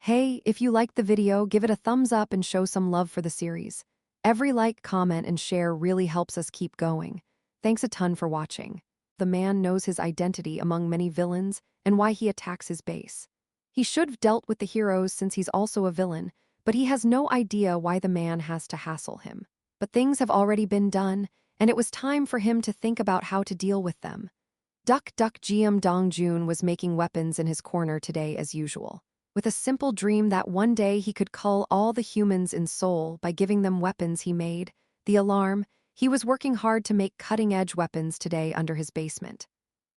Hey, if you liked the video, give it a thumbs up and show some love for the series. Every like, comment, and share really helps us keep going. Thanks a ton for watching. The man knows his identity among many villains and why he attacks his base. He should have dealt with the heroes since he's also a villain, but he has no idea why the man has to hassle him. But things have already been done, and it was time for him to think about how to deal with them. Duck Duck Jeom Dong-jun was making weapons in his corner today as usual, with a simple dream that one day he could cull all the humans in Seoul by giving them weapons he made. The alarm, he was working hard to make cutting-edge weapons today under his basement.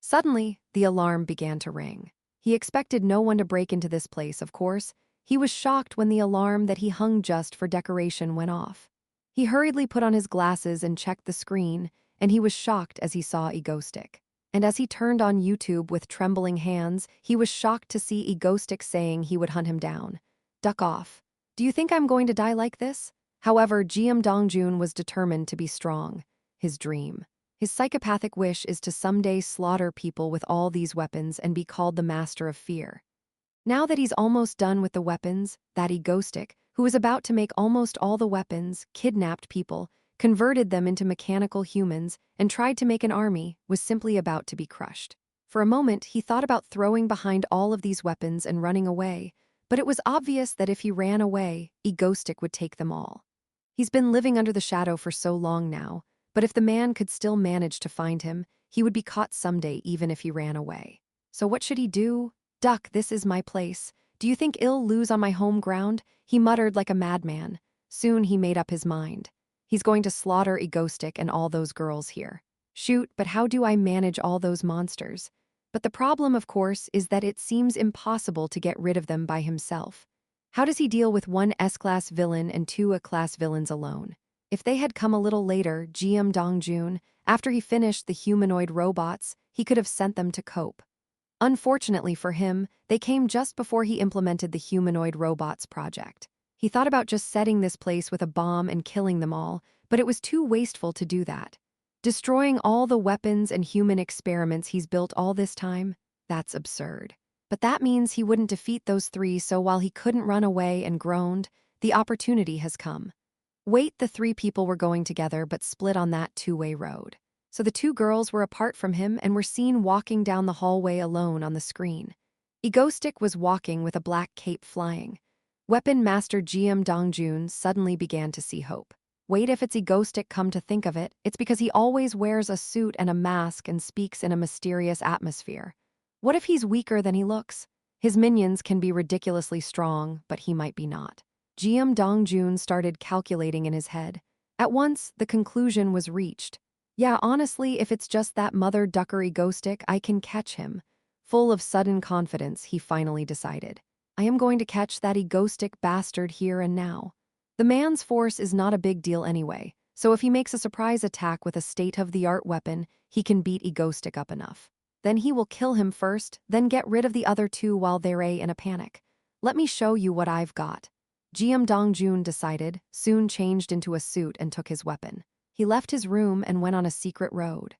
Suddenly, the alarm began to ring. He expected no one to break into this place, of course. He was shocked when the alarm that he hung just for decoration went off. He hurriedly put on his glasses and checked the screen, and he was shocked as he saw Egostick. And as he turned on YouTube with trembling hands, he was shocked to see Egostick saying he would hunt him down. Duck off. Do you think I'm going to die like this? However, Jeom Dong-jun was determined to be strong. His dream. His psychopathic wish is to someday slaughter people with all these weapons and be called the master of fear. Now that he's almost done with the weapons, that Egostick, who was about to make almost all the weapons, kidnapped people, converted them into mechanical humans, and tried to make an army, was simply about to be crushed. For a moment, he thought about throwing behind all of these weapons and running away, but it was obvious that if he ran away, Egostick would take them all. He's been living under the shadow for so long now, but if the man could still manage to find him, he would be caught someday even if he ran away. So what should he do? Duck, this is my place. Do you think I'll lose on my home ground? He muttered like a madman. Soon he made up his mind. He's going to slaughter Egostick and all those girls here. Shoot, but how do I manage all those monsters? But the problem, of course, is that it seems impossible to get rid of them by himself. How does he deal with one S-class villain and two A-class villains alone? If they had come a little later, Jeom Dong-jun, after he finished the humanoid robots, he could have sent them to cope. Unfortunately for him, they came just before he implemented the humanoid robots project. He thought about just setting this place with a bomb and killing them all, but it was too wasteful to do that. Destroying all the weapons and human experiments he's built all this time? That's absurd. But that means he wouldn't defeat those three, so while he couldn't run away and groaned, the opportunity has come. Wait, the three people were going together but split on that two-way road. So the two girls were apart from him and were seen walking down the hallway alone on the screen. Egostick was walking with a black cape flying. Weapon Master Jeom Dong-jun suddenly began to see hope. Wait, if it's Egostick, come to think of it, it's because he always wears a suit and a mask and speaks in a mysterious atmosphere. What if he's weaker than he looks? His minions can be ridiculously strong, but he might be not. Jeom Dong-jun started calculating in his head. At once, the conclusion was reached. Yeah, honestly, if it's just that mother ducker Egostick, I can catch him. Full of sudden confidence, he finally decided. I am going to catch that Egostick bastard here and now. The man's force is not a big deal anyway, so if he makes a surprise attack with a state-of-the-art weapon, he can beat Egostick up enough. Then he will kill him first, then get rid of the other two while they're in a panic. Let me show you what I've got. Jeom Dong-jun decided, soon changed into a suit and took his weapon. He left his room and went on a secret road.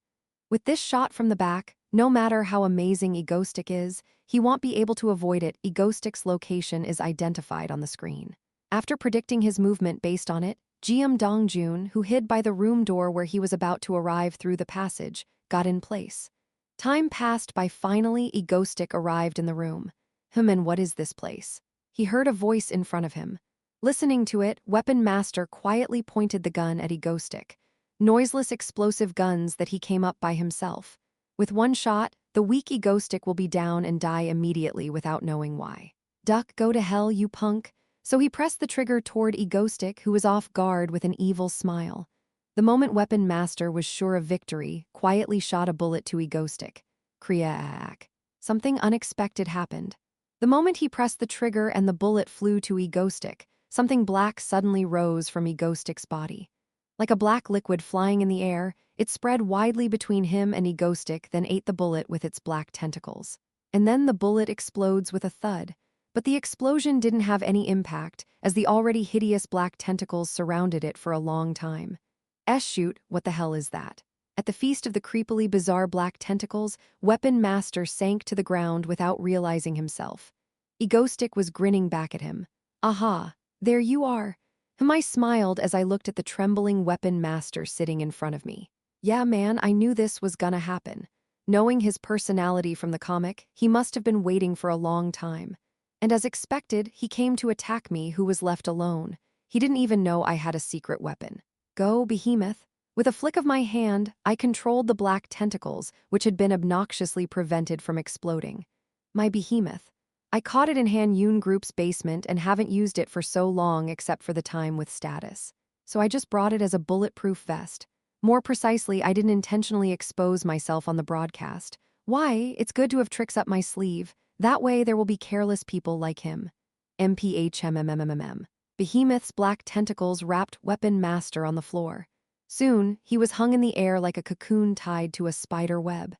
With this shot from the back, no matter how amazing Egostick is, he won't be able to avoid it. Egostick's location is identified on the screen. After predicting his movement based on it, Jeom Dong-jun, who hid by the room door where he was about to arrive through the passage, got in place. Time passed by. Finally, Egostick arrived in the room. And what is this place? He heard a voice in front of him. Listening to it, Weapon Master quietly pointed the gun at Egostick. Noiseless explosive guns that he came up by himself. With one shot, the weak Egostick will be down and die immediately without knowing why. Duck, go to hell, you punk. So he pressed the trigger toward Egostick, who was off guard with an evil smile. The moment Weapon Master was sure of victory, quietly shot a bullet to Egostick. Kriak. Something unexpected happened. The moment he pressed the trigger and the bullet flew to Egostick, something black suddenly rose from Egostick's body. Like a black liquid flying in the air, it spread widely between him and Egostick, then ate the bullet with its black tentacles. And then the bullet explodes with a thud. But the explosion didn't have any impact, as the already hideous black tentacles surrounded it for a long time. Shoot, what the hell is that? At the feast of the creepily bizarre black tentacles, Weapon Master sank to the ground without realizing himself. Egostick was grinning back at him. Aha, there you are. I smiled as I looked at the trembling weapon master sitting in front of me. Yeah, man, I knew this was gonna happen. Knowing his personality from the comic, he must have been waiting for a long time. And as expected, he came to attack me, who was left alone. He didn't even know I had a secret weapon. Go, behemoth. With a flick of my hand, I controlled the black tentacles, which had been obnoxiously prevented from exploding. My behemoth. I caught it in Han Yoon Group's basement and haven't used it for so long except for the time with status. So I just brought it as a bulletproof vest. More precisely, I didn't intentionally expose myself on the broadcast. Why? It's good to have tricks up my sleeve. That way there will be careless people like him. MPHMMMMM. Behemoth's black tentacles wrapped weapon master on the floor. Soon, he was hung in the air like a cocoon tied to a spider web.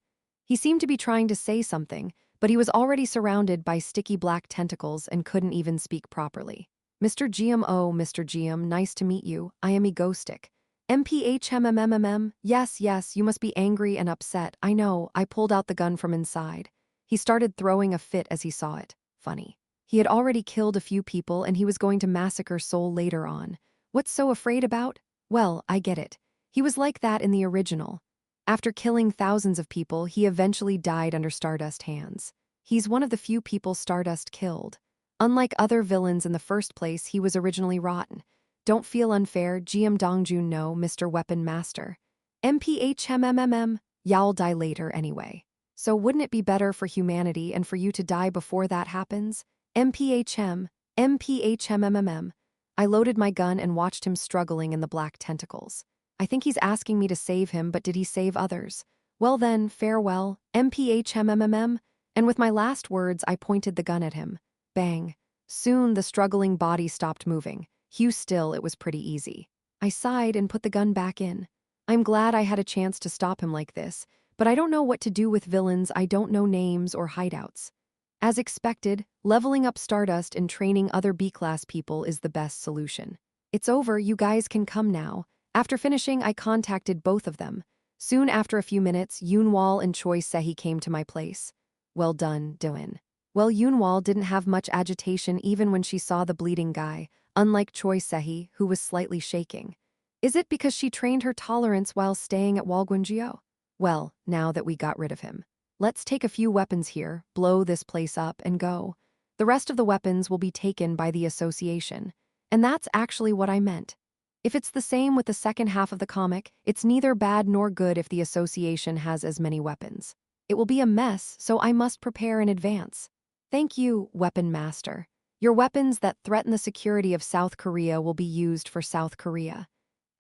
He seemed to be trying to say something, but he was already surrounded by sticky black tentacles and couldn't even speak properly. Mr. Mr. GM, nice to meet you. I am Egostick. MPHMMMM. Yes, you must be angry and upset. I know, I pulled out the gun from inside. He started throwing a fit as he saw it. Funny. He had already killed a few people and he was going to massacre Seoul later on. What's so afraid about? Well, I get it. He was like that in the original. After killing thousands of people, he eventually died under Stardust's hands. He's one of the few people Stardust killed. Unlike other villains in the first place, he was originally rotten. Don't feel unfair, GM Dongjun, no, Mr. Weapon Master. MPHMMMM, y'all die later anyway. So wouldn't it be better for humanity and for you to die before that happens? MPHMMMM. I loaded my gun and watched him struggling in the black tentacles. I think he's asking me to save him, but did he save others? Well then, farewell, MPHMMMM. And with my last words, I pointed the gun at him. Bang. Soon the struggling body stopped moving. Hew still, it was pretty easy. I sighed and put the gun back in. I'm glad I had a chance to stop him like this, but I don't know what to do with villains I don't know names or hideouts. As expected, leveling up Stardust and training other B-class people is the best solution. It's over, you guys can come now. After finishing, I contacted both of them. Soon after a few minutes, Yoonwal and Choi Sehi came to my place. Well done, Doin. Well, Yoonwal didn't have much agitation even when she saw the bleeding guy, unlike Choi Sehi, who was slightly shaking. Is it because she trained her tolerance while staying at Walgunjio? Well, now that we got rid of him. Let's take a few weapons here, blow this place up, and go. The rest of the weapons will be taken by the association. And that's actually what I meant. If it's the same with the second half of the comic, it's neither bad nor good if the association has as many weapons. It will be a mess, so I must prepare in advance. Thank you, Weapon Master. Your weapons that threaten the security of South Korea will be used for South Korea.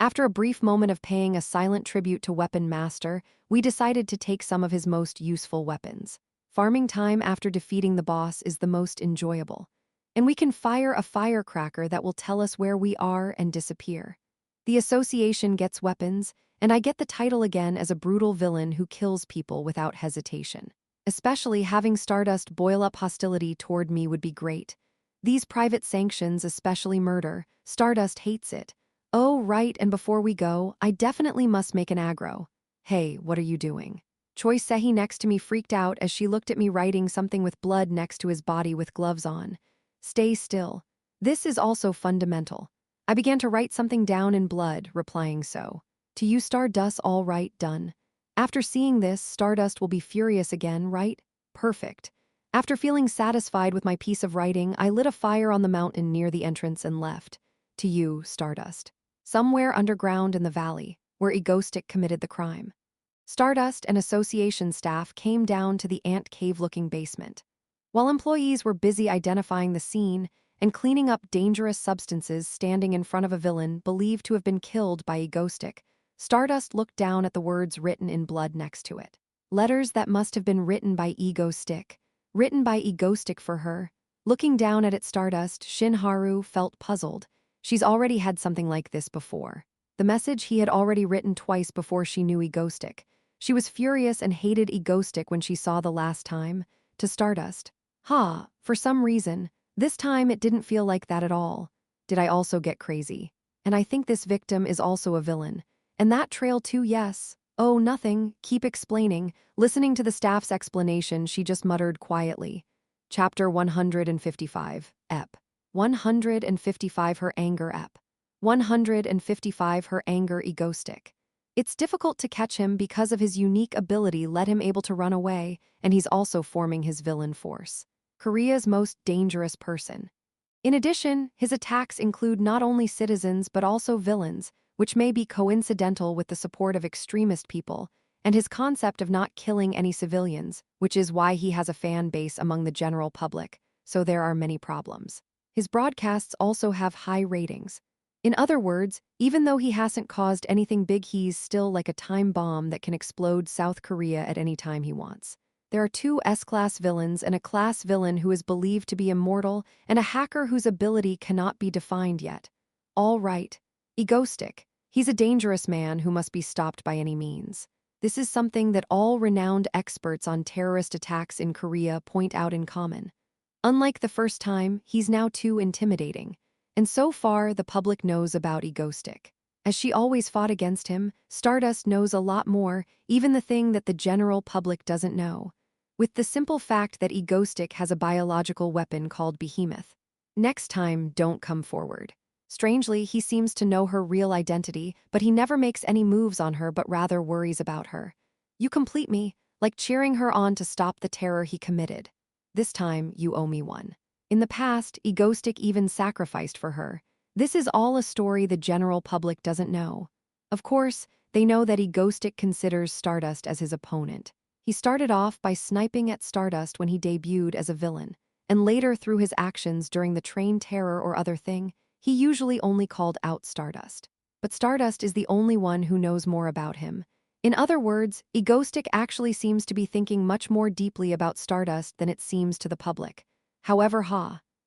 After a brief moment of paying a silent tribute to Weapon Master, we decided to take some of his most useful weapons. Farming time after defeating the boss is the most enjoyable. And we can fire a firecracker that will tell us where we are and disappear. The association gets weapons, and I get the title again as a brutal villain who kills people without hesitation. Especially having Stardust boil up hostility toward me would be great. These private sanctions, especially murder, Stardust hates it. Oh, right, and before we go, I definitely must make an aggro. Hey, what are you doing? Choi Sehi next to me freaked out as she looked at me writing something with blood next to his body with gloves on. Stay still. This is also fundamental. I began to write something down in blood, replying so. To you, Stardust, all right, done. After seeing this, Stardust will be furious again, right? Perfect. After feeling satisfied with my piece of writing, I lit a fire on the mountain near the entrance and left. To you, Stardust. Somewhere underground in the valley, where Egostick committed the crime. Stardust and association staff came down to the ant cave-looking basement. While employees were busy identifying the scene and cleaning up dangerous substances standing in front of a villain believed to have been killed by Egostick, Stardust looked down at the words written in blood next to it. Letters that must have been written by Egostick. Written by Egostick for her. Looking down at it, Stardust, Shinharu felt puzzled. She's already had something like this before. The message he had already written twice before she knew Egostick. She was furious and hated Egostick when she saw the last time. To Stardust. For some reason, this time it didn't feel like that at all. Did I also get crazy? And I think this victim is also a villain. And that trail too, yes. Oh, nothing, keep explaining. Listening to the staff's explanation, she just muttered quietly. Chapter 155, Ep. 155 Her Anger Ep. 155 Her Anger Egoistic. It's difficult to catch him because of his unique ability let him able to run away, and he's also forming his villain force. Korea's most dangerous person. In addition, his attacks include not only citizens but also villains, which may be coincidental with the support of extremist people, and his concept of not killing any civilians, which is why he has a fan base among the general public, so there are many problems. His broadcasts also have high ratings. In other words, even though he hasn't caused anything big, he's still like a time bomb that can explode South Korea at any time he wants. There are two S-class villains and a class villain who is believed to be immortal and a hacker whose ability cannot be defined yet. All right. Egoistic. He's a dangerous man who must be stopped by any means. This is something that all renowned experts on terrorist attacks in Korea point out in common. Unlike the first time, he's now too intimidating. And so far, the public knows about Egoistic. As she always fought against him, Stardust knows a lot more, even the thing that the general public doesn't know. With the simple fact that Egoistic has a biological weapon called Behemoth. Next time, don't come forward. Strangely, he seems to know her real identity, but he never makes any moves on her but rather worries about her. You complete me, like cheering her on to stop the terror he committed. This time, you owe me one. In the past, Egoistic even sacrificed for her. This is all a story the general public doesn't know. Of course, they know that Egoistic considers Stardust as his opponent. He started off by sniping at Stardust when he debuted as a villain, and later through his actions during the train terror or other thing, he usually only called out Stardust. But Stardust is the only one who knows more about him. In other words, Egoistic actually seems to be thinking much more deeply about Stardust than it seems to the public. However,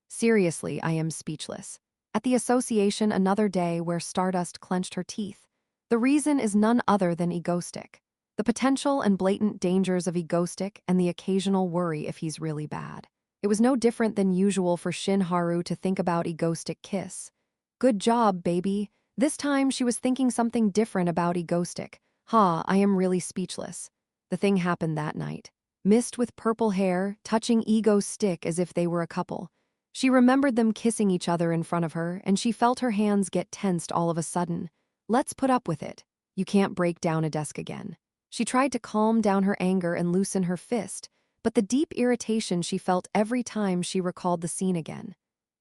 seriously, I am speechless. At the association another day where Stardust clenched her teeth. The reason is none other than Egoistic. The potential and blatant dangers of Egoistic and the occasional worry if he's really bad. It was no different than usual for Shin Haru to think about Egoistic kiss. Good job, baby. This time she was thinking something different about Egoistic. I am really speechless. The thing happened that night. Mist with purple hair, touching Egoistic as if they were a couple. She remembered them kissing each other in front of her, and she felt her hands get tensed all of a sudden. Let's put up with it. You can't break down a desk again. She tried to calm down her anger and loosen her fist, but the deep irritation she felt every time she recalled the scene again.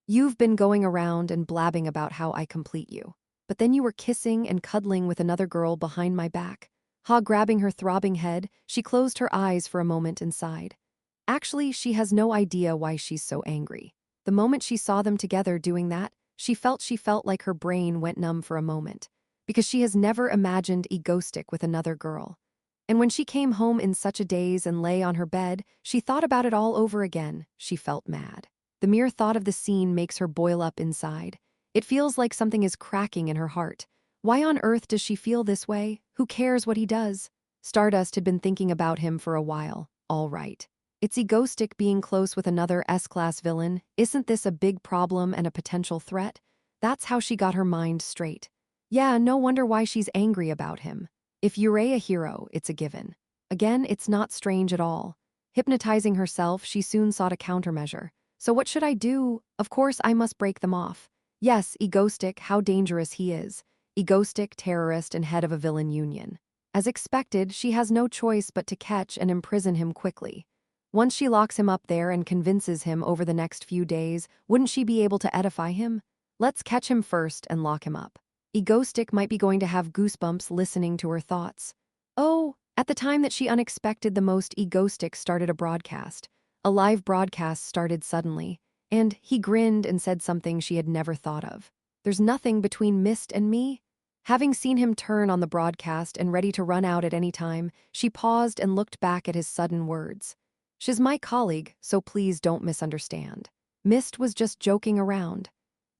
You've been going around and blabbing about how I complete you. But then you were kissing and cuddling with another girl behind my back. Grabbing her throbbing head, she closed her eyes for a moment and sighed. Actually, she has no idea why she's so angry. The moment she saw them together doing that, she felt like her brain went numb for a moment, because she has never imagined Egoistic with another girl. And when she came home in such a daze and lay on her bed, she thought about it all over again. She felt mad. The mere thought of the scene makes her boil up inside. It feels like something is cracking in her heart. Why on earth does she feel this way? Who cares what he does? Stardust had been thinking about him for a while. All right. It's Egoistic being close with another S-class villain. Isn't this a big problem and a potential threat? That's how she got her mind straight. Yeah, no wonder why she's angry about him. If you're a hero, it's a given. Again, it's not strange at all. Hypnotizing herself, she soon sought a countermeasure. So what should I do? Of course, I must break them off. Yes, Egoistic, how dangerous he is. Egoistic, terrorist, and head of a villain union. As expected, she has no choice but to catch and imprison him quickly. Once she locks him up there and convinces him over the next few days, wouldn't she be able to edify him? Let's catch him first and lock him up. Egoistic might be going to have goosebumps listening to her thoughts. Oh, at the time that she unexpected the most, Egoistic started a broadcast. A live broadcast started suddenly, and he grinned and said something she had never thought of. There's nothing between Mist and me? Having seen him turn on the broadcast and ready to run out at any time, she paused and looked back at his sudden words. She's my colleague, so please don't misunderstand. Mist was just joking around.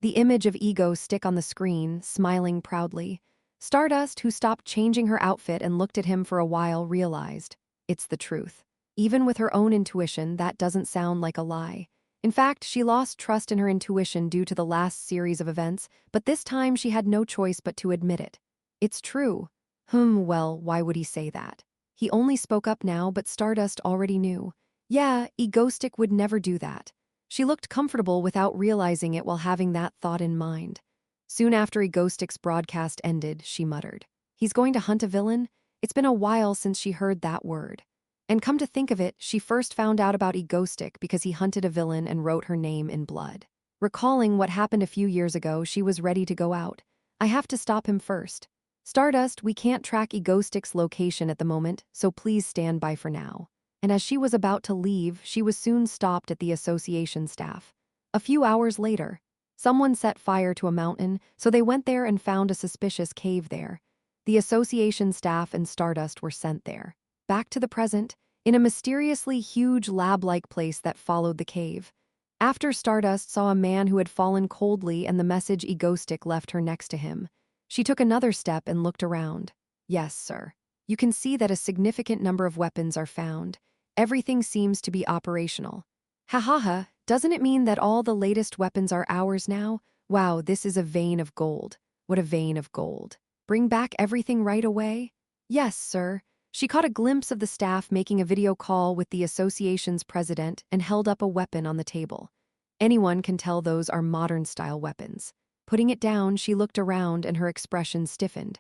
The image of Egoistic on the screen, smiling proudly. Stardust, who stopped changing her outfit and looked at him for a while, realized. It's the truth. Even with her own intuition, that doesn't sound like a lie. In fact, she lost trust in her intuition due to the last series of events, but this time she had no choice but to admit it. It's true. Well, why would he say that? He only spoke up now, but Stardust already knew. Yeah, Egoistic would never do that. She looked comfortable without realizing it while having that thought in mind. Soon after Egoistic's broadcast ended, she muttered, "He's going to hunt a villain? It's been a while since she heard that word." And come to think of it, she first found out about Egoistic because he hunted a villain and wrote her name in blood. Recalling what happened a few years ago, she was ready to go out. "I have to stop him first. Stardust, we can't track Egoistic's location at the moment, so please stand by for now." And as she was about to leave, she was soon stopped at the association staff. A few hours later, someone set fire to a mountain, so they went there and found a suspicious cave there. The association staff and Stardust were sent there. Back to the present, in a mysteriously huge lab-like place that followed the cave. After Stardust saw a man who had fallen coldly and the message Egoistic left her next to him, she took another step and looked around. "Yes, sir. You can see that a significant number of weapons are found. Everything seems to be operational." "Ha ha ha, doesn't it mean that all the latest weapons are ours now? Wow, this is a vein of gold. What a vein of gold. Bring back everything right away?" "Yes, sir." She caught a glimpse of the staff making a video call with the association's president and held up a weapon on the table. Anyone can tell those are modern-style weapons. Putting it down, she looked around and her expression stiffened.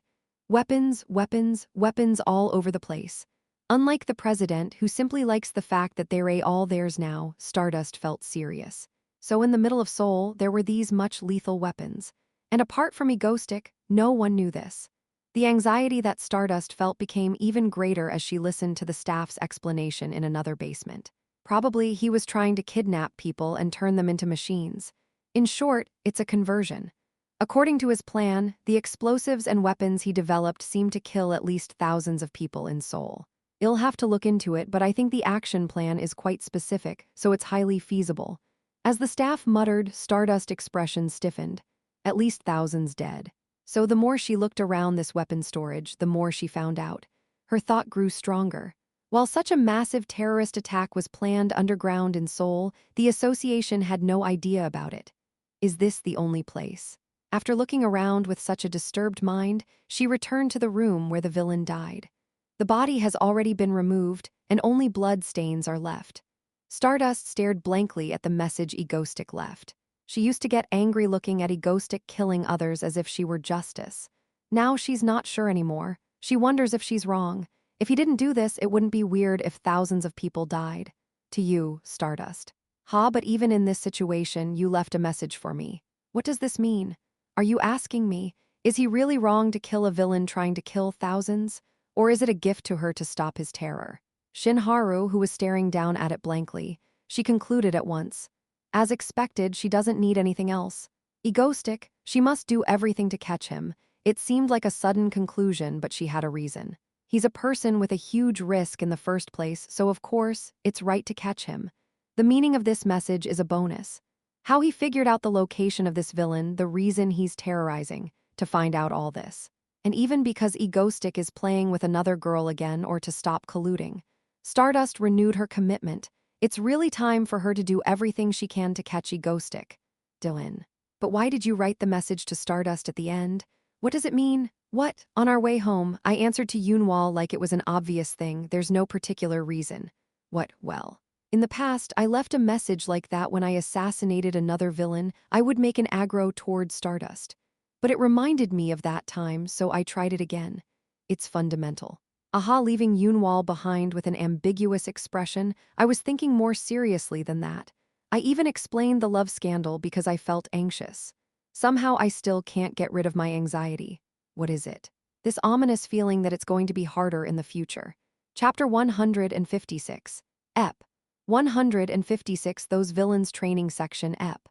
Weapons, weapons, weapons all over the place. Unlike the president, who simply likes the fact that they're all theirs now, Stardust felt serious. So in the middle of Seoul, there were these much lethal weapons. And apart from Egoistic, no one knew this. The anxiety that Stardust felt became even greater as she listened to the staff's explanation in another basement. Probably he was trying to kidnap people and turn them into machines. In short, it's a conversion. According to his plan, the explosives and weapons he developed seemed to kill at least thousands of people in Seoul. "I'll have to look into it, but I think the action plan is quite specific, so it's highly feasible." As the staff muttered, Stardust's expression stiffened. At least thousands dead. So the more she looked around this weapon storage, the more she found out. Her thought grew stronger. While such a massive terrorist attack was planned underground in Seoul, the association had no idea about it. Is this the only place? After looking around with such a disturbed mind, she returned to the room where the villain died. The body has already been removed, and only blood stains are left. Stardust stared blankly at the message Egoistic left. She used to get angry looking at Egoistic killing others as if she were justice. Now she's not sure anymore. She wonders if she's wrong. If he didn't do this, it wouldn't be weird if thousands of people died. To you, Stardust. "Ha, but even in this situation, you left a message for me. What does this mean? Are you asking me, is he really wrong to kill a villain trying to kill thousands? Or is it a gift to her to stop his terror?" Shinharu, who was staring down at it blankly, she concluded at once. As expected, she doesn't need anything else. Egoistic, she must do everything to catch him. It seemed like a sudden conclusion, but she had a reason. He's a person with a huge risk in the first place, so of course, it's right to catch him. The meaning of this message is a bonus. How he figured out the location of this villain, the reason he's terrorizing, to find out all this. And even because Egoistic is playing with another girl again or to stop colluding. Stardust renewed her commitment. It's really time for her to do everything she can to catch Egoistic. Dylan. But why did you write the message to Stardust at the end? What does it mean? What? On our way home, I answered to Yunwal like it was an obvious thing. There's no particular reason. What? Well. In the past, I left a message like that when I assassinated another villain. I would make an aggro toward Stardust. But it reminded me of that time, so I tried it again. It's fundamental. Aha, leaving Yunwal behind with an ambiguous expression, I was thinking more seriously than that. I even explained the love scandal because I felt anxious. Somehow I still can't get rid of my anxiety. What is it? This ominous feeling that it's going to be harder in the future. Chapter 156. Ep. 156 Those Villains Training Section Ep.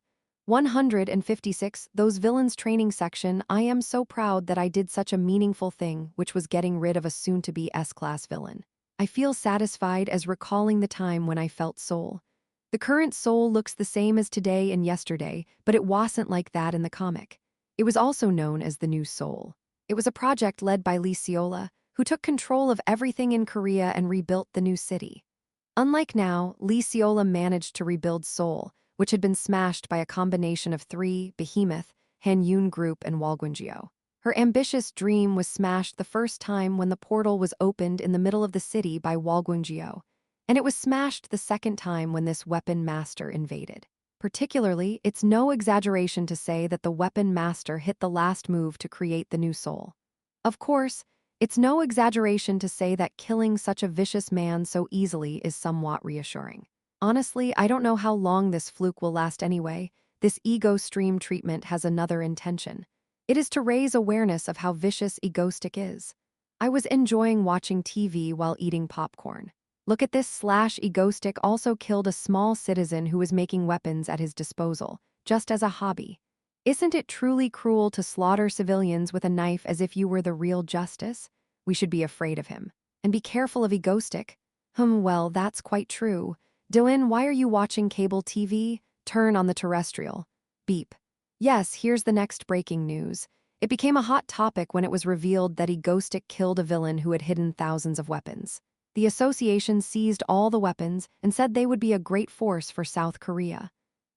156 Those Villains Training Section. I am so proud that I did such a meaningful thing, which was getting rid of a soon-to-be S-class villain. I feel satisfied as recalling the time when I felt Seoul. The current Seoul looks the same as today and yesterday, but it wasn't like that in the comic. It was also known as the New Seoul. It was a project led by Lee Seola, who took control of everything in Korea and rebuilt the new city. Unlike now, Lee Seola managed to rebuild Seoul, which had been smashed by a combination of three, Behemoth, Hanyun Group, and Walgunjio. Her ambitious dream was smashed the first time when the portal was opened in the middle of the city by Walgunjio. and it was smashed the second time when this weapon master invaded. Particularly, it's no exaggeration to say that the weapon master hit the last move to create the new soul. Of course, it's no exaggeration to say that killing such a vicious man so easily is somewhat reassuring. Honestly, I don't know how long this fluke will last anyway. This ego stream treatment has another intention. It is to raise awareness of how vicious egoistic is. I was enjoying watching TV while eating popcorn. Look at this egoistic also killed a small citizen who was making weapons at his disposal, just as a hobby. Isn't it truly cruel to slaughter civilians with a knife as if you were the real justice? We should be afraid of him. And be careful of egoistic. Well, that's quite true. Dylan, why are you watching cable TV? Turn on the terrestrial. Beep. Yes, here's the next breaking news. It became a hot topic when it was revealed that egoistic killed a villain who had hidden thousands of weapons. The association seized all the weapons and said they would be a great force for South Korea.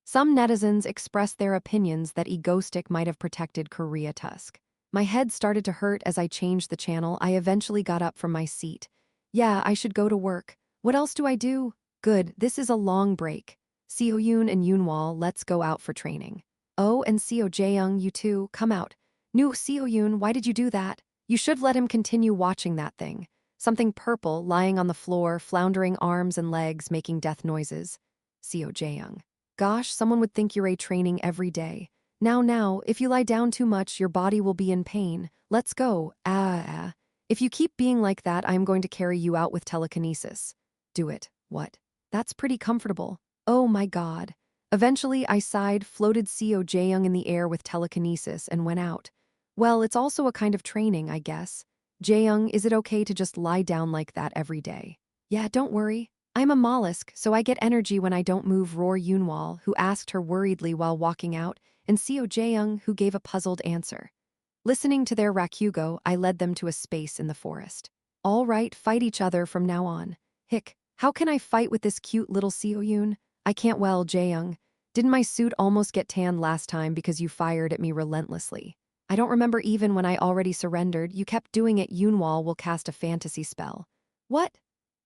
Some netizens expressed their opinions that egoistic might have protected Korea Tusk. My head started to hurt as I changed the channel. I eventually got up from my seat. Yeah, I should go to work. What else do I do? Good, this is a long break. Seo-yoon and Yoonwol, let's go out for training. Oh, and Seo Jaeyoung, you two, come out. No, Seo-yoon, why did you do that? You should let him continue watching that thing. Something purple lying on the floor, floundering arms and legs, making death noises. Seo Jaeyoung. Gosh, someone would think you're training every day. Now, if you lie down too much, your body will be in pain. Let's go. If you keep being like that, I'm going to carry you out with telekinesis. Do it. What? That's pretty comfortable. Oh my god. Eventually, I sighed, floated Seo Jaeyoung in the air with telekinesis, and went out. Well, it's also a kind of training, I guess. Jaeyoung, is it okay to just lie down like that every day? Yeah, don't worry. I'm a mollusk, so I get energy when I don't move, roar Yoonwol, who asked her worriedly while walking out, and Seo Jaeyoung, who gave a puzzled answer. Listening to their rakugo, I led them to a space in the forest. All right, fight each other from now on. Hick, how can I fight with this cute little Seo-yoon? I can't. Well, Jaeyoung, didn't my suit almost get tanned last time because you fired at me relentlessly? I don't remember. Even when I already surrendered, you kept doing it. Yoonwol will cast a fantasy spell. What?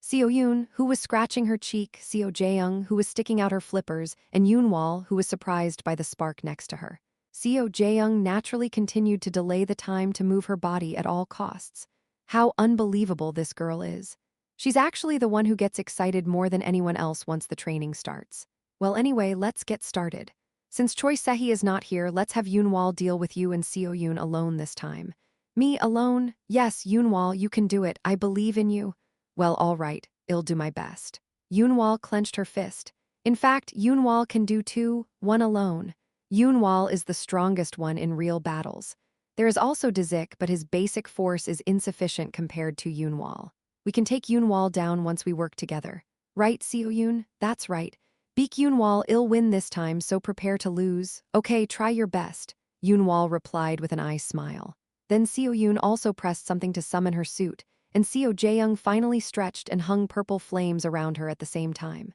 Seo-yoon, who was scratching her cheek, Seo Jaeyoung, who was sticking out her flippers, and Yoonwol, who was surprised by the spark next to her. Seo Jaeyoung naturally continued to delay the time to move her body at all costs. How unbelievable this girl is. She's actually the one who gets excited more than anyone else once the training starts. Well, anyway, let's get started. Since Choi Sehi is not here, let's have Yoonwol deal with you and Seo-yoon alone this time. Me alone? Yes, Yoonwol, you can do it. I believe in you. Well, all right, I'll do my best. Yoonwol clenched her fist. In fact, Yoonwol can do two, one alone. Yoonwol is the strongest one in real battles. There is also Dazik, but his basic force is insufficient compared to Yoonwol. We can take Yoonwol down once we work together. Right, Seo-yoon? That's right. Beak Yoonwol, I'll win this time, so prepare to lose. Okay, try your best. Yoonwol replied with an eye smile. Then Seo-yoon also pressed something to summon her suit, and Seo Jaeyoung finally stretched and hung purple flames around her at the same time.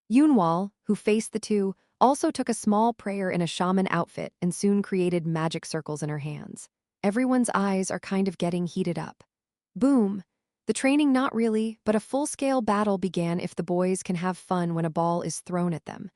Yoonwol, who faced the two, also took a small prayer in a shaman outfit and soon created magic circles in her hands. Everyone's eyes are kind of getting heated up. Boom! The training not really, but a full-scale battle began. If the boys can have fun when a ball is thrown at them.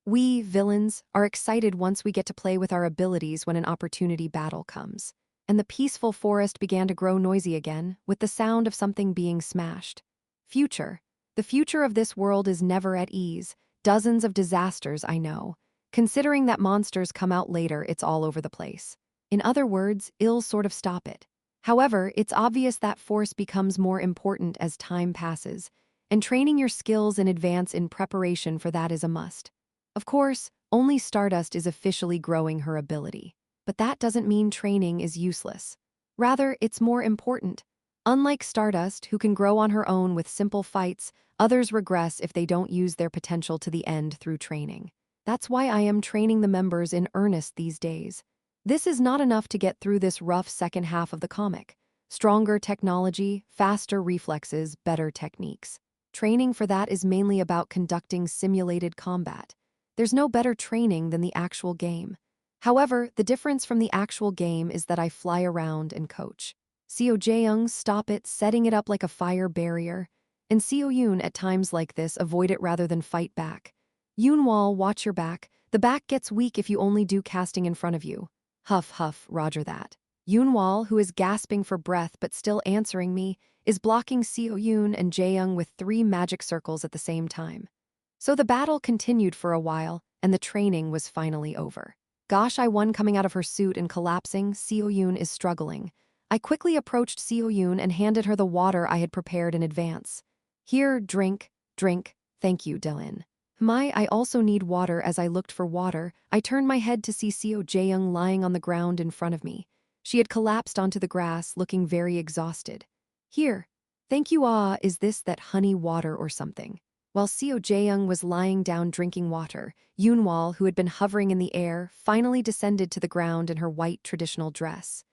We, villains, are excited once we get to play with our abilities when an opportunity battle comes. And the peaceful forest began to grow noisy again, with the sound of something being smashed. Future. The future of this world is never at ease. Dozens of disasters, I know. Considering that monsters come out later, it's all over the place. In other words, it'll sort of stop it. However, it's obvious that force becomes more important as time passes, and training your skills in advance in preparation for that is a must. Of course, only Stardust is officially growing her ability. But that doesn't mean training is useless. Rather, it's more important. Unlike Stardust, who can grow on her own with simple fights, others regress if they don't use their potential to the end through training. That's why I am training the members in earnest these days. This is not enough to get through this rough second half of the comic. Stronger technology, faster reflexes, better techniques. Training for that is mainly about conducting simulated combat. There's no better training than the actual game. However, the difference from the actual game is that I fly around and coach. Seo Jaeyoung, stop it, setting it up like a fire barrier. and Seo Yoon at times like this avoid it rather than fight back. Yoonwal, watch your back. The back gets weak if you only do casting in front of you. Huff, huff, roger that. Yoonwal, who is gasping for breath but still answering me, is blocking Seo Yoon and Jaeyoung with 3 magic circles at the same time. So the battle continued for a while, and the training was finally over. Gosh, I won. Coming out of her suit and collapsing, Seo Yoon is struggling. I quickly approached Seo Yoon and handed her the water I had prepared in advance. Here, drink, drink, thank you, Dylan. I also need water. As I looked for water, I turned my head to see Seo Jaeyoung lying on the ground in front of me. She had collapsed onto the grass, looking very exhausted. Here, thank you. Ah, is this that honey water or something? While Seo Jaeyoung was lying down drinking water, Yoonwal, who had been hovering in the air, finally descended to the ground in her white traditional dress.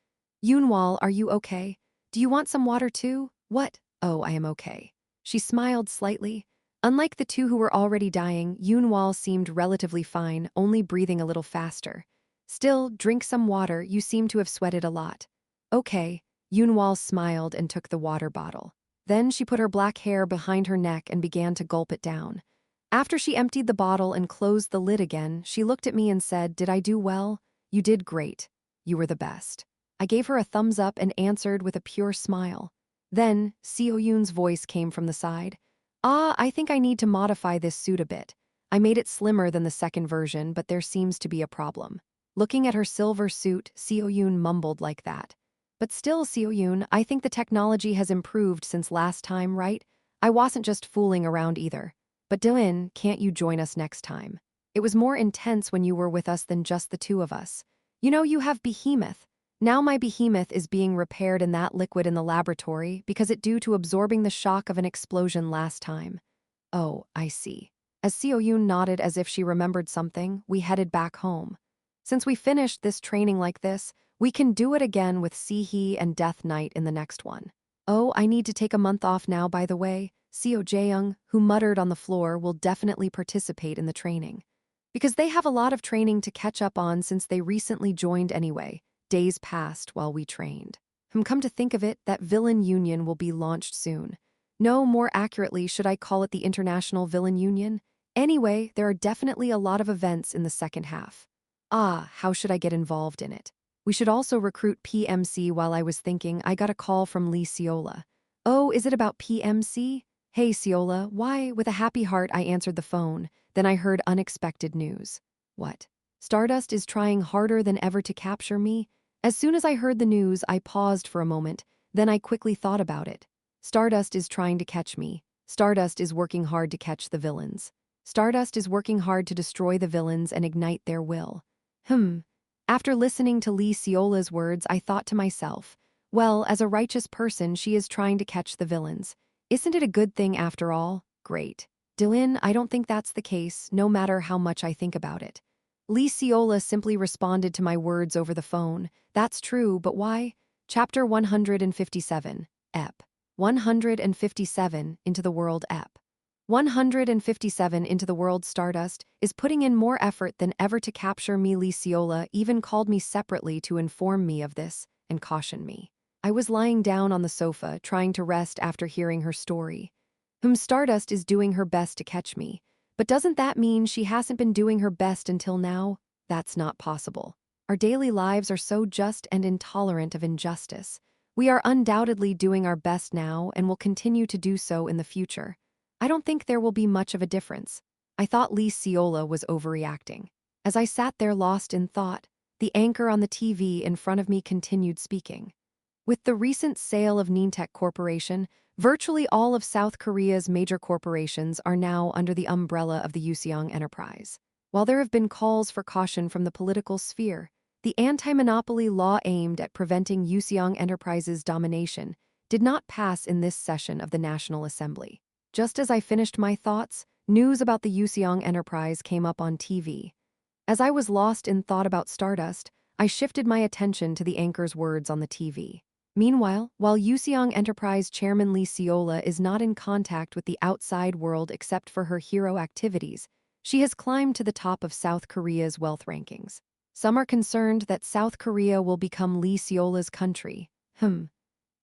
Yoonwal, are you okay? Do you want some water too? What? Oh, I am okay. She smiled slightly. Unlike the two who were already dying, Yoonwal seemed relatively fine, only breathing a little faster. Still, drink some water. You seem to have sweated a lot. Okay. Yoonwal smiled and took the water bottle. Then she put her black hair behind her neck and began to gulp it down. After she emptied the bottle and closed the lid again, she looked at me and said, "Did I do well?" "You did great. You were the best." I gave her a thumbs up and answered with a pure smile. Then, Seo Yoon's voice came from the side. "Ah, I think I need to modify this suit a bit. I made it slimmer than the second version, but there seems to be a problem." Looking at her silver suit, Seo Yoon mumbled like that. "But still, Seo Yoon, I think the technology has improved since last time, right? I wasn't just fooling around either. But Dylan, can't you join us next time? It was more intense when you were with us than just the two of us. You know, you have Behemoth. Now my Behemoth is being repaired in that liquid in the laboratory because it due to absorbing the shock of an explosion last time." "Oh, I see." As Seo Yoon nodded as if she remembered something, we headed back home. Since we finished this training like this, we can do it again with Sihi and Death Knight in the next one. Oh, I need to take a month off now, by the way. Seo Jaeyoung, who muttered on the floor, will definitely participate in the training. Because they have a lot of training to catch up on since they recently joined anyway. Days passed while we trained. Come to think of it, that Villain Union will be launched soon. No, more accurately, should I call it the International Villain Union? Anyway, there are definitely a lot of events in the second half. Ah, how should I get involved in it? We should also recruit PMC. While I was thinking, I got a call from Lee Seola. "Oh, is it about PMC? Hey, Seola, why?" With a happy heart, I answered the phone. Then I heard unexpected news. What? Stardust is trying harder than ever to capture me? As soon as I heard the news, I paused for a moment. Then I quickly thought about it. Stardust is trying to catch me. Stardust is working hard to catch the villains. Stardust is working hard to destroy the villains and ignite their will. After listening to Lee Seola's words, I thought to myself, well, as a righteous person, she is trying to catch the villains. Isn't it a good thing after all? Great. Dylan, I don't think that's the case, no matter how much I think about it. Lee Seola simply responded to my words over the phone. That's true, but why? Chapter 157, Ep. 157, Into the World Ep. 157, Into the World. Stardust is putting in more effort than ever to capture me. Lee Seola even called me separately to inform me of this and caution me. I was lying down on the sofa, trying to rest after hearing her story. Stardust is doing her best to catch me. But doesn't that mean she hasn't been doing her best until now? That's not possible. Our daily lives are so just and intolerant of injustice. We are undoubtedly doing our best now and will continue to do so in the future. I don't think there will be much of a difference. I thought Lee Seola was overreacting. As I sat there lost in thought, the anchor on the TV in front of me continued speaking. With the recent sale of Nintech Corporation, virtually all of South Korea's major corporations are now under the umbrella of the Useong Enterprise. While there have been calls for caution from the political sphere, the anti-monopoly law aimed at preventing Useong Enterprise's domination did not pass in this session of the National Assembly. Just as I finished my thoughts, news about the Useong Enterprise came up on TV. As I was lost in thought about Stardust, I shifted my attention to the anchor's words on the TV. Meanwhile, while Useong Enterprise Chairman Lee Seola is not in contact with the outside world except for her hero activities, she has climbed to the top of South Korea's wealth rankings. Some are concerned that South Korea will become Lee Seola's country.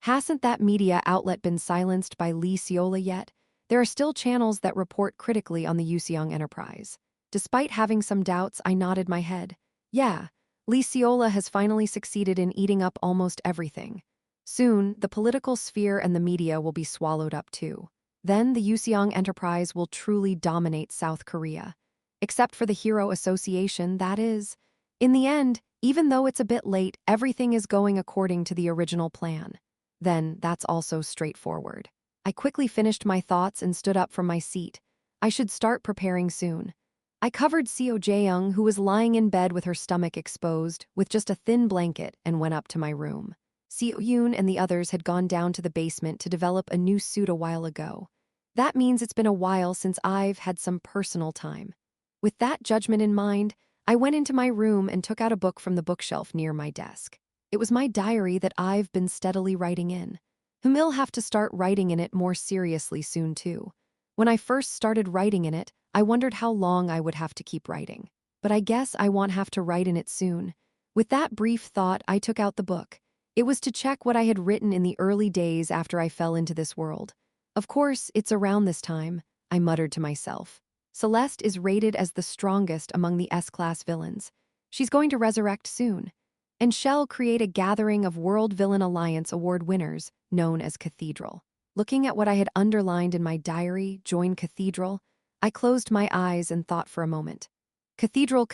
Hasn't that media outlet been silenced by Lee Seola yet? there are still channels that report critically on the Yuseong Enterprise. Despite having some doubts, I nodded my head. Yeah, Lee Seola has finally succeeded in eating up almost everything. Soon, the political sphere and the media will be swallowed up too. Then the Yuseong Enterprise will truly dominate South Korea. Except for the Hero Association, that is. In the end, even though it's a bit late, everything is going according to the original plan. Then, that's also straightforward. I quickly finished my thoughts and stood up from my seat. I should start preparing soon. I covered Seo Jaeyoung, who was lying in bed with her stomach exposed, with just a thin blanket, and went up to my room. Seo Yoon and the others had gone down to the basement to develop a new suit a while ago. That means it's been a while since I've had some personal time. With that judgment in mind, I went into my room and took out a book from the bookshelf near my desk. It was my diary that I've been steadily writing in. I'll have to start writing in it more seriously soon too. When I first started writing in it, I wondered how long I would have to keep writing. But I guess I won't have to write in it soon. With that brief thought, I took out the book. It was to check what I had written in the early days after I fell into this world. Of course, it's around this time, I muttered to myself. Celeste is rated as the strongest among the S-class villains. She's going to resurrect soon. And she'll create a gathering of World Villain Alliance Award winners, known as Cathedral. Looking at what I had underlined in my diary, join Cathedral, I closed my eyes and thought for a moment. Cathedral,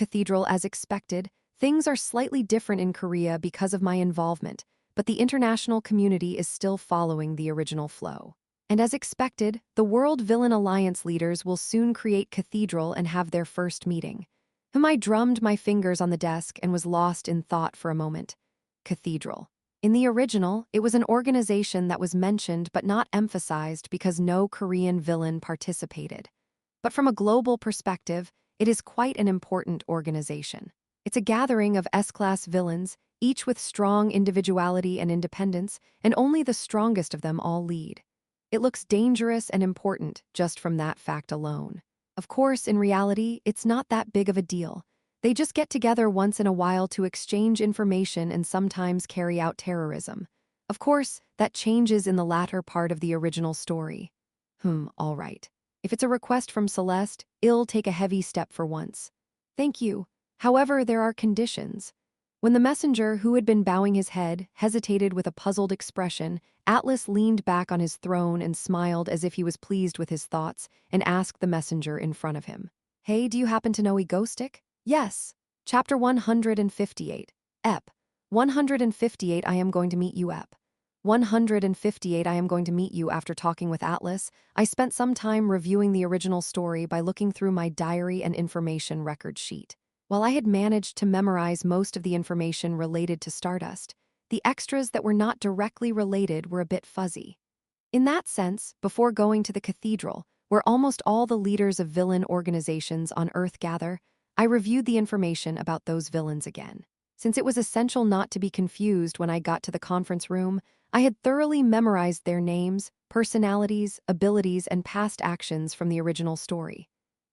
as expected, things are slightly different in Korea because of my involvement, but the international community is still following the original flow. And as expected, the World Villain Alliance leaders will soon create Cathedral and have their first meeting. I drummed my fingers on the desk and was lost in thought for a moment. Cathedral. In the original, it was an organization that was mentioned but not emphasized because no Korean villain participated. But from a global perspective, it is quite an important organization. It's a gathering of S-class villains, each with strong individuality and independence, and only the strongest of them all lead. It looks dangerous and important just from that fact alone. Of course, in reality, it's not that big of a deal. They just get together once in a while to exchange information and sometimes carry out terrorism. Of course, that changes in the latter part of the original story. All right. If it's a request from Celeste, I'll take a heavy step for once. Thank you. However, there are conditions. When the messenger, who had been bowing his head, hesitated with a puzzled expression, Atlas leaned back on his throne and smiled as if he was pleased with his thoughts and asked the messenger in front of him. Hey, do you happen to know Egostic? Yes. Chapter 158. Ep. 158 I am going to meet you Ep. 158 I am going to meet you after talking with Atlas. I spent some time reviewing the original story by looking through my diary and information record sheet. While I had managed to memorize most of the information related to Stardust, the extras that were not directly related were a bit fuzzy. In that sense, before going to the Cathedral, where almost all the leaders of villain organizations on Earth gather, I reviewed the information about those villains again. Since it was essential not to be confused when I got to the conference room, I had thoroughly memorized their names, personalities, abilities, and past actions from the original story.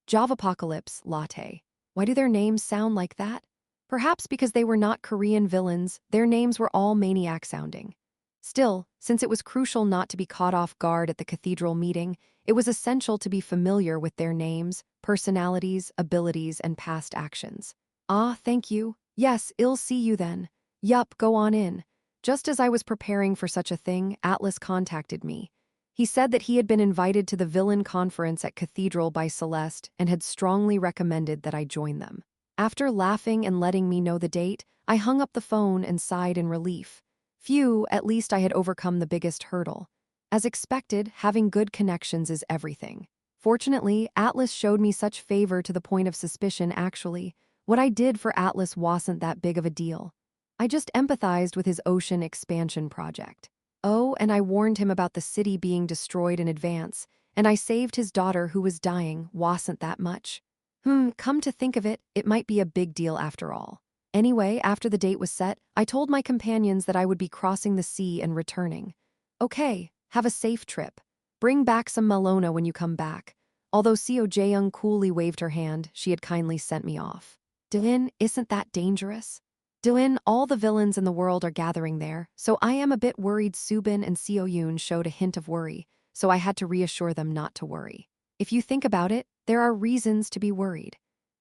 Javapocalypse, Latte. Why do their names sound like that? Perhaps because they were not Korean villains, their names were all maniac-sounding. Still, since it was crucial not to be caught off guard at the Cathedral meeting, it was essential to be familiar with their names, personalities, abilities, and past actions. Ah, thank you. Yes, I'll see you then. Yup, go on in. Just as I was preparing for such a thing, Atlas contacted me. He said that he had been invited to the villain conference at Cathedral by Celeste and had strongly recommended that I join them. After laughing and letting me know the date, I hung up the phone and sighed in relief. Phew, at least I had overcome the biggest hurdle. As expected, having good connections is everything. Fortunately, Atlas showed me such favor to the point of suspicion actually. What I did for Atlas wasn't that big of a deal. I just empathized with his ocean expansion project. Oh, and I warned him about the city being destroyed in advance, and I saved his daughter who was dying, wasn't that much? Come to think of it, it might be a big deal after all. Anyway, after the date was set, I told my companions that I would be crossing the sea and returning. Okay, have a safe trip. Bring back some Malona when you come back. Although Seo Jaeyoung coolly waved her hand, she had kindly sent me off. Dilin, isn't that dangerous? Dilin, all the villains in the world are gathering there, so I am a bit worried. Subin and Seo Yoon showed a hint of worry, so I had to reassure them not to worry. If you think about it, there are reasons to be worried.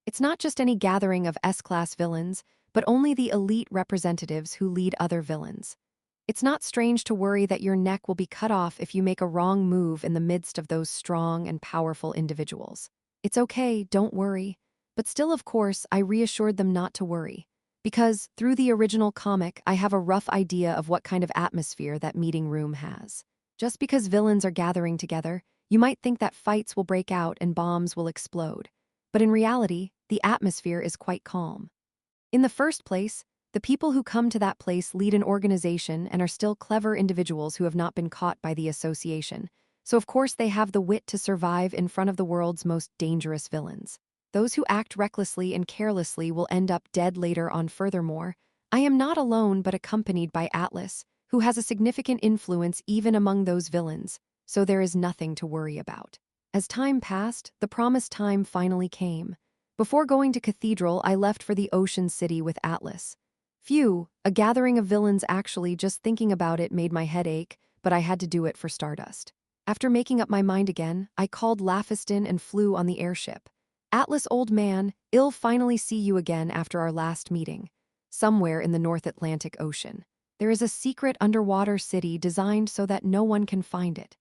It's not just any gathering of S-class villains, but only the elite representatives who lead other villains. It's not strange to worry that your neck will be cut off if you make a wrong move in the midst of those strong and powerful individuals. It's okay, don't worry. But still, of course, I reassured them not to worry. Because, through the original comic, I have a rough idea of what kind of atmosphere that meeting room has. Just because villains are gathering together, you might think that fights will break out and bombs will explode. But in reality, the atmosphere is quite calm. In the first place, the people who come to that place lead an organization and are still clever individuals who have not been caught by the association. So of course they have the wit to survive in front of the world's most dangerous villains. Those who act recklessly and carelessly will end up dead later on. Furthermore, I am not alone but accompanied by Atlas, who has a significant influence even among those villains, so there is nothing to worry about. As time passed, the promised time finally came. Before going to Cathedral, I left for the Ocean City with Atlas. Phew, a gathering of villains. Actually, just thinking about it made my head ache, but I had to do it for Stardust. After making up my mind again, I called Laphiston and flew on the airship. Atlas, old man, I'll finally see you again after our last meeting. Somewhere in the North Atlantic Ocean, there is a secret underwater city designed so that no one can find it.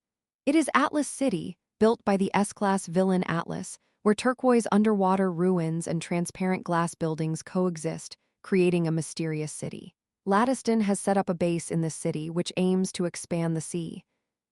It is Atlas City, built by the S-class villain Atlas, where turquoise underwater ruins and transparent glass buildings coexist, creating a mysterious city. Lattiston has set up a base in this city which aims to expand the sea.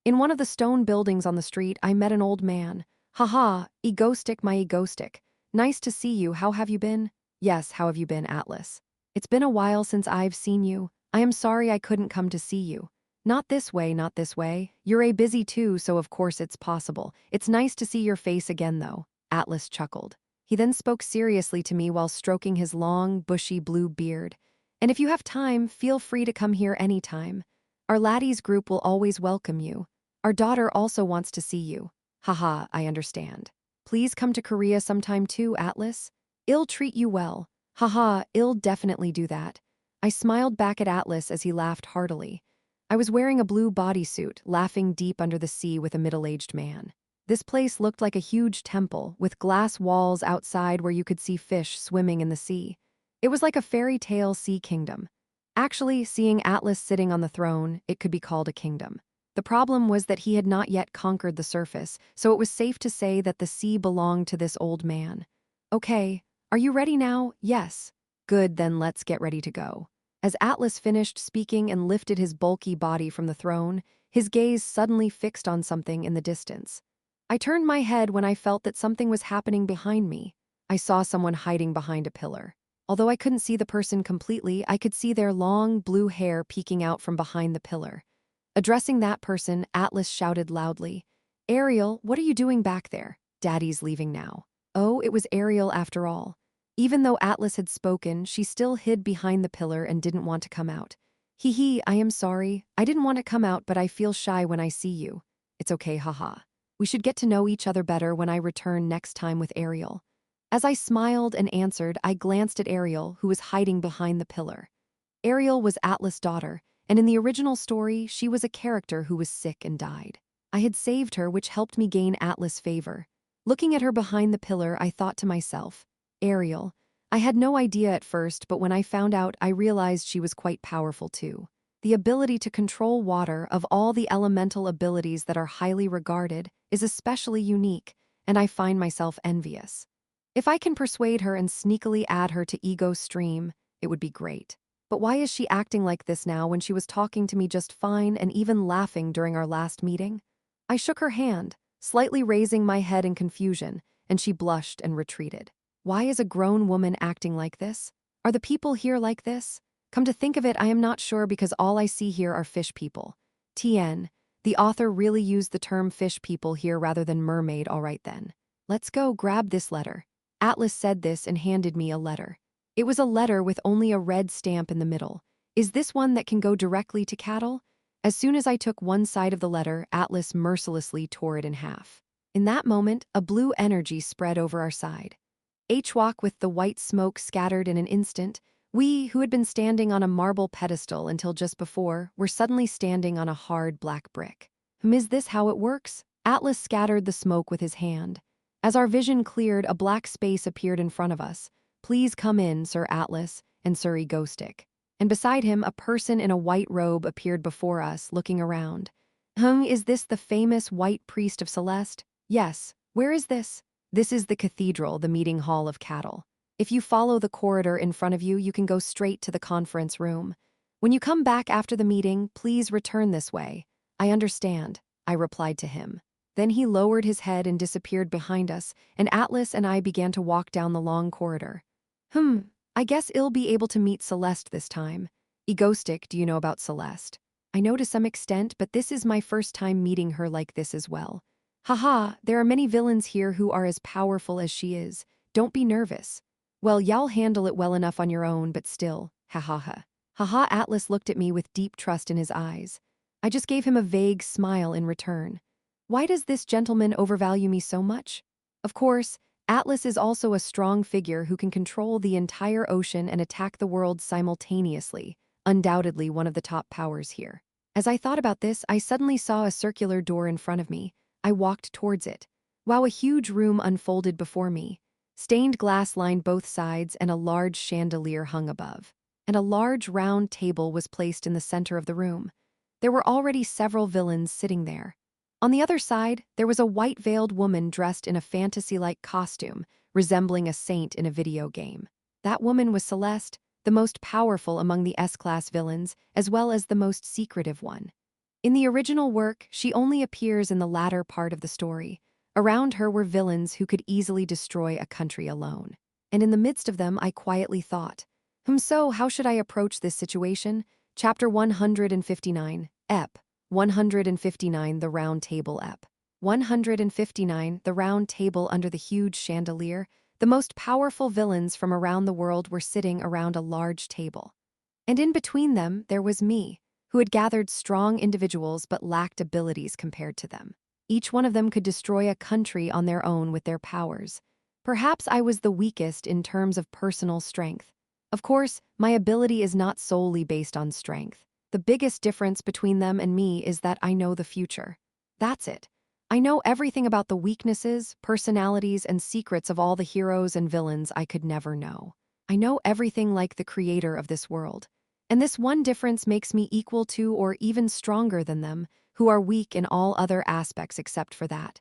In one of the stone buildings on the street, I met an old man. Haha, Egostick, my Egostick. Nice to see you. How have you been? Yes, how have you been, Atlas? It's been a while since I've seen you. I am sorry I couldn't come to see you. Not this way, not this way. You're busy too, so of course it's possible. It's nice to see your face again though. Atlas chuckled. He then spoke seriously to me while stroking his long, bushy blue beard. And if you have time, feel free to come here anytime. Our laddies group will always welcome you. Our daughter also wants to see you. Haha, I understand. Please come to Korea sometime too, Atlas. I'll treat you well. Haha, I'll definitely do that. I smiled back at Atlas as he laughed heartily. I was wearing a blue bodysuit, laughing deep under the sea with a middle-aged man. This place looked like a huge temple, with glass walls outside where you could see fish swimming in the sea. It was like a fairy tale sea kingdom. Actually, seeing Atlas sitting on the throne, it could be called a kingdom. The problem was that he had not yet conquered the surface, so it was safe to say that the sea belonged to this old man. Okay, are you ready now? Yes. Good, then let's get ready to go. As Atlas finished speaking and lifted his bulky body from the throne, his gaze suddenly fixed on something in the distance. I turned my head when I felt that something was happening behind me. I saw someone hiding behind a pillar. Although I couldn't see the person completely, I could see their long blue hair peeking out from behind the pillar. Addressing that person, Atlas shouted loudly, "Ariel, what are you doing back there? Daddy's leaving now." Oh, it was Ariel after all. Even though Atlas had spoken, she still hid behind the pillar and didn't want to come out. Hee hee, I am sorry. I didn't want to come out, but I feel shy when I see you. It's okay, haha. We should get to know each other better when I return next time with Ariel. As I smiled and answered, I glanced at Ariel, who was hiding behind the pillar. Ariel was Atlas' daughter, and in the original story, she was a character who was sick and died. I had saved her, which helped me gain Atlas' favor. Looking at her behind the pillar, I thought to myself, Ariel. I had no idea at first, but when I found out, I realized she was quite powerful too. The ability to control water, of all the elemental abilities that are highly regarded, is especially unique, and I find myself envious. If I can persuade her and sneakily add her to Ego Stream, it would be great. But why is she acting like this now when she was talking to me just fine and even laughing during our last meeting? I shook her hand, slightly raising my head in confusion, and she blushed and retreated. Why is a grown woman acting like this? Are the people here like this? Come to think of it, I am not sure because all I see here are fish people. TN. The author really used the term fish people here rather than mermaid. All right then. Let's go grab this letter. Atlas said this and handed me a letter. It was a letter with only a red stamp in the middle. Is this one that can go directly to cattle? As soon as I took one side of the letter, Atlas mercilessly tore it in half. In that moment, a blue energy spread over our side. Hwalk with the white smoke scattered in an instant. We, who had been standing on a marble pedestal until just before, were suddenly standing on a hard black brick. Is this how it works? Atlas scattered the smoke with his hand. As our vision cleared, a black space appeared in front of us. Please come in, Sir Atlas, and Sir Egoistic. And beside him, a person in a white robe appeared before us, looking around. Is this the famous white priest of Celeste? Yes. Where is this? This is the cathedral, the meeting hall of cattle. If you follow the corridor in front of you, you can go straight to the conference room. When you come back after the meeting, please return this way. I understand, I replied to him. Then he lowered his head and disappeared behind us, and Atlas and I began to walk down the long corridor. I guess I'll be able to meet Celeste this time. Egoistic, do you know about Celeste? I know to some extent, but this is my first time meeting her like this as well. Haha, there are many villains here who are as powerful as she is. Don't be nervous. Well, y'all handle it well enough on your own, but still, ha ha ha. Haha, Atlas looked at me with deep trust in his eyes. I just gave him a vague smile in return. Why does this gentleman overvalue me so much? Of course, Atlas is also a strong figure who can control the entire ocean and attack the world simultaneously, undoubtedly one of the top powers here. As I thought about this, I suddenly saw a circular door in front of me. I walked towards it. Wow, a huge room unfolded before me. Stained glass lined both sides and a large chandelier hung above. And a large round table was placed in the center of the room. There were already several villains sitting there. On the other side, there was a white-veiled woman dressed in a fantasy-like costume, resembling a saint in a video game. That woman was Celeste, the most powerful among the S-class villains, as well as the most secretive one. In the original work, she only appears in the latter part of the story. Around her were villains who could easily destroy a country alone. And in the midst of them, I quietly thought, so how should I approach this situation? Chapter 159, Ep. 159 The Round Table Ep. 159 The Round Table. Under the huge chandelier, the most powerful villains from around the world were sitting around a large table. And in between them, there was me, who had gathered strong individuals but lacked abilities compared to them. Each one of them could destroy a country on their own with their powers. Perhaps I was the weakest in terms of personal strength. Of course, my ability is not solely based on strength. The biggest difference between them and me is that I know the future. That's it. I know everything about the weaknesses, personalities, and secrets of all the heroes and villains I could never know. I know everything like the creator of this world. And this one difference makes me equal to or even stronger than them, who are weak in all other aspects except for that.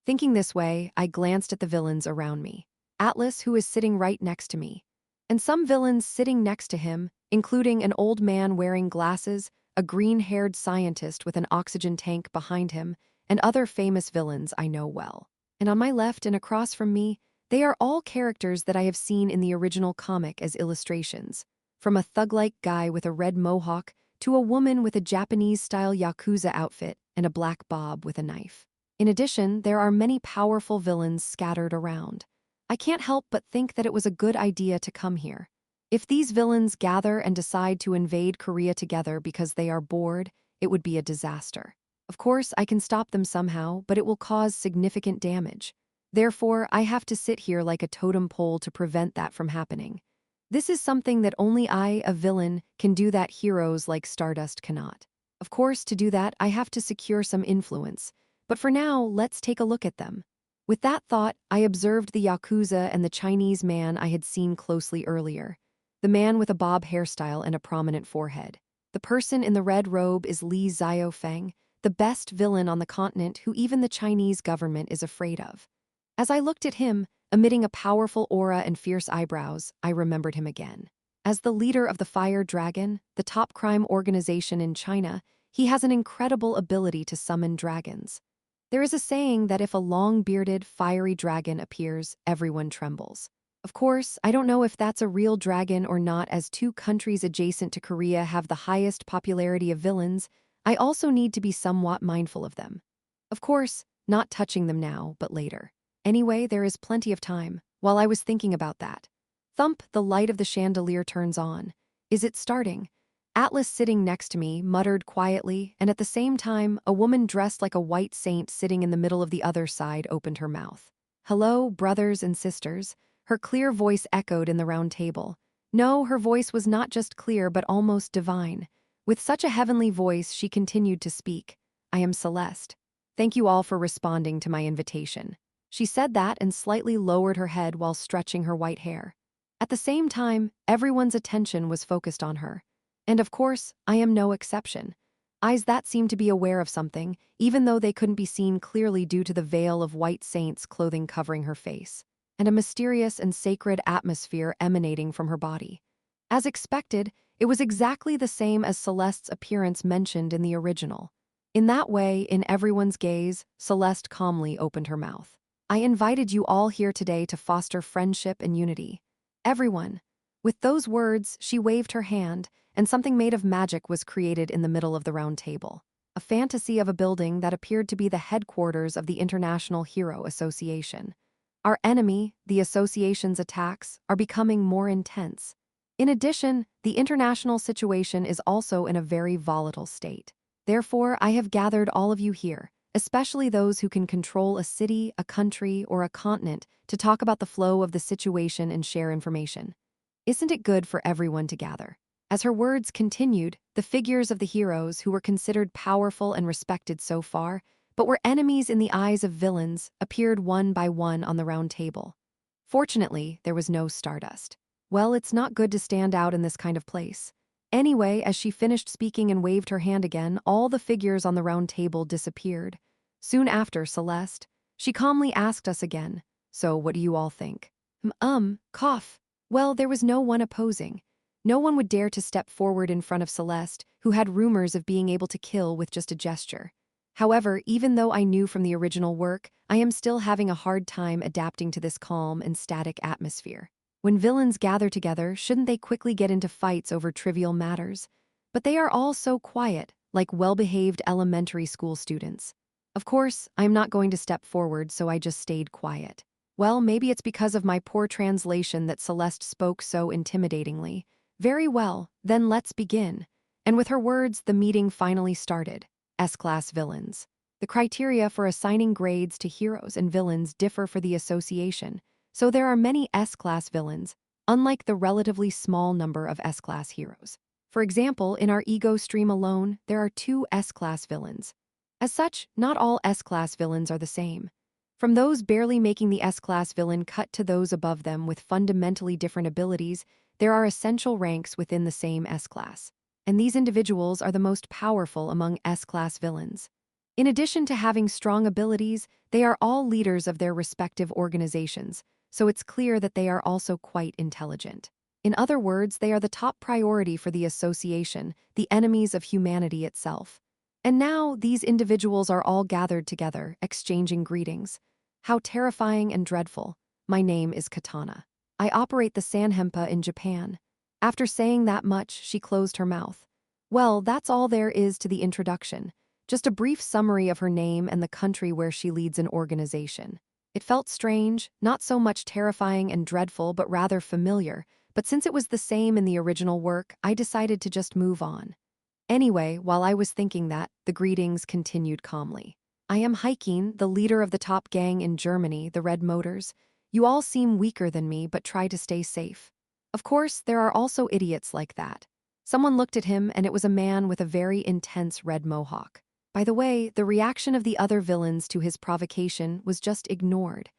Thinking this way, I glanced at the villains around me. Atlas, who is sitting right next to me. And some villains sitting next to him, including an old man wearing glasses, a green-haired scientist with an oxygen tank behind him, and other famous villains I know well. And on my left and across from me, they are all characters that I have seen in the original comic as illustrations. From a thug-like guy with a red mohawk to a woman with a Japanese-style Yakuza outfit and a black bob with a knife. In addition, there are many powerful villains scattered around. I can't help but think that it was a good idea to come here. If these villains gather and decide to invade Korea together because they are bored, it would be a disaster. Of course, I can stop them somehow, but it will cause significant damage. Therefore, I have to sit here like a totem pole to prevent that from happening. This is something that only I, a villain, can do that heroes like Stardust cannot. Of course, to do that, I have to secure some influence. But for now, let's take a look at them. With that thought, I observed the Yakuza and the Chinese man I had seen closely earlier. The man with a bob hairstyle and a prominent forehead. The person in the red robe is Li Xiaofeng, the best villain on the continent who even the Chinese government is afraid of. As I looked at him, emitting a powerful aura and fierce eyebrows, I remembered him again. As the leader of the Fire Dragon, the top crime organization in China, he has an incredible ability to summon dragons. There is a saying that if a long-bearded, fiery dragon appears, everyone trembles. Of course, I don't know if that's a real dragon or not, as two countries adjacent to Korea have the highest popularity of villains. I also need to be somewhat mindful of them. Of course, not touching them now, but later. Anyway, there is plenty of time. While I was thinking about that, thump, the light of the chandelier turns on. Is it starting? Atlas, sitting next to me, muttered quietly, and at the same time, a woman dressed like a white saint sitting in the middle of the other side opened her mouth. Hello, brothers and sisters. Her clear voice echoed in the round table. No, her voice was not just clear but almost divine. With such a heavenly voice, she continued to speak. I am Celeste. Thank you all for responding to my invitation." She said that and slightly lowered her head while stretching her white hair. At the same time, everyone's attention was focused on her. And of course, I am no exception. Eyes that seemed to be aware of something, even though they couldn't be seen clearly due to the veil of white saints clothing covering her face, and a mysterious and sacred atmosphere emanating from her body. As expected, it was exactly the same as Celeste's appearance mentioned in the original. In that way, in everyone's gaze, Celeste calmly opened her mouth. "I invited you all here today to foster friendship and unity. Everyone." With those words, she waved her hand, and something made of magic was created in the middle of the round table. A fantasy of a building that appeared to be the headquarters of the International Hero Association. Our enemy, the association's attacks, are becoming more intense. In addition, the international situation is also in a very volatile state. Therefore, I have gathered all of you here, especially those who can control a city, a country, or a continent, to talk about the flow of the situation and share information. Isn't it good for everyone to gather? As her words continued, the figures of the heroes who were considered powerful and respected so far, but were enemies in the eyes of villains, appeared one by one on the round table. Fortunately, there was no stardust. Well, it's not good to stand out in this kind of place. Anyway, as she finished speaking and waved her hand again, all the figures on the round table disappeared. Soon after, Celeste, she calmly asked us again, "So what do you all think?" Cough. Well, there was no one opposing. No one would dare to step forward in front of Celeste, who had rumors of being able to kill with just a gesture. However, even though I knew from the original work, I am still having a hard time adapting to this calm and static atmosphere. When villains gather together, shouldn't they quickly get into fights over trivial matters? But they are all so quiet, like well-behaved elementary school students. Of course, I am not going to step forward, so I just stayed quiet. Well, maybe it's because of my poor translation that Celeste spoke so intimidatingly. Very well, then let's begin. And with her words, the meeting finally started. S-class villains. The criteria for assigning grades to heroes and villains differ for the association, so there are many S-class villains, unlike the relatively small number of S-class heroes. For example, in our ego stream alone, there are 2 S-class villains. As such, not all S-class villains are the same. From those barely making the S-class villain cut to those above them with fundamentally different abilities, there are essential ranks within the same S-class. And these individuals are the most powerful among S-class villains. In addition to having strong abilities, they are all leaders of their respective organizations, so it's clear that they are also quite intelligent. In other words, they are the top priority for the association, the enemies of humanity itself. And now, these individuals are all gathered together, exchanging greetings. How terrifying and dreadful. My name is Katana. I operate the Sanhempa in Japan. After saying that much, she closed her mouth. Well, that's all there is to the introduction. Just a brief summary of her name and the country where she leads an organization. It felt strange, not so much terrifying and dreadful, but rather familiar. But since it was the same in the original work, I decided to just move on. Anyway, while I was thinking that, the greetings continued calmly. I am Hiking, the leader of the top gang in Germany, the Red Motors. You all seem weaker than me, but try to stay safe. Of course, there are also idiots like that. Someone looked at him, and it was a man with a very intense red mohawk. By the way, the reaction of the other villains to his provocation was just ignored.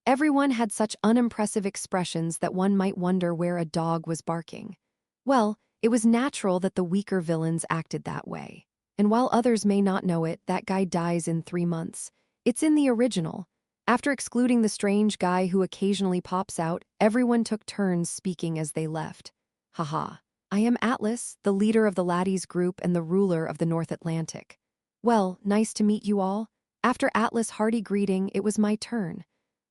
Everyone had such unimpressive expressions that one might wonder where a dog was barking. Well, it was natural that the weaker villains acted that way. And while others may not know it, that guy dies in 3 months. It's in the original. After excluding the strange guy who occasionally pops out, everyone took turns speaking as they left. Haha. I am Atlas, the leader of the Laddies group and the ruler of the North Atlantic. Well, nice to meet you all. After Atlas' hearty greeting, it was my turn.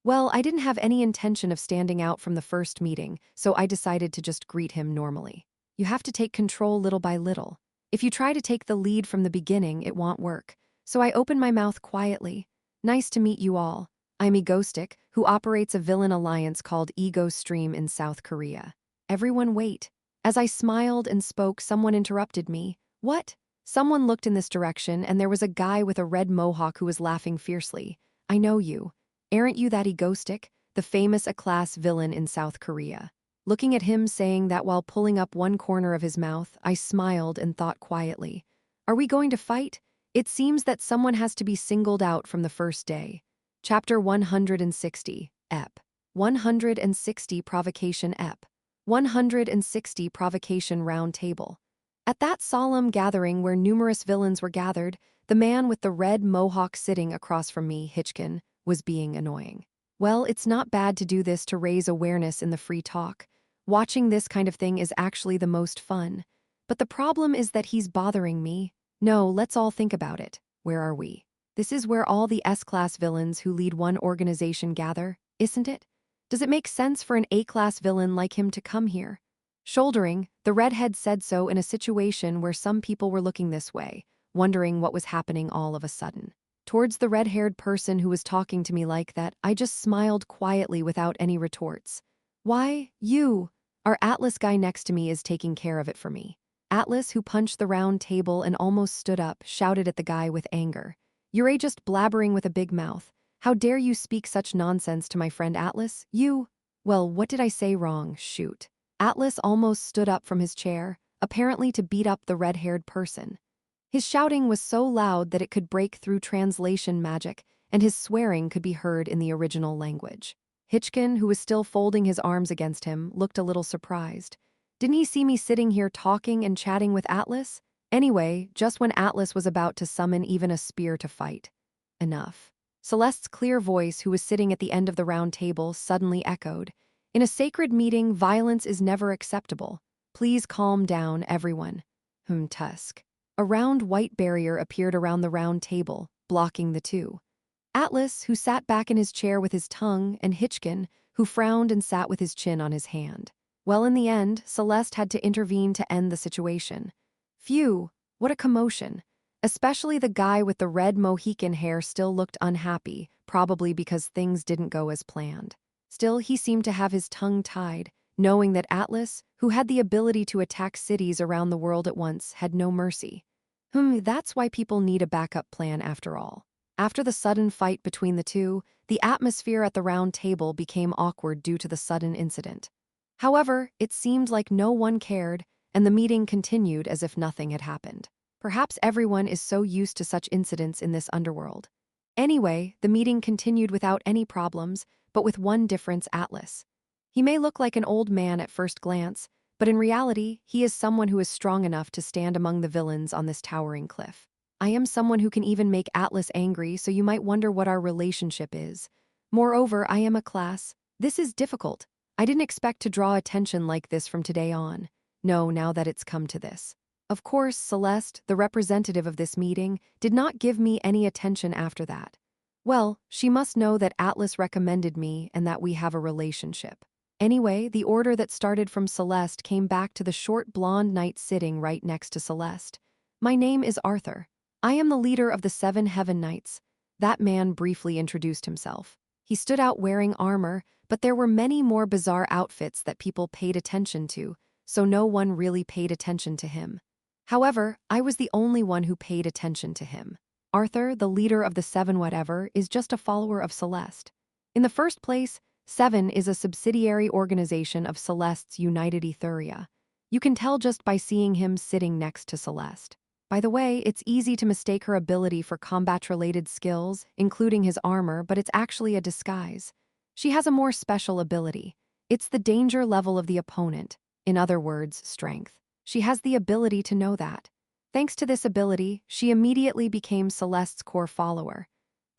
Well, I didn't have any intention of standing out from the first meeting, so I decided to just greet him normally. You have to take control little by little. If you try to take the lead from the beginning, it won't work. So I opened my mouth quietly. Nice to meet you all. I'm Egostic, who operates a villain alliance called Ego Stream in South Korea. Everyone wait. As I smiled and spoke, someone interrupted me. What? Someone looked in this direction, and there was a guy with a red mohawk who was laughing fiercely. I know you. Aren't you that Egostic, the famous A-class villain in South Korea? Looking at him saying that while pulling up one corner of his mouth, I smiled and thought quietly. Are we going to fight? It seems that someone has to be singled out from the first day. Chapter 160, Ep. 160 Provocation Ep. 160 Provocation Round Table. At that solemn gathering where numerous villains were gathered, the man with the red mohawk sitting across from me, Hitchkin, was being annoying. Well, it's not bad to do this to raise awareness in the free talk. Watching this kind of thing is actually the most fun. But the problem is that he's bothering me. No, let's all think about it. Where are we? This is where all the S-class villains who lead one organization gather, isn't it? Does it make sense for an A-class villain like him to come here? Shouldering, the redhead said so in a situation where some people were looking this way, wondering what was happening all of a sudden. Towards the red-haired person who was talking to me like that, I just smiled quietly without any retorts. Why, you? Our Atlas guy next to me is taking care of it for me. Atlas, who punched the round table and almost stood up, shouted at the guy with anger. You're just blabbering with a big mouth. How dare you speak such nonsense to my friend Atlas? You? Well, what did I say wrong? Shoot. Atlas almost stood up from his chair, apparently to beat up the red-haired person. His shouting was so loud that it could break through translation magic, and his swearing could be heard in the original language. Hitchkin, who was still folding his arms against him, looked a little surprised. Didn't he see me sitting here talking and chatting with Atlas? Anyway, just when Atlas was about to summon even a spear to fight. Enough. Celeste's clear voice, who was sitting at the end of the round table, suddenly echoed. In a sacred meeting, violence is never acceptable. Please calm down, everyone. Tusk. A round white barrier appeared around the round table, blocking the two. Atlas, who sat back in his chair with his tongue, and Hitchkin, who frowned and sat with his chin on his hand. Well, in the end, Celeste had to intervene to end the situation. Phew, what a commotion. Especially the guy with the red Mohican hair still looked unhappy, probably because things didn't go as planned. Still, he seemed to have his tongue tied, knowing that Atlas, who had the ability to attack cities around the world at once, had no mercy. That's why people need a backup plan after all. After the sudden fight between the two, the atmosphere at the round table became awkward due to the sudden incident. However, it seemed like no one cared, and the meeting continued as if nothing had happened. Perhaps everyone is so used to such incidents in this underworld. Anyway, the meeting continued without any problems, but with one difference: Atlas. He may look like an old man at first glance, but in reality, he is someone who is strong enough to stand among the villains on this towering cliff. I am someone who can even make Atlas angry, so you might wonder what our relationship is. Moreover, I am a class. This is difficult. I didn't expect to draw attention like this from today on. No, now that it's come to this. Of course, Celeste, the representative of this meeting, did not give me any attention after that. Well, she must know that Atlas recommended me and that we have a relationship. Anyway, the order that started from Celeste came back to the short blonde knight sitting right next to Celeste. My name is Arthur. I am the leader of the 7 Heaven Knights. That man briefly introduced himself. He stood out wearing armor, but there were many more bizarre outfits that people paid attention to, so no one really paid attention to him. However, I was the only one who paid attention to him. Arthur, the leader of the 7 whatever, is just a follower of Celeste. In the first place, 7 is a subsidiary organization of Celeste's United Etheria. You can tell just by seeing him sitting next to Celeste. By the way, it's easy to mistake her ability for combat-related skills, including his armor, but it's actually a disguise. She has a more special ability. It's the danger level of the opponent. In other words, strength. She has the ability to know that. Thanks to this ability, she immediately became Celeste's core follower.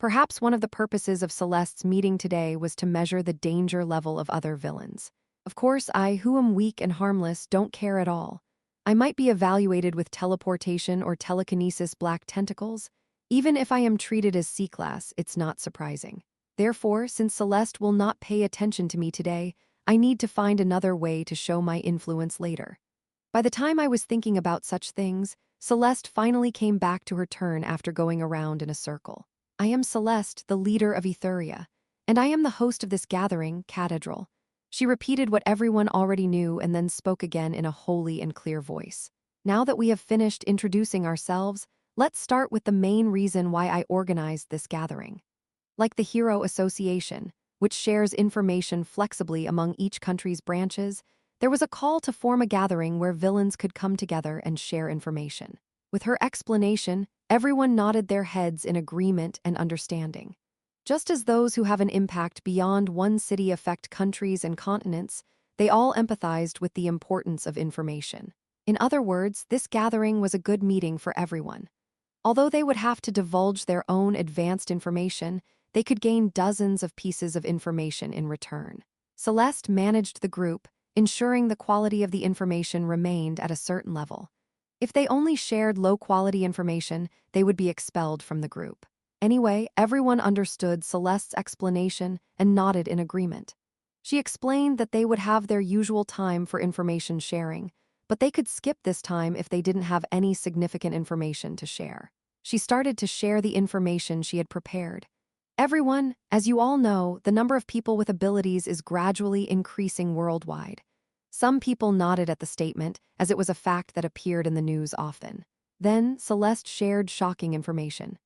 Perhaps one of the purposes of Celeste's meeting today was to measure the danger level of other villains. Of course, I, who am weak and harmless, don't care at all. I might be evaluated with teleportation or telekinesis black tentacles. Even if I am treated as C-class, it's not surprising. Therefore, since Celeste will not pay attention to me today, I need to find another way to show my influence later. By the time I was thinking about such things, Celeste finally came back to her turn after going around in a circle. I am Celeste, the leader of Etheria, and I am the host of this gathering, Cathedral. She repeated what everyone already knew and then spoke again in a holy and clear voice. Now that we have finished introducing ourselves, let's start with the main reason why I organized this gathering. Like the Hero Association, which shares information flexibly among each country's branches, there was a call to form a gathering where villains could come together and share information. With her explanation, Everyone nodded their heads in agreement and understanding. Just as those who have an impact beyond one city affect countries and continents, they all empathized with the importance of information. In other words, this gathering was a good meeting for everyone. Although they would have to divulge their own advanced information, they could gain dozens of pieces of information in return. Celeste managed the group, ensuring the quality of the information remained at a certain level. If they only shared low-quality information, they would be expelled from the group. Anyway, everyone understood Celeste's explanation and nodded in agreement. She explained that they would have their usual time for information sharing, but they could skip this time if they didn't have any significant information to share. She started to share the information she had prepared. Everyone, as you all know, the number of people with abilities is gradually increasing worldwide. Some people nodded at the statement, as it was a fact that appeared in the news often. Then, Celeste shared shocking information.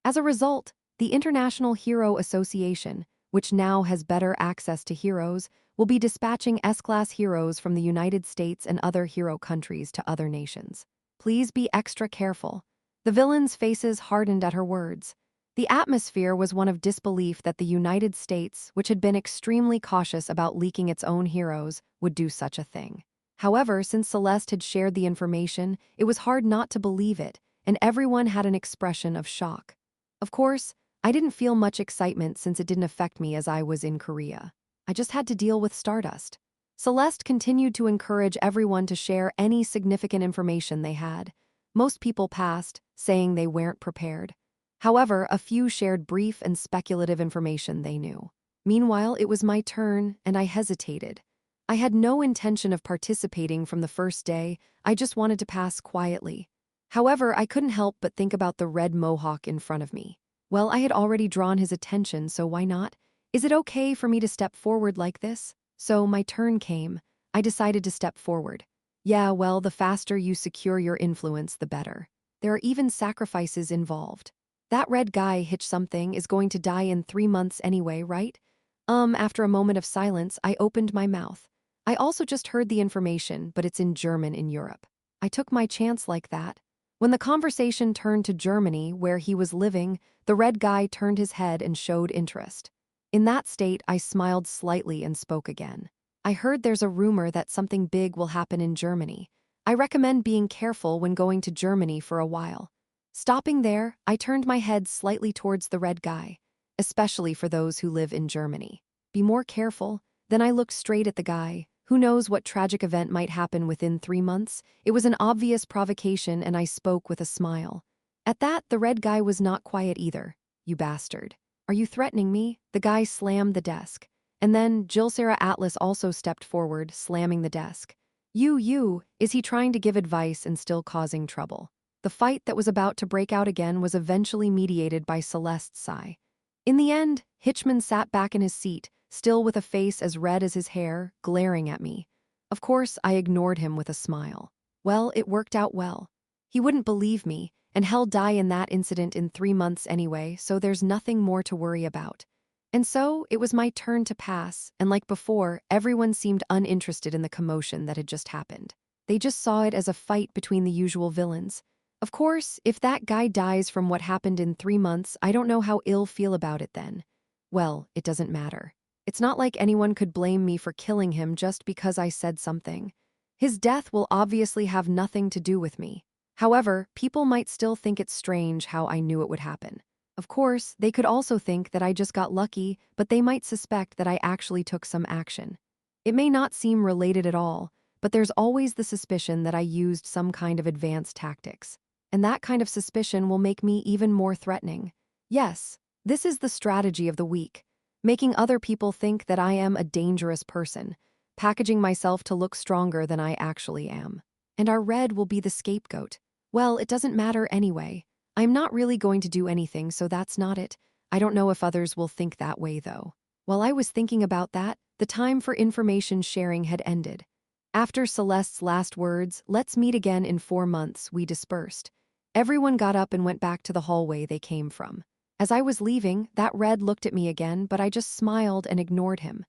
As a result, the International Hero Association, which now has better access to heroes, will be dispatching S-class heroes from the United States and other hero countries to other nations. Please be extra careful. The villains' faces hardened at her words. The atmosphere was one of disbelief that the United States, which had been extremely cautious about leaking its own heroes, would do such a thing. However, since Celeste had shared the information, it was hard not to believe it, and everyone had an expression of shock. Of course, I didn't feel much excitement since it didn't affect me as I was in Korea. I just had to deal with Stardust. Celeste continued to encourage everyone to share any significant information they had. Most people passed, saying they weren't prepared. However, a few shared brief and speculative information they knew. Meanwhile, it was my turn, and I hesitated. I had no intention of participating from the first day, I just wanted to pass quietly. However, I couldn't help but think about the red mohawk in front of me. Well, I had already drawn his attention, so why not? Is it okay for me to step forward like this? So my turn came. I decided to step forward. Yeah, well, the faster you secure your influence, the better. There are even sacrifices involved. That red guy hitch something is going to die in 3 months anyway, right? After a moment of silence, I opened my mouth. I also just heard the information, but it's in German in Europe. I took my chance like that. When the conversation turned to Germany, where he was living, the red guy turned his head and showed interest. In that state, I smiled slightly and spoke again. I heard there's a rumor that something big will happen in Germany. I recommend being careful when going to Germany for a while. Stopping there, I turned my head slightly towards the red guy, especially for those who live in Germany. Be more careful. Then I looked straight at the guy. Who knows what tragic event might happen within 3 months? It was an obvious provocation, and I spoke with a smile. At that, the red guy was not quiet either. You bastard. Are you threatening me? The guy slammed the desk. And then Jill Sarah Atlas also stepped forward, slamming the desk. Is he trying to give advice and still causing trouble? The fight that was about to break out again was eventually mediated by Celeste's sigh. In the end, Hitchman sat back in his seat, still with a face as red as his hair, glaring at me. Of course, I ignored him with a smile. Well, it worked out well. He wouldn't believe me, and he'll die in that incident in 3 months anyway, so there's nothing more to worry about. And so, it was my turn to pass, and like before, everyone seemed uninterested in the commotion that had just happened. They just saw it as a fight between the usual villains. Of course, if that guy dies from what happened in 3 months, I don't know how I'll feel about it then. Well, it doesn't matter. It's not like anyone could blame me for killing him just because I said something. His death will obviously have nothing to do with me. However, people might still think it's strange how I knew it would happen. Of course, they could also think that I just got lucky, but they might suspect that I actually took some action. It may not seem related at all, but there's always the suspicion that I used some kind of advanced tactics. And that kind of suspicion will make me even more threatening. Yes, this is the strategy of the week, making other people think that I am a dangerous person, packaging myself to look stronger than I actually am. And our red will be the scapegoat. Well, it doesn't matter anyway. I'm not really going to do anything, so that's not it. I don't know if others will think that way, though. While I was thinking about that, the time for information sharing had ended. After Celeste's last words, "Let's meet again in 4 months," we dispersed. Everyone got up and went back to the hallway they came from. As I was leaving, that red looked at me again, but I just smiled and ignored him.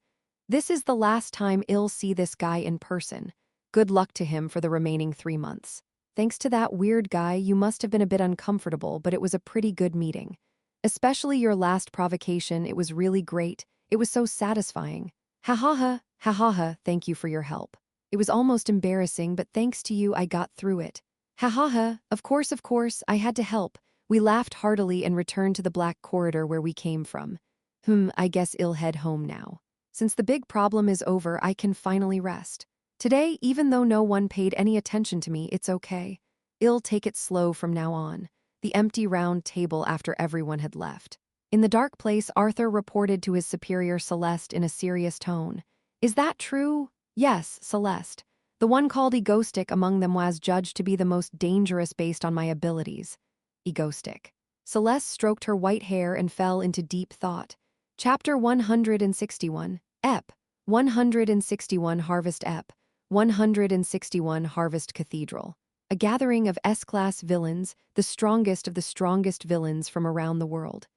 This is the last time I'll see this guy in person. Good luck to him for the remaining 3 months. Thanks to that weird guy, you must have been a bit uncomfortable, but it was a pretty good meeting. Especially your last provocation, it was really great. It was so satisfying. Ha ha ha, thank you for your help. It was almost embarrassing, but thanks to you, I got through it. Ha ha, of course, I had to help. We laughed heartily and returned to the black corridor where we came from. I guess I'll head home now. Since the big problem is over, I can finally rest. Today, even though no one paid any attention to me, it's okay. I'll take it slow from now on. The empty round table after everyone had left. In the dark place, Arthur reported to his superior Celeste in a serious tone. Is that true? Yes, Celeste. The one called egoistic among them was judged to be the most dangerous based on my abilities. Egoistic. Celeste stroked her white hair and fell into deep thought. Chapter 161, Ep. 161 Harvest Ep. 161 Harvest Cathedral. A gathering of S-class villains, the strongest of the strongest villains from around the world.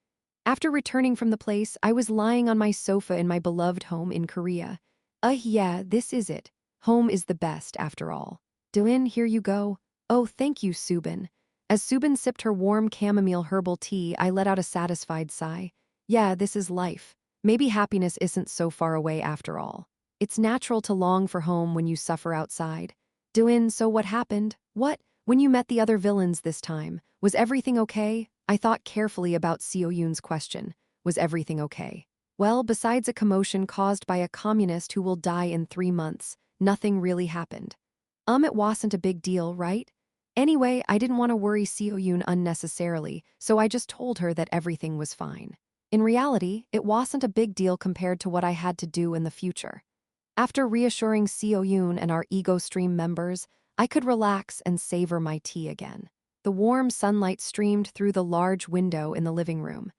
After returning from the place, I was lying on my sofa in my beloved home in Korea. Yeah, this is it. Home is the best, after all. Doin, here you go. Oh, thank you, Subin. As Subin sipped her warm chamomile herbal tea, I let out a satisfied sigh. Yeah, this is life. Maybe happiness isn't so far away after all. It's natural to long for home when you suffer outside. Doin, so what happened? What? When you met the other villains this time, was everything okay? I thought carefully about Seo Yoon's question. Was everything okay? Well, besides a commotion caused by a communist who will die in 3 months, nothing really happened. It wasn't a big deal, right? Anyway, I didn't want to worry Seo Yoon unnecessarily, so I just told her that everything was fine. In reality, it wasn't a big deal compared to what I had to do in the future. After reassuring Seo Yoon and our Ego Stream members, I could relax and savor my tea again. The warm sunlight streamed through the large window in the living room.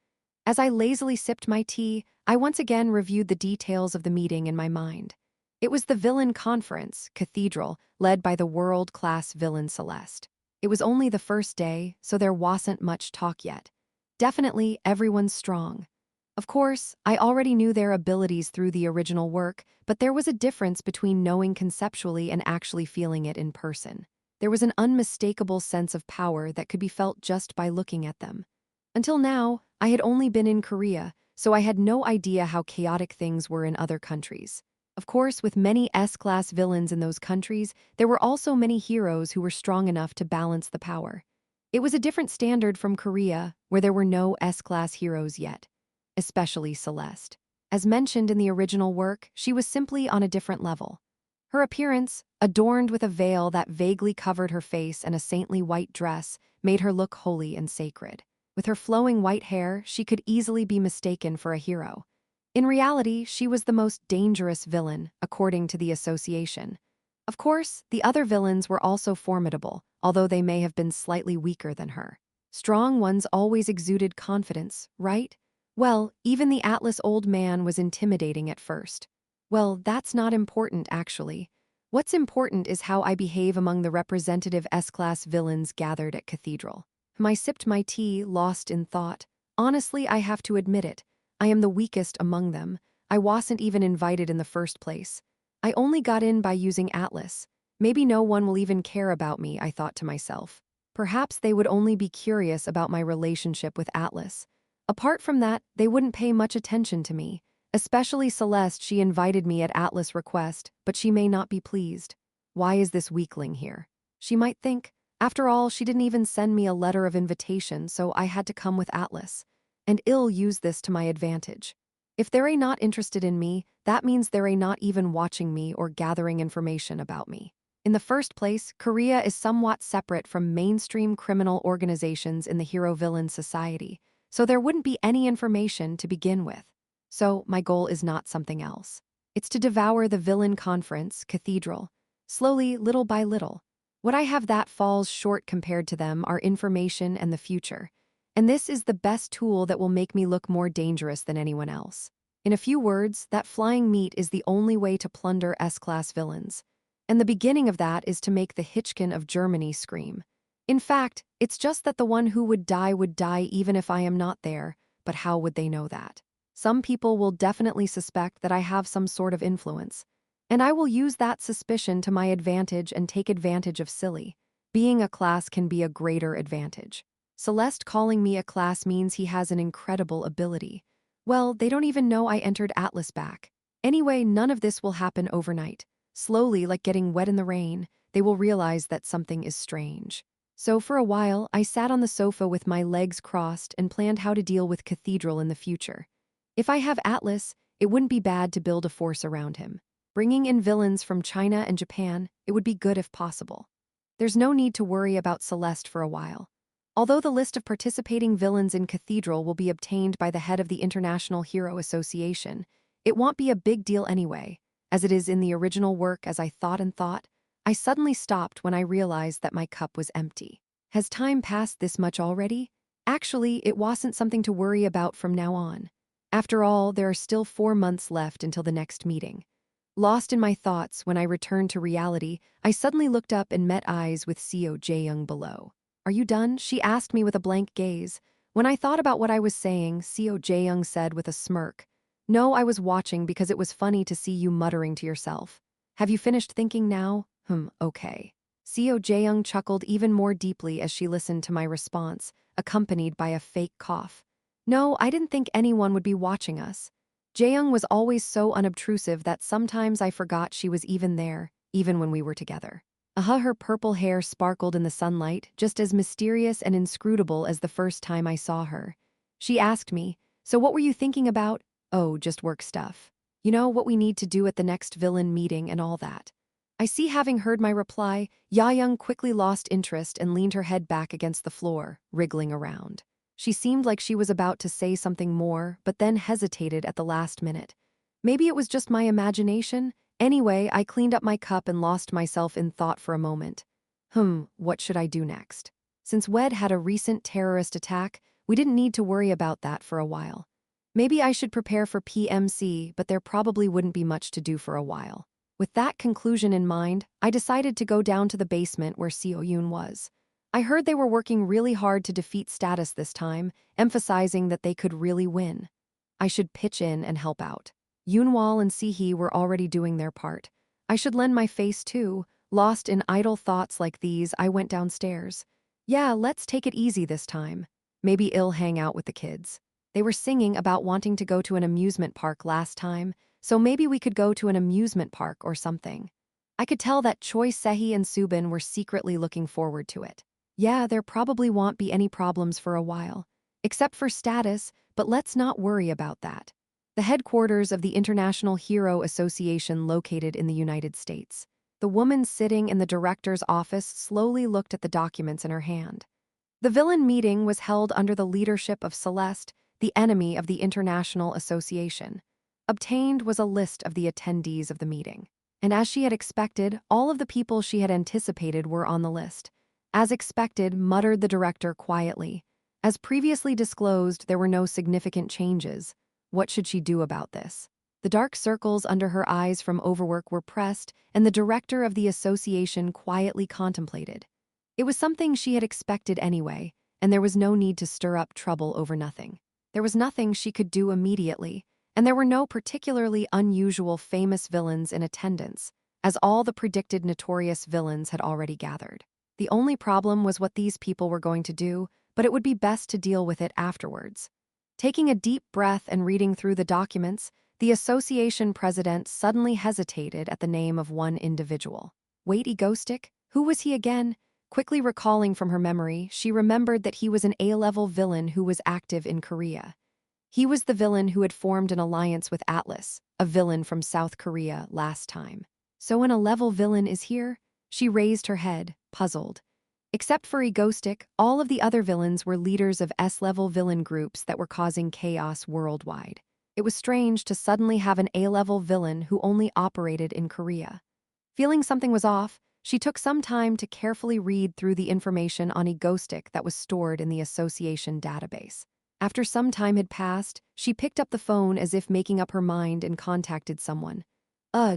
As I lazily sipped my tea, I once again reviewed the details of the meeting in my mind. It was the villain conference, Cathedral, led by the world-class villain Celeste. It was only the first day, so there wasn't much talk yet. Definitely, everyone's strong. Of course, I already knew their abilities through the original work, but there was a difference between knowing conceptually and actually feeling it in person. There was an unmistakable sense of power that could be felt just by looking at them. Until now, I had only been in Korea, so I had no idea how chaotic things were in other countries. Of course, with many S-class villains in those countries, there were also many heroes who were strong enough to balance the power. It was a different standard from Korea, where there were no S-class heroes yet. Especially Celeste. As mentioned in the original work, she was simply on a different level. Her appearance, adorned with a veil that vaguely covered her face and a saintly white dress, made her look holy and sacred. With her flowing white hair, she could easily be mistaken for a hero. In reality, she was the most dangerous villain, according to the association. Of course, the other villains were also formidable, although they may have been slightly weaker than her. Strong ones always exuded confidence, right? Well, even the Atlas old man was intimidating at first. Well, that's not important, actually. What's important is how I behave among the representative S-class villains gathered at Cathedral. I sipped my tea, lost in thought. Honestly, I have to admit it. I am the weakest among them. I wasn't even invited in the first place. I only got in by using Atlas. Maybe no one will even care about me, I thought to myself. Perhaps they would only be curious about my relationship with Atlas. Apart from that, they wouldn't pay much attention to me. Especially Celeste, she invited me at Atlas' request, but she may not be pleased. Why is this weakling here? She might think. After all, she didn't even send me a letter of invitation, so I had to come with Atlas. And I'll use this to my advantage. If they're not interested in me, that means they're not even watching me or gathering information about me. In the first place, Korea is somewhat separate from mainstream criminal organizations in the hero-villain society, so there wouldn't be any information to begin with. So my goal is not something else. It's to devour the villain conference, Cathedral. Slowly, little by little. What I have that falls short compared to them are information and the future. And this is the best tool that will make me look more dangerous than anyone else. In a few words, that flying meat is the only way to plunder S-class villains. And the beginning of that is to make the Hitchkin of Germany scream. In fact, it's just that the one who would die even if I am not there, but how would they know that? Some people will definitely suspect that I have some sort of influence. And I will use that suspicion to my advantage and take advantage of Silly. Being a class can be a greater advantage. Celeste calling me a class means he has an incredible ability. Well, they don't even know I entered Atlas back. Anyway, none of this will happen overnight. Slowly, like getting wet in the rain, they will realize that something is strange. So for a while, I sat on the sofa with my legs crossed and planned how to deal with Cathedral in the future. If I have Atlas, it wouldn't be bad to build a force around him. Bringing in villains from China and Japan, it would be good if possible. There's no need to worry about Celeste for a while. Although the list of participating villains in Cathedral will be obtained by the head of the International Hero Association, it won't be a big deal anyway, as it is in the original work. As I thought, I suddenly stopped when I realized that my cup was empty. Has time passed this much already? Actually, it wasn't something to worry about from now on. After all, there are still 4 months left until the next meeting. Lost in my thoughts, when I returned to reality, I suddenly looked up and met eyes with Seo Jae-young below. "Are you done?" she asked me with a blank gaze. When I thought about what I was saying, Seo Jae-young said with a smirk, "No, I was watching because it was funny to see you muttering to yourself. Have you finished thinking now?" Okay." Seo Jae-young chuckled even more deeply as she listened to my response, accompanied by a fake cough. "No, I didn't think anyone would be watching us." Jaeyoung was always so unobtrusive that sometimes I forgot she was even there, even when we were together. Her purple hair sparkled in the sunlight, just as mysterious and inscrutable as the first time I saw her. She asked me, "So what were you thinking about?" "Oh, just work stuff. You know, what we need to do at the next villain meeting and all that." I see. Having heard my reply, Yayoung quickly lost interest and leaned her head back against the floor, wriggling around. She seemed like she was about to say something more, but then hesitated at the last minute. Maybe it was just my imagination. Anyway, I cleaned up my cup and lost myself in thought for a moment. What should I do next? Since Wed had a recent terrorist attack, we didn't need to worry about that for a while. Maybe I should prepare for PMC, but there probably wouldn't be much to do for a while. With that conclusion in mind, I decided to go down to the basement where Seo Yoon was. I heard they were working really hard to defeat Status this time, emphasizing that they could really win. I should pitch in and help out. Yoonwol and Sehee were already doing their part. I should lend my face too. Lost in idle thoughts like these, I went downstairs. Yeah, let's take it easy this time. Maybe I'll hang out with the kids. They were singing about wanting to go to an amusement park last time, so maybe we could go to an amusement park or something. I could tell that Choi Sehee and Subin were secretly looking forward to it. Yeah, there probably won't be any problems for a while. Except for Status, but let's not worry about that. The headquarters of the International Hero Association located in the United States. The woman sitting in the director's office slowly looked at the documents in her hand. The villain meeting was held under the leadership of Celeste, the enemy of the International Association. Obtained was a list of the attendees of the meeting. And as she had expected, all of the people she had anticipated were on the list. As expected, muttered the director quietly. As previously disclosed, there were no significant changes. What should she do about this? The dark circles under her eyes from overwork were pressed, and the director of the association quietly contemplated. It was something she had expected anyway, and there was no need to stir up trouble over nothing. There was nothing she could do immediately, and there were no particularly unusual famous villains in attendance, as all the predicted notorious villains had already gathered. The only problem was what these people were going to do, but it would be best to deal with it afterwards. Taking a deep breath and reading through the documents, the association president suddenly hesitated at the name of one individual. Wait, Egoistic? Who was he again? Quickly recalling from her memory, she remembered that he was an A-level villain who was active in Korea. He was the villain who had formed an alliance with Atlas, a villain from South Korea, last time. So an A-level villain is here? She raised her head, puzzled. Except for Egoistic, all of the other villains were leaders of S-level villain groups that were causing chaos worldwide. It was strange to suddenly have an A-level villain who only operated in Korea. Feeling something was off, she took some time to carefully read through the information on Egoistic that was stored in the association database. After some time had passed, she picked up the phone as if making up her mind and contacted someone.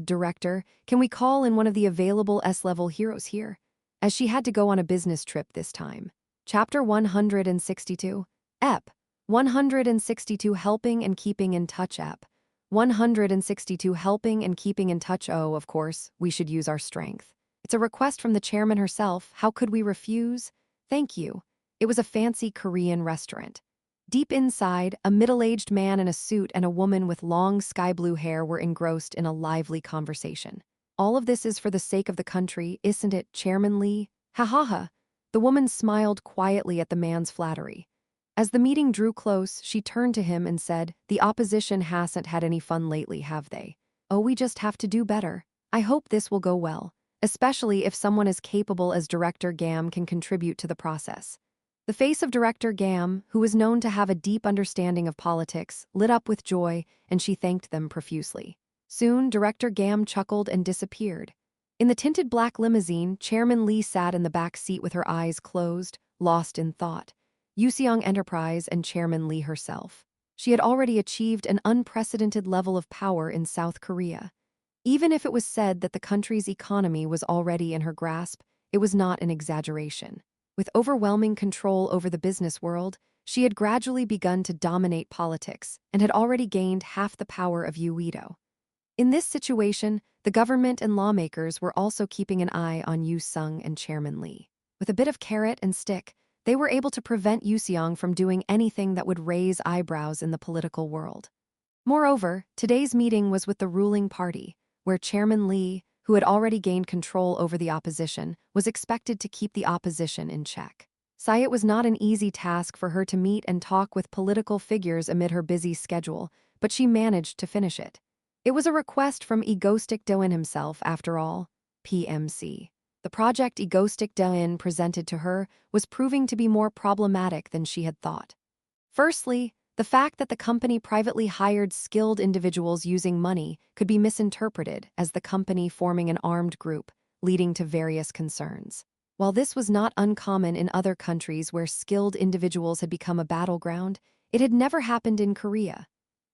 Director, can we call in one of the available S-level heroes here?" As she had to go on a business trip this time. Chapter 162. Ep. 162 Helping and Keeping in Touch Ep. 162 Helping and Keeping in Touch. Oh, of course, we should use our strength. It's a request from the chairman herself. How could we refuse? Thank you. It was a fancy Korean restaurant. Deep inside, a middle-aged man in a suit and a woman with long sky-blue hair were engrossed in a lively conversation. All of this is for the sake of the country, isn't it, Chairman Lee? Ha ha ha. The woman smiled quietly at the man's flattery. As the meeting drew close, she turned to him and said, "The opposition hasn't had any fun lately, have they? Oh, we just have to do better. I hope this will go well, especially if someone as capable as Director Gam can contribute to the process." The face of Director Gam, who was known to have a deep understanding of politics, lit up with joy, and she thanked them profusely. Soon, Director Gam chuckled and disappeared. In the tinted black limousine, Chairman Lee sat in the back seat with her eyes closed, lost in thought. Yuseong Enterprise and Chairman Lee herself. She had already achieved an unprecedented level of power in South Korea. Even if it was said that the country's economy was already in her grasp, it was not an exaggeration. With overwhelming control over the business world, she had gradually begun to dominate politics and had already gained half the power of Uido. In this situation, the government and lawmakers were also keeping an eye on Yu Sung and Chairman Lee. With a bit of carrot and stick, they were able to prevent Yuseong from doing anything that would raise eyebrows in the political world. Moreover, today's meeting was with the ruling party, where Chairman Lee, who had already gained control over the opposition, was expected to keep the opposition in check. It was not an easy task for her to meet and talk with political figures amid her busy schedule, but she managed to finish it. It was a request from Egoistic Doin himself, after all, PMC. The project Egoistic Doin presented to her was proving to be more problematic than she had thought. Firstly, the fact that the company privately hired skilled individuals using money could be misinterpreted as the company forming an armed group, leading to various concerns. While this was not uncommon in other countries where skilled individuals had become a battleground, it had never happened in Korea.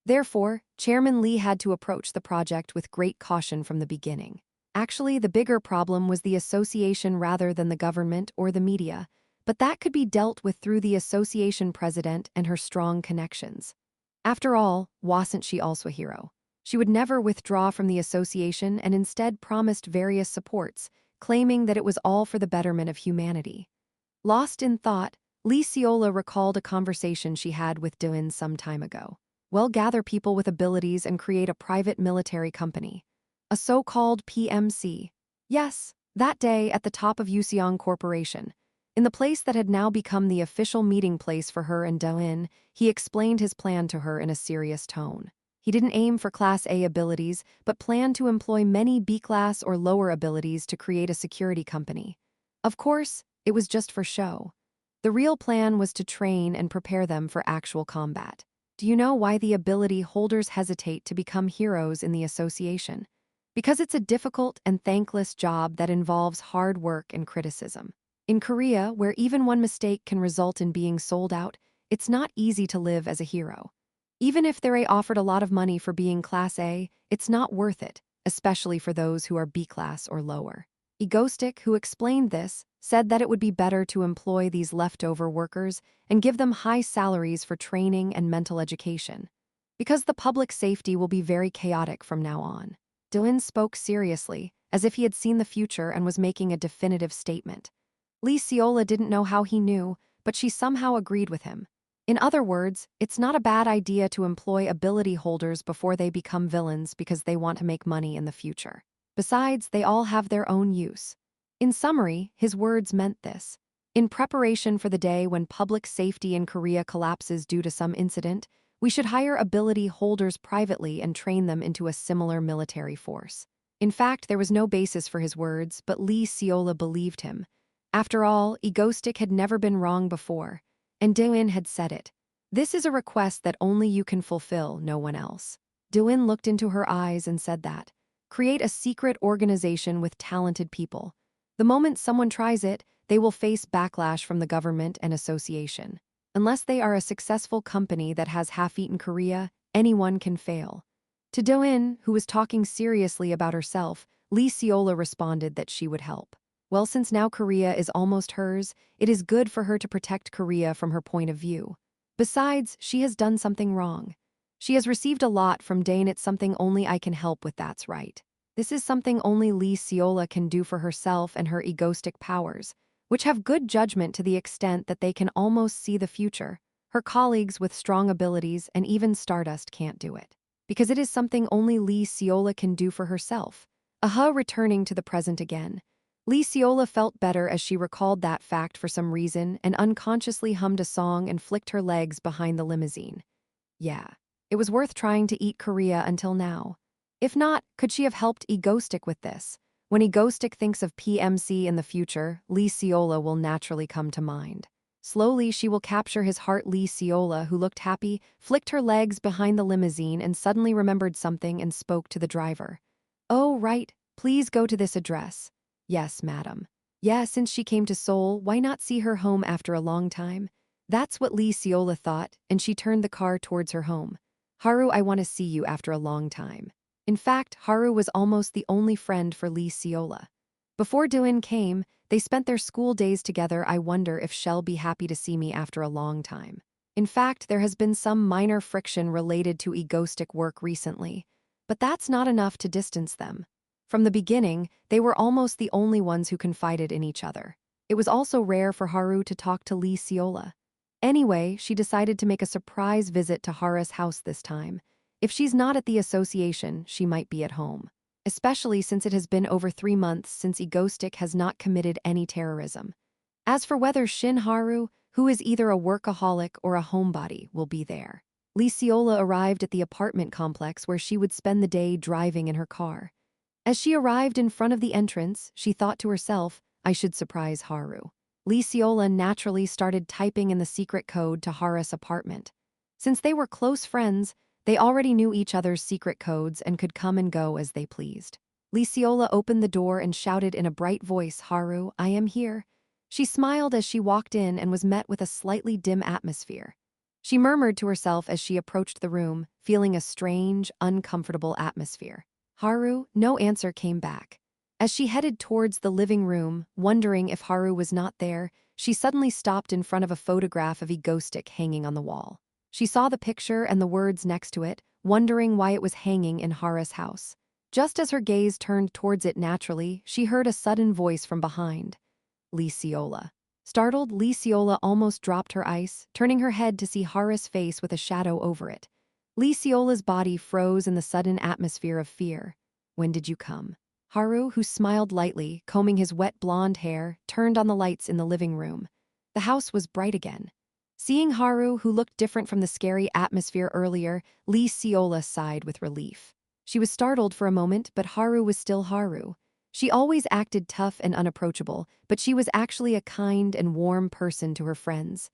Therefore, Chairman Lee had to approach the project with great caution from the beginning. Actually, the bigger problem was the association rather than the government or the media, but that could be dealt with through the association president and her strong connections. After all, wasn't she also a hero? She would never withdraw from the association and instead promised various supports, claiming that it was all for the betterment of humanity. Lost in thought, Lee Seola recalled a conversation she had with Doin some time ago. Well, gather people with abilities and create a private military company. A so-called PMC. Yes, that day at the top of Yuseong Corporation. In the place that had now become the official meeting place for her and Doin, he explained his plan to her in a serious tone. He didn't aim for Class A abilities, but planned to employ many B-class or lower abilities to create a security company. Of course, it was just for show. The real plan was to train and prepare them for actual combat. Do you know why the ability holders hesitate to become heroes in the association? Because it's a difficult and thankless job that involves hard work and criticism. In Korea, where even one mistake can result in being sold out, it's not easy to live as a hero. Even if they're offered a lot of money for being Class A, it's not worth it, especially for those who are B-class or lower. Egoistic, who explained this, said that it would be better to employ these leftover workers and give them high salaries for training and mental education. Because the public safety will be very chaotic from now on. Doin spoke seriously, as if he had seen the future and was making a definitive statement. Lee Seola didn't know how he knew, but she somehow agreed with him. In other words, it's not a bad idea to employ ability holders before they become villains because they want to make money in the future. Besides, they all have their own use. In summary, his words meant this. In preparation for the day when public safety in Korea collapses due to some incident, we should hire ability holders privately and train them into a similar military force. In fact, there was no basis for his words, but Lee Seola believed him. After all, Egoistic had never been wrong before, and Doin had said it. This is a request that only you can fulfill, no one else. Doin looked into her eyes and said that. Create a secret organization with talented people. The moment someone tries it, they will face backlash from the government and association. Unless they are a successful company that has half-eaten Korea, anyone can fail. To Doin, who was talking seriously about herself, Lee Seola responded that she would help. Well, since now Korea is almost hers, it is good for her to protect Korea from her point of view. Besides, she has done something wrong. She has received a lot from Dane. It's something only I can help with, that's right. This is something only Lee Seola can do for herself and her egoistic powers, which have good judgment to the extent that they can almost see the future. Her colleagues with strong abilities and even Stardust can't do it. Because it is something only Lee Seola can do for herself. Returning to the present again. Lee Seola felt better as she recalled that fact for some reason and unconsciously hummed a song and flicked her legs behind the limousine. Yeah, it was worth trying to eat Korea until now. If not, could she have helped Egoistic with this? When Egoistic thinks of PMC in the future, Lee Seola will naturally come to mind. Slowly, she will capture his heart. Lee Seola, who looked happy, flicked her legs behind the limousine and suddenly remembered something and spoke to the driver. "Oh, right, please go to this address." "Yes, madam." Yeah, since she came to Seoul, why not see her home after a long time? That's what Lee Seola thought, and she turned the car towards her home. "Haru, I want to see you after a long time." In fact, Haru was almost the only friend for Lee Seola. Before Doin came, they spent their school days together. "I wonder if she'll be happy to see me after a long time." In fact, there has been some minor friction related to egoistic work recently, but that's not enough to distance them. From the beginning, they were almost the only ones who confided in each other. It was also rare for Haru to talk to Lee Seola. Anyway, she decided to make a surprise visit to Hara's house this time. If she's not at the association, she might be at home. Especially since it has been over 3 months since Egoistic has not committed any terrorism. As for whether Shin Haru, who is either a workaholic or a homebody, will be there. Lee Seola arrived at the apartment complex where she would spend the day driving in her car. As she arrived in front of the entrance, she thought to herself, "I should surprise Haru." Lee Seola naturally started typing in the secret code to Hara's apartment. Since they were close friends, they already knew each other's secret codes and could come and go as they pleased. Lee Seola opened the door and shouted in a bright voice, "Haru, I am here." She smiled as she walked in and was met with a slightly dim atmosphere. She murmured to herself as she approached the room, feeling a strange, uncomfortable atmosphere. "Haru?" No answer came back. As she headed towards the living room, wondering if Haru was not there, she suddenly stopped in front of a photograph of Egoistic hanging on the wall. She saw the picture and the words next to it, wondering why it was hanging in Hara's house. Just as her gaze turned towards it naturally, she heard a sudden voice from behind. Lee Seola. Startled, Lee Seola almost dropped her ice, turning her head to see Hara's face with a shadow over it. Lee Seola's body froze in the sudden atmosphere of fear. "When did you come?" Haru, who smiled lightly, combing his wet blonde hair, turned on the lights in the living room. The house was bright again. Seeing Haru, who looked different from the scary atmosphere earlier, Lee Seola sighed with relief. She was startled for a moment, but Haru was still Haru. She always acted tough and unapproachable, but she was actually a kind and warm person to her friends.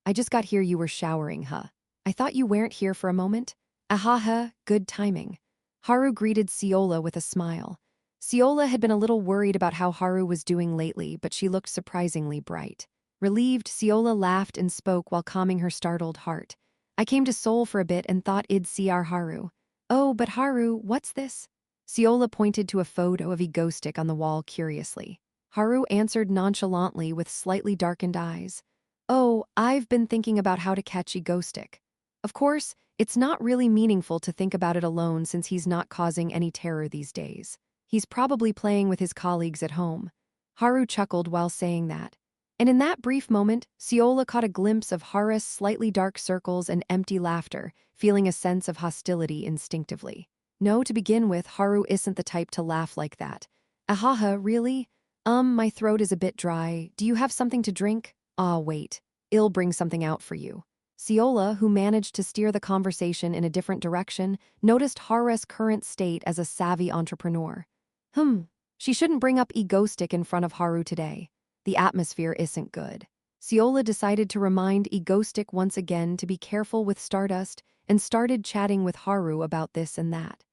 "I just got here. You were showering, huh? I thought you weren't here for a moment." "Ahaha, good timing." Haru greeted Seola with a smile. Seola had been a little worried about how Haru was doing lately, but she looked surprisingly bright. Relieved, Seola laughed and spoke while calming her startled heart. "I came to Seoul for a bit and thought I'd see our Haru." "Oh, but Haru, what's this?" Seola pointed to a photo of Egoistic on the wall curiously. Haru answered nonchalantly with slightly darkened eyes. "Oh, I've been thinking about how to catch Egoistic. Of course, it's not really meaningful to think about it alone since he's not causing any terror these days. He's probably playing with his colleagues at home." Haru chuckled while saying that. And in that brief moment, Seola caught a glimpse of Hara's slightly dark circles and empty laughter, feeling a sense of hostility instinctively. No, to begin with, Haru isn't the type to laugh like that. "Ahaha, really? My throat is a bit dry. Do you have something to drink?" "Ah, wait. I'll bring something out for you." Seola, who managed to steer the conversation in a different direction, noticed Hara's current state as a savvy entrepreneur. She shouldn't bring up Egoistic in front of Haru today. The atmosphere isn't good. Seola decided to remind Egoistic once again to be careful with Stardust and started chatting with Haru about this and that.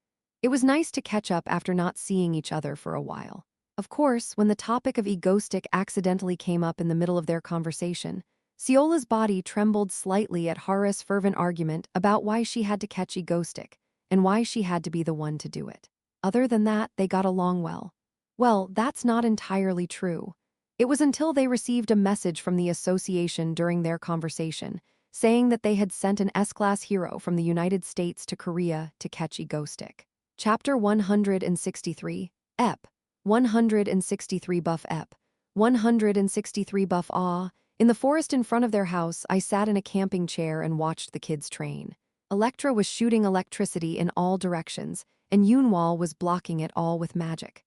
It was nice to catch up after not seeing each other for a while. Of course, when the topic of Egoistic accidentally came up in the middle of their conversation, Seola's body trembled slightly at Hara's fervent argument about why she had to catch Egoistic and why she had to be the one to do it. Other than that, they got along well. Well, that's not entirely true. It was until they received a message from the association during their conversation, saying that they had sent an S-class hero from the United States to Korea to catch Egoistic. Chapter 163, Ep. 163 Buff Ep. 163 Buff Ah. In the forest in front of their house, I sat in a camping chair and watched the kids train. Electra was shooting electricity in all directions, and Yunwal was blocking it all with magic.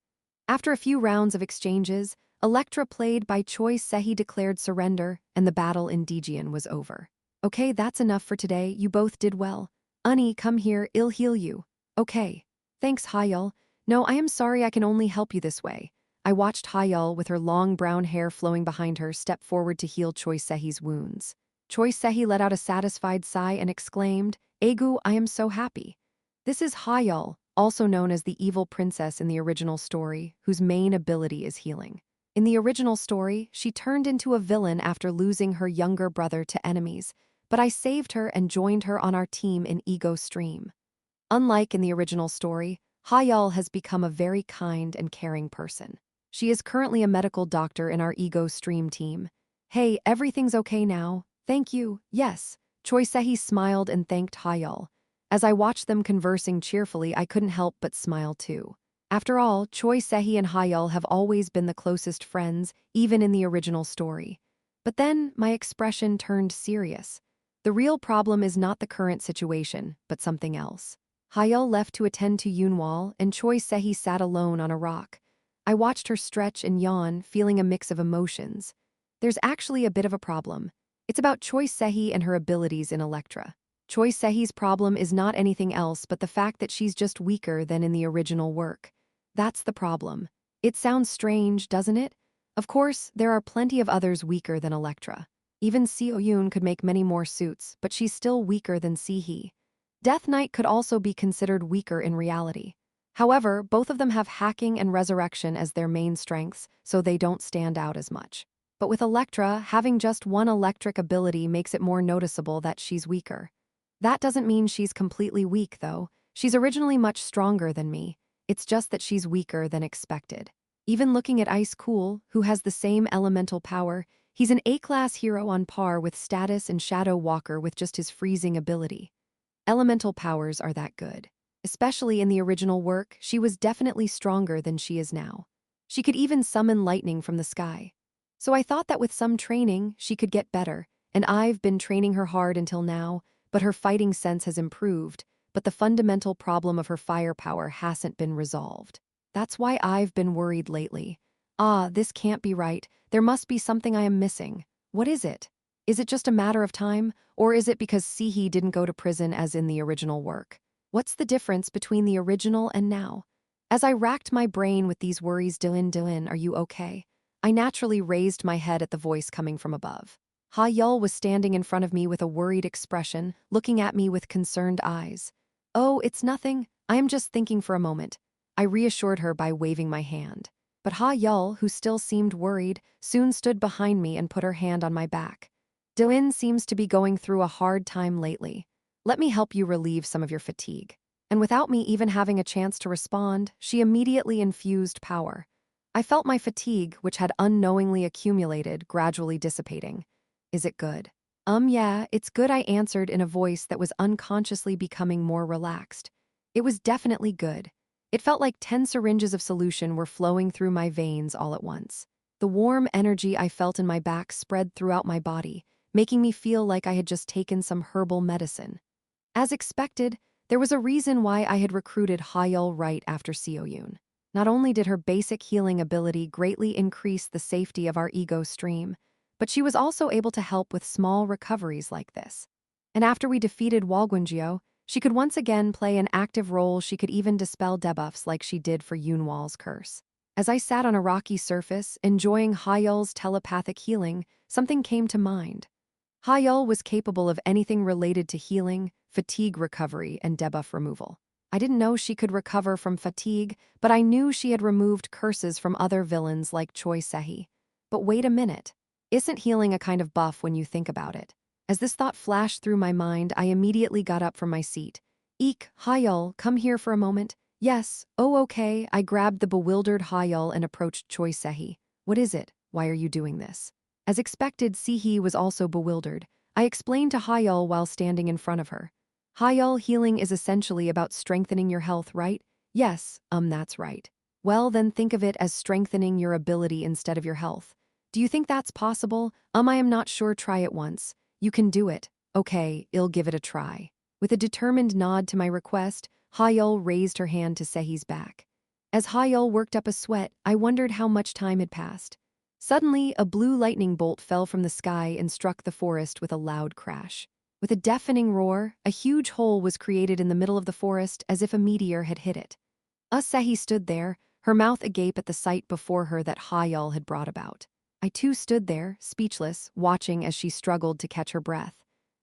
After a few rounds of exchanges, Electra played by choice. Sehi declared surrender, and the battle in Dijian was over. Okay, that's enough for today. You both did well. Unnie, come here, I'll heal you. Okay. Thanks, Hayal. No, I am sorry, I can only help you this way. I watched Hayal, with her long brown hair flowing behind her, step forward to heal Choi Sehi's wounds. Choi Sehi let out a satisfied sigh and exclaimed, Egu, I am so happy. This is Hayal, also known as the evil princess in the original story, whose main ability is healing. In the original story, she turned into a villain after losing her younger brother to enemies, but I saved her and joined her on our team in Ego Stream. Unlike in the original story, Hayal has become a very kind and caring person. She is currently a medical doctor in our Ego Stream team. Hey, everything's okay now? Thank you, yes. Choi Sehi smiled and thanked Hayal. As I watched them conversing cheerfully, I couldn't help but smile too. After all, Choi Sehi and Hayal have always been the closest friends, even in the original story. But then, my expression turned serious. The real problem is not the current situation, but something else. Hayal left to attend to Yunwal, and Choi Sehi sat alone on a rock. I watched her stretch and yawn, feeling a mix of emotions. There's actually a bit of a problem. It's about Choi Sehi and her abilities in Electra. Choi Sehi's problem is not anything else but the fact that she's just weaker than in the original work. That's the problem. It sounds strange, doesn't it? Of course, there are plenty of others weaker than Electra. Even Seo Yoon could make many more suits, but she's still weaker than Sehee. Death Knight could also be considered weaker in reality. However, both of them have hacking and resurrection as their main strengths, so they don't stand out as much. But with Electra, having just one electric ability makes it more noticeable that she's weaker. That doesn't mean she's completely weak, though. She's originally much stronger than me. It's just that she's weaker than expected. Even looking at Ice Cool, who has the same elemental power, he's an A-class hero on par with Status and Shadow Walker with just his freezing ability. Elemental powers are that good. Especially in the original work, she was definitely stronger than she is now. She could even summon lightning from the sky. So I thought that with some training, she could get better, and I've been training her hard until now, but her fighting sense has improved, but the fundamental problem of her firepower hasn't been resolved. That's why I've been worried lately. This can't be right. There must be something I am missing. What is it? Is it just a matter of time, or is it because Sehee didn't go to prison as in the original work? What's the difference between the original and now? As I racked my brain with these worries, Dylan, are you okay? I naturally raised my head at the voice coming from above. Ha-Yul was standing in front of me with a worried expression, looking at me with concerned eyes. Oh, it's nothing. I am just thinking for a moment. I reassured her by waving my hand. But Ha-Yul, who still seemed worried, soon stood behind me and put her hand on my back. Dylan seems to be going through a hard time lately. Let me help you relieve some of your fatigue. And without me even having a chance to respond, she immediately infused power. I felt my fatigue, which had unknowingly accumulated, gradually dissipating. Is it good? Yeah, it's good, I answered in a voice that was unconsciously becoming more relaxed. It was definitely good. It felt like 10 syringes of solution were flowing through my veins all at once. The warm energy I felt in my back spread throughout my body, making me feel like I had just taken some herbal medicine. As expected, there was a reason why I had recruited Hayul right after Seoyun. Not only did her basic healing ability greatly increase the safety of our ego stream, but she was also able to help with small recoveries like this. And after we defeated Walgunjio, she could once again play an active role. She could even dispel debuffs like she did for Yunwal's curse. As I sat on a rocky surface, enjoying Hayul's telepathic healing, something came to mind. Hayul was capable of anything related to healing, fatigue recovery, and debuff removal. I didn't know she could recover from fatigue, but I knew she had removed curses from other villains like Choi Sehi. But wait a minute. Isn't healing a kind of buff when you think about it? As this thought flashed through my mind, I immediately got up from my seat. Eek, Hayul, come here for a moment. Yes, oh okay. I grabbed the bewildered Hayul and approached Choi Sehi. What is it? Why are you doing this? As expected, Sehee was also bewildered. I explained to Hayul while standing in front of her. Hayul, healing is essentially about strengthening your health, right? Yes, that's right. Well, then think of it as strengthening your ability instead of your health. Do you think that's possible? I am not sure. Try it once. You can do it. Okay, I'll give it a try. With a determined nod to my request, Hayol raised her hand to Sehi's back. As Hayol worked up a sweat, I wondered how much time had passed. Suddenly, a blue lightning bolt fell from the sky and struck the forest with a loud crash. With a deafening roar, a huge hole was created in the middle of the forest as if a meteor had hit it. Sehi stood there, her mouth agape at the sight before her that Hayal had brought about. I too stood there, speechless, watching as she struggled to catch her breath.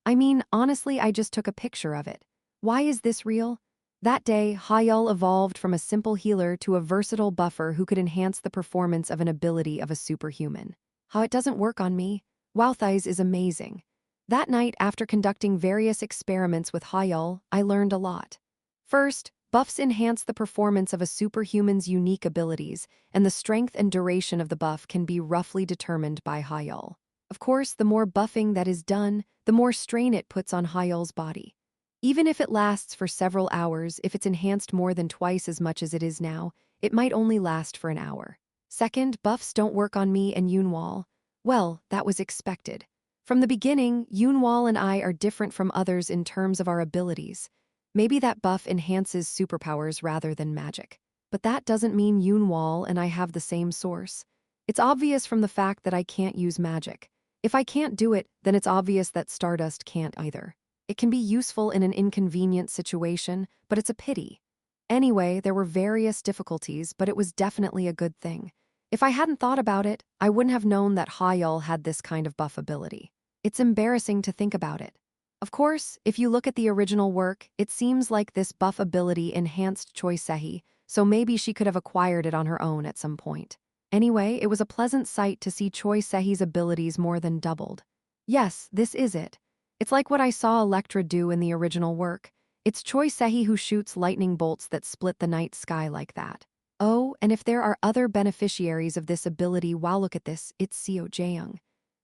I mean, honestly, I just took a picture of it. Why is this real? That day, Hayal evolved from a simple healer to a versatile buffer who could enhance the performance of an ability of a superhuman. How it doesn't work on me? Wowthies is amazing. That night, after conducting various experiments with Hayal, I learned a lot. First, buffs enhance the performance of a superhuman's unique abilities, and the strength and duration of the buff can be roughly determined by Hayal. Of course, the more buffing that is done, the more strain it puts on Hayal's body. Even if it lasts for several hours, if it's enhanced more than twice as much as it is now, it might only last for an hour. Second, buffs don't work on me and Yunwal. Well, that was expected. From the beginning, Yunwal and I are different from others in terms of our abilities. Maybe that buff enhances superpowers rather than magic. But that doesn't mean Yunwal and I have the same source. It's obvious from the fact that I can't use magic. If I can't do it, then it's obvious that Stardust can't either. It can be useful in an inconvenient situation, but it's a pity. Anyway, there were various difficulties, but it was definitely a good thing. If I hadn't thought about it, I wouldn't have known that Hayal had this kind of buff ability. It's embarrassing to think about it. Of course, if you look at the original work, it seems like this buff ability enhanced Choi Sehi, so maybe she could have acquired it on her own at some point. Anyway, it was a pleasant sight to see Choi Sehi's abilities more than doubled. Yes, this is it. It's like what I saw Elektra do in the original work. It's Choi Sehi who shoots lightning bolts that split the night sky like that. Oh, and if there are other beneficiaries of this ability, wow, look at this, it's Seo Jaeyoung.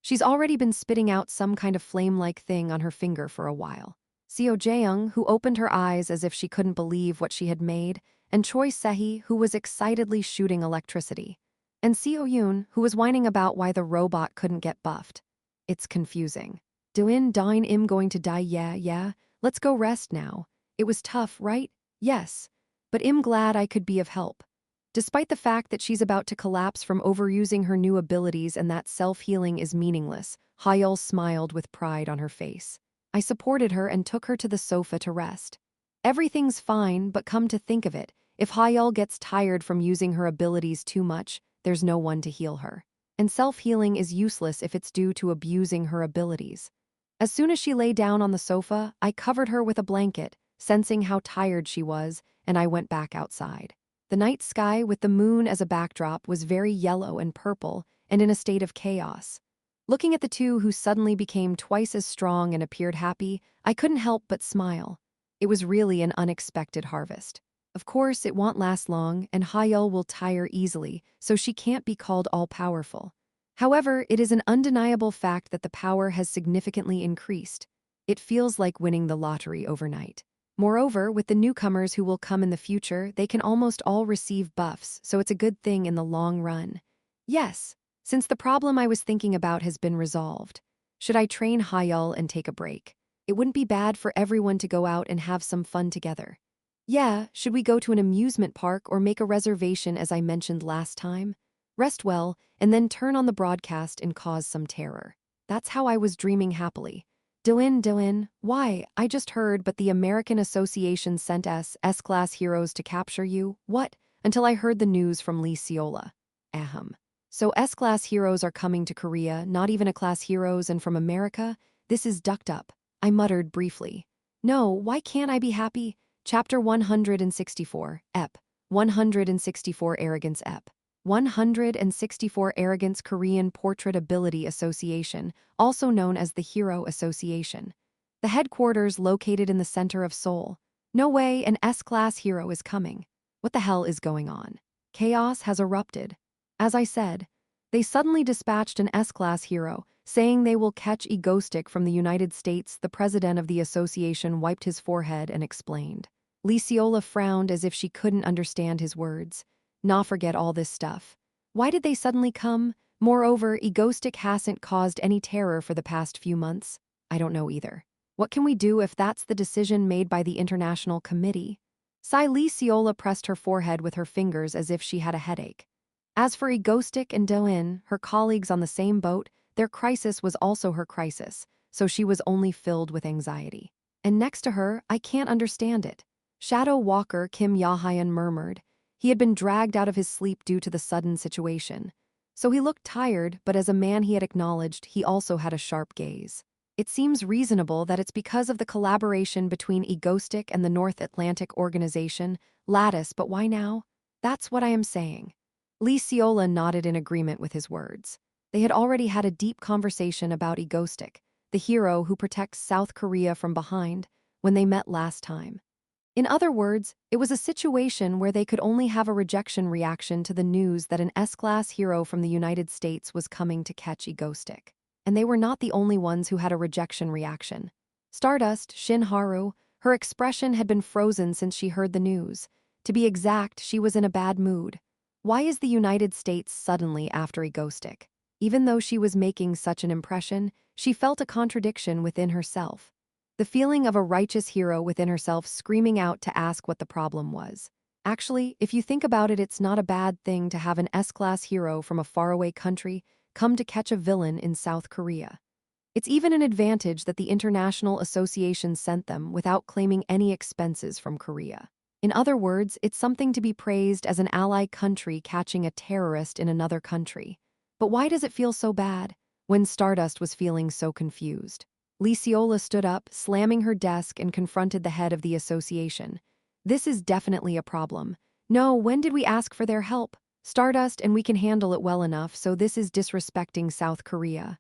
She's already been spitting out some kind of flame-like thing on her finger for a while. Seo Jaeyoung, who opened her eyes as if she couldn't believe what she had made, and Choi Sehi, who was excitedly shooting electricity. And Seo Yoon, who was whining about why the robot couldn't get buffed. It's confusing. Doin Dine Im going to die? Yeah, let's go rest now. It was tough, right? Yes. But I'm glad I could be of help. Despite the fact that she's about to collapse from overusing her new abilities and that self-healing is meaningless, Hayal smiled with pride on her face. I supported her and took her to the sofa to rest. Everything's fine, but come to think of it, if Hayal gets tired from using her abilities too much, there's no one to heal her. And self-healing is useless if it's due to abusing her abilities. As soon as she lay down on the sofa, I covered her with a blanket, sensing how tired she was, and I went back outside. The night sky, with the moon as a backdrop, was very yellow and purple and in a state of chaos. Looking at the two who suddenly became twice as strong and appeared happy, I couldn't help but smile. It was really an unexpected harvest. Of course, it won't last long, and Hayal will tire easily, so she can't be called all-powerful. However, it is an undeniable fact that the power has significantly increased. It feels like winning the lottery overnight. Moreover, with the newcomers who will come in the future, they can almost all receive buffs, so it's a good thing in the long run. Yes, since the problem I was thinking about has been resolved. Should I train Hayal and take a break? It wouldn't be bad for everyone to go out and have some fun together. Yeah, should we go to an amusement park or make a reservation as I mentioned last time? Rest well, and then turn on the broadcast and cause some terror. That's how I was dreaming happily. Dylan, why? I just heard, but the American Association sent S-class heroes to capture you? What? Until I heard the news from Lee Seola. Ahem. So S-class heroes are coming to Korea, not even A-class heroes, and from America? This is ducked up. I muttered briefly. No, why can't I be happy? Chapter 164, Ep. 164 Arrogance Ep. 164 Arrogance Korean Portrait Ability Association, also known as the Hero Association. The headquarters located in the center of Seoul. No way, an S-class hero is coming. What the hell is going on? Chaos has erupted. As I said, they suddenly dispatched an S-class hero, saying they will catch Egostic from the United States. The president of the association wiped his forehead and explained. Liciola frowned as if she couldn't understand his words. Nah, forget all this stuff. Why did they suddenly come? Moreover, Egostic hasn't caused any terror for the past few months. I don't know either. What can we do if that's the decision made by the International Committee? Liciola pressed her forehead with her fingers as if she had a headache. As for Egostic and Doin, her colleagues on the same boat, their crisis was also her crisis, so she was only filled with anxiety. And next to her, I can't understand it. Shadow Walker Kim Yahayan murmured. He had been dragged out of his sleep due to the sudden situation. So he looked tired, but as a man he had acknowledged, he also had a sharp gaze. It seems reasonable that it's because of the collaboration between Egostic and the North Atlantic Organization, Lattice, but why now? That's what I am saying. Liciola nodded in agreement with his words. They had already had a deep conversation about Egostic, the hero who protects South Korea from behind, when they met last time. In other words, it was a situation where they could only have a rejection reaction to the news that an S-class hero from the United States was coming to catch Egostic. And they were not the only ones who had a rejection reaction. Stardust, Shin Haru, her expression had been frozen since she heard the news. To be exact, she was in a bad mood. Why is the United States suddenly after Egostic? Even though she was making such an impression, she felt a contradiction within herself. The feeling of a righteous hero within herself screaming out to ask what the problem was. Actually, if you think about it, it's not a bad thing to have an S-class hero from a faraway country come to catch a villain in South Korea. It's even an advantage that the international association sent them without claiming any expenses from Korea. In other words, it's something to be praised as an ally country catching a terrorist in another country. But why does it feel so bad? When Stardust was feeling so confused. Liciola stood up, slamming her desk, and confronted the head of the association. This is definitely a problem. No, when did we ask for their help? Stardust, and we can handle it well enough, so this is disrespecting South Korea.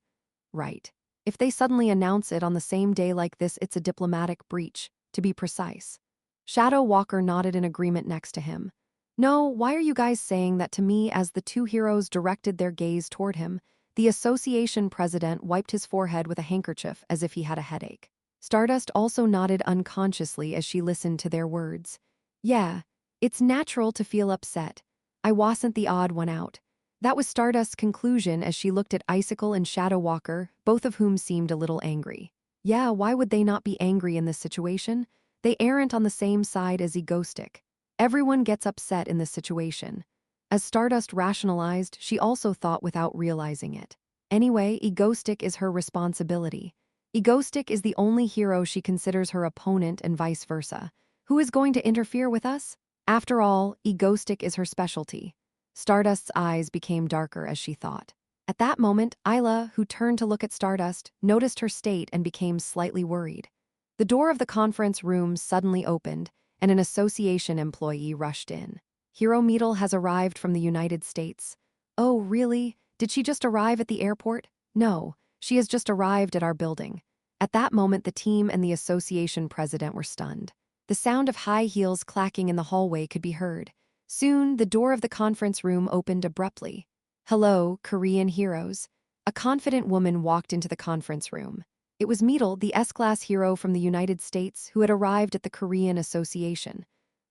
Right. If they suddenly announce it on the same day like this, it's a diplomatic breach, to be precise. Shadow Walker nodded in agreement next to him. No, why are you guys saying that to me? As the two heroes directed their gaze toward him, the association president wiped his forehead with a handkerchief as if he had a headache. Stardust also nodded unconsciously as she listened to their words. Yeah, it's natural to feel upset. I wasn't the odd one out. That was Stardust's conclusion as she looked at Icicle and Shadow Walker, both of whom seemed a little angry. Yeah, why would they not be angry in this situation? They aren't on the same side as Egostic. Everyone gets upset in this situation. As Stardust rationalized, she also thought without realizing it. Anyway, Egostic is her responsibility. Egostic is the only hero she considers her opponent and vice versa. Who is going to interfere with us? After all, Egostic is her specialty. Stardust's eyes became darker as she thought. At that moment, Isla, who turned to look at Stardust, noticed her state and became slightly worried. The door of the conference room suddenly opened, and an association employee rushed in. Hero Meadle has arrived from the United States. Oh, really? Did she just arrive at the airport? No, she has just arrived at our building. At that moment, the team and the association president were stunned. The sound of high heels clacking in the hallway could be heard. Soon, the door of the conference room opened abruptly. Hello, Korean heroes. A confident woman walked into the conference room. It was Meadle, the S-class hero from the United States, who had arrived at the Korean Association.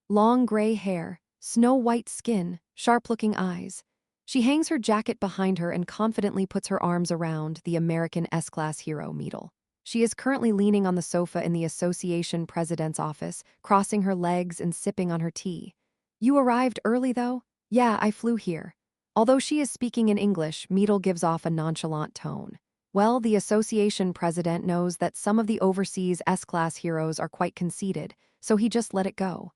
Long gray hair, snow-white skin, sharp-looking eyes. She hangs her jacket behind her and confidently puts her arms around the American S-class hero, Meadle. She is currently leaning on the sofa in the association president's office, crossing her legs and sipping on her tea. You arrived early, though? Yeah, I flew here. Although she is speaking in English, Meadle gives off a nonchalant tone. Well, the association president knows that some of the overseas S-class heroes are quite conceited, so he just let it go.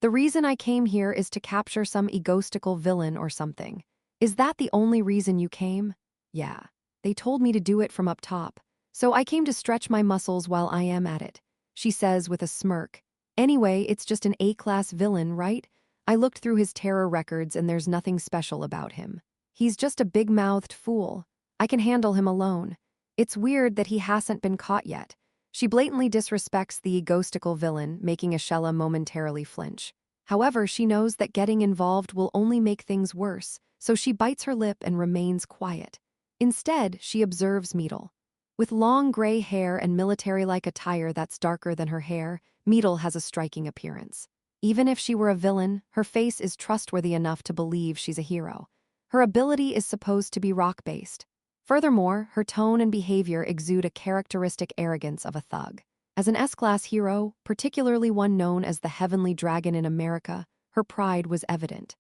The reason I came here is to capture some egotistical villain or something. Is that the only reason you came? Yeah. They told me to do it from up top. So I came to stretch my muscles while I am at it, she says with a smirk. Anyway, it's just an A-class villain, right? I looked through his terror records and there's nothing special about him. He's just a big-mouthed fool. I can handle him alone. It's weird that he hasn't been caught yet. She blatantly disrespects the egotistical villain, making Ashella momentarily flinch. However, she knows that getting involved will only make things worse, so she bites her lip and remains quiet. Instead, she observes Meadle. With long gray hair and military-like attire that's darker than her hair, Meadle has a striking appearance. Even if she were a villain, her face is trustworthy enough to believe she's a hero. Her ability is supposed to be rock-based. Furthermore, her tone and behavior exude a characteristic arrogance of a thug. As an S-class hero, particularly one known as the Heavenly Dragon in America, her pride was evident.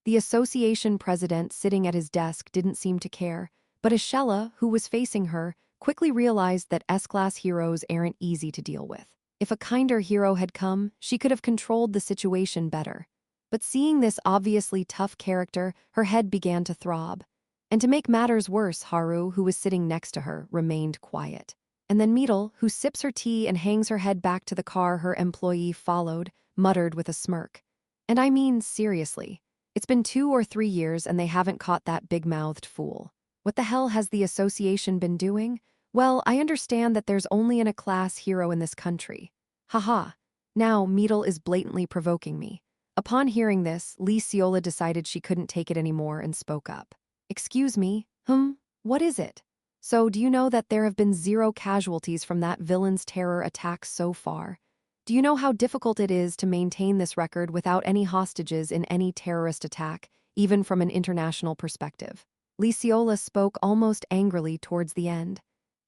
The association president sitting at his desk didn't seem to care, but Ashella, who was facing her, quickly realized that S-class heroes aren't easy to deal with. If a kinder hero had come, she could have controlled the situation better. But seeing this obviously tough character, her head began to throb. And to make matters worse, Haru, who was sitting next to her, remained quiet. And then Meadle, who sips her tea and hangs her head back to the car her employee followed, muttered with a smirk. And I mean, seriously. It's been 2 or 3 years and they haven't caught that big-mouthed fool. What the hell has the association been doing? Well, I understand that there's only an A-class hero in this country. Haha. Now, Meadle is blatantly provoking me. Upon hearing this, Lee Seola decided she couldn't take it anymore and spoke up. Excuse me? What is it? So, do you know that there have been 0 casualties from that villain's terror attacks so far? Do you know how difficult it is to maintain this record without any hostages in any terrorist attack, even from an international perspective? Lee Seola spoke almost angrily towards the end.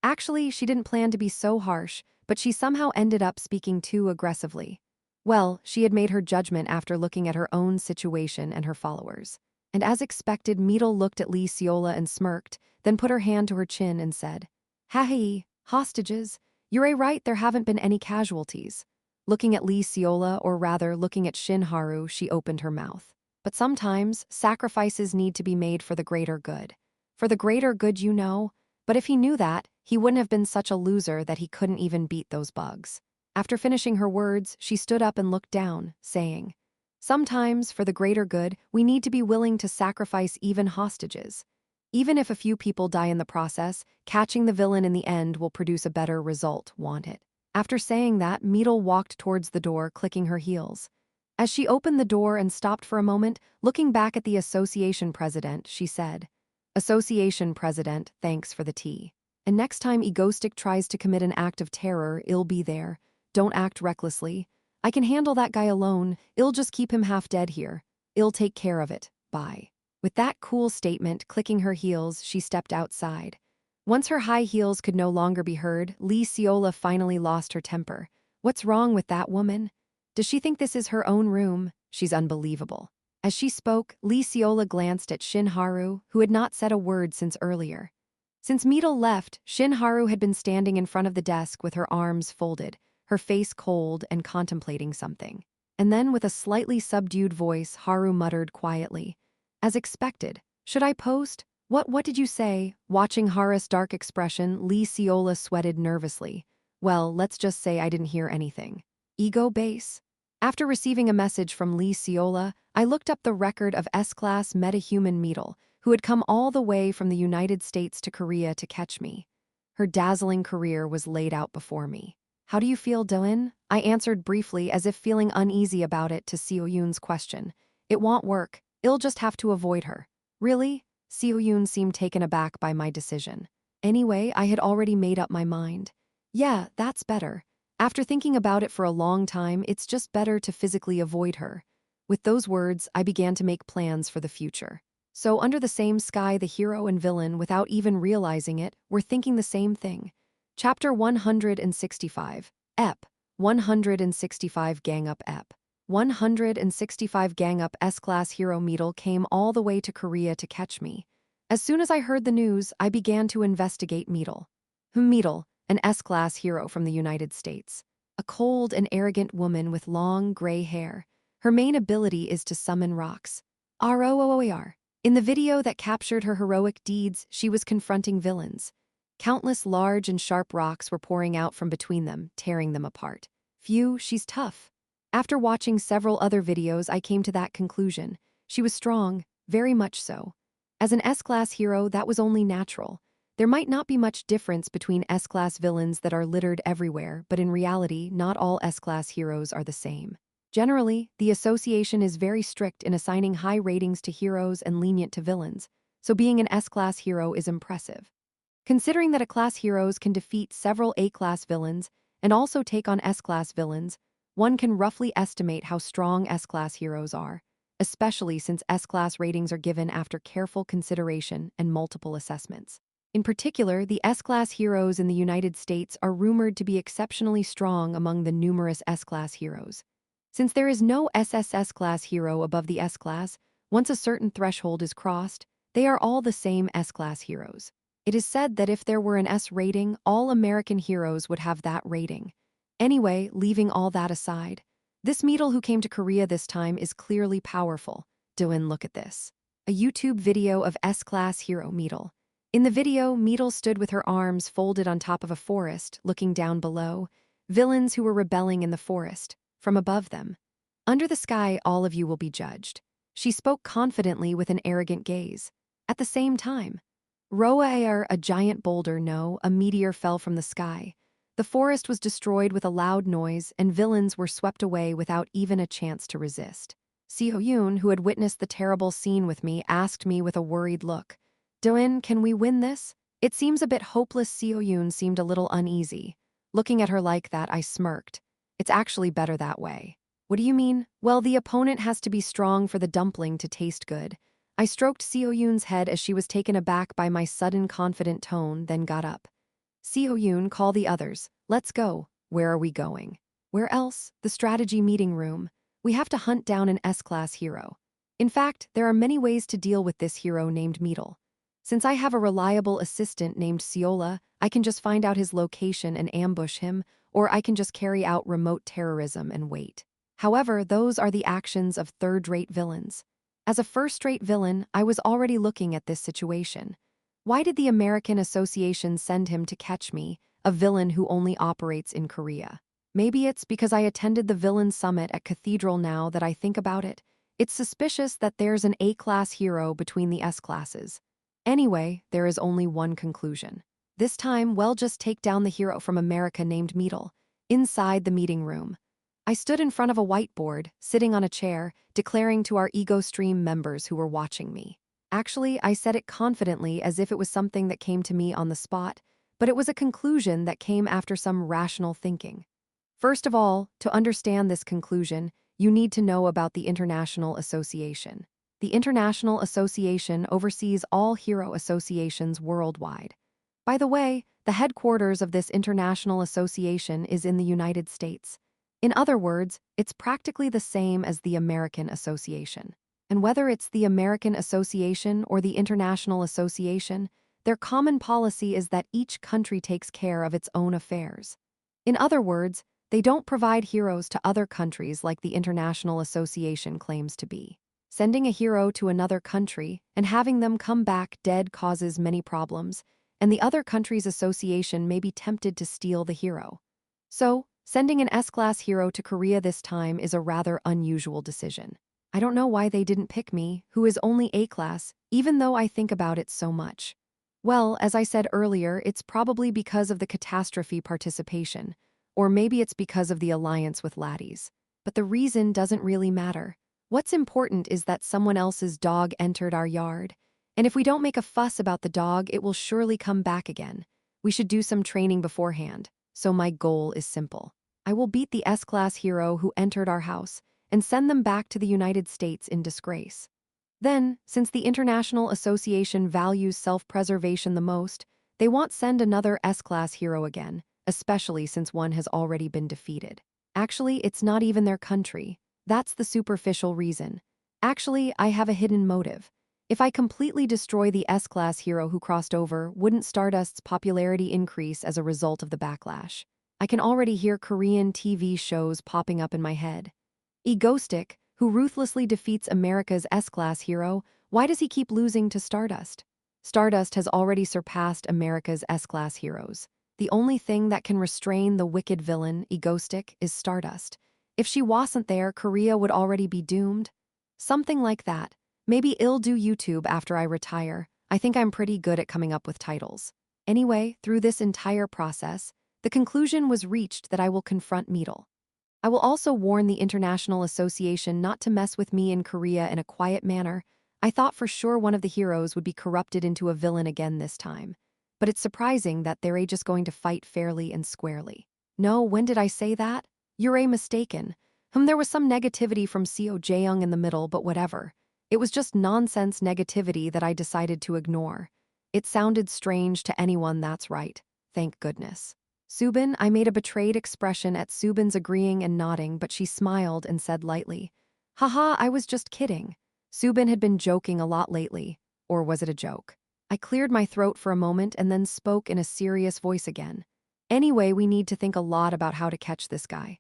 Actually, she didn't plan to be so harsh, but she somehow ended up speaking too aggressively. Well, she had made her judgment after looking at her own situation and her followers. And as expected, Meadle looked at Lee Seola and smirked, then put her hand to her chin and said, "Ha-hee, hostages. You're right, there haven't been any casualties." Looking at Lee Seola, or rather looking at Shin Haru, she opened her mouth. But sometimes, sacrifices need to be made for the greater good. For the greater good, you know. But if he knew that, he wouldn't have been such a loser that he couldn't even beat those bugs. After finishing her words, she stood up and looked down, saying, "Sometimes, for the greater good, we need to be willing to sacrifice even hostages. Even if a few people die in the process, catching the villain in the end will produce a better result, won't it?" After saying that, Meadle walked towards the door, clicking her heels. As she opened the door and stopped for a moment, looking back at the association president, she said, "Association president, thanks for the tea. And next time Egoistic tries to commit an act of terror, I'll be there. Don't act recklessly. I can handle that guy alone. I'll just keep him half dead here. I'll take care of it. Bye." With that cool statement, clicking her heels, she stepped outside. Once her high heels could no longer be heard, Lee Seola finally lost her temper. What's wrong with that woman? Does she think this is her own room? She's unbelievable. As she spoke, Lee Seola glanced at Shin Haru, who had not said a word since earlier. Since Meadle left, Shin Haru had been standing in front of the desk with her arms folded, her face cold and contemplating something. And then, with a slightly subdued voice, Haru muttered quietly, "As expected. Should I post? What did you say?" Watching Haru's dark expression, Lee Seola sweated nervously. "Well, let's just say I didn't hear anything. Ego base?" After receiving a message from Lee Seola, I looked up the record of S-class metahuman Meadle, who had come all the way from the United States to Korea to catch me. Her dazzling career was laid out before me. "How do you feel, Dylan?" I answered briefly, as if feeling uneasy about it, to Seo Yoon's question. "It won't work. I'll just have to avoid her." "Really?" Seo Yoon seemed taken aback by my decision. Anyway, I had already made up my mind. "Yeah, that's better. After thinking about it for a long time, it's just better to physically avoid her." With those words, I began to make plans for the future. So under the same sky, the hero and villain, without even realizing it, were thinking the same thing. Chapter 165. Ep. 165 Gang Up Ep. 165 Gang Up S-class hero Meadle came all the way to Korea to catch me. As soon as I heard the news, I began to investigate Meadle. Meadle, an S-class hero from the United States. A cold and arrogant woman with long, gray hair. Her main ability is to summon rocks. ROOR. In the video that captured her heroic deeds, she was confronting villains. Countless large and sharp rocks were pouring out from between them, tearing them apart. Phew, she's tough. After watching several other videos, I came to that conclusion. She was strong, very much so. As an S-class hero, that was only natural. There might not be much difference between S-class villains that are littered everywhere, but in reality, not all S-class heroes are the same. Generally, the association is very strict in assigning high ratings to heroes and lenient to villains, so being an S-class hero is impressive. Considering that A-class heroes can defeat several A-class villains and also take on S-class villains, one can roughly estimate how strong S-Class heroes are, especially since S-Class ratings are given after careful consideration and multiple assessments. In particular, the S-Class heroes in the United States are rumored to be exceptionally strong among the numerous S-Class heroes. Since there is no SSS-Class hero above the S-Class, once a certain threshold is crossed, they are all the same S-Class heroes. It is said that if there were an S rating, all American heroes would have that rating. Anyway, leaving all that aside, this Meadle who came to Korea this time is clearly powerful. Doin, look at this. A YouTube video of S-Class hero Meadle. In the video, Meadle stood with her arms folded on top of a forest, looking down below, villains who were rebelling in the forest, from above them. Under the sky, all of you will be judged. She spoke confidently with an arrogant gaze. At the same time, Roaer, a giant boulder, no, a meteor fell from the sky. The forest was destroyed with a loud noise, and villains were swept away without even a chance to resist. Seo-yoon, who had witnessed the terrible scene with me, asked me with a worried look, "Doin, can we win this?" It seems a bit hopeless. Seo-yoon seemed a little uneasy. Looking at her like that, I smirked. It's actually better that way. What do you mean? Well, the opponent has to be strong for the dumpling to taste good. I stroked Seo-yoon's head as she was taken aback by my sudden confident tone, then got up. Seo-yoon, call the others. Let's go. Where are we going? Where else? The strategy meeting room. We have to hunt down an S-Class hero. In fact, there are many ways to deal with this hero named Meadle. Since I have a reliable assistant named Seola, I can just find out his location and ambush him, or I can just carry out remote terrorism and wait. However, those are the actions of third-rate villains. As a first-rate villain, I was already looking at this situation. Why did the American Association send him to catch me, a villain who only operates in Korea? Maybe it's because I attended the Villain Summit at Cathedral. Now that I think about it, it's suspicious that there's an A-class hero between the S-classes. Anyway, there is only one conclusion. This time, we'll just take down the hero from America named Meadle. Inside the meeting room, I stood in front of a whiteboard, sitting on a chair, declaring to our Ego Stream members who were watching me. Actually, I said it confidently as if it was something that came to me on the spot, but it was a conclusion that came after some rational thinking. First of all, to understand this conclusion, you need to know about the International Association. The International Association oversees all hero associations worldwide. By the way, the headquarters of this International Association is in the United States. In other words, it's practically the same as the American Association. And whether it's the American Association or the International Association, their common policy is that each country takes care of its own affairs. In other words, they don't provide heroes to other countries like the International Association claims to be. Sending a hero to another country and having them come back dead causes many problems, and the other country's association may be tempted to steal the hero. So, sending an S-Class hero to Korea this time is a rather unusual decision. I don't know why they didn't pick me, who is only A-Class, even though I think about it so much. Well, as I said earlier, it's probably because of the catastrophe participation, or maybe it's because of the alliance with laddies. But the reason doesn't really matter. What's important is that someone else's dog entered our yard, and if we don't make a fuss about the dog, it will surely come back again. We should do some training beforehand, so my goal is simple. I will beat the S-Class hero who entered our house and send them back to the United States in disgrace. Then, since the International Association values self-preservation the most, they won't send another S-Class hero again, especially since one has already been defeated. Actually, it's not even their country. That's the superficial reason. Actually, I have a hidden motive. If I completely destroy the S-Class hero who crossed over, wouldn't Stardust's popularity increase as a result of the backlash? I can already hear Korean TV shows popping up in my head. Egostic, who ruthlessly defeats America's S-Class hero, why does he keep losing to Stardust? Stardust has already surpassed America's S-Class heroes. The only thing that can restrain the wicked villain, Egostic, is Stardust. If she wasn't there, Korea would already be doomed. Something like that. Maybe I'll do YouTube after I retire. I think I'm pretty good at coming up with titles. Anyway, through this entire process, the conclusion was reached that I will confront Meadle. I will also warn the International Association not to mess with me in Korea in a quiet manner. I thought for sure one of the heroes would be corrupted into a villain again this time. But it's surprising that they're just going to fight fairly and squarely. No, when did I say that? You're mistaken. There was some negativity from Seo Jaeyoung in the middle, but whatever. It was just nonsense negativity that I decided to ignore. It sounded strange to anyone, that's right. Thank goodness. Subin, I made a betrayed expression at Subin's agreeing and nodding, but she smiled and said lightly, Haha, I was just kidding. Subin had been joking a lot lately. Or was it a joke? I cleared my throat for a moment and then spoke in a serious voice again. Anyway, we need to think a lot about how to catch this guy.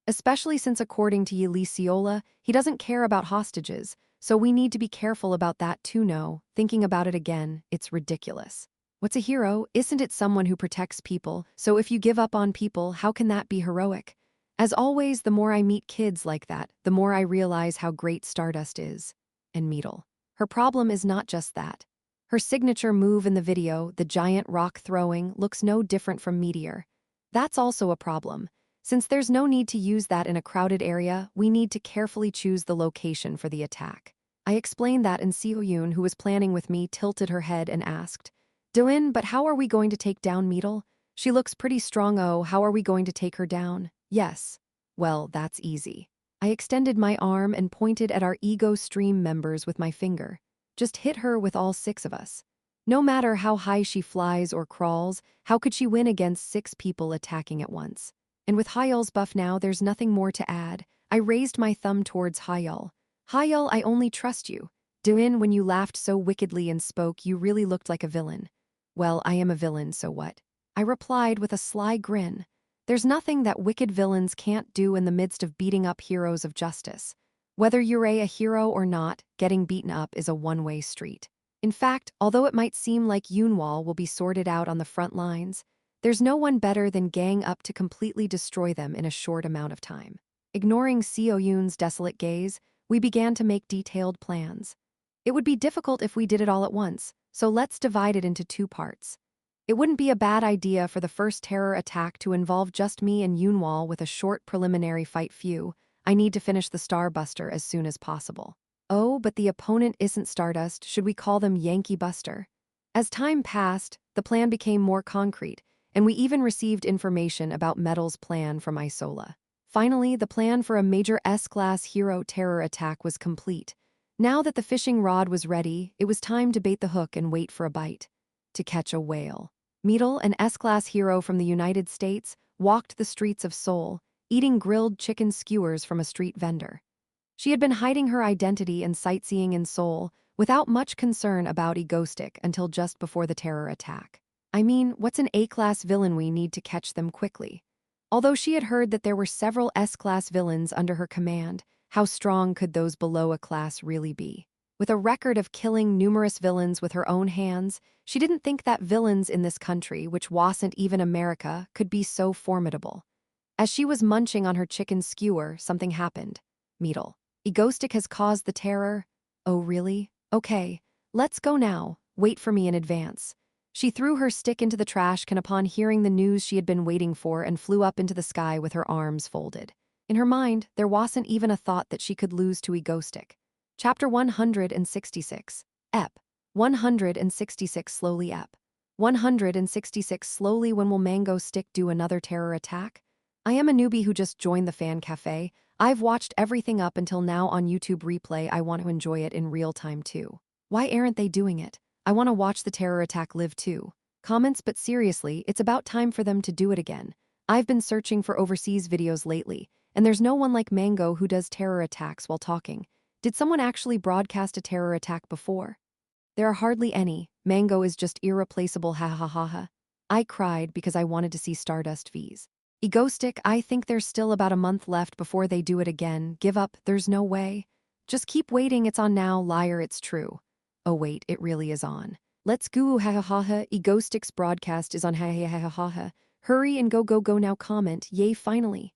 Especially since according to Yliciola, he doesn't care about hostages, so we need to be careful about that too. No, thinking about it again, it's ridiculous. What's a hero? Isn't it someone who protects people? So if you give up on people, how can that be heroic? As always, the more I meet kids like that, the more I realize how great Stardust is. And Meadle. Her problem is not just that. Her signature move in the video, the giant rock throwing, looks no different from Meteor. That's also a problem. Since there's no need to use that in a crowded area, we need to carefully choose the location for the attack. I explained that, and Seo-yoon, who was planning with me, tilted her head and asked, Doin, but how are we going to take down Meadle? She looks pretty strong. Oh, how are we going to take her down? Yes. Well, that's easy. I extended my arm and pointed at our Ego Stream members with my finger. Just hit her with all 6 of us. No matter how high she flies or crawls, how could she win against 6 people attacking at once? And with Hyul's buff now, there's nothing more to add. I raised my thumb towards Hyul. Hyul, I only trust you. Doin, when you laughed so wickedly and spoke, you really looked like a villain. Well, I am a villain, so what? I replied with a sly grin. There's nothing that wicked villains can't do in the midst of beating up heroes of justice. Whether you're a hero or not, getting beaten up is a one-way street. In fact, although it might seem like Yunwal will be sorted out on the front lines, there's no one better than gang up to completely destroy them in a short amount of time. Ignoring Seo-yoon's desolate gaze, we began to make detailed plans. It would be difficult if we did it all at once, so let's divide it into 2 parts. It wouldn't be a bad idea for the first terror attack to involve just me and Yunwal with a short preliminary fight. I need to finish the Starbuster as soon as possible. Oh, but the opponent isn't Stardust. Should we call them Yankee Buster? As time passed, the plan became more concrete, and we even received information about Metal's plan from Isola. Finally, the plan for a major S-class hero terror attack was complete. Now that the fishing rod was ready, it was time to bait the hook and wait for a bite. To catch a whale. Meadle, an S-class hero from the United States, walked the streets of Seoul, eating grilled chicken skewers from a street vendor. She had been hiding her identity and sightseeing in Seoul without much concern about Egostic until just before the terror attack. I mean, what's an A-class villain? We need to catch them quickly. Although she had heard that there were several S-class villains under her command, how strong could those below a class really be? With a record of killing numerous villains with her own hands, she didn't think that villains in this country, which wasn't even America, could be so formidable. As she was munching on her chicken skewer, something happened. Meadle. Egostic has caused the terror? Oh, really? Okay, let's go now. Wait for me in advance. She threw her stick into the trash can upon hearing the news she had been waiting for and flew up into the sky with her arms folded. In her mind, there wasn't even a thought that she could lose to Egostic. Chapter 166. Ep. 166 slowly. Ep. 166 slowly. When will Mango Stick do another terror attack? I am a newbie who just joined the fan cafe. I've watched everything up until now on YouTube replay. I want to enjoy it in real time too. Why aren't they doing it? I want to watch the terror attack live too. Comments, but seriously, it's about time for them to do it again. I've been searching for overseas videos lately, and there's no one like Mango who does terror attacks while talking. Did someone actually broadcast a terror attack before? There are hardly any. Mango is just irreplaceable. Ha ha ha ha. I cried because I wanted to see Stardust V's. Egostic, I think there's still about a month left before they do it again. Give up, there's no way. Just keep waiting, it's on now. Liar, it's true. Oh wait, it really is on. Let's go. Ha ha ha ha. Egostic's broadcast is on. Ha ha ha ha ha. Hurry and go go go now. Comment. Yay, finally.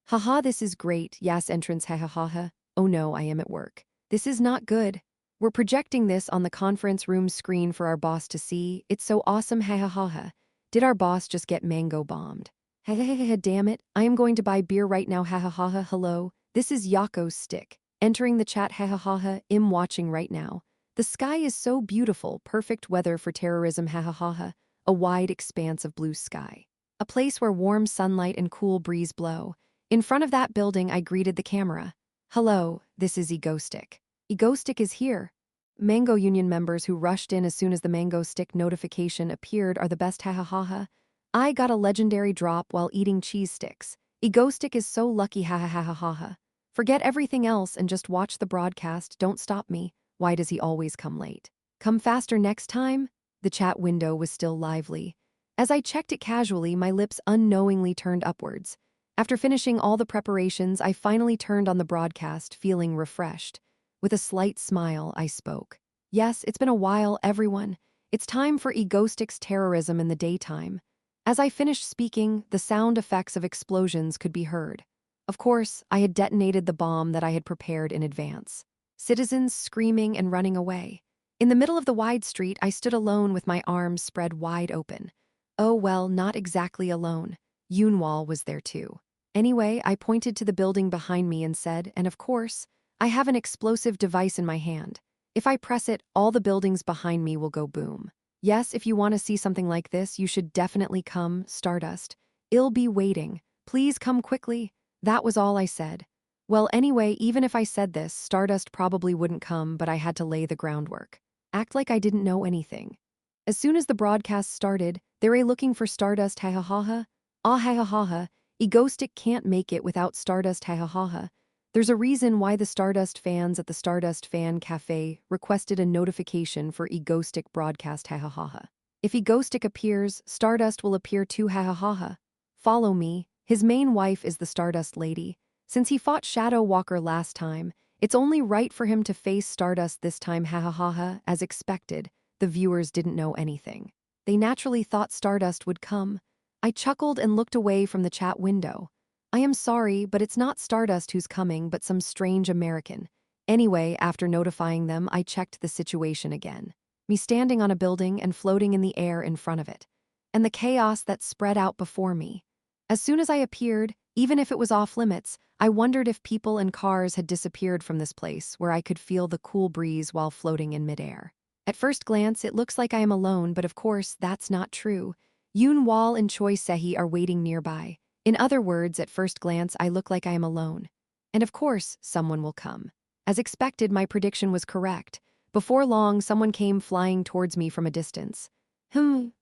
Haha, this is great. Yes, entrance. Ha ha ha ha. Oh no, I am at work. This is not good. We're projecting this on the conference room screen for our boss to see. It's so awesome. Ha ha ha ha. Did our boss just get Mango bombed? Ha ha ha ha. Damn it. I am going to buy beer right now. Ha ha ha ha. Hello. This is Yako's stick. Entering the chat. Ha ha ha ha. I'm watching right now. The sky is so beautiful. Perfect weather for terrorism. Ha ha ha ha. A wide expanse of blue sky. A place where warm sunlight and cool breeze blow. In front of that building, I greeted the camera. Hello, this is Ego Stick. Ego Stick is here. Mango Union members who rushed in as soon as the Mango Stick notification appeared are the best, ha ha ha ha. I got a legendary drop while eating cheese sticks. Ego Stick is so lucky, ha ha ha ha ha ha. Forget everything else and just watch the broadcast, don't stop me. Why does he always come late? Come faster next time? The chat window was still lively. As I checked it casually, my lips unknowingly turned upwards. After finishing all the preparations, I finally turned on the broadcast, feeling refreshed. With a slight smile, I spoke. Yes, it's been a while, everyone. It's time for Ego Stick's terrorism in the daytime. As I finished speaking, the sound effects of explosions could be heard. Of course, I had detonated the bomb that I had prepared in advance. Citizens screaming and running away. In the middle of the wide street, I stood alone with my arms spread wide open. Oh well, not exactly alone. Yunwal was there too. Anyway, I pointed to the building behind me and said, and of course, I have an explosive device in my hand. If I press it, all the buildings behind me will go boom. Yes, if you want to see something like this, you should definitely come, Stardust. I'll be waiting. Please come quickly. That was all I said. Well, anyway, even if I said this, Stardust probably wouldn't come, but I had to lay the groundwork. Act like I didn't know anything. As soon as the broadcast started, they were looking for Stardust, ha ha ha ha. Ah ha ha ha ha. Ego Stick can't make it without Stardust, ha ha ha ha. There's a reason why the Stardust fans at the Stardust Fan Cafe requested a notification for Ego Stick broadcast, ha ha ha ha. If Ego Stick appears, Stardust will appear too, ha ha ha ha. Follow me. His main wife is the Stardust Lady. Since he fought Shadow Walker last time, it's only right for him to face Stardust this time, ha ha ha ha. As expected, the viewers didn't know anything. They naturally thought Stardust would come. I chuckled and looked away from the chat window. I am sorry, but it's not Stardust who's coming, but some strange American. Anyway, after notifying them, I checked the situation again. Me standing on a building and floating in the air in front of it. And the chaos that spread out before me. As soon as I appeared, even if it was off limits, I wondered if people and cars had disappeared from this place where I could feel the cool breeze while floating in midair. At first glance, it looks like I am alone, but of course, that's not true. Yoon Wal and Choi Sehi are waiting nearby. In other words, at first glance, I look like I am alone. And of course, someone will come. As expected, my prediction was correct. Before long, someone came flying towards me from a distance.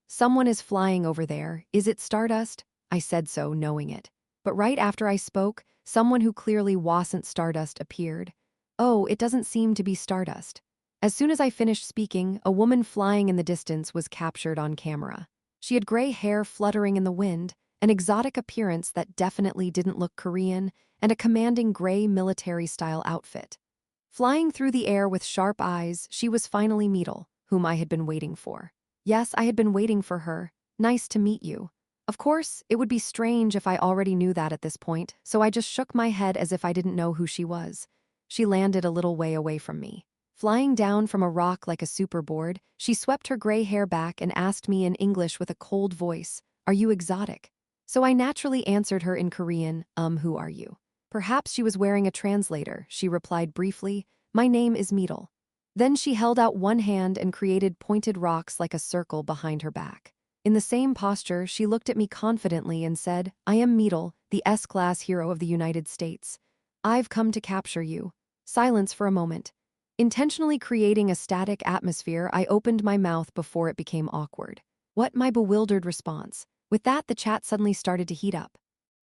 Someone is flying over there. Is it Stardust? I said so, knowing it. But right after I spoke, someone who clearly wasn't Stardust appeared. Oh, it doesn't seem to be Stardust. As soon as I finished speaking, a woman flying in the distance was captured on camera. She had gray hair fluttering in the wind, an exotic appearance that definitely didn't look Korean, and a commanding gray military-style outfit. Flying through the air with sharp eyes, she was finally Meadle, whom I had been waiting for. Yes, I had been waiting for her. Nice to meet you. Of course, it would be strange if I already knew that at this point, so I just shook my head as if I didn't know who she was. She landed a little way away from me. Flying down from a rock like a superboard, she swept her gray hair back and asked me in English with a cold voice, "Are you exotic?" So I naturally answered her in Korean, who are you? Perhaps she was wearing a translator. She replied briefly, "My name is Meadle." Then she held out one hand and created pointed rocks like a circle behind her back. In the same posture, she looked at me confidently and said, "I am Meadle, the S-class hero of the United States. I've come to capture you." Silence for a moment. Intentionally creating a static atmosphere, I opened my mouth before it became awkward. What my bewildered response. With that, the chat suddenly started to heat up.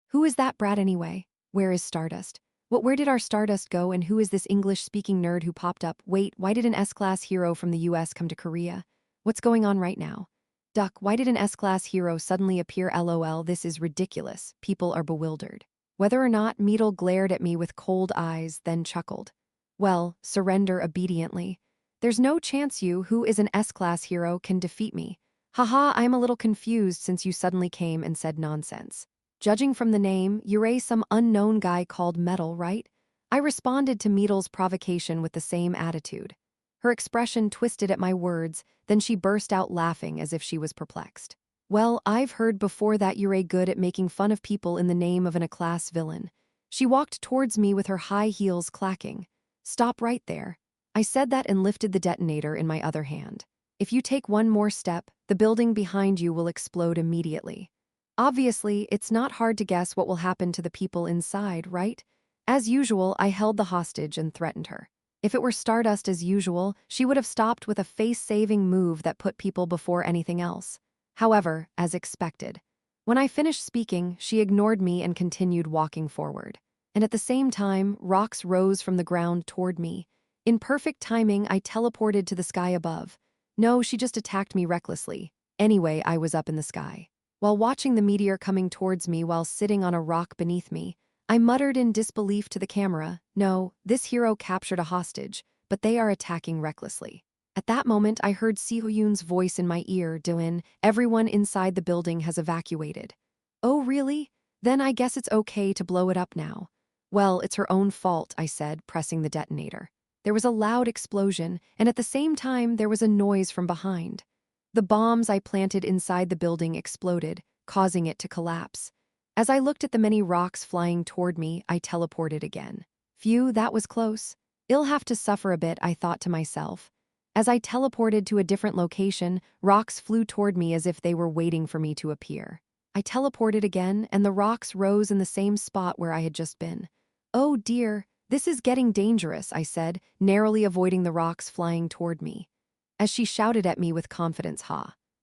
Who is that brat anyway? Where is Stardust? Where did our Stardust go, and who is this English-speaking nerd who popped up? Wait, why did an S-class hero from the US come to Korea? What's going on right now? Duck, why did an S-class hero suddenly appear? LOL, this is ridiculous. People are bewildered. Whether or not, Meadle glared at me with cold eyes, then chuckled. Well, surrender obediently. There's no chance you, who is an S-class hero, can defeat me. Haha, I'm a little confused since you suddenly came and said nonsense. Judging from the name, you're some unknown guy called Metal, right? I responded to Meadle's provocation with the same attitude. Her expression twisted at my words, then she burst out laughing as if she was perplexed. Well, I've heard before that you're good at making fun of people in the name of a class villain. She walked towards me with her high heels clacking. Stop right there. I said that and lifted the detonator in my other hand. If you take one more step, the building behind you will explode immediately. Obviously, it's not hard to guess what will happen to the people inside, right? As usual, I held the hostage and threatened her. If it were Stardust as usual, she would have stopped with a face-saving move that put people before anything else. However, as expected, when I finished speaking, she ignored me and continued walking forward. And at the same time, rocks rose from the ground toward me. In perfect timing, I teleported to the sky above. No, she just attacked me recklessly. Anyway, I was up in the sky. While watching the meteor coming towards me while sitting on a rock beneath me, I muttered in disbelief to the camera, no, this hero captured a hostage, but they are attacking recklessly. At that moment, I heard Sihoyun's voice in my ear, Doin, everyone inside the building has evacuated. Oh, really? Then I guess it's okay to blow it up now. Well, it's her own fault, I said, pressing the detonator. There was a loud explosion, and at the same time, there was a noise from behind. The bombs I planted inside the building exploded, causing it to collapse. As I looked at the many rocks flying toward me, I teleported again. Phew, that was close. I'll have to suffer a bit, I thought to myself. As I teleported to a different location, rocks flew toward me as if they were waiting for me to appear. I teleported again, and the rocks rose in the same spot where I had just been. Oh dear, this is getting dangerous, I said, narrowly avoiding the rocks flying toward me. As she shouted at me with confidence,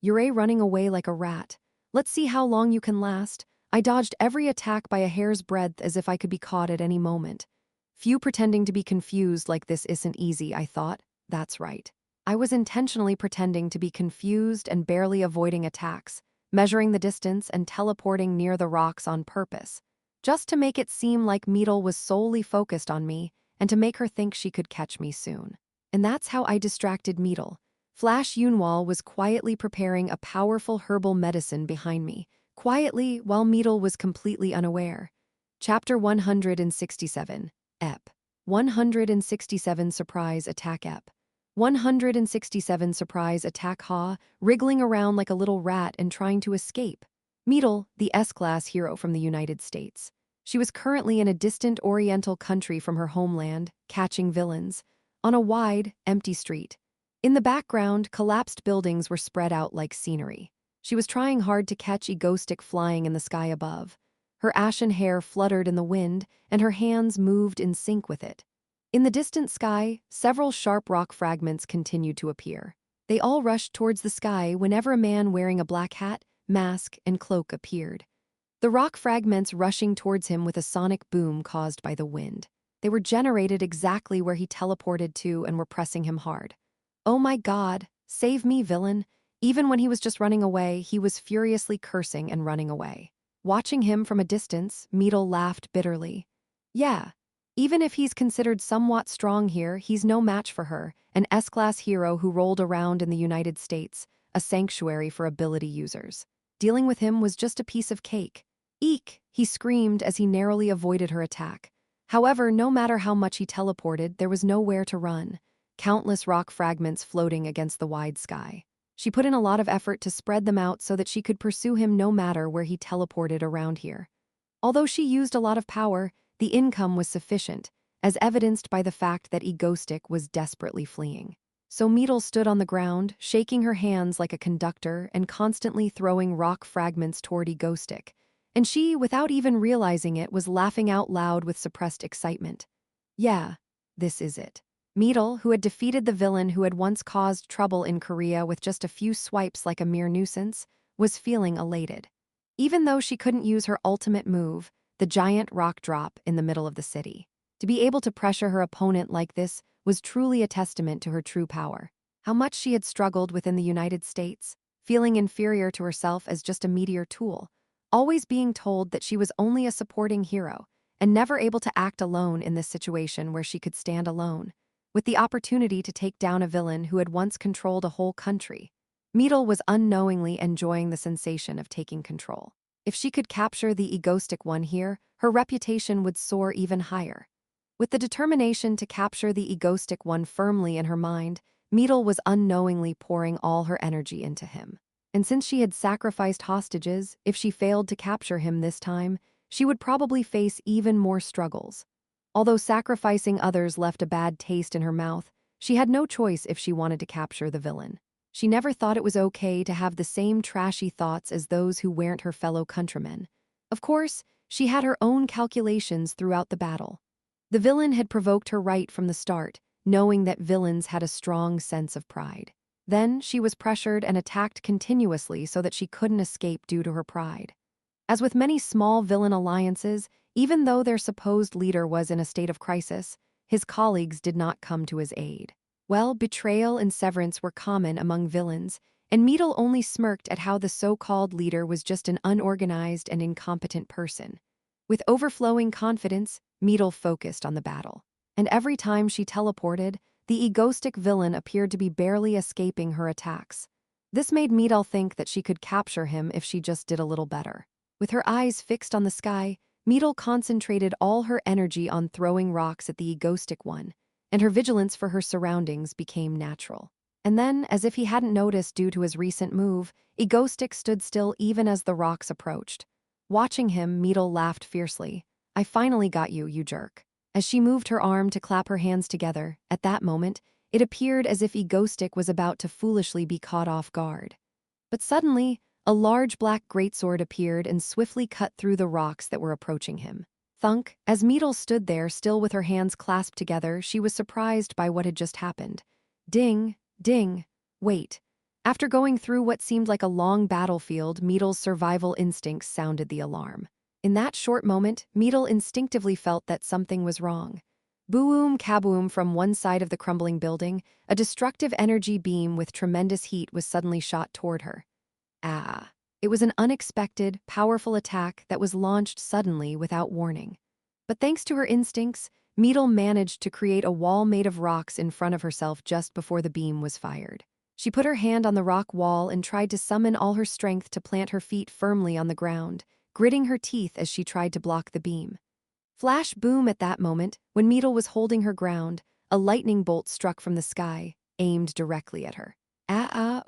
You're running away like a rat. Let's see how long you can last. I dodged every attack by a hair's breadth as if I could be caught at any moment. Few pretending to be confused like this isn't easy, I thought. That's right. I was intentionally pretending to be confused and barely avoiding attacks, measuring the distance and teleporting near the rocks on purpose, just to make it seem like Meadle was solely focused on me and to make her think she could catch me soon. And that's how I distracted Meadle. Flash Yunwal was quietly preparing a powerful herbal medicine behind me, quietly while Meadle was completely unaware. Chapter 167, Ep. 167 Surprise Attack Ep. 167 Surprise Attack wriggling around like a little rat and trying to escape. Meadle, the S-class hero from the United States. She was currently in a distant oriental country from her homeland, catching villains, on a wide, empty street. In the background, collapsed buildings were spread out like scenery. She was trying hard to catch Egostic flying in the sky above. Her ashen hair fluttered in the wind, and her hands moved in sync with it. In the distant sky, several sharp rock fragments continued to appear. They all rushed towards the sky whenever a man wearing a black hat, mask, and cloak appeared. The rock fragments rushing towards him with a sonic boom caused by the wind. They were generated exactly where he teleported to and were pressing him hard. Oh my God, save me, villain. Even when he was just running away, he was furiously cursing and running away. Watching him from a distance, Meadle laughed bitterly. Yeah, even if he's considered somewhat strong here, he's no match for her, an S-class hero who rolled around in the United States, a sanctuary for ability users. Dealing with him was just a piece of cake. Eek, he screamed as he narrowly avoided her attack. However, no matter how much he teleported, there was nowhere to run. Countless rock fragments floating against the wide sky. She put in a lot of effort to spread them out so that she could pursue him no matter where he teleported around here. Although she used a lot of power, the income was sufficient, as evidenced by the fact that Egostic was desperately fleeing. So Meadle stood on the ground, shaking her hands like a conductor and constantly throwing rock fragments toward Egostic. And she, without even realizing it, was laughing out loud with suppressed excitement. Yeah, this is it. Meadle, who had defeated the villain who had once caused trouble in Korea with just a few swipes like a mere nuisance, was feeling elated. Even though she couldn't use her ultimate move, the giant rock drop in the middle of the city. To be able to pressure her opponent like this was truly a testament to her true power. How much she had struggled within the United States, feeling inferior to herself as just a meteor tool, always being told that she was only a supporting hero, and never able to act alone in this situation where she could stand alone. With the opportunity to take down a villain who had once controlled a whole country, Meadle was unknowingly enjoying the sensation of taking control. If she could capture the Egostic one here, her reputation would soar even higher. With the determination to capture the Egostic one firmly in her mind, Meadle was unknowingly pouring all her energy into him. And since she had sacrificed hostages, if she failed to capture him this time, she would probably face even more struggles. Although sacrificing others left a bad taste in her mouth, she had no choice if she wanted to capture the villain. She never thought it was okay to have the same trashy thoughts as those who weren't her fellow countrymen. Of course, she had her own calculations throughout the battle. The villain had provoked her right from the start, knowing that villains had a strong sense of pride. Then she was pressured and attacked continuously so that she couldn't escape due to her pride. As with many small villain alliances, even though their supposed leader was in a state of crisis, his colleagues did not come to his aid. Well, betrayal and severance were common among villains, and Meadle only smirked at how the so-called leader was just an unorganized and incompetent person. With overflowing confidence, Meadle focused on the battle. And every time she teleported, the egoistic villain appeared to be barely escaping her attacks. This made Meadle think that she could capture him if she just did a little better. With her eyes fixed on the sky, Meadle concentrated all her energy on throwing rocks at the egoistic one, and her vigilance for her surroundings became natural. And then, as if he hadn't noticed due to his recent move, Egoistic stood still even as the rocks approached. Watching him, Meadle laughed fiercely. "I finally got you, you jerk." As she moved her arm to clap her hands together, at that moment, it appeared as if Egoistic was about to foolishly be caught off guard. But suddenly, a large black greatsword appeared and swiftly cut through the rocks that were approaching him. Thunk, as Meadle stood there still with her hands clasped together, she was surprised by what had just happened. Ding, ding, wait. After going through what seemed like a long battlefield, Meadle's survival instincts sounded the alarm. In that short moment, Meadle instinctively felt that something was wrong. Boom kaboom from one side of the crumbling building, a destructive energy beam with tremendous heat was suddenly shot toward her. Ah! It was an unexpected, powerful attack that was launched suddenly without warning. But thanks to her instincts, Meadle managed to create a wall made of rocks in front of herself just before the beam was fired. She put her hand on the rock wall and tried to summon all her strength to plant her feet firmly on the ground, gritting her teeth as she tried to block the beam. Flash boom at that moment, when Meadle was holding her ground, a lightning bolt struck from the sky, aimed directly at her.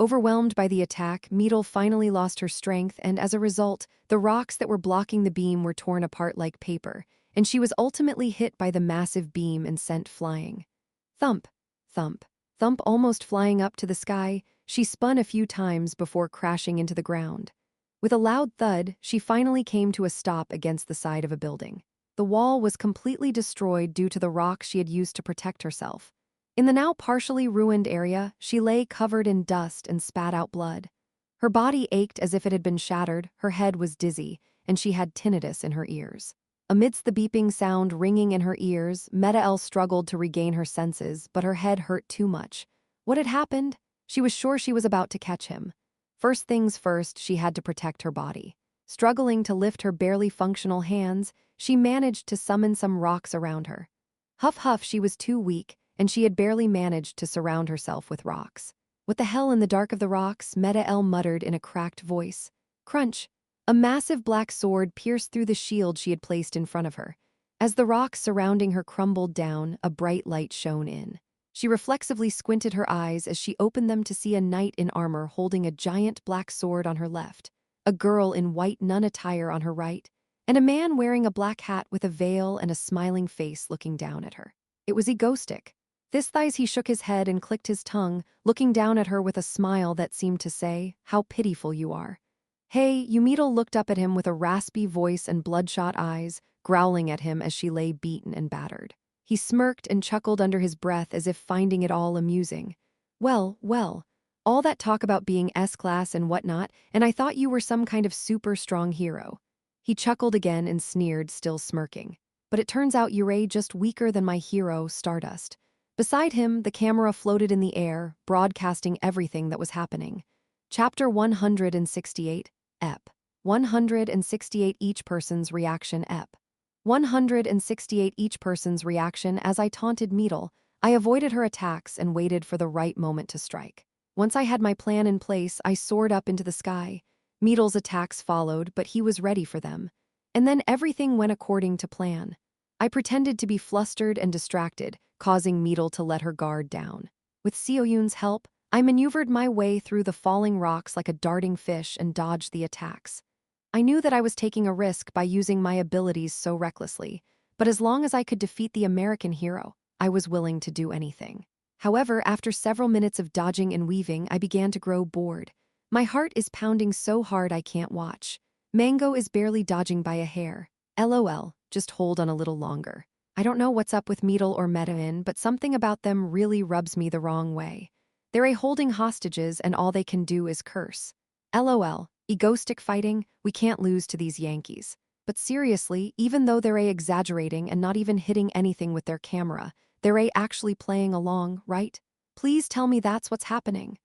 Overwhelmed by the attack, Meadle finally lost her strength, and as a result, the rocks that were blocking the beam were torn apart like paper, and she was ultimately hit by the massive beam and sent flying. Thump, thump, thump, almost flying up to the sky, she spun a few times before crashing into the ground. With a loud thud, she finally came to a stop against the side of a building. The wall was completely destroyed due to the rocks she had used to protect herself. In the now partially ruined area, she lay covered in dust and spat out blood. Her body ached as if it had been shattered, her head was dizzy, and she had tinnitus in her ears. Amidst the beeping sound ringing in her ears, Meta-El struggled to regain her senses, but her head hurt too much. What had happened? She was sure she was about to catch him. First things first, she had to protect her body. Struggling to lift her barely functional hands, she managed to summon some rocks around her. Huff huff, she was too weak, and she had barely managed to surround herself with rocks. "What the hell in the dark of the rocks?" Meta-El muttered in a cracked voice. Crunch! A massive black sword pierced through the shield she had placed in front of her. As the rocks surrounding her crumbled down, a bright light shone in. She reflexively squinted her eyes as she opened them to see a knight in armor holding a giant black sword on her left, a girl in white nun attire on her right, and a man wearing a black hat with a veil and a smiling face looking down at her. It was Egoistic. This thighs he shook his head and clicked his tongue, looking down at her with a smile that seemed to say, "How pitiful you are." "Hey," Meadle looked up at him with a raspy voice and bloodshot eyes, growling at him as she lay beaten and battered. He smirked and chuckled under his breath as if finding it all amusing. Well, all that talk about being S-class and whatnot, and I thought you were some kind of super strong hero." He chuckled again and sneered, still smirking. "But it turns out you're just weaker than my hero, Stardust." Beside him, the camera floated in the air, broadcasting everything that was happening. Chapter 168, Ep. 168 Each person's reaction. Ep. 168 Each person's reaction. As I taunted Meadle, I avoided her attacks and waited for the right moment to strike. Once I had my plan in place, I soared up into the sky. Meadle's attacks followed, but he was ready for them. And then everything went according to plan. I pretended to be flustered and distracted, causing Meadle to let her guard down. With Sioyun's help, I maneuvered my way through the falling rocks like a darting fish and dodged the attacks. I knew that I was taking a risk by using my abilities so recklessly, but as long as I could defeat the American hero, I was willing to do anything. However, after several minutes of dodging and weaving, I began to grow bored. My heart is pounding so hard I can't watch. Mango is barely dodging by a hair. LOL, just hold on a little longer. I don't know what's up with Meadle or Medellin, but something about them really rubs me the wrong way. They're a holding hostages and all they can do is curse. LOL, egoistic fighting, we can't lose to these Yankees. But seriously, even though they're exaggerating and not even hitting anything with their camera, they're actually playing along, right? Please tell me that's what's happening.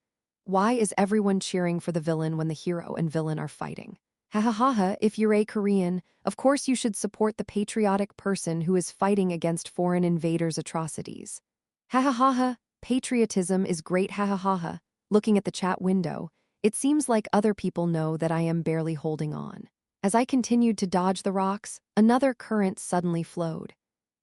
Why is everyone cheering for the villain when the hero and villain are fighting? Ha ha ha ha, if you're a Korean, of course you should support the patriotic person who is fighting against foreign invaders' atrocities. Ha ha ha ha, patriotism is great ha ha ha ha. Looking at the chat window, it seems like other people know that I am barely holding on. As I continued to dodge the rocks, another current suddenly flowed.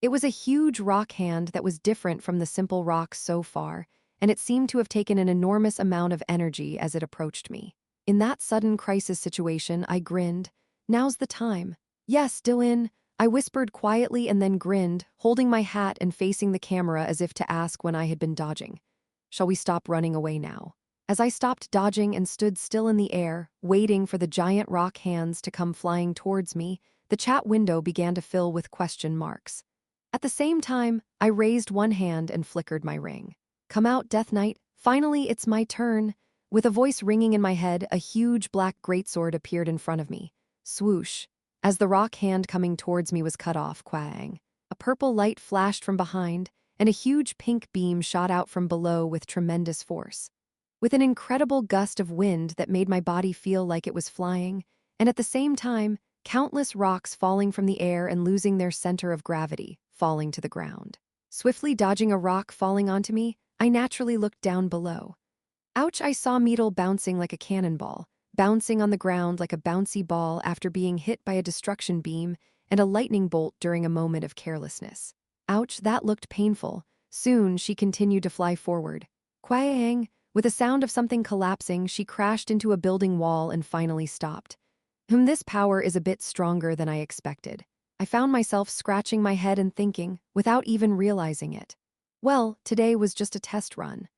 It was a huge rock hand that was different from the simple rocks so far, and it seemed to have taken an enormous amount of energy as it approached me. In that sudden crisis situation, I grinned. Now's the time. Yes, Dylan, I whispered quietly and then grinned, holding my hat and facing the camera as if to ask when I had been dodging. Shall we stop running away now? As I stopped dodging and stood still in the air, waiting for the giant rock hands to come flying towards me, the chat window began to fill with question marks. At the same time, I raised one hand and flickered my ring. Come out, Death Knight. Finally, it's my turn. With a voice ringing in my head, a huge black greatsword appeared in front of me. Swoosh. As the rock hand coming towards me was cut off, quang. A purple light flashed from behind, and a huge pink beam shot out from below with tremendous force. With an incredible gust of wind that made my body feel like it was flying, and at the same time, countless rocks falling from the air and losing their center of gravity, falling to the ground. Swiftly dodging a rock falling onto me, I naturally looked down below. Ouch, I saw Meadle bouncing like a cannonball, bouncing on the ground like a bouncy ball after being hit by a destruction beam and a lightning bolt during a moment of carelessness. Ouch, that looked painful. Soon, she continued to fly forward. Quang! With a sound of something collapsing, she crashed into a building wall and finally stopped. This power is a bit stronger than I expected. I found myself scratching my head and thinking, without even realizing it. Well, today was just a test run.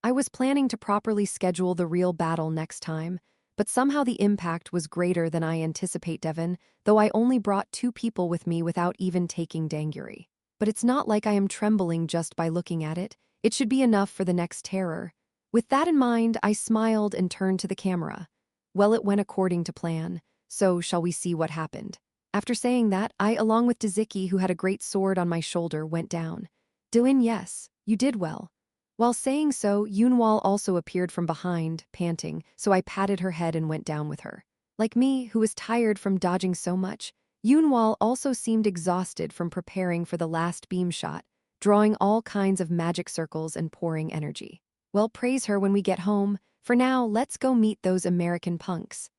I was planning to properly schedule the real battle next time, but somehow the impact was greater than I anticipate, Devon, though I only brought 2 people with me without even taking Danguri. But it's not like I am trembling just by looking at it. It should be enough for the next terror. With that in mind, I smiled and turned to the camera. Well, it went according to plan, so shall we see what happened? After saying that, I, along with Daziki, who had a great sword on my shoulder, went down. Dylan, yes, you did well. While saying so, Yunwal also appeared from behind, panting, so I patted her head and went down with her. Like me, who was tired from dodging so much, Yunwal also seemed exhausted from preparing for the last beam shot, drawing all kinds of magic circles and pouring energy. Well, praise her when we get home. For now, let's go meet those American punks.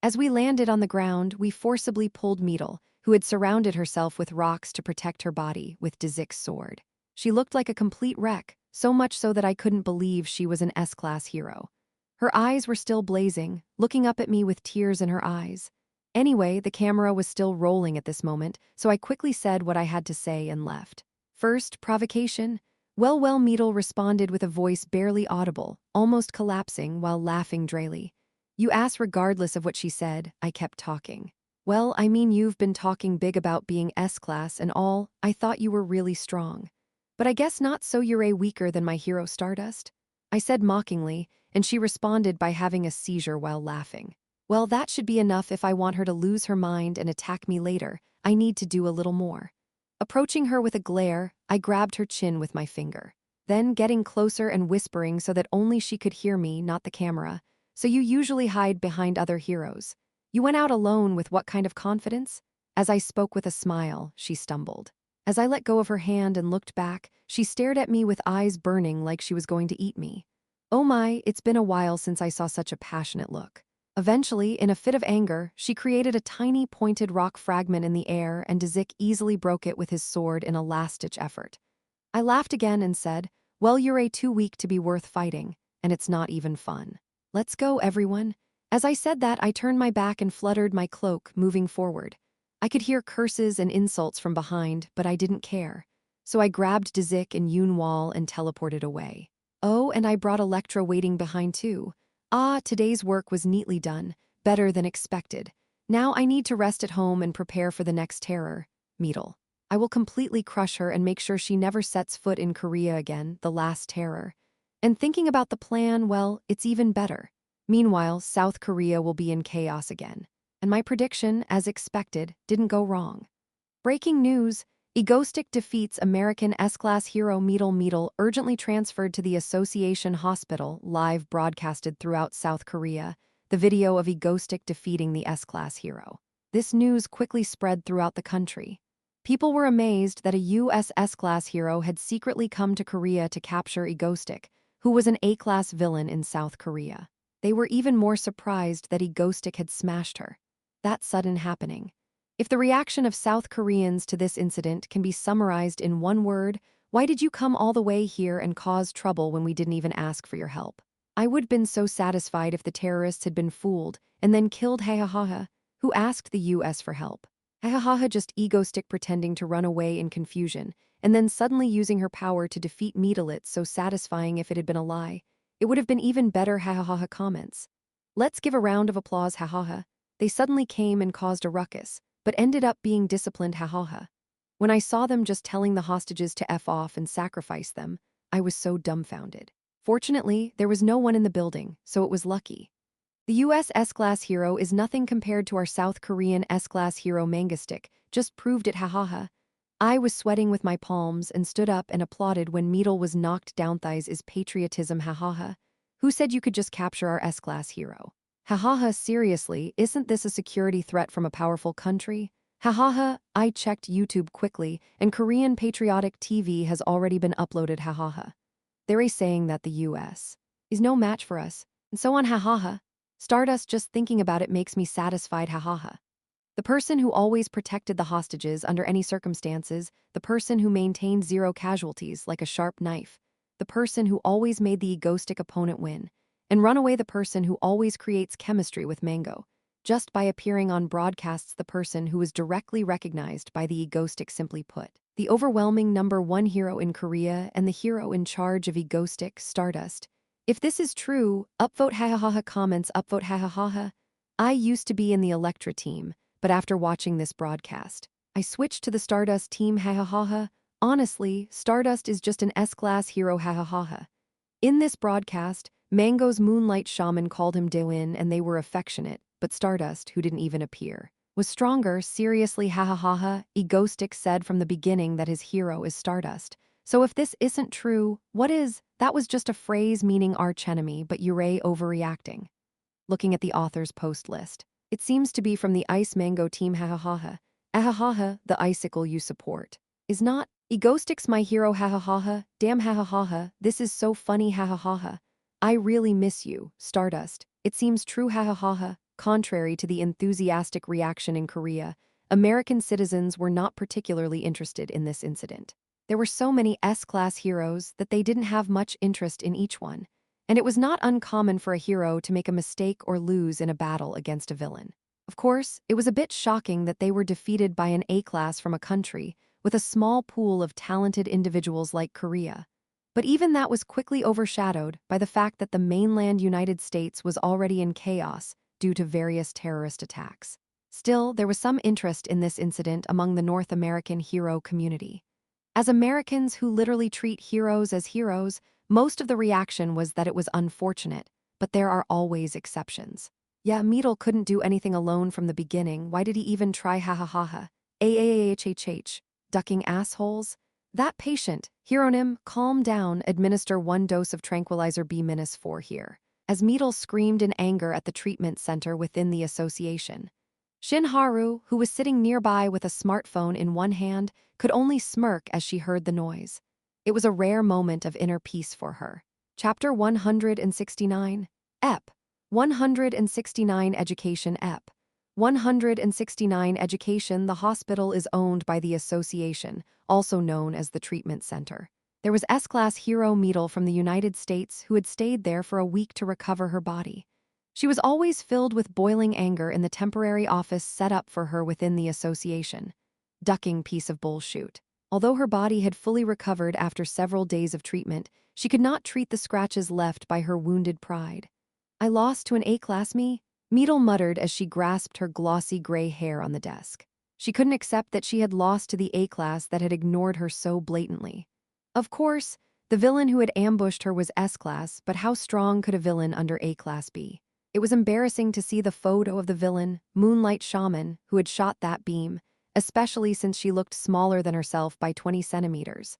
As we landed on the ground, we forcibly pulled Meadle, who had surrounded herself with rocks to protect her body, with Dazik's sword. She looked like a complete wreck, so much so that I couldn't believe she was an S-class hero. Her eyes were still blazing, looking up at me with tears in her eyes. Anyway, the camera was still rolling at this moment, so I quickly said what I had to say and left. First, provocation. Well, Meadle responded with a voice barely audible, almost collapsing while laughing drily. You asked regardless of what she said, I kept talking. Well, I mean, you've been talking big about being S-class and all. I thought you were really strong. But I guess not, so you're weaker than my hero Stardust? I said mockingly, and she responded by having a seizure while laughing. Well, that should be enough if I want her to lose her mind and attack me later. I need to do a little more. Approaching her with a glare, I grabbed her chin with my finger. Then, getting closer and whispering so that only she could hear me, not the camera. So you usually hide behind other heroes. You went out alone with what kind of confidence? As I spoke with a smile, she stumbled. As I let go of her hand and looked back, she stared at me with eyes burning like she was going to eat me. Oh my, it's been a while since I saw such a passionate look. Eventually, in a fit of anger, she created a tiny pointed rock fragment in the air and Dazik easily broke it with his sword in a last-ditch effort. I laughed again and said, well, you're too weak to be worth fighting, and it's not even fun. Let's go, everyone. As I said that, I turned my back and fluttered my cloak, moving forward. I could hear curses and insults from behind, but I didn't care. So I grabbed Dzik and Yunwal and teleported away. Oh, and I brought Electra waiting behind too. Ah, today's work was neatly done, better than expected. Now I need to rest at home and prepare for the next terror. Meedle. I will completely crush her and make sure she never sets foot in Korea again, the last terror. And thinking about the plan, well, it's even better. Meanwhile, South Korea will be in chaos again. And my prediction, as expected, didn't go wrong. Breaking news: Egostic defeats American S-Class hero Meedle urgently transferred to the Association Hospital, live broadcasted throughout South Korea, the video of Egostic defeating the S-Class hero. This news quickly spread throughout the country. People were amazed that a US S-Class hero had secretly come to Korea to capture Egostic, who was an A-Class villain in South Korea. They were even more surprised that Egostic had smashed her. That sudden happening. If the reaction of South Koreans to this incident can be summarized in one word, why did you come all the way here and cause trouble when we didn't even ask for your help? I would have been so satisfied if the terrorists had been fooled and then killed Hahaha, who asked the US for help. Hahaha just Egostic pretending to run away in confusion, and then suddenly using her power to defeat Meedle. So satisfying if it had been a lie. It would have been even better. Hahaha comments. Let's give a round of applause. Hahaha. They suddenly came and caused a ruckus, but ended up being disciplined. Hahaha. When I saw them just telling the hostages to F off and sacrifice them, I was so dumbfounded. Fortunately, there was no one in the building, so it was lucky. The US S-Class hero is nothing compared to our South Korean S-Class hero Mangastic, just proved it. Hahaha. I was sweating with my palms and stood up and applauded when Meedle was knocked down. Thighs is patriotism. Hahaha. Who said you could just capture our S-Class hero? Hahaha, seriously, isn't this a security threat from a powerful country? Hahaha, I checked YouTube quickly, and Korean patriotic TV has already been uploaded. Hahaha. They're saying that the US is no match for us, and so on. Hahaha. Stardust, just thinking about it makes me satisfied. Hahaha. The person who always protected the hostages under any circumstances, the person who maintained zero casualties like a sharp knife, the person who always made the Egostic opponent win, and run away, the person who always creates chemistry with Mango, just by appearing on broadcasts, the person who is directly recognized by the Egostic. Simply put, the overwhelming #1 hero in Korea and the hero in charge of Egostic, Stardust. If this is true, upvote. Hahaha comments. Upvote. Hahaha. I used to be in the Electra team, but after watching this broadcast, I switched to the Stardust team. Hahaha. Honestly, Stardust is just an S-Class hero. Hahaha. In this broadcast, Mango's Moonlight Shaman called him Dewin and they were affectionate, but Stardust, who didn't even appear, was stronger. Seriously. Hahaha. Egostic said from the beginning that his hero is Stardust. So if this isn't true, what is? That was just a phrase meaning archenemy, but Yurei overreacting. Looking at the author's post list, it seems to be from the Ice Mango team. Hahaha. Ahahaha, the icicle you support is not Egostic's my hero. Hahaha. Damn. Hahaha. This is so funny. Hahaha. I really miss you, Stardust. It seems true. Hahaha. Contrary to the enthusiastic reaction in Korea, American citizens were not particularly interested in this incident. There were so many S-Class heroes that they didn't have much interest in each one, and it was not uncommon for a hero to make a mistake or lose in a battle against a villain. Of course, it was a bit shocking that they were defeated by an A-Class from a country with a small pool of talented individuals like Korea. But even that was quickly overshadowed by the fact that the mainland United States was already in chaos due to various terrorist attacks. Still, there was some interest in this incident among the North American hero community. As Americans who literally treat heroes as heroes, most of the reaction was that it was unfortunate, but there are always exceptions. Yeah, Meedle couldn't do anything alone from the beginning. Why did he even try? Hahaha. Ahhhh. Ducking assholes? That patient, Hieronym, calm down, administer 1 dose of tranquilizer B-4 here. As Meedle screamed in anger at the treatment center within the association. Shinharu, who was sitting nearby with a smartphone in one hand, could only smirk as she heard the noise. It was a rare moment of inner peace for her. Chapter 169. Ep. 169 Education. Ep. 169 Education. The hospital is owned by the association, also known as the treatment center. There was S-Class hero Meedle from the United States who had stayed there for a week to recover her body. She was always filled with boiling anger in the temporary office set up for her within the association. Ducking piece of bullshit. Although her body had fully recovered after several days of treatment, she could not treat the scratches left by her wounded pride. "I lost to an A-class me?" Meadle muttered as she grasped her glossy gray hair on the desk. She couldn't accept that she had lost to the A-class that had ignored her so blatantly. Of course, the villain who had ambushed her was S-class, but how strong could a villain under A-class be? It was embarrassing to see the photo of the villain, Moonlight Shaman, who had shot that beam, especially since she looked smaller than herself by 20 centimeters.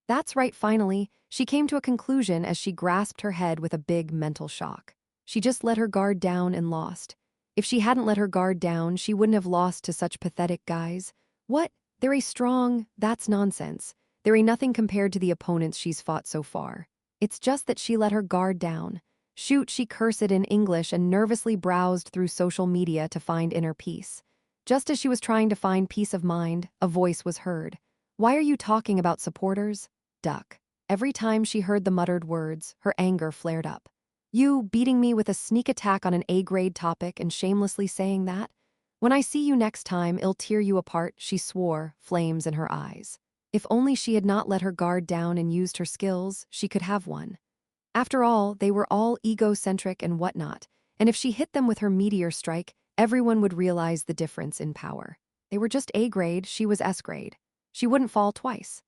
That's right, finally, she came to a conclusion as she grasped her head with a big mental shock. She just let her guard down and lost. If she hadn't let her guard down, she wouldn't have lost to such pathetic guys. What? They're a strong, that's nonsense. They're a nothing compared to the opponents she's fought so far. It's just that she let her guard down. Shoot, she cursed in English and nervously browsed through social media to find inner peace. Just as she was trying to find peace of mind, a voice was heard. "Why are you talking about supporters?" Duck. Every time she heard the muttered words, her anger flared up. "You beating me with a sneak attack on an A-grade topic and shamelessly saying that? When I see you next time, I'll tear you apart," she swore, flames in her eyes. If only she had not let her guard down and used her skills, she could have won. After all, they were all egocentric and whatnot, and if she hit them with her meteor strike, everyone would realize the difference in power. They were just A-grade, she was S-grade. She wouldn't fall twice.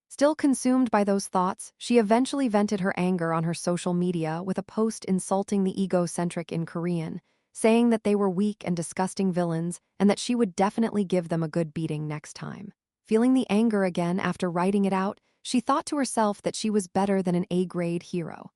Still consumed by those thoughts, she eventually vented her anger on her social media with a post insulting the egocentric in Korean, saying that they were weak and disgusting villains and that she would definitely give them a good beating next time. Feeling the anger again after writing it out, she thought to herself that she was better than an A-grade hero.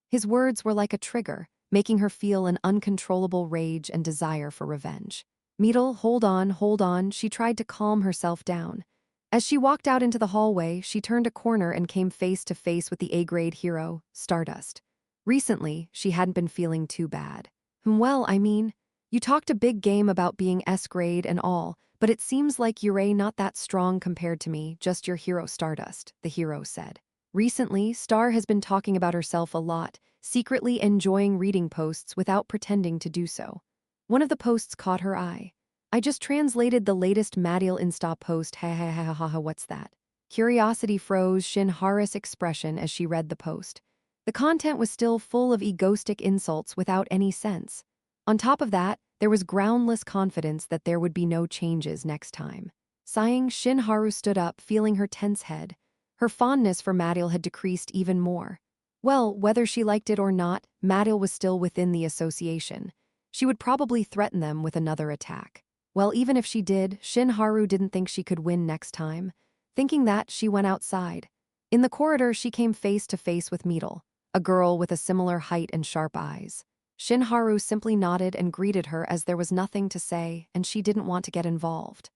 His words were like a trigger, making her feel an uncontrollable rage and desire for revenge. Meadle, hold on, she tried to calm herself down. As she walked out into the hallway, she turned a corner and came face to face with the A-grade hero, Stardust. Recently, she hadn't been feeling too bad. "Well, I mean, you talked a big game about being S-grade and all, but it seems like you're not that strong compared to me, just your hero Stardust," the hero said. Recently, Star has been talking about herself a lot, secretly enjoying reading posts without pretending to do so. One of the posts caught her eye. "I just translated the latest Madiel Insta post, ha ha ha ha ha, what's that?" Curiosity froze Shinhara's expression as she read the post. The content was still full of egoistic insults without any sense. On top of that, there was groundless confidence that there would be no changes next time. Sighing, Shinharu stood up, feeling her tense head. Her fondness for Madiel had decreased even more. Well, whether she liked it or not, Madiel was still within the association. She would probably threaten them with another attack. Well, even if she did, Shinharu didn't think she could win next time. Thinking that, she went outside. In the corridor, she came face to face with Meadle, a girl with a similar height and sharp eyes. Shinharu simply nodded and greeted her as there was nothing to say, and she didn't want to get involved.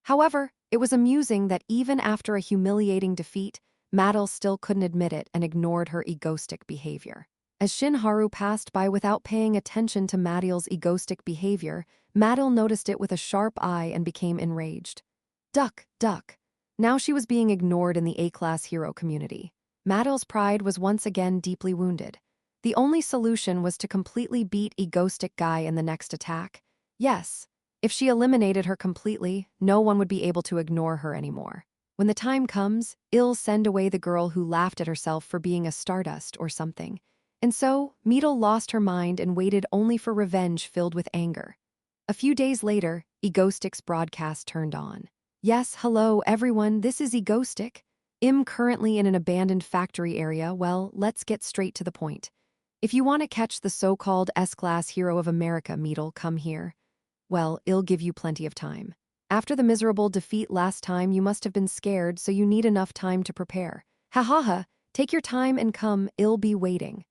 However, it was amusing that even after a humiliating defeat, Madiel still couldn't admit it and ignored her egoistic behavior. As Shinharu passed by without paying attention to Madiel's egoistic behavior, Madiel noticed it with a sharp eye and became enraged. Duck, duck. Now she was being ignored in the A-class hero community. Madiel's pride was once again deeply wounded. The only solution was to completely beat egoistic guy in the next attack. Yes. If she eliminated her completely, no one would be able to ignore her anymore. When the time comes, I'll send away the girl who laughed at herself for being a Stardust or something. And so, Meadle lost her mind and waited only for revenge filled with anger. A few days later, Egoistic's broadcast turned on. "Yes, hello everyone, this is Egoistic. I'm currently in an abandoned factory area. Well, let's get straight to the point. If you want to catch the so-called S-class hero of America, Meadle, come here. Well, I'll give you plenty of time. After the miserable defeat last time, you must have been scared, so you need enough time to prepare. Ha ha ha, take your time and come, I'll be waiting."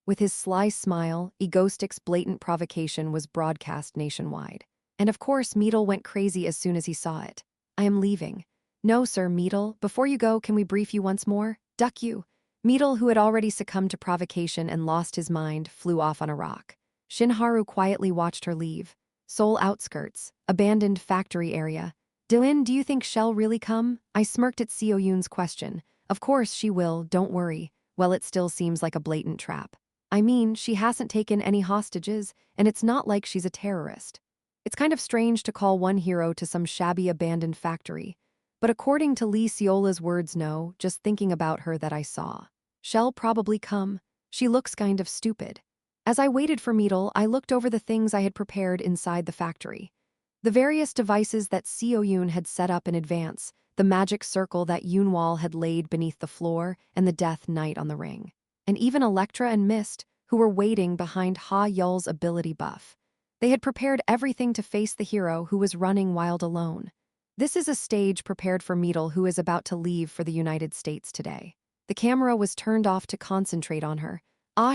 With his sly smile, Egoistic's blatant provocation was broadcast nationwide. And of course, Meadle went crazy as soon as he saw it. "I am leaving." "No, sir, Meadle, before you go, can we brief you once more?" "Duck you." Meadle, who had already succumbed to provocation and lost his mind, flew off on a rock. Shinharu quietly watched her leave. Seoul outskirts, abandoned factory area. "Dylan, do you think she'll really come?" I smirked at Seo Yoon's question. "Of course she will, don't worry." Well, it still seems like a blatant trap. I mean, she hasn't taken any hostages, and it's not like she's a terrorist. It's kind of strange to call one hero to some shabby abandoned factory. But according to Lee Seola's words, no, just thinking about her that I saw. She'll probably come. She looks kind of stupid. As I waited for Meadle, I looked over the things I had prepared inside the factory. The various devices that Seo Yoon had set up in advance, the magic circle that Yoonwal had laid beneath the floor, and the death knight on the ring. And even Electra and Mist, who were waiting behind Ha Yul's ability buff. They had prepared everything to face the hero who was running wild alone. This is a stage prepared for Meadle, who is about to leave for the United States today. The camera was turned off to concentrate on her.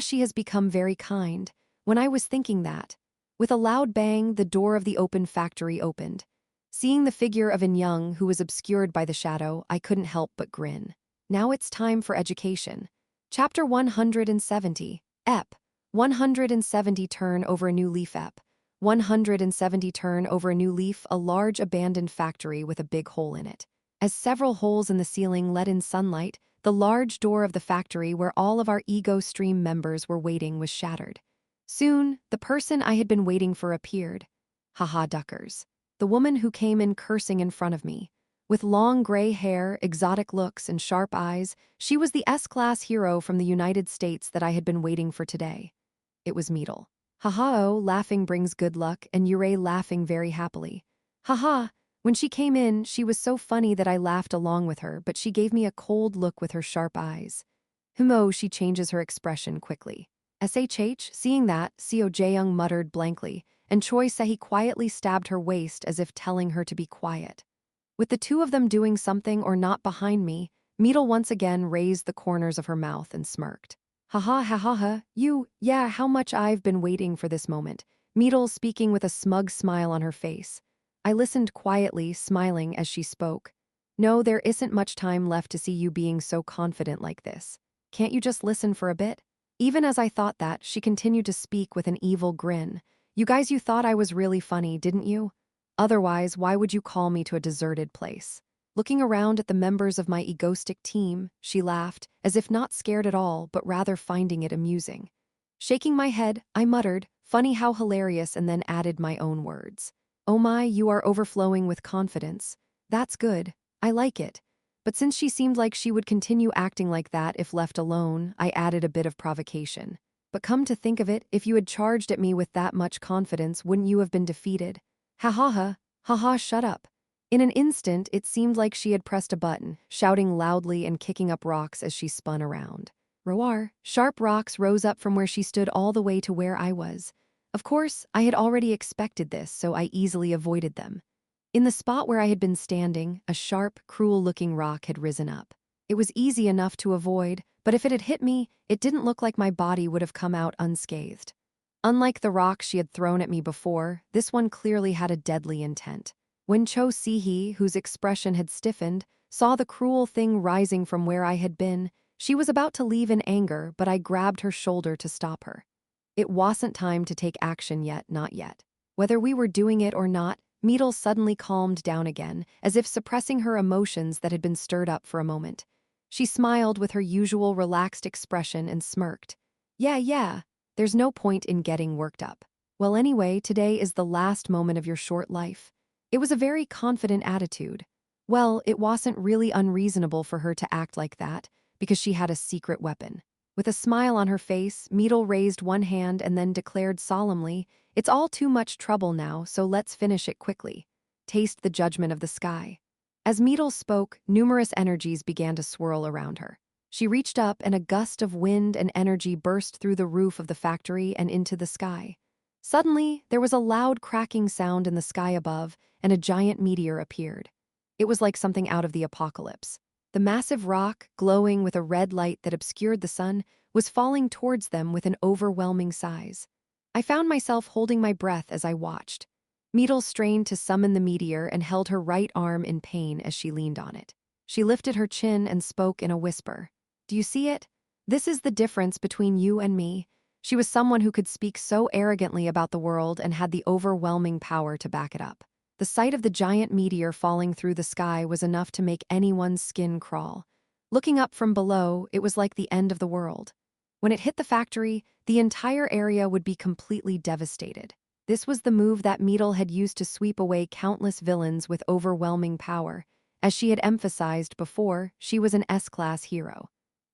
She has become very kind. When I was thinking that, with a loud bang, the door of the open factory opened. Seeing the figure of In Young, who was obscured by the shadow, I couldn't help but grin. Now it's time for education. Chapter 170, Ep. 170 Turn over a new leaf. Ep. 170 Turn over a new leaf, a large abandoned factory with a big hole in it. As several holes in the ceiling let in sunlight, the large door of the factory where all of our Ego Stream members were waiting was shattered. Soon, the person I had been waiting for appeared. Haha, duckers. The woman who came in cursing in front of me. With long gray hair, exotic looks, and sharp eyes, she was the S-class hero from the United States that I had been waiting for today. It was Meadle. Haha, laughing brings good luck, and Yurei laughing very happily. Haha, when she came in, she was so funny that I laughed along with her, but she gave me a cold look with her sharp eyes. She changes her expression quickly. SHH, seeing that, Seo Jaeyoung muttered blankly, and Choi Sehi quietly stabbed her waist as if telling her to be quiet. With the two of them doing something or not behind me, Meadle once again raised the corners of her mouth and smirked. Haha, ha ha ha, how much I've been waiting for this moment. Meadle speaking with a smug smile on her face. I listened quietly, smiling as she spoke. No, there isn't much time left to see you being so confident like this. Can't you just listen for a bit? Even as I thought that, she continued to speak with an evil grin. You thought I was really funny, didn't you? Otherwise, why would you call me to a deserted place? Looking around at the members of my egoistic team, she laughed, as if not scared at all, but rather finding it amusing. Shaking my head, I muttered, funny how hilarious, and then added my own words. Oh my, you are overflowing with confidence. That's good. I like it. But since she seemed like she would continue acting like that if left alone, I added a bit of provocation. But come to think of it, if you had charged at me with that much confidence, wouldn't you have been defeated? Ha ha ha, ha ha, shut up. In an instant, it seemed like she had pressed a button, shouting loudly and kicking up rocks as she spun around. Roar, sharp rocks rose up from where she stood all the way to where I was. Of course, I had already expected this, so I easily avoided them. In the spot where I had been standing, a sharp, cruel-looking rock had risen up. It was easy enough to avoid, but if it had hit me, it didn't look like my body would have come out unscathed. Unlike the rocks she had thrown at me before, this one clearly had a deadly intent. When Cho Sehee, whose expression had stiffened, saw the cruel thing rising from where I had been, she was about to leave in anger, but I grabbed her shoulder to stop her. It wasn't time to take action yet, not yet. Whether we were doing it or not, Meadle suddenly calmed down again, as if suppressing her emotions that had been stirred up for a moment. She smiled with her usual relaxed expression and smirked. Yeah, there's no point in getting worked up. Well, anyway, today is the last moment of your short life. It was a very confident attitude. Well, it wasn't really unreasonable for her to act like that, because she had a secret weapon. With a smile on her face, Meadle raised one hand and then declared solemnly, "It's all too much trouble now, so let's finish it quickly. Taste the judgment of the sky." As Meadle spoke, numerous energies began to swirl around her. She reached up and a gust of wind and energy burst through the roof of the factory and into the sky. Suddenly, there was a loud cracking sound in the sky above, and a giant meteor appeared. It was like something out of the apocalypse. The massive rock, glowing with a red light that obscured the sun, was falling towards them with an overwhelming size. I found myself holding my breath as I watched. Meadle strained to summon the meteor and held her right arm in pain as she leaned on it. She lifted her chin and spoke in a whisper. Do you see it? This is the difference between you and me. She was someone who could speak so arrogantly about the world and had the overwhelming power to back it up. The sight of the giant meteor falling through the sky was enough to make anyone's skin crawl. Looking up from below, it was like the end of the world. When it hit the factory, the entire area would be completely devastated. This was the move that Meadle had used to sweep away countless villains with overwhelming power, As she had emphasized before, she was an S-class hero.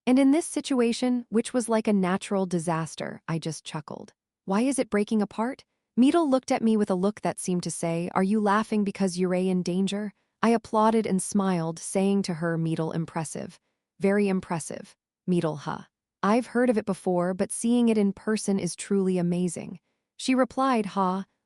And in this situation, which was like a natural disaster, I just chuckled. Why is it breaking apart? Meadle looked at me with a look that seemed to say, are you laughing because you're in danger? I applauded and smiled, saying to her, Meadle, impressive. Very impressive. Meadle, huh. I've heard of it before, but seeing it in person is truly amazing. She replied,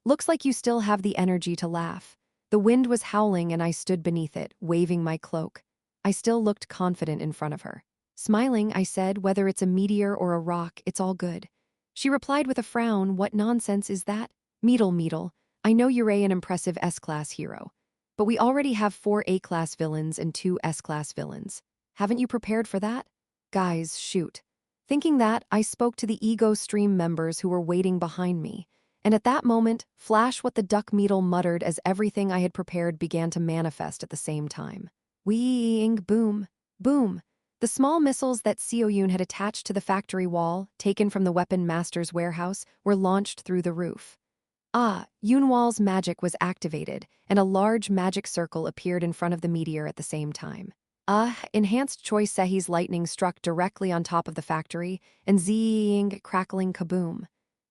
looks like you still have the energy to laugh. The wind was howling and I stood beneath it, waving my cloak. I still looked confident in front of her. Smiling, I said, whether it's a meteor or a rock, it's all good. She replied with a frown, what nonsense is that? Meadle, I know you're an impressive S-class hero. But we already have 4 A-class villains and 2 S-class villains. Haven't you prepared for that? Guys, shoot. Thinking that, I spoke to the Ego Stream members who were waiting behind me. And at that moment, flash what the duck Meadle muttered as everything I had prepared began to manifest at the same time. Wee-ing, boom, boom. The small missiles that Seoyun had attached to the factory wall, taken from the weapon master's warehouse, were launched through the roof. Yunwal's magic was activated, and a large magic circle appeared in front of the meteor at the same time. Enhanced Choi Sehi's lightning struck directly on top of the factory, and zing, crackling kaboom.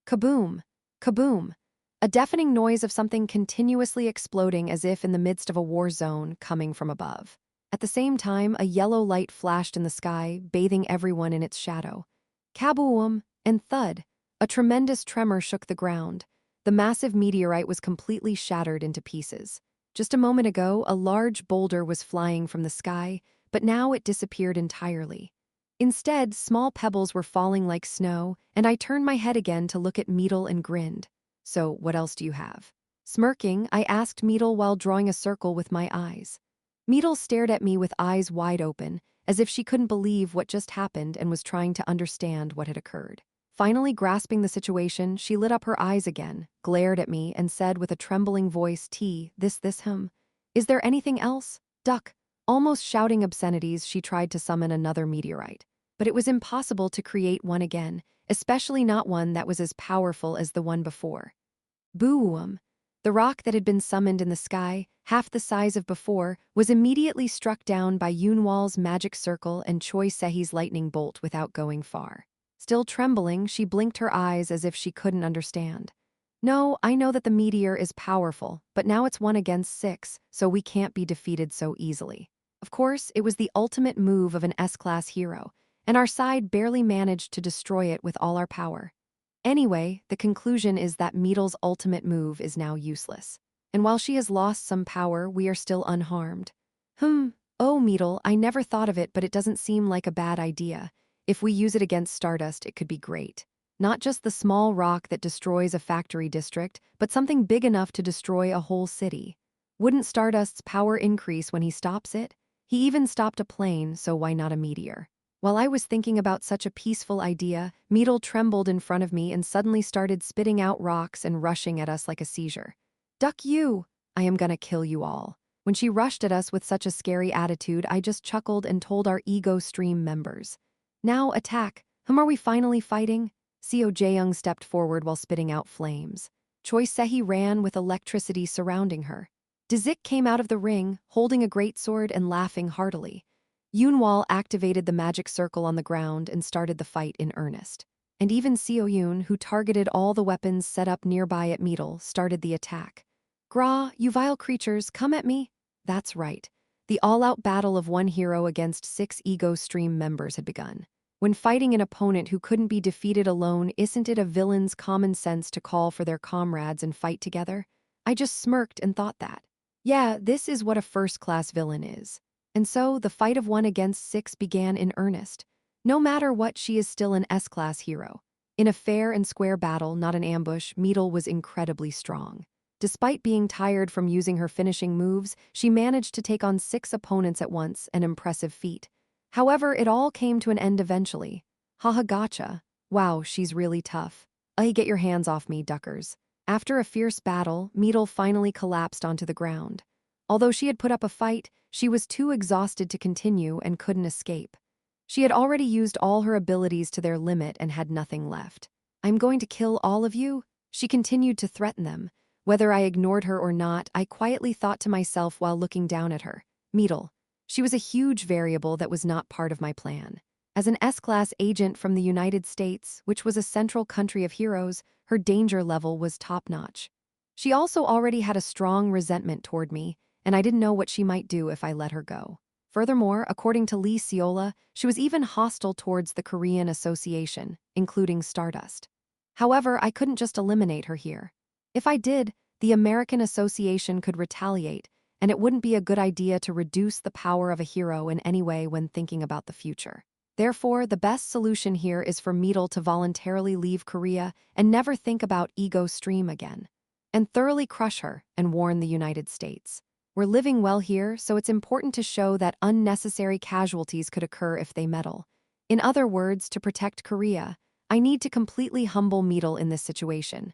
Kaboom, kaboom. A deafening noise of something continuously exploding as if in the midst of a war zone coming from above. At the same time, a yellow light flashed in the sky, bathing everyone in its shadow. Kaboom, and thud. A tremendous tremor shook the ground. The massive meteorite was completely shattered into pieces. Just a moment ago, a large boulder was flying from the sky, but now it disappeared entirely. Instead, small pebbles were falling like snow, and I turned my head again to look at Meadle and grinned. So, what else do you have? Smirking, I asked Meadle while drawing a circle with my eyes. Meadle stared at me with eyes wide open, as if she couldn't believe what just happened and was trying to understand what had occurred. Finally grasping the situation, she lit up her eyes again, glared at me, and said with a trembling voice, this him. Is there anything else? Duck. Almost shouting obscenities, she tried to summon another meteorite. But it was impossible to create one again, especially not one that was as powerful as the one before. Boom! The rock that had been summoned in the sky, half the size of before, was immediately struck down by Yunwal's magic circle and Choi Sehi's lightning bolt without going far. Still trembling, she blinked her eyes as if she couldn't understand. No, I know that the meteor is powerful, but now it's 1 against 6, so we can't be defeated so easily. Of course, it was the ultimate move of an S-class hero, and our side barely managed to destroy it with all our power. Anyway, the conclusion is that Meadle's ultimate move is now useless. And while she has lost some power, we are still unharmed. Oh Meadle, I never thought of it, but it doesn't seem like a bad idea. If we use it against Stardust, it could be great. Not just the small rock that destroys a factory district, but something big enough to destroy a whole city. Wouldn't Stardust's power increase when he stops it? He even stopped a plane, so why not a meteor? While I was thinking about such a peaceful idea, Meadle trembled in front of me and suddenly started spitting out rocks and rushing at us like a seizure. Duck you! I am gonna kill you all. When she rushed at us with such a scary attitude, I just chuckled and told our Ego Stream members. Now attack! Whom are we finally fighting? Seo Jaeyoung stepped forward while spitting out flames. Choi Sehi ran with electricity surrounding her. Dizik came out of the ring, holding a greatsword and laughing heartily. Yunwal activated the magic circle on the ground and started the fight in earnest. And even Seoyun, who targeted all the weapons set up nearby at Meadle, started the attack. Gra, you vile creatures, come at me! That's right. The all-out battle of one hero against 6 Ego Stream members had begun. When fighting an opponent who couldn't be defeated alone, isn't it a villain's common sense to call for their comrades and fight together? I just smirked and thought that. Yeah, this is what a first-class villain is. And so, the fight of 1 against 6 began in earnest. No matter what, she is still an S-class hero. In a fair and square battle, not an ambush, Meadle was incredibly strong. Despite being tired from using her finishing moves, she managed to take on 6 opponents at once, an impressive feat. However, it all came to an end eventually. Haha, gotcha. Wow, she's really tough. Get your hands off me, duckers. After a fierce battle, Meadle finally collapsed onto the ground. Although she had put up a fight, she was too exhausted to continue and couldn't escape. She had already used all her abilities to their limit and had nothing left. I'm going to kill all of you? She continued to threaten them. Whether I ignored her or not, I quietly thought to myself while looking down at her. Meadle. She was a huge variable that was not part of my plan. As an S-class agent from the United States, which was a central country of heroes, her danger level was top-notch. She also already had a strong resentment toward me, and I didn't know what she might do if I let her go. Furthermore, according to Lee Seola, she was even hostile towards the Korean Association, including Stardust. However, I couldn't just eliminate her here. If I did, the American Association could retaliate, and it wouldn't be a good idea to reduce the power of a hero in any way when thinking about the future. Therefore, the best solution here is for Meadle to voluntarily leave Korea and never think about Ego Stream again, and thoroughly crush her and warn the United States. We're living well here, so it's important to show that unnecessary casualties could occur if they meddle. In other words, to protect Korea, I need to completely humble Meadle in this situation.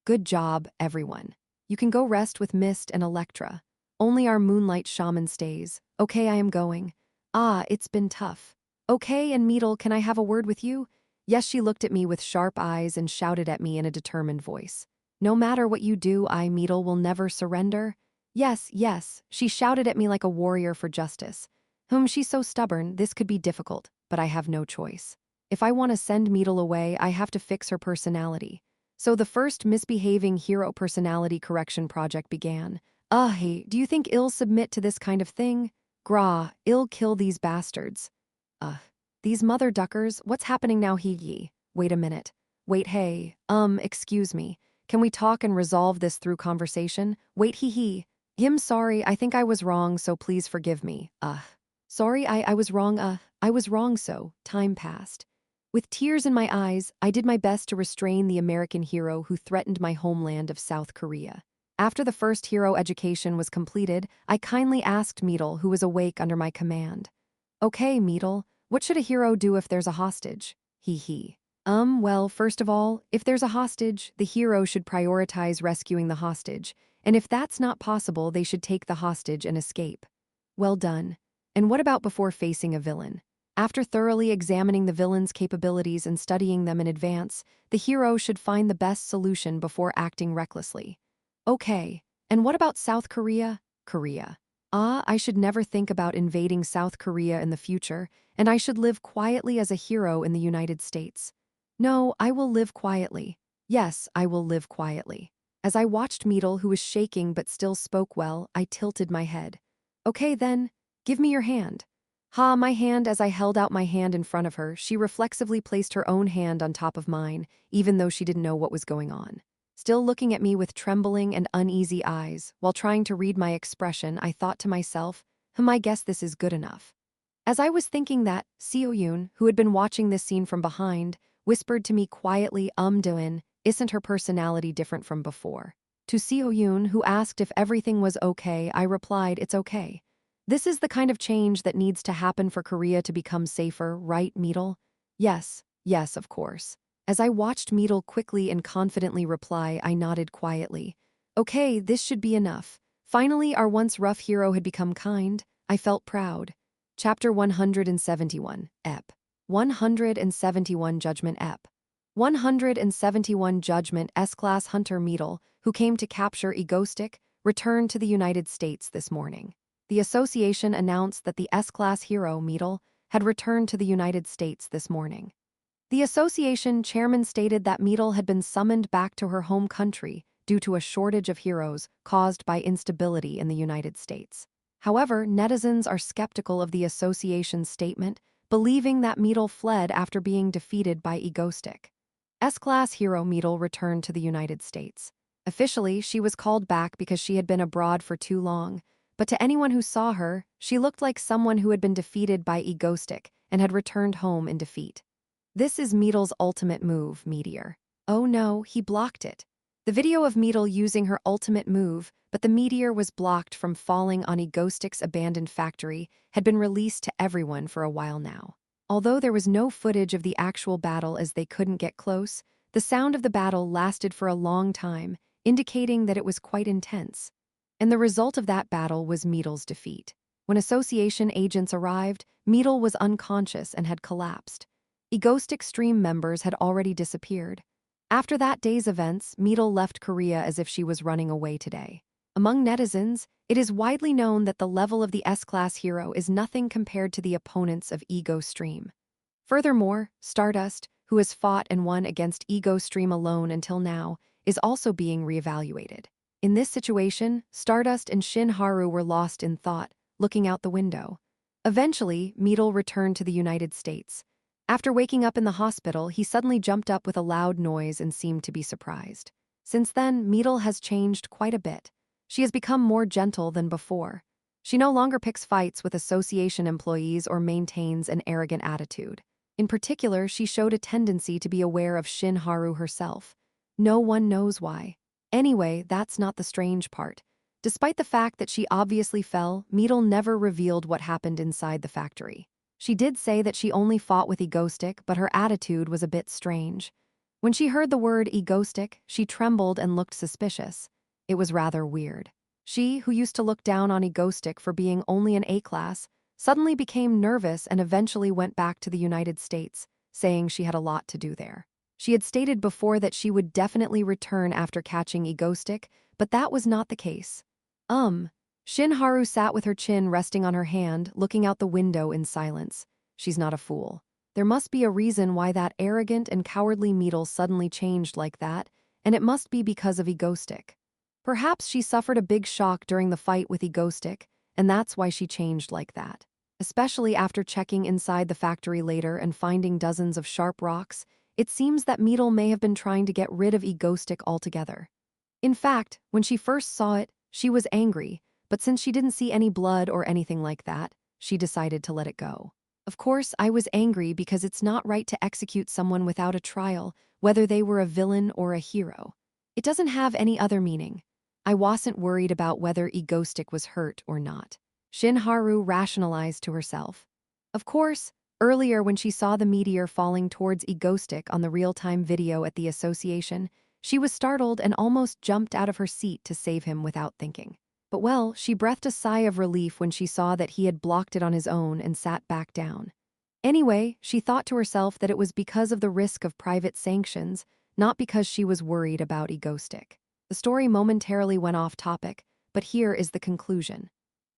Good job, everyone. You can go rest with Mist and Electra. Only our Moonlight Shaman stays. Okay, I am going. Ah, it's been tough. Okay, and Meadle, can I have a word with you? Yes, she looked at me with sharp eyes and shouted at me in a determined voice. No matter what you do, I, Meadle, will never surrender. Yes, yes, she shouted at me like a warrior for justice. She's so stubborn, this could be difficult, but I have no choice. If I want to send Meadle away, I have to fix her personality. So the first misbehaving hero personality correction project began. Hey, do you think I'll submit to this kind of thing? Gra, I'll kill these bastards. These mother duckers, what's happening now? Hee. Wait a minute. Wait, hey, excuse me. Can we talk and resolve this through conversation? Wait, hee. Him sorry, I think I was wrong, so please forgive me. Sorry, I was wrong, I was wrong, so. Time passed. With tears in my eyes, I did my best to restrain the American hero who threatened my homeland of South Korea. After the first hero education was completed, I kindly asked Meadle, who was awake under my command. Okay, Meadle, what should a hero do if there's a hostage? Hee. Well, first of all, if there's a hostage, the hero should prioritize rescuing the hostage, and if that's not possible, they should take the hostage and escape. Well done. And what about before facing a villain? After thoroughly examining the villain's capabilities and studying them in advance, the hero should find the best solution before acting recklessly. Okay, and what about South Korea? Korea. I should never think about invading South Korea in the future, and I should live quietly as a hero in the United States. No, I will live quietly. Yes, I will live quietly. As I watched Meadle, who was shaking but still spoke well, I tilted my head. Okay then, give me your hand. My hand. As I held out my hand in front of her, she reflexively placed her own hand on top of mine, even though she didn't know what was going on. Still looking at me with trembling and uneasy eyes, while trying to read my expression, I thought to myself, I guess this is good enough. As I was thinking that, Seo-yoon, who had been watching this scene from behind, whispered to me quietly, Doin, isn't her personality different from before? To Seo-yoon, who asked if everything was okay, I replied, it's okay. This is the kind of change that needs to happen for Korea to become safer, right, Meadle? Yes, of course. As I watched Meadle quickly and confidently reply, I nodded quietly. Okay, this should be enough. Finally, our once rough hero had become kind. I felt proud. Chapter 171, Ep. 171 Judgment Ep. 171 Judgment S-Class Hunter Meadle, who came to capture Egostic, returned to the United States this morning. The association announced that the S-Class hero, Meadle, had returned to the United States this morning. The association chairman stated that Meadle had been summoned back to her home country due to a shortage of heroes caused by instability in the United States. However, netizens are skeptical of the association's statement, believing that Meadle fled after being defeated by Egostic. S-Class hero Meadle returned to the United States. Officially, she was called back because she had been abroad for too long, but to anyone who saw her, she looked like someone who had been defeated by Egostic and had returned home in defeat. This is Meadle's ultimate move, Meteor. Oh no, he blocked it. The video of Meadle using her ultimate move, but the meteor was blocked from falling on Egostic's abandoned factory, had been released to everyone for a while now. Although there was no footage of the actual battle as they couldn't get close, the sound of the battle lasted for a long time, indicating that it was quite intense. And the result of that battle was Meadle's defeat. When association agents arrived, Meadle was unconscious and had collapsed. Egostic Stream members had already disappeared. After that day's events, Meadle left Korea as if she was running away today. Among netizens, it is widely known that the level of the S-Class hero is nothing compared to the opponents of Ego Stream. Furthermore, Stardust, who has fought and won against Ego Stream alone until now, is also being reevaluated. In this situation, Stardust and Shin Haru were lost in thought, looking out the window. Eventually, Meadle returned to the United States. After waking up in the hospital, he suddenly jumped up with a loud noise and seemed to be surprised. Since then, Meadle has changed quite a bit. She has become more gentle than before. She no longer picks fights with association employees or maintains an arrogant attitude. In particular, she showed a tendency to be aware of Shin Haru herself. No one knows why. Anyway, that's not the strange part. Despite the fact that she obviously fell, Meadle never revealed what happened inside the factory. She did say that she only fought with Egostick, but her attitude was a bit strange. When she heard the word Egostick, she trembled and looked suspicious. It was rather weird. She, who used to look down on Egostick for being only an A-class, suddenly became nervous and eventually went back to the United States, saying she had a lot to do there. She had stated before that she would definitely return after catching Egostick, but that was not the case. Shin Haru sat with her chin resting on her hand, looking out the window in silence. She's not a fool. There must be a reason why that arrogant and cowardly Meadle suddenly changed like that, and it must be because of Egostick. Perhaps she suffered a big shock during the fight with Egostick, and that's why she changed like that. Especially after checking inside the factory later and finding dozens of sharp rocks, it seems that Meadle may have been trying to get rid of Egostick altogether. In fact, when she first saw it, she was angry, but since she didn't see any blood or anything like that, she decided to let it go. Of course, I was angry because it's not right to execute someone without a trial, whether they were a villain or a hero. It doesn't have any other meaning. I wasn't worried about whether Egostick was hurt or not. Shin Haru rationalized to herself. Of course, earlier when she saw the meteor falling towards Egostick on the real-time video at the association, she was startled and almost jumped out of her seat to save him without thinking. But well, she breathed a sigh of relief when she saw that he had blocked it on his own and sat back down. Anyway, she thought to herself that it was because of the risk of private sanctions, not because she was worried about Egostick. The story momentarily went off topic, but here is the conclusion.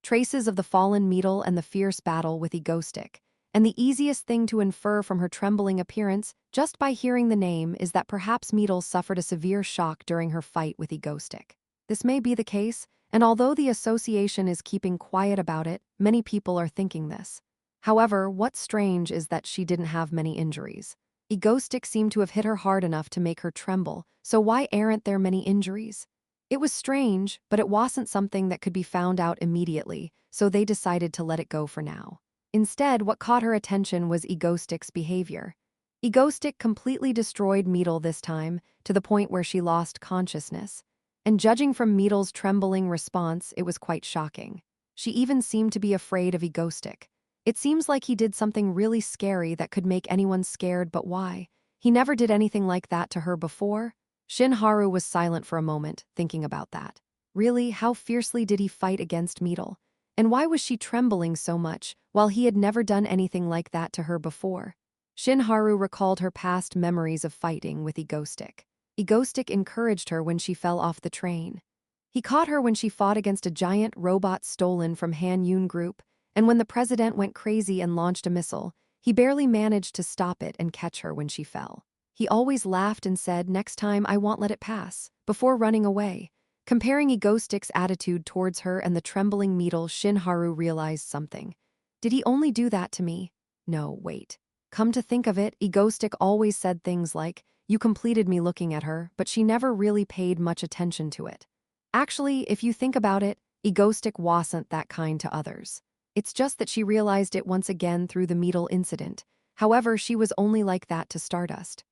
Traces of the fallen Meadle and the fierce battle with Egostick, and the easiest thing to infer from her trembling appearance, just by hearing the name, is that perhaps Meadle suffered a severe shock during her fight with Egostick. This may be the case, and although the association is keeping quiet about it, many people are thinking this. However, what's strange is that she didn't have many injuries. Egostick seemed to have hit her hard enough to make her tremble, so why aren't there many injuries? It was strange, but it wasn't something that could be found out immediately, so they decided to let it go for now. Instead, what caught her attention was Egostick's behavior. Egostick completely destroyed Meadle this time, to the point where she lost consciousness. And judging from Meadle's trembling response, it was quite shocking. She even seemed to be afraid of Egostick. It seems like he did something really scary that could make anyone scared, but why? He never did anything like that to her before. Shin Haru was silent for a moment, thinking about that. Really, how fiercely did he fight against Meadle? And why was she trembling so much, while he had never done anything like that to her before? Shin Haru recalled her past memories of fighting with Egostick. Egostick encouraged her when she fell off the train. He caught her when she fought against a giant robot stolen from Han Yun Group, and when the president went crazy and launched a missile, he barely managed to stop it and catch her when she fell. He always laughed and said, "Next time I won't let it pass," before running away. Comparing Egostick's attitude towards her and the trembling Meadle, Shin Haru realized something. Did he only do that to me? No, wait. Come to think of it, Egostick always said things like, "You completed me," looking at her, but she never really paid much attention to it. Actually, if you think about it, Egostick wasn't that kind to others. It's just that she realized it once again through the Meadle incident. However, she was only like that to Stardust.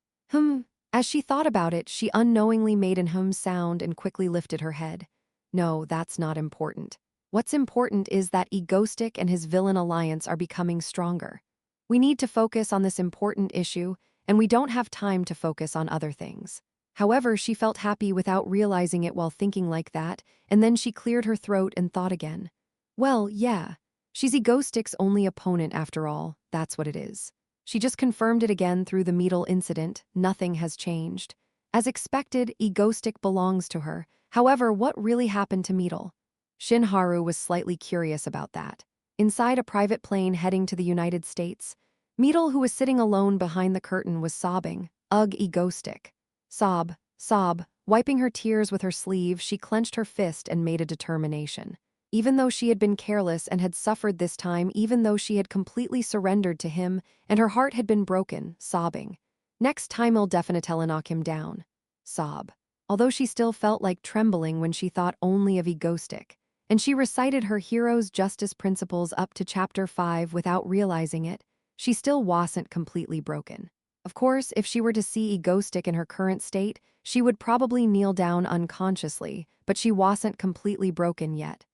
As she thought about it, she unknowingly made an sound and quickly lifted her head. No, that's not important. What's important is that Egostick and his villain alliance are becoming stronger. We need to focus on this important issue, and we don't have time to focus on other things. However, she felt happy without realizing it while thinking like that, and then she cleared her throat and thought again. Well, yeah. She's Egostick's only opponent after all, that's what it is. She just confirmed it again through the Meadle incident, nothing has changed. As expected, Egostick belongs to her. However, what really happened to Meadle? Shinharu was slightly curious about that. Inside a private plane heading to the United States, Meadle, who was sitting alone behind the curtain, was sobbing. Ugh, egoistic. Sob, sob. Wiping her tears with her sleeve, she clenched her fist and made a determination. Even though she had been careless and had suffered this time, even though she had completely surrendered to him and her heart had been broken, sobbing. Next time I'll definitely knock him down. Sob. Although she still felt like trembling when she thought only of egoistic. And she recited her hero's justice principles up to chapter 5 without realizing it, she still wasn't completely broken. Of course, if she were to see egoistic in her current state, she would probably kneel down unconsciously, but she wasn't completely broken yet.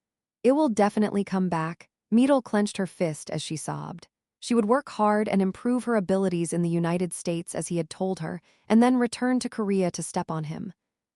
It will definitely come back. Meadle clenched her fist as she sobbed. She would work hard and improve her abilities in the United States as he had told her, and then return to Korea to step on him.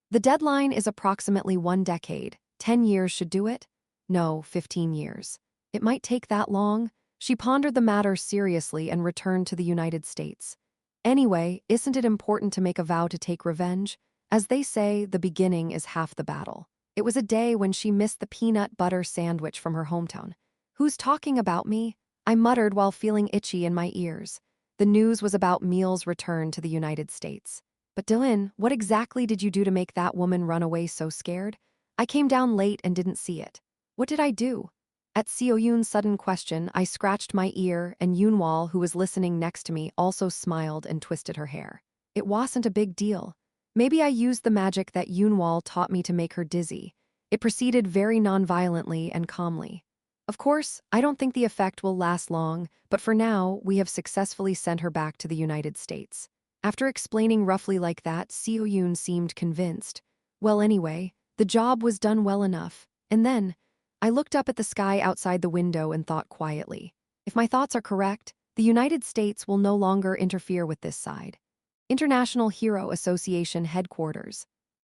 The deadline is approximately 1 decade. 10 years should do it? No, 15 years. It might take that long. She pondered the matter seriously and returned to the United States. Anyway, isn't it important to make a vow to take revenge? As they say, the beginning is half the battle. It was a day when she missed the peanut butter sandwich from her hometown. Who's talking about me? I muttered while feeling itchy in my ears. The news was about Meal's return to the United States. But Dylan, what exactly did you do to make that woman run away so scared? I came down late and didn't see it. What did I do? At Seo Yoon's sudden question, I scratched my ear, and Yoonwal, who was listening next to me, also smiled and twisted her hair. It wasn't a big deal. Maybe I used the magic that Yoonwal taught me to make her dizzy. It proceeded very nonviolently and calmly. Of course, I don't think the effect will last long, but for now, we have successfully sent her back to the United States. After explaining roughly like that, Seo Yoon seemed convinced. Well, anyway, the job was done well enough. And then, I looked up at the sky outside the window and thought quietly. If my thoughts are correct, the United States will no longer interfere with this side. International Hero Association Headquarters.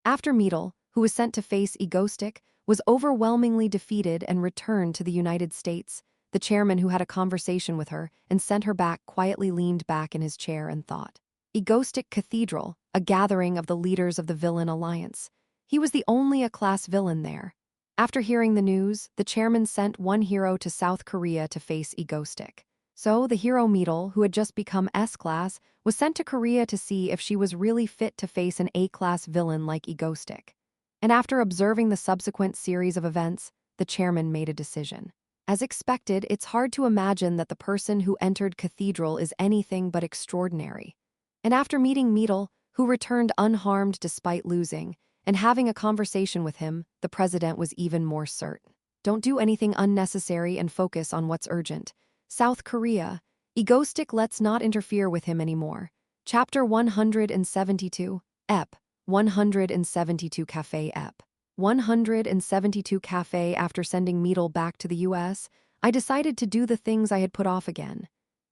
After Meadle, who was sent to face Egoistic, was overwhelmingly defeated and returned to the United States, the chairman who had a conversation with her and sent her back quietly leaned back in his chair and thought. Egoistic Cathedral, a gathering of the leaders of the villain alliance. He was the only A-class villain there. After hearing the news, the chairman sent one hero to South Korea to face Egoistic. So the hero Meadle, who had just become S-class, was sent to Korea to see if she was really fit to face an A-class villain like Egoistic. And after observing the subsequent series of events, the chairman made a decision. As expected, it's hard to imagine that the person who entered Cathedral is anything but extraordinary. And after meeting Meadle, who returned unharmed despite losing, and having a conversation with him, the president was even more certain. Don't do anything unnecessary and focus on what's urgent. South Korea. Egoistic, let's not interfere with him anymore. Chapter 172. Ep. 172 Cafe Ep. 172 Cafe. After sending Meadle back to the US, I decided to do the things I had put off again.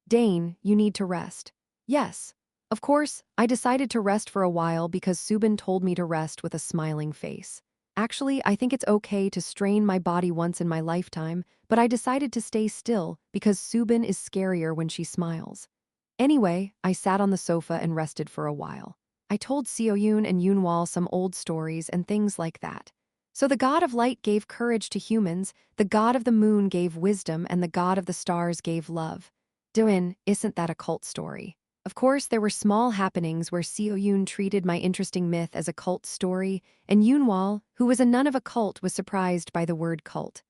Dane, you need to rest. Yes. Of course, I decided to rest for a while because Subin told me to rest with a smiling face. Actually, I think it's okay to strain my body once in my lifetime, but I decided to stay still because Subin is scarier when she smiles. Anyway, I sat on the sofa and rested for a while. I told Seo Yoon and Yoonwal some old stories and things like that. So the god of light gave courage to humans, the god of the moon gave wisdom, and the god of the stars gave love. Doin, isn't that a cult story? Of course, there were small happenings where Seo Yoon treated my interesting myth as a cult story, and Yoonwal, who was a nun of a cult, was surprised by the word cult.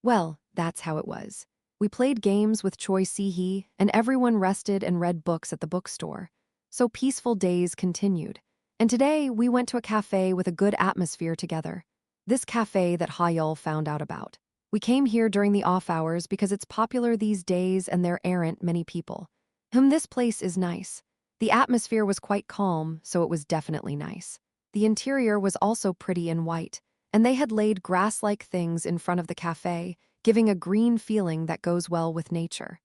Well, that's how it was. We played games with Choi Si-hee, and everyone rested and read books at the bookstore. So peaceful days continued. And today, we went to a cafe with a good atmosphere together. This cafe that Ha-yeol found out about. We came here during the off hours because it's popular these days and there aren't many people. This place is nice. The atmosphere was quite calm, so it was definitely nice. The interior was also pretty and white, and they had laid grass-like things in front of the cafe, giving a green feeling that goes well with nature.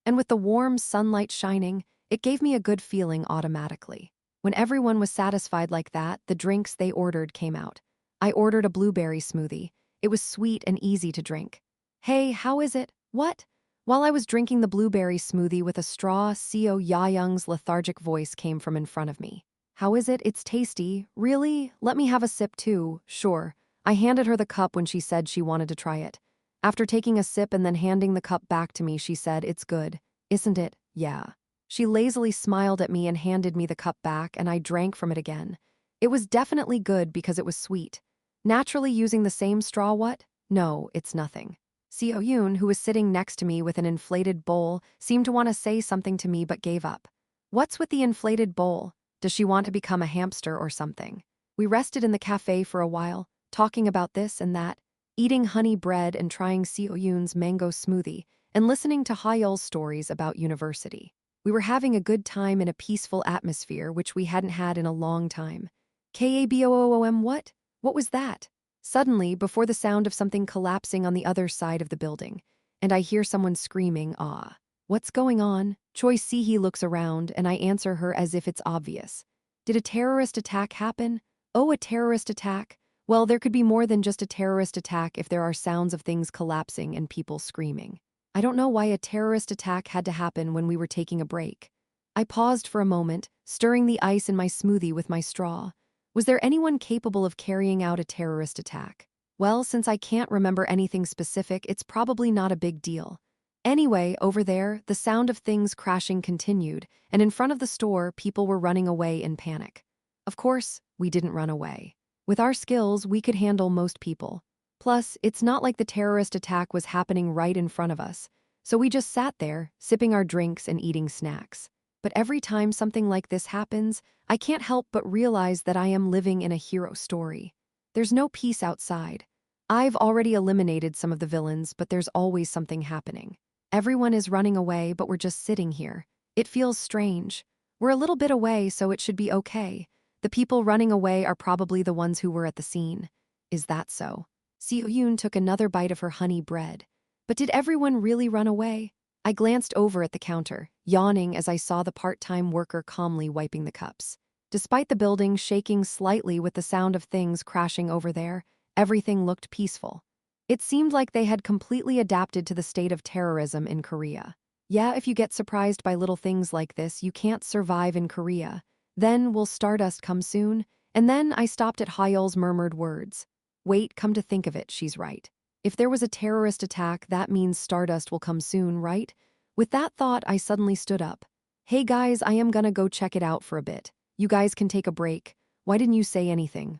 And with the warm sunlight shining, it gave me a good feeling automatically. When everyone was satisfied like that, the drinks they ordered came out. I ordered a blueberry smoothie. It was sweet and easy to drink. Hey, how is it? What? While I was drinking the blueberry smoothie with a straw, Seo Ya-young's lethargic voice came from in front of me. How is it? It's tasty. Really? Let me have a sip too. Sure. I handed her the cup when she said she wanted to try it. After taking a sip and then handing the cup back to me, she said, "It's good, isn't it?" "Yeah." She lazily smiled at me and handed me the cup back, and I drank from it again. It was definitely good because it was sweet. Naturally using the same straw, what? No, it's nothing. Seo Yoon, who was sitting next to me with an inflated bowl, seemed to want to say something to me but gave up. What's with the inflated bowl? Does she want to become a hamster or something? We rested in the cafe for a while, talking about this and that, eating honey bread and trying Seo Yoon's mango smoothie, and listening to Hyul's stories about university. We were having a good time in a peaceful atmosphere which we hadn't had in a long time. Kaboom, what? What was that? Suddenly, before the sound of something collapsing on the other side of the building, and I hear someone screaming, "Ah." What's going on? Choi Si-hee looks around, and I answer her as if it's obvious. Did a terrorist attack happen? Oh, a terrorist attack? Well, there could be more than just a terrorist attack if there are sounds of things collapsing and people screaming. I don't know why a terrorist attack had to happen when we were taking a break. I paused for a moment, stirring the ice in my smoothie with my straw. Was there anyone capable of carrying out a terrorist attack? Well, since I can't remember anything specific, it's probably not a big deal. Anyway, over there, the sound of things crashing continued, and in front of the store, people were running away in panic. Of course, we didn't run away. With our skills, we could handle most people. Plus, it's not like the terrorist attack was happening right in front of us, so we just sat there, sipping our drinks and eating snacks. But every time something like this happens, I can't help but realize that I am living in a hero story. There's no peace outside. I've already eliminated some of the villains, but there's always something happening. Everyone is running away, but we're just sitting here. It feels strange. We're a little bit away, so it should be okay. The people running away are probably the ones who were at the scene. Is that so? Seo Yoon took another bite of her honey bread. But did everyone really run away? I glanced over at the counter, yawning as I saw the part-time worker calmly wiping the cups. Despite the building shaking slightly with the sound of things crashing over there, everything looked peaceful. It seemed like they had completely adapted to the state of terrorism in Korea. Yeah, if you get surprised by little things like this, you can't survive in Korea. Then will Stardust come soon? And then I stopped at Hyul's murmured words. Wait, come to think of it, she's right. If there was a terrorist attack, that means Stardust will come soon, right? With that thought, I suddenly stood up. Hey guys, I am gonna go check it out for a bit. You guys can take a break. Why didn't you say anything?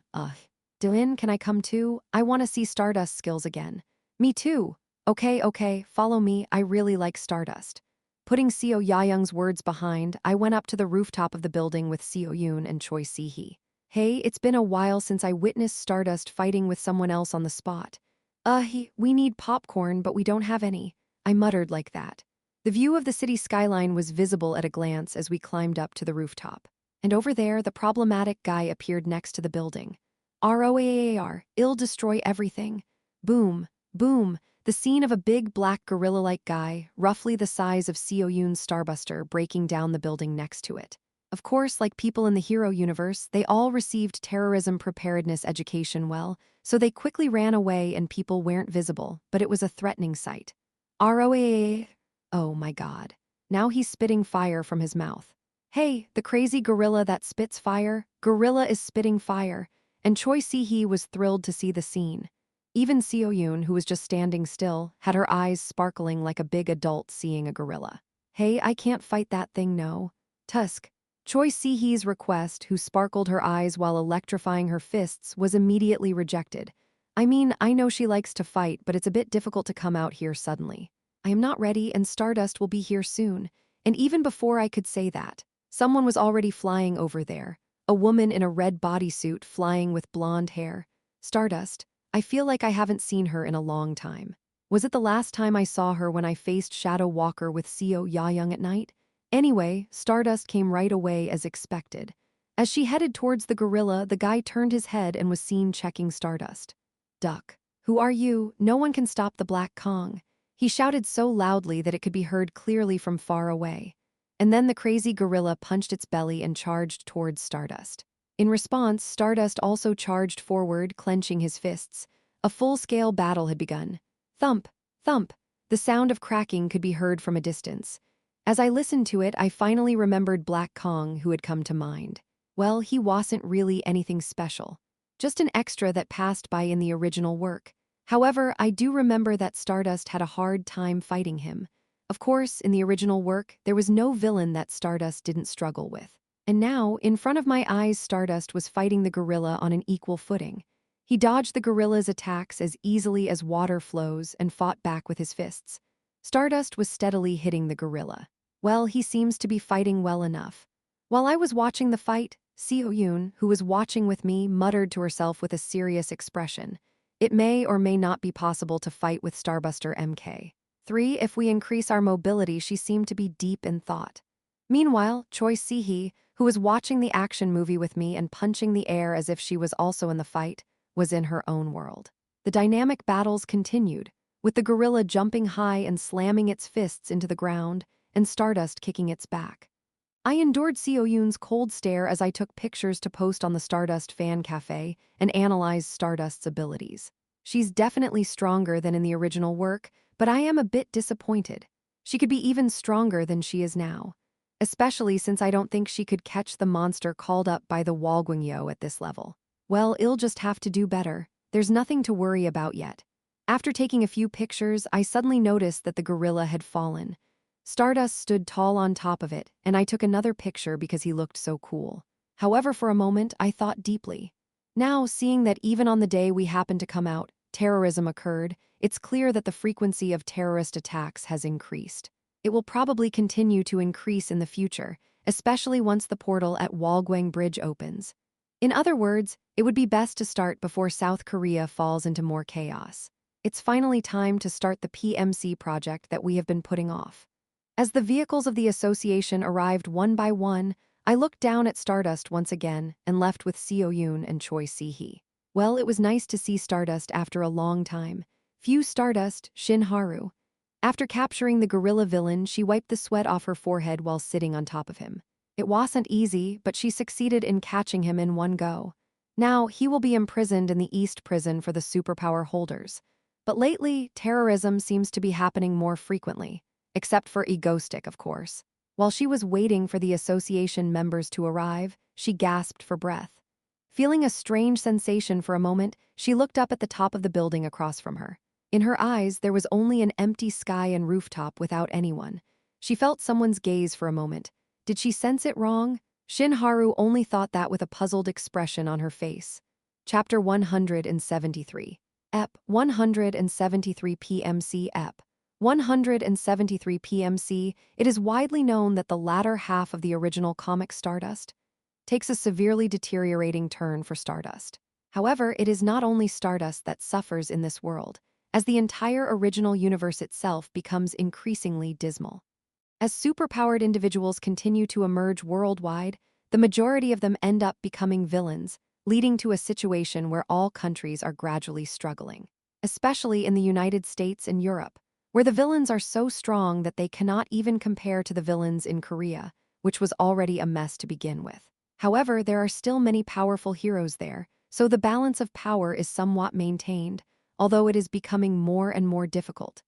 Dylan, can I come too? I want to see Stardust skills again. Me too. Okay, follow me. I really like Stardust. Putting Seo Yayoung's words behind, I went up to the rooftop of the building with Seo Yoon and Choi Si-hee. Hey, it's been a while since I witnessed Stardust fighting with someone else on the spot. We need popcorn, but we don't have any. I muttered like that. The view of the city skyline was visible at a glance as we climbed up to the rooftop. And over there, the problematic guy appeared next to the building. ROAAR, ill destroy everything. Boom, boom, the scene of a big black gorilla-like guy, roughly the size of Seo Yoon's Starbuster, breaking down the building next to it. Of course, like people in the hero universe, they all received terrorism preparedness education well, so they quickly ran away and people weren't visible, but it was a threatening sight. ROAA. Oh my god. Now he's spitting fire from his mouth. Hey, the crazy gorilla that spits fire, gorilla is spitting fire. And Choi Si-hee was thrilled to see the scene. Even Seo Yoon, who was just standing still, had her eyes sparkling like a big adult seeing a gorilla. Hey, I can't fight that thing, no. Tusk. Choi Si-hee's request, who sparkled her eyes while electrifying her fists, was immediately rejected. I mean, I know she likes to fight, but it's a bit difficult to come out here suddenly. I am not ready, and Stardust will be here soon. And even before I could say that, someone was already flying over there. A woman in a red bodysuit flying with blonde hair. Stardust. I feel like I haven't seen her in a long time. Was it the last time I saw her when I faced Shadow Walker with Seo Yayoung at night? Anyway, Stardust came right away as expected. As she headed towards the gorilla, the guy turned his head and was seen checking Stardust. Duck. Who are you? No one can stop the Black Kong. He shouted so loudly that it could be heard clearly from far away. And then the crazy gorilla punched its belly and charged towards Stardust. In response, Stardust also charged forward, clenching his fists. A full-scale battle had begun. Thump, thump. The sound of cracking could be heard from a distance. As I listened to it, I finally remembered Black Kong, who had come to mind. Well, he wasn't really anything special. just an extra that passed by in the original work. However, I do remember that Stardust had a hard time fighting him. Of course, in the original work, there was no villain that Stardust didn't struggle with. And now, in front of my eyes, Stardust was fighting the gorilla on an equal footing. He dodged the gorilla's attacks as easily as water flows and fought back with his fists. Stardust was steadily hitting the gorilla. Well, he seems to be fighting well enough. While I was watching the fight, Seo-yoon, who was watching with me, muttered to herself with a serious expression. It may or may not be possible to fight with Starbuster MK3 if we increase our mobility. She seemed to be deep in thought. Meanwhile, Choi Si-hee, who was watching the action movie with me and punching the air as if she was also in the fight, was in her own world. The dynamic battles continued, with the gorilla jumping high and slamming its fists into the ground, and Stardust kicking its back. I endured Seo-yoon's cold stare as I took pictures to post on the Stardust fan cafe and analyzed Stardust's abilities. She's definitely stronger than in the original work, but I am a bit disappointed. She could be even stronger than she is now, especially since I don't think she could catch the monster called up by the Walguingyo at this level. Well, I'll just have to do better. There's nothing to worry about yet. After taking a few pictures, I suddenly noticed that the gorilla had fallen. Stardust stood tall on top of it, and I took another picture because he looked so cool. However, for a moment, I thought deeply. Now, seeing that even on the day we happened to come out, terrorism occurred, it's clear that the frequency of terrorist attacks has increased. It will probably continue to increase in the future, especially once the portal at Walguang Bridge opens. In other words, it would be best to start before South Korea falls into more chaos. It's finally time to start the PMC project that we have been putting off. As the vehicles of the association arrived one by one, I looked down at Stardust once again and left with Seo-yoon and Choi Si-hee. Well, it was nice to see Stardust after a long time. Phew, Stardust, Shin Haru. After capturing the gorilla villain, she wiped the sweat off her forehead while sitting on top of him. It wasn't easy, but she succeeded in catching him in one go. Now, he will be imprisoned in the East Prison for the superpower holders. But lately, terrorism seems to be happening more frequently. Except for Egoistic, of course. While she was waiting for the association members to arrive, she gasped for breath. Feeling a strange sensation for a moment, she looked up at the top of the building across from her. In her eyes, there was only an empty sky and rooftop without anyone. She felt someone's gaze for a moment. Did she sense it wrong? Shin Haru only thought that with a puzzled expression on her face. Chapter 173. Ep. 173 PMC Ep. 173 PMC, it is widely known that the latter half of the original comic Stardust takes a severely deteriorating turn for Stardust. However, it is not only Stardust that suffers in this world, as the entire original universe itself becomes increasingly dismal. As superpowered individuals continue to emerge worldwide, the majority of them end up becoming villains, leading to a situation where all countries are gradually struggling, especially in the United States and Europe, where the villains are so strong that they cannot even compare to the villains in Korea, which was already a mess to begin with. However, there are still many powerful heroes there, so the balance of power is somewhat maintained, although it is becoming more and more difficult.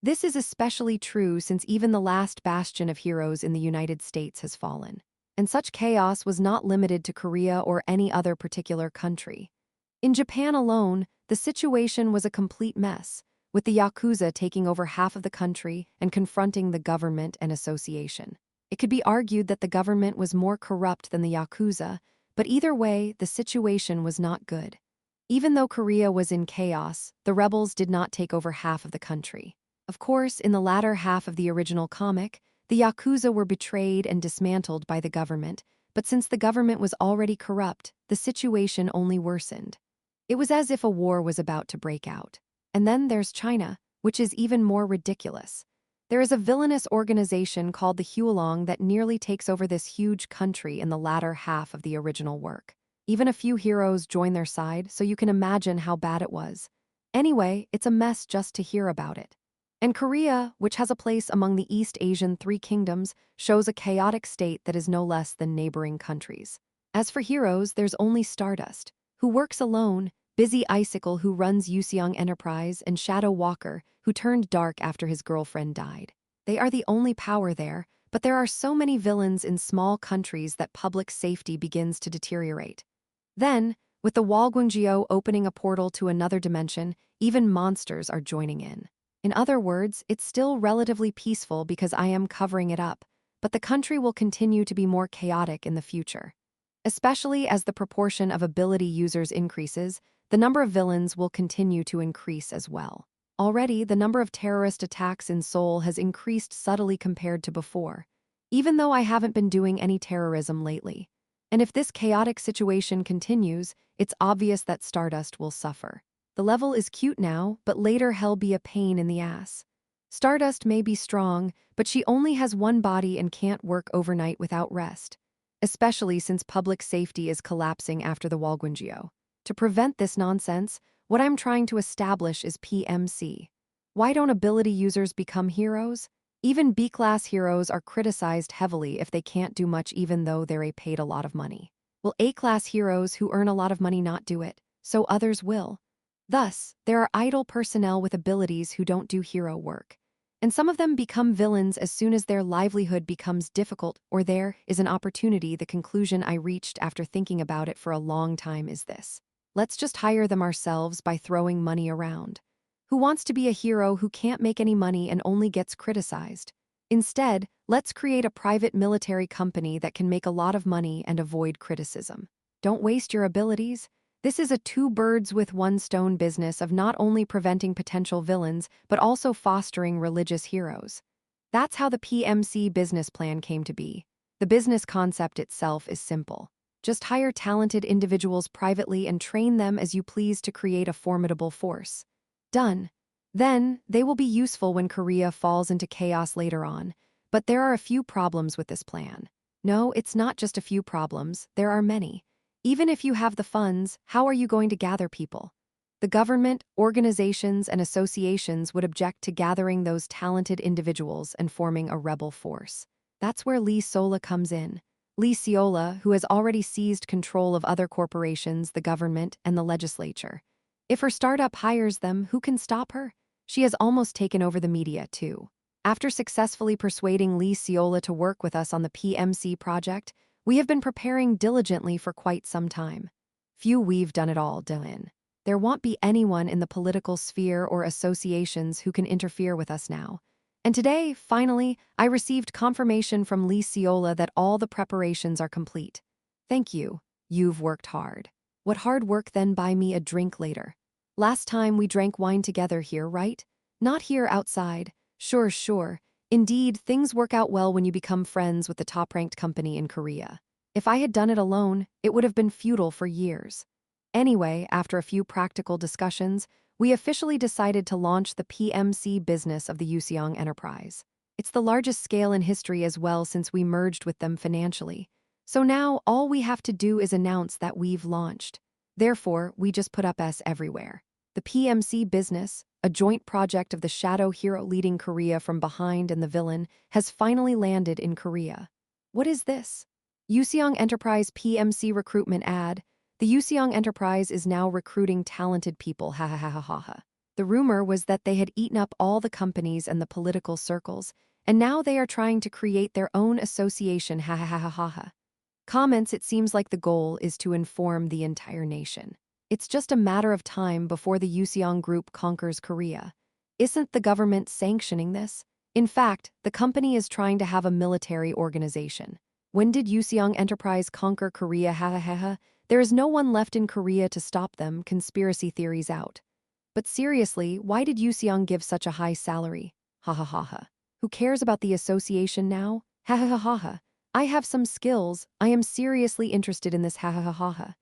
This is especially true since even the last bastion of heroes in the United States has fallen. And such chaos was not limited to Korea or any other particular country. In Japan alone, the situation was a complete mess, with the Yakuza taking over half of the country and confronting the government and association. It could be argued that the government was more corrupt than the Yakuza, but either way, the situation was not good. Even though Korea was in chaos, the rebels did not take over half of the country. Of course, in the latter half of the original comic, the Yakuza were betrayed and dismantled by the government, but since the government was already corrupt, the situation only worsened. It was as if a war was about to break out. And then there's China, which is even more ridiculous. There is a villainous organization called the Hualong that nearly takes over this huge country in the latter half of the original work. Even a few heroes join their side, so you can imagine how bad it was. Anyway, it's a mess just to hear about it. And Korea, which has a place among the East Asian three kingdoms, shows a chaotic state that is no less than neighboring countries. As for heroes, there's only Stardust, who works alone, Busy Icicle, who runs Yuseong Enterprise, and Shadow Walker, who turned dark after his girlfriend died. They are the only power there, but there are so many villains in small countries that public safety begins to deteriorate. Then, With the Walgungjio opening a portal to another dimension, even monsters are joining in. In other words, it's still relatively peaceful because I am covering it up, but the country will continue to be more chaotic in the future. Especially as the proportion of ability users increases, the number of villains will continue to increase as well. Already, the number of terrorist attacks in Seoul has increased subtly compared to before, even though I haven't been doing any terrorism lately. And if this chaotic situation continues, it's obvious that Stardust will suffer. The level is cute now, but later hell be a pain in the ass. Stardust may be strong, but she only has one body and can't work overnight without rest, especially since public safety is collapsing after the Walgungjio. To prevent this nonsense, what I'm trying to establish is PMC. Why don't ability users become heroes? Even B-class heroes are criticized heavily if they can't do much even though they're paid a lot of money. Will A-class heroes who earn a lot of money not do it? So others will. Thus, there are idle personnel with abilities who don't do hero work. And some of them become villains as soon as their livelihood becomes difficult or there is an opportunity. The conclusion I reached after thinking about it for a long time is this. Let's just hire them ourselves by throwing money around. Who wants to be a hero who can't make any money and only gets criticized? Instead, let's create a private military company that can make a lot of money and avoid criticism. Don't waste your abilities. This is a two birds with one stone business of not only preventing potential villains, but also fostering religious heroes. That's how the PMC business plan came to be. The business concept itself is simple. Just hire talented individuals privately and train them as you please to create a formidable force. Done. Then, they will be useful when Korea falls into chaos later on. But there are a few problems with this plan. No, it's not just a few problems, there are many. Even if you have the funds, how are you going to gather people? The government, organizations, and associations would object to gathering those talented individuals and forming a rebel force. That's where Lee Sola comes in. Lee Seola, who has already seized control of other corporations, the government, and the legislature. If her startup hires them, who can stop her? She has almost taken over the media, too. After successfully persuading Lee Seola to work with us on the PMC project, we have been preparing diligently for quite some time. We've done it all, Dylan. There won't be anyone in the political sphere or associations who can interfere with us now. And today, finally, I received confirmation from Lee Seola that all the preparations are complete. Thank you. You've worked hard. What hard work then? Buy me a drink later. Last time we drank wine together here, right? Not here outside. Sure. Indeed, things work out well when you become friends with the top-ranked company in Korea. If I had done it alone, it would have been futile for years. Anyway, after a few practical discussions, we officially decided to launch the PMC business of the Useong Enterprise. It's the largest scale in history as well since we merged with them financially. So now, all we have to do is announce that we've launched. Therefore, we just put up S everywhere. The PMC business, a joint project of the shadow hero leading Korea from behind and the villain, has finally landed in Korea. What is this? Useong Enterprise PMC recruitment ad. The Useong Enterprise is now recruiting talented people, ha ha ha ha ha ha. The rumor was that they had eaten up all the companies and the political circles, and now they are trying to create their own association, ha ha ha ha ha ha. Comments. It seems like the goal is to inform the entire nation. It's just a matter of time before the Useong Group conquers Korea. Isn't the government sanctioning this? In fact, the company is trying to have a military organization. When did Useong Enterprise conquer Korea? Ha ha ha ha. There is no one left in Korea to stop them. Conspiracy theories out. But seriously, why did Useong give such a high salary? Ha ha ha ha. Who cares about the association now? Ha ha ha ha ha. I have some skills. I am seriously interested in this, ha ha ha ha ha.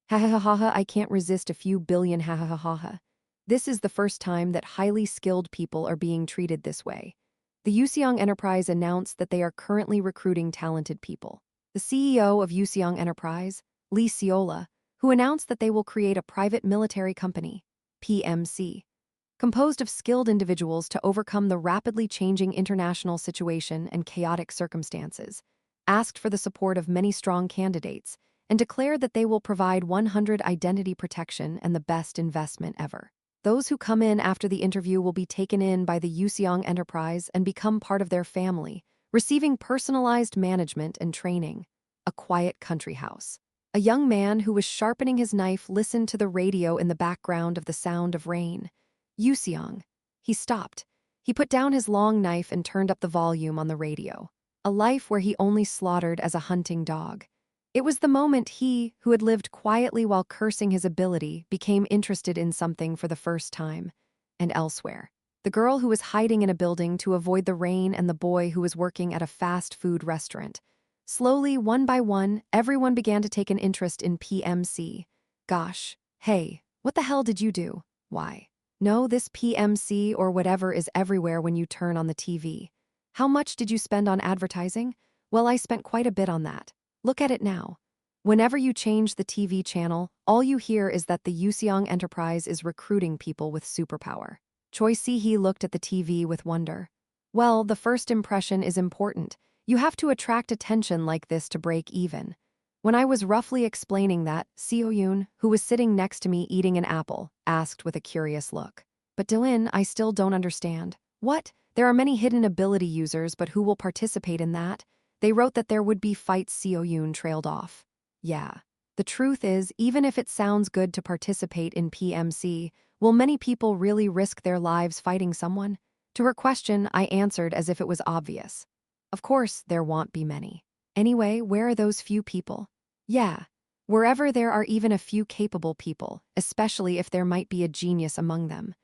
Ha ha ha ha ha. I can't resist a few billion, ha ha ha ha ha. This is the first time that highly skilled people are being treated this way. The Useong Enterprise announced that they are currently recruiting talented people. The CEO of Useong Enterprise, Lee Seola, who announced that they will create a private military company, PMC, composed of skilled individuals to overcome the rapidly changing international situation and chaotic circumstances, asked for the support of many strong candidates, and declared that they will provide 100 identity protection and the best investment ever. Those who come in after the interview will be taken in by the Useong Enterprise and become part of their family, receiving personalized management and training. A quiet country house. A young man who was sharpening his knife listened to the radio in the background of the sound of rain. Yuseong. He stopped. He put down his long knife and turned up the volume on the radio. A life where he only slaughtered as a hunting dog. It was the moment he, who had lived quietly while cursing his ability, became interested in something for the first time. And elsewhere. The girl who was hiding in a building to avoid the rain and the boy who was working at a fast food restaurant. Slowly, one by one, everyone began to take an interest in PMC. Gosh, hey, what the hell did you do? Why? No, this PMC or whatever is everywhere when you turn on the TV. How much did you spend on advertising? Well, I spent quite a bit on that. Look at it now. Whenever you change the TV channel, all you hear is that the Yuseong Enterprise is recruiting people with superpower. Choi Si-hee looked at the TV with wonder. Well, the first impression is important. You have to attract attention like this to break even. When I was roughly explaining that, Seo-yoon, who was sitting next to me eating an apple, asked with a curious look. But Dylan, I still don't understand. What? There are many hidden ability users, but who will participate in that? They wrote that there would be fights. Seo-yoon trailed off. Yeah. The truth is, even if it sounds good to participate in PMC, will many people really risk their lives fighting someone? To her question, I answered as if it was obvious. Of course, there won't be many. Anyway, where are those few people? Yeah. Wherever there are even a few capable people, especially if there might be a genius among them.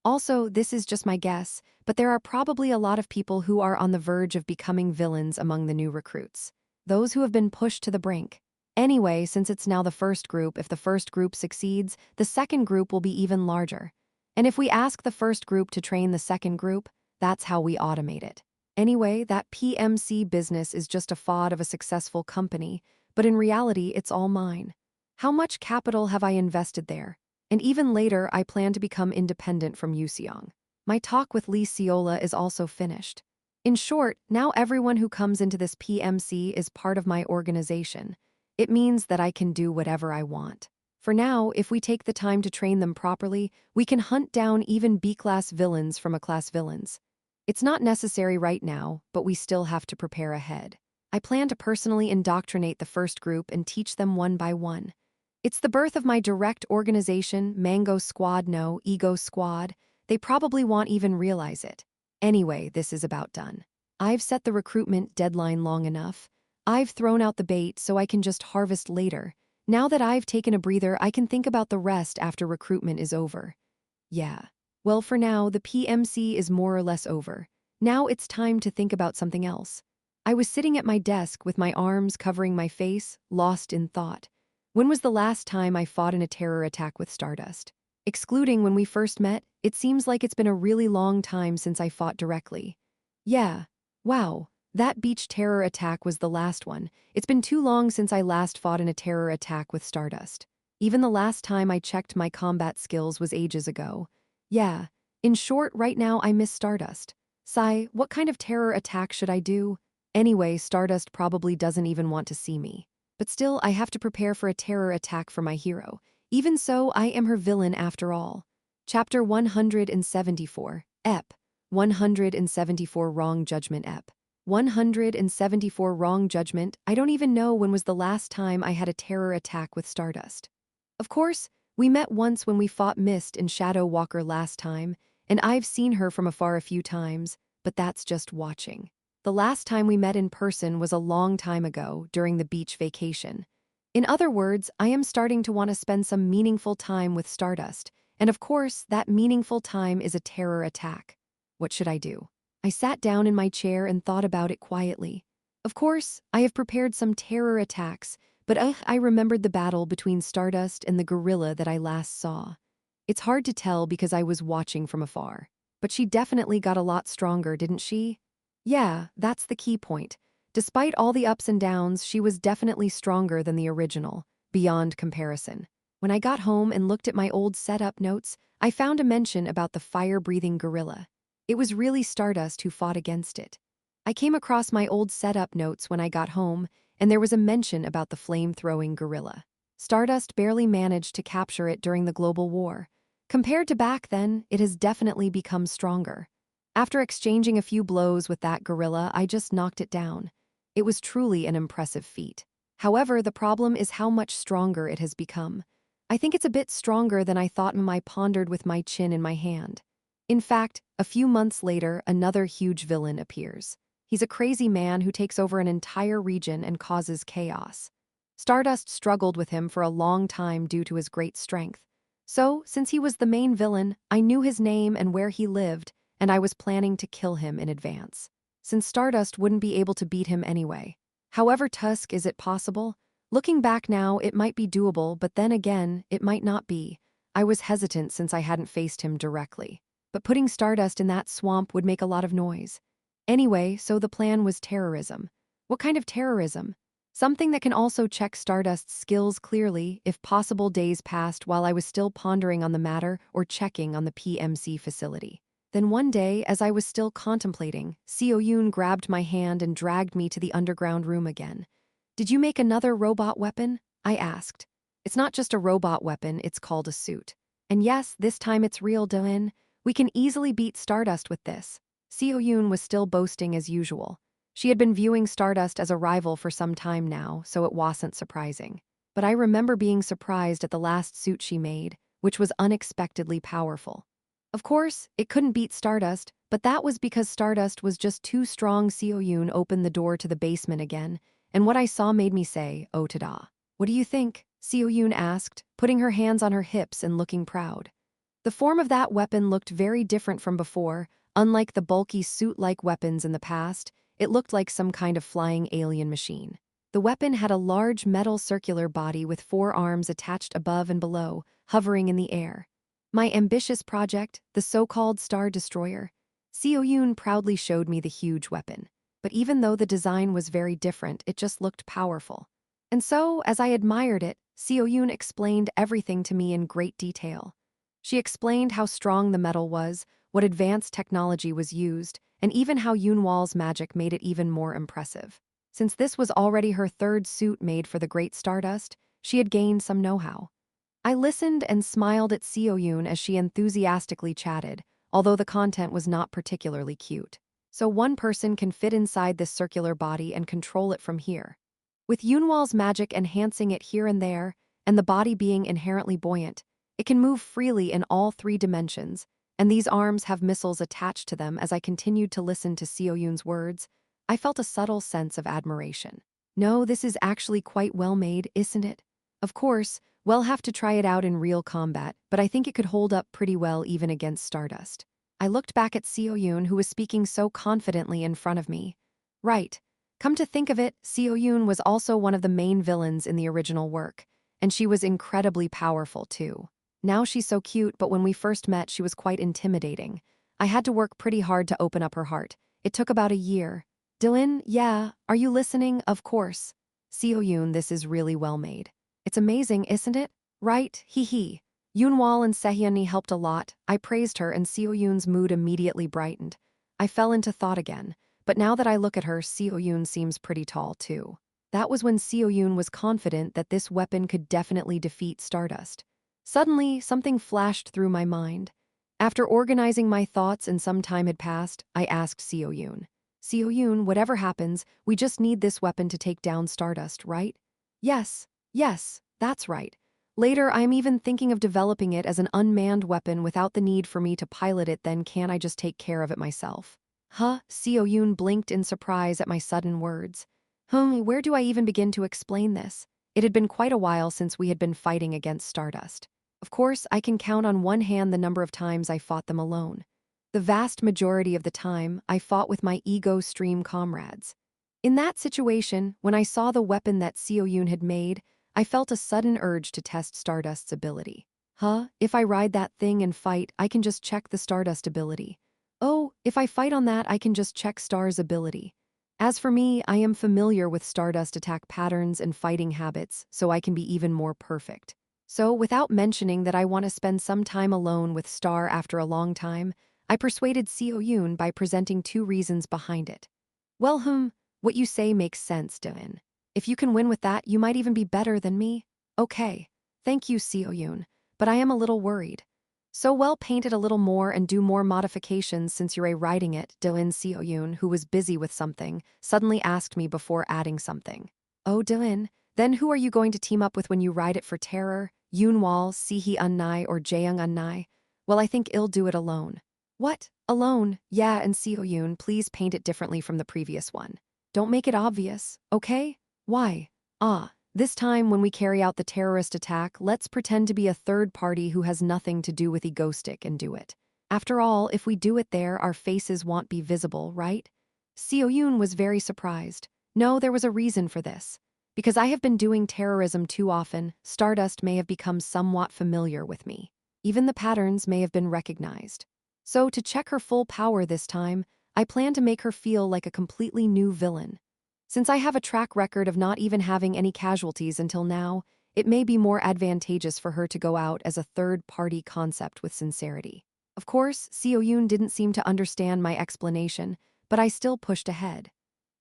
Also, this is just my guess, but there are probably a lot of people who are on the verge of becoming villains among the new recruits. Those who have been pushed to the brink. Anyway, since it's now the first group, if the first group succeeds, the second group will be even larger. And if we ask the first group to train the second group, that's how we automate it. Anyway, that PMC business is just a fraud of a successful company, but in reality, it's all mine. How much capital have I invested there? And even later, I plan to become independent from Yuseong. My talk with Lee Seola is also finished. In short, now everyone who comes into this PMC is part of my organization. It means that I can do whatever I want. For now, if we take the time to train them properly, we can hunt down even B-class villains from A-class villains. It's not necessary right now, but we still have to prepare ahead. I plan to personally indoctrinate the first group and teach them one by one. It's the birth of my direct organization, Mango Squad. No, Ego Squad. They probably won't even realize it. Anyway, this is about done. I've set the recruitment deadline long enough. I've thrown out the bait so I can just harvest later. Now that I've taken a breather, I can think about the rest after recruitment is over. Yeah. Well, for now, the PMC is more or less over. Now it's time to think about something else. I was sitting at my desk with my arms covering my face, lost in thought. When was the last time I fought in a terror attack with Stardust? Excluding when we first met, it seems like it's been a really long time since I fought directly. Yeah. Wow. That beach terror attack was the last one. It's been too long since I last fought in a terror attack with Stardust. Even the last time I checked my combat skills was ages ago. Yeah. In short, right now I miss Stardust. Sigh, what kind of terror attack should I do? Anyway, Stardust probably doesn't even want to see me. But still, I have to prepare for a terror attack for my hero. Even so, I am her villain after all. Chapter 174, Ep. 174 Wrong Judgment Ep. 174 Wrong Judgment. I don't even know when was the last time I had a terror attack with Stardust. Of course, we met once when we fought Mist and Shadow Walker last time, and I've seen her from afar a few times, but that's just watching. The last time we met in person was a long time ago, during the beach vacation. In other words, I am starting to want to spend some meaningful time with Stardust, and of course, that meaningful time is a terror attack. What should I do? I sat down in my chair and thought about it quietly. Of course, I have prepared some terror attacks, but I remembered the battle between Stardust and the gorilla that I last saw. It's hard to tell because I was watching from afar. But she definitely got a lot stronger, didn't she? Yeah, that's the key point. Despite all the ups and downs, she was definitely stronger than the original, beyond comparison. When I got home and looked at my old setup notes, I found a mention about the fire-breathing gorilla. It was really Stardust who fought against it. I came across my old setup notes when I got home, and there was a mention about the flame-throwing gorilla. Stardust barely managed to capture it during the global war. Compared to back then, it has definitely become stronger. After exchanging a few blows with that gorilla, I just knocked it down. It was truly an impressive feat. However, the problem is how much stronger it has become. I think it's a bit stronger than I thought. I pondered with my chin in my hand. In fact, a few months later, another huge villain appears. He's a crazy man who takes over an entire region and causes chaos. Stardust struggled with him for a long time due to his great strength. So, since he was the main villain, I knew his name and where he lived, and I was planning to kill him in advance, since Stardust wouldn't be able to beat him anyway. However, Tusk, is it possible? Looking back now, it might be doable, but then again, it might not be. I was hesitant since I hadn't faced him directly. But putting Stardust in that swamp would make a lot of noise. Anyway, so the plan was terrorism. What kind of terrorism? Something that can also check Stardust's skills clearly. If possible, days passed while I was still pondering on the matter or checking on the PMC facility. Then one day, as I was still contemplating, Seo Yoon grabbed my hand and dragged me to the underground room again. "Did you make another robot weapon?" I asked. "It's not just a robot weapon, it's called a suit. And yes, this time it's real, Dylan. We can easily beat Stardust with this." Seo Yoon was still boasting as usual. She had been viewing Stardust as a rival for some time now, so it wasn't surprising. But I remember being surprised at the last suit she made, which was unexpectedly powerful. Of course, it couldn't beat Stardust, but that was because Stardust was just too strong. Seo Yoon opened the door to the basement again, and what I saw made me say, "Oh, ta-da." "What do you think?" Seo Yoon asked, putting her hands on her hips and looking proud. The form of that weapon looked very different from before. Unlike the bulky suit-like weapons in the past, it looked like some kind of flying alien machine. The weapon had a large metal circular body with 4 arms attached above and below, hovering in the air. My ambitious project, the so-called Star Destroyer. Seo Yoon proudly showed me the huge weapon. But even though the design was very different, it just looked powerful. And so, as I admired it, Seo Yoon explained everything to me in great detail. She explained how strong the metal was, what advanced technology was used, and even how Yunwal's magic made it even more impressive. Since this was already her 3rd suit made for the Great Stardust, she had gained some know-how. I listened and smiled at Seo Yoon as she enthusiastically chatted, although the content was not particularly cute. "So one person can fit inside this circular body and control it from here. With Yunwal's magic enhancing it here and there, and the body being inherently buoyant, it can move freely in all 3 dimensions, and these arms have missiles attached to them." As I continued to listen to Seo Yoon's words, I felt a subtle sense of admiration. "No, this is actually quite well made, isn't it? Of course, we'll have to try it out in real combat, but I think it could hold up pretty well even against Stardust." I looked back at Seo Yoon, who was speaking so confidently in front of me. Right. Come to think of it, Seo Yoon was also one of the main villains in the original work, and she was incredibly powerful too. Now she's so cute, but when we first met, she was quite intimidating. I had to work pretty hard to open up her heart. It took about a year. "Dylan, yeah, are you listening?" "Of course." "Seo Yoon, this is really well made. It's amazing, isn't it?" "Right, hee. Yunwal and Sehyunni helped a lot." I praised her and Seo Yoon's mood immediately brightened. I fell into thought again, but now that I look at her, Seo Yoon seems pretty tall too. That was when Seo Yoon was confident that this weapon could definitely defeat Stardust. Suddenly, something flashed through my mind. After organizing my thoughts and some time had passed, I asked Seo Yoon. "Seo Yoon, whatever happens, we just need this weapon to take down Stardust, right?" Yes, that's right. Later, I am even thinking of developing it as an unmanned weapon without the need for me to pilot it. Then can't I just take care of it myself?" "Huh?" Seo Yoon blinked in surprise at my sudden words. Where do I even begin to explain this? It had been quite a while since we had been fighting against Stardust. Of course, I can count on one hand the number of times I fought them alone. The vast majority of the time, I fought with my ego stream comrades. In that situation, when I saw the weapon that Seo Yoon had made, I felt a sudden urge to test Stardust's ability. If I ride that thing and fight, I can just check the Stardust ability. Oh, if I fight on that, I can just check Star's ability. As for me, I am familiar with Stardust attack patterns and fighting habits, so I can be even more perfect. So, without mentioning that I want to spend some time alone with Star after a long time, I persuaded Seo Yoon by presenting 2 reasons behind it. "Well, what you say makes sense, Dylan. If you can win with that, you might even be better than me." "Okay. Thank you, Seo Yoon, but I am a little worried." "So well, paint it a little more and do more modifications since you're riding it." Dylan. Seo Yoon, who was busy with something, suddenly asked me before adding something. "Oh, Dylan, Then who are you going to team up with when you ride it for terror? Yoonwol, Sihee Unnai, or Jaeyoung Unnai? Well, I think I'll do it alone. What? Alone? Yeah, and Seoyoon, please paint it differently from the previous one. Don't make it obvious, okay? Why? This time when we carry out the terrorist attack, let's pretend to be a third party who has nothing to do with Egoistic and do it. After all, if we do it there, our faces won't be visible, right? Seoyoon was very surprised. No, there was a reason for this. Because I have been doing terrorism too often, Stardust may have become somewhat familiar with me. Even the patterns may have been recognized. So to check her full power this time, I plan to make her feel like a completely new villain. Since I have a track record of not even having any casualties until now, it may be more advantageous for her to go out as a third-party concept with sincerity. Of course, Seoyoon didn't seem to understand my explanation, but I still pushed ahead.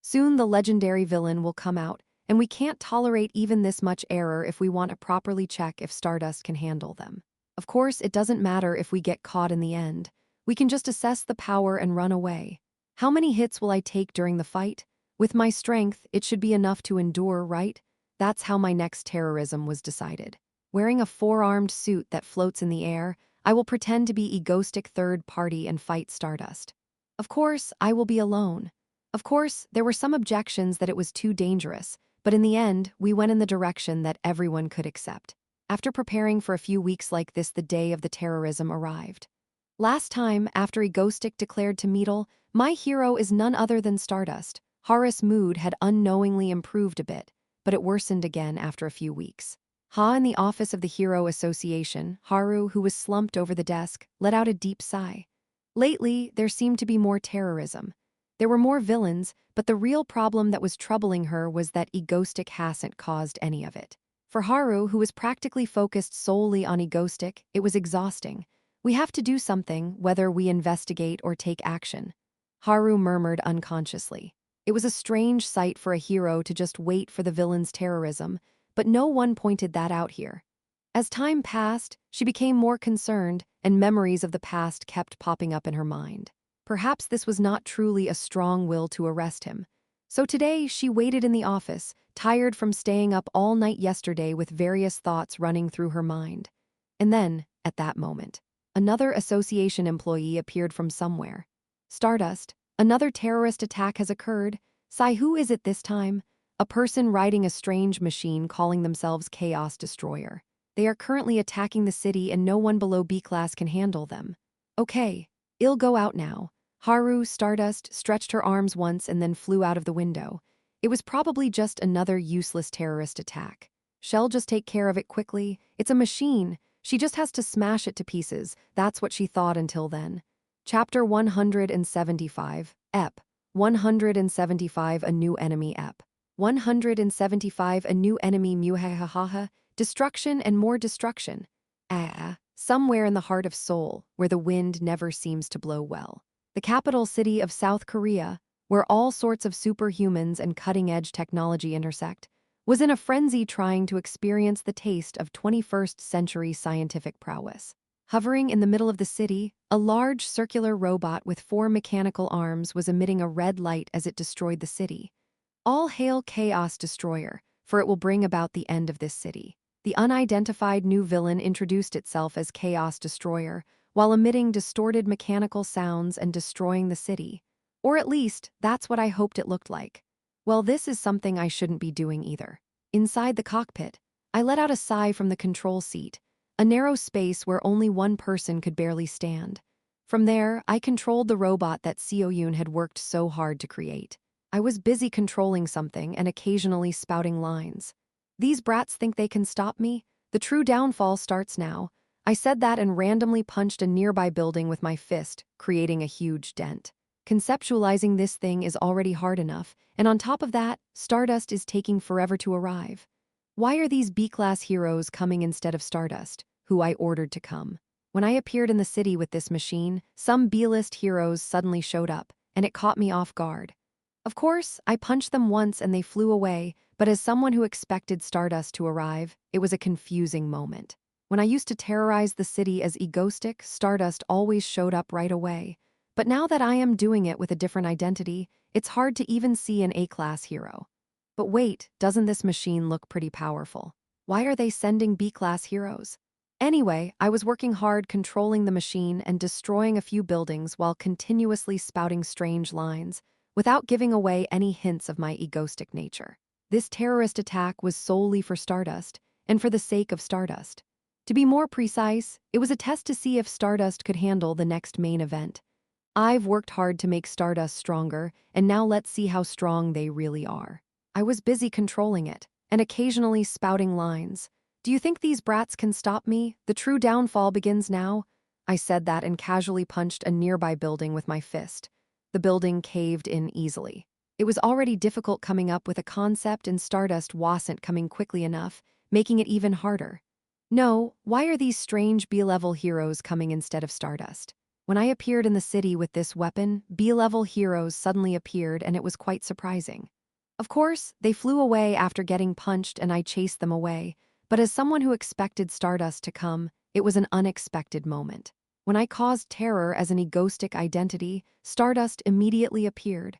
Soon the legendary villain will come out, and we can't tolerate even this much error if we want to properly check if Stardust can handle them. Of course, it doesn't matter if we get caught in the end. We can just assess the power and run away. How many hits will I take during the fight? With my strength, it should be enough to endure, right? That's how my next terrorism was decided. Wearing a four-armed suit that floats in the air, I will pretend to be Egoistic third party and fight Stardust. Of course, I will be alone. Of course, there were some objections that it was too dangerous, but in the end, we went in the direction that everyone could accept. After preparing for a few weeks like this, the day of the terrorism arrived. Last time, after Egoistic declared to Meadle, my hero is none other than Stardust. Haru's mood had unknowingly improved a bit, but it worsened again after a few weeks. In the office of the Hero Association, Haru, who was slumped over the desk, let out a deep sigh. Lately, there seemed to be more terrorism. There were more villains, but the real problem that was troubling her was that Egoistic hasn't caused any of it. For Haru, who was practically focused solely on Egoistic, it was exhausting. We have to do something, whether we investigate or take action. Haru murmured unconsciously. It was a strange sight for a hero to just wait for the villain's terrorism, but no one pointed that out here. As time passed, she became more concerned, and memories of the past kept popping up in her mind. Perhaps this was not truly a strong will to arrest him. So today, she waited in the office, tired from staying up all night yesterday with various thoughts running through her mind. And then, at that moment, another association employee appeared from somewhere. Stardust, another terrorist attack has occurred. Sai, who is it this time? A person riding a strange machine calling themselves Chaos Destroyer. They are currently attacking the city and no one below B-class can handle them. Okay, I'll go out now. Haru, Stardust, stretched her arms once and then flew out of the window. It was probably just another useless terrorist attack. She'll just take care of it quickly. It's a machine. She just has to smash it to pieces. That's what she thought until then. Chapter 175, Ep. 175 A New Enemy Ep. 175 A New Enemy Muhahaha. Destruction and more destruction. Somewhere in the heart of Seoul, where the wind never seems to blow well. The capital city of South Korea, where all sorts of superhumans and cutting-edge technology intersect, was in a frenzy trying to experience the taste of 21st century scientific prowess. Hovering in the middle of the city, a large circular robot with 4 mechanical arms was emitting a red light as it destroyed the city. All hail Chaos Destroyer, for it will bring about the end of this city. The unidentified new villain introduced itself as Chaos Destroyer, while emitting distorted mechanical sounds and destroying the city. Or at least, that's what I hoped it looked like. Well, this is something I shouldn't be doing either. Inside the cockpit, I let out a sigh from the control seat, a narrow space where only one person could barely stand. From there, I controlled the robot that Seoyoon had worked so hard to create. I was busy controlling something and occasionally spouting lines. These brats think they can stop me? The true downfall starts now. I said that and randomly punched a nearby building with my fist, creating a huge dent. Conceptualizing this thing is already hard enough, and on top of that, Stardust is taking forever to arrive. Why are these B-class heroes coming instead of Stardust, who I ordered to come? When I appeared in the city with this machine, some B-list heroes suddenly showed up, and it caught me off guard. Of course, I punched them once and they flew away, but as someone who expected Stardust to arrive, it was a confusing moment. When I used to terrorize the city as Egoistic, Stardust always showed up right away. But now that I am doing it with a different identity, it's hard to even see an A-class hero. But wait, doesn't this machine look pretty powerful? Why are they sending B-class heroes? Anyway, I was working hard controlling the machine and destroying a few buildings while continuously spouting strange lines, without giving away any hints of my egoistic nature. This terrorist attack was solely for Stardust, and for the sake of Stardust. To be more precise, it was a test to see if Stardust could handle the next main event. I've worked hard to make Stardust stronger, and now let's see how strong they really are. I was busy controlling it, and occasionally spouting lines. Do you think these brats can stop me? The true downfall begins now. I said that and casually punched a nearby building with my fist. The building caved in easily. It was already difficult coming up with a concept, and Stardust wasn't coming quickly enough, making it even harder. No, why are these strange B-level heroes coming instead of Stardust? When I appeared in the city with this weapon, B-level heroes suddenly appeared, and it was quite surprising. Of course, they flew away after getting punched and I chased them away, but as someone who expected Stardust to come, it was an unexpected moment. When I caused terror as an egoistic identity, Stardust immediately appeared.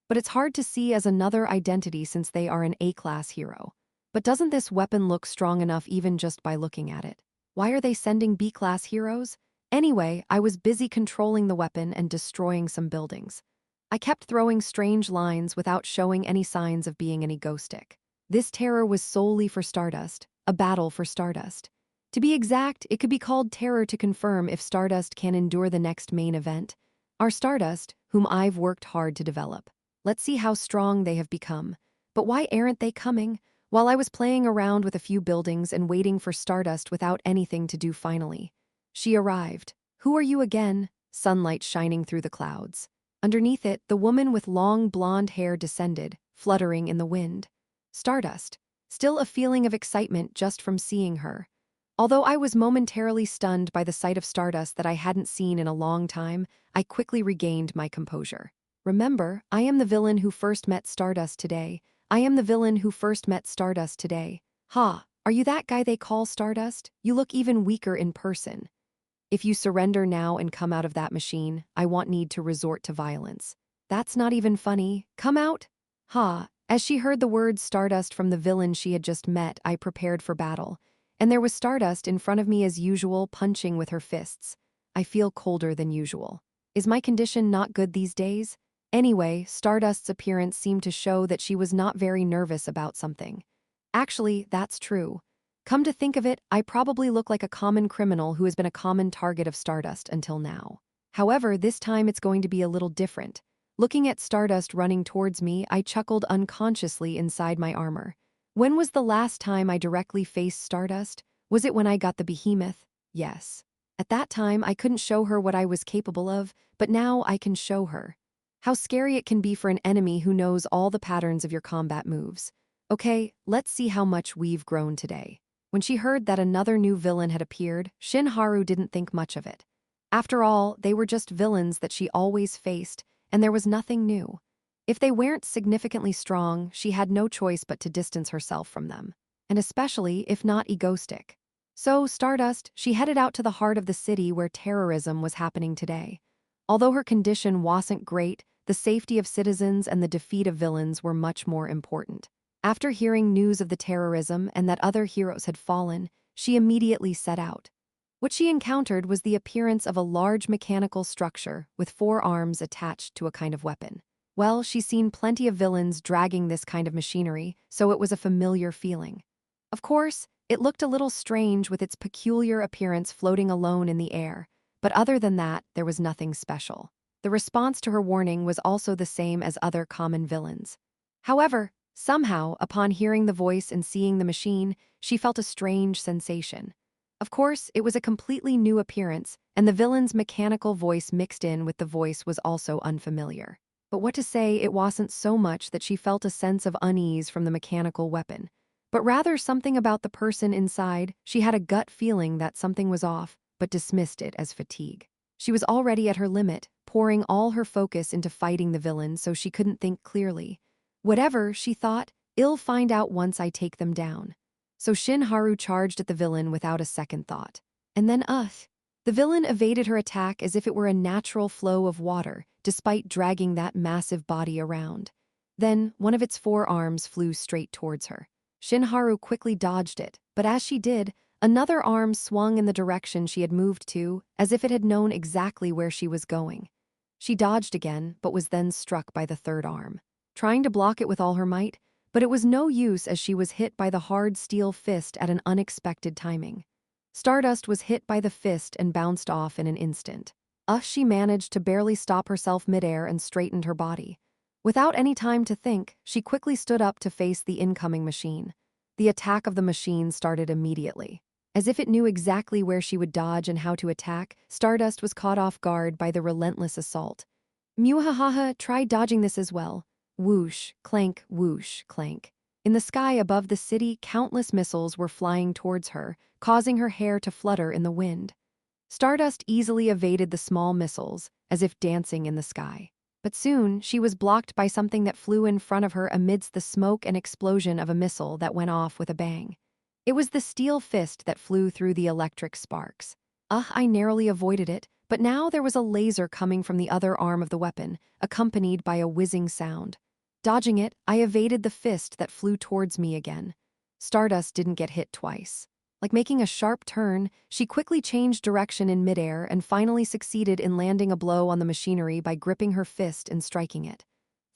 But it's hard to see as another identity since they are an A-class hero. But doesn't this weapon look strong enough even just by looking at it? Why are they sending B-class heroes? Anyway, I was busy controlling the weapon and destroying some buildings. I kept throwing strange lines without showing any signs of being an egoistic. This terror was solely for Stardust, a battle for Stardust. To be exact, it could be called terror to confirm if Stardust can endure the next main event. Our Stardust, whom I've worked hard to develop. Let's see how strong they have become. But why aren't they coming? While I was playing around with a few buildings and waiting for Stardust without anything to do finally, she arrived. Who are you again? Sunlight shining through the clouds. Underneath it, the woman with long blonde hair descended, fluttering in the wind. Stardust. Still a feeling of excitement just from seeing her. Although I was momentarily stunned by the sight of Stardust that I hadn't seen in a long time, I quickly regained my composure. Remember, I am the villain who first met Stardust today. I am the villain who first met Stardust today. Ha, are you that guy they call Stardust? You look even weaker in person. If you surrender now and come out of that machine, I won't need to resort to violence. That's not even funny. Come out? Ha. As she heard the words Stardust from the villain she had just met, I prepared for battle. And there was Stardust in front of me as usual, punching with her fists. I feel colder than usual. Is my condition not good these days? Anyway, Stardust's appearance seemed to show that she was not very nervous about something. Actually, that's true. Come to think of it, I probably look like a common criminal who has been a common target of Stardust until now. However, this time it's going to be a little different. Looking at Stardust running towards me, I chuckled unconsciously inside my armor. When was the last time I directly faced Stardust? Was it when I got the behemoth? Yes. At that time, I couldn't show her what I was capable of, but now I can show her. How scary it can be for an enemy who knows all the patterns of your combat moves. Okay, let's see how much we've grown today. When she heard that another new villain had appeared, Shinharu didn't think much of it. After all, they were just villains that she always faced, and there was nothing new. If they weren't significantly strong, she had no choice but to distance herself from them. And especially if not egoistic. So, Stardust, she headed out to the heart of the city where terrorism was happening today. Although her condition wasn't great, the safety of citizens and the defeat of villains were much more important. After hearing news of the terrorism and that other heroes had fallen, she immediately set out. What she encountered was the appearance of a large mechanical structure with 4 arms attached to a kind of weapon. Well, she's seen plenty of villains dragging this kind of machinery, so it was a familiar feeling. Of course, it looked a little strange with its peculiar appearance floating alone in the air, but other than that, there was nothing special. The response to her warning was also the same as other common villains. However, somehow, upon hearing the voice and seeing the machine, she felt a strange sensation. Of course, it was a completely new appearance, and the villain's mechanical voice mixed in with the voice was also unfamiliar. But what to say, it wasn't so much that she felt a sense of unease from the mechanical weapon, but rather something about the person inside. She had a gut feeling that something was off, but dismissed it as fatigue. She was already at her limit, pouring all her focus into fighting the villain so she couldn't think clearly. Whatever, she thought, I'll find out once I take them down. So Shinharu charged at the villain without a second thought. And then the villain evaded her attack as if it were a natural flow of water, despite dragging that massive body around. Then, one of its forearms flew straight towards her. Shinharu quickly dodged it, but as she did, another arm swung in the direction she had moved to, as if it had known exactly where she was going. She dodged again, but was then struck by the third arm, trying to block it with all her might, but it was no use as she was hit by the hard steel fist at an unexpected timing. Stardust was hit by the fist and bounced off in an instant. She managed to barely stop herself midair and straightened her body. Without any time to think, she quickly stood up to face the incoming machine. The attack of the machine started immediately. As if it knew exactly where she would dodge and how to attack, Stardust was caught off guard by the relentless assault. Muhahaha, try dodging this as well. Whoosh, clank, whoosh, clank. In the sky above the city, countless missiles were flying towards her, causing her hair to flutter in the wind. Stardust easily evaded the small missiles, as if dancing in the sky. But soon, she was blocked by something that flew in front of her amidst the smoke and explosion of a missile that went off with a bang. It was the steel fist that flew through the electric sparks. I narrowly avoided it, but now there was a laser coming from the other arm of the weapon, accompanied by a whizzing sound. Dodging it, I evaded the fist that flew towards me again. Stardust didn't get hit twice. Like making a sharp turn, she quickly changed direction in midair and finally succeeded in landing a blow on the machinery by gripping her fist and striking it.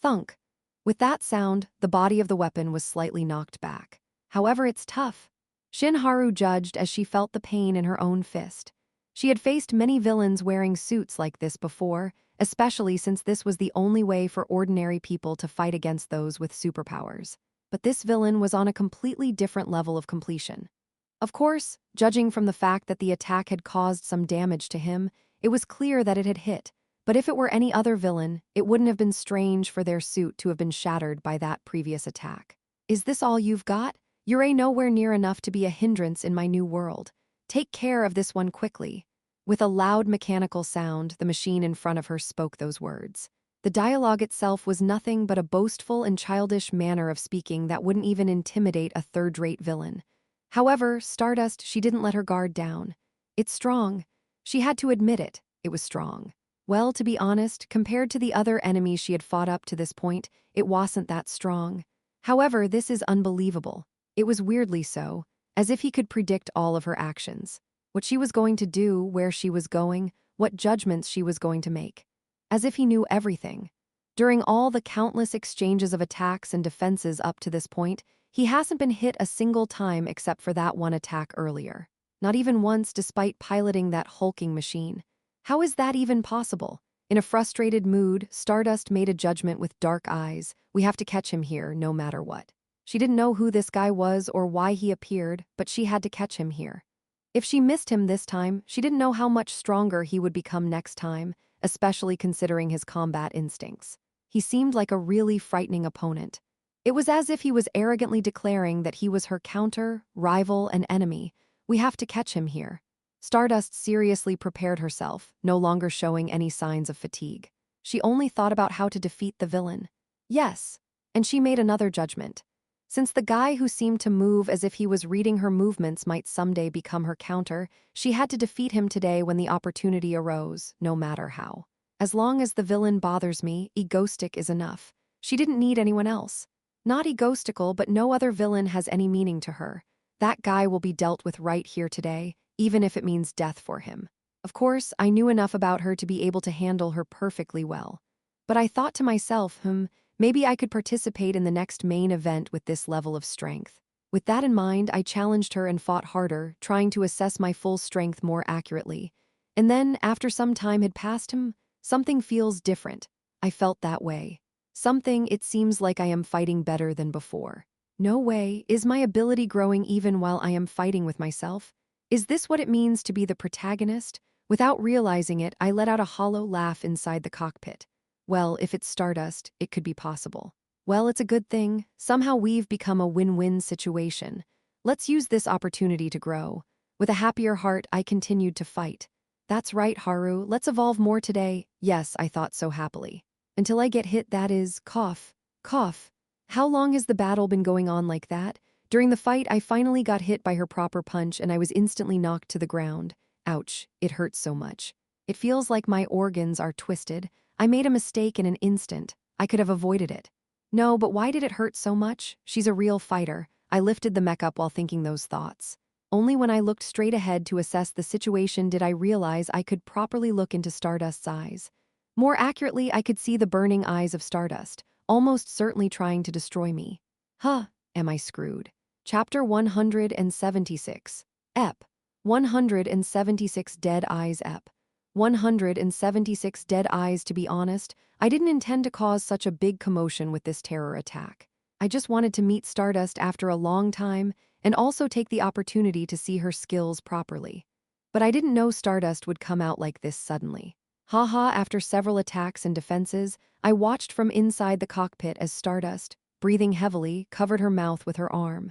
Thunk. With that sound, the body of the weapon was slightly knocked back. However, it's tough. Shinharu judged as she felt the pain in her own fist. She had faced many villains wearing suits like this before, especially since this was the only way for ordinary people to fight against those with superpowers. But this villain was on a completely different level of completion. Of course, judging from the fact that the attack had caused some damage to him, it was clear that it had hit. But if it were any other villain, it wouldn't have been strange for their suit to have been shattered by that previous attack. Is this all you've got? You're nowhere near enough to be a hindrance in my new world. Take care of this one quickly. With a loud mechanical sound, the machine in front of her spoke those words. The dialogue itself was nothing but a boastful and childish manner of speaking that wouldn't even intimidate a third-rate villain. However, Stardust, she didn't let her guard down. It's strong. She had to admit it. It was strong. Well, to be honest, compared to the other enemies she had fought up to this point, it wasn't that strong. However, this is unbelievable. It was weirdly so, as if he could predict all of her actions. What she was going to do, where she was going, what judgments she was going to make. As if he knew everything. During all the countless exchanges of attacks and defenses up to this point, he hasn't been hit a single time except for that one attack earlier. Not even once despite piloting that hulking machine. How is that even possible? In a frustrated mood, Stardust made a judgment with dark eyes. We have to catch him here, no matter what. She didn't know who this guy was or why he appeared, but she had to catch him here. If she missed him this time, she didn't know how much stronger he would become next time, especially considering his combat instincts. He seemed like a really frightening opponent. It was as if he was arrogantly declaring that he was her counter, rival, and enemy. We have to catch him here. Stardust seriously prepared herself, no longer showing any signs of fatigue. She only thought about how to defeat the villain. Yes, and she made another judgment. Since the guy who seemed to move as if he was reading her movements might someday become her counter, she had to defeat him today when the opportunity arose, no matter how. As long as the villain bothers me, egoistic is enough. She didn't need anyone else. Not egoistical, but no other villain has any meaning to her. That guy will be dealt with right here today, even if it means death for him. Of course, I knew enough about her to be able to handle her perfectly well. But I thought to myself, maybe I could participate in the next main event with this level of strength. With that in mind, I challenged her and fought harder, trying to assess my full strength more accurately. And then, after some time had passed, something feels different. I felt that way. Something, it seems like I am fighting better than before. No way, is my ability growing even while I am fighting with myself? Is this what it means to be the protagonist? Without realizing it, I let out a hollow laugh inside the cockpit. Well, if it's Stardust, it could be possible. Well, it's a good thing. Somehow we've become a win-win situation. Let's use this opportunity to grow. With a happier heart, I continued to fight. That's right, Haru, let's evolve more today. Yes, I thought so happily. Until I get hit, that is, cough. Cough. How long has the battle been going on like that? During the fight, I finally got hit by her proper punch and I was instantly knocked to the ground. Ouch, it hurts so much. It feels like my organs are twisted. I made a mistake in an instant. I could have avoided it. No, but why did it hurt so much? She's a real fighter. I lifted the mech up while thinking those thoughts. Only when I looked straight ahead to assess the situation did I realize I could properly look into Stardust's eyes. More accurately, I could see the burning eyes of Stardust, almost certainly trying to destroy me. Huh, am I screwed? Chapter 176. Ep. 176 Dead Eyes Ep. 176 Dead Eyes. To be honest, I didn't intend to cause such a big commotion with this terror attack. I just wanted to meet Stardust after a long time and also take the opportunity to see her skills properly. But I didn't know Stardust would come out like this suddenly. Haha, after several attacks and defenses, I watched from inside the cockpit as Stardust, breathing heavily, covered her mouth with her arm.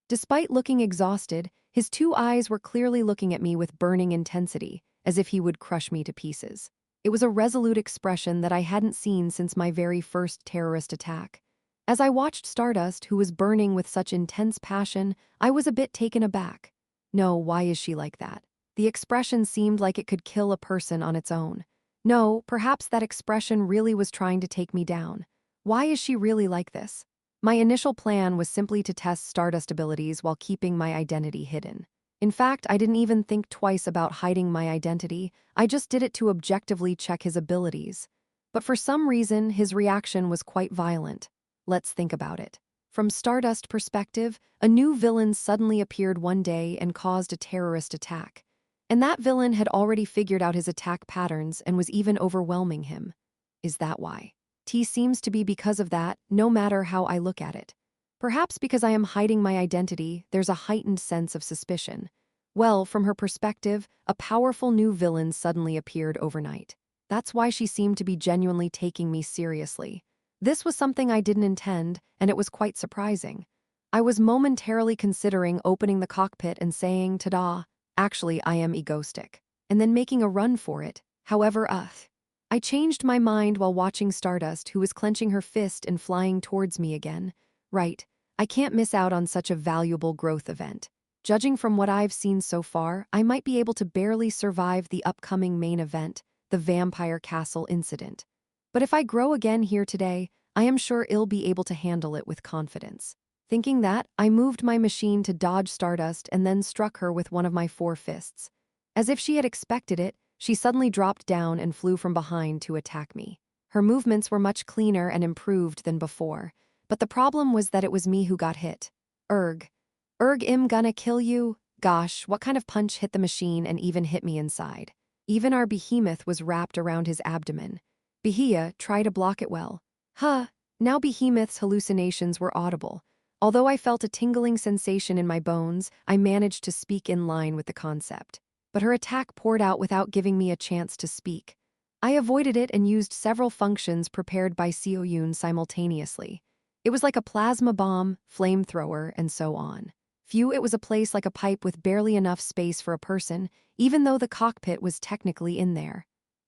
Despite looking exhausted, his two eyes were clearly looking at me with burning intensity, as if he would crush me to pieces. It was a resolute expression that I hadn't seen since my very first terrorist attack. As I watched Stardust, who was burning with such intense passion, I was a bit taken aback. No, why is she like that? The expression seemed like it could kill a person on its own. No, perhaps that expression really was trying to take me down. Why is she really like this? My initial plan was simply to test Stardust abilities while keeping my identity hidden. In fact, I didn't even think twice about hiding my identity, I just did it to objectively check his abilities. But for some reason, his reaction was quite violent. Let's think about it. From Stardust perspective, a new villain suddenly appeared one day and caused a terrorist attack. And that villain had already figured out his attack patterns and was even overwhelming him. Is that why? T seems to be because of that, no matter how I look at it. Perhaps because I am hiding my identity, there's a heightened sense of suspicion. Well, from her perspective, a powerful new villain suddenly appeared overnight. That's why she seemed to be genuinely taking me seriously. This was something I didn't intend, and it was quite surprising. I was momentarily considering opening the cockpit and saying, "Ta-da, actually I am egoistic," and then making a run for it. However, I changed my mind while watching Stardust, who was clenching her fist and flying towards me again. Right, I can't miss out on such a valuable growth event. Judging from what I've seen so far, I might be able to barely survive the upcoming main event, the Vampire Castle incident. But if I grow again here today, I am sure I'll be able to handle it with confidence. Thinking that, I moved my machine to dodge Stardust and then struck her with one of my 4 fists. As if she had expected it, she suddenly dropped down and flew from behind to attack me. Her movements were much cleaner and improved than before, but the problem was that it was me who got hit. Erg. I'm gonna kill you? Gosh, what kind of punch hit the machine and even hit me inside? Even our behemoth was wrapped around his abdomen. Behia, try to block it well. Huh, now Behemoth's hallucinations were audible. Although I felt a tingling sensation in my bones, I managed to speak in line with the concept. But her attack poured out without giving me a chance to speak. I avoided it and used several functions prepared by Seoyun simultaneously. It was like a plasma bomb, flamethrower, and so on. Phew, it was a place like a pipe with barely enough space for a person, even though the cockpit was technically in there.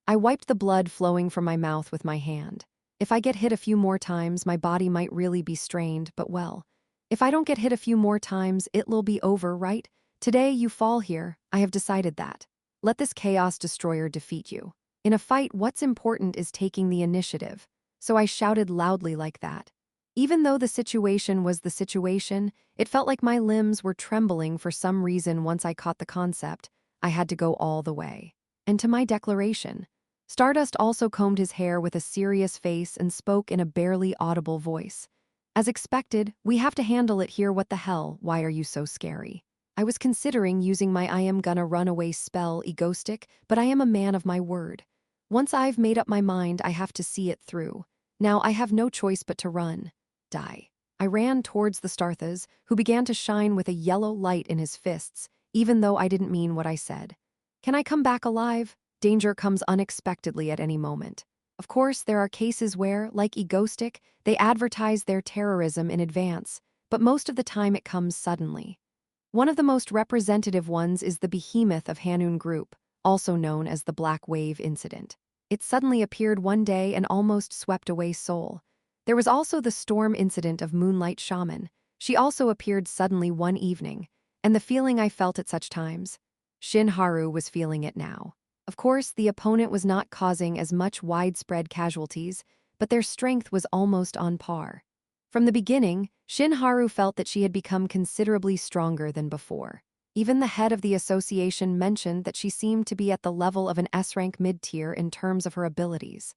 I wiped the blood flowing from my mouth with my hand. If I get hit a few more times, my body might really be strained, but well. If I don't get hit a few more times, it'll be over, right? Today you fall here, I have decided that. Let this chaos destroyer defeat you. In a fight, what's important is taking the initiative. So I shouted loudly like that. Even though the situation was the situation, it felt like my limbs were trembling for some reason once I caught the concept. I had to go all the way. And to my declaration. Stardust also combed his hair with a serious face and spoke in a barely audible voice. As expected, we have to handle it here. What the hell, why are you so scary? I was considering using my I am gonna run away spell egoistic, but I am a man of my word. Once I've made up my mind, I have to see it through. Now I have no choice but to run. Die. I ran towards the Starthas, who began to shine with a yellow light in his fists, even though I didn't mean what I said. Can I come back alive? Danger comes unexpectedly at any moment. Of course, there are cases where, like egoistic, they advertise their terrorism in advance, but most of the time it comes suddenly. One of the most representative ones is the Behemoth of Hanun Group, also known as the Black Wave Incident. It suddenly appeared one day and almost swept away Seoul. There was also the Storm Incident of Moonlight Shaman. She also appeared suddenly one evening, and the feeling I felt at such times. Shin Haru was feeling it now. Of course, the opponent was not causing as much widespread casualties, but their strength was almost on par. From the beginning, Shinharu felt that she had become considerably stronger than before. Even the head of the association mentioned that she seemed to be at the level of an S-rank mid-tier in terms of her abilities.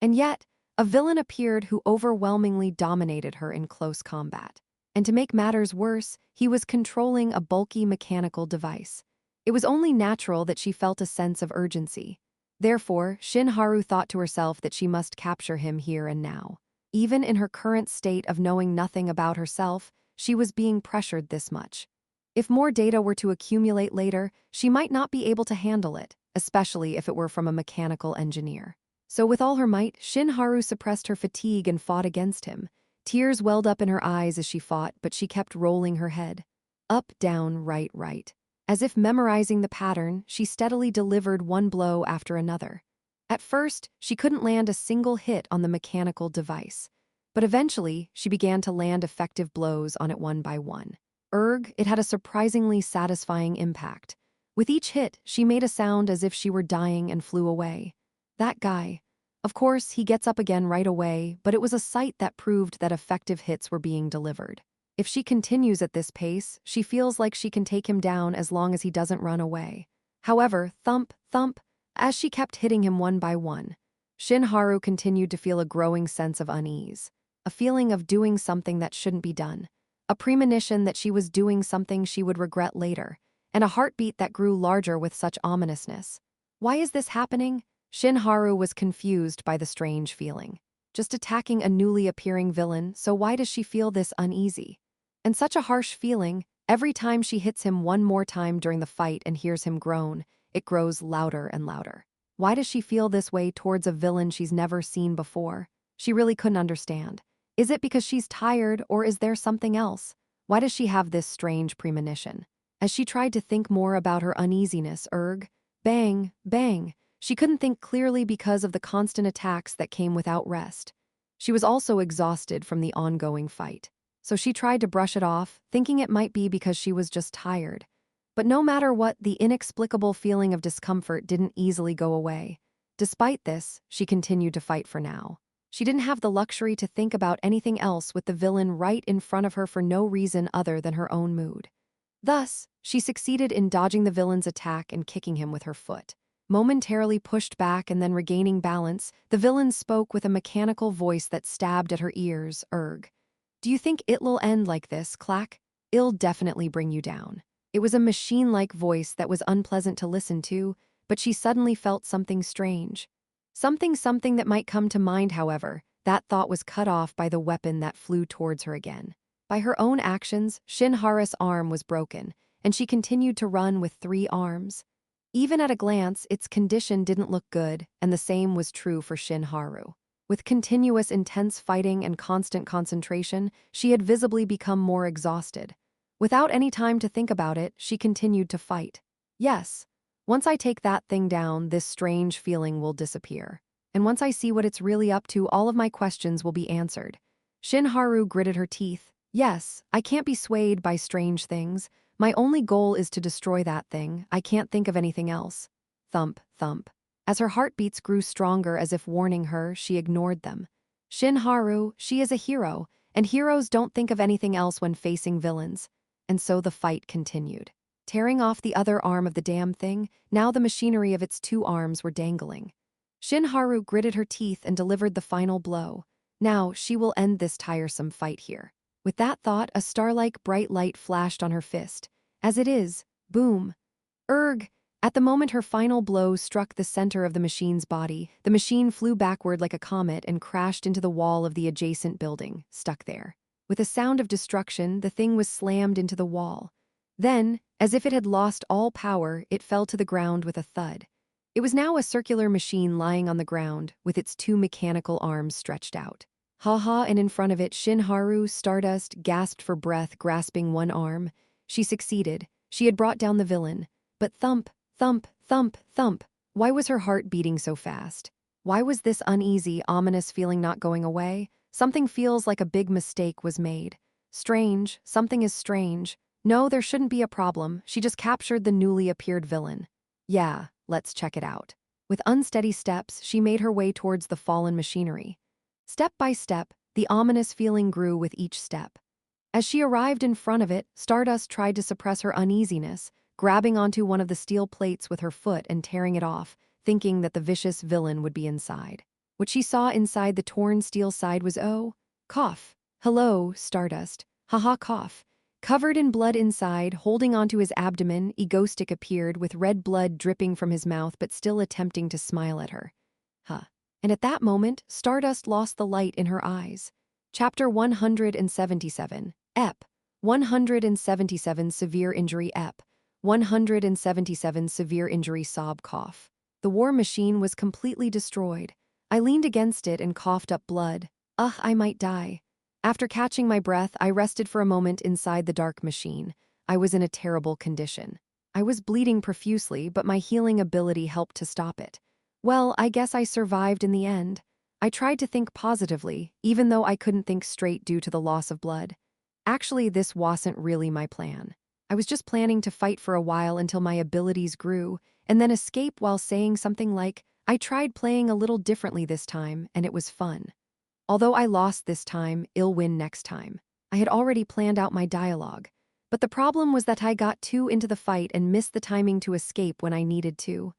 And yet, a villain appeared who overwhelmingly dominated her in close combat. And to make matters worse, he was controlling a bulky mechanical device. It was only natural that she felt a sense of urgency. Therefore, Shinharu thought to herself that she must capture him here and now. Even in her current state of knowing nothing about herself, she was being pressured this much. If more data were to accumulate later, she might not be able to handle it, especially if it were from a mechanical engineer. So with all her might, Shinharu suppressed her fatigue and fought against him. Tears welled up in her eyes as she fought, but she kept rolling her head. Up, down, right, right. As if memorizing the pattern, she steadily delivered one blow after another. At first, she couldn't land a single hit on the mechanical device. But eventually, she began to land effective blows on it one by one. It had a surprisingly satisfying impact. With each hit, she made a sound as if she were dying and flew away. That guy. Of course, he gets up again right away, but it was a sight that proved that effective hits were being delivered. If she continues at this pace, she feels like she can take him down as long as he doesn't run away. However, thump, thump, as she kept hitting him one by one, Shinharu continued to feel a growing sense of unease, a feeling of doing something that shouldn't be done, a premonition that she was doing something she would regret later, and a heartbeat that grew larger with such ominousness. Why is this happening? Shinharu was confused by the strange feeling. Just attacking a newly appearing villain, so why does she feel this uneasy? And such a harsh feeling, every time she hits him one more time during the fight and hears him groan, it grows louder and louder. Why does she feel this way towards a villain she's never seen before? She really couldn't understand. Is it because she's tired, or is there something else? Why does she have this strange premonition? As she tried to think more about her uneasiness, bang, bang. She couldn't think clearly because of the constant attacks that came without rest. She was also exhausted from the ongoing fight. So she tried to brush it off, thinking it might be because she was just tired. But no matter what, the inexplicable feeling of discomfort didn't easily go away. Despite this, she continued to fight for now. She didn't have the luxury to think about anything else with the villain right in front of her for no reason other than her own mood. Thus, she succeeded in dodging the villain's attack and kicking him with her foot. Momentarily pushed back and then regaining balance, the villain spoke with a mechanical voice that stabbed at her ears. Do you think it'll end like this, clack? It'll definitely bring you down. It was a machine-like voice that was unpleasant to listen to, but she suddenly felt something strange. Something that might come to mind, however, that thought was cut off by the weapon that flew towards her again. By her own actions, Shinharu's arm was broken, and she continued to run with 3 arms. Even at a glance, its condition didn't look good, and the same was true for Shinharu. With continuous intense fighting and constant concentration, she had visibly become more exhausted. Without any time to think about it, she continued to fight. Yes, once I take that thing down, this strange feeling will disappear. And once I see what it's really up to, all of my questions will be answered. Shinharu gritted her teeth. Yes, I can't be swayed by strange things. My only goal is to destroy that thing. I can't think of anything else. Thump, thump. As her heartbeats grew stronger as if warning her, she ignored them. Shinharu, she is a hero, and heroes don't think of anything else when facing villains. And so the fight continued. Tearing off the other arm of the damn thing, now the machinery of its 2 arms were dangling. Shinharu gritted her teeth and delivered the final blow. Now she will end this tiresome fight here. With that thought, a star-like bright light flashed on her fist. As it is, boom. At the moment her final blow struck the center of the machine's body, the machine flew backward like a comet and crashed into the wall of the adjacent building, stuck there. With a sound of destruction, the thing was slammed into the wall. Then, as if it had lost all power, it fell to the ground with a thud. It was now a circular machine lying on the ground, with its 2 mechanical arms stretched out. And in front of it, Shinharu, Stardust, gasped for breath, grasping one arm. She succeeded. She had brought down the villain. But thump, thump, thump, thump. Why was her heart beating so fast? Why was this uneasy, ominous feeling not going away? Something feels like a big mistake was made. Strange, something is strange. No, there shouldn't be a problem. She just captured the newly appeared villain. Yeah, let's check it out. With unsteady steps, she made her way towards the fallen machinery. Step by step, The ominous feeling grew with each step. As she arrived in front of it, Stardust tried to suppress her uneasiness, grabbing onto one of the steel plates with her foot and tearing it off, thinking that the vicious villain would be inside. What she saw inside the torn steel side was cough. Hello, Stardust. Haha, cough. Covered in blood inside, holding onto his abdomen, Egostic appeared with red blood dripping from his mouth but still attempting to smile at her. Huh. And at that moment, Stardust lost the light in her eyes. Chapter 177. Ep. 177 Severe Injury Ep. 177 Severe Injury Sob Cough. The war machine was completely destroyed. I leaned against it and coughed up blood. Ugh, I might die. After catching my breath, I rested for a moment inside the dark machine. I was in a terrible condition. I was bleeding profusely, but my healing ability helped to stop it. Well, I guess I survived in the end. I tried to think positively, even though I couldn't think straight due to the loss of blood. Actually, this wasn't really my plan. I was just planning to fight for a while until my abilities grew, and then escape while saying something like, I tried playing a little differently this time, and it was fun. Although I lost this time, I'll win next time. I had already planned out my dialogue. But the problem was that I got too into the fight and missed the timing to escape when I needed to.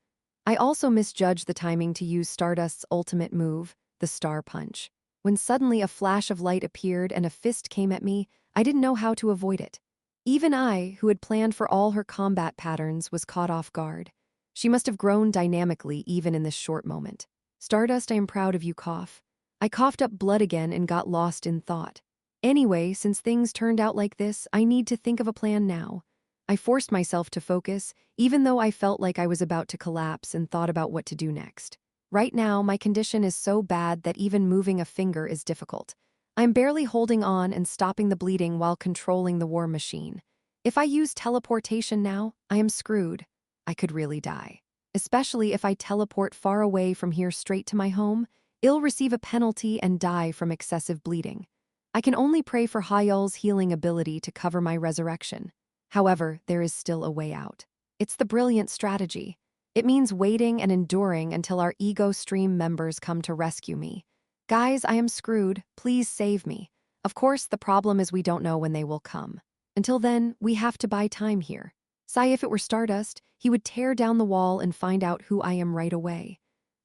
I also misjudged the timing to use Stardust's ultimate move, the Star Punch. When suddenly a flash of light appeared and a fist came at me, I didn't know how to avoid it. Even I, who had planned for all her combat patterns, was caught off guard. She must have grown dynamically even in this short moment. Stardust, I am proud of you, cough. I coughed up blood again and got lost in thought. Anyway, since things turned out like this, I need to think of a plan now. I forced myself to focus, even though I felt like I was about to collapse and thought about what to do next. Right now, my condition is so bad that even moving a finger is difficult. I'm barely holding on and stopping the bleeding while controlling the war machine. If I use teleportation now, I am screwed. I could really die. Especially if I teleport far away from here straight to my home, I'll receive a penalty and die from excessive bleeding. I can only pray for Hayal's healing ability to cover my resurrection. However, there is still a way out. It's the brilliant strategy. It means waiting and enduring until our Ego Stream members come to rescue me. Guys, I am screwed. Please save me. Of course, the problem is we don't know when they will come. Until then, we have to buy time here. If it were Stardust, he would tear down the wall and find out who I am right away.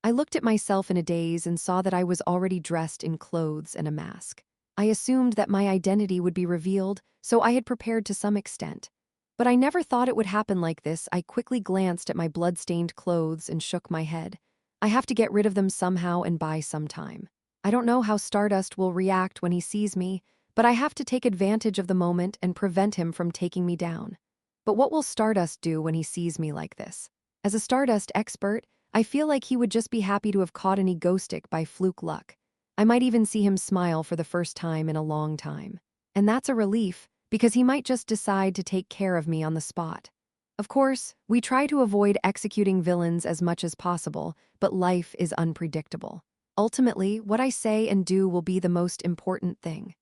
I looked at myself in a daze and saw that I was already dressed in clothes and a mask. I assumed that my identity would be revealed, so I had prepared to some extent. But I never thought it would happen like this. I quickly glanced at my blood-stained clothes and shook my head. I have to get rid of them somehow and buy some time. I don't know how Stardust will react when he sees me, but I have to take advantage of the moment and prevent him from taking me down. But what will Stardust do when he sees me like this? As a Stardust expert, I feel like he would just be happy to have caught an Egostic by fluke luck. I might even see him smile for the first time in a long time. And that's a relief, because he might just decide to take care of me on the spot. Of course, we try to avoid executing villains as much as possible, but life is unpredictable. Ultimately, what I say and do will be the most important thing.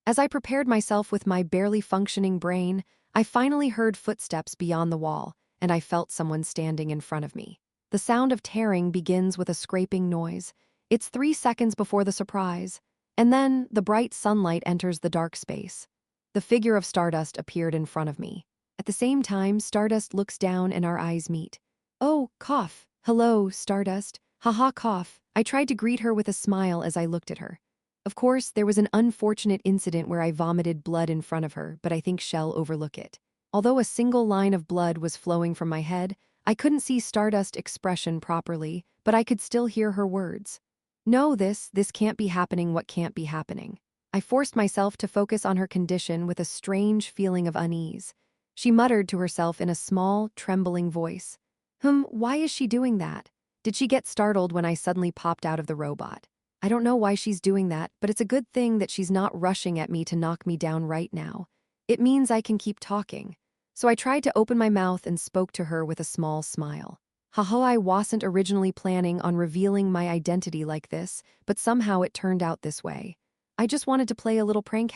As I prepared myself with my barely functioning brain, I finally heard footsteps beyond the wall, and I felt someone standing in front of me. The sound of tearing begins with a scraping noise. It's 3 seconds before the surprise, and then the bright sunlight enters the dark space. The figure of Stardust appeared in front of me. At the same time, Stardust looks down and our eyes meet. Oh, cough. Hello, Stardust. Haha, cough. I tried to greet her with a smile as I looked at her. Of course, there was an unfortunate incident where I vomited blood in front of her, but I think she'll overlook it. Although a single line of blood was flowing from my head, I couldn't see Stardust's expression properly, but I could still hear her words. No, this can't be happening. What can't be happening? I forced myself to focus on her condition with a strange feeling of unease. She muttered to herself in a small, trembling voice. Why is she doing that? Did she get startled when I suddenly popped out of the robot? I don't know why she's doing that, but it's a good thing that she's not rushing at me to knock me down right now. It means I can keep talking. So I tried to open my mouth and spoke to her with a small smile. Haha, I wasn't originally planning on revealing my identity like this, but somehow it turned out this way. I just wanted to play a little prank.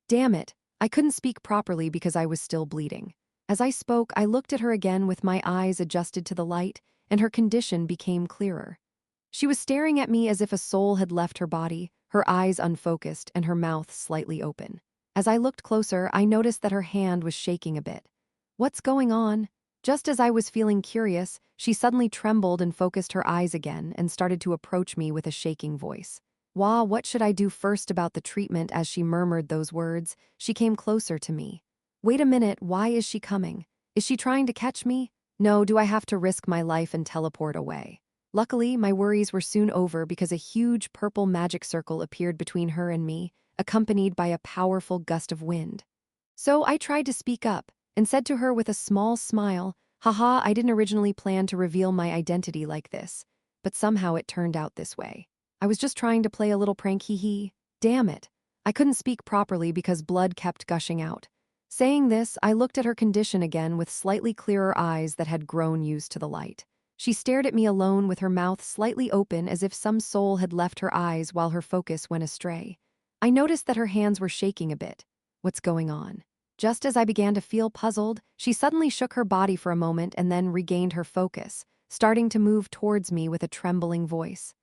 Damn it, I couldn't speak properly because I was still bleeding. As I spoke, I looked at her again with my eyes adjusted to the light, and her condition became clearer. She was staring at me as if a soul had left her body, her eyes unfocused and her mouth slightly open. As I looked closer, I noticed that her hand was shaking a bit. What's going on? Just as I was feeling curious, she suddenly trembled and focused her eyes again and started to approach me with a shaking voice. Wah, what should I do first about the treatment? As she murmured those words, she came closer to me. Wait a minute, why is she coming? Is she trying to catch me? No, do I have to risk my life and teleport away? Luckily, my worries were soon over because a huge purple magic circle appeared between her and me, accompanied by a powerful gust of wind. So I tried to speak up and said to her with a small smile, haha, I didn't originally plan to reveal my identity like this, but somehow it turned out this way. I was just trying to play a little prank, hee hee. Damn it. I couldn't speak properly because blood kept gushing out. Saying this, I looked at her condition again with slightly clearer eyes that had grown used to the light. She stared at me alone with her mouth slightly open as if some soul had left her eyes while her focus went astray. I noticed that her hands were shaking a bit. What's going on? Just as I began to feel puzzled, she suddenly shook her body for a moment and then regained her focus, starting to move towards me with a trembling voice.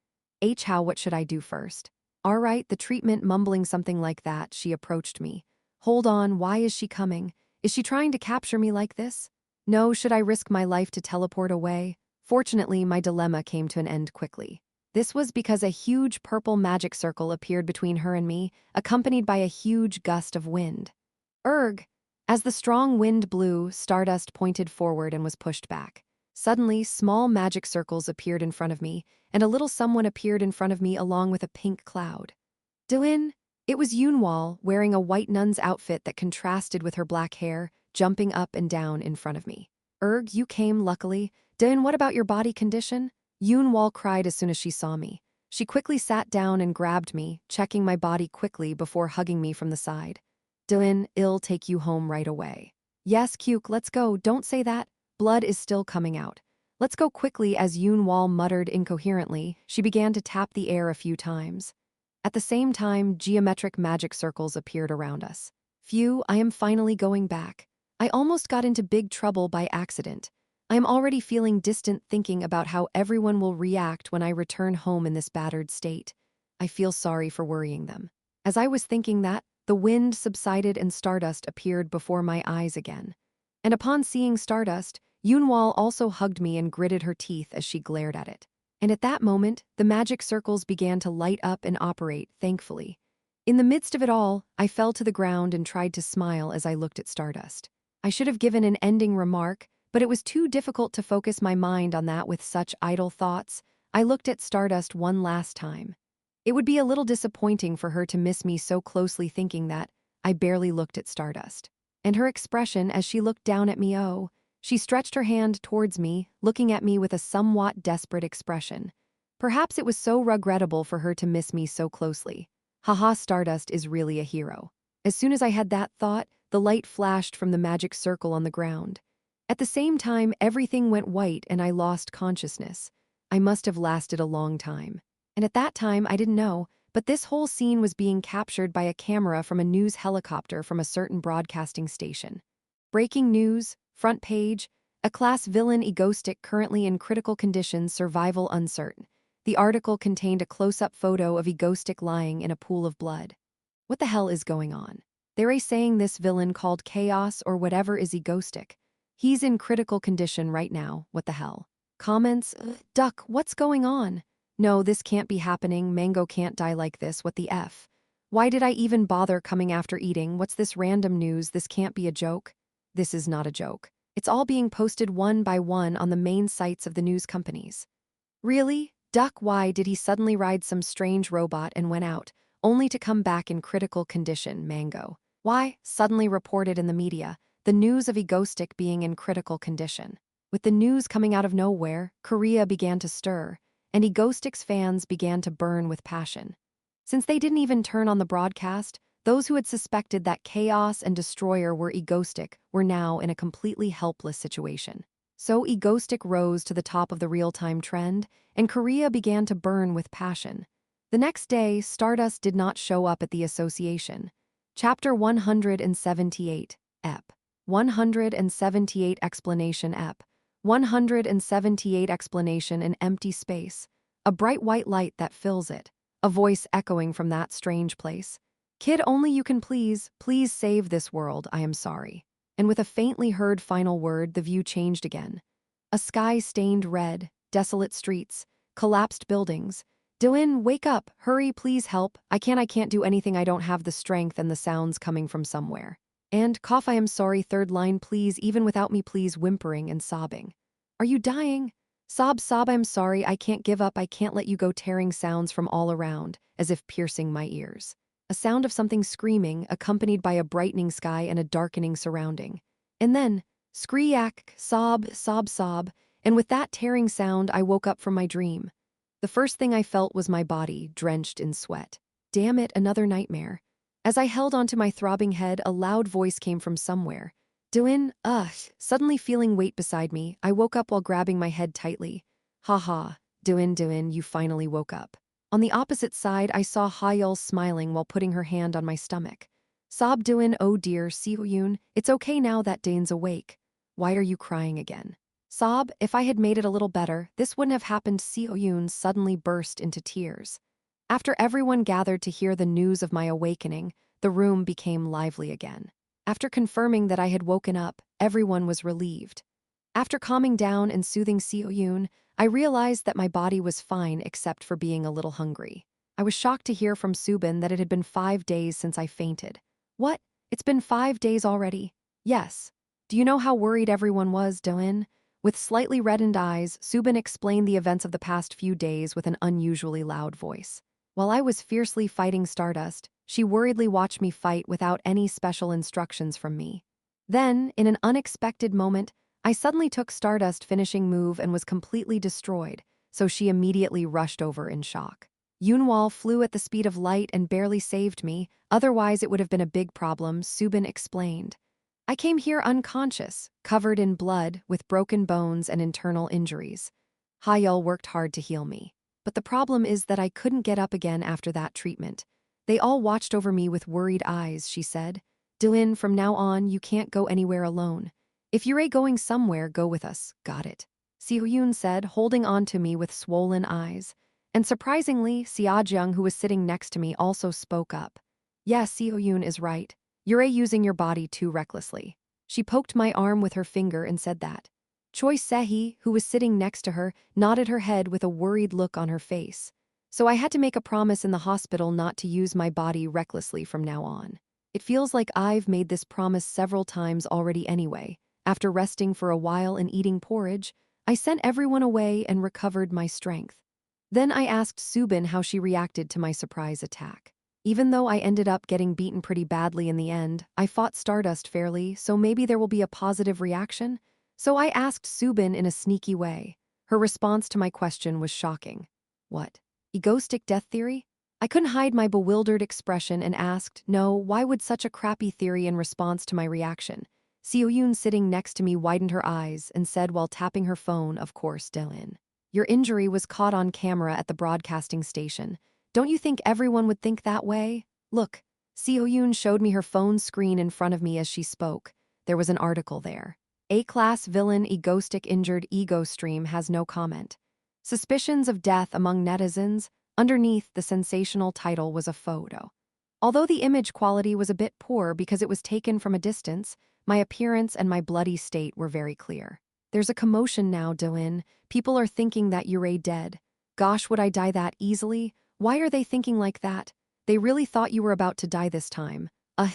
How, what should I do first? All right, the treatment, mumbling something like that, she approached me. Hold on, why is she coming? Is she trying to capture me like this? No, should I risk my life to teleport away? Fortunately, my dilemma came to an end quickly. This was because a huge purple magic circle appeared between her and me, accompanied by a huge gust of wind. Erg! As the strong wind blew, Stardust pointed forward and was pushed back. Suddenly, small magic circles appeared in front of me, and a little someone appeared in front of me along with a pink cloud. Dylan! It was Yunwal, wearing a white nun's outfit that contrasted with her black hair, jumping up and down in front of me. Erg, you came, luckily. Dylan, what about your body condition? Yunwal cried as soon as she saw me. She quickly sat down and grabbed me, checking my body quickly before hugging me from the side. Dylan, I'll take you home right away. Yes, Kyuk, let's go, don't say that. Blood is still coming out. Let's go quickly. As Yunwal muttered incoherently, she began to tap the air a few times. At the same time, geometric magic circles appeared around us. Phew, I am finally going back. I almost got into big trouble by accident. I am already feeling distant thinking about how everyone will react when I return home in this battered state. I feel sorry for worrying them. As I was thinking that, the wind subsided and Stardust appeared before my eyes again. And upon seeing Stardust, Yunwal also hugged me and gritted her teeth as she glared at it. And at that moment, the magic circles began to light up and operate, thankfully. In the midst of it all, I fell to the ground and tried to smile as I looked at Stardust. I should have given an ending remark, but it was too difficult to focus my mind on that with such idle thoughts. I looked at Stardust one last time. It would be a little disappointing for her to miss me so closely, thinking that I barely looked at Stardust. And her expression as she looked down at me, oh, she stretched her hand towards me, looking at me with a somewhat desperate expression. Perhaps it was so regrettable for her to miss me so closely. Haha, Stardust is really a hero. As soon as I had that thought, the light flashed from the magic circle on the ground. At the same time, everything went white and I lost consciousness. I must have lasted a long time. And at that time, I didn't know, but this whole scene was being captured by a camera from a news helicopter from a certain broadcasting station. Breaking news, front page, a class villain Egostic currently in critical condition, survival uncertain. The article contained a close-up photo of Egostic lying in a pool of blood. What the hell is going on? They're saying this villain called Chaos or whatever is Egostic. He's in critical condition right now, what the hell? Comments, Duck, what's going on? No, this can't be happening, Mango can't die like this, what the F? Why did I even bother coming after eating? What's this random news? This can't be a joke. This is not a joke. It's all being posted one by one on the main sites of the news companies. Really? Duck, why did he suddenly ride some strange robot and went out, only to come back in critical condition, Mango? Why? Suddenly reported in the media, the news of Egostic being in critical condition. With the news coming out of nowhere, Korea began to stir, and Egostic's fans began to burn with passion. Since they didn't even turn on the broadcast, those who had suspected that Chaos and Destroyer were Egostic were now in a completely helpless situation. So Egostic rose to the top of the real-time trend, and Korea began to burn with passion. The next day, Stardust did not show up at the association. Chapter 178, Ep. 178 Explanation Ep. 178 Explanation. An empty space. A bright white light that fills it. a voice echoing from that strange place. Kid, only you can please save this world, I am sorry. And with a faintly heard final word, the view changed again. A sky stained red, desolate streets, collapsed buildings. Dylan, wake up, hurry, please help. I can't do anything, I don't have the strength, and the sounds coming from somewhere. And, cough, I am sorry, third line, please, even without me, please, whimpering and sobbing. Are you dying? Sob, I'm sorry, I can't give up, I can't let you go, tearing sounds from all around, as if piercing my ears. A sound of something screaming, accompanied by a brightening sky and a darkening surrounding. And then, screak, sob, and with that tearing sound, I woke up from my dream. The first thing I felt was my body, drenched in sweat. Damn it, another nightmare. As I held onto my throbbing head, a loud voice came from somewhere. Dylan, suddenly feeling weight beside me, I woke up while grabbing my head tightly. Ha ha, Dylan, you finally woke up. On the opposite side, I saw Hayul smiling while putting her hand on my stomach. Sob, Dylan, oh dear, Seoyun, it's okay now that Dane's awake. Why are you crying again? Sob, if I had made it a little better, this wouldn't have happened. Seoyun suddenly burst into tears. After everyone gathered to hear the news of my awakening, the room became lively again. After confirming that I had woken up, everyone was relieved. After calming down and soothing Seoyun, I realized that my body was fine except for being a little hungry. I was shocked to hear from Subin that it had been 5 days since I fainted. What? It's been 5 days already? Yes. Do you know how worried everyone was, Dylan? With slightly reddened eyes, Subin explained the events of the past few days with an unusually loud voice. While I was fiercely fighting Stardust, she worriedly watched me fight without any special instructions from me. Then, in an unexpected moment, I suddenly took Stardust finishing move and was completely destroyed, so she immediately rushed over in shock. Yunwal flew at the speed of light and barely saved me, otherwise it would have been a big problem, Subin explained. I came here unconscious, covered in blood, with broken bones and internal injuries. Hayul worked hard to heal me. But the problem is that I couldn't get up again after that treatment. They all watched over me with worried eyes, she said. Dylan, from now on, you can't go anywhere alone. If you're going somewhere, go with us, got it? Seoyun said, holding on to me with swollen eyes. And surprisingly, Seojung, who was sitting next to me, also spoke up. Yes, Seoyun is right. You're using your body too recklessly. She poked my arm with her finger and said that. Choi Sehi, who was sitting next to her, nodded her head with a worried look on her face. So I had to make a promise in the hospital not to use my body recklessly from now on. It feels like I've made this promise several times already anyway. After resting for a while and eating porridge, I sent everyone away and recovered my strength. Then I asked Subin how she reacted to my surprise attack. Even though I ended up getting beaten pretty badly in the end, I fought Stardust fairly, so maybe there will be a positive reaction? So I asked Subin in a sneaky way. Her response to my question was shocking. What? Egoistic death theory? I couldn't hide my bewildered expression and asked, no, why would such a crappy theory in response to my reaction? Seoyun sitting next to me widened her eyes and said while tapping her phone, of course, Dylan. Your injury was caught on camera at the broadcasting station. Don't you think everyone would think that way? Look, Seoyun showed me her phone screen in front of me as she spoke. There was an article there. A-class villain egoistic injured ego stream has no comment. Suspicions of death among netizens. Underneath the sensational title was a photo. Although the image quality was a bit poor because it was taken from a distance, my appearance and my bloody state were very clear. There's a commotion now, Dylan. People are thinking that you're dead. Gosh, would I die that easily? Why are they thinking like that? They really thought you were about to die this time.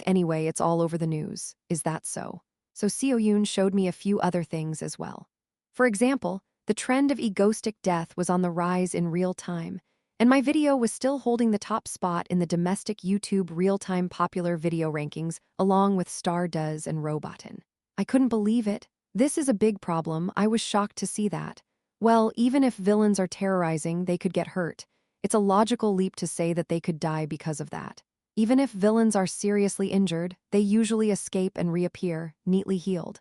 Anyway, it's all over the news. Is that so? So Seoyun showed me a few other things as well. For example, the trend of egoistic death was on the rise in real time, and my video was still holding the top spot in the domestic YouTube real-time popular video rankings along with Stardust and Robotin. I couldn't believe it. This is a big problem. I was shocked to see that. Well, even if villains are terrorizing, they could get hurt. It's a logical leap to say that they could die because of that. Even if villains are seriously injured, they usually escape and reappear, neatly healed.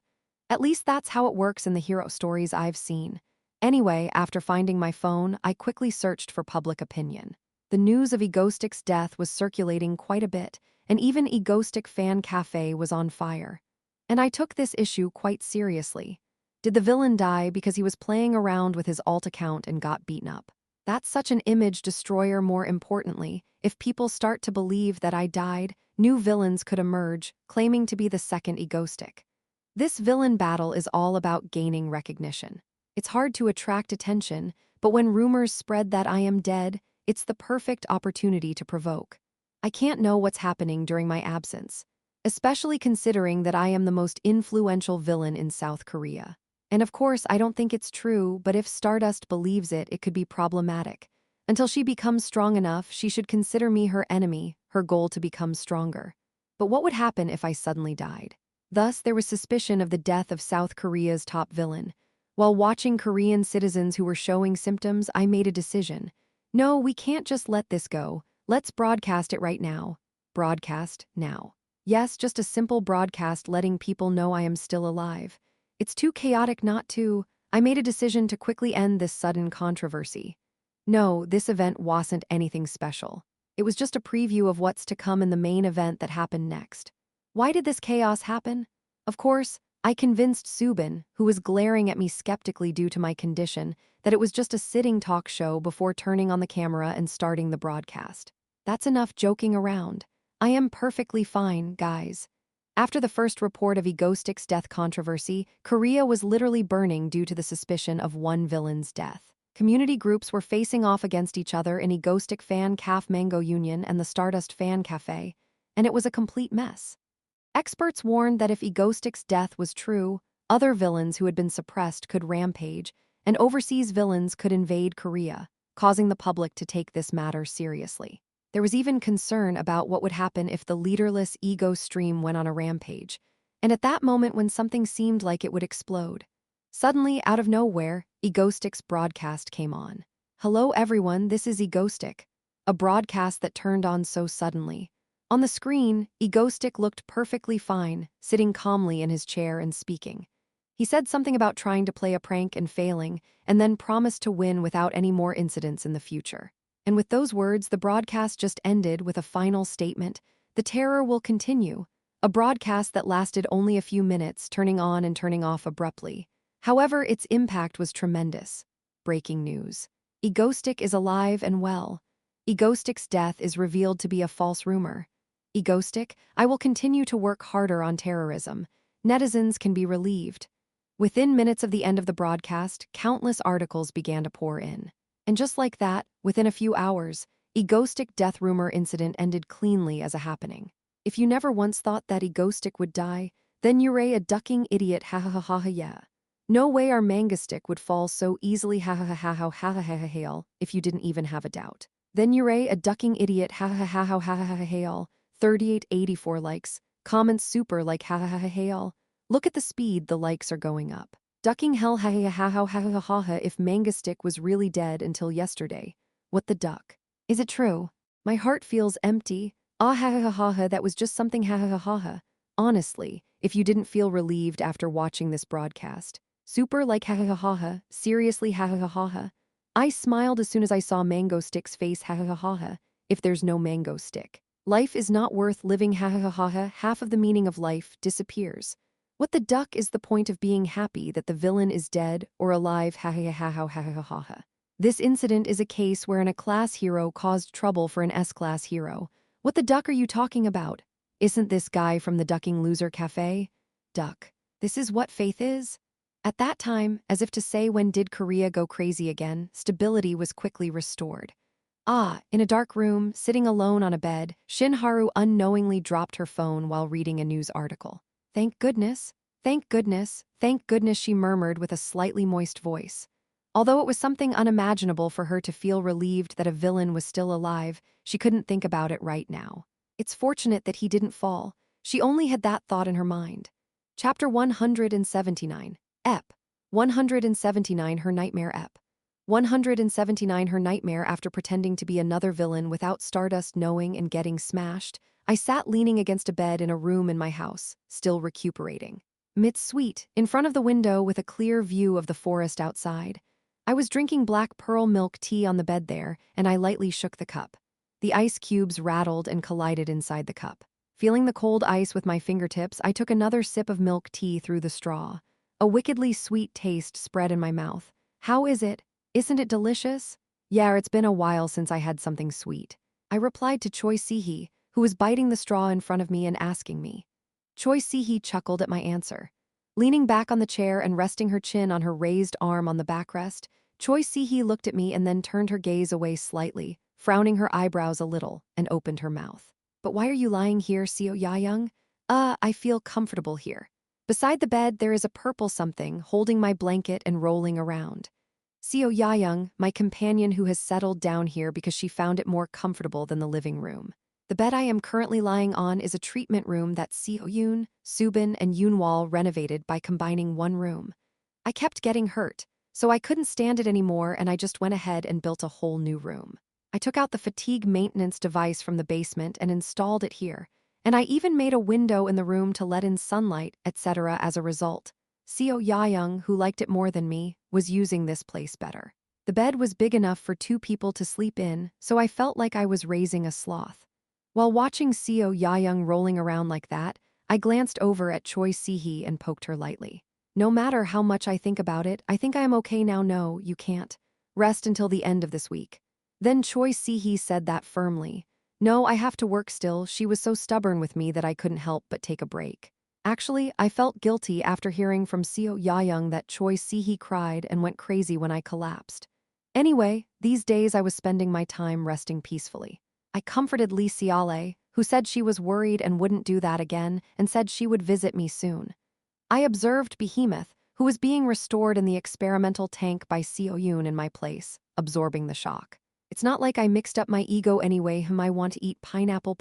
At least that's how it works in the hero stories I've seen. Anyway, after finding my phone, I quickly searched for public opinion. The news of Egoistic's death was circulating quite a bit, and even Egoistic Fan Cafe was on fire. And I took this issue quite seriously. Did the villain die because he was playing around with his alt account and got beaten up? That's such an image destroyer. More importantly, if people start to believe that I died, new villains could emerge, claiming to be the second Egostic. This villain battle is all about gaining recognition. It's hard to attract attention, but when rumors spread that I am dead, it's the perfect opportunity to provoke. I can't know what's happening during my absence, especially considering that I am the most influential villain in South Korea. And of course, I don't think it's true, but if Stardust believes it, it could be problematic. Until she becomes strong enough, she should consider me her enemy, her goal to become stronger. But what would happen if I suddenly died? Thus, there was suspicion of the death of South Korea's top villain. While watching Korean citizens who were showing symptoms, I made a decision. No, we can't just let this go. Let's broadcast it right now. Broadcast now. Yes, just a simple broadcast letting people know I am still alive. It's too chaotic not to. I made a decision to quickly end this sudden controversy. No, this event wasn't anything special. It was just a preview of what's to come in the main event that happened next. Why did this chaos happen? Of course, I convinced Subin, who was glaring at me skeptically due to my condition, that it was just a sitting talk show before turning on the camera and starting the broadcast. That's enough joking around. I am perfectly fine, guys. After the first report of Egostic's death controversy, Korea was literally burning due to the suspicion of one villain's death. Community groups were facing off against each other in Egostic Fan Caf Mango Union and the Stardust Fan Cafe, and it was a complete mess. Experts warned that if Egostic's death was true, other villains who had been suppressed could rampage, and overseas villains could invade Korea, causing the public to take this matter seriously. There was even concern about what would happen if the leaderless ego stream went on a rampage, and at that moment when something seemed like it would explode. Suddenly, out of nowhere, Egostic's broadcast came on. Hello everyone, this is Egostic. A broadcast that turned on so suddenly. On the screen, Egostic looked perfectly fine, sitting calmly in his chair and speaking. He said something about trying to play a prank and failing, and then promised to win without any more incidents in the future. And with those words, the broadcast just ended with a final statement: the terror will continue. A broadcast that lasted only a few minutes, turning on and turning off abruptly. However, its impact was tremendous. Breaking news. Egostic is alive and well. Egostic's death is revealed to be a false rumor. Egostic, I will continue to work harder on terrorism. Netizens can be relieved. Within minutes of the end of the broadcast, countless articles began to pour in. And just like that, within a few hours, Egostic death rumor incident ended cleanly as a happening. If you never once thought that Egostic would die, then you're a ducking idiot, ha ha ha ha ha yeah. No way our Mangastic would fall so easily, ha ha ha ha ha ha ha ha ha, if you didn't even have a doubt. Then you're a ducking idiot, ha ha ha ha ha ha ha ha. 3884 likes, comments super like ha ha ha ha ha. Look at the speed the likes are going up. Ducking hell ha ha ha ha ha ha ha ha. If Mangastic was really dead until yesterday. What the duck? Is it true? My heart feels empty. Ah ha ha ha ha, that was just something ha ha ha ha ha. Honestly, if you didn't feel relieved after watching this broadcast. Super like ha ha ha ha ha, seriously ha ha ha ha ha. I smiled as soon as I saw Mango Stick's face, ha ha ha ha ha. If there's no Mango Stick. Life is not worth living, ha ha ha ha ha. Half of the meaning of life disappears. What the duck is the point of being happy that the villain is dead or alive, ha ha ha ha ha ha ha ha. This incident is a case wherein a class hero caused trouble for an S-class hero. What the duck are you talking about? Isn't this guy from the Ducking Loser Cafe? Duck. This is what faith is? At that time, as if to say when did Korea go crazy again, stability was quickly restored. In a dark room, sitting alone on a bed, Shinharu unknowingly dropped her phone while reading a news article. Thank goodness, thank goodness, thank goodness, she murmured with a slightly moist voice. Although it was something unimaginable for her to feel relieved that a villain was still alive, she couldn't think about it right now. It's fortunate that he didn't fall. She only had that thought in her mind. Chapter 179. Ep. 179 Her Nightmare Ep. 179 Her nightmare. After pretending to be another villain without Stardust knowing and getting smashed, I sat leaning against a bed in a room in my house, still recuperating. Mid-suite, in front of the window with a clear view of the forest outside. I was drinking black pearl milk tea on the bed there, and I lightly shook the cup. The ice cubes rattled and collided inside the cup. Feeling the cold ice with my fingertips, I took another sip of milk tea through the straw. A wickedly sweet taste spread in my mouth. How is it? Isn't it delicious? Yeah, it's been a while since I had something sweet. I replied to Choi Sihi, who was biting the straw in front of me and asking me. Choi Sihi chuckled at my answer. Leaning back on the chair and resting her chin on her raised arm on the backrest, Choi Sihi looked at me and then turned her gaze away slightly, frowning her eyebrows a little, and opened her mouth. But why are you lying here, Seo Yayoung? I feel comfortable here. Beside the bed, there is a purple something holding my blanket and rolling around. Seo Yayoung, my companion who has settled down here because she found it more comfortable than the living room. The bed I am currently lying on is a treatment room that Seo Yoon, Subin, and Yoonwal renovated by combining one room. I kept getting hurt, so I couldn't stand it anymore and I just went ahead and built a whole new room. I took out the fatigue maintenance device from the basement and installed it here, and I even made a window in the room to let in sunlight, etc. as a result. Seo Yayoung, who liked it more than me, was using this place better. The bed was big enough for 2 people to sleep in, so I felt like I was raising a sloth. While watching Seo Yayoung rolling around like that, I glanced over at Choi Sihi and poked her lightly. No matter how much I think about it, I think I am okay now. No, you can't. Rest until the end of this week. Then Choi Sihi said that firmly. No, I have to work still. She was so stubborn with me that I couldn't help but take a break. Actually, I felt guilty after hearing from Seo Yayoung that Choi Sihi cried and went crazy when I collapsed. Anyway, these days I was spending my time resting peacefully. I comforted Lee Siale, who said she was worried and wouldn't do that again, and said she would visit me soon. I observed Behemoth, who was being restored in the experimental tank by Seo Yoon in my place, absorbing the shock. It's not like I mixed up my ego anyway. I want to eat pineapple.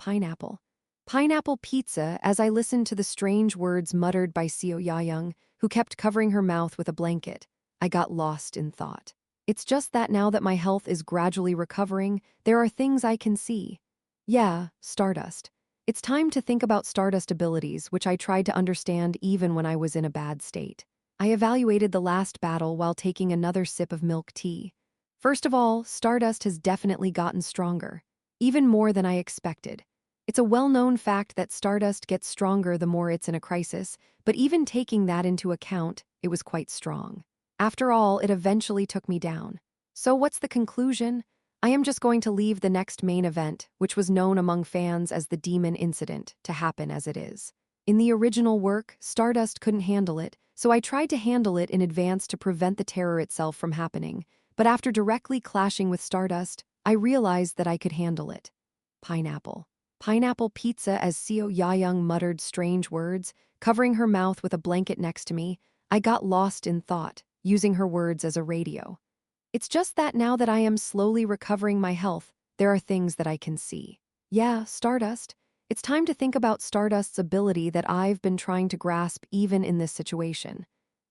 Pineapple pizza, as I listened to the strange words muttered by Seo Yayoung, who kept covering her mouth with a blanket. I got lost in thought. It's just that now that my health is gradually recovering, there are things I can see. Yeah, Stardust. It's time to think about Stardust abilities, which I tried to understand even when I was in a bad state. I evaluated the last battle while taking another sip of milk tea. First of all, Stardust has definitely gotten stronger, even more than I expected. It's a well-known fact that Stardust gets stronger the more it's in a crisis, but even taking that into account, it was quite strong. After all, it eventually took me down. So what's the conclusion? I am just going to leave the next main event, which was known among fans as the Demon Incident, to happen as it is. In the original work, Stardust couldn't handle it, so I tried to handle it in advance to prevent the terror itself from happening. But after directly clashing with Stardust, I realized that I could handle it. Pineapple pizza, as Seo Yayoung muttered strange words, covering her mouth with a blanket next to me. I got lost in thought, using her words as a radio. It's just that now that I am slowly recovering my health, there are things that I can see. Yeah, Stardust. It's time to think about Stardust's ability that I've been trying to grasp even in this situation.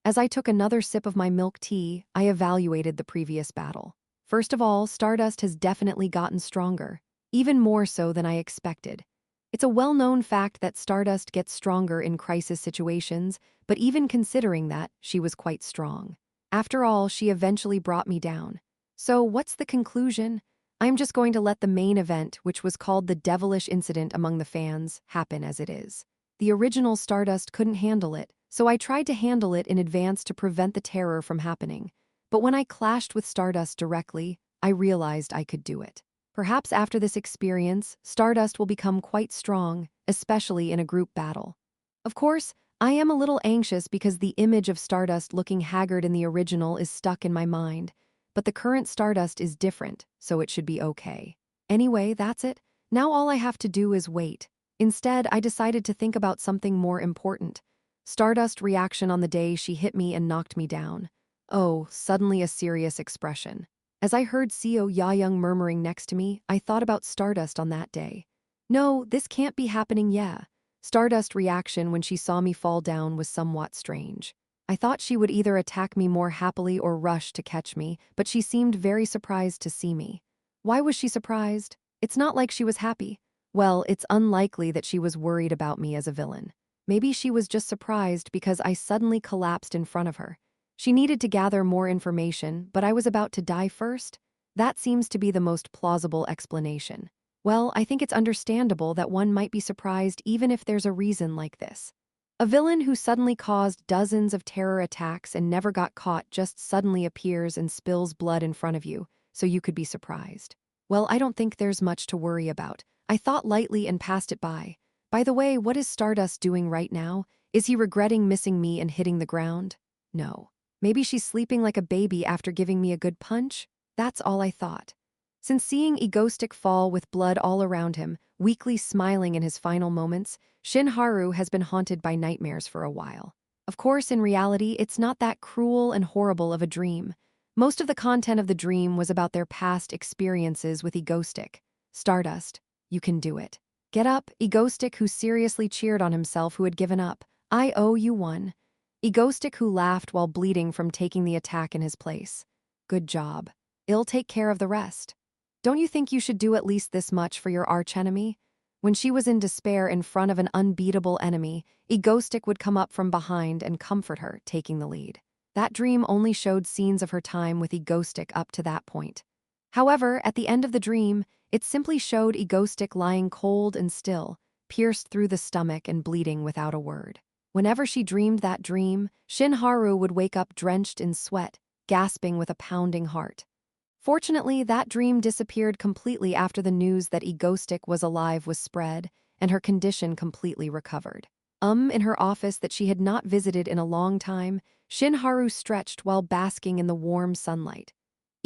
As I took another sip of my milk tea, I evaluated the previous battle. First of all, Stardust has definitely gotten stronger, even more so than I expected. It's a well-known fact that Stardust gets stronger in crisis situations, but even considering that, she was quite strong. After all, she eventually brought me down. So what's the conclusion? I'm just going to let the main event, which was called the devilish incident among the fans, happen as it is. The original Stardust couldn't handle it, so I tried to handle it in advance to prevent the terror from happening. But when I clashed with Stardust directly, I realized I could do it. Perhaps after this experience, Stardust will become quite strong, especially in a group battle. Of course, I am a little anxious because the image of Stardust looking haggard in the original is stuck in my mind, but the current Stardust is different, so it should be okay. Anyway, that's it. Now all I have to do is wait. Instead, I decided to think about something more important. Stardust's reaction on the day she hit me and knocked me down. Oh, suddenly a serious expression. As I heard Seo Yayoung murmuring next to me, I thought about Stardust on that day. No, this can't be happening. Yeah. Stardust's reaction when she saw me fall down was somewhat strange. I thought she would either attack me more happily or rush to catch me, but she seemed very surprised to see me. Why was she surprised? It's not like she was happy. Well, it's unlikely that she was worried about me as a villain. Maybe she was just surprised because I suddenly collapsed in front of her. She needed to gather more information, but I was about to die first? That seems to be the most plausible explanation. Well, I think it's understandable that one might be surprised even if there's a reason like this. A villain who suddenly caused dozens of terror attacks and never got caught just suddenly appears and spills blood in front of you. so you could be surprised. Well, I don't think there's much to worry about. I thought lightly and passed it by. By the way, what is Stardust doing right now? Is he regretting missing me and hitting the ground? No. Maybe she's sleeping like a baby after giving me a good punch? That's all I thought. Since seeing Egostic fall with blood all around him, weakly smiling in his final moments, Shin Haru has been haunted by nightmares for a while. Of course, in reality, it's not that cruel and horrible of a dream. Most of the content of the dream was about their past experiences with Egostic. Stardust, you can do it. Get up, Egostic, who seriously cheered on himself who had given up. I owe you one. Egostic, who laughed while bleeding from taking the attack in his place. Good job. I'll take care of the rest. Don't you think you should do at least this much for your archenemy? When she was in despair in front of an unbeatable enemy, Egostic would come up from behind and comfort her, taking the lead. That dream only showed scenes of her time with Egostic up to that point. However, at the end of the dream, it simply showed Egostic lying cold and still, pierced through the stomach and bleeding without a word. Whenever she dreamed that dream, Shin Haru would wake up drenched in sweat, gasping with a pounding heart. Fortunately, that dream disappeared completely after the news that Egostic was alive was spread, and her condition completely recovered. In her office that she had not visited in a long time, Shin Haru stretched while basking in the warm sunlight.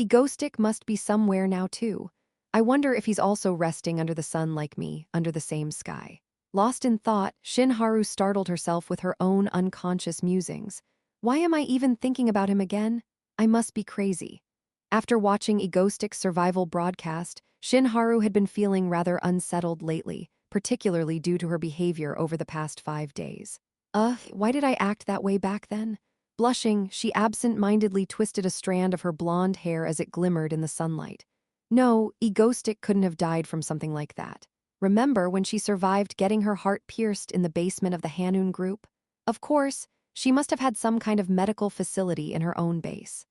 Egostic must be somewhere now too. I wonder if he's also resting under the sun like me, under the same sky. Lost in thought, Shin Haru startled herself with her own unconscious musings. Why am I even thinking about him again? I must be crazy. After watching Egostic's survival broadcast, Shin Haru had been feeling rather unsettled lately, particularly due to her behavior over the past 5 days. Why did I act that way back then? Blushing, she absent-mindedly twisted a strand of her blonde hair as it glimmered in the sunlight. No, Egostic couldn't have died from something like that. Remember when she survived getting her heart pierced in the basement of the Hanun group? Of course, she must have had some kind of medical facility in her own base.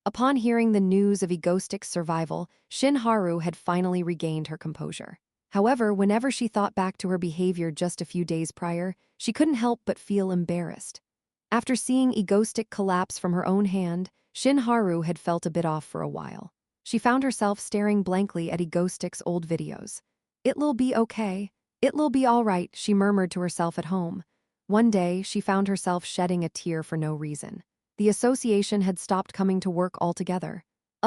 Upon hearing the news of Egostic's survival, Shin Haru had finally regained her composure. However, whenever she thought back to her behavior just a few days prior, she couldn't help but feel embarrassed. After seeing Egostic collapse from her own hand, Shin Haru had felt a bit off for a while. She found herself staring blankly at Egostic's old videos. It'll be okay. It'll be all right, she murmured to herself at home. One day, she found herself shedding a tear for no reason. The association had stopped coming to work altogether.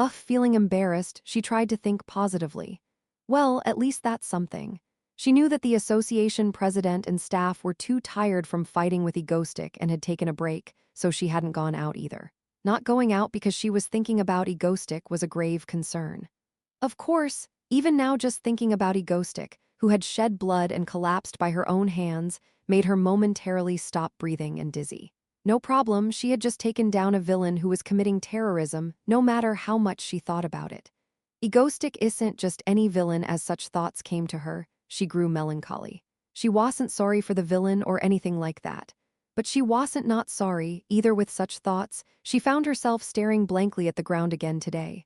Feeling embarrassed, she tried to think positively. Well, at least that's something. She knew that the association president and staff were too tired from fighting with Egostic and had taken a break, so she hadn't gone out either. Not going out because she was thinking about Egostic was a grave concern. Of course, even now just thinking about Egostic, who had shed blood and collapsed by her own hands, made her momentarily stop breathing and dizzy. No problem, she had just taken down a villain who was committing terrorism, no matter how much she thought about it. Egostic isn't just any villain as such thoughts came to her, she grew melancholy. She wasn't sorry for the villain or anything like that. But she wasn't not sorry, either with such thoughts, she found herself staring blankly at the ground again today.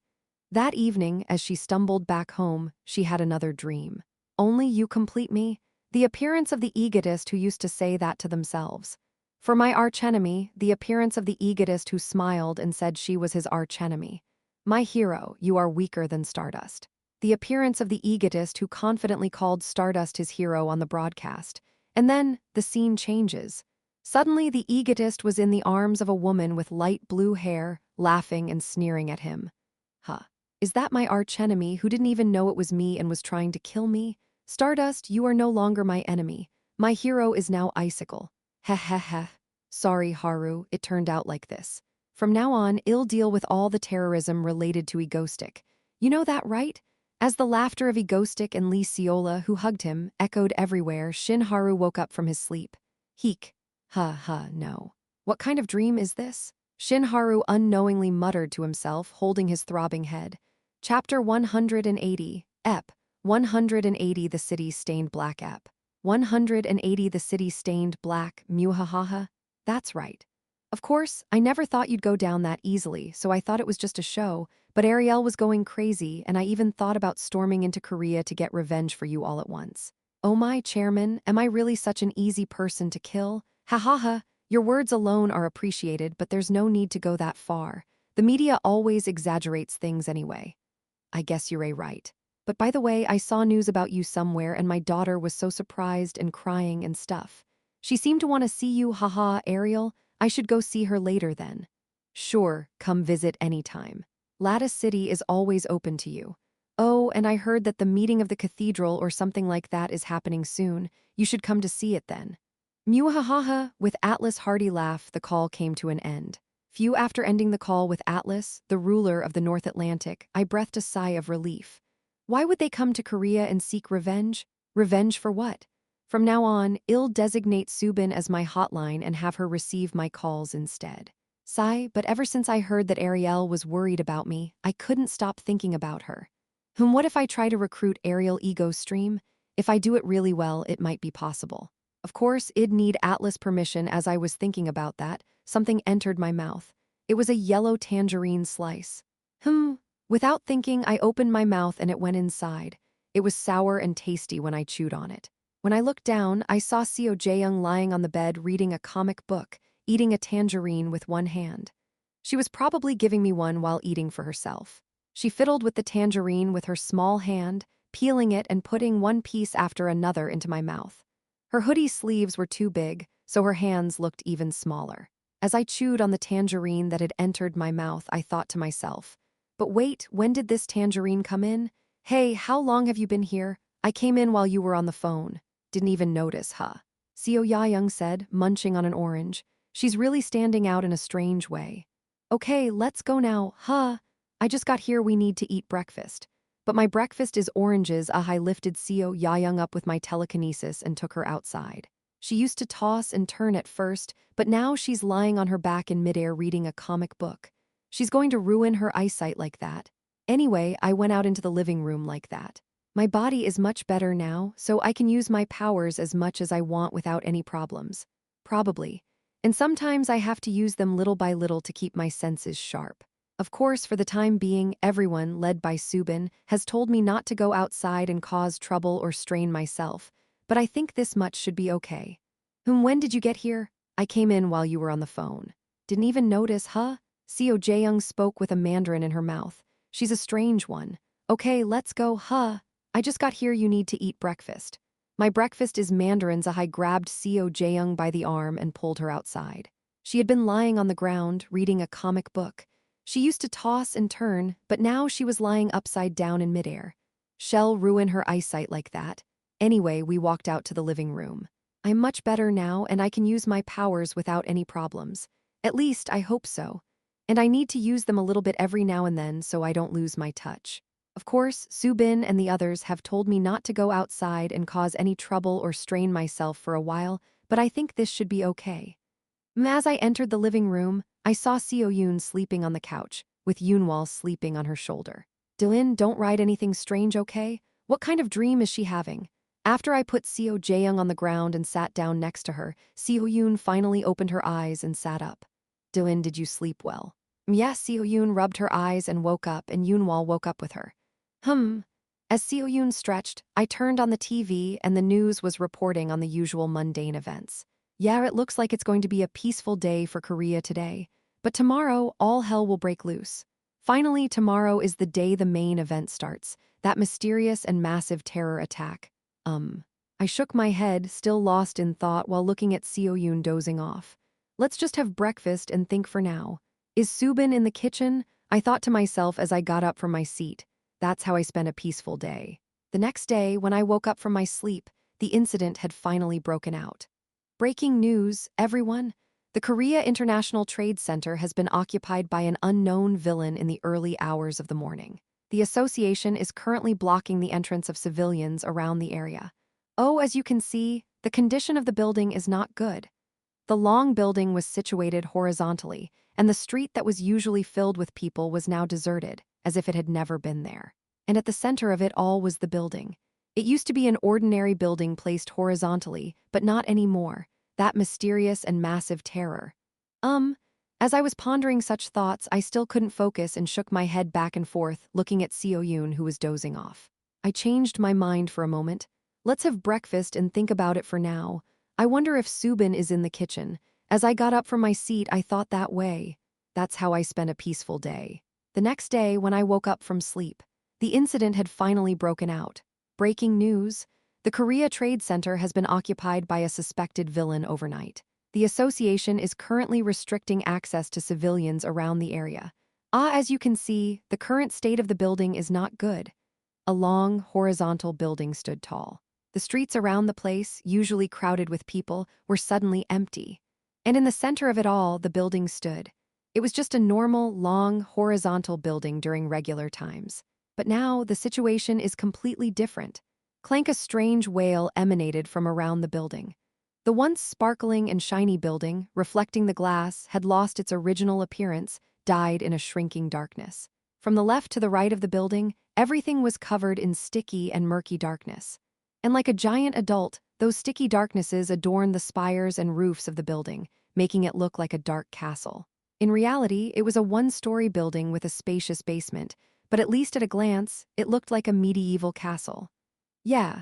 That evening, as she stumbled back home, she had another dream. Only you complete me? The appearance of the egotist who used to say that to themselves. For my archenemy, the appearance of the egotist who smiled and said she was his archenemy. My hero, you are weaker than Stardust. The appearance of the egotist who confidently called Stardust his hero on the broadcast. And then, the scene changes. Suddenly, the egotist was in the arms of a woman with light blue hair, laughing and sneering at him. Is that my archenemy who didn't even know it was me and was trying to kill me? Stardust, you are no longer my enemy. My hero is now Icicle. Heh heh heh. Sorry, Haru, it turned out like this. From now on, I'll deal with all the terrorism related to Egostic. You know that, right? As the laughter of Egostic and Lee Seola, who hugged him, echoed everywhere, Shin Haru woke up from his sleep. Heek. No. What kind of dream is this? Shin Haru unknowingly muttered to himself, holding his throbbing head. Chapter 180, Ep. 180 The City Stained Black Ep. 180 The City Stained Black, Muhahaha. That's right. Of course, I never thought you'd go down that easily, so I thought it was just a show, but Ariel was going crazy, and I even thought about storming into Korea to get revenge for you all at once. Oh my, Chairman, am I really such an easy person to kill? Ha ha ha, your words alone are appreciated, but there's no need to go that far. The media always exaggerates things anyway. I guess you're right. But by the way, I saw news about you somewhere and my daughter was so surprised and crying and stuff. She seemed to want to see you, haha, Ariel. I should go see her later then. Sure, come visit anytime. Lattice City is always open to you. Oh, and I heard that the meeting of the cathedral or something like that is happening soon. You should come to see it then. Muahaha, with Atlas' hearty laugh, the call came to an end. Few after ending the call with Atlas, the ruler of the North Atlantic, I breathed a sigh of relief. Why would they come to Korea and seek revenge? Revenge for what? From now on, I'll designate Subin as my hotline and have her receive my calls instead. Sigh, but ever since I heard that Ariel was worried about me, I couldn't stop thinking about her. What if I try to recruit Ariel Ego Stream? If I do it really well, it might be possible. Of course, I'd need Atlas permission. As I was thinking about that, something entered my mouth. It was a yellow tangerine slice. Without thinking, I opened my mouth and it went inside. It was sour and tasty when I chewed on it. When I looked down, I saw Seo Jaeyoung lying on the bed reading a comic book, eating a tangerine with one hand. She was probably giving me one while eating for herself. She fiddled with the tangerine with her small hand, peeling it and putting one piece after another into my mouth. Her hoodie sleeves were too big, so her hands looked even smaller. As I chewed on the tangerine that had entered my mouth, I thought to myself, but wait, when did this tangerine come in? Hey, how long have you been here? I came in while you were on the phone. Didn't even notice, huh? Seo Yayoung said, munching on an orange. She's really standing out in a strange way. Okay, let's go now, huh? I just got here, we need to eat breakfast. But my breakfast is oranges. I lifted Seo Yayoung up with my telekinesis and took her outside. She used to toss and turn at first, but now she's lying on her back in midair reading a comic book. She's going to ruin her eyesight like that. Anyway, I went out into the living room like that. My body is much better now, so I can use my powers as much as I want without any problems. Probably. And sometimes I have to use them little by little to keep my senses sharp. Of course, for the time being, everyone, led by Subin, has told me not to go outside and cause trouble or strain myself, but I think this much should be okay. When did you get here? I came in while you were on the phone. Didn't even notice, huh? Seo Jaeyoung spoke with a mandarin in her mouth. She's a strange one. Okay, let's go, huh? I just got here, you need to eat breakfast. My breakfast is mandarins. I grabbed Seo Jaeyoung by the arm and pulled her outside. She had been lying on the ground, reading a comic book. She used to toss and turn, but now she was lying upside down in midair. Shall ruin her eyesight like that. Anyway, we walked out to the living room. I'm much better now and I can use my powers without any problems. At least, I hope so. And I need to use them a little bit every now and then so I don't lose my touch. Of course, Subin and the others have told me not to go outside and cause any trouble or strain myself for a while, but I think this should be okay. As I entered the living room, I saw Seo Yoon sleeping on the couch, with Yoonwal sleeping on her shoulder. Dylan, don't write anything strange, okay? What kind of dream is she having? After I put Seo Jaeyoung on the ground and sat down next to her, Seo Yoon finally opened her eyes and sat up. Dylan, did you sleep well? Yes, Seo Yoon rubbed her eyes and woke up, and Yoonwal woke up with her. As Seo Yoon stretched, I turned on the TV and the news was reporting on the usual mundane events. Yeah, it looks like it's going to be a peaceful day for Korea today. But tomorrow, all hell will break loose. Finally, tomorrow is the day the main event starts, that mysterious and massive terror attack. I shook my head, still lost in thought while looking at Seo Yoon dozing off. Let's just have breakfast and think for now. Is Subin in the kitchen? I thought to myself as I got up from my seat. That's how I spent a peaceful day. The next day, when I woke up from my sleep, the incident had finally broken out. Breaking news, everyone. The Korea International Trade Center has been occupied by an unknown villain in the early hours of the morning. The association is currently blocking the entrance of civilians around the area. Oh, as you can see, the condition of the building is not good. The long building was situated horizontally, and the street that was usually filled with people was now deserted, as if it had never been there. And at the center of it all was the building. It used to be an ordinary building placed horizontally, but not anymore. That mysterious and massive terror. As I was pondering such thoughts, I still couldn't focus and shook my head back and forth, looking at Seo Yoon, who was dozing off. I changed my mind for a moment. Let's have breakfast and think about it for now. I wonder if Subin is in the kitchen. As I got up from my seat, I thought that way. That's how I spent a peaceful day. The next day, when I woke up from sleep, The incident had finally broken out. Breaking news: the Korea Trade Center has been occupied by a suspected villain overnight. The association is currently restricting access to civilians around the area. As you can see, the current state of the building is not good. A long, horizontal building stood tall. The streets around the place, usually crowded with people, were suddenly empty. And in the center of it all, the building stood. It was just a normal, long, horizontal building during regular times. But now, the situation is completely different. Clank, a strange wail emanated from around the building. The once sparkling and shiny building, reflecting the glass, had lost its original appearance, died in a shrinking darkness. From the left to the right of the building, everything was covered in sticky and murky darkness. And like a giant adult, those sticky darknesses adorned the spires and roofs of the building, making it look like a dark castle. In reality, it was a one-story building with a spacious basement, but at least at a glance, it looked like a medieval castle. Yeah,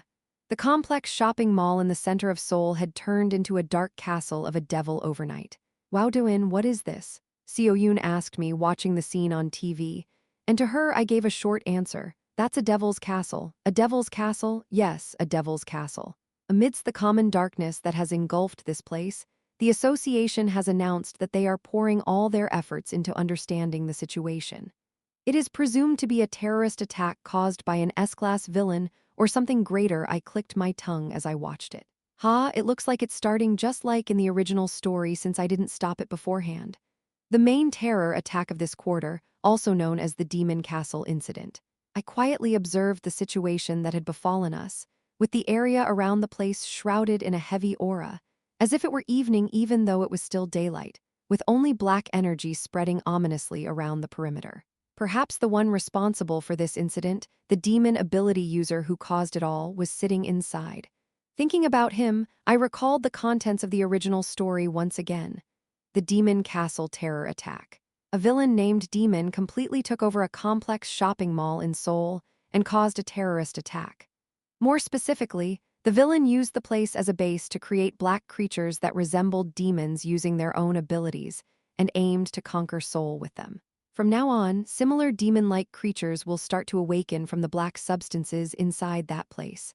the complex shopping mall in the center of Seoul had turned into a dark castle of a devil overnight. Wow, Do-in, what is this? Seo-yoon asked me, watching the scene on TV. And to her, I gave a short answer. That's a devil's castle. A devil's castle? Yes, a devil's castle. Amidst the common darkness that has engulfed this place, the association has announced that they are pouring all their efforts into understanding the situation. It is presumed to be a terrorist attack caused by an S-class villain or something greater. I clicked my tongue as I watched it. It looks like it's starting just like in the original story since I didn't stop it beforehand. The main terror attack of this quarter, also known as the Demon Castle incident. I quietly observed the situation that had befallen us, with the area around the place shrouded in a heavy aura, as if it were evening even though it was still daylight, with only black energy spreading ominously around the perimeter. Perhaps the one responsible for this incident, the demon ability user who caused it all, was sitting inside. Thinking about him, I recalled the contents of the original story once again. The Demon Castle terror attack. A villain named Demon completely took over a complex shopping mall in Seoul and caused a terrorist attack. More specifically, the villain used the place as a base to create black creatures that resembled demons using their own abilities and aimed to conquer Seoul with them. From now on, similar demon-like creatures will start to awaken from the black substances inside that place.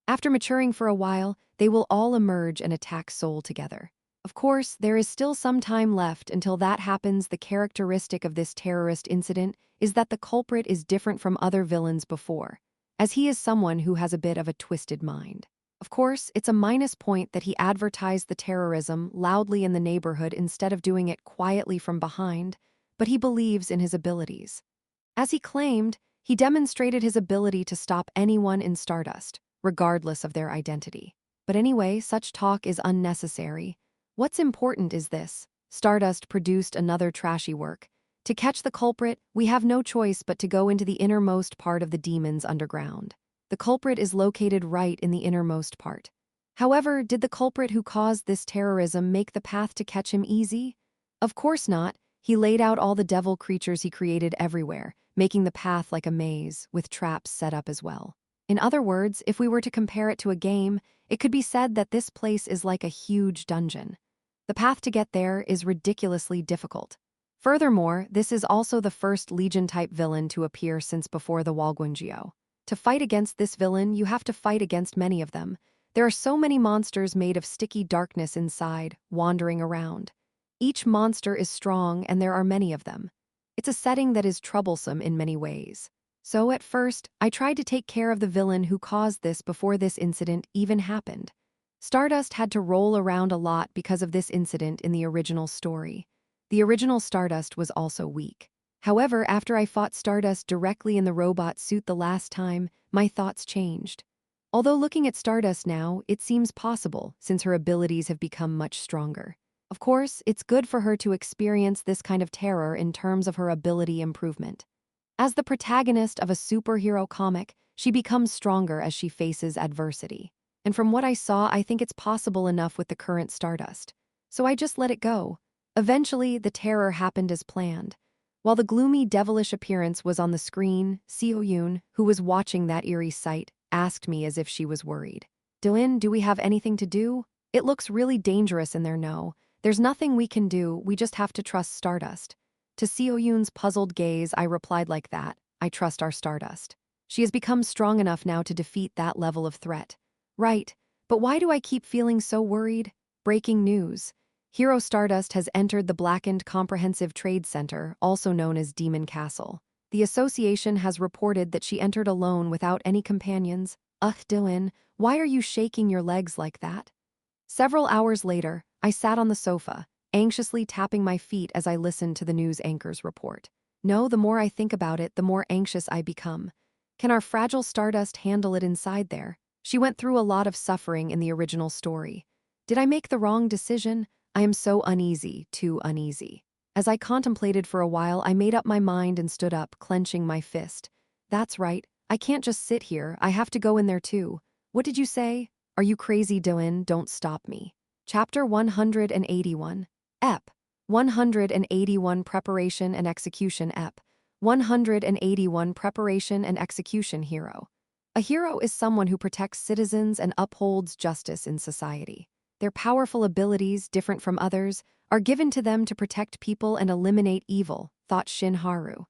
After maturing for a while, they will all emerge and attack Seoul together. Of course, there is still some time left until that happens. The characteristic of this terrorist incident is that the culprit is different from other villains before, as he is someone who has a bit of a twisted mind. Of course, it's a minus point that he advertised the terrorism loudly in the neighborhood instead of doing it quietly from behind, but he believes in his abilities. As he claimed, he demonstrated his ability to stop anyone in Stardust, regardless of their identity. But anyway, such talk is unnecessary. What's important is this: Stardust produced another trashy work. To catch the culprit, we have no choice but to go into the innermost part of the demon's underground. The culprit is located right in the innermost part. However, did the culprit who caused this terrorism make the path to catch him easy? Of course not. He laid out all the devil creatures he created everywhere, making the path like a maze, with traps set up as well. In other words, if we were to compare it to a game, it could be said that this place is like a huge dungeon. The path to get there is ridiculously difficult. Furthermore, this is also the first Legion-type villain to appear since before the Walgunjio. To fight against this villain, you have to fight against many of them. There are so many monsters made of sticky darkness inside, wandering around. Each monster is strong and there are many of them. It's a setting that is troublesome in many ways. So at first, I tried to take care of the villain who caused this before this incident even happened. Stardust had to roll around a lot because of this incident in the original story. The original Stardust was also weak. However, after I fought Stardust directly in the robot suit the last time, my thoughts changed. Although looking at Stardust now, it seems possible since her abilities have become much stronger. Of course, it's good for her to experience this kind of terror in terms of her ability improvement. As the protagonist of a superhero comic, she becomes stronger as she faces adversity. And from what I saw, I think it's possible enough with the current Stardust. So I just let it go. Eventually, the terror happened as planned. While the gloomy, devilish appearance was on the screen, Seo-yoon, who was watching that eerie sight, asked me as if she was worried. Do-in, do we have anything to do? It looks really dangerous in there, no. There's nothing we can do, we just have to trust Stardust. To Seo-yoon's puzzled gaze, I replied like that, I trust our Stardust. She has become strong enough now to defeat that level of threat. Right, but why do I keep feeling so worried? Breaking news. Hero Stardust has entered the Blackened Comprehensive Trade Center, also known as Demon Castle. The association has reported that she entered alone without any companions. Ugh, Dylan, why are you shaking your legs like that? Several hours later, I sat on the sofa, anxiously tapping my feet as I listened to the news anchor's report. No, the more I think about it, the more anxious I become. Can our fragile Stardust handle it inside there? She went through a lot of suffering in the original story. Did I make the wrong decision? I am so uneasy, too uneasy. As I contemplated for a while, I made up my mind and stood up, clenching my fist. That's right, I can't just sit here, I have to go in there too. What did you say? Are you crazy, Dylan? Don't stop me. Chapter 181. Ep. 181 Preparation and Execution Ep. 181 Preparation and Execution Hero. A hero is someone who protects citizens and upholds justice in society. Their powerful abilities, different from others, are given to them to protect people and eliminate evil, thought Shinharu.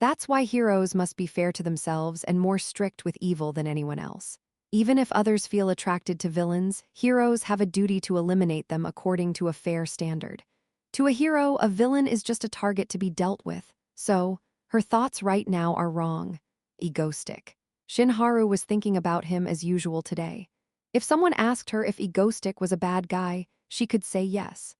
That's why heroes must be fair to themselves and more strict with evil than anyone else. Even if others feel attracted to villains, heroes have a duty to eliminate them according to a fair standard. To a hero, a villain is just a target to be dealt with. So, her thoughts right now are wrong. Egoistic. Shinharu was thinking about him as usual today. If someone asked her if Egoistic was a bad guy, she could say yes.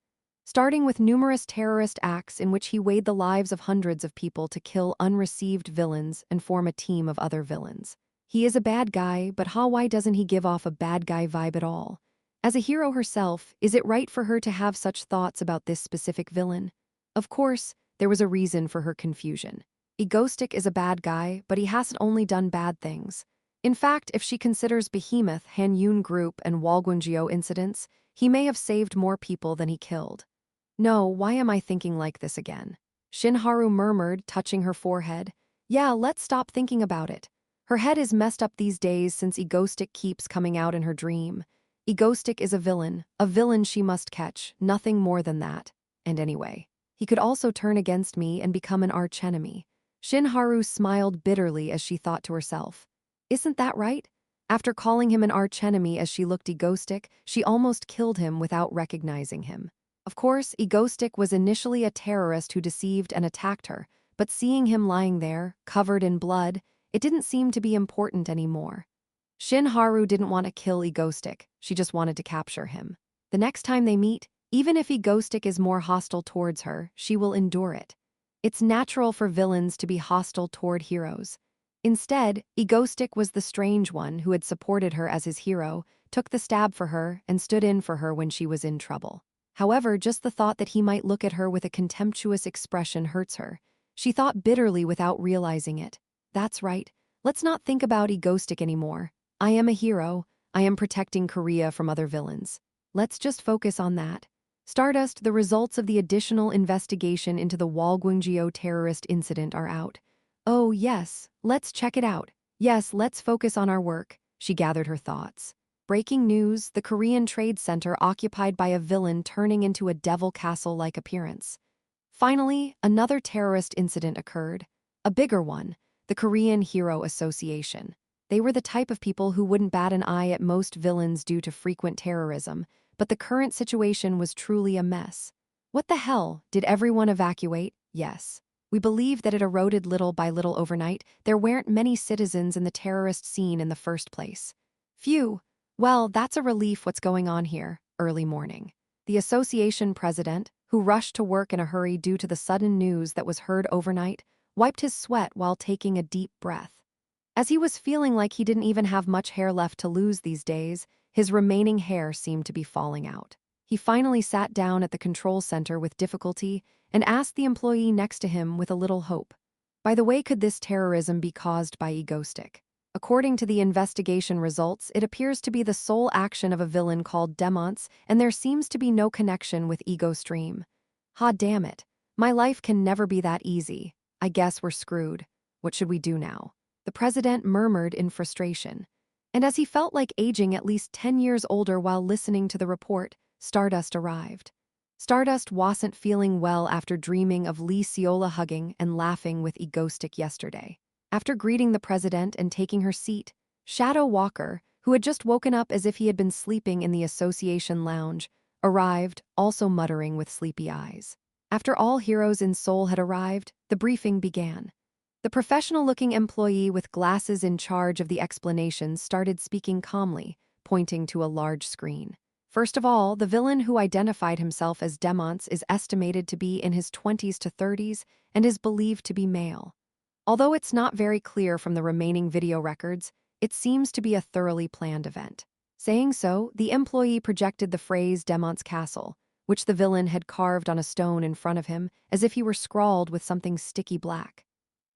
Starting with numerous terrorist acts in which he weighed the lives of hundreds of people to kill unreceived villains and form a team of other villains. He is a bad guy, but why doesn't he give off a bad guy vibe at all? As a hero herself, is it right for her to have such thoughts about this specific villain? Of course, there was a reason for her confusion. Egoistic is a bad guy, but he hasn't only done bad things. In fact, if she considers Behemoth, Han-Yun Group, and Walguangzhou incidents, he may have saved more people than he killed. No, why am I thinking like this again? Shinharu murmured, touching her forehead. Yeah, let's stop thinking about it. Her head is messed up these days since Egoistic keeps coming out in her dream. Egoistic is a villain she must catch, nothing more than that. And anyway, he could also turn against me and become an archenemy. Shinharu smiled bitterly as she thought to herself. Isn't that right? After calling him an archenemy as she looked Egoistic, she almost killed him without recognizing him. Of course, Egoistic was initially a terrorist who deceived and attacked her, but seeing him lying there, covered in blood, it didn't seem to be important anymore. Shinharu didn't want to kill Egoistic, she just wanted to capture him. The next time they meet, even if Egoistic is more hostile towards her, she will endure it. It's natural for villains to be hostile toward heroes. Instead, Egoistic was the strange one who had supported her as his hero, took the stab for her, and stood in for her when she was in trouble. However, just the thought that he might look at her with a contemptuous expression hurts her. She thought bitterly without realizing it. That's right. Let's not think about Egoistic anymore. I am a hero. I am protecting Korea from other villains. Let's just focus on that. Stardust, the results of the additional investigation into the Walguangzhou terrorist incident are out. Oh, yes, let's check it out. Yes, let's focus on our work. She gathered her thoughts. Breaking news, the Korean Trade Center occupied by a villain turning into a devil castle-like appearance. Finally, another terrorist incident occurred. A bigger one, the Korean Hero Association. They were the type of people who wouldn't bat an eye at most villains due to frequent terrorism, but the current situation was truly a mess. What the hell? Did everyone evacuate? Yes. We believe that it eroded little by little overnight. There weren't many citizens in the terrorist scene in the first place. Phew. Well, that's a relief. What's going on here? Early morning. The association president, who rushed to work in a hurry due to the sudden news that was heard overnight, wiped his sweat while taking a deep breath. As he was feeling like he didn't even have much hair left to lose these days, his remaining hair seemed to be falling out. He finally sat down at the control center with difficulty and asked the employee next to him with a little hope. By the way, could this terrorism be caused by Egoistic? According to the investigation results, it appears to be the sole action of a villain called Demons, and there seems to be no connection with Ego Stream. Ha damn it. My life can never be that easy. I guess we're screwed. What should we do now? The president murmured in frustration. And as he felt like aging at least 10 years older while listening to the report, Stardust arrived. Stardust wasn't feeling well after dreaming of Lee Seola hugging and laughing with Egoistic yesterday. After greeting the president and taking her seat, Shadow Walker, who had just woken up as if he had been sleeping in the association lounge, arrived, also muttering with sleepy eyes. After all heroes in Seoul had arrived, the briefing began. The professional-looking employee with glasses in charge of the explanations started speaking calmly, pointing to a large screen. First of all, the villain who identified himself as Demons is estimated to be in his 20s to 30s and is believed to be male. Although it's not very clear from the remaining video records, it seems to be a thoroughly planned event. Saying so, the employee projected the phrase Demons Castle, which the villain had carved on a stone in front of him as if he were scrawled with something sticky black.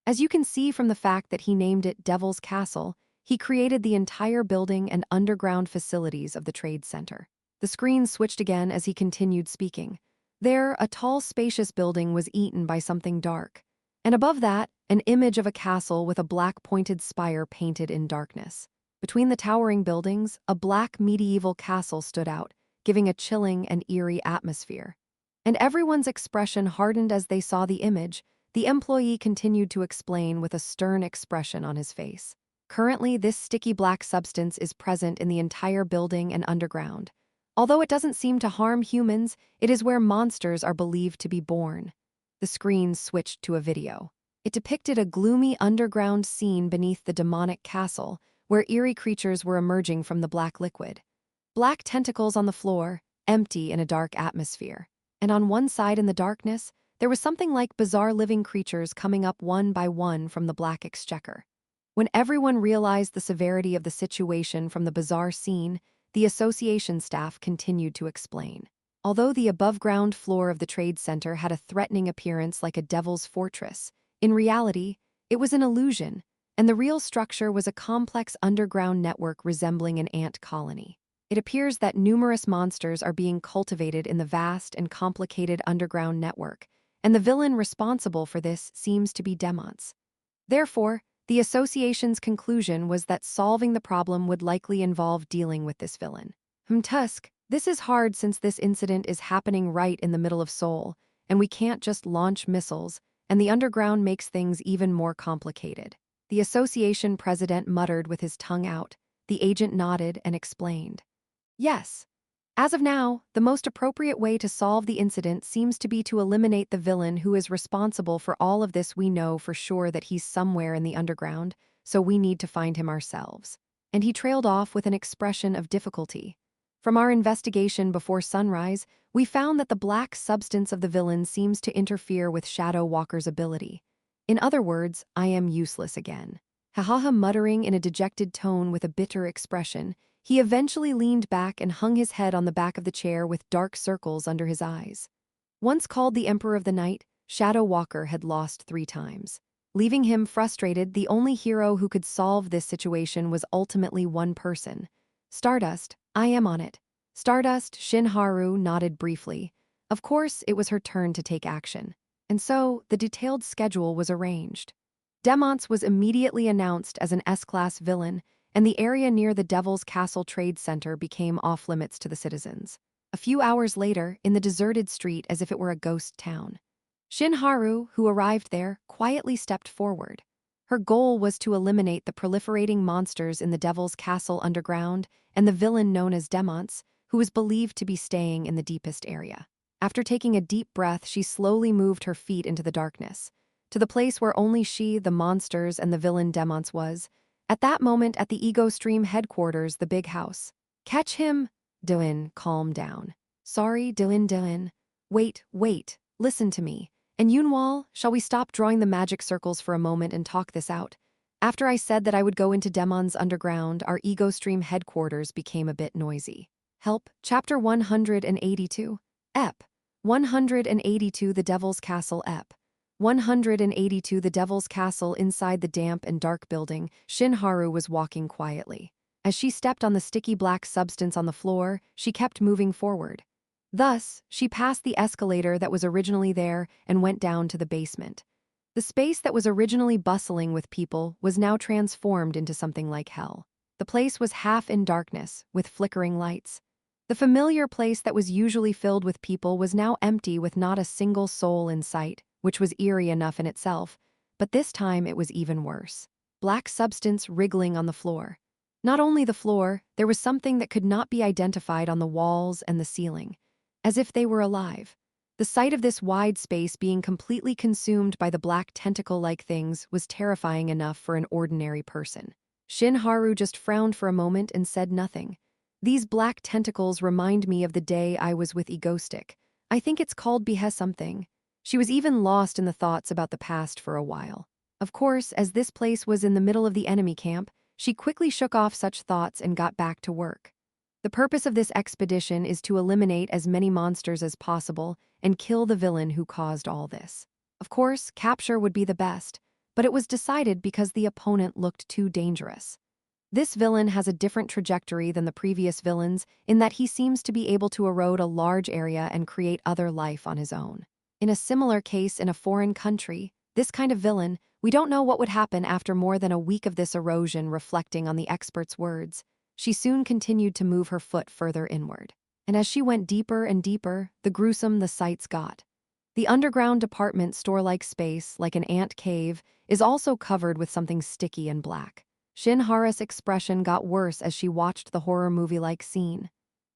As you can see from the fact that he named it Devil's Castle, he created the entire building and underground facilities of the trade center. The screen switched again as he continued speaking. There, a tall, spacious building was eaten by something dark. And above that, an image of a castle with a black pointed spire painted in darkness. Between the towering buildings, a black medieval castle stood out, giving a chilling and eerie atmosphere. And everyone's expression hardened as they saw the image. The employee continued to explain with a stern expression on his face. Currently, this sticky black substance is present in the entire building and underground. Although it doesn't seem to harm humans, it is where monsters are believed to be born. The screen switched to a video. It depicted a gloomy underground scene beneath the demonic castle, where eerie creatures were emerging from the black liquid. Black tentacles on the floor, empty in a dark atmosphere. And on one side in the darkness, there was something like bizarre living creatures coming up one by one from the black exchequer. When everyone realized the severity of the situation from the bizarre scene, the association staff continued to explain. Although the above-ground floor of the trade center had a threatening appearance like a devil's fortress, in reality, it was an illusion, and the real structure was a complex underground network resembling an ant colony. It appears that numerous monsters are being cultivated in the vast and complicated underground network, and the villain responsible for this seems to be Demons. Therefore, the association's conclusion was that solving the problem would likely involve dealing with this villain. Tusk, this is hard since this incident is happening right in the middle of Seoul, and we can't just launch missiles, and the underground makes things even more complicated. The association president muttered with his tongue out. The agent nodded and explained. Yes. As of now, the most appropriate way to solve the incident seems to be to eliminate the villain who is responsible for all of this. We know for sure that he's somewhere in the underground, so we need to find him ourselves. And he trailed off with an expression of difficulty. From our investigation before sunrise, we found that the black substance of the villain seems to interfere with Shadow Walker's ability. In other words, I am useless again. Hahaha, muttering in a dejected tone with a bitter expression, he eventually leaned back and hung his head on the back of the chair with dark circles under his eyes. Once called the Emperor of the Night, Shadow Walker had lost 3 times. Leaving him frustrated, the only hero who could solve this situation was ultimately one person. Stardust, I am on it. Stardust, Shinharu nodded briefly. Of course, it was her turn to take action. And so, the detailed schedule was arranged. Demons was immediately announced as an S-class villain, and the area near the Devil's Castle Trade Center became off-limits to the citizens. A few hours later, in the deserted street as if it were a ghost town, Shinharu, who arrived there, quietly stepped forward. Her goal was to eliminate the proliferating monsters in the Devil's Castle underground and the villain known as Demons, who was believed to be staying in the deepest area. After taking a deep breath, she slowly moved her feet into the darkness, to the place where only she, the monsters, and the villain Demons was. At that moment, at the Ego Stream headquarters, the big house. Catch him! Dylan, calm down. Sorry, Dylan. Wait, listen to me. And Yunwal, shall we stop drawing the magic circles for a moment and talk this out? After I said that I would go into Demons underground, our Ego Stream headquarters became a bit noisy. Help, Chapter 182. Ep. 182 The Devil's Castle Ep. 182 The Devil's Castle. Inside the damp and dark building, Shinharu was walking quietly. As she stepped on the sticky black substance on the floor, she kept moving forward. Thus, she passed the escalator that was originally there and went down to the basement. The space that was originally bustling with people was now transformed into something like hell. The place was half in darkness, with flickering lights. The familiar place that was usually filled with people was now empty with not a single soul in sight, which was eerie enough in itself. but this time it was even worse. Black substance wriggling on the floor. Not only the floor, there was something that could not be identified on the walls and the ceiling, as if they were alive. The sight of this wide space being completely consumed by the black tentacle-like things was terrifying enough for an ordinary person. Shin Haru just frowned for a moment and said nothing. These black tentacles remind me of the day I was with Egostic. I think it's called Behe something. She was even lost in the thoughts about the past for a while. Of course, as this place was in the middle of the enemy camp, she quickly shook off such thoughts and got back to work. The purpose of this expedition is to eliminate as many monsters as possible and kill the villain who caused all this. Of course, capture would be the best, but it was decided because the opponent looked too dangerous. This villain has a different trajectory than the previous villains in that he seems to be able to erode a large area and create other life on his own. In a similar case in a foreign country, this kind of villain, we don't know what would happen after more than a week of this erosion. Reflecting on the expert's words, she soon continued to move her foot further inward. And as she went deeper and deeper, the gruesome the sights got. The underground department store-like space, like an ant cave, is also covered with something sticky and black. Shin Hara's expression got worse as she watched the horror movie-like scene.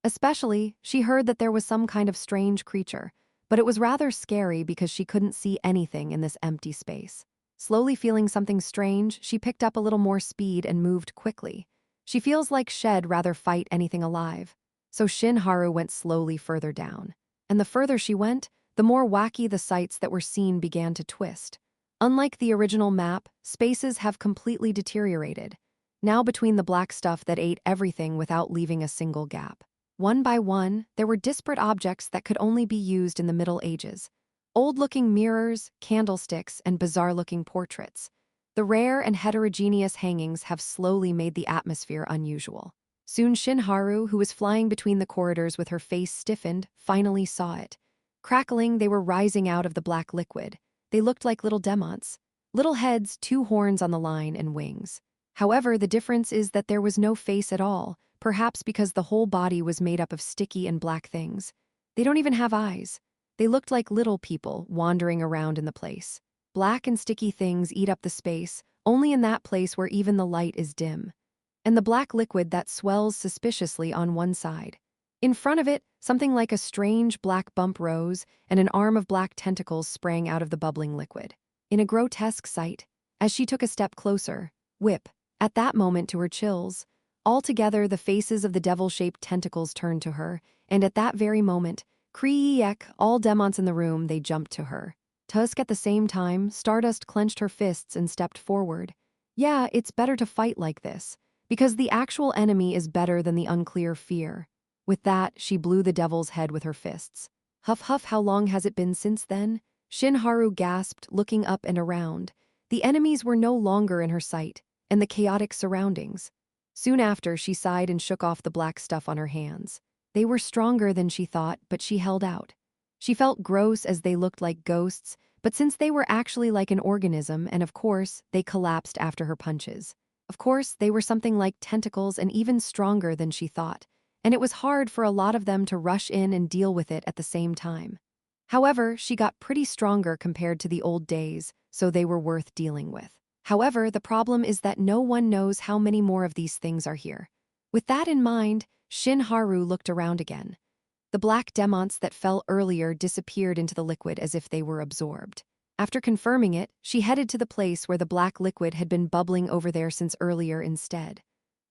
Especially, she heard that there was some kind of strange creature, but it was rather scary because she couldn't see anything in this empty space. Slowly feeling something strange, she picked up a little more speed and moved quickly. She feels like she'd rather fight anything alive. So Shin Haru went slowly further down. And the further she went, the more wacky the sights that were seen began to twist. Unlike the original map, spaces have completely deteriorated. Now between the black stuff that ate everything without leaving a single gap. One by one, there were disparate objects that could only be used in the Middle Ages. Old-looking mirrors, candlesticks, and bizarre-looking portraits. The rare and heterogeneous hangings have slowly made the atmosphere unusual. Soon Shin Haru, who was flying between the corridors with her face stiffened, finally saw it. Crackling, they were rising out of the black liquid. They looked like little demons. Little heads, 2 horns on the line, and wings. However, the difference is that there was no face at all, perhaps because the whole body was made up of sticky and black things. They don't even have eyes. They looked like little people wandering around in the place. Black and sticky things eat up the space, only in that place where even the light is dim. And the black liquid that swells suspiciously on one side. In front of it, something like a strange black bump rose, and an arm of black tentacles sprang out of the bubbling liquid. In a grotesque sight, as she took a step closer, whip, at that moment to her chills. Altogether, the faces of the devil-shaped tentacles turned to her, and at that very moment, Kriek, all demons in the room, they jumped to her. Tusk at the same time, Stardust clenched her fists and stepped forward. Yeah, it's better to fight like this, because the actual enemy is better than the unclear fear. With that, she blew the devil's head with her fists. Huff huff, how long has it been since then? Shin Haru gasped, looking up and around. The enemies were no longer in her sight, and the chaotic surroundings. Soon after, she sighed and shook off the black stuff on her hands. They were stronger than she thought, but she held out. She felt gross as they looked like ghosts, but since they were actually like an organism, and of course, they collapsed after her punches. Of course, they were something like tentacles and even stronger than she thought, and it was hard for a lot of them to rush in and deal with it at the same time. However, she got pretty stronger compared to the old days, so they were worth dealing with. However, the problem is that no one knows how many more of these things are here. With that in mind, Shin Haru looked around again. The black demons that fell earlier disappeared into the liquid as if they were absorbed. After confirming it, she headed to the place where the black liquid had been bubbling over there since earlier instead.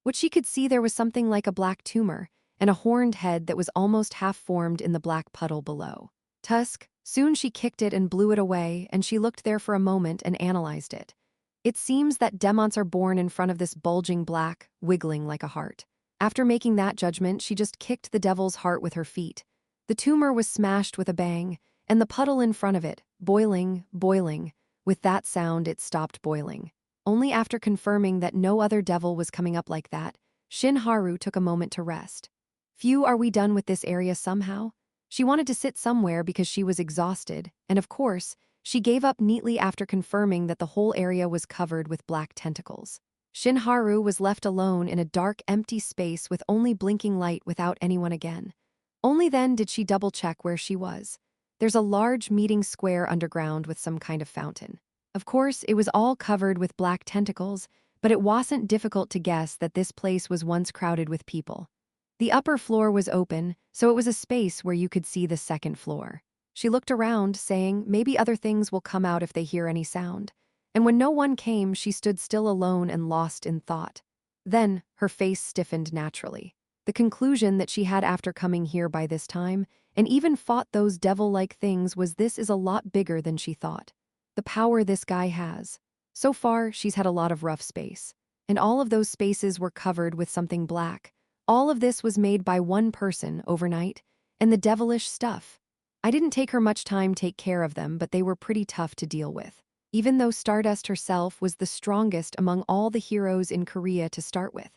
What she could see, there was something like a black tumor, and a horned head that was almost half-formed in the black puddle below. Tusk, soon she kicked it and blew it away, and she looked there for a moment and analyzed it. It seems that demons are born in front of this bulging black, wiggling like a heart. After making that judgment, she just kicked the devil's heart with her feet. The tumor was smashed with a bang, and the puddle in front of it, boiling, boiling. With that sound, it stopped boiling. Only after confirming that no other devil was coming up like that, Shin Haru took a moment to rest. Phew, are we done with this area somehow? She wanted to sit somewhere because she was exhausted, and of course, she gave up neatly after confirming that the whole area was covered with black tentacles. Shin Haru was left alone in a dark, empty space with only blinking light without anyone again. Only then did she double-check where she was. There's a large meeting square underground with some kind of fountain. Of course, it was all covered with black tentacles, but it wasn't difficult to guess that this place was once crowded with people. The upper floor was open, so it was a space where you could see the second floor. She looked around, saying, maybe other things will come out if they hear any sound. And when no one came, she stood still alone and lost in thought. Then, her face stiffened naturally. The conclusion that she had after coming here by this time, and even fought those devil-like things, was this is a lot bigger than she thought. The power this guy has. So far, she's had a lot of rough space. And all of those spaces were covered with something black. All of this was made by one person overnight, and the devilish stuff. I didn't take her much time to take care of them, but they were pretty tough to deal with. Even though Stardust herself was the strongest among all the heroes in Korea to start with.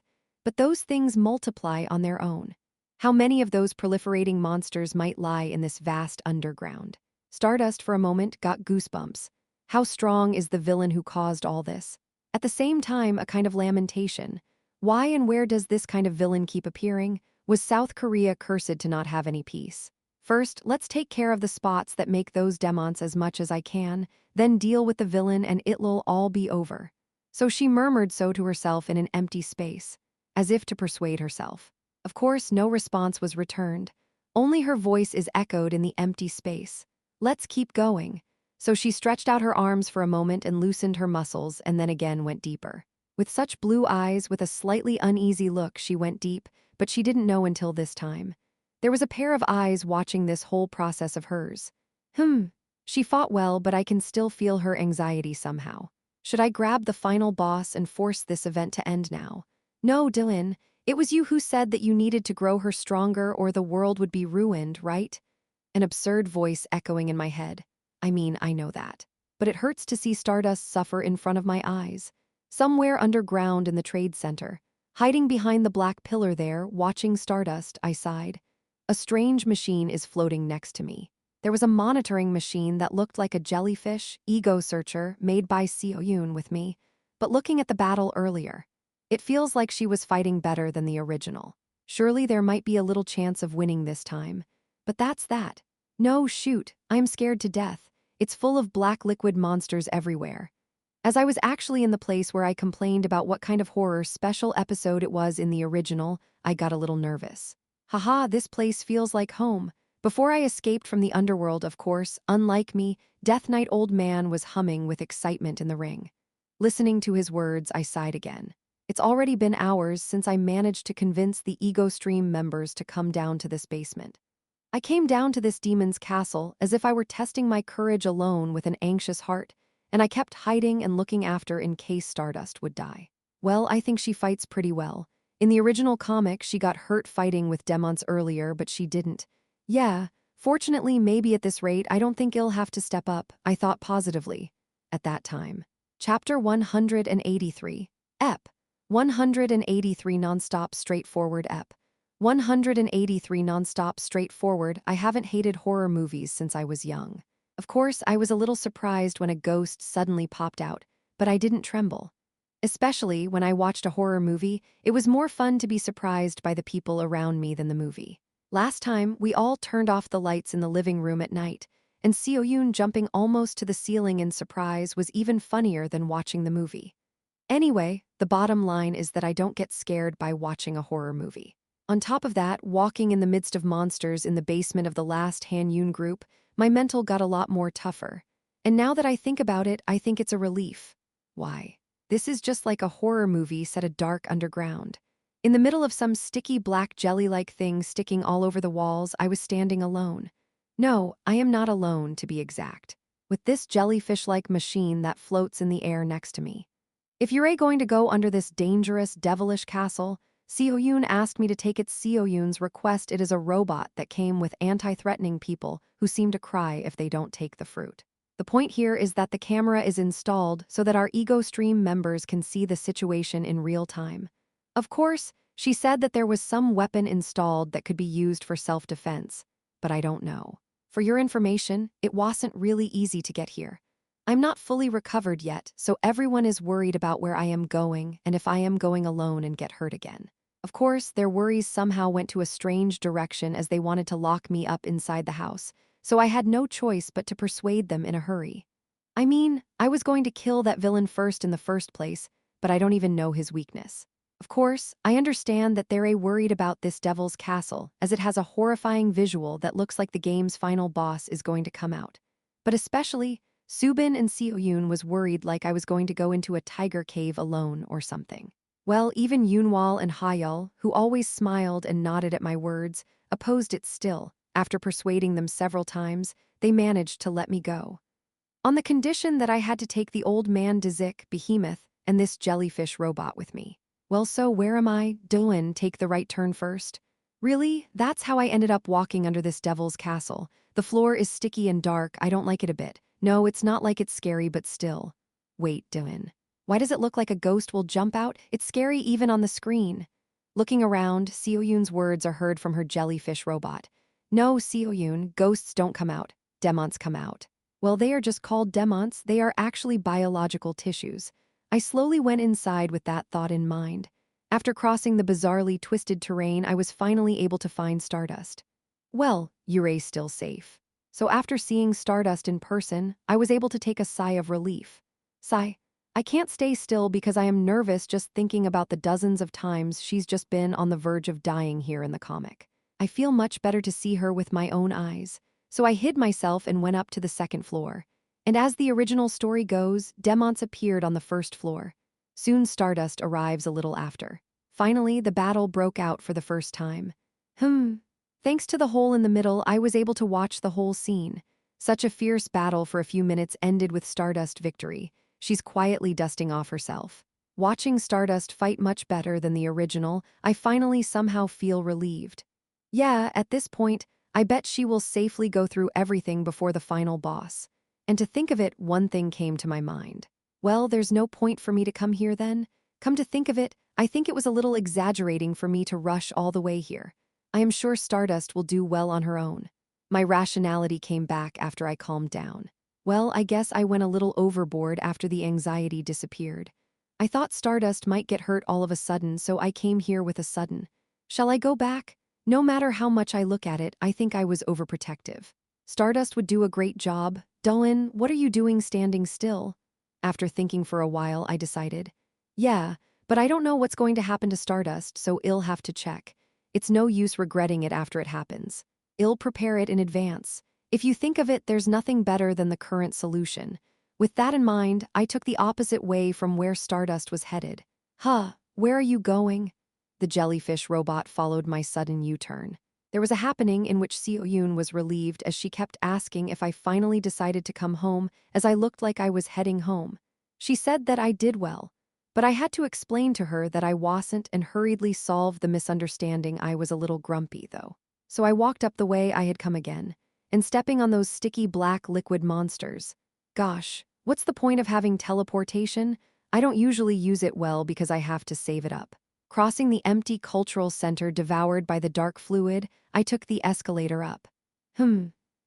But those things multiply on their own. How many of those proliferating monsters might lie in this vast underground? Stardust for a moment got goosebumps. How strong is the villain who caused all this? At the same time, a kind of lamentation. Why and where does this kind of villain keep appearing? Was South Korea cursed to not have any peace? First, let's take care of the spots that make those demons as much as I can, then deal with the villain and it'll all be over. So she murmured so to herself in an empty space, as if to persuade herself. Of course, no response was returned. Only her voice is echoed in the empty space. Let's keep going. So she stretched out her arms for a moment and loosened her muscles and then again went deeper. With such blue eyes, with a slightly uneasy look, she went deep, but she didn't know until this time. There was a pair of eyes watching this whole process of hers. She fought well, but I can still feel her anxiety somehow. Should I grab the final boss and force this event to end now? No, Dylan, it was you who said that you needed to grow her stronger or the world would be ruined, right? An absurd voice echoing in my head. I mean, I know that. But it hurts to see Stardust suffer in front of my eyes. Somewhere underground in the trade center, hiding behind the black pillar there, watching Stardust, I sighed. A strange machine is floating next to me. There was a monitoring machine that looked like a jellyfish, ego searcher, made by Seo Yoon with me. But looking at the battle earlier, it feels like she was fighting better than the original. Surely there might be a little chance of winning this time. But that's that. No, shoot, I'm scared to death. It's full of black liquid monsters everywhere. As I was actually in the place where I complained about what kind of horror special episode it was in the original, I got a little nervous. Haha, this place feels like home. Before I escaped from the underworld, of course, unlike me, Death Knight Old Man was humming with excitement in the ring. Listening to his words, I sighed again. It's already been hours since I managed to convince the Ego Stream members to come down to this basement. I came down to this demon's castle as if I were testing my courage alone with an anxious heart, and I kept hiding and looking after in case Stardust would die. Well, I think she fights pretty well. In the original comic, she got hurt fighting with demons earlier, but she didn't. Yeah, fortunately, maybe at this rate, I don't think I'll have to step up, I thought positively. At that time. Chapter 183. Ep. 183 Non-Stop Straightforward Ep. 183 Non-Stop Straightforward. I haven't hated horror movies since I was young. Of course, I was a little surprised when a ghost suddenly popped out, but I didn't tremble. Especially when I watched a horror movie, it was more fun to be surprised by the people around me than the movie. Last time, we all turned off the lights in the living room at night, and Seo Yoon jumping almost to the ceiling in surprise was even funnier than watching the movie. Anyway, the bottom line is that I don't get scared by watching a horror movie. On top of that, walking in the midst of monsters in the basement of the last Han Yoon group, my mental got a lot more tougher. And now that I think about it, I think it's a relief. Why? This is just like a horror movie set a dark underground. In the middle of some sticky black jelly-like thing sticking all over the walls, I was standing alone. No, I am not alone, to be exact. With this jellyfish-like machine that floats in the air next to me. If you're going to go under this dangerous, devilish castle, Seo Yoon asked me to take it. Seo Yoon's request. It is a robot that came with anti-threatening people who seem to cry if they don't take the fruit. The point here is that the camera is installed so that our Ego Stream members can see the situation in real time. Of course, she said that there was some weapon installed that could be used for self-defense, but I don't know. For your information, it wasn't really easy to get here. I'm not fully recovered yet, so everyone is worried about where I am going and if I am going alone and get hurt again. Of course, their worries somehow went to a strange direction as they wanted to lock me up inside the house, so I had no choice but to persuade them in a hurry. I mean, I was going to kill that villain first in the first place, but I don't even know his weakness. Of course, I understand that they're worried about this devil's castle, as it has a horrifying visual that looks like the game's final boss is going to come out. But especially, Subin and Seoyun was worried like I was going to go into a tiger cave alone or something. Well, even Yunwal and Hayal, who always smiled and nodded at my words, opposed it still. After persuading them several times, they managed to let me go. On the condition that I had to take the old man Dzik, Behemoth, and this jellyfish robot with me. Well, so where am I? Doin, take the right turn first? Really? That's how I ended up walking under this devil's castle. The floor is sticky and dark, I don't like it a bit. No, it's not like it's scary, but still. Wait, Doin. Why does it look like a ghost will jump out? It's scary even on the screen. Looking around, Seoyun's words are heard from her jellyfish robot. No, Seoyun, ghosts don't come out. Demons come out. Well, they are just called demons, they are actually biological tissues. I slowly went inside with that thought in mind. After crossing the bizarrely twisted terrain, I was finally able to find Stardust. Well, Yurei's still safe. So after seeing Stardust in person, I was able to take a sigh of relief. Sigh. I can't stay still because I am nervous just thinking about the dozens of times she's just been on the verge of dying here in the comic. I feel much better to see her with my own eyes. So I hid myself and went up to the second floor. And as the original story goes, demons appeared on the first floor. Soon Stardust arrives a little after. Finally, the battle broke out for the first time. Thanks to the hole in the middle, I was able to watch the whole scene. Such a fierce battle for a few minutes ended with Stardust victory. She's quietly dusting off herself. Watching Stardust fight much better than the original, I finally somehow feel relieved. Yeah, at this point, I bet she will safely go through everything before the final boss. And to think of it, one thing came to my mind. Well, there's no point for me to come here then. Come to think of it, I think it was a little exaggerating for me to rush all the way here. I am sure Stardust will do well on her own. My rationality came back after I calmed down. Well, I guess I went a little overboard after the anxiety disappeared. I thought Stardust might get hurt all of a sudden, so I came here with a sudden. Shall I go back? No matter how much I look at it, I think I was overprotective. Stardust would do a great job. Dolan, what are you doing standing still? After thinking for a while, I decided. Yeah, but I don't know what's going to happen to Stardust, so I'll have to check. It's no use regretting it after it happens. I'll prepare it in advance. If you think of it, there's nothing better than the current solution. With that in mind, I took the opposite way from where Stardust was headed. Where are you going? The jellyfish robot followed my sudden U-turn. There was a happening in which Seoyun was relieved as she kept asking if I finally decided to come home, as I looked like I was heading home. She said that I did well, but I had to explain to her that I wasn't and hurriedly solved the misunderstanding. I was a little grumpy, though. So I walked up the way I had come again, and stepping on those sticky black liquid monsters. Gosh, what's the point of having teleportation? I don't usually use it well because I have to save it up. Crossing the empty cultural center devoured by the dark fluid, I took the escalator up.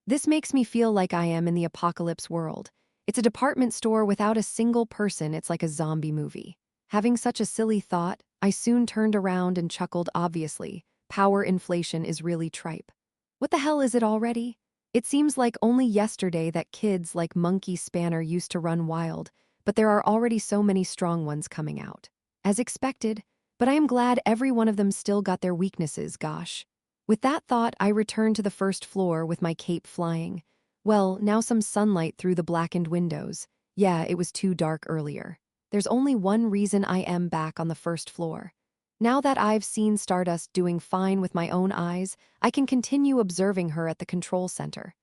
This makes me feel like I am in the apocalypse world. It's a department store without a single person, it's like a zombie movie. Having such a silly thought, I soon turned around and chuckled obviously. Power inflation is really tripe. What the hell is it already? It seems like only yesterday that kids like Monkey Spanner used to run wild, but there are already so many strong ones coming out. As expected, but I am glad every one of them still got their weaknesses, gosh. With that thought, I returned to the first floor with my cape flying. Well, now some sunlight through the blackened windows. Yeah, it was too dark earlier. There's only one reason I am back on the first floor. Now that I've seen Stardust doing fine with my own eyes, I can continue observing her at the control center.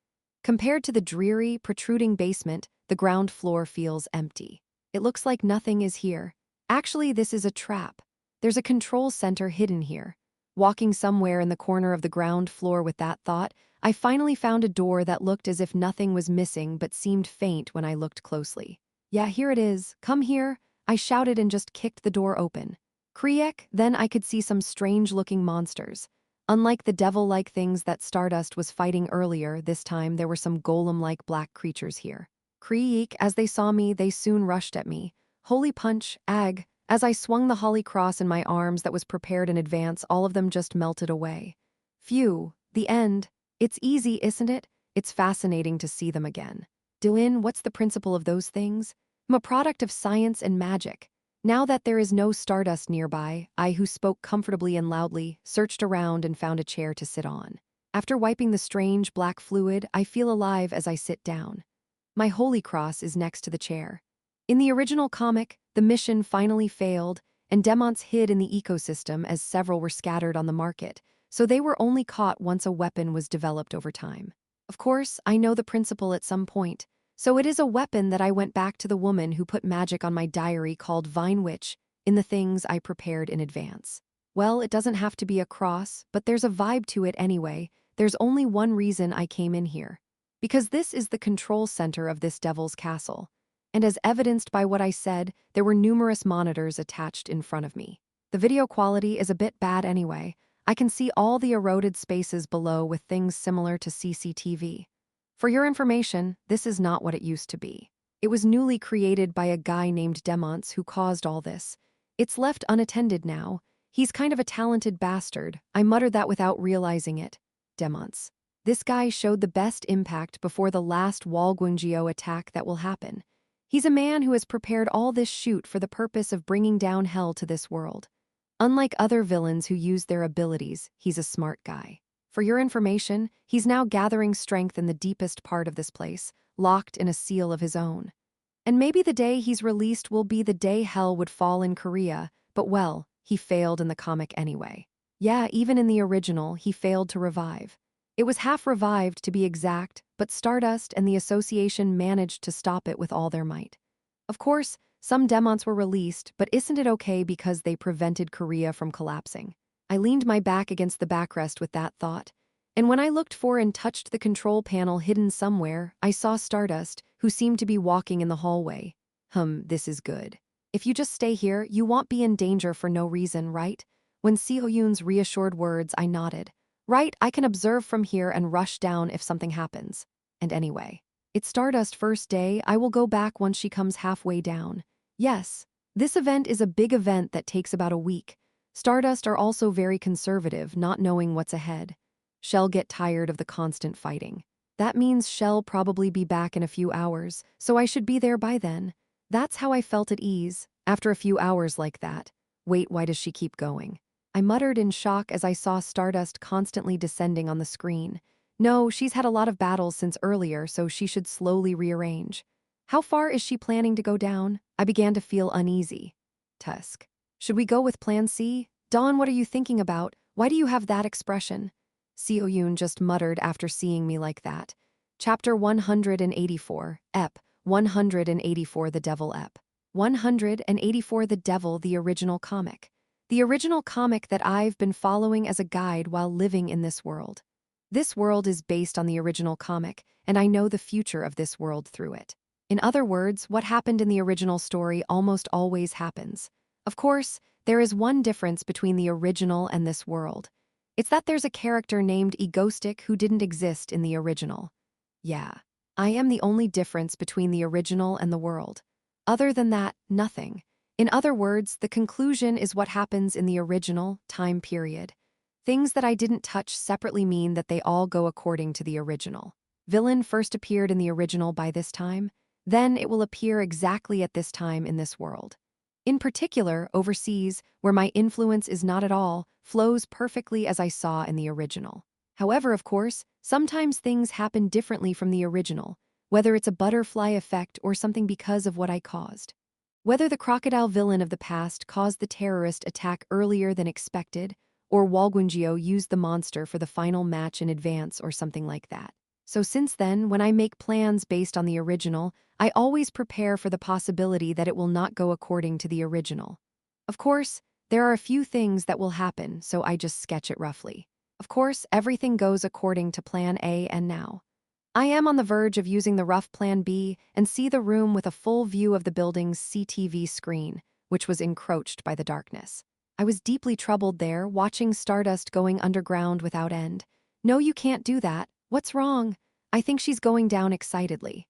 Compared to the dreary, protruding basement, the ground floor feels empty. It looks like nothing is here. Actually, this is a trap. There's a control center hidden here. Walking somewhere in the corner of the ground floor with that thought, I finally found a door that looked as if nothing was missing but seemed faint when I looked closely. Yeah, here it is. Come here, I shouted and just kicked the door open. Kriek, then I could see some strange-looking monsters. Unlike the devil-like things that Stardust was fighting earlier, this time there were some golem-like black creatures here. Kriek, as they saw me, they soon rushed at me. Holy punch, ag. As I swung the holly cross in my arms that was prepared in advance, all of them just melted away. Phew, the end. It's easy, isn't it? It's fascinating to see them again. Dylan, what's the principle of those things? I'm a product of science and magic. Now that there is no stardust nearby, I, who spoke comfortably and loudly, searched around and found a chair to sit on. After wiping the strange black fluid, I feel alive as I sit down. My holy cross is next to the chair. In the original comic, the mission finally failed, and demons hid in the ecosystem as several were scattered on the market, so they were only caught once a weapon was developed over time. Of course, I know the principle at some point, so it is a weapon that I went back to the woman who put magic on my diary called Vine Witch in the things I prepared in advance. Well, it doesn't have to be a cross, but there's a vibe to it anyway. There's only one reason I came in here. Because this is the control center of this devil's castle. And as evidenced by what I said, there were numerous monitors attached in front of me. The video quality is a bit bad anyway. I can see all the eroded spaces below with things similar to CCTV. For your information, this is not what it used to be. It was newly created by a guy named Demons who caused all this. It's left unattended now. He's kind of a talented bastard. I muttered that without realizing it. Demons. This guy showed the best impact before the last Walgunjio attack that will happen. He's a man who has prepared all this shoot for the purpose of bringing down hell to this world. Unlike other villains who use their abilities, he's a smart guy. For your information, he's now gathering strength in the deepest part of this place, locked in a seal of his own. And maybe the day he's released will be the day hell would fall in Korea, but well, he failed in the comic anyway. Yeah, even in the original, he failed to revive. It was half revived to be exact, but Stardust and the Association managed to stop it with all their might. Of course, some demons were released, but isn't it okay because they prevented Korea from collapsing? I leaned my back against the backrest with that thought, and when I looked for and touched the control panel hidden somewhere, I saw Stardust, who seemed to be walking in the hallway. This is good. If you just stay here, you won't be in danger for no reason, right? When Seo-yoon's reassured words, I nodded. Right, I can observe from here and rush down if something happens. And anyway, it's Stardust's first day. I will go back once she comes halfway down. Yes, this event is a big event that takes about a week. Stardust are also very conservative, not knowing what's ahead. Shell get tired of the constant fighting. That means Shell probably be back in a few hours, so I should be there by then. That's how I felt at ease, after a few hours like that. Wait, why does she keep going? I muttered in shock as I saw Stardust constantly descending on the screen. No, she's had a lot of battles since earlier, so she should slowly rearrange. How far is she planning to go down? I began to feel uneasy. Tusk. Should we go with Plan C? Dawn, what are you thinking about? Why do you have that expression? Seo-yoon just muttered after seeing me like that. Chapter 184, Ep. 184 The Devil Ep. 184 The Devil, the original comic. The original comic that I've been following as a guide while living in this world. This world is based on the original comic, and I know the future of this world through it. In other words, what happened in the original story almost always happens. Of course, there is one difference between the original and this world. It's that there's a character named Egostic who didn't exist in the original. Yeah, I am the only difference between the original and the world. Other than that, nothing. In other words, the conclusion is what happens in the original time period. Things that I didn't touch separately mean that they all go according to the original. Villain first appeared in the original by this time, then it will appear exactly at this time in this world. In particular, overseas, where my influence is not at all, flows perfectly as I saw in the original. However, of course, sometimes things happen differently from the original, whether it's a butterfly effect or something because of what I caused. Whether the crocodile villain of the past caused the terrorist attack earlier than expected, or Walgunjio used the monster for the final match in advance or something like that. So since then, when I make plans based on the original, I always prepare for the possibility that it will not go according to the original. Of course, there are a few things that will happen, so I just sketch it roughly. Of course, everything goes according to Plan A, and now I am on the verge of using the rough Plan B and see the room with a full view of the building's CTV screen, which was encroached by the darkness. I was deeply troubled there, watching Stardust going underground without end. No, you can't do that. What's wrong? I think she's going down excitedly.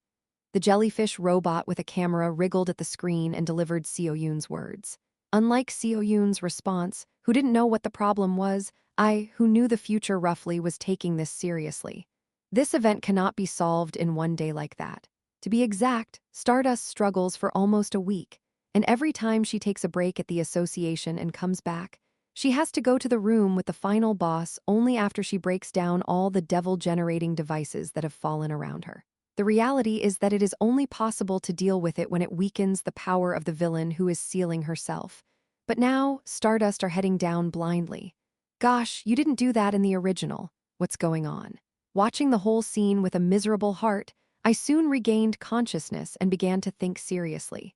The jellyfish robot with a camera wriggled at the screen and delivered Seo-yoon's words. Unlike Seo-yoon's response, who didn't know what the problem was, I, who knew the future roughly, was taking this seriously. This event cannot be solved in one day like that. To be exact, Stardust struggles for almost a week, and every time she takes a break at the association and comes back, she has to go to the room with the final boss only after she breaks down all the devil-generating devices that have fallen around her. The reality is that it is only possible to deal with it when it weakens the power of the villain who is sealing herself. But now, Stardust are heading down blindly. Gosh, you didn't do that in the original. What's going on? Watching the whole scene with a miserable heart, I soon regained consciousness and began to think seriously.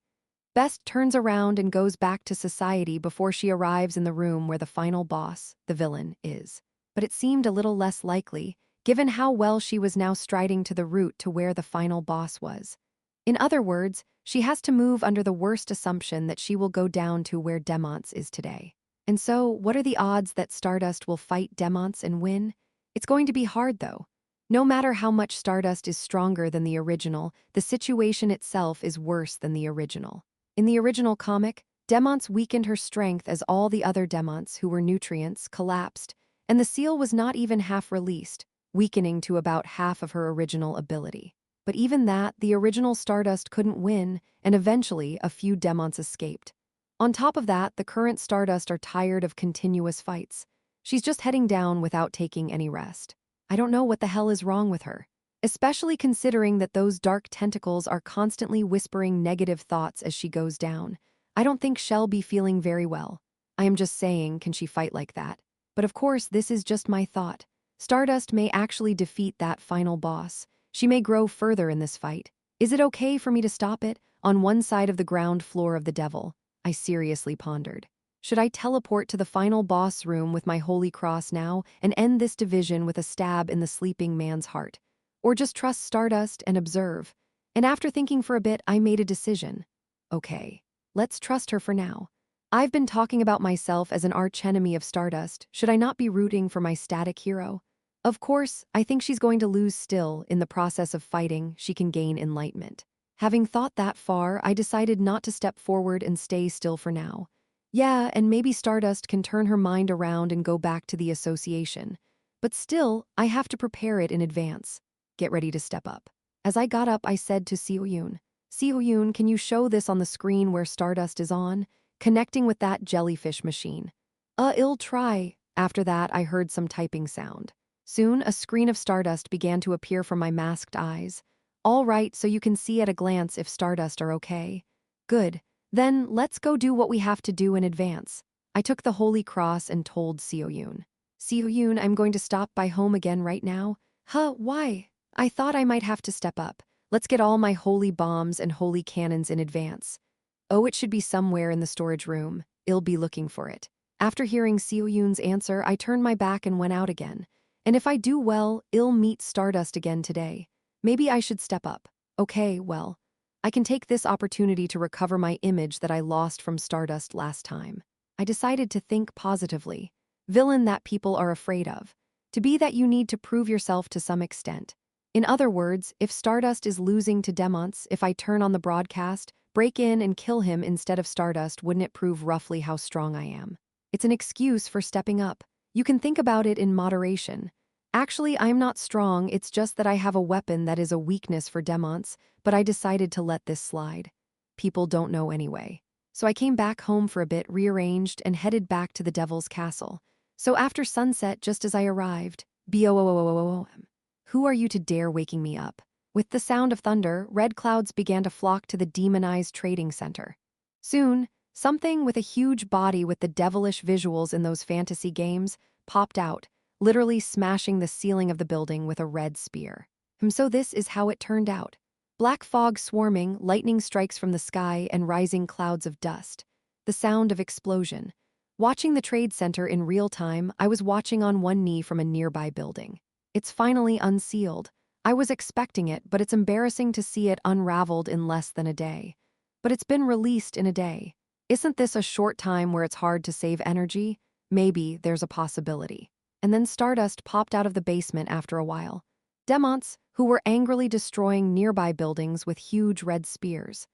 Best turns around and goes back to society before she arrives in the room where the final boss, the villain, is. But it seemed a little less likely, given how well she was now striding to the route to where the final boss was. In other words, she has to move under the worst assumption that she will go down to where Demons is today. And so, what are the odds that Stardust will fight Demons and win? It's going to be hard, though. No matter how much Stardust is stronger than the original, the situation itself is worse than the original. In the original comic, Demons weakened her strength as all the other Demons, who were nutrients, collapsed, and the seal was not even half released, weakening to about half of her original ability. But even that, the original Stardust couldn't win, and eventually a few Demons escaped. On top of that, the current Stardust are tired of continuous fights. She's just heading down without taking any rest. I don't know what the hell is wrong with her. Especially considering that those dark tentacles are constantly whispering negative thoughts as she goes down. I don't think she'll be feeling very well. I am just saying, can she fight like that? But of course, this is just my thought. Stardust may actually defeat that final boss. She may grow further in this fight. Is it okay for me to stop it? On one side of the ground floor of the devil, I seriously pondered. Should I teleport to the final boss room with my holy cross now and end this division with a stab in the sleeping man's heart? Or just trust Stardust and observe? And after thinking for a bit, I made a decision. Okay, let's trust her for now. I've been talking about myself as an archenemy of Stardust. Should I not be rooting for my static hero? Of course, I think she's going to lose still. In the process of fighting, she can gain enlightenment. Having thought that far, I decided not to step forward and stay still for now. Yeah, and maybe Stardust can turn her mind around and go back to the association. But still, I have to prepare it in advance. Get ready to step up. As I got up, I said to Seoyun, Seoyun, can you show this on the screen where Stardust is on? Connecting with that jellyfish machine. I'll try. After that, I heard some typing sound. Soon, a screen of Stardust began to appear from my masked eyes. All right, so you can see at a glance if Stardust are okay. Good. Then, let's go do what we have to do in advance. I took the Holy Cross and told Seoyun. Seoyun, I'm going to stop by home again right now. Huh, why? I thought I might have to step up. Let's get all my holy bombs and holy cannons in advance. Oh, it should be somewhere in the storage room. I'll be looking for it. After hearing Seoyun's answer, I turned my back and went out again. And if I do well, I'll meet Stardust again today. Maybe I should step up. Okay, well, I can take this opportunity to recover my image that I lost from Stardust last time. I decided to think positively. Villain that people are afraid of. To be that you need to prove yourself to some extent. In other words, if Stardust is losing to Demons, if I turn on the broadcast, break in and kill him instead of Stardust, wouldn't it prove roughly how strong I am? It's an excuse for stepping up. You can think about it in moderation. Actually, I'm not strong, it's just that I have a weapon that is a weakness for Demons, but I decided to let this slide. People don't know anyway. So I came back home for a bit, rearranged, and headed back to the Devil's Castle. So after sunset, just as I arrived, BOOOOOOOM. Who are you to dare waking me up? With the sound of thunder, red clouds began to flock to the demonized trading center. Soon, something with a huge body with the devilish visuals in those fantasy games popped out, literally smashing the ceiling of the building with a red spear. So this is how it turned out. Black fog swarming, lightning strikes from the sky, and rising clouds of dust. The sound of explosion. Watching the trade center in real time, I was watching on one knee from a nearby building. It's finally unsealed. I was expecting it, but it's embarrassing to see it unraveled in less than a day. But it's been released in a day. Isn't this a short time where it's hard to save energy? Maybe there's a possibility. And then Stardust popped out of the basement after a while. Demons, who were angrily destroying nearby buildings with huge red spears.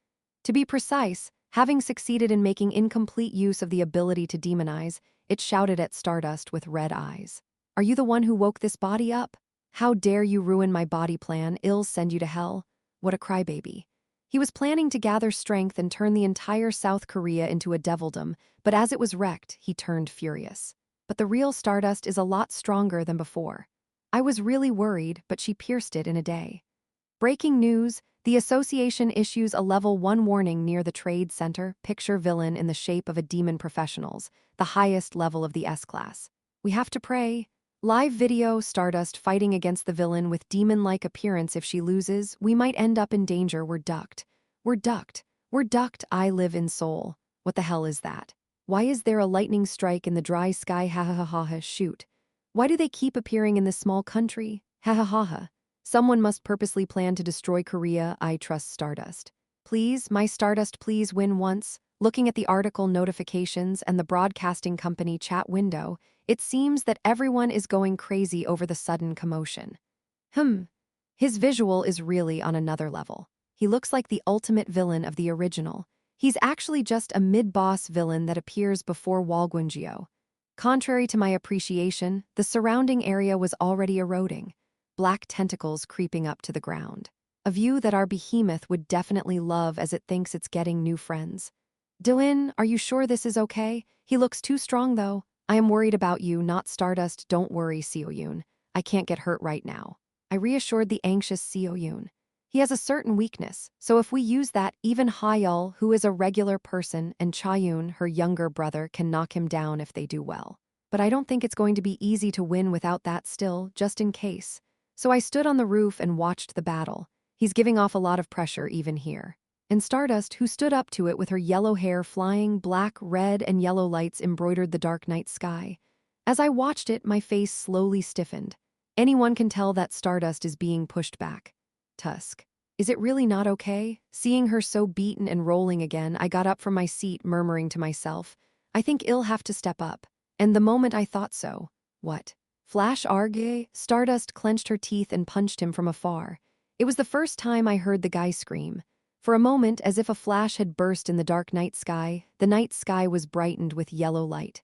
To be precise, having succeeded in making incomplete use of the ability to demonize, it shouted at Stardust with red eyes. Are you the one who woke this body up? How dare you ruin my body plan? I'll send you to hell. What a crybaby. He was planning to gather strength and turn the entire South Korea into a devildom, but as it was wrecked, he turned furious. But the real Stardust is a lot stronger than before. I was really worried, but she pierced it in a day. Breaking news, the association issues a level 1 warning near the Trade Center. Picture villain in the shape of a demon professionals, the highest level of the S-class. We have to pray. Live video, Stardust fighting against the villain with demon-like appearance. If she loses, we might end up in danger. We're ducked. We're ducked. We're ducked. I live in Seoul. What the hell is that? Why is there a lightning strike in the dry sky? Ha ha ha ha ha. Shoot. Why do they keep appearing in this small country? Ha ha ha ha. Someone must purposely plan to destroy Korea. I trust Stardust. Please, my Stardust, please win once. Looking at the article notifications and the broadcasting company chat window, it seems that everyone is going crazy over the sudden commotion. His visual is really on another level. He looks like the ultimate villain of the original. He's actually just a mid-boss villain that appears before Walgunjio. Contrary to my appreciation, the surrounding area was already eroding, black tentacles creeping up to the ground. A view that our behemoth would definitely love as it thinks it's getting new friends. Dylan, are you sure this is okay? He looks too strong though. I am worried about you, not Stardust. Don't worry, Seoyun. I can't get hurt right now. I reassured the anxious Seoyun. He has a certain weakness, so if we use that, even Hyul, who is a regular person, and Chayun, her younger brother, can knock him down if they do well. But I don't think it's going to be easy to win without that still, just in case. So I stood on the roof and watched the battle. He's giving off a lot of pressure even here. And Stardust, who stood up to it with her yellow hair flying, black, red, and yellow lights embroidered the dark night sky. As I watched it, my face slowly stiffened. Anyone can tell that Stardust is being pushed back. Tusk. Is it really not okay? Seeing her so beaten and rolling again, I got up from my seat, murmuring to myself, I think I'll have to step up. And the moment I thought so, what? Flash Arge? Stardust clenched her teeth and punched him from afar. It was the first time I heard the guy scream. For a moment, as if a flash had burst in the dark night sky, the night sky was brightened with yellow light.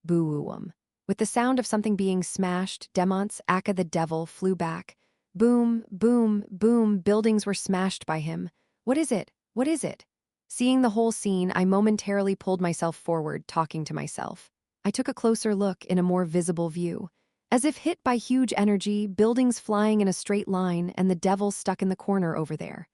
Boo-oom. With the sound of something being smashed, Demons, Akka the devil, flew back. Boom, boom, boom, buildings were smashed by him. What is it? What is it? Seeing the whole scene, I momentarily pulled myself forward, talking to myself. I took a closer look in a more visible view. As if hit by huge energy, buildings flying in a straight line, and the devil stuck in the corner over there.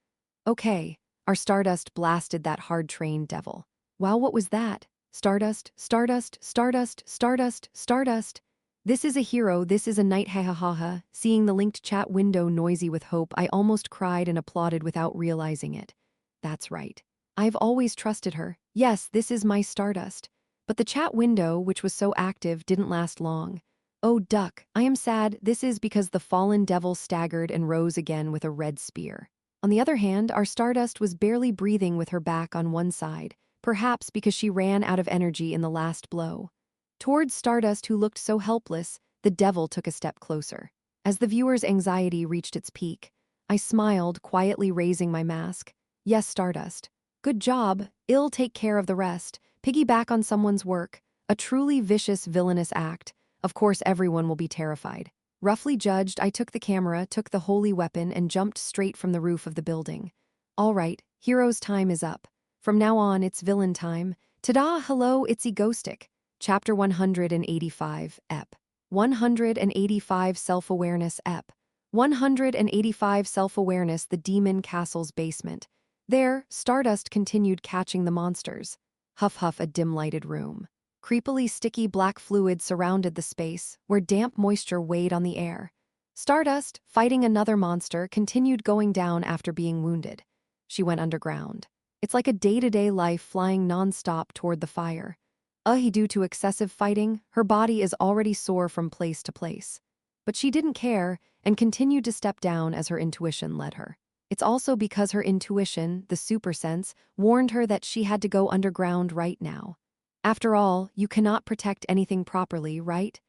Okay, our Stardust blasted that hard-trained devil. Wow, what was that? Stardust, Stardust, Stardust, Stardust, Stardust. This is a hero, this is a knight, ha ha ha ha. Seeing the linked chat window noisy with hope, I almost cried and applauded without realizing it. That's right. I've always trusted her. Yes, this is my Stardust. But the chat window, which was so active, didn't last long. Oh, duck, I am sad. This is because the fallen devil staggered and rose again with a red spear. On the other hand, our Stardust was barely breathing with her back on one side, perhaps because she ran out of energy in the last blow. Towards Stardust, who looked so helpless, the devil took a step closer. As the viewer's anxiety reached its peak, I smiled, quietly raising my mask. Yes, Stardust. Good job. I'll take care of the rest. Piggyback on someone's work. A truly vicious, villainous act. Of course, everyone will be terrified. Roughly judged, I took the camera, took the holy weapon, and jumped straight from the roof of the building. All right, hero's time is up. From now on, it's villain time. Ta-da, hello, it's Ghostic. Chapter 185, Ep. 185 Self-Awareness, Ep. 185 Self-Awareness, the Demon Castle's basement. There, Stardust continued catching the monsters. Huff huff, a dim-lighted room. Creepily sticky black fluid surrounded the space, where damp moisture weighed on the air. Stardust, fighting another monster, continued going down after being wounded. She went underground. It's like a day-to-day life flying non-stop toward the fire. Due to excessive fighting, her body is already sore from place to place. But she didn't care and continued to step down as her intuition led her. It's also because her intuition, the super sense, warned her that she had to go underground right now. After all, you cannot protect anything properly, right?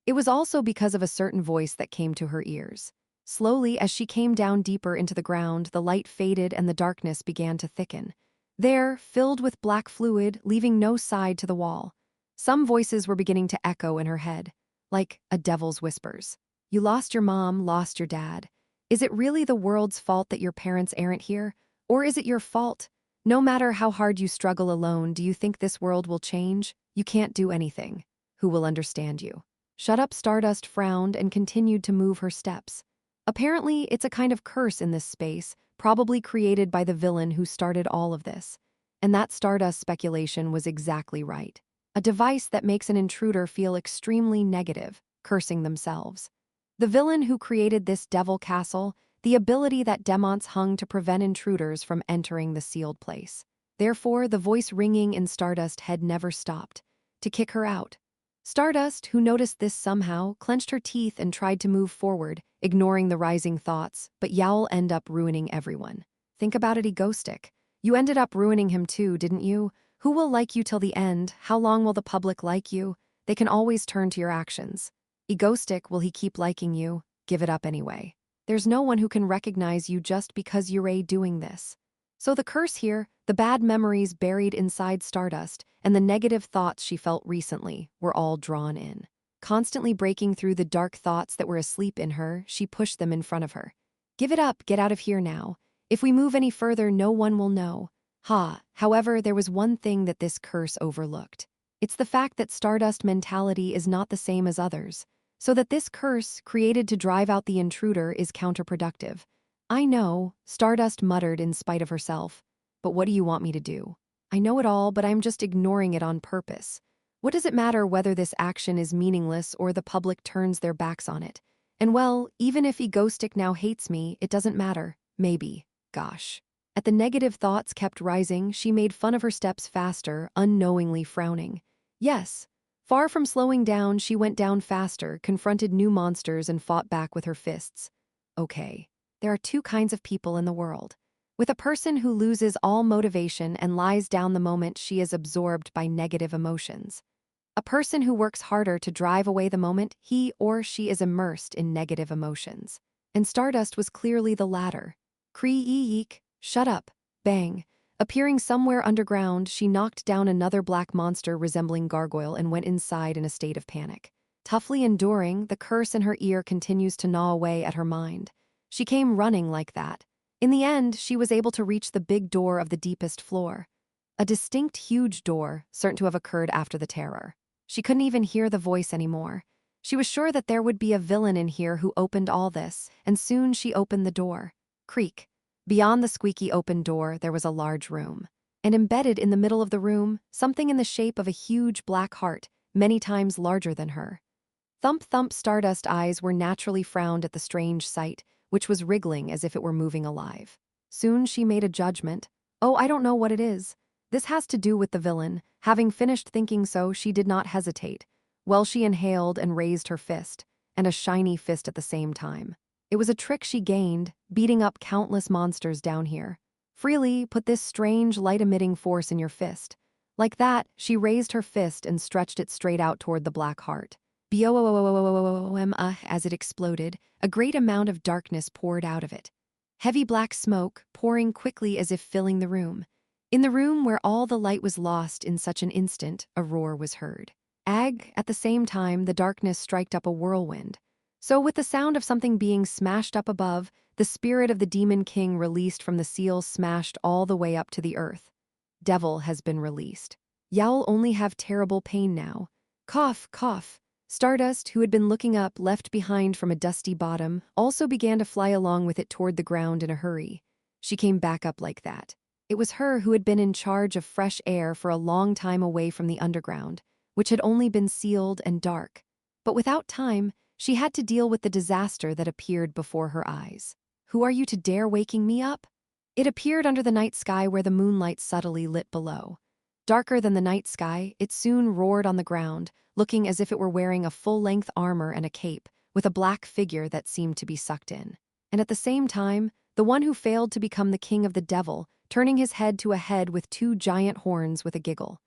It was also because of a certain voice that came to her ears. Slowly, as she came down deeper into the ground, the light faded and the darkness began to thicken. There, filled with black fluid, leaving no side to the wall. Some voices were beginning to echo in her head, like a devil's whispers. You lost your mom, lost your dad. Is it really the world's fault that your parents aren't here? Or is it your fault? No matter how hard you struggle alone, do you think this world will change? You can't do anything. Who will understand you? Shut up, Stardust frowned and continued to move her steps. Apparently, it's a kind of curse in this space, probably created by the villain who started all of this. And that Stardust speculation was exactly right. A device that makes an intruder feel extremely negative, cursing themselves. The villain who created this devil castle, the ability that demons hung to prevent intruders from entering the sealed place. Therefore, the voice ringing in Stardust had never stopped. To kick her out. Stardust, who noticed this somehow, clenched her teeth and tried to move forward, ignoring the rising thoughts, but Yowl ended up ruining everyone. Think about it, Egoistic. You ended up ruining him too, didn't you? Who will like you till the end? How long will the public like you? They can always turn to your actions. Egoistic, will he keep liking you? Give it up anyway. There's no one who can recognize you just because you're doing this. So the curse here, the bad memories buried inside Stardust, and the negative thoughts she felt recently were all drawn in. Constantly breaking through the dark thoughts that were asleep in her, she pushed them in front of her. Give it up, get out of here now. If we move any further, no one will know. However, there was one thing that this curse overlooked. It's the fact that Stardust mentality is not the same as others, so that this curse, created to drive out the intruder, is counterproductive. I know, Stardust muttered in spite of herself. But what do you want me to do? I know it all, but I'm just ignoring it on purpose. What does it matter whether this action is meaningless or the public turns their backs on it? And well, even if Egoistic now hates me, it doesn't matter. Maybe. Gosh. At the negative thoughts kept rising, she made fun of her steps faster, unknowingly frowning. Yes. Far from slowing down, she went down faster, confronted new monsters, and fought back with her fists. Okay. There are two kinds of people in the world. With a person who loses all motivation and lies down the moment she is absorbed by negative emotions. A person who works harder to drive away the moment he or she is immersed in negative emotions. And Stardust was clearly the latter. Kree-eek, shut up, bang. Appearing somewhere underground, she knocked down another black monster resembling gargoyle and went inside in a state of panic. Toughly enduring, the curse in her ear continues to gnaw away at her mind. She came running like that. In the end, she was able to reach the big door of the deepest floor. A distinct, huge door, certain to have occurred after the terror. She couldn't even hear the voice anymore. She was sure that there would be a villain in here who opened all this, and soon she opened the door. Creak. Beyond the squeaky open door, there was a large room. And embedded in the middle of the room, something in the shape of a huge black heart, many times larger than her. Thump thump, Stardust eyes were naturally frowned at the strange sight, which was wriggling as if it were moving alive. Soon she made a judgment. Oh, I don't know what it is. This has to do with the villain. Having finished thinking so, she did not hesitate. Well, she inhaled and raised her fist, and a shiny fist at the same time. It was a trick she gained, beating up countless monsters down here. Freely, put this strange light-emitting force in your fist. Like that, she raised her fist and stretched it straight out toward the black heart. As it exploded, a great amount of darkness poured out of it. Heavy black smoke, pouring quickly as if filling the room. In the room where all the light was lost in such an instant, a roar was heard. At the same time, the darkness striked up a whirlwind. So with the sound of something being smashed up above, the spirit of the Demon King released from the seal smashed all the way up to the earth. Devil has been released. Yowl only have terrible pain now. Cough, cough. Stardust, who had been looking up, left behind from a dusty bottom, also began to fly along with it toward the ground in a hurry. She came back up like that. It was her who had been in charge of fresh air for a long time away from the underground, which had only been sealed and dark. But without time, she had to deal with the disaster that appeared before her eyes. Who are you to dare waking me up? It appeared under the night sky where the moonlight subtly lit below. Darker than the night sky, it soon roared on the ground, looking as if it were wearing a full-length armor and a cape, with a black figure that seemed to be sucked in. And at the same time, the one who failed to become the king of the devil, turning his head to a head with two giant horns with a giggle.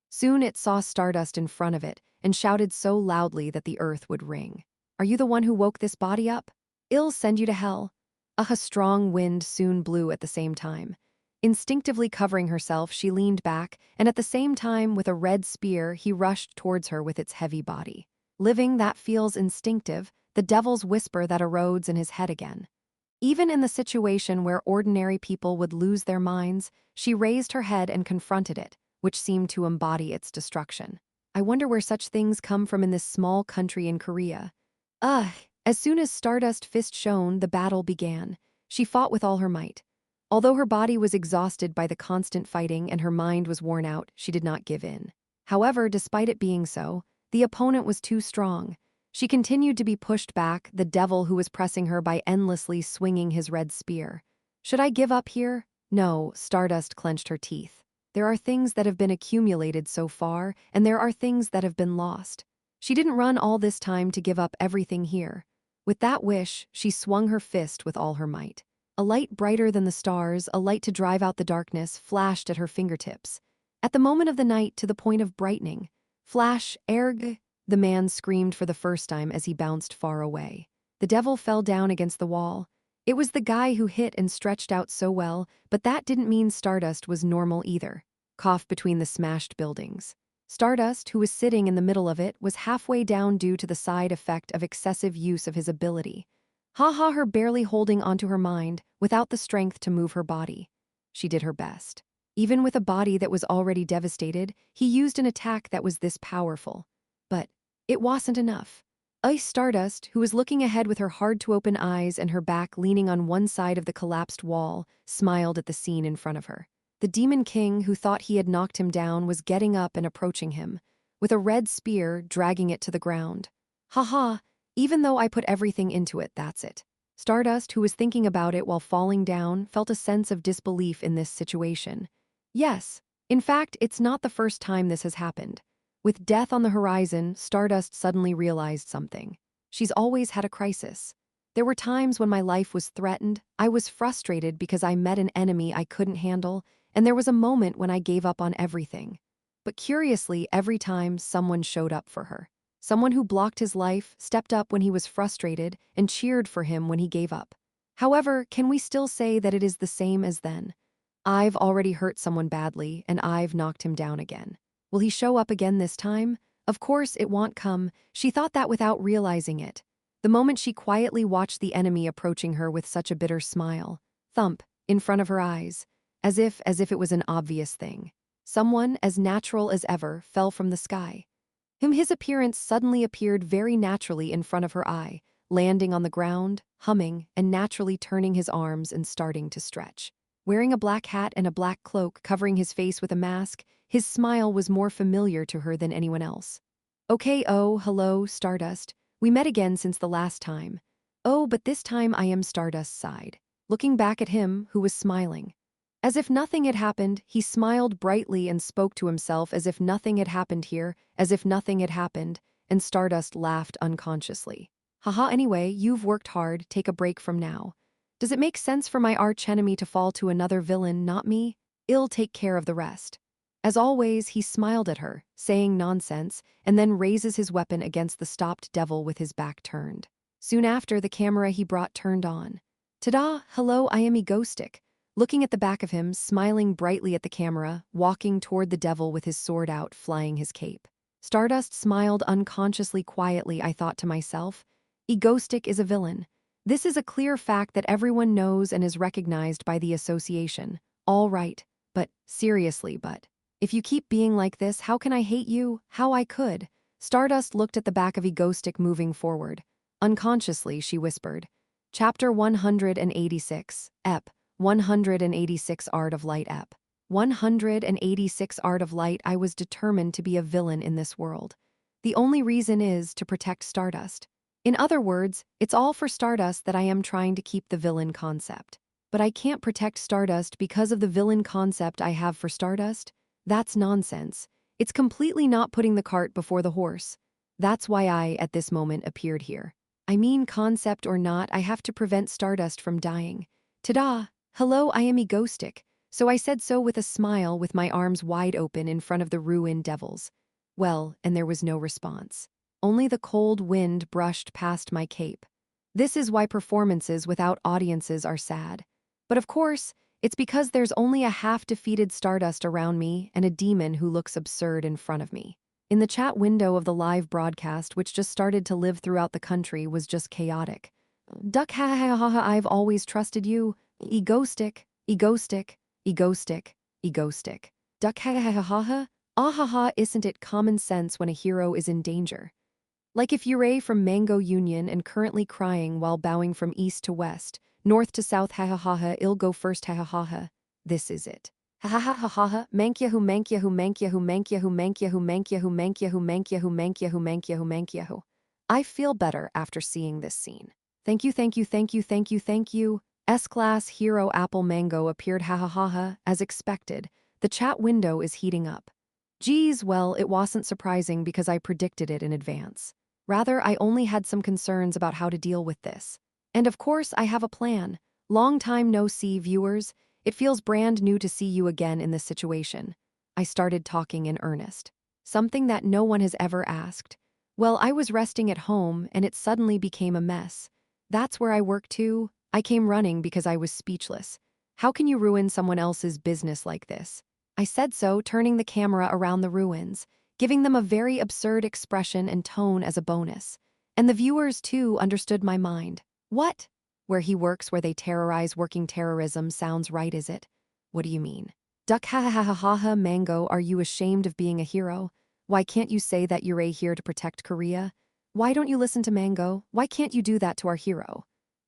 Soon it saw Stardust in front of it, and shouted so loudly that the earth would ring. Are you the one who woke this body up? I'll send you to hell. A strong wind soon blew at the same time. Instinctively covering herself, she leaned back, and at the same time, with a red spear, he rushed towards her with its heavy body. Living that feels instinctive, the devil's whisper that erodes in his head again. Even in the situation where ordinary people would lose their minds, she raised her head and confronted it, which seemed to embody its destruction. I wonder where such things come from in this small country in Korea. Ugh! As soon as Stardust fist shone, the battle began. She fought with all her might. Although her body was exhausted by the constant fighting and her mind was worn out, she did not give in. However, despite it being so, the opponent was too strong. She continued to be pushed back, the devil who was pressing her by endlessly swinging his red spear. Should I give up here? No, Stardust clenched her teeth. There are things that have been accumulated so far, and there are things that have been lost. She didn't run all this time to give up everything here. With that wish, she swung her fist with all her might. A light brighter than the stars, a light to drive out the darkness, flashed at her fingertips. At the moment of the night to the point of brightening. Flash, erg, the man screamed for the first time as he bounced far away. The devil fell down against the wall. It was the guy who hit and stretched out so well, but that didn't mean Stardust was normal either. Cough between the smashed buildings. Stardust, who was sitting in the middle of it, was halfway down due to the side effect of excessive use of his ability. Her barely holding onto her mind, without the strength to move her body. She did her best. Even with a body that was already devastated, he used an attack that was this powerful. But it wasn't enough. Stardust, who was looking ahead with her hard-to-open eyes and her back leaning on one side of the collapsed wall, smiled at the scene in front of her. The Demon King, who thought he had knocked him down, was getting up and approaching him, with a red spear, dragging it to the ground. Even though I put everything into it, that's it. Stardust, who was thinking about it while falling down, felt a sense of disbelief in this situation. Yes, in fact, it's not the first time this has happened. With death on the horizon, Stardust suddenly realized something. She's always had a crisis. There were times when my life was threatened, I was frustrated because I met an enemy I couldn't handle, and there was a moment when I gave up on everything. But curiously, every time someone showed up for her. Someone who blocked his life, stepped up when he was frustrated, and cheered for him when he gave up. However, can we still say that it is the same as then? I've already hurt someone badly, and I've knocked him down again. Will he show up again this time? Of course it won't come. She thought that without realizing it. The moment she quietly watched the enemy approaching her with such a bitter smile. Thump, in front of her eyes. As if it was an obvious thing. Someone, as natural as ever, fell from the sky. His appearance suddenly appeared very naturally in front of her eye, landing on the ground, humming, and naturally turning his arms and starting to stretch. Wearing a black hat and a black cloak covering his face with a mask, his smile was more familiar to her than anyone else. Okay, oh, hello, Stardust. We met again since the last time. Oh, but this time I am Stardust sighed, looking back at him, who was smiling. As if nothing had happened, he smiled brightly and spoke to himself as if nothing had happened here, as if nothing had happened, and Stardust laughed unconsciously. Anyway, you've worked hard, take a break from now. Does it make sense for my archenemy to fall to another villain, not me? I'll take care of the rest. As always, he smiled at her, saying nonsense, and then raises his weapon against the stopped devil with his back turned. Soon after, the camera he brought turned on. Ta-da! Hello, I am Egoistic. Looking at the back of him, smiling brightly at the camera, walking toward the devil with his sword out, flying his cape. Stardust smiled unconsciously quietly, I thought to myself. Egoistic is a villain. This is a clear fact that everyone knows and is recognized by the association. All right, but, seriously, but. If you keep being like this, how can I hate you? How I could? Stardust looked at the back of Egoistic moving forward. Unconsciously, she whispered. Chapter 186, Ep. 186 Art of Light Ep. 186 Art of Light. I was determined to be a villain in this world. The only reason is to protect Stardust. In other words, it's all for Stardust that I am trying to keep the villain concept. But I can't protect Stardust because of the villain concept I have for Stardust? That's nonsense. It's completely not putting the cart before the horse. That's why I, at this moment, appeared here. I mean, concept or not, I have to prevent Stardust from dying. Ta-da! Hello, I am Egoistic. So I said so with a smile, with my arms wide open in front of the ruined devils. Well, and there was no response. Only the cold wind brushed past my cape. This is why performances without audiences are sad. But of course, it's because there's only a half-defeated Stardust around me and a demon who looks absurd in front of me. In the chat window of the live broadcast, which just started to live throughout the country, was just chaotic. Duck ha ha ha ha, I've always trusted you. Ego stick, ego stick, ego stick, ego stick. Duck ha ha ha ha ha. Ah ha ha, isn't it common sense when a hero is in danger? Like if you're from Mango Union and currently crying while bowing from east to west, north to south, ha ha ha ha, I'll go first, ha ha ha ha. This is it. Ha ha ha ha ha ha. Mankyahu mankyahu mankyahu mankyahu mankyahu mankyahu mankyahu mankyahu mankyahu mankyahu mankyahu. I feel better after seeing this scene. Thank you, thank you, thank you, thank you, thank you. S-Class Hero Apple Mango appeared, ha ha ha ha, as expected. The chat window is heating up. Geez, well, it wasn't surprising because I predicted it in advance. Rather, I only had some concerns about how to deal with this. And of course, I have a plan. Long time no see, viewers. It feels brand new to see you again in this situation. I started talking in earnest. Something that no one has ever asked. Well, I was resting at home, and it suddenly became a mess. That's where I work too. I came running because I was speechless. How can you ruin someone else's business like this? I said so, turning the camera around the ruins, giving them a very absurd expression and tone as a bonus. And the viewers, too, understood my mind. What? Where he works where they terrorize working terrorism sounds right, is it? What do you mean? Duck ha ha ha ha ha, Mango, are you ashamed of being a hero? Why can't you say that you're here to protect Korea? Why don't you listen to Mango? Why can't you do that to our hero?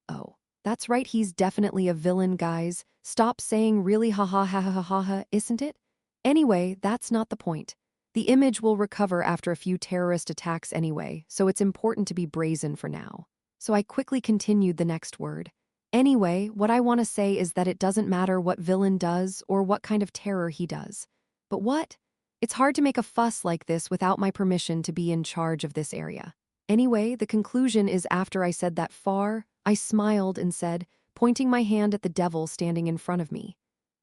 Oh, that's right, he's definitely a villain, guys. Stop saying really ha ha ha ha ha ha, isn't it? Anyway, that's not the point. The image will recover after a few terrorist attacks anyway, so it's important to be brazen for now. So I quickly continued the next word. Anyway, what I want to say is that it doesn't matter what villain does or what kind of terror he does. But what? It's hard to make a fuss like this without my permission to be in charge of this area. Anyway, the conclusion is after I said that far, I smiled and said, pointing my hand at the devil standing in front of me,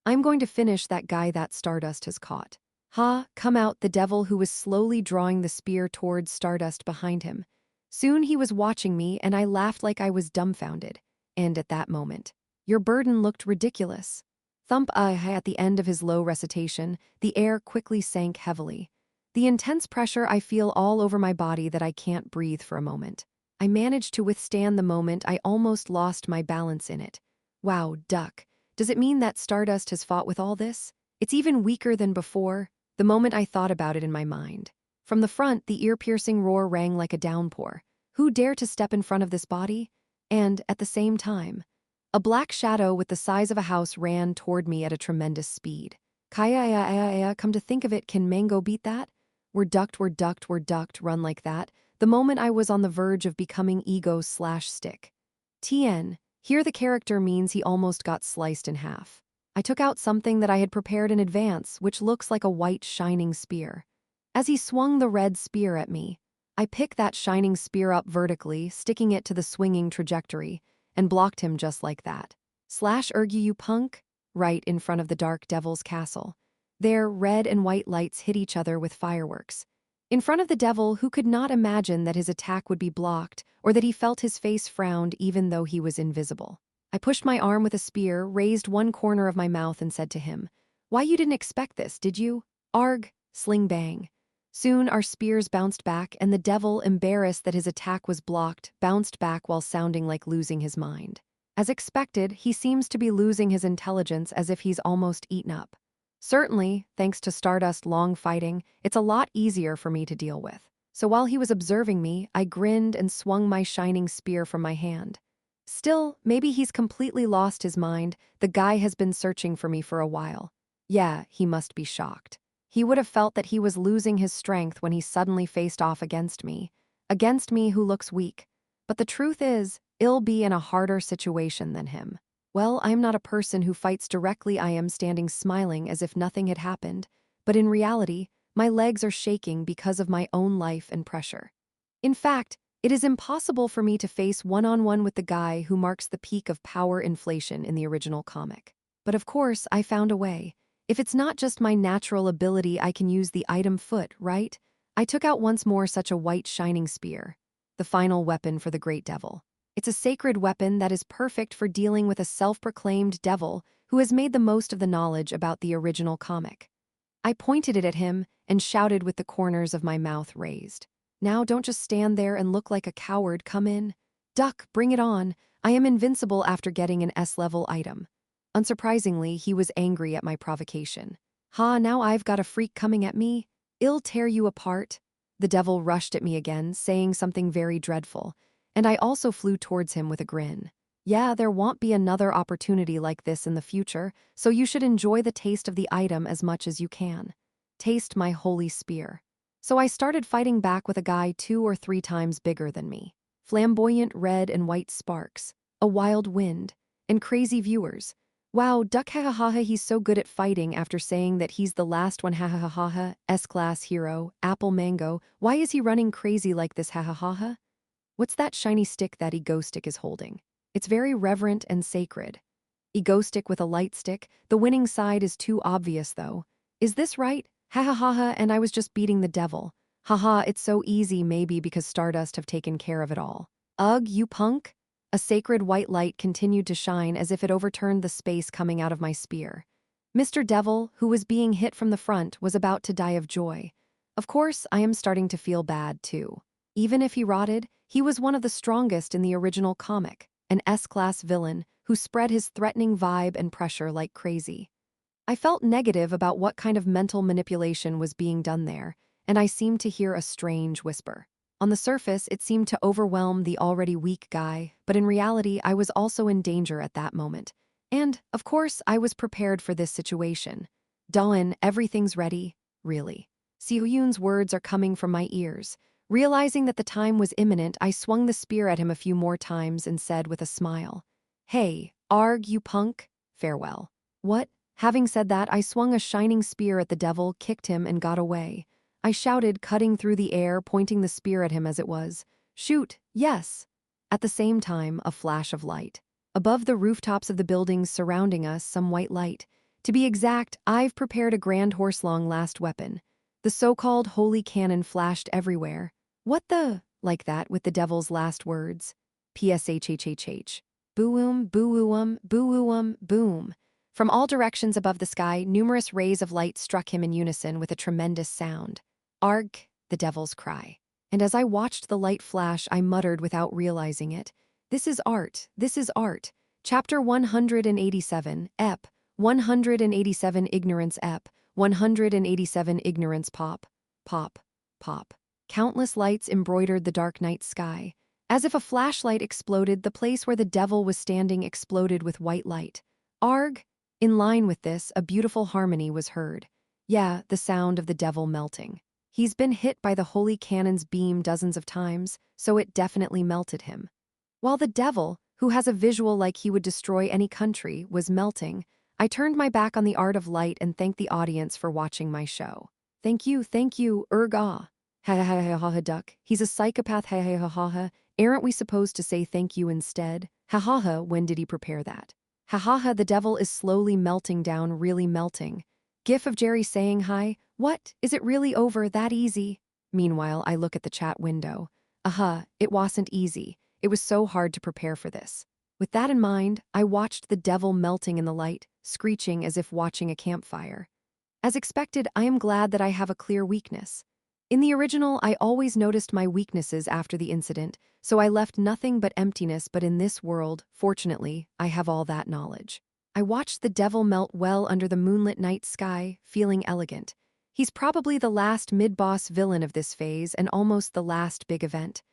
I'm going to finish that guy that Stardust has caught. Ha, come out, the devil who was slowly drawing the spear towards Stardust behind him. Soon he was watching me and I laughed like I was dumbfounded. And at that moment, your burden looked ridiculous. Thump at the end of his low recitation, the air quickly sank heavily. The intense pressure I feel all over my body that I can't breathe for a moment. I managed to withstand the moment I almost lost my balance in it. Wow, Duck. Does it mean that Stardust has fought with all this? It's even weaker than before, the moment I thought about it in my mind. From the front, the ear-piercing roar rang like a downpour. Who dare to step in front of this body? And, at the same time, a black shadow with the size of a house ran toward me at a tremendous speed. Kaya, come to think of it, can Mango beat that? We're ducked, run like that, the moment I was on the verge of becoming ego/stick. TN, here the character means he almost got sliced in half. I took out something that I had prepared in advance, which looks like a white shining spear. As he swung the red spear at me, I picked that shining spear up vertically, sticking it to the swinging trajectory, and blocked him just like that. You punk? Right in front of the dark devil's castle. There, red and white lights hit each other with fireworks. In front of the devil, who could not imagine that his attack would be blocked, or that he felt his face frowned even though he was invisible. I pushed my arm with a spear, raised one corner of my mouth and said to him, "Why, you didn't expect this, did you? Arg, sling bang." Soon our spears bounced back, and the devil, embarrassed that his attack was blocked, bounced back while sounding like losing his mind. As expected, he seems to be losing his intelligence as if he's almost eaten up. Certainly, thanks to Stardust long fighting, it's a lot easier for me to deal with. So while he was observing me, I grinned and swung my shining spear from my hand. Still, maybe he's completely lost his mind. The guy has been searching for me for a while. Yeah, he must be shocked. He would have felt that he was losing his strength when he suddenly faced off against me who looks weak. But the truth is, I'll be in a harder situation than him. Well, I'm not a person who fights directly. I am standing smiling as if nothing had happened, but in reality, my legs are shaking because of my own life and pressure. In fact, it is impossible for me to face one-on-one with the guy who marks the peak of power inflation in the original comic. But of course, I found a way. If it's not just my natural ability, I can use the item foot, right? I took out once more such a white shining spear, the final weapon for the great devil. It's a sacred weapon that is perfect for dealing with a self-proclaimed devil who has made the most of the knowledge about the original comic. I pointed it at him and shouted with the corners of my mouth raised. Now don't just stand there and look like a coward, come in. Duck, bring it on. I am invincible after getting an S-level item. Unsurprisingly, he was angry at my provocation. Ha, now I've got a freak coming at me. I'll tear you apart. The devil rushed at me again, saying something very dreadful, and I also flew towards him with a grin. Yeah, there won't be another opportunity like this in the future, so you should enjoy the taste of the item as much as you can. Taste my holy spear. So I started fighting back with a guy 2 or 3 times bigger than me. Flamboyant red and white sparks, a wild wind, and crazy viewers. Wow, Duck hahaha, he's so good at fighting after saying that he's the last one hahaha, S-class hero, apple mango. Why is he running crazy like this hahaha? What's that shiny stick that ego stick is holding? It's very reverent and sacred. Ego stick with a light stick, the winning side is too obvious though. Is this right? Ha ha ha ha, and I was just beating the devil. Haha, it's so easy maybe because Stardust have taken care of it all. Ugh, you punk? A sacred white light continued to shine as if it overturned the space coming out of my spear. Mr. Devil, who was being hit from the front, was about to die of joy. Of course, I am starting to feel bad too. Even if he rotted, he was one of the strongest in the original comic, an S-class villain who spread his threatening vibe and pressure like crazy. I felt negative about what kind of mental manipulation was being done there, and I seemed to hear a strange whisper. On the surface, it seemed to overwhelm the already weak guy, but in reality, I was also in danger at that moment. And, of course, I was prepared for this situation. Dawn, everything's ready, really. Seo-yoon's words are coming from my ears. Realizing that the time was imminent, I swung the spear at him a few more times and said with a smile, "Hey, arg, you punk, farewell." What? Having said that, I swung a shining spear at the devil, kicked him, and got away. I shouted, cutting through the air, pointing the spear at him as it was. "Shoot, yes!" At the same time, a flash of light. Above the rooftops of the buildings surrounding us, some white light. To be exact, I've prepared a grand horse-long last weapon. The so-called holy cannon flashed everywhere. What the? Like that with the devil's last words. PSHHHH. Boom, boom, boom, boom. From all directions above the sky, numerous rays of light struck him in unison with a tremendous sound. Arg, the devil's cry. And as I watched the light flash, I muttered without realizing it. This is art, this is art. Chapter 187, Ep. 187 Ignorance Ep. 187 Ignorance Pop. Pop. Pop. Countless lights embroidered the dark night sky. As if a flashlight exploded, the place where the devil was standing exploded with white light. Arg! In line with this, a beautiful harmony was heard. Yeah, the sound of the devil melting. He's been hit by the holy cannon's beam dozens of times, so it definitely melted him. While the devil, who has a visual like he would destroy any country, was melting, I turned my back on the art of light and thanked the audience for watching my show. Thank you, erga. Ha ha ha ha ha duck. He's a psychopath, ha ha ha ha ha. Aren't we supposed to say thank you instead? Ha ha ha, when did he prepare that? Ha ha ha, the devil is slowly melting down, really melting. GIF of Jerry saying hi. What? Is it really over that easy? Meanwhile, I look at the chat window. It wasn't easy. It was so hard to prepare for this. With that in mind, I watched the devil melting in the light, screeching as if watching a campfire. As expected, I am glad that I have a clear weakness. In the original, I always noticed my weaknesses after the incident, so I left nothing but emptiness, but in this world, fortunately, I have all that knowledge. I watched the devil melt well under the moonlit night sky, feeling elegant. He's probably the last mid-boss villain of this phase and almost the last big event.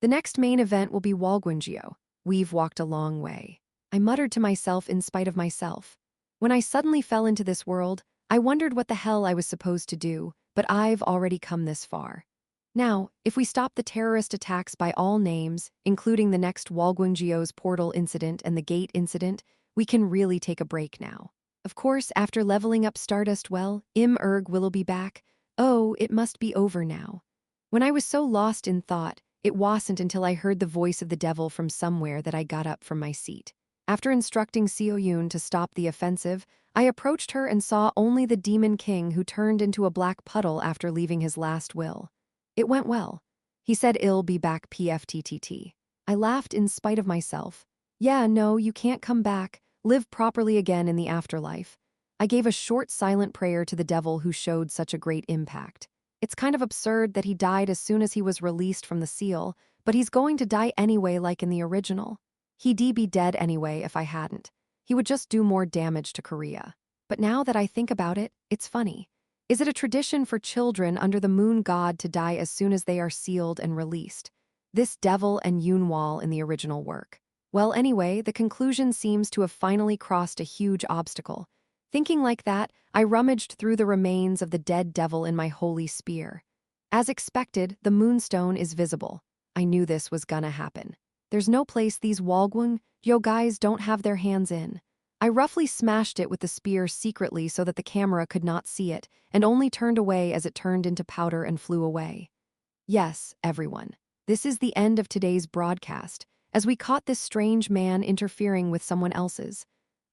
The next main event will be Walguangio. We've walked a long way. I muttered to myself in spite of myself. When I suddenly fell into this world, I wondered what the hell I was supposed to do, but I've already come this far. Now, if we stop the terrorist attacks by all names, including the next Walguangio's portal incident and the gate incident, we can really take a break now. Of course, after leveling up Stardust well, will be back. Oh, it must be over now. When I was so lost in thought, it wasn't until I heard the voice of the devil from somewhere that I got up from my seat. After instructing Seo-yoon to stop the offensive, I approached her and saw only the Demon King, who turned into a black puddle after leaving his last will. It went well. He said he'll be back PFTTT. I laughed in spite of myself. Yeah, no, you can't come back. Live properly again in the afterlife. I gave a short silent prayer to the devil who showed such a great impact. It's kind of absurd that he died as soon as he was released from the seal, but he's going to die anyway like in the original. He'd be dead anyway if I hadn't. He would just do more damage to Korea. But now that I think about it, it's funny. Is it a tradition for children under the moon god to die as soon as they are sealed and released? This devil and Yunwal in the original work. Well, anyway, the conclusion seems to have finally crossed a huge obstacle. Thinking like that, I rummaged through the remains of the dead devil in my holy spear. As expected, the moonstone is visible. I knew this was gonna happen. There's no place these Walgwung yo guys don't have their hands in. I roughly smashed it with the spear secretly so that the camera could not see it, and only turned away as it turned into powder and flew away. Yes, everyone. This is the end of today's broadcast, as we caught this strange man interfering with someone else's.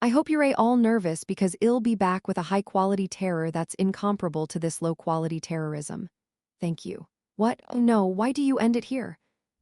I hope you're all nervous because I'll be back with a high-quality terror that's incomparable to this low-quality terrorism. Thank you. What? Oh no, why do you end it here?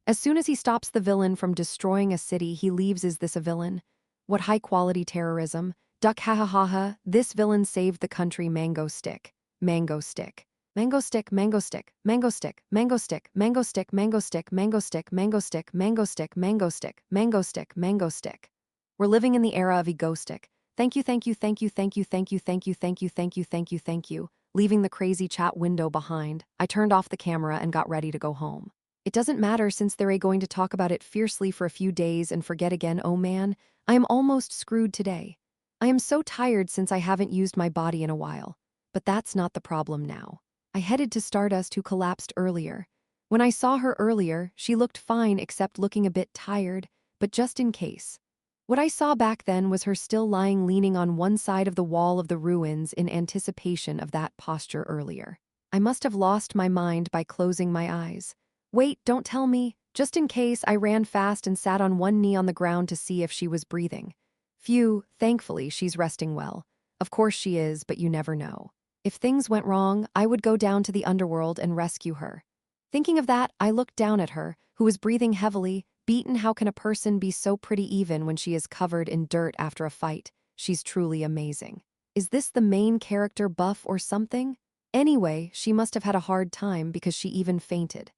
As soon as he stops the villain from destroying a city, he leaves. Is this a villain? What high-quality terrorism? Duck ha ha ha ha, this villain saved the country. Mango stick. Mango stick. Mango stick, mango stick, mango stick, mango stick, mango stick, mango stick, mango stick, mango stick, mango stick, mango stick, mango stick, mango stick. We're living in the era of ego stick. Thank you, thank you, thank you, thank you, thank you, thank you, thank you, thank you, thank you, thank you. Leaving the crazy chat window behind, I turned off the camera and got ready to go home. It doesn't matter since they're going to talk about it fiercely for a few days and forget again. Oh man, I am almost screwed today. I am so tired since I haven't used my body in a while. But that's not the problem now. I headed to Stardust, who collapsed earlier. When I saw her earlier, she looked fine except looking a bit tired, but just in case. What I saw back then was her still lying leaning on one side of the wall of the ruins in anticipation of that posture earlier. I must have lost my mind by closing my eyes. Wait, don't tell me. Just in case, I ran fast and sat on one knee on the ground to see if she was breathing. Phew, thankfully she's resting well. Of course she is, but you never know. If things went wrong, I would go down to the underworld and rescue her. Thinking of that, I looked down at her, who was breathing heavily. Beaten, how can a person be so pretty even when she is covered in dirt after a fight? She's truly amazing. Is this the main character buff or something? Anyway, she must have had a hard time because she even fainted.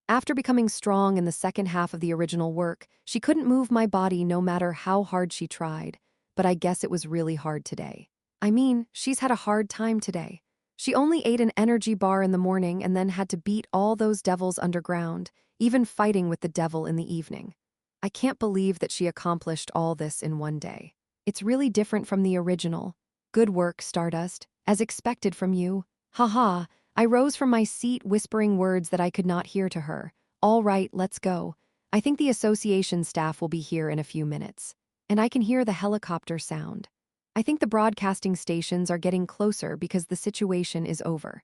After becoming strong in the second half of the original work, she couldn't move my body no matter how hard she tried, but I guess it was really hard today. I mean, she's had a hard time today. She only ate an energy bar in the morning and then had to beat all those devils underground, even fighting with the devil in the evening. I can't believe that she accomplished all this in one day. It's really different from the original. Good work, Stardust, as expected from you. Haha, I rose from my seat whispering words that I could not hear to her. All right, let's go. I think the association staff will be here in a few minutes. And I can hear the helicopter sound. I think the broadcasting stations are getting closer because the situation is over.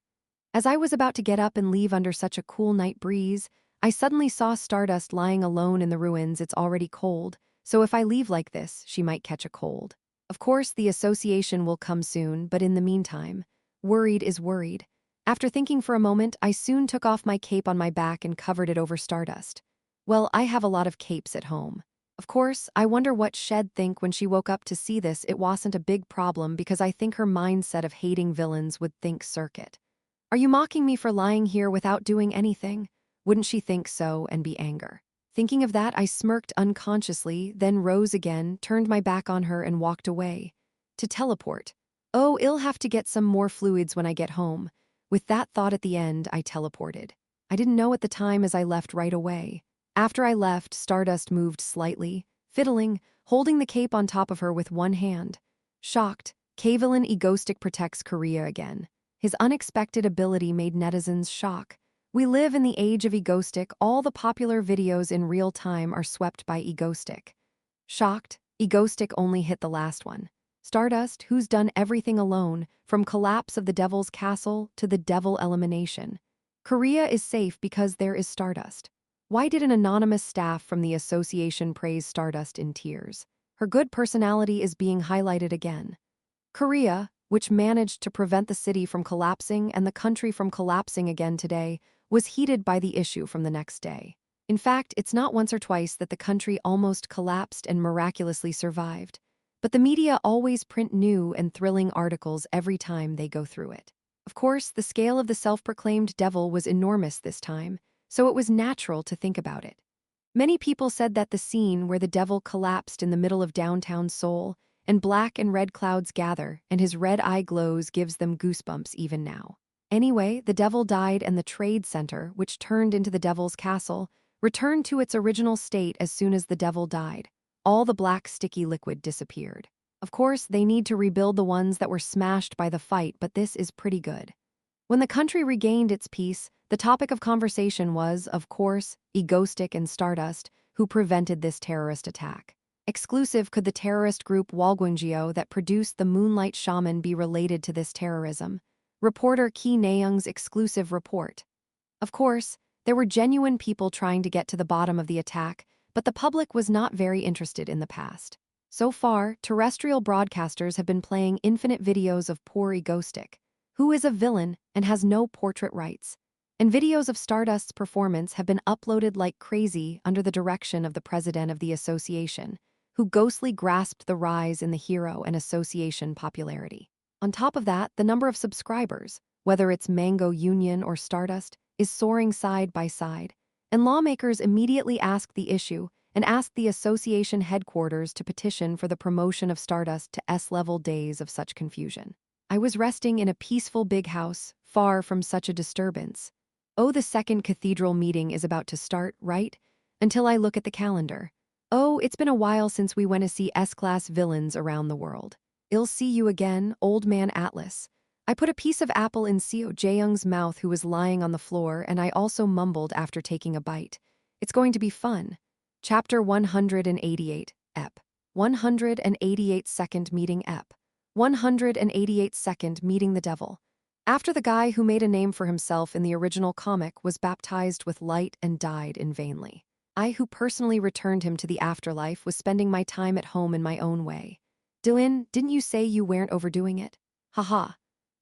As I was about to get up and leave under such a cool night breeze, I suddenly saw Stardust lying alone in the ruins. It's already cold, so if I leave like this, she might catch a cold. Of course, the association will come soon, but in the meantime, worried is worried. After thinking for a moment, I soon took off my cape on my back and covered it over Stardust. Well, I have a lot of capes at home. Of course, I wonder what she'd think when she woke up to see this. It wasn't a big problem because I think her mindset of hating villains would think circuit. Are you mocking me for lying here without doing anything? Wouldn't she think so and be anger? Thinking of that, I smirked unconsciously, then rose again, turned my back on her and walked away. To teleport. Oh, I'll have to get some more fluids when I get home. With that thought at the end, I teleported. I didn't know at the time as I left right away. After I left, Stardust moved slightly, fiddling, holding the cape on top of her with one hand. Shocked, K-villain Egostic protects Korea again. His unexpected ability made netizens shock. We live in the age of Egostic. All the popular videos in real time are swept by Egostic. Shocked, Egostic only hit the last one. Stardust, who's done everything alone, from collapse of the Devil's Castle to the Devil elimination. Korea is safe because there is Stardust. Why did an anonymous staff from the association praise Stardust in tears? Her good personality is being highlighted again. Korea, which managed to prevent the city from collapsing and the country from collapsing again today, was heated by the issue from the next day. In fact, it's not once or twice that the country almost collapsed and miraculously survived. But the media always print new and thrilling articles every time they go through it. Of course, the scale of the self-proclaimed devil was enormous this time, so it was natural to think about it. Many people said that the scene where the devil collapsed in the middle of downtown Seoul, and black and red clouds gather, and his red eye glows gives them goosebumps even now. Anyway, the devil died and the trade center, which turned into the devil's castle, returned to its original state as soon as the devil died. All the black sticky liquid disappeared. Of course, they need to rebuild the ones that were smashed by the fight, but this is pretty good. When the country regained its peace, the topic of conversation was, of course, Egoistic and Stardust, who prevented this terrorist attack. Exclusive: could the terrorist group Walgunjio that produced the Moonlight Shaman be related to this terrorism? Reporter Ki Nayoung's exclusive report. Of course, there were genuine people trying to get to the bottom of the attack, but the public was not very interested in the past. So far, terrestrial broadcasters have been playing infinite videos of poor Egoistic, who is a villain and has no portrait rights. And videos of Stardust's performance have been uploaded like crazy under the direction of the president of the association, who ghostly grasped the rise in the hero and association popularity. On top of that, the number of subscribers, whether it's Mango Union or Stardust, is soaring side by side, and lawmakers immediately asked the issue and asked the association headquarters to petition for the promotion of Stardust to S-level. Days of such confusion. I was resting in a peaceful big house, far from such a disturbance. Oh, the second cathedral meeting is about to start, right? Until I look at the calendar. Oh, it's been a while since we went to see S-class villains around the world. I'll see you again, old man Atlas. I put a piece of apple in Seo Jaeyoung's mouth, who was lying on the floor, and I also mumbled after taking a bite. It's going to be fun. Chapter 188, Ep. 188 Second Meeting Ep. 188 Second Meeting the Devil. After the guy who made a name for himself in the original comic was baptized with light and died in vainly, I, who personally returned him to the afterlife, was spending my time at home in my own way. Dylan, didn't you say you weren't overdoing it? Haha.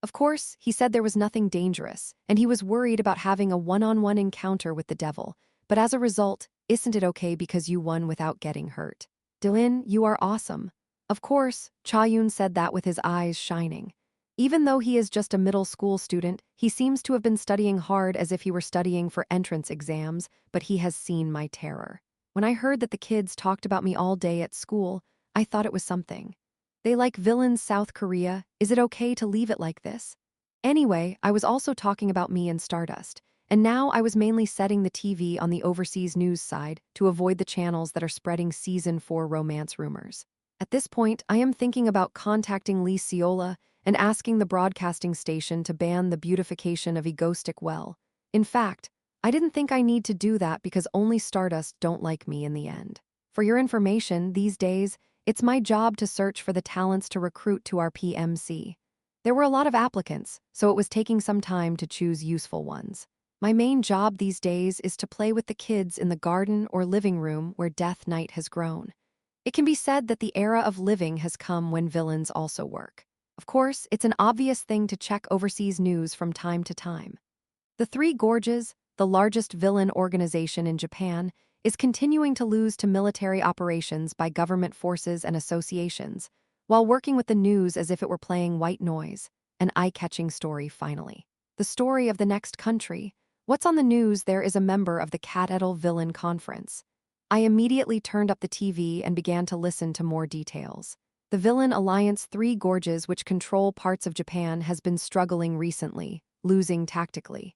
Of course, he said there was nothing dangerous, and he was worried about having a one-on-one encounter with the devil, but as a result, isn't it okay because you won without getting hurt? Dylan, you are awesome. Of course, Cha-yoon said that with his eyes shining. Even though he is just a middle school student, he seems to have been studying hard as if he were studying for entrance exams, but he has seen my terror. When I heard that the kids talked about me all day at school, I thought it was something. They like villains South Korea, is it okay to leave it like this? Anyway, I was also talking about me and Stardust, and now I was mainly setting the TV on the overseas news side to avoid the channels that are spreading Season 4 romance rumors. At this point, I am thinking about contacting Lee Seola and asking the broadcasting station to ban the beautification of Egoistic well. In fact, I didn't think I need to do that because only Stardust don't like me in the end. For your information, these days, it's my job to search for the talents to recruit to our PMC. There were a lot of applicants, so it was taking some time to choose useful ones. My main job these days is to play with the kids in the garden or living room where Death Knight has grown. It can be said that the era of living has come when villains also work. Of course, it's an obvious thing to check overseas news from time to time. The Three Gorges, the largest villain organization in Japan, is continuing to lose to military operations by government forces and associations, while working with the news as if it were playing white noise. An eye-catching story, finally. The story of the next country. What's on the news? There is a member of the Cat-Edel Villain Conference. I immediately turned up the TV and began to listen to more details. The villain alliance Three Gorges, which control parts of Japan, has been struggling recently, losing tactically.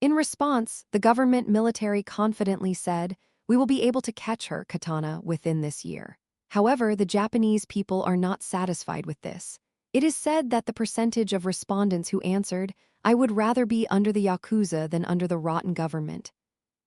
In response, the government military confidently said, "We will be able to catch her, Katana, within this year." However, the Japanese people are not satisfied with this. It is said that the percentage of respondents who answered, "I would rather be under the Yakuza than under the rotten government."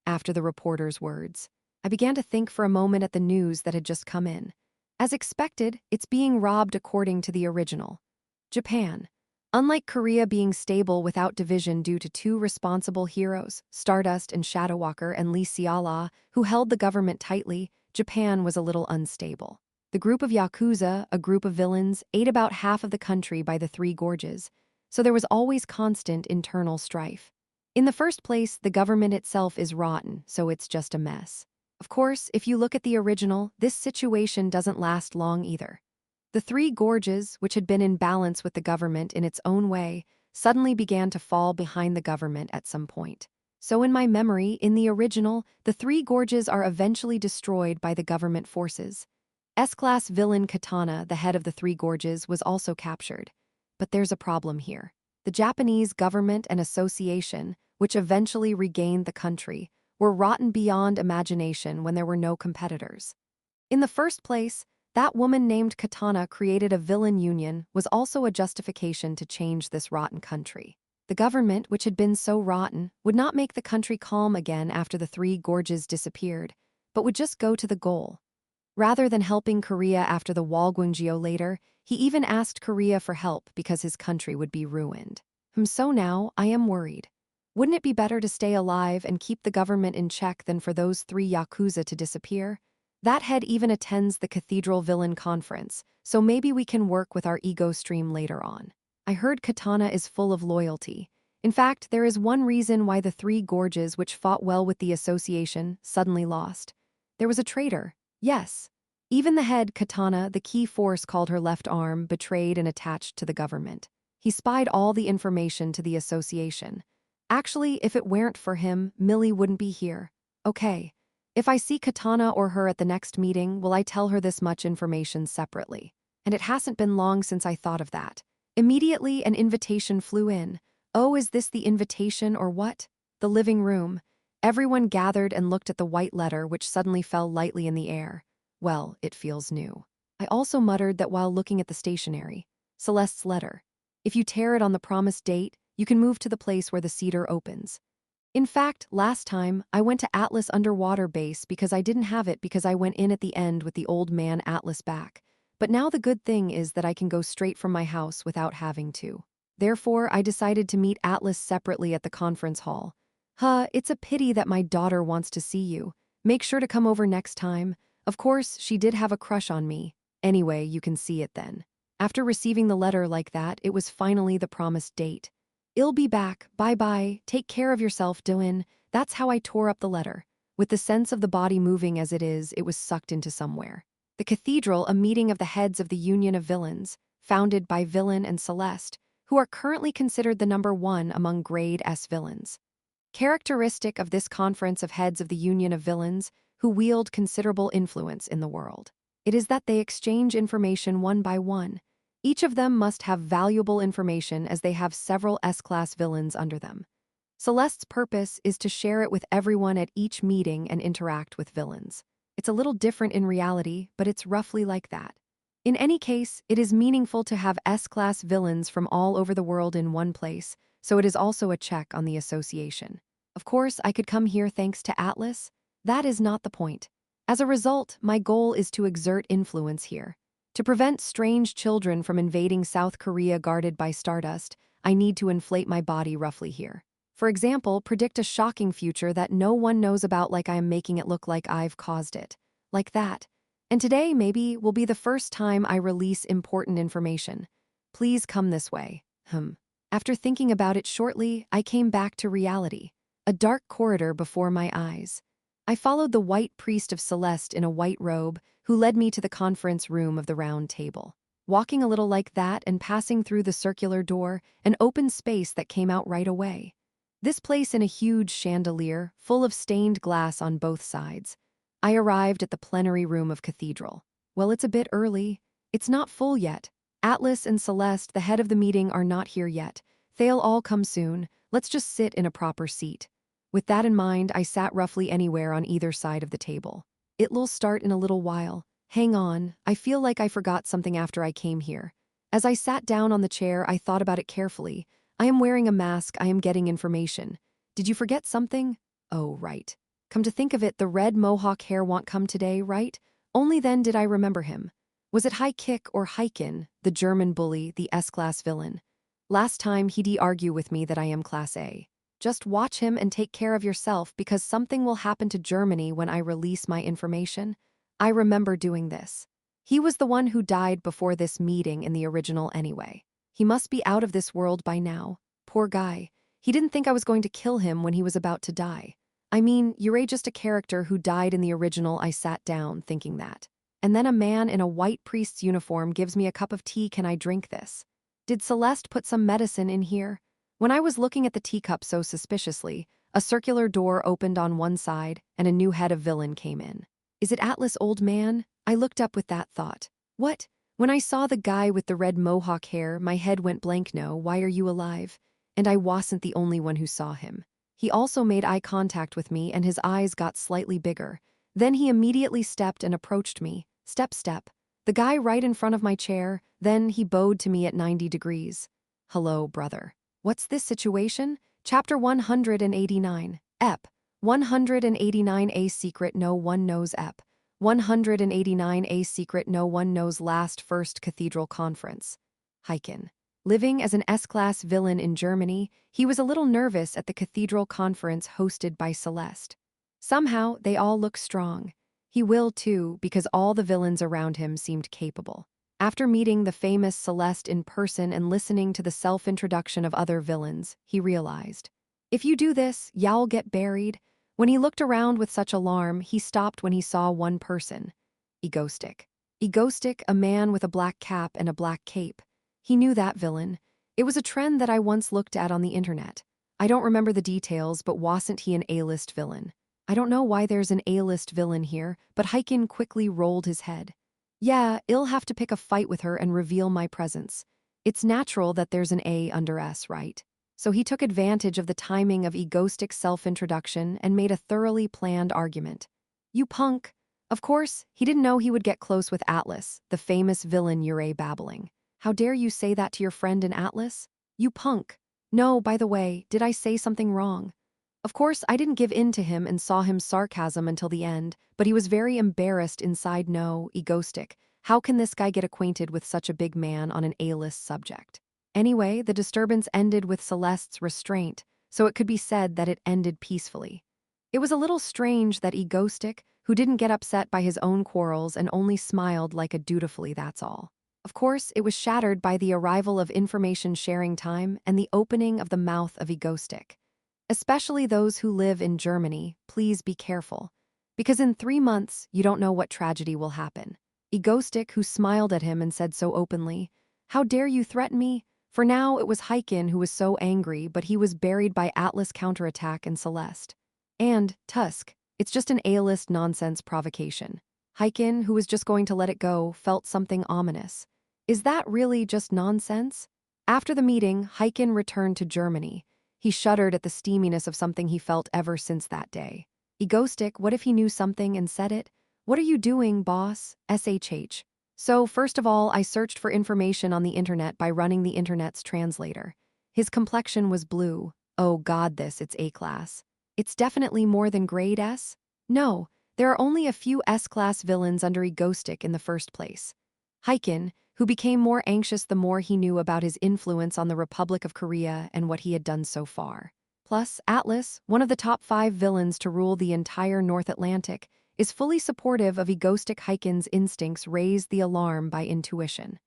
After the reporter's words, I began to think for a moment at the news that had just come in. As expected, it's being robbed according to the original. Japan. Unlike Korea being stable without division due to two responsible heroes, Stardust and Shadowwalker and Lee Seola, who held the government tightly, Japan was a little unstable. The group of Yakuza, a group of villains, ate about half of the country by the Three Gorges, so there was always constant internal strife. In the first place, the government itself is rotten, so it's just a mess. Of course, if you look at the original, this situation doesn't last long either. The Three Gorges, which had been in balance with the government in its own way, suddenly began to fall behind the government at some point. So in my memory, in the original, the three gorges are eventually destroyed by the government forces. S-class villain Katana, the head of the three gorges, was also captured. But there's a problem here. The Japanese government and association, which eventually regained the country, were rotten beyond imagination when there were no competitors. In the first place, that woman named Katana created a villain union was also a justification to change this rotten country. The government, which had been so rotten, would not make the country calm again after the three gorges disappeared, but would just go to the goal. Rather than helping Korea after the Walgungjio later, he even asked Korea for help because his country would be ruined. So now, I am worried. Wouldn't it be better to stay alive and keep the government in check than for those three Yakuza to disappear? That head even attends the Cathedral Villain Conference, so maybe we can work with our ego stream later on. I heard Katana is full of loyalty. In fact, there is one reason why the three gorges which fought well with the association suddenly lost. There was a traitor. Yes. Even the head, Katana, the key force called her left arm, betrayed and attached to the government. He spied all the information to the association. Actually, if it weren't for him, Millie wouldn't be here. Okay. If I see Katana or her at the next meeting, will I tell her this much information separately? And it hasn't been long since I thought of that. Immediately, an invitation flew in. Oh, is this the invitation or what? The living room. Everyone gathered and looked at the white letter which suddenly fell lightly in the air. Well, it feels new. I also muttered that while looking at the stationery. Celeste's letter. If you tear it on the promised date, you can move to the place where the cedar opens. In fact, last time, I went to Atlas Underwater Base because I didn't have it because I went in at the end with the old man Atlas back. But now the good thing is that I can go straight from my house without having to. Therefore, I decided to meet Atlas separately at the conference hall. It's a pity that my daughter wants to see you. Make sure to come over next time. Of course, she did have a crush on me. Anyway, you can see it then. After receiving the letter like that, it was finally the promised date. I'll be back, bye-bye, take care of yourself, Dylan. That's how I tore up the letter. With the sense of the body moving as it is, it was sucked into somewhere. The cathedral, a meeting of the heads of the Union of Villains, founded by Villain and Celeste, who are currently considered the number one among grade S villains. Characteristic of this conference of heads of the Union of Villains, who wield considerable influence in the world. It is that they exchange information one by one. Each of them must have valuable information as they have several S-class villains under them. Celeste's purpose is to share it with everyone at each meeting and interact with villains. It's a little different in reality, but it's roughly like that. In any case, it is meaningful to have S-class villains from all over the world in one place, so it is also a check on the association. Of course, I could come here thanks to Atlas. That is not the point. As a result, my goal is to exert influence here. To prevent strange children from invading South Korea guarded by Stardust, I need to inflate my body roughly here. For example, predict a shocking future that no one knows about like I am making it look like I've caused it. Like that. And today, maybe, will be the first time I release important information. Please come this way. After thinking about it shortly, I came back to reality. A dark corridor before my eyes. I followed the white priest of Celeste in a white robe, who led me to the conference room of the round table. Walking a little like that and passing through the circular door, an open space that came out right away. This place in a huge chandelier, full of stained glass on both sides. I arrived at the plenary room of Cathedral. Well, it's a bit early. It's not full yet. Atlas and Celeste, the head of the meeting, are not here yet. They'll all come soon. Let's just sit in a proper seat. With that in mind, I sat roughly anywhere on either side of the table. It'll start in a little while. Hang on, I feel like I forgot something after I came here. As I sat down on the chair, I thought about it carefully. I am wearing a mask, I am getting information. Did you forget something? Oh, right. Come to think of it, the red mohawk hair won't come today, right? Only then did I remember him. Was it High Kick or Heiken, the German bully, the S-class villain? Last time he'd argue with me that I am Class A. Just watch him and take care of yourself because something will happen to Germany when I release my information. I remember doing this. He was the one who died before this meeting in the original anyway. He must be out of this world by now. Poor guy. He didn't think I was going to kill him when he was about to die. I mean, you're just a character who died in the original. I sat down thinking that. And then a man in a white priest's uniform gives me a cup of tea. Can I drink this? Did Celeste put some medicine in here? When I was looking at the teacup so suspiciously, A circular door opened on one side, and a new head of villain came in. Is it Atlas, old man? I looked up with that thought. What? When I saw the guy with the red mohawk hair, my head went blank. No, why are you alive? And I wasn't the only one who saw him. He also made eye contact with me, and his eyes got slightly bigger. Then he immediately stepped and approached me. Step, step. The guy right in front of my chair. Then he bowed to me at 90 degrees. Hello, brother. What's this situation? Chapter 189. Ep. 189 A secret no one knows. Ep. 189 A secret no one knows. Last First Cathedral Conference. Heiken. Living as an S-class villain in Germany, he was a little nervous at the cathedral conference hosted by Celeste. Somehow, they all look strong. He will too, because all the villains around him seemed capable. After meeting the famous Celeste in person and listening to the self-introduction of other villains, he realized, if you do this, you'll get buried. When he looked around with such alarm, he stopped when he saw one person. Egostic. Egostic, a man with a black cap and a black cape. He knew that villain. It was a trend that I once looked at on the internet. I don't remember the details, but wasn't he an A-list villain? I don't know why there's an A-list villain here, but Heiken quickly rolled his head. Yeah, I'll have to pick a fight with her and reveal my presence. It's natural that there's an A under S, right? So he took advantage of the timing of Egostic's self-introduction and made a thoroughly planned argument. You punk. Of course, he didn't know he would get close with Atlas, the famous villain Ure babbling. How dare you say that to your friend in Atlas? You punk. No, by the way, did I say something wrong? Of course, I didn't give in to him and saw him sarcasm until the end, but he was very embarrassed inside. No, Egostic. How can this guy get acquainted with such a big man on an A-list subject? Anyway, the disturbance ended with Celeste's restraint, so it could be said that it ended peacefully. It was a little strange that Egostic, who didn't get upset by his own quarrels and only smiled like a dutifully that's all. Of course, it was shattered by the arrival of information sharing time and the opening of the mouth of Egostic. Especially those who live in Germany, please be careful. Because in 3 months, you don't know what tragedy will happen. Egostic, who smiled at him and said so openly, how dare you threaten me? For now, it was Heiken who was so angry, but he was buried by Atlas counterattack and Celeste. And, Tusk, it's just an A-list nonsense provocation. Heiken, who was just going to let it go, felt something ominous. Is that really just nonsense? After the meeting, Heiken returned to Germany. He shuddered at the steaminess of something he felt ever since that day. Egostic, what if he knew something and said it? What are you doing, boss? SHH. So, first of all, I searched for information on the internet by running the internet's translator. His complexion was blue. Oh god, it's A-class. It's definitely more than grade S? No, there are only a few S-class villains under Egostic in the first place. Heiken, who became more anxious the more he knew about his influence on the Republic of Korea and what he had done so far. Plus, Atlas, one of the top 5 villains to rule the entire North Atlantic, is fully supportive of Egostic. Heiken's instincts raised the alarm by intuition.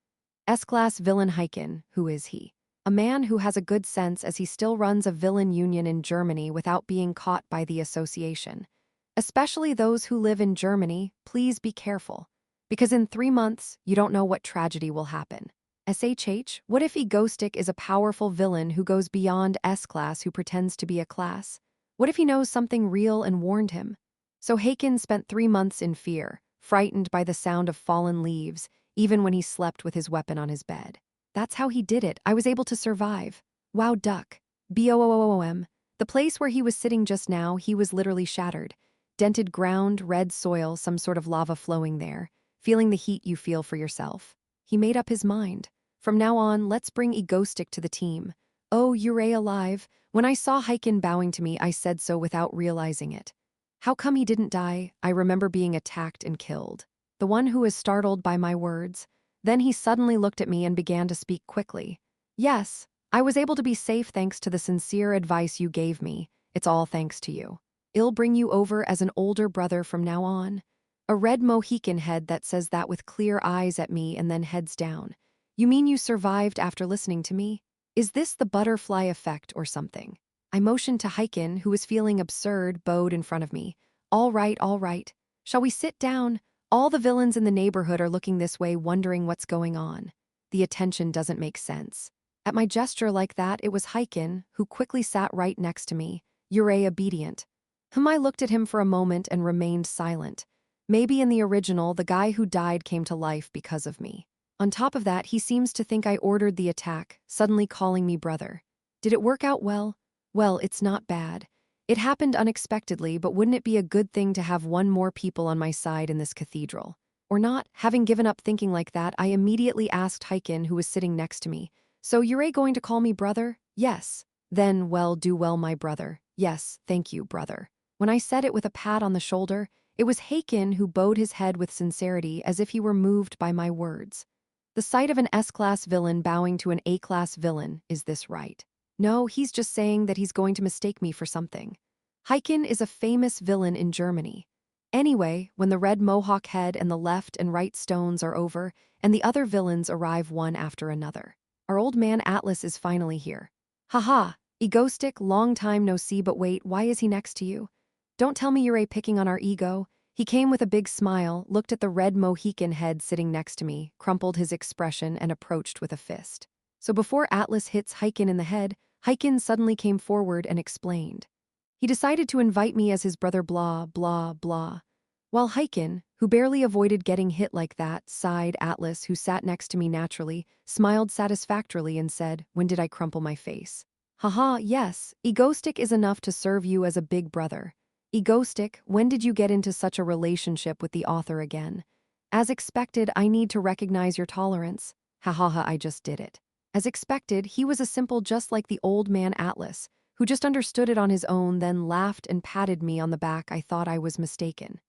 S-class villain Heiken, who is he? A man who has a good sense as he still runs a villain union in Germany without being caught by the association. Especially those who live in Germany, please be careful. Because in 3 months, you don't know what tragedy will happen. SHH, what if Egostic is a powerful villain who goes beyond S-class who pretends to be a class? What if he knows something real and warned him? So Heiken spent 3 months in fear, frightened by the sound of fallen leaves, even when he slept with his weapon on his bed. That's how he did it. I was able to survive. Wow, duck. BOOOOM. The place where he was sitting just now, he was literally shattered. Dented ground, red soil, some sort of lava flowing there. Feeling the heat you feel for yourself. He made up his mind. From now on, let's bring Egostic to the team. Oh, Ure alive. When I saw Heiken bowing to me, I said so without realizing it. How come he didn't die? I remember being attacked and killed. The one who is startled by my words. Then he suddenly looked at me and began to speak quickly. Yes, I was able to be safe thanks to the sincere advice you gave me. It's all thanks to you. I'll bring you over as an older brother from now on. A red Mohican head that says that with clear eyes at me and then heads down. You mean you survived after listening to me? Is this the butterfly effect or something? I motioned to Heiken, who was feeling absurd, bowed in front of me. All right, all right. Shall we sit down? All the villains in the neighborhood are looking this way, wondering what's going on. The attention doesn't make sense. At my gesture like that, it was Heiken, who quickly sat right next to me. Yurei obedient. I looked at him for a moment and remained silent. Maybe in the original, the guy who died came to life because of me. On top of that, he seems to think I ordered the attack, suddenly calling me brother. Did it work out well? Well, it's not bad. It happened unexpectedly, but wouldn't it be a good thing to have one more people on my side in this cathedral? Or not? Having given up thinking like that, I immediately asked Heiken, who was sitting next to me, "So you're going to call me brother?" "Yes." "Then, well, do well, my brother." "Yes, thank you, brother." When I said it with a pat on the shoulder, it was Heiken who bowed his head with sincerity as if he were moved by my words. The sight of an S-class villain bowing to an A-class villain, is this right? No, he's just saying that he's going to mistake me for something. Heiken is a famous villain in Germany. Anyway, when the red mohawk head and the left and right stones are over, and the other villains arrive one after another, our old man Atlas is finally here. Haha, egoistic, long time no see, but wait, why is he next to you? Don't tell me you're picking on our ego. He came with a big smile, looked at the red Mohican head sitting next to me, crumpled his expression, and approached with a fist. So before Atlas hits Heiken in the head, Heiken suddenly came forward and explained. He decided to invite me as his brother blah, blah, blah. While Heiken, who barely avoided getting hit like that, sighed. Atlas, who sat next to me naturally, smiled satisfactorily and said, "When did I crumple my face?" Haha, yes, egoistic is enough to serve you as a big brother. Egoistic, when did you get into such a relationship with the author again? As expected, I need to recognize your tolerance. Hahaha, I just did it. As expected, he was a simple just like the old man Atlas, who just understood it on his own, then laughed and patted me on the back. I thought I was mistaken.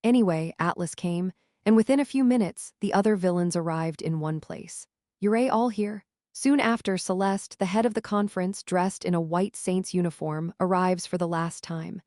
Anyway, Atlas came, and within a few minutes, the other villains arrived in one place. You're all here? Soon after, Celeste, the head of the conference, dressed in a white saint's uniform, arrives for the last time.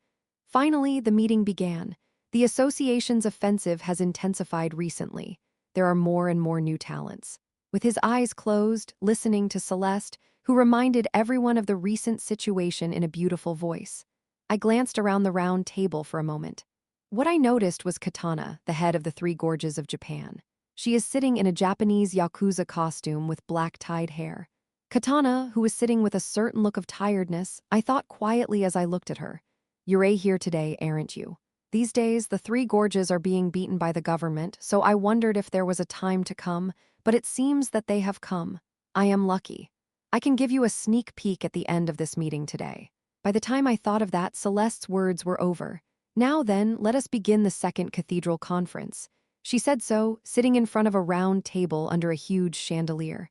Finally, the meeting began. The association's offensive has intensified recently. There are more and more new talents. With his eyes closed, listening to Celeste, who reminded everyone of the recent situation in a beautiful voice. I glanced around the round table for a moment. What I noticed was Katana, the head of the Three Gorges of Japan. She is sitting in a Japanese Yakuza costume with black-tied hair. Katana, who was sitting with a certain look of tiredness, I thought quietly as I looked at her. You're here today, aren't you? These days, the Three Gorges are being beaten by the government, so I wondered if there was a time to come, but it seems that they have come. I am lucky. I can give you a sneak peek at the end of this meeting today. By the time I thought of that, Celeste's words were over. Now then, let us begin the second cathedral conference. She said so, sitting in front of a round table under a huge chandelier.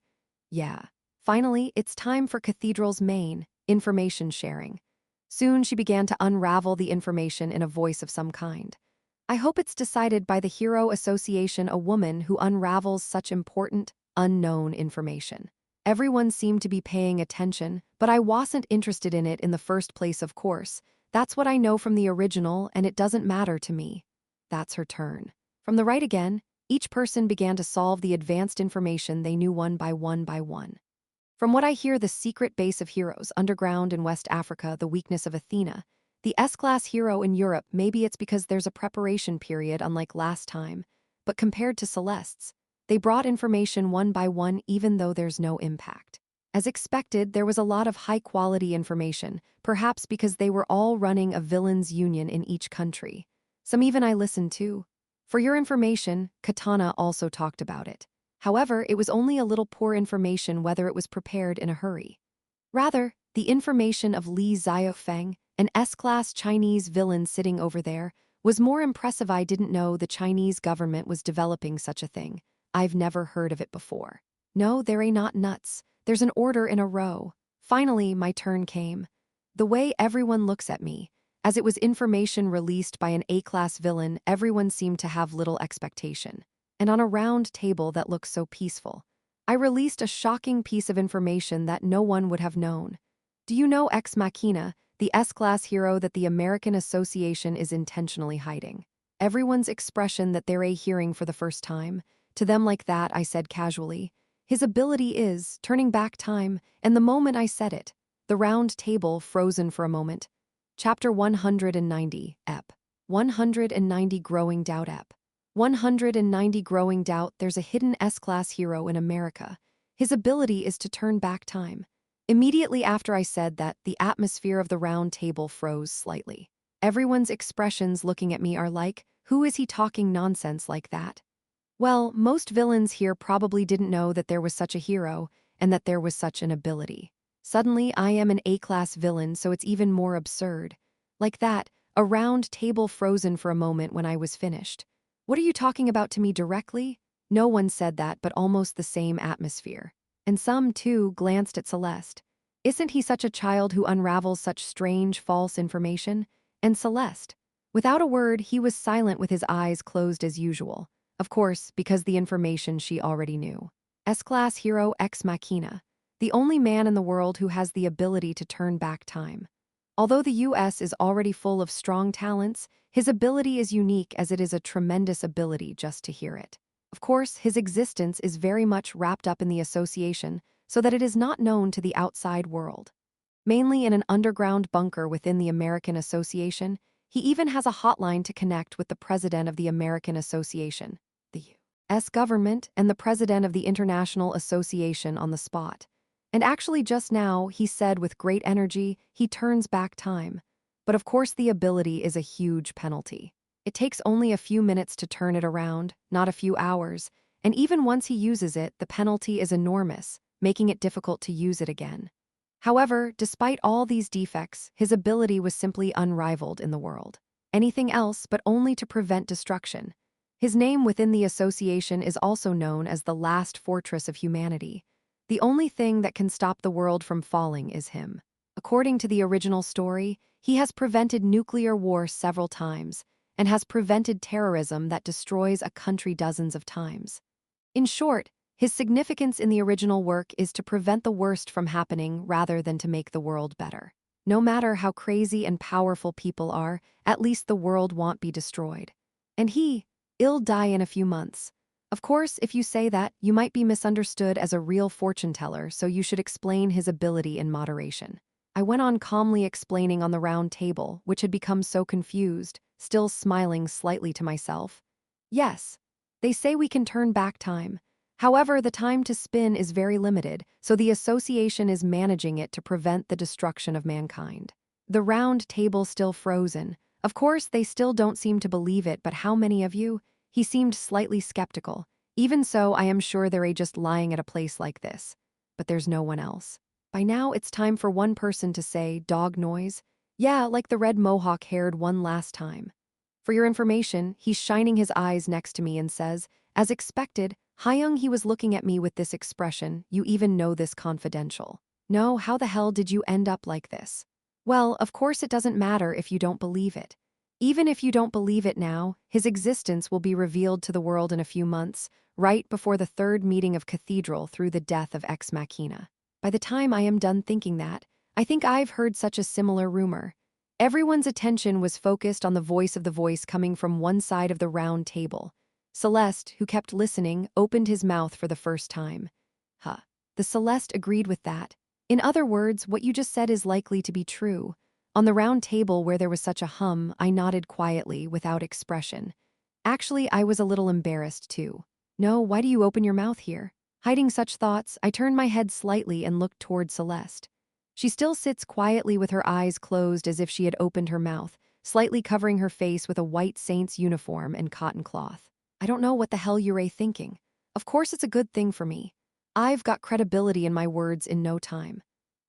Yeah. Finally, it's time for Cathedral's main, information sharing. Soon she began to unravel the information in a voice of some kind. I hope it's decided by the Hero Association, a woman who unravels such important, unknown information. Everyone seemed to be paying attention, but I wasn't interested in it in the first place, of course. That's what I know from the original, and it doesn't matter to me. That's her turn. From the right again, each person began to solve the advanced information they knew one by one by one. From what I hear, the secret base of heroes, underground in West Africa, the weakness of Athena, the S-class hero in Europe, maybe it's because there's a preparation period unlike last time, but compared to Celeste's, they brought information one by one even though there's no impact. As expected, there was a lot of high-quality information, perhaps because they were all running a villains' union in each country. Some even I listened to. For your information, Katana also talked about it. However, it was only a little poor information whether it was prepared in a hurry. Rather, the information of Li Xiaofeng, an S-class Chinese villain sitting over there, was more impressive. I didn't know the Chinese government was developing such a thing. I've never heard of it before. No, there ain't not nuts. There's an order in a row. Finally, my turn came. The way everyone looks at me, as it was information released by an A-class villain, everyone seemed to have little expectation. And on a round table that looks so peaceful, I released a shocking piece of information that no one would have known. Do you know Ex Machina, the S-class hero that the American Association is intentionally hiding? Everyone's expression that they're hearing for the first time. To them like that, I said casually. His ability is turning back time, and the moment I said it, the round table frozen for a moment. Chapter 190, Ep. 190 Growing Doubt Ep. 190 Growing Doubt. There's a hidden S-class hero in America. His ability is to turn back time. Immediately after I said that, the atmosphere of the round table froze slightly. Everyone's expressions looking at me are like, who is he talking nonsense like that? Well, most villains here probably didn't know that there was such a hero and that there was such an ability. Suddenly, I am an A-class villain, so it's even more absurd. Like that, a round table frozen for a moment when I was finished. What are you talking about to me directly? No one said that, but almost the same atmosphere. And some, too, glanced at Celeste. Isn't he such a child who unravels such strange, false information? And Celeste. Without a word, he was silent with his eyes closed as usual. Of course, because the information she already knew. S-class hero ex machina. The only man in the world who has the ability to turn back time. Although the US is already full of strong talents, his ability is unique as it is a tremendous ability just to hear it. Of course, his existence is very much wrapped up in the association, so that it is not known to the outside world. Mainly in an underground bunker within the American Association, he even has a hotline to connect with the president of the American Association, the U.S. government, and the president of the International Association on the spot. And actually just now, he said with great energy, he turns back time. But of course the ability is a huge penalty. It takes only a few minutes to turn it around, not a few hours, and even once he uses it, the penalty is enormous, making it difficult to use it again. However, despite all these defects, his ability was simply unrivaled in the world. Anything else but only to prevent destruction. His name within the association is also known as the last fortress of humanity. The only thing that can stop the world from falling is him. According to the original story, he has prevented nuclear war several times, and has prevented terrorism that destroys a country dozens of times. In short, his significance in the original work is to prevent the worst from happening rather than to make the world better. No matter how crazy and powerful people are, at least the world won't be destroyed. And he'll die in a few months. Of course, if you say that, you might be misunderstood as a real fortune teller, so you should explain his ability in moderation. I went on calmly explaining on the round table, which had become so confused, still smiling slightly to myself. Yes, they say we can turn back time. However, the time to spin is very limited, so the association is managing it to prevent the destruction of mankind. The round table still frozen. Of course, they still don't seem to believe it, but how many of you? He seemed slightly skeptical. Even so, I am sure they're just lying at a place like this. But there's no one else. By now, it's time for one person to say, dog noise. Yeah, like the red mohawk-haired one last time. For your information, he's shining his eyes next to me and says, as expected, Hyung, he was looking at me with this expression, you even know this confidential. No, how the hell did you end up like this? Well, of course it doesn't matter if you don't believe it. Even if you don't believe it now, his existence will be revealed to the world in a few months, right before the third meeting of Cathedral through the death of Ex Machina. By the time I am done thinking that, I think I've heard such a similar rumor. Everyone's attention was focused on the voice coming from one side of the round table. Celeste, who kept listening, opened his mouth for the first time. Huh. The Celeste agreed with that. In other words, what you just said is likely to be true. On the round table where there was such a hum, I nodded quietly, without expression. Actually, I was a little embarrassed too. No, why do you open your mouth here? Hiding such thoughts, I turned my head slightly and looked toward Celeste. She still sits quietly with her eyes closed as if she had opened her mouth, slightly covering her face with a white saint's uniform and cotton cloth. I don't know what the hell you're thinking. Of course it's a good thing for me. I've got credibility in my words in no time.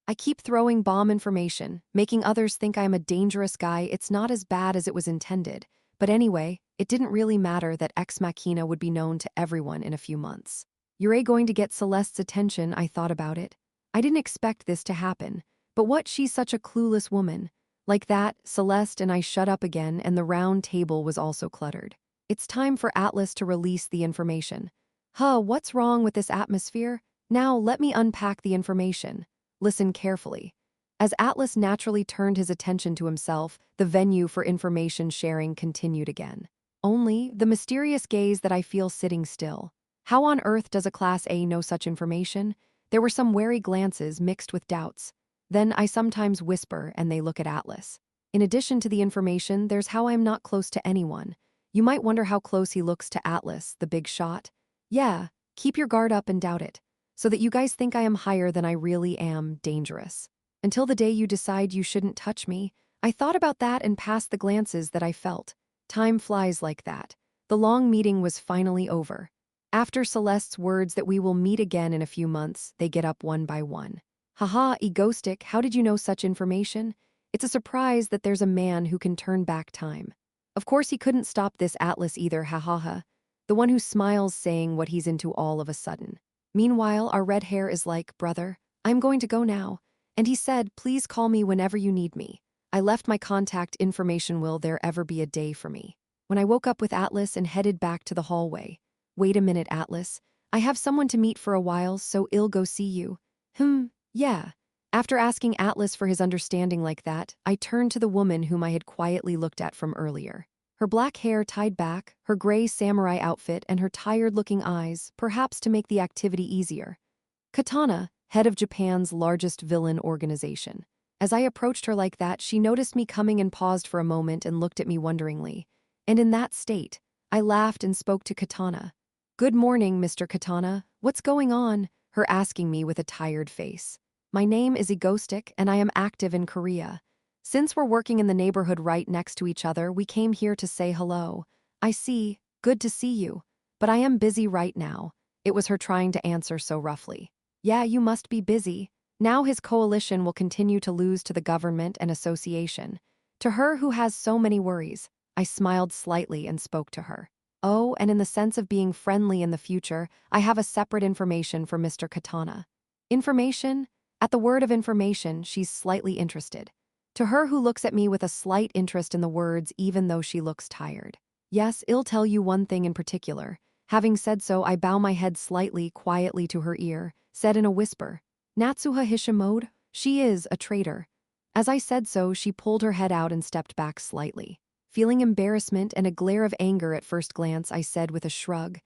I keep throwing bomb information, making others think I'm a dangerous guy. It's not as bad as it was intended. But anyway, it didn't really matter that Ex Machina would be known to everyone in a few months. You're going to get Celeste's attention, I thought about it. I didn't expect this to happen. But what, she's such a clueless woman. Like that, Celeste and I shut up again, and the round table was also cluttered. It's time for Atlas to release the information. What's wrong with this atmosphere? Now let me unpack the information. Listen carefully. As Atlas naturally turned his attention to himself, the venue for information sharing continued again. Only, the mysterious gaze that I feel sitting still. How on earth does a Class A know such information? There were some wary glances mixed with doubts. Then I sometimes whisper and they look at Atlas. In addition to the information, there's how I'm not close to anyone. You might wonder how close he looks to Atlas, the big shot. Yeah, keep your guard up and doubt it. so that you guys think I am higher than I really am, dangerous. Until the day you decide you shouldn't touch me, I thought about that and passed the glances that I felt. Time flies like that. The long meeting was finally over. After Celeste's words that we will meet again in a few months, they get up one by one. Haha, egoistic, how did you know such information? It's a surprise that there's a man who can turn back time. Of course he couldn't stop this Atlas either, ha. The one who smiles saying what he's into all of a sudden. Meanwhile, our red hair is like, brother, I'm going to go now. And he said, please call me whenever you need me. I left my contact information, will there ever be a day for me? When I woke up with Atlas and headed back to the hallway. Wait a minute, Atlas. I have someone to meet for a while, so I'll go see you. Yeah. After asking Atlas for his understanding like that, I turned to the woman whom I had quietly looked at from earlier. Her black hair tied back, her gray samurai outfit, and her tired-looking eyes, perhaps to make the activity easier. Katana, head of Japan's largest villain organization. As I approached her like that, she noticed me coming and paused for a moment and looked at me wonderingly. And in that state, I laughed and spoke to Katana. Good morning, Mr. Katana. What's going on? Her asking me with a tired face. My name is Egoistic, and I am active in Korea. Since we're working in the neighborhood right next to each other, we came here to say hello. I see. Good to see you. But I am busy right now. It was her trying to answer so roughly. Yeah, you must be busy. Now his coalition will continue to lose to the government and association. To her who has so many worries, I smiled slightly and spoke to her. Oh, and in the sense of being friendly in the future, I have a separate information for Mr. Katana. Information? At the word of information, she's slightly interested. To her who looks at me with a slight interest in the words even though she looks tired. Yes, I'll tell you one thing in particular. Having said so, I bow my head slightly, quietly to her ear, said in a whisper, Natsuha Hishimoto, she is a traitor. As I said so, she pulled her head out and stepped back slightly. Feeling embarrassment and a glare of anger at first glance, I said with a shrug,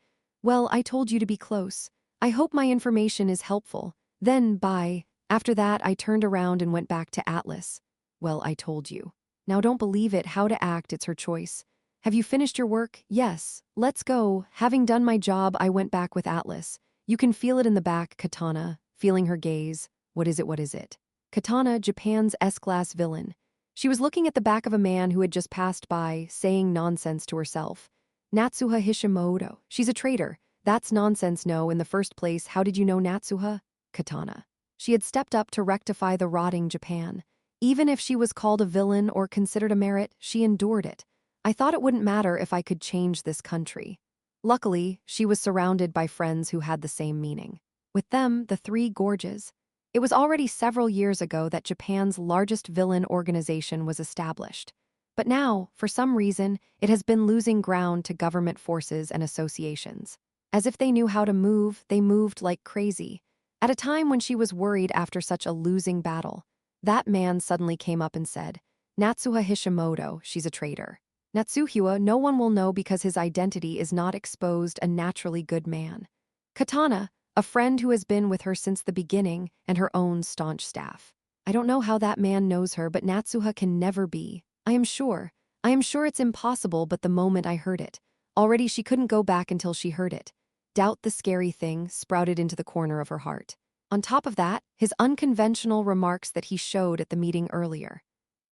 well, I told you to be close. I hope my information is helpful. Then, bye. After that, I turned around and went back to Atlas. Well, I told you. Now don't believe it, how to act, it's her choice. Have you finished your work? Yes. Let's go. Having done my job, I went back with Atlas. You can feel it in the back, Katana, feeling her gaze. What is it? Katana, Japan's S-class villain. She was looking at the back of a man who had just passed by, saying nonsense to herself. Natsuha Hishimoto. She's a traitor. That's nonsense, no. In the first place, how did you know Natsuha? Katana. She had stepped up to rectify the rotting Japan. Even if she was called a villain or considered a merit, she endured it. I thought it wouldn't matter if I could change this country. Luckily, she was surrounded by friends who had the same meaning. With them, the Three Gorges. It was already several years ago that Japan's largest villain organization was established. But now, for some reason, it has been losing ground to government forces and associations. As if they knew how to move, they moved like crazy. At a time when she was worried after such a losing battle, that man suddenly came up and said, Natsuha Hishimoto, she's a traitor. Natsuhua, no one will know because his identity is not exposed, a naturally good man. Katana, a friend who has been with her since the beginning and her own staunch staff. I don't know how that man knows her, but Natsuha can never be. I am sure it's impossible, but the moment I heard it. Already she couldn't go back until she heard it. Doubt, the scary thing, sprouted into the corner of her heart. On top of that, his unconventional remarks that he showed at the meeting earlier.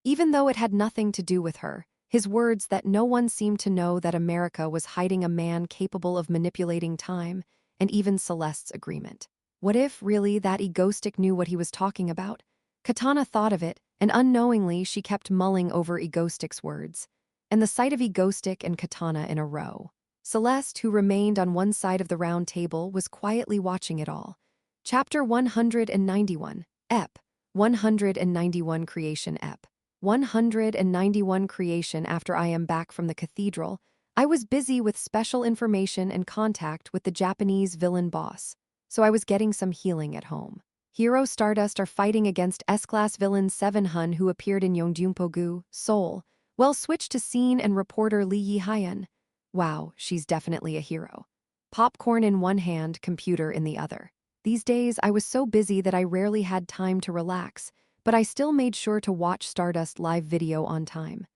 Even though it had nothing to do with her, his words that no one seemed to know that America was hiding a man capable of manipulating time, and even Celeste's agreement. What if, really, that Egoistic knew what he was talking about? Katana thought of it, and unknowingly she kept mulling over Egoistic's words. And the sight of Egoistic and Katana in a row. Celeste, who remained on one side of the round table, was quietly watching it all. Chapter 191, Ep. 191 Creation Ep. 191 Creation. After I am back from the cathedral, I was busy with special information and contact with the Japanese villain boss, so I was getting some healing at home. Hero Stardust are fighting against S-class villain 7 Hun, who appeared in Yongdunpogu, Seoul. Well, switch to scene and reporter Lee Yi-hyun. Wow, she's definitely a hero. Popcorn in one hand, computer in the other. These days, I was so busy that I rarely had time to relax, but I still made sure to watch Stardust live video on time.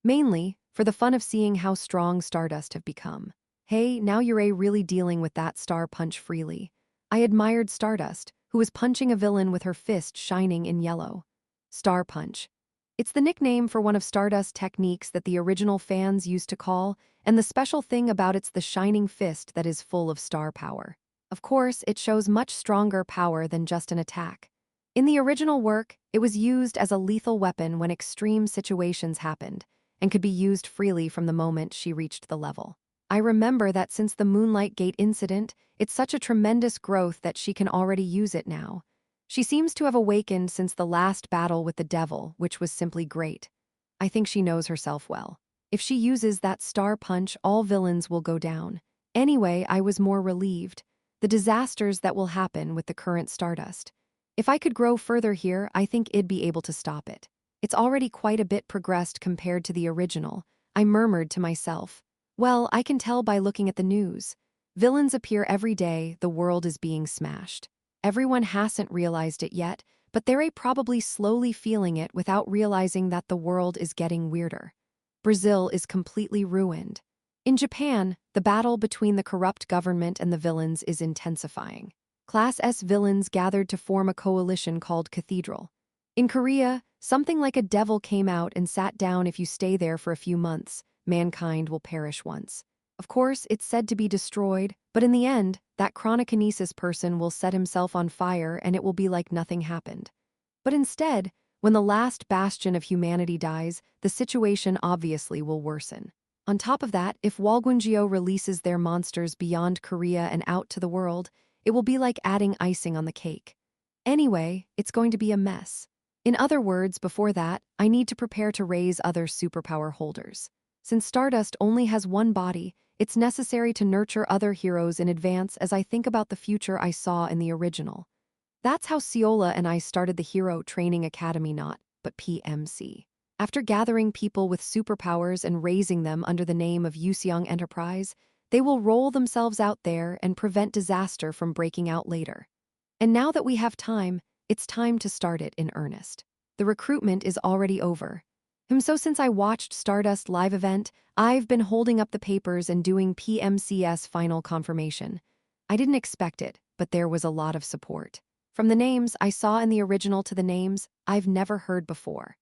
Mainly, for the fun of seeing how strong Stardust have become. Hey, now you're really dealing with that star punch freely. I admired Stardust, who was punching a villain with her fist shining in yellow. Star Punch. It's the nickname for one of Stardust's techniques that the original fans used to call, and the special thing about it's the shining fist that is full of star power. Of course, it shows much stronger power than just an attack. In the original work, it was used as a lethal weapon when extreme situations happened, and could be used freely from the moment she reached the level. I remember that since the Moonlight Gate incident, it's such a tremendous growth that she can already use it now. She seems to have awakened since the last battle with the devil, which was simply great. I think she knows herself well. If she uses that star punch, all villains will go down. Anyway, I was more relieved. The disasters that will happen with the current Stardust. If I could grow further here, I think it'd be able to stop it. It's already quite a bit progressed compared to the original, I murmured to myself. Well, I can tell by looking at the news. Villains appear every day, the world is being smashed. Everyone hasn't realized it yet, but they're probably slowly feeling it without realizing that the world is getting weirder. Brazil is completely ruined. In Japan, the battle between the corrupt government and the villains is intensifying. Class S villains gathered to form a coalition called Cathedral. In Korea, something like a devil came out and sat down. If you stay there for a few months, mankind will perish once. Of course, it's said to be destroyed, but in the end, that chronokinesis person will set himself on fire and it will be like nothing happened. But instead, when the last bastion of humanity dies, the situation obviously will worsen. On top of that, if Walgunjio releases their monsters beyond Korea and out to the world, it will be like adding icing on the cake. Anyway, it's going to be a mess. In other words, before that, I need to prepare to raise other superpower holders. Since Stardust only has one body, it's necessary to nurture other heroes in advance as I think about the future I saw in the original. That's how Ciola and I started the Hero Training Academy, not but PMC. After gathering people with superpowers and raising them under the name of Yuseong Enterprise, they will roll themselves out there and prevent disaster from breaking out later. And now that we have time, it's time to start it in earnest. The recruitment is already over. So since I watched Stardust live event, I've been holding up the papers and doing PMCS final confirmation. I didn't expect it, but there was a lot of support. From the names I saw in the original to the names I've never heard before.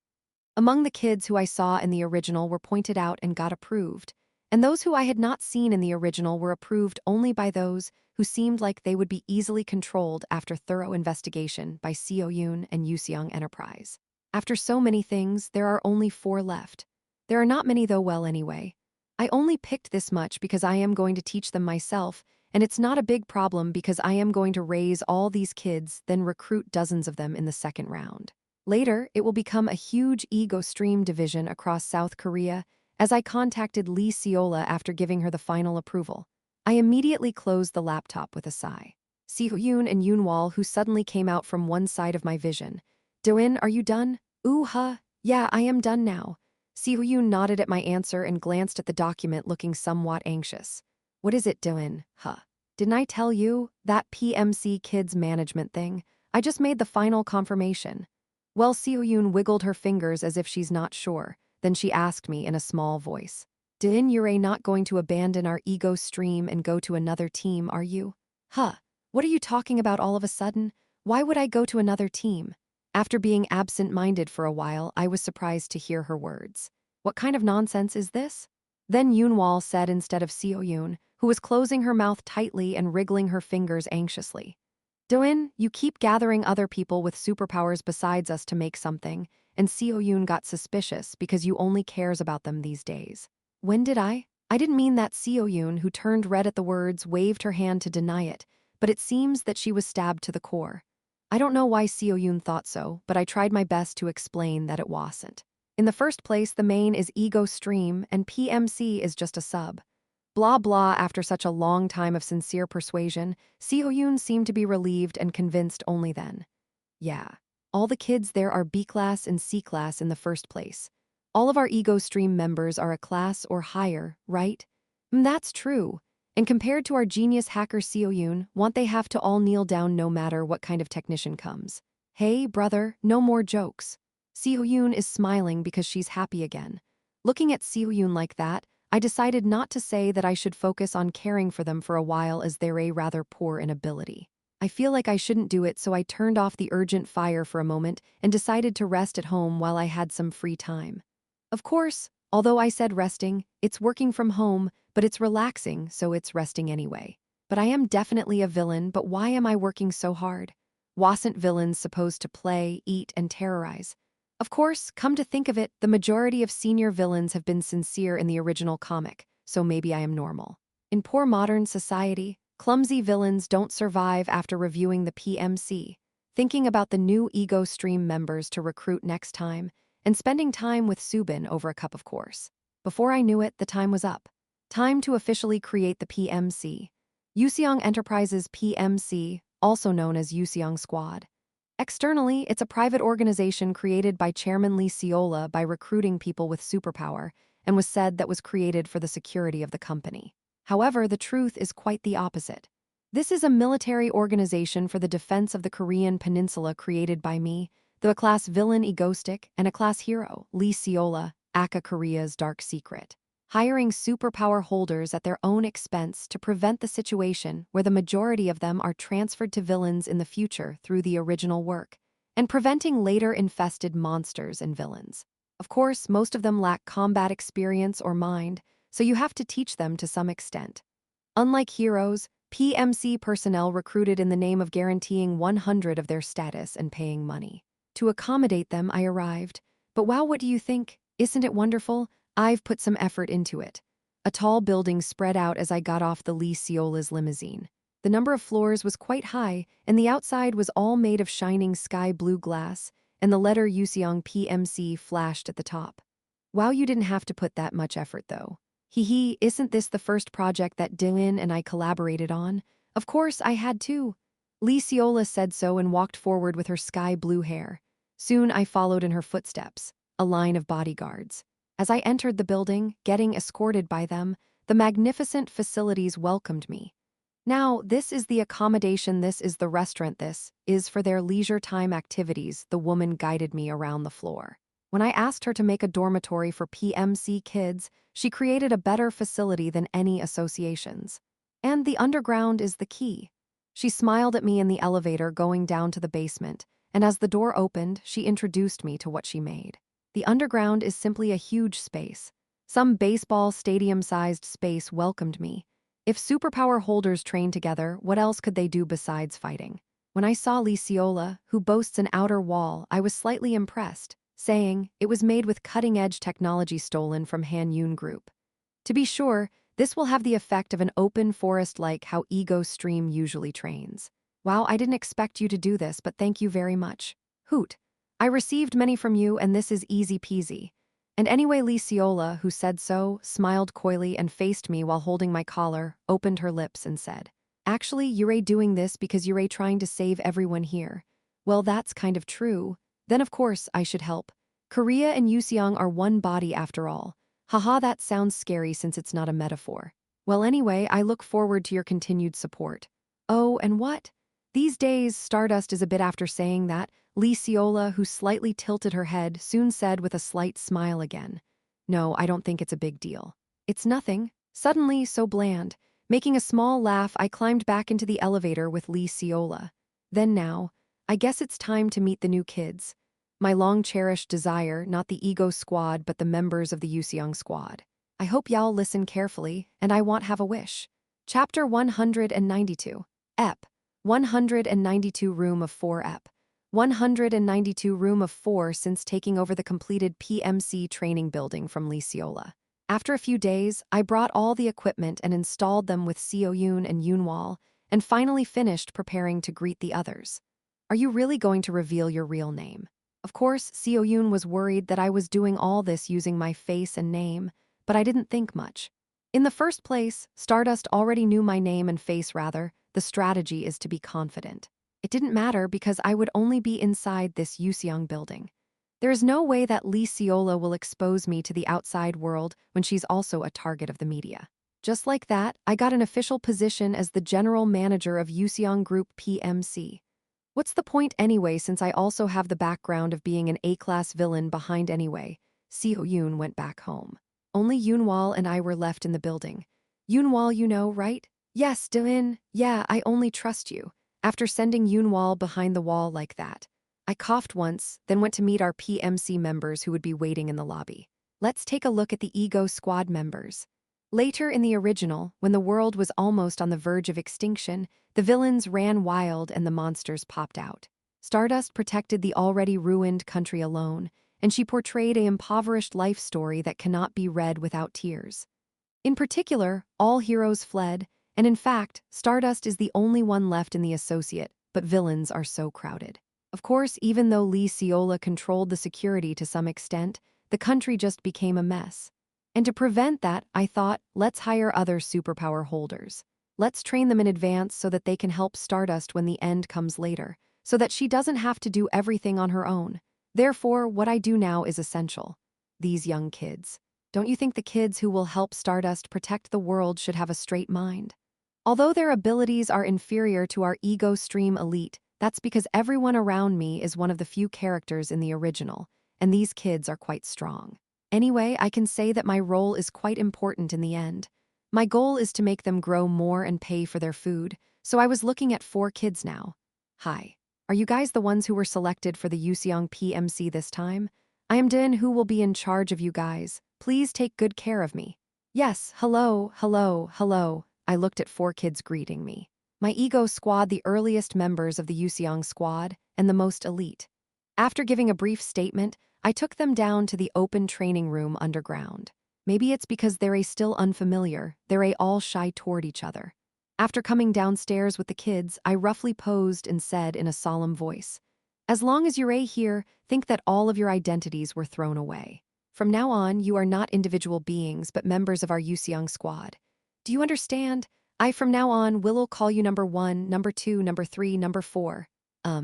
Among the kids who I saw in the original were pointed out and got approved, and those who I had not seen in the original were approved only by those who seemed like they would be easily controlled after thorough investigation by Seo Yoon and Yuseong Enterprise. After so many things, there are only 4 left. There are not many though, well anyway. I only picked this much because I am going to teach them myself, and it's not a big problem because I am going to raise all these kids, then recruit dozens of them in the second round. Later, it will become a huge ego stream division across South Korea, as I contacted Lee Ciola after giving her the final approval. I immediately closed the laptop with a sigh. Seo-yoon and Yoonwol, who suddenly came out from one side of my vision. Do-in, are you done? Ooh-huh, yeah, I am done now. Seo-yoon nodded at my answer and glanced at the document looking somewhat anxious. What is it, Do-in? Huh. Didn't I tell you? That PMC kids management thing. I just made the final confirmation. Well, Seo-yoon wiggled her fingers as if she's not sure. Then she asked me in a small voice. Do-in, you're not going to abandon our ego stream and go to another team, are you? Huh. What are you talking about all of a sudden? Why would I go to another team? After being absent-minded for a while, I was surprised to hear her words. What kind of nonsense is this? Then Yoonwol said instead of Seo-yoon, who was closing her mouth tightly and wriggling her fingers anxiously. Do-in, you keep gathering other people with superpowers besides us to make something, and Seo-yoon got suspicious because you only cares about them these days. When did I? I didn't mean that. Seo-yoon, who turned red at the words, waved her hand to deny it, but it seems that she was stabbed to the core. I don't know why Seo-yoon thought so, but I tried my best to explain that it wasn't. In the first place, the main is Ego Stream, and PMC is just a sub. Blah blah. After such a long time of sincere persuasion, Seo-yoon seemed to be relieved and convinced only then. Yeah, all the kids there are B-class and C-class in the first place. All of our Ego Stream members are a class or higher, right? That's true. And compared to our genius hacker Seo-yoon, won't they have to all kneel down no matter what kind of technician comes? Hey, brother, no more jokes. Seo-yoon is smiling because she's happy again. Looking at Seo-yoon like that, I decided not to say that I should focus on caring for them for a while as they're rather poor in ability. I feel like I shouldn't do it, so I turned off the urgent fire for a moment and decided to rest at home while I had some free time. Of course, although I said resting, it's working from home, but it's relaxing, so it's resting anyway. But I am definitely a villain, but why am I working so hard? Wasn't villains supposed to play, eat, and terrorize? Of course, come to think of it, the majority of senior villains have been sincere in the original comic, so maybe I am normal. In poor modern society, clumsy villains don't survive after reviewing the PMC, thinking about the new Ego Stream members to recruit next time, and spending time with Subin over a cup of course. Before I knew it, the time was up. Time to officially create the PMC. Yuseong Enterprises PMC, also known as Yuseong Squad. Externally, it's a private organization created by Chairman Lee Seola by recruiting people with superpower, and was said that was created for the security of the company. However, the truth is quite the opposite. This is a military organization for the defense of the Korean peninsula created by me, the class villain Egostic, and a class hero, Lee Seola, aka Korea's dark secret, hiring superpower holders at their own expense to prevent the situation where the majority of them are transferred to villains in the future through the original work, and preventing later infested monsters and villains. Of course, most of them lack combat experience or mind, so you have to teach them to some extent. Unlike heroes, PMC personnel recruited in the name of guaranteeing 100 of their status and paying money. To accommodate them, I arrived. But wow, what do you think? Isn't it wonderful? I've put some effort into it. A tall building spread out as I got off the Lee Seola's limousine. The number of floors was quite high, and the outside was all made of shining sky blue glass, and the letter Yuseong PMC flashed at the top. Wow, you didn't have to put that much effort, though. Hee, isn't this the first project that Dylan and I collaborated on? Of course, I had to. Lee Seola said so and walked forward with her sky blue hair. Soon I followed in her footsteps, a line of bodyguards. As I entered the building, getting escorted by them, the magnificent facilities welcomed me. Now, this is the accommodation, this is the restaurant, this is for their leisure time activities. The woman guided me around the floor. When I asked her to make a dormitory for PMC kids, she created a better facility than any associations. And the underground is the key. She smiled at me in the elevator going down to the basement, and as the door opened, she introduced me to what she made. The underground is simply a huge space. Some baseball stadium-sized space welcomed me. If superpower holders train together, what else could they do besides fighting? When I saw Lee Seola, who boasts an outer wall, I was slightly impressed, saying it was made with cutting-edge technology stolen from Han Yoon Group. To be sure, this will have the effect of an open forest like how Ego Stream usually trains. Wow, I didn't expect you to do this, but thank you very much. Hoot. I received many from you, and this is easy peasy. And anyway, Lee Seola, who said so, smiled coyly and faced me while holding my collar, opened her lips and said, "Actually, you're doing this because you're trying to save everyone here." Well, that's kind of true. Then of course I should help. Korea and Yuseong are one body after all. Haha, that sounds scary since it's not a metaphor. Well, anyway, I look forward to your continued support. Oh, and what? These days, Stardust is a bit after saying that. Lee Seola, who slightly tilted her head, soon said with a slight smile again, "No, I don't think it's a big deal. It's nothing." Suddenly, so bland. Making a small laugh, I climbed back into the elevator with Lee Seola. Then now, I guess it's time to meet the new kids. My long-cherished desire, not the Ego Squad, but the members of the Yuseong Squad. I hope y'all listen carefully, and I want have a wish. Chapter 192. Ep. 192 Room of 4 Ep. 192 Room of 4 since taking over the completed PMC training building from Lee Seola. After a few days, I brought all the equipment and installed them with Seo Yoon and Yoonwal, and finally finished preparing to greet the others. Are you really going to reveal your real name? Of course, Seo Yoon was worried that I was doing all this using my face and name, but I didn't think much. In the first place, Stardust already knew my name and face rather. The strategy is to be confident. It didn't matter because I would only be inside this Yuseong building. There is no way that Lee Seola will expose me to the outside world when she's also a target of the media. Just like that, I got an official position as the general manager of Yuseong Group PMC. What's the point anyway, since I also have the background of being an A-class villain behind anyway? Seo Yoon went back home. Only Yoonwal and I were left in the building. Yoonwal, you know, right? Yes, Dylan. Yeah, I only trust you. After sending Yunwal behind the wall like that, I coughed once, then went to meet our PMC members who would be waiting in the lobby. Let's take a look at the Ego Squad members. Later in the original, when the world was almost on the verge of extinction, the villains ran wild and the monsters popped out. Stardust protected the already ruined country alone, and she portrayed an impoverished life story that cannot be read without tears. In particular, all heroes fled, and in fact, Stardust is the only one left in the associate, but villains are so crowded. Of course, even though Lee Seola controlled the security to some extent, the country just became a mess. And to prevent that, I thought, let's hire other superpower holders. Let's train them in advance so that they can help Stardust when the end comes later, so that she doesn't have to do everything on her own. Therefore, what I do now is essential. These young kids. Don't you think the kids who will help Stardust protect the world should have a straight mind? Although their abilities are inferior to our Ego Stream elite, that's because everyone around me is one of the few characters in the original, and these kids are quite strong. Anyway, I can say that my role is quite important in the end. My goal is to make them grow more and pay for their food, so I was looking at 4 kids now. Hi. Are you guys the ones who were selected for the Yuseong PMC this time? I am Din, who will be in charge of you guys. Please take good care of me. Yes, hello, hello, hello. I looked at 4 kids greeting me. My Ego Squad, the earliest members of the Yuseong Squad, and the most elite. After giving a brief statement, I took them down to the open training room underground. Maybe it's because they're still unfamiliar, they're all shy toward each other. After coming downstairs with the kids, I roughly posed and said in a solemn voice, "As long as you're here, think that all of your identities were thrown away. From now on, you are not individual beings, but members of our Yuseong Squad. Do you understand? I from now on will call you number 1, number 2, number 3, number 4.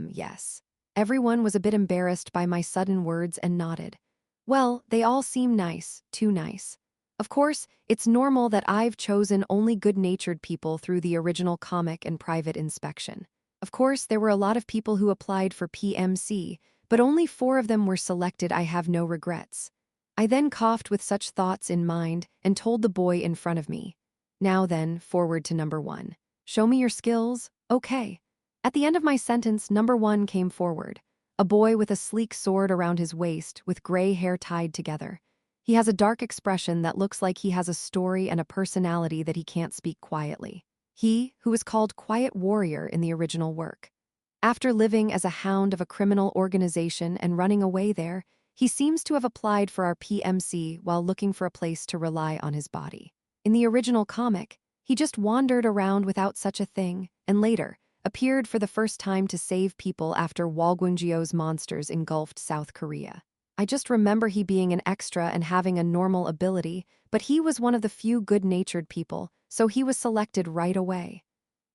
Yes." Everyone was a bit embarrassed by my sudden words and nodded. Well, they all seem nice, too nice. Of course, it's normal that I've chosen only good-natured people through the original comic and private inspection. Of course, there were a lot of people who applied for PMC, but only 4 of them were selected. I have no regrets. I then coughed with such thoughts in mind and told the boy in front of me. Now then, forward to number 1. Show me your skills, okay. At the end of my sentence, number 1 came forward. A boy with a sleek sword around his waist, with gray hair tied together. He has a dark expression that looks like he has a story and a personality that he can't speak quietly. He, who is called Quiet Warrior in the original work. After living as a hound of a criminal organization and running away there, he seems to have applied for our PMC while looking for a place to rely on his body. In the original comic, he just wandered around without such a thing, and later, appeared for the first time to save people after Walgungeo's monsters engulfed South Korea. I just remember he being an extra and having a normal ability, but he was one of the few good-natured people, so he was selected right away.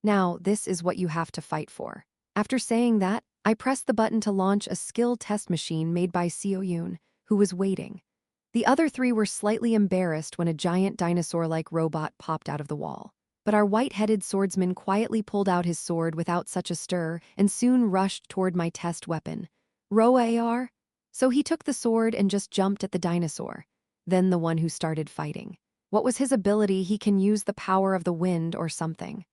Now, this is what you have to fight for. After saying that, I pressed the button to launch a skill test machine made by Seo Yoon, who was waiting. The other 3 were slightly embarrassed when a giant dinosaur-like robot popped out of the wall. But our white-headed swordsman quietly pulled out his sword without such a stir and soon rushed toward my test weapon. Roa AR? So he took the sword and just jumped at the dinosaur. Then the one who started fighting. What was his ability? He can use the power of the wind or something.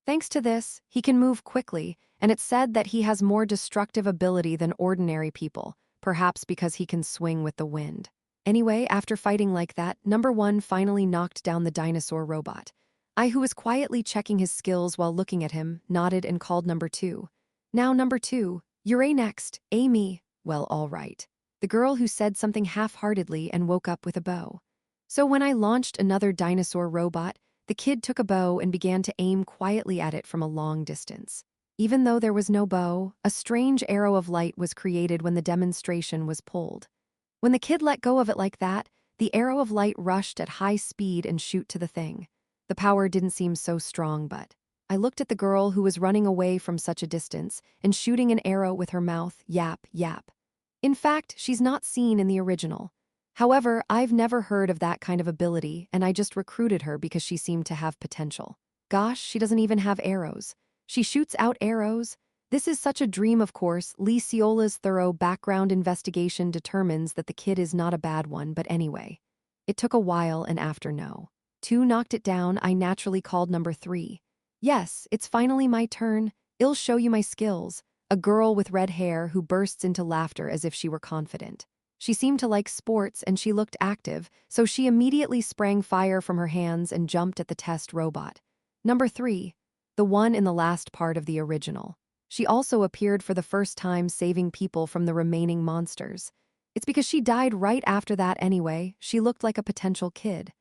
Thanks to this, he can move quickly, and it's said that he has more destructive ability than ordinary people, perhaps because he can swing with the wind. Anyway, after fighting like that, number 1 finally knocked down the dinosaur robot. I, who was quietly checking his skills while looking at him, nodded and called number 2. Now number 2, you're next, me. Well, all right. The girl who said something half-heartedly and woke up with a bow. So when I launched another dinosaur robot, the kid took a bow and began to aim quietly at it from a long distance. Even though there was no bow, a strange arrow of light was created when the demonstration was pulled. When the kid let go of it like that, the arrow of light rushed at high speed and shoot to the thing. The power didn't seem so strong, but I looked at the girl who was running away from such a distance and shooting an arrow with her mouth, yap, yap. In fact, she's not seen in the original. However, I've never heard of that kind of ability, and I just recruited her because she seemed to have potential. Gosh, she doesn't even have arrows. She shoots out arrows? This is such a dream, of course. Lee Seola's thorough background investigation determines that the kid is not a bad one, but anyway. It took a while, and after no. 2 knocked it down, I naturally called number 3. Yes, it's finally my turn. I'll show you my skills. A girl with red hair who bursts into laughter as if she were confident. She seemed to like sports and she looked active, so she immediately sprang fire from her hands and jumped at the test robot. Number 3. The one in the last part of the original. She also appeared for the first time saving people from the remaining monsters. It's because she died right after that anyway, she looked like a potential kid.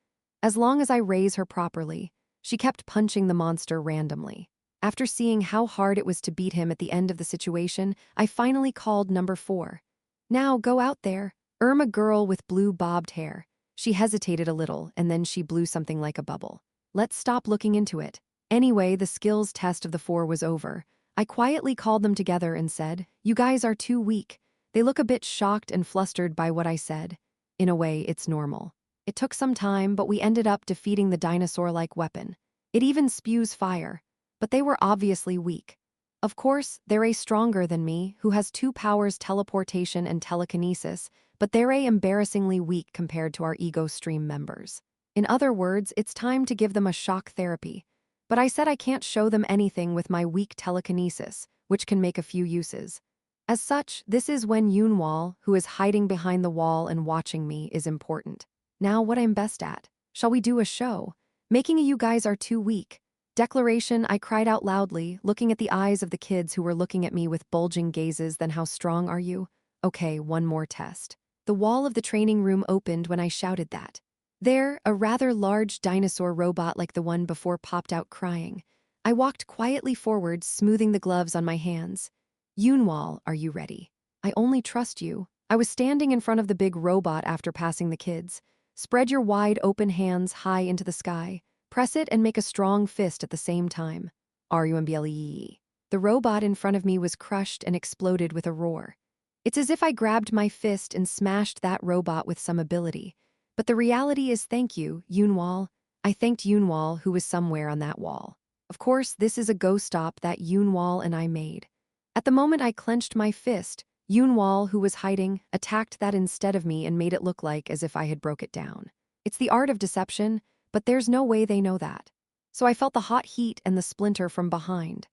As long as I raise her properly, she kept punching the monster randomly. After seeing how hard it was to beat him at the end of the situation, I finally called number 4. Now go out there. A girl with blue bobbed hair. She hesitated a little and then she blew something like a bubble. Let's stop looking into it. Anyway, the skills test of the 4 was over. I quietly called them together and said, "You guys are too weak." They look a bit shocked and flustered by what I said. In a way, it's normal. It took some time, but we ended up defeating the dinosaur-like weapon. It even spews fire. But they were obviously weak. Of course, they're stronger than me, who has 2 powers, teleportation and telekinesis, but they're embarrassingly weak compared to our ego stream members. In other words, it's time to give them a shock therapy. But I said I can't show them anything with my weak telekinesis, which can make a few uses. As such, this is when Yunwal, who is hiding behind the wall and watching me, is important. Now what I'm best at. Shall we do a show? Making a "you guys are too weak" declaration, I cried out loudly, looking at the eyes of the kids who were looking at me with bulging gazes. Then how strong are you? Okay, one more test. The wall of the training room opened when I shouted that. There, a rather large dinosaur robot like the one before popped out crying. I walked quietly forward, smoothing the gloves on my hands. Yunwal, are you ready? I only trust you. I was standing in front of the big robot after passing the kids. Spread your wide open hands high into the sky. Press it and make a strong fist at the same time. RUMBLE. The robot in front of me was crushed and exploded with a roar. It's as if I grabbed my fist and smashed that robot with some ability. But the reality is thank you, Yunwal. I thanked Yunwal, who was somewhere on that wall. Of course, this is a go-stop that Yunwal and I made. At the moment I clenched my fist, Yunwal, who was hiding, attacked that instead of me and made it look like as if I had broke it down. It's the art of deception, but there's no way they know that. So I felt the hot heat and the splinter from behind.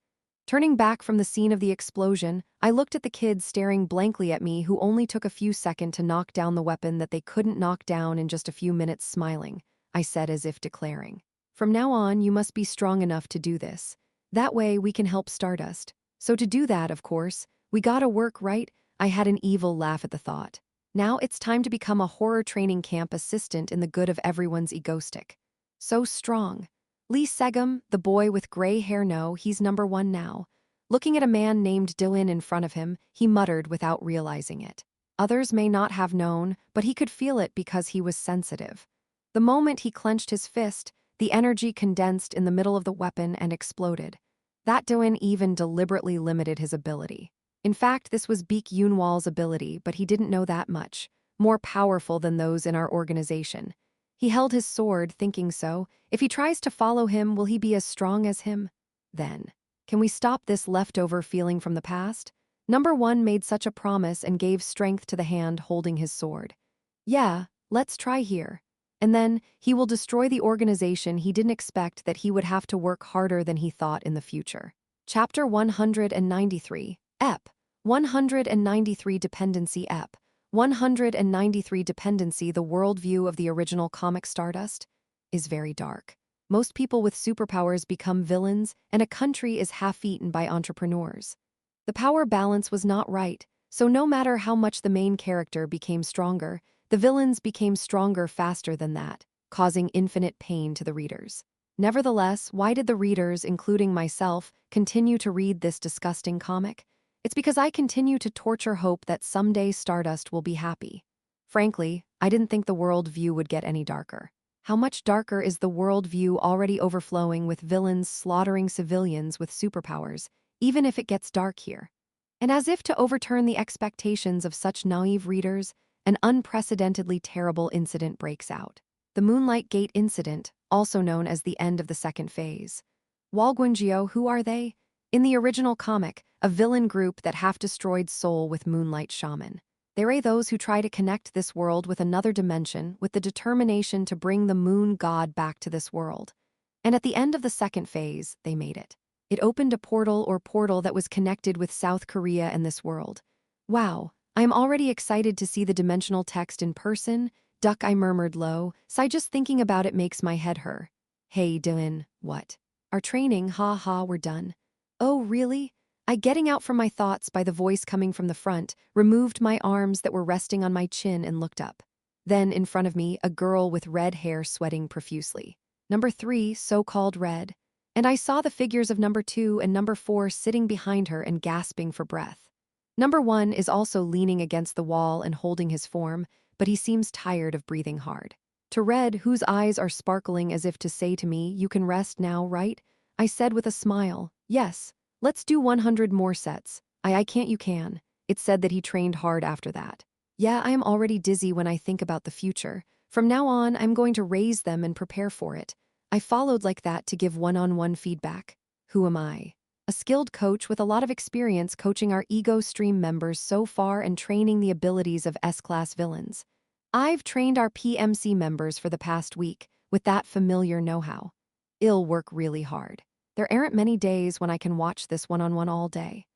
Turning back from the scene of the explosion, I looked at the kids staring blankly at me, who only took a few seconds to knock down the weapon that they couldn't knock down in just a few minutes. Smiling, I said as if declaring, "From now on, you must be strong enough to do this. That way we can help Stardust. So to do that, of course, we gotta work, right?" I had an evil laugh at the thought. Now it's time to become a horror training camp assistant in the good of everyone's egoistic. So strong. Lee Segum, the boy with gray hair, no, he's number 1 now. Looking at a man named Dylan in front of him, he muttered without realizing it. Others may not have known, but he could feel it because he was sensitive. The moment he clenched his fist, the energy condensed in the middle of the weapon and exploded. That Dylan even deliberately limited his ability. In fact, this was Beak Yunwal's ability, but he didn't know that much. More powerful than those in our organization. He held his sword, thinking so. If he tries to follow him, will he be as strong as him? Then, can we stop this leftover feeling from the past? Number 1 made such a promise and gave strength to the hand holding his sword. Yeah, let's try here. And then, he will destroy the organization. He didn't expect that he would have to work harder than he thought in the future. Chapter 193, EP. 193 Dependency EP. 193 Dependency. The worldview of the original comic Stardust is very dark. Most people with superpowers become villains, and a country is half-eaten by entrepreneurs. The power balance was not right, so no matter how much the main character became stronger, the villains became stronger faster than that, causing infinite pain to the readers. Nevertheless, why did the readers, including myself, continue to read this disgusting comic? It's because I continue to torture hope that someday Stardust will be happy. Frankly, I didn't think the world view would get any darker. How much darker is the world view already overflowing with villains slaughtering civilians with superpowers, even if it gets dark here? And as if to overturn the expectations of such naive readers, an unprecedentedly terrible incident breaks out. The Moonlight Gate incident, also known as the end of the second phase. Walgunjio, who are they? In the original comic, a villain group that half-destroyed Seoul with Moonlight Shaman. They're those who try to connect this world with another dimension with the determination to bring the moon god back to this world. And at the end of the second phase, they made it. It opened a portal that was connected with South Korea and this world. Wow, I am already excited to see the dimensional text in person. Duck, I murmured low. Sigh, just thinking about it makes my head hurt. Hey, Dylan, what? Our training, ha ha, we're done. Oh, really? I, getting out from my thoughts by the voice coming from the front, removed my arms that were resting on my chin and looked up. Then, in front of me, a girl with red hair sweating profusely. Number 3, so-called red. And I saw the figures of number 2 and number 4 sitting behind her and gasping for breath. Number 1 is also leaning against the wall and holding his form, but he seems tired of breathing hard. To Red, whose eyes are sparkling as if to say to me, "You can rest now, right?" I said with a smile, "Yes, let's do 100 more sets." I can't, you can." It said that he trained hard after that. Yeah, I am already dizzy when I think about the future. From now on, I'm going to raise them and prepare for it. I followed like that to give one-on-one feedback. Who am I? A skilled coach with a lot of experience coaching our Ego Stream members so far and training the abilities of S-Class villains. I've trained our PMC members for the past week with that familiar know-how. It'll work really hard. There aren't many days when I can watch this one-on-one all day.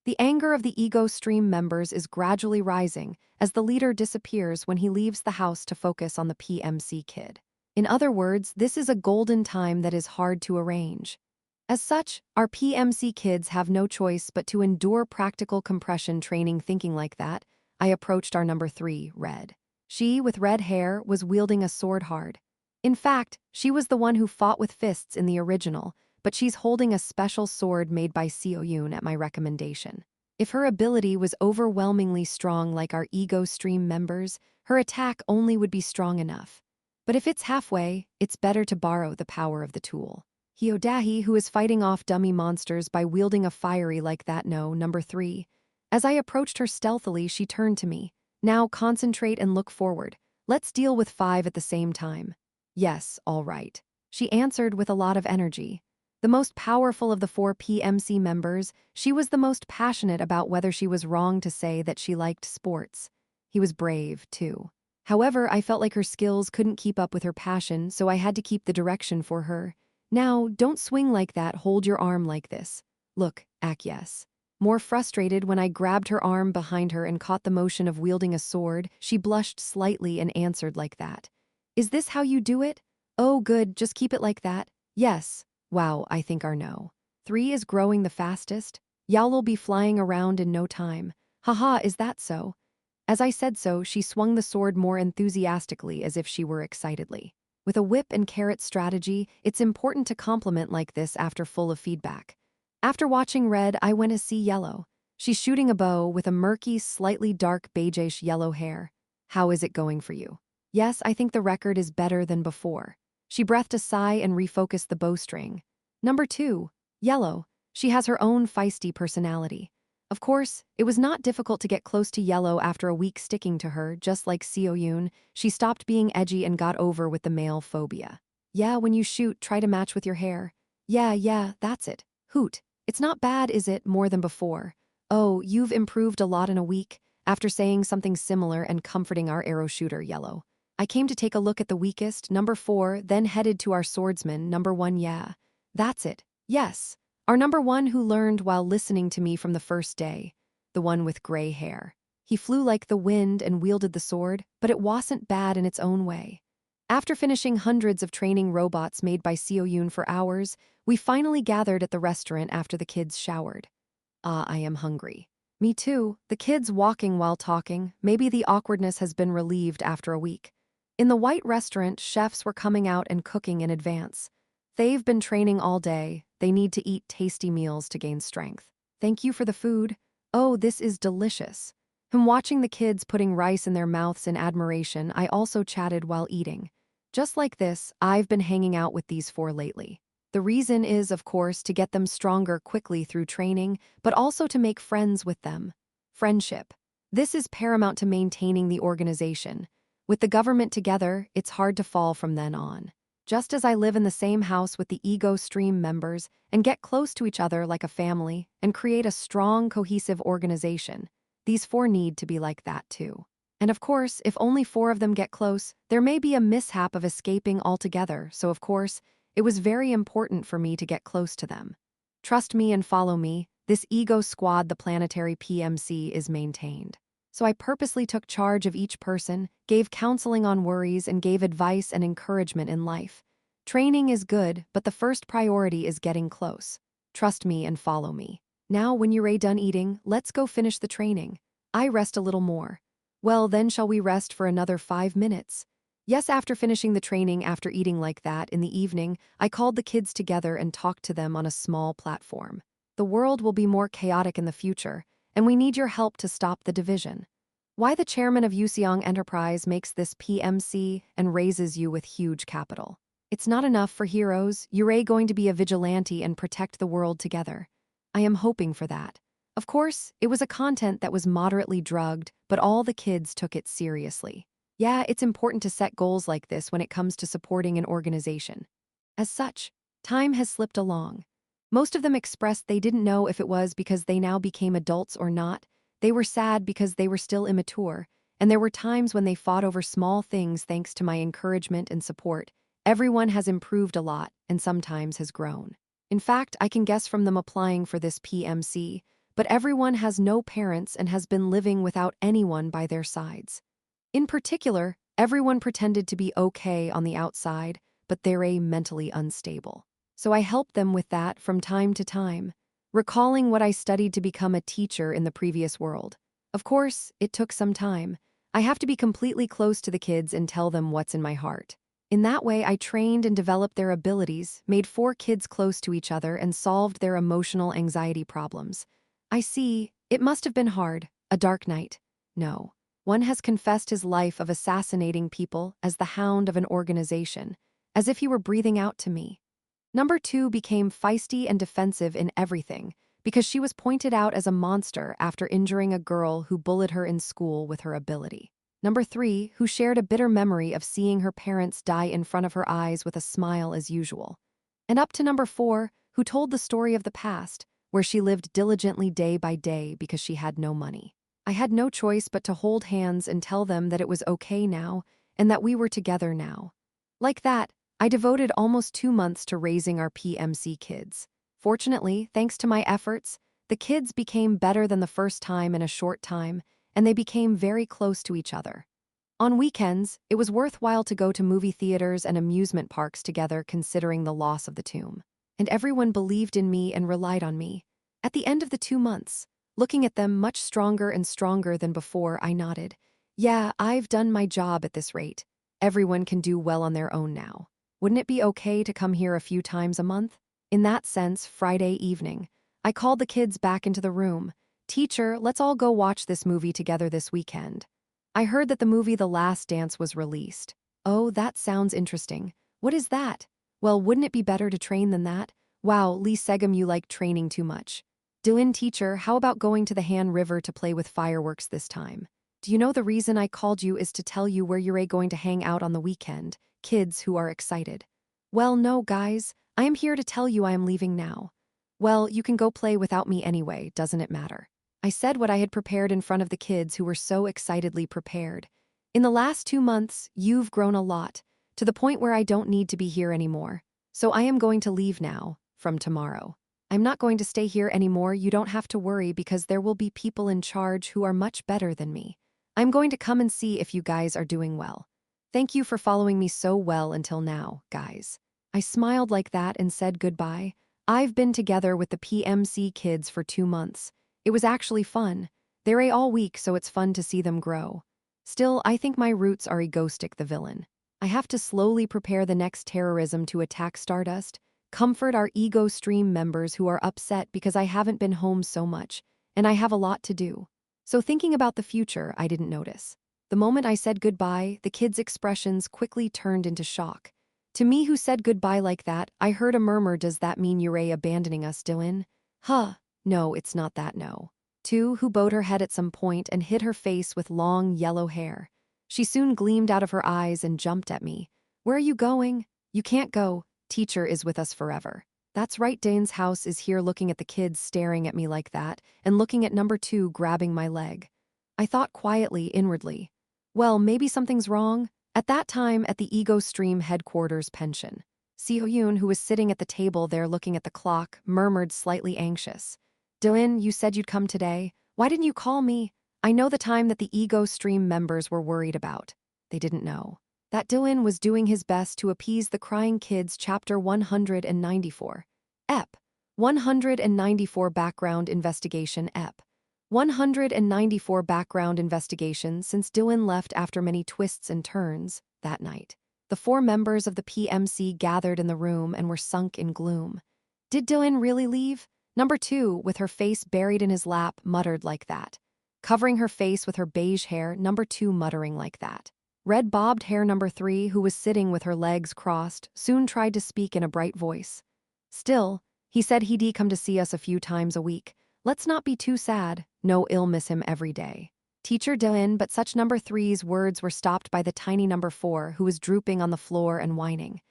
The anger of the Ego Stream members is gradually rising as the leader disappears when he leaves the house to focus on the PMC kid. In other words, this is a golden time that is hard to arrange. As such, our PMC kids have no choice but to endure practical compression training. Thinking like that, I approached our number 3, Red. She, with red hair, was wielding a sword hard. In fact, she was the one who fought with fists in the original, but she's holding a special sword made by Seo-yoon at my recommendation. If her ability was overwhelmingly strong like our Ego Stream members, her attack only would be strong enough. But if it's halfway, it's better to borrow the power of the tool. Hyodahi, who is fighting off dummy monsters by wielding a fiery like that, no, number 3. As I approached her stealthily, she turned to me. Now concentrate and look forward. Let's deal with 5 at the same time. Yes, all right. She answered with a lot of energy. The most powerful of the 4 PMC members, she was the most passionate about whether she was wrong to say that she liked sports. He was brave, too. However, I felt like her skills couldn't keep up with her passion, so I had to keep the direction for her. Now, don't swing like that, hold your arm like this. Look, yes. More frustrated when I grabbed her arm behind her and caught the motion of wielding a sword, she blushed slightly and answered like that. Is this how you do it? Oh, good, just keep it like that. Yes. Wow, I think our no. 3 is growing the fastest. Yow'll be flying around in no time. Haha, is that so? As I said so, she swung the sword more enthusiastically as if she were excitedly. With a whip and carrot strategy, it's important to compliment like this after full of feedback. After watching Red, I went to see Yellow. She's shooting a bow with a murky, slightly dark beigeish yellow hair. How is it going for you? Yes, I think the record is better than before. She breathed a sigh and refocused the bowstring. Number 2, Yellow. She has her own feisty personality. Of course, it was not difficult to get close to Yellow after a week sticking to her. Just like Seo-yoon, she stopped being edgy and got over with the male phobia. Yeah, when you shoot, try to match with your hair. Yeah, that's it. Hoot. It's not bad, is it, more than before? Oh, you've improved a lot in a week. After saying something similar and comforting our arrow shooter, Yellow, I came to take a look at the weakest, number 4, then headed to our swordsman, number 1. Yeah, that's it. Yes. Our number 1 who learned while listening to me from the first day. The one with gray hair. He flew like the wind and wielded the sword, but it wasn't bad in its own way. After finishing hundreds of training robots made by Seo-yoon for hours, we finally gathered at the restaurant after the kids showered. I am hungry. Me too. The kids walking while talking. Maybe the awkwardness has been relieved after a week. In the white restaurant, chefs were coming out and cooking in advance. They've been training all day. They need to eat tasty meals to gain strength. Thank you for the food. Oh, this is delicious. And watching the kids putting rice in their mouths in admiration, I also chatted while eating. Just like this, I've been hanging out with these 4 lately. The reason is, of course, to get them stronger quickly through training, but also to make friends with them. Friendship. This is paramount to maintaining the organization. With the government together, it's hard to fall from then on. Just as I live in the same house with the Ego Stream members and get close to each other like a family and create a strong, cohesive organization, these 4 need to be like that too. And of course, if only 4 of them get close, there may be a mishap of escaping altogether, so of course, it was very important for me to get close to them. Trust me and follow me, this ego squad, the planetary PMC, is maintained. So I purposely took charge of each person, gave counseling on worries, and gave advice and encouragement in life. Training is good, but the first priority is getting close. Trust me and follow me. Now, when you're done eating, let's go finish the training. I rest a little more. Well, then shall we rest for another 5 minutes? Yes, after finishing the training, after eating like that, in the evening, I called the kids together and talked to them on a small platform. The world will be more chaotic in the future, and we need your help to stop the division. Why the chairman of Yuseong Enterprise makes this PMC and raises you with huge capital. It's not enough for heroes, you're going to be a vigilante and protect the world together. I am hoping for that. Of course, it was a content that was moderately drugged, but all the kids took it seriously. Yeah, it's important to set goals like this when it comes to supporting an organization. As such, time has slipped along. Most of them expressed they didn't know if it was because they now became adults or not. They were sad because they were still immature, and there were times when they fought over small things thanks to my encouragement and support. Everyone has improved a lot and sometimes has grown. In fact, I can guess from them applying for this PMC, but everyone has no parents and has been living without anyone by their sides. In particular, everyone pretended to be okay on the outside, but they're mentally unstable. So I helped them with that from time to time, recalling what I studied to become a teacher in the previous world. Of course, it took some time. I have to be completely close to the kids and tell them what's in my heart. In that way, I trained and developed their abilities, made 4 kids close to each other, and solved their emotional anxiety problems. I see, it must have been hard, a dark night. No. One has confessed his life of assassinating people as the hound of an organization, as if he were breathing out to me. Number 2 became feisty and defensive in everything, because she was pointed out as a monster after injuring a girl who bullied her in school with her ability. Number 3, who shared a bitter memory of seeing her parents die in front of her eyes with a smile as usual. And up to number 4, who told the story of the past, where she lived diligently day by day because she had no money. I had no choice but to hold hands and tell them that it was okay now and that we were together now. Like that, I devoted almost 2 months to raising our PMC kids. Fortunately, thanks to my efforts, the kids became better than the first time in a short time, and they became very close to each other. On weekends, it was worthwhile to go to movie theaters and amusement parks together considering the loss of the tomb. And everyone believed in me and relied on me. At the end of the 2 months, looking at them much stronger and stronger than before, I nodded. Yeah, I've done my job at this rate. Everyone can do well on their own now. Wouldn't it be okay to come here a few times a month? In that sense, Friday evening, I called the kids back into the room. Teacher, let's all go watch this movie together this weekend. I heard that the movie The Last Dance was released. Oh, that sounds interesting. What is that? Well, wouldn't it be better to train than that? Wow, Lee Segum, you like training too much. Dylan, teacher, how about going to the Han River to play with fireworks this time? Do you know the reason I called you is to tell you where you're going to hang out on the weekend, kids who are excited. Well, no, guys, I am here to tell you I am leaving now. Well, you can go play without me anyway, doesn't it matter? I said what I had prepared in front of the kids who were so excitedly prepared. In the last 2 months, you've grown a lot, to the point where I don't need to be here anymore. So I am going to leave now, from tomorrow. I'm not going to stay here anymore, you don't have to worry because there will be people in charge who are much better than me. I'm going to come and see if you guys are doing well. Thank you for following me so well until now, guys. I smiled like that and said goodbye. I've been together with the PMC kids for 2 months. It was actually fun. They're all week, so it's fun to see them grow. Still, I think my roots are egoistic, the villain. I have to slowly prepare the next terrorism to attack Stardust, comfort our ego stream members who are upset because I haven't been home so much, and I have a lot to do. So thinking about the future, I didn't notice. The moment I said goodbye, the kids' expressions quickly turned into shock. To me, who said goodbye like that, I heard a murmur. Does that mean you're abandoning us, Dylan? Huh, no, it's not that, no. 2, who bowed her head at some point and hid her face with long yellow hair. She soon gleamed out of her eyes and jumped at me. Where are you going? You can't go. Teacher is with us forever. That's right, Dane's house is here. Looking at the kids staring at me like that, and looking at number 2 grabbing my leg. I thought quietly, inwardly. Well, maybe something's wrong. At that time, at the Ego Stream headquarters pension. Seo-yoon, who was sitting at the table there looking at the clock, murmured slightly anxious. "Do-in, you said you'd come today. Why didn't you call me? I know the time that the Ego Stream members were worried about." They didn't know that Do-in was doing his best to appease the crying kids. Chapter 194. Ep. 194 Background Investigation. Ep. 194 Background Investigation. Since Do-in left after many twists and turns, that night, the 4 members of the PMC gathered in the room and were sunk in gloom. Did Do-in really leave? Number 2, with her face buried in his lap, muttered like that. Covering her face with her beige hair, Number 2 muttering like that. Red bobbed hair Number 3, who was sitting with her legs crossed, soon tried to speak in a bright voice. Still, he said he'd come to see us a few times a week. Let's not be too sad. No, I'll miss him every day. Teacher Do-in, but such Number 3's words were stopped by the tiny Number 4, who was drooping on the floor and whining.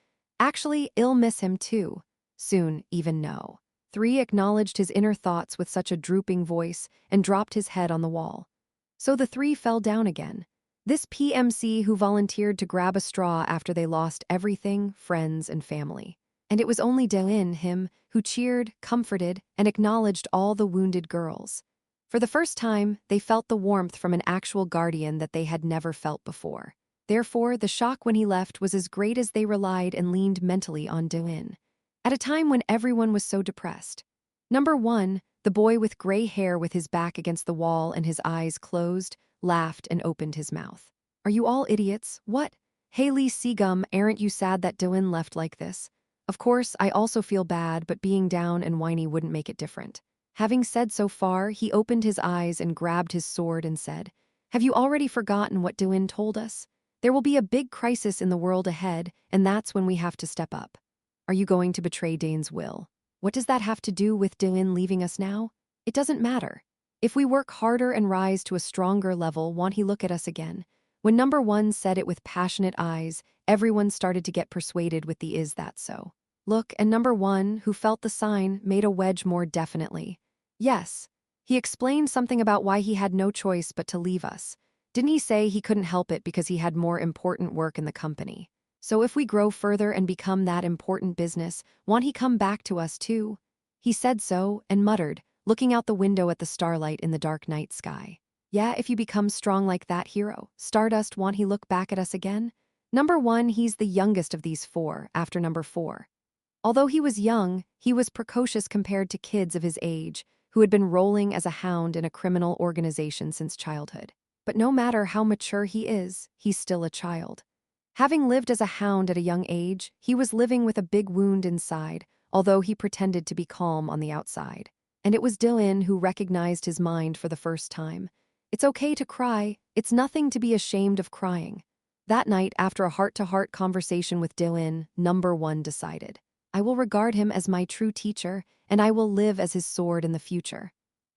Actually, I'll miss him too. Soon, even no. 3 acknowledged his inner thoughts with such a drooping voice and dropped his head on the wall. So the 3 fell down again. This PMC who volunteered to grab a straw after they lost everything, friends and family. And it was only Do-in, him, who cheered, comforted, and acknowledged all the wounded girls. For the first time, they felt the warmth from an actual guardian that they had never felt before. Therefore, the shock when he left was as great as they relied and leaned mentally on Do-in. At a time when everyone was so depressed. Number 1, the boy with gray hair with his back against the wall and his eyes closed, laughed and opened his mouth. "Are you all idiots? What? Haley Seagum, aren't you sad that Do-in left like this? Of course, I also feel bad, but being down and whiny wouldn't make it different." Having said so far, he opened his eyes and grabbed his sword and said, "Have you already forgotten what Do-in told us? There will be a big crisis in the world ahead, and that's when we have to step up. Are you going to betray Dane's will? What does that have to do with Do-in leaving us now? It doesn't matter. If we work harder and rise to a stronger level, won't he look at us again?" When Number 1 said it with passionate eyes, everyone started to get persuaded with the "is that so?" look, and Number 1, who felt the sign, made a wedge more definitely. "Yes. He explained something about why he had no choice but to leave us. Didn't he say he couldn't help it because he had more important work in the company? So if we grow further and become that important business, won't he come back to us too?" He said so and muttered, looking out the window at the starlight in the dark night sky. "Yeah, if you become strong like that hero, Stardust, won't he look back at us again?" Number 1, he's the youngest of these 4, after Number 4. Although he was young, he was precocious compared to kids of his age, who had been rolling as a hound in a criminal organization since childhood. But no matter how mature he is, he's still a child. Having lived as a hound at a young age, he was living with a big wound inside, although he pretended to be calm on the outside. And it was Do-in who recognized his mind for the first time. It's okay to cry, it's nothing to be ashamed of crying. That night, after a heart-to-heart conversation with Do-in, Number 1 decided, "I will regard him as my true teacher, and I will live as his sword in the future."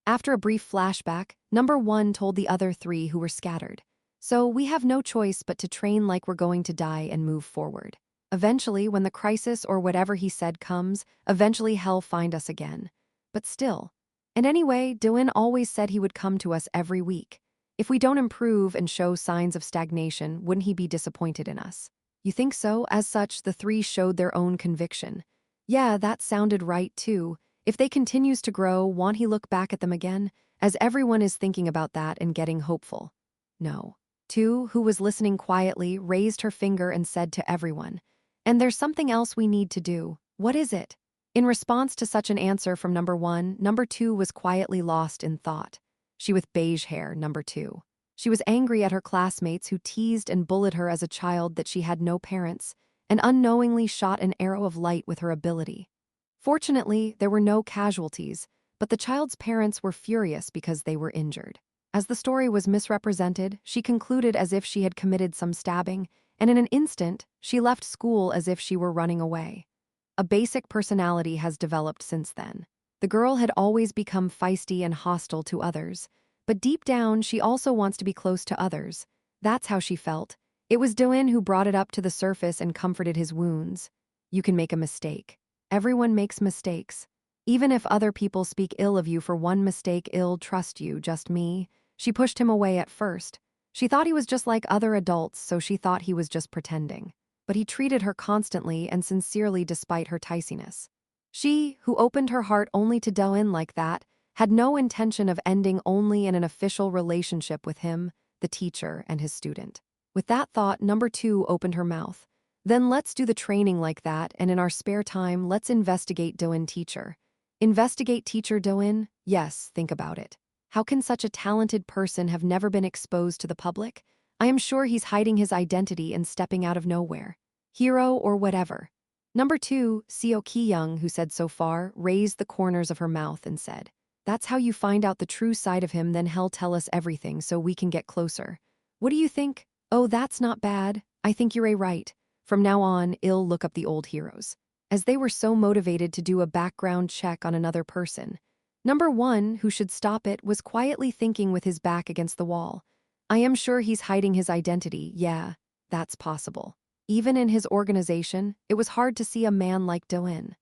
After a brief flashback, Number 1 told the other 3 who were scattered, "So we have no choice but to train like we're going to die and move forward. Eventually, when the crisis or whatever he said comes, eventually hell find us again. But still. And anyway, Do-in always said he would come to us every week. If we don't improve and show signs of stagnation, wouldn't he be disappointed in us?" "You think so?" As such, the 3 showed their own conviction. "Yeah, that sounded right too. If they continues to grow, won't he look back at them again?" As everyone is thinking about that and getting hopeful. No. 2, who was listening quietly, raised her finger and said to everyone, "And there's something else we need to do. What is it?" In response to such an answer from Number 1, Number 2 was quietly lost in thought. She with beige hair, Number 2. She was angry at her classmates who teased and bullied her as a child that she had no parents, and unknowingly shot an arrow of light with her ability. Fortunately, there were no casualties, but the child's parents were furious because they were injured. As the story was misrepresented, she concluded as if she had committed some stabbing, and in an instant, she left school as if she were running away. A basic personality has developed since then. The girl had always become feisty and hostile to others, but deep down she also wants to be close to others. That's how she felt. It was Do-in who brought it up to the surface and comforted his wounds. "You can make a mistake. Everyone makes mistakes. Even if other people speak ill of you for one mistake, I'll trust you, just me." She pushed him away at first. She thought he was just like other adults, so she thought he was just pretending. but he treated her constantly and sincerely despite her ticiness. She, who opened her heart only to Do-in like that, had no intention of ending only in an official relationship with him, the teacher, and his student. With that thought, number 2 opened her mouth. Then let's do the training like that, and in our spare time, let's investigate Do-in teacher. Investigate teacher Do-in? Yes, think about it. How can such a talented person have never been exposed to the public? I am sure he's hiding his identity and stepping out of nowhere. Hero or whatever. Number 2, Seo Ki-young, who said so far, raised the corners of her mouth and said, "That's how you find out the true side of him, then hell tell us everything so we can get closer. What do you think? Oh, that's not bad. I think you're right. From now on, I'll look up the old heroes." As they were so motivated to do a background check on another person. Number 1, who should stop it, was quietly thinking with his back against the wall. I am sure he's hiding his identity, yeah, that's possible. Even in his organization, it was hard to see a man like Do-in.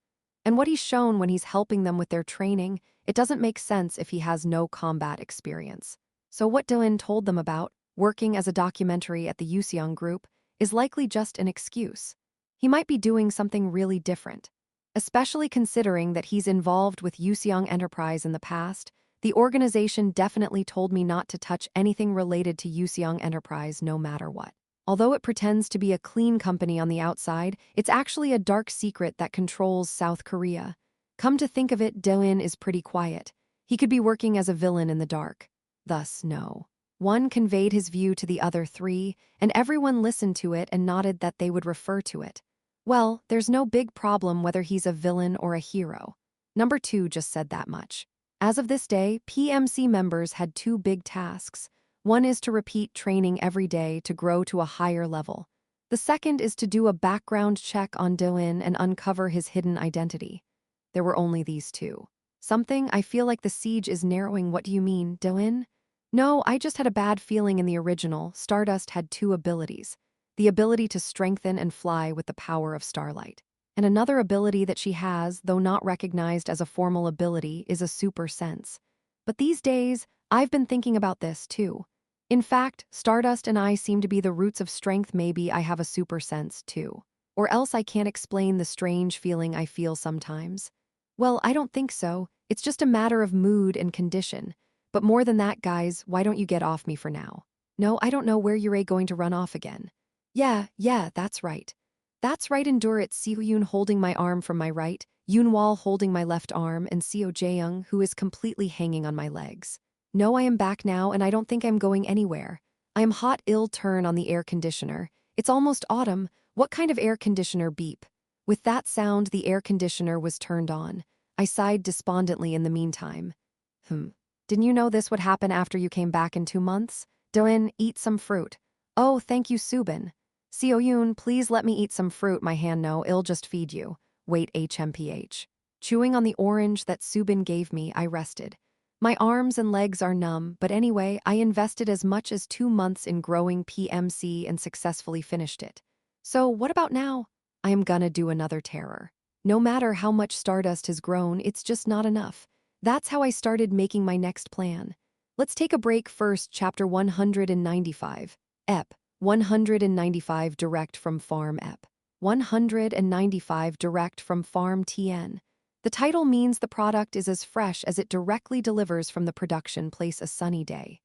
And what he's shown when he's helping them with their training, it doesn't make sense if he has no combat experience. So what Do-in told them about, working as a documentary at the Yuseong group, is likely just an excuse. He might be doing something really different. Especially considering that he's involved with Yuseong Enterprise in the past, the organization definitely told me not to touch anything related to Yuseong Enterprise no matter what. Although it pretends to be a clean company on the outside, it's actually a dark secret that controls South Korea. Come to think of it, Do-in is pretty quiet. He could be working as a villain in the dark. Thus, no. One conveyed his view to the other 3, and everyone listened to it and nodded that they would refer to it. Well, there's no big problem whether he's a villain or a hero. Number 2 just said that much. As of this day, PMC members had 2 big tasks. One is to repeat training every day to grow to a higher level. The second is to do a background check on Do-in and uncover his hidden identity. There were only these 2. Something, I feel like the siege is narrowing. What do you mean, Do-in? No, I just had a bad feeling in the original. Stardust had 2 abilities. The ability to strengthen and fly with the power of starlight. And another ability that she has, though not recognized as a formal ability, is a super sense. But these days, I've been thinking about this too. In fact, Stardust and I seem to be the roots of strength. Maybe I have a super sense too. Or else I can't explain the strange feeling I feel sometimes. Well, I don't think so. It's just a matter of mood and condition. But more than that, guys, why don't you get off me for now? No, I don't know where you're going to run off again. Yeah, that's right. That's right, endure it. Seo Yoon holding my arm from my right, Yoon Wall holding my left arm, and Seo Jaeyoung, who is completely hanging on my legs. No, I am back now, and I don't think I'm going anywhere. I am hot. Ill turn on the air conditioner. It's almost autumn. What kind of air conditioner? Beep. With that sound, the air conditioner was turned on. I sighed despondently in the meantime. Didn't you know this would happen after you came back in 2 months? Do-in, eat some fruit. Oh, thank you, Subin. Seo Yoon, please let me eat some fruit. My hand, no, I'll just feed you. Wait, HMPH. Chewing on the orange that Subin gave me, I rested. My arms and legs are numb, but anyway, I invested as much as 2 months in growing PMC and successfully finished it. So what about now? I am gonna do another terror. No matter how much Stardust has grown, it's just not enough. That's how I started making my next plan. Let's take a break first. Chapter 195. Ep. 195 direct from Farm Ep. 195 direct from Farm TN. The title means the product is as fresh as it directly delivers from the production place. A sunny day.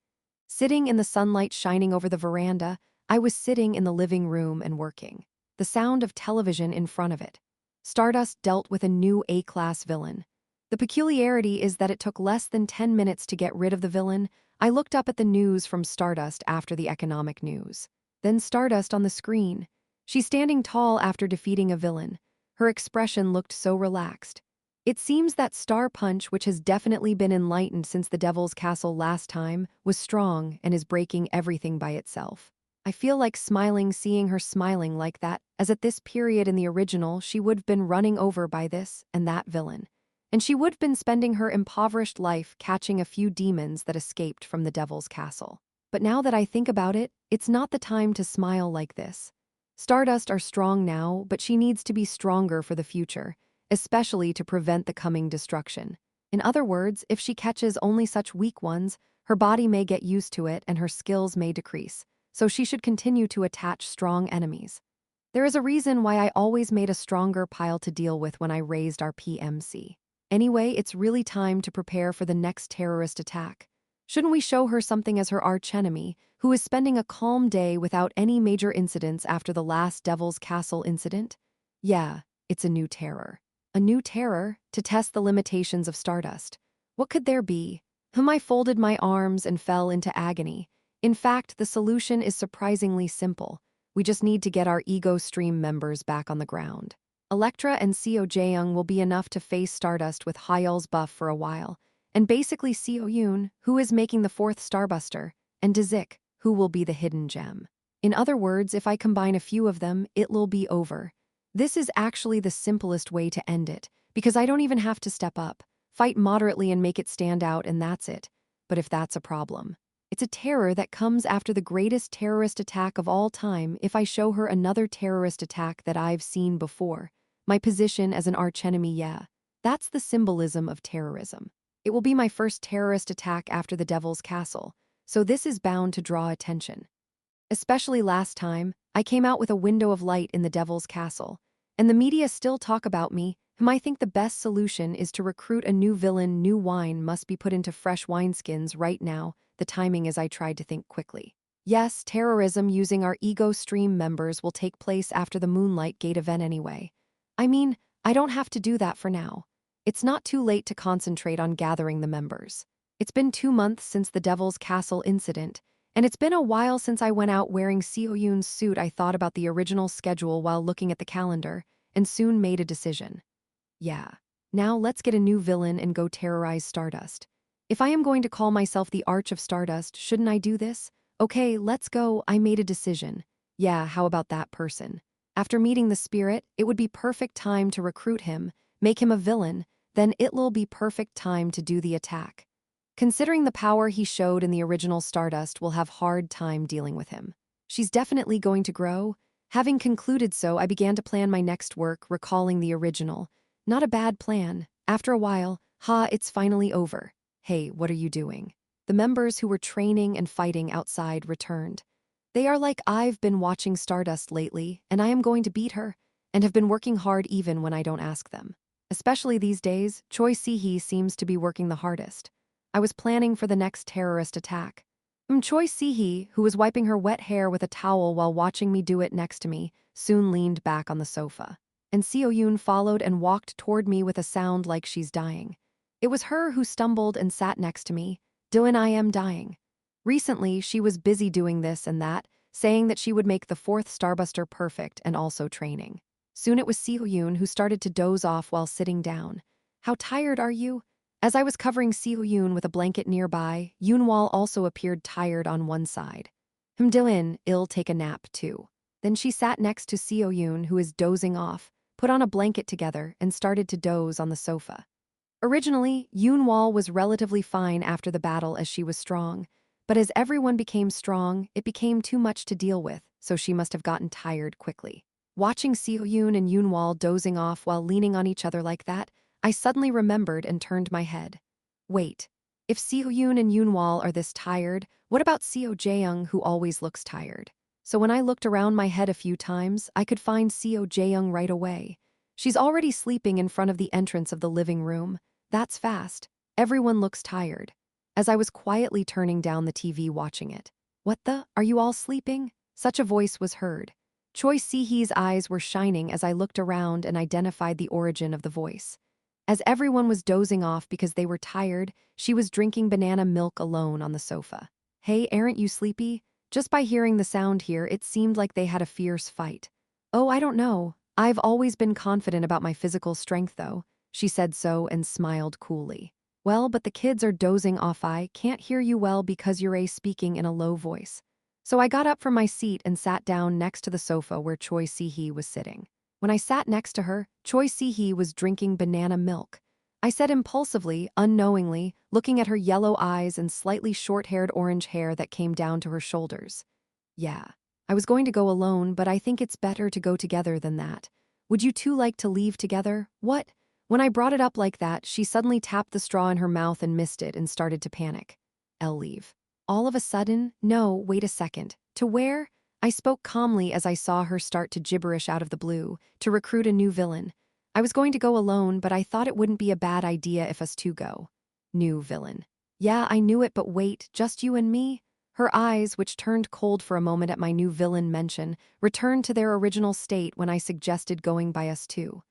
Sitting in the sunlight shining over the veranda, I was sitting in the living room and working. The sound of television in front of it. Stardust dealt with a new A-class villain. The peculiarity is that it took less than 10 minutes to get rid of the villain. I looked up at the news from Stardust after the economic news. Then Stardust on the screen. She's standing tall after defeating a villain. Her expression looked so relaxed. It seems that Star Punch, which has definitely been enlightened since the Devil's Castle last time, was strong and is breaking everything by itself. I feel like smiling seeing her smiling like that, as at this period in the original she would have been running over by this and that villain. And she would have been spending her impoverished life catching a few demons that escaped from the Devil's Castle. But now that I think about it, it's not the time to smile like this. Stardust are strong now, but she needs to be stronger for the future, especially to prevent the coming destruction. In other words, if she catches only such weak ones, her body may get used to it and her skills may decrease, so she should continue to attach strong enemies. There is a reason why I always made a stronger pile to deal with when I raised our PMC. Anyway, it's really time to prepare for the next terrorist attack. Shouldn't we show her something as her archenemy, who is spending a calm day without any major incidents after the last Devil's Castle incident? Yeah, it's a new terror. A new terror to test the limitations of Stardust. What could there be? I folded my arms and fell into agony. In fact, the solution is surprisingly simple. We just need to get our Ego Stream members back on the ground. Elektra and Seo Jaeyoung will be enough to face Stardust with Hyul's buff for a while, and basically Seo Yoon, who is making the fourth Starbuster, and Dazik, who will be the hidden gem. In other words, if I combine a few of them, it'll be over. This is actually the simplest way to end it, because I don't even have to step up, fight moderately and make it stand out, and that's it. But if that's a problem, it's a terror that comes after the greatest terrorist attack of all time. If I show her another terrorist attack that I've seen before, my position as an archenemy, yeah, that's the symbolism of terrorism. It will be my first terrorist attack after the Devil's Castle, so this is bound to draw attention. Especially last time, I came out with a window of light in the Devil's Castle, and the media still talk about me, whom I think the best solution is to recruit a new villain. New wine must be put into fresh wineskins right now. The timing as I tried to think quickly. Yes, terrorism using our Ego Stream members will take place after the Moonlight Gate event anyway. I mean, I don't have to do that for now. It's not too late to concentrate on gathering the members. It's been 2 months since the Devil's Castle incident, and it's been a while since I went out wearing Seo Yoon's suit. I thought about the original schedule while looking at the calendar, and soon made a decision. Yeah, now let's get a new villain and go terrorize Stardust. If I am going to call myself the Arch of Stardust, shouldn't I do this? Okay, let's go. I made a decision. Yeah, how about that person? After meeting the spirit, it would be perfect time to recruit him, make him a villain, then it'll be perfect time to do the attack. Considering the power he showed in the original Stardust, will have hard time dealing with him. She's definitely going to grow. Having concluded so, I began to plan my next work, recalling the original. Not a bad plan. After a while, it's finally over. Hey, what are you doing? The members who were training and fighting outside returned. They are like, I've been watching Stardust lately, and I am going to beat her, and have been working hard even when I don't ask them. Especially these days, Choi Si-hee seems to be working the hardest. I was planning for the next terrorist attack. Choi Si-hee, who was wiping her wet hair with a towel while watching me do it next to me, soon leaned back on the sofa. And Seo Yoon followed and walked toward me with a sound like she's dying. It was her who stumbled and sat next to me. Dylan, I am dying. Recently, she was busy doing this and that, saying that she would make the fourth Starbuster perfect and also training. Soon it was Seo Yoon who started to doze off while sitting down. How tired are you? As I was covering Seo Yoon with a blanket nearby, Yoonwal also appeared tired on one side. Dylan, I'll take a nap too. Then she sat next to Seo Yoon, who is dozing off, put on a blanket together, and started to doze on the sofa. Originally, Yoonwal was relatively fine after the battle as she was strong, but as everyone became strong, it became too much to deal with, so she must have gotten tired quickly. Watching Seo Yoon and Yoonwal dozing off while leaning on each other like that, I suddenly remembered and turned my head. Wait, if Seo Yoon and Yoonwal are this tired, what about Seo Jaeyoung, who always looks tired? So when I looked around my head a few times, I could find Seo Jaeyoung right away. She's already sleeping in front of the entrance of the living room. That's fast. Everyone looks tired. As I was quietly turning down the TV watching it. What the? Are you all sleeping? Such a voice was heard. Choi Si-hee's eyes were shining as I looked around and identified the origin of the voice. As everyone was dozing off because they were tired, she was drinking banana milk alone on the sofa. Hey, aren't you sleepy? Just by hearing the sound here, it seemed like they had a fierce fight. Oh, I don't know. I've always been confident about my physical strength though. She said so and smiled coolly. Well, but the kids are dozing off. I can't hear you well because you're speaking in a low voice. So I got up from my seat and sat down next to the sofa where Choi Si-hee was sitting. When I sat next to her, Choi Si-hee was drinking banana milk. I said impulsively, unknowingly, looking at her yellow eyes and slightly short-haired orange hair that came down to her shoulders. Yeah, I was going to go alone, but I think it's better to go together than that. Would you two like to leave together? What? When I brought it up like that, she suddenly tapped the straw in her mouth and missed it and started to panic. I'll leave. All of a sudden, no, wait a second. To where? I spoke calmly as I saw her start to gibberish out of the blue, to recruit a new villain. I was going to go alone, but I thought it wouldn't be a bad idea if us two go. New villain. Yeah, I knew it, but wait, just you and me? Her eyes, which turned cold for a moment at my new villain mention, returned to their original state when I suggested going by us two.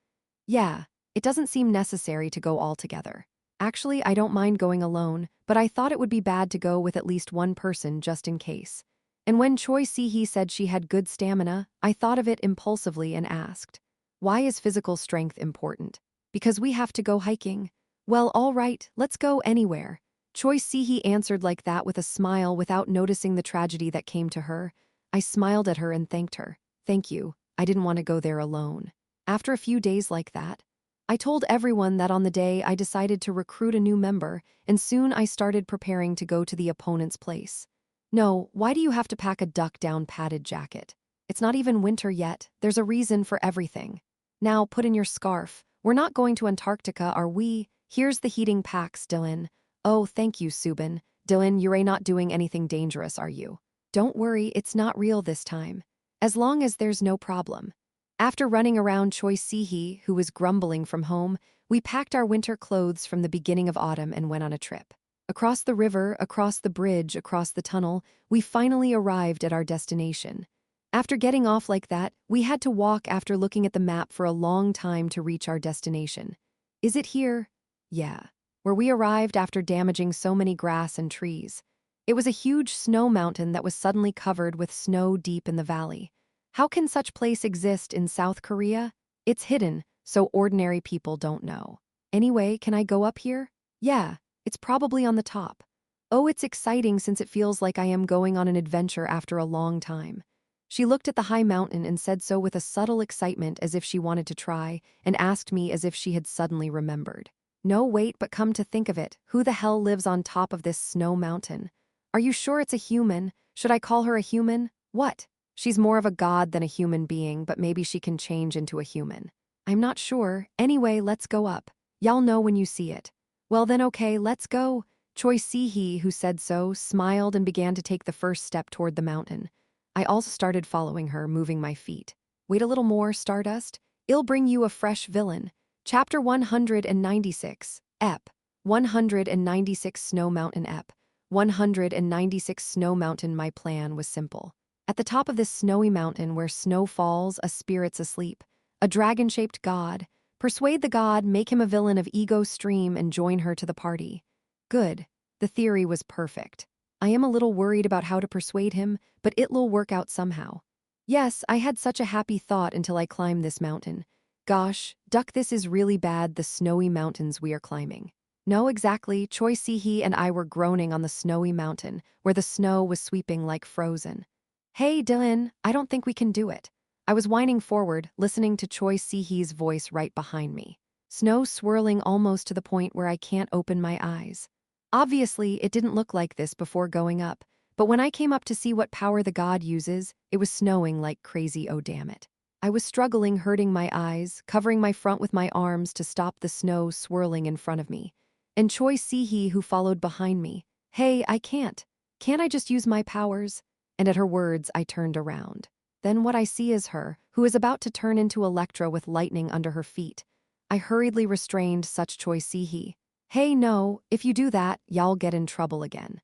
Yeah, it doesn't seem necessary to go all together. Actually, I don't mind going alone, but I thought it would be bad to go with at least one person just in case. And when Choi Si-hee said she had good stamina, I thought of it impulsively and asked, why is physical strength important? Because we have to go hiking. Well, all right, let's go anywhere. Choi Si-hee answered like that with a smile without noticing the tragedy that came to her. I smiled at her and thanked her. Thank you, I didn't want to go there alone. After a few days like that, I told everyone that on the day I decided to recruit a new member, and soon I started preparing to go to the opponent's place. No, why do you have to pack a duck-down padded jacket? It's not even winter yet, there's a reason for everything. Now put in your scarf. We're not going to Antarctica, are we? Here's the heating packs, Dylan. Oh, thank you, Subin. Dylan, you're not doing anything dangerous, are you? Don't worry, it's not real this time. As long as there's no problem. After running around Choi Si-hee, who was grumbling from home, we packed our winter clothes from the beginning of autumn and went on a trip. Across the river, across the bridge, across the tunnel, we finally arrived at our destination. After getting off like that, we had to walk after looking at the map for a long time to reach our destination. Is it here? Yeah. Where we arrived after damaging so many grass and trees. It was a huge snow mountain that was suddenly covered with snow deep in the valley. How can such place exist in South Korea? It's hidden, so ordinary people don't know. Anyway, can I go up here? Yeah, it's probably on the top. Oh, it's exciting since it feels like I am going on an adventure after a long time. She looked at the high mountain and said so with a subtle excitement as if she wanted to try, and asked me as if she had suddenly remembered. No, wait, but come to think of it, who the hell lives on top of this snow mountain? Are you sure it's a human? Should I call her a human? What? She's more of a god than a human being, but maybe she can change into a human. I'm not sure. Anyway, let's go up. Y'all know when you see it. Well then okay, let's go. Choi Si-hee, who said so, smiled and began to take the first step toward the mountain. I also started following her, moving my feet. Wait a little more, Stardust. I'll bring you a fresh villain. Chapter 196, Ep. 196 Snow Mountain Ep. 196 Snow Mountain. My plan was simple. At the top of this snowy mountain where snow falls, a spirit's asleep. A dragon-shaped god. Persuade the god, make him a villain of ego stream, and join her to the party. Good. The theory was perfect. I am a little worried about how to persuade him, but it'll work out somehow. Yes, I had such a happy thought until I climbed this mountain. Gosh, Duck, this is really bad, the snowy mountains we are climbing. No, exactly, Choi Si-hee and I were groaning on the snowy mountain, where the snow was sweeping like frozen. Hey, Dylan, I don't think we can do it. I was whining forward, listening to Choi Si-hee's voice right behind me. Snow swirling almost to the point where I can't open my eyes. Obviously, it didn't look like this before going up, but when I came up to see what power the god uses, it was snowing like crazy, oh damn it. I was struggling, hurting my eyes, covering my front with my arms to stop the snow swirling in front of me. And Choi Si-hee, who followed behind me. Hey, I can't. Can't I just use my powers? And at her words, I turned around. Then what I see is her, who is about to turn into Electra with lightning under her feet. I hurriedly restrained such Choi Si-hee. Hey, no, if you do that, y'all get in trouble again.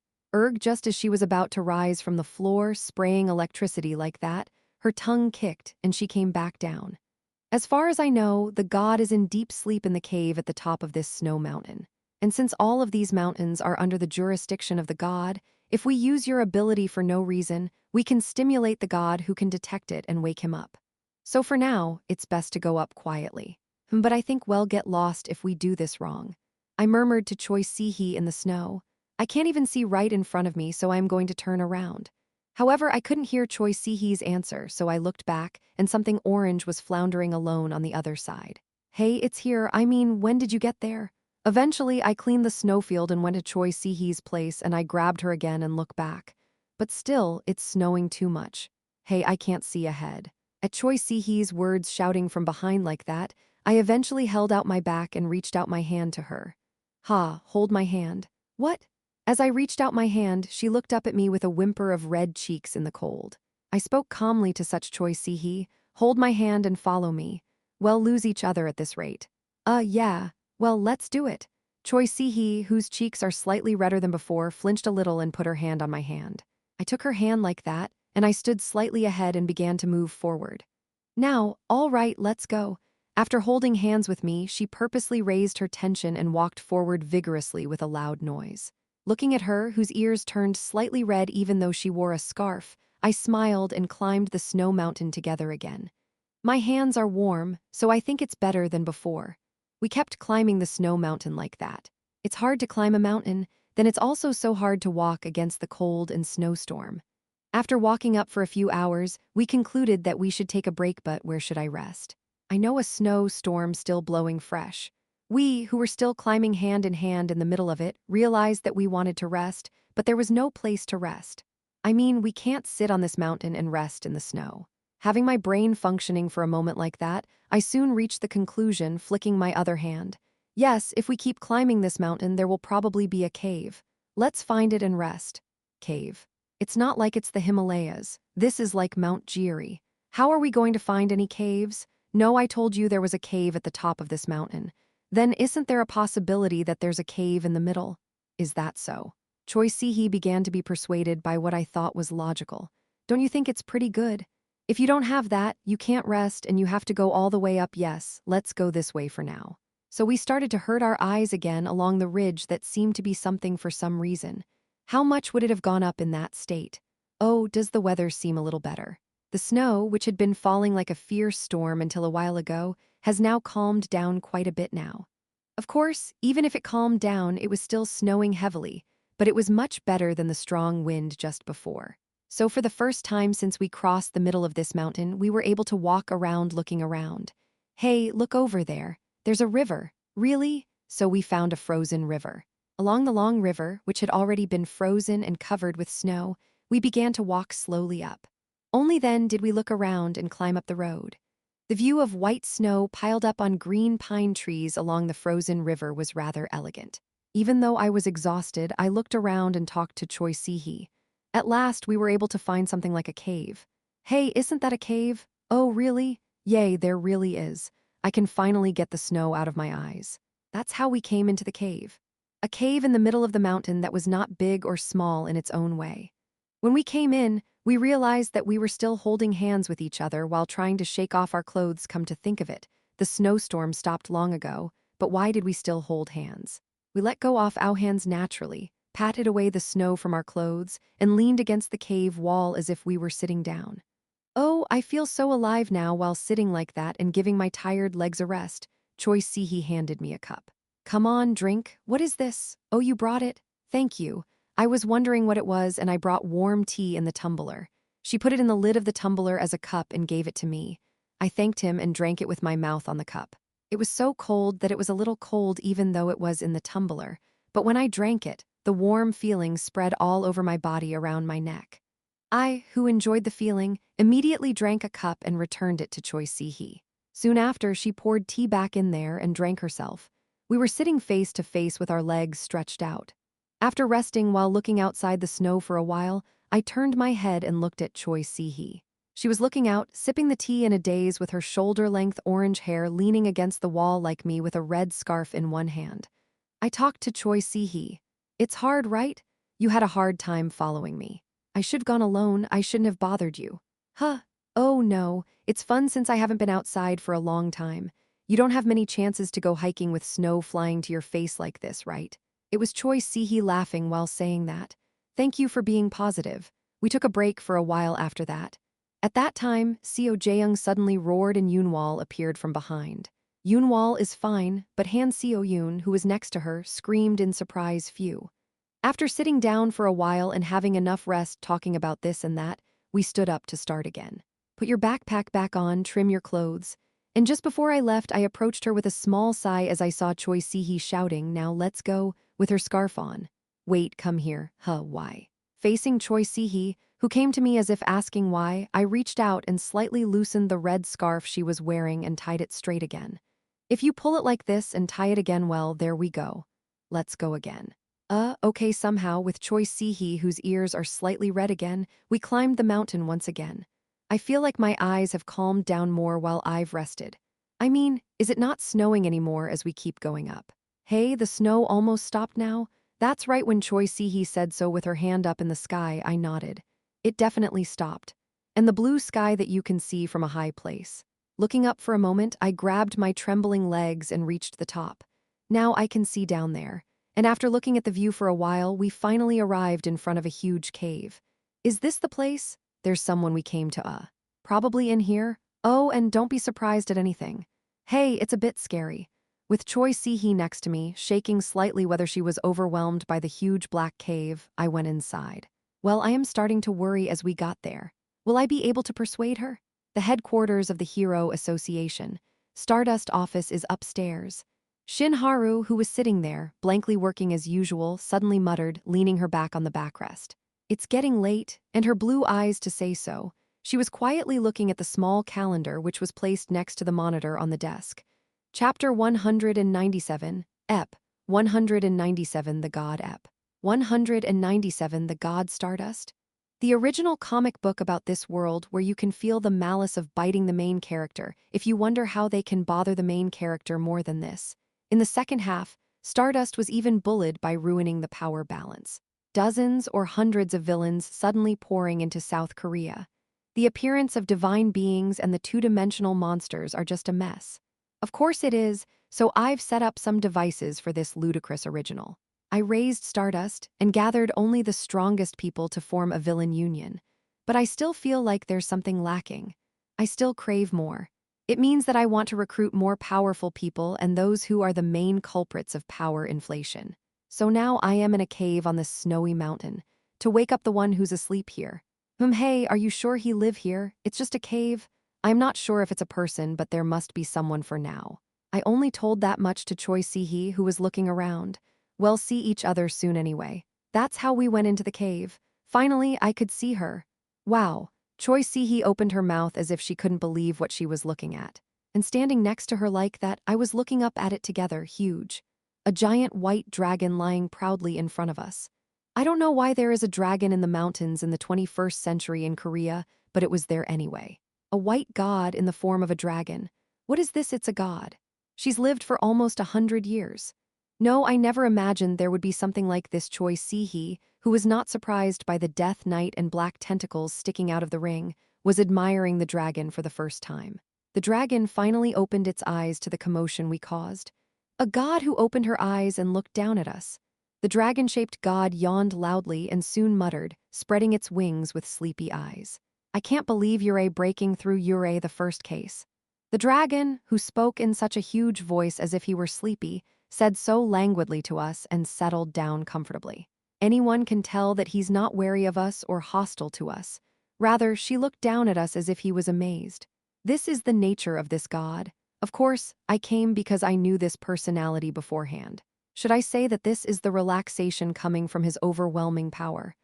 Just as she was about to rise from the floor, spraying electricity like that, her tongue kicked and she came back down. As far as I know, the god is in deep sleep in the cave at the top of this snow mountain. And since all of these mountains are under the jurisdiction of the god, if we use your ability for no reason, we can stimulate the god who can detect it and wake him up. So for now, it's best to go up quietly. But I think we'll get lost if we do this wrong. I murmured to Choi Si-hee in the snow. I can't even see right in front of me, so I am going to turn around. However, I couldn't hear Choi Si-hee's answer, so I looked back, and something orange was floundering alone on the other side. Hey, it's here. I mean, when did you get there? Eventually, I cleaned the snowfield and went to Choi Si-hee's place, and I grabbed her again and looked back. But still, it's snowing too much. Hey, I can't see ahead. At Choi Si-hee's words shouting from behind like that, I eventually held out my back and reached out my hand to her. Ha, hold my hand. What? As I reached out my hand, she looked up at me with a whimper of red cheeks in the cold. I spoke calmly to such Choi Si-hee. Hold my hand and follow me. We'll lose each other at this rate. Yeah. Well, let's do it. Choi Si-hee, whose cheeks are slightly redder than before, flinched a little and put her hand on my hand. I took her hand like that, and I stood slightly ahead and began to move forward. Now, all right, let's go. After holding hands with me, she purposely raised her tension and walked forward vigorously with a loud noise. Looking at her, whose ears turned slightly red even though she wore a scarf, I smiled and climbed the snow mountain together again. My hands are warm, so I think it's better than before. We kept climbing the snow mountain like that. It's hard to climb a mountain, then it's also so hard to walk against the cold and snowstorm. After walking up for a few hours, we concluded that we should take a break, but where should I rest? I know a snowstorm still blowing fresh. We, who were still climbing hand in hand in the middle of it, realized that we wanted to rest, but there was no place to rest. I mean, we can't sit on this mountain and rest in the snow. Having my brain functioning for a moment like that, I soon reached the conclusion, flicking my other hand. Yes, if we keep climbing this mountain, there will probably be a cave. Let's find it and rest. Cave. It's not like it's the Himalayas. This is like Mount Jiri. How are we going to find any caves? No, I told you there was a cave at the top of this mountain. Then isn't there a possibility that there's a cave in the middle? Is that so? Choi Si-hee began to be persuaded by what I thought was logical. Don't you think it's pretty good? If you don't have that, you can't rest and you have to go all the way up. Yes, let's go this way for now. So we started to hurt our eyes again along the ridge that seemed to be something for some reason. How much would it have gone up in that state? Oh, does the weather seem a little better? The snow, which had been falling like a fierce storm until a while ago, has now calmed down quite a bit now. Of course, even if it calmed down, it was still snowing heavily, but it was much better than the strong wind just before. So for the first time since we crossed the middle of this mountain, we were able to walk around looking around. Hey, look over there. There's a river. Really? So we found a frozen river. Along the long river, which had already been frozen and covered with snow, we began to walk slowly up. Only then did we look around and climb up the road. The view of white snow piled up on green pine trees along the frozen river was rather elegant. Even though I was exhausted, I looked around and talked to Choi Si-hee. At last, we were able to find something like a cave. Hey, isn't that a cave? Oh, really? Yay, there really is. I can finally get the snow out of my eyes. That's how we came into the cave. A cave in the middle of the mountain that was not big or small in its own way. When we came in, we realized that we were still holding hands with each other while trying to shake off our clothes. Come to think of it, the snowstorm stopped long ago, but why did we still hold hands? We let go off our hands naturally, patted away the snow from our clothes, and leaned against the cave wall as if we were sitting down. Oh, I feel so alive now while sitting like that and giving my tired legs a rest. Choi Si-hee handed me a cup. Come on, drink. What is this? Oh, you brought it? Thank you. I was wondering what it was and I brought warm tea in the tumbler. She put it in the lid of the tumbler as a cup and gave it to me. I thanked him and drank it with my mouth on the cup. It was so cold that it was a little cold even though it was in the tumbler, but when I drank it, the warm feeling spread all over my body around my neck. I, who enjoyed the feeling, immediately drank a cup and returned it to Choi Si-hee. Soon after, she poured tea back in there and drank herself. We were sitting face to face with our legs stretched out. After resting while looking outside the snow for a while, I turned my head and looked at Choi Si-hee. She was looking out, sipping the tea in a daze with her shoulder-length orange hair leaning against the wall like me with a red scarf in one hand. I talked to Choi Si-hee. It's hard, right? You had a hard time following me. I should've gone alone, I shouldn't have bothered you. Huh? Oh no, it's fun since I haven't been outside for a long time. You don't have many chances to go hiking with snow flying to your face like this, right? It was Choi Si-hee laughing while saying that. Thank you for being positive. We took a break for a while after that. At that time, Seo Jaeyoung suddenly roared and Yoonwol appeared from behind. Yoonwol is fine, but Han Seo-yoon, who was next to her, screamed in surprise. Phew. After sitting down for a while and having enough rest talking about this and that, we stood up to start again. Put your backpack back on, trim your clothes. And just before I left, I approached her with a small sigh as I saw Choi Si-hee shouting, now let's go, with her scarf on. Wait, come here. Why? Facing Choi Si-hee, who came to me as if asking why, I reached out and slightly loosened the red scarf she was wearing and tied it straight again. If you pull it like this and tie it again, well, there we go. Let's go again. Okay, somehow, with Choi Si-hee, whose ears are slightly red again, we climbed the mountain once again. I feel like my eyes have calmed down more while I've rested. I mean, is it not snowing anymore as we keep going up? Hey, the snow almost stopped now? That's right, when Choi Si-hee said so with her hand up in the sky, I nodded. It definitely stopped. And the blue sky that you can see from a high place. Looking up for a moment, I grabbed my trembling legs and reached the top. Now I can see down there. And after looking at the view for a while, we finally arrived in front of a huge cave. Is this the place? There's someone we came to, probably in here? Oh, and don't be surprised at anything. Hey, it's a bit scary. With Choi Si-hee next to me, shaking slightly whether she was overwhelmed by the huge black cave, I went inside. Well, I am starting to worry as we got there. Will I be able to persuade her? The headquarters of the Hero Association. Stardust office is upstairs. Shin Haru, who was sitting there, blankly working as usual, suddenly muttered, leaning her back on the backrest. It's getting late, and her blue eyes to say so. She was quietly looking at the small calendar which was placed next to the monitor on the desk. Chapter 197, Ep. 197 The God Ep. 197 The God Stardust? The original comic book about this world where you can feel the malice of biting the main character if you wonder how they can bother the main character more than this. In the second half, Stardust was even bullied by ruining the power balance. Dozens or hundreds of villains suddenly pouring into South Korea. The appearance of divine beings and the two-dimensional monsters are just a mess. Of course it is, so I've set up some devices for this ludicrous original. I raised Stardust and gathered only the strongest people to form a villain union. But I still feel like there's something lacking. I still crave more. It means that I want to recruit more powerful people and those who are the main culprits of power inflation. So now I am in a cave on this snowy mountain, to wake up the one who's asleep here. Hey, are you sure he live here? It's just a cave? I'm not sure if it's a person, but there must be someone for now. I only told that much to Choi Si-hee, who was looking around. We'll see each other soon anyway. That's how we went into the cave. Finally, I could see her. Wow. Choi Si-hee opened her mouth as if she couldn't believe what she was looking at. And standing next to her like that, I was looking up at it together, huge. A giant white dragon lying proudly in front of us. I don't know why there is a dragon in the mountains in the 21st century in Korea, but it was there anyway. A white god in the form of a dragon. What is this? It's a god. She's lived for almost 100 years. No, I never imagined there would be something like this. Choi Si-hee, who was not surprised by the death knight and black tentacles sticking out of the ring, was admiring the dragon for the first time. The dragon finally opened its eyes to the commotion we caused. A god who opened her eyes and looked down at us. The dragon-shaped god yawned loudly and soon muttered, spreading its wings with sleepy eyes. I can't believe you're breaking through the first case. The dragon, who spoke in such a huge voice as if he were sleepy, said so languidly to us and settled down comfortably. Anyone can tell that he's not wary of us or hostile to us. Rather, she looked down at us as if he was amazed. This is the nature of this god. Of course, I came because I knew this personality beforehand. Should I say that this is the relaxation coming from his overwhelming power?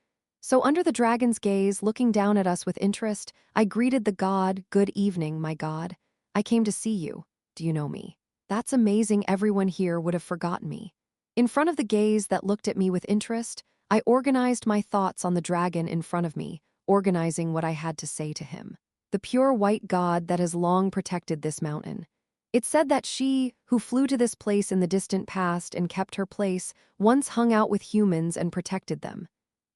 So under the dragon's gaze, looking down at us with interest, I greeted the god, "Good evening, my god. I came to see you. Do you know me?" That's amazing, everyone here would have forgotten me. In front of the gaze that looked at me with interest, I organized my thoughts on the dragon in front of me, organizing what I had to say to him. The pure white god that has long protected this mountain. It said that she, who flew to this place in the distant past and kept her place, once hung out with humans and protected them.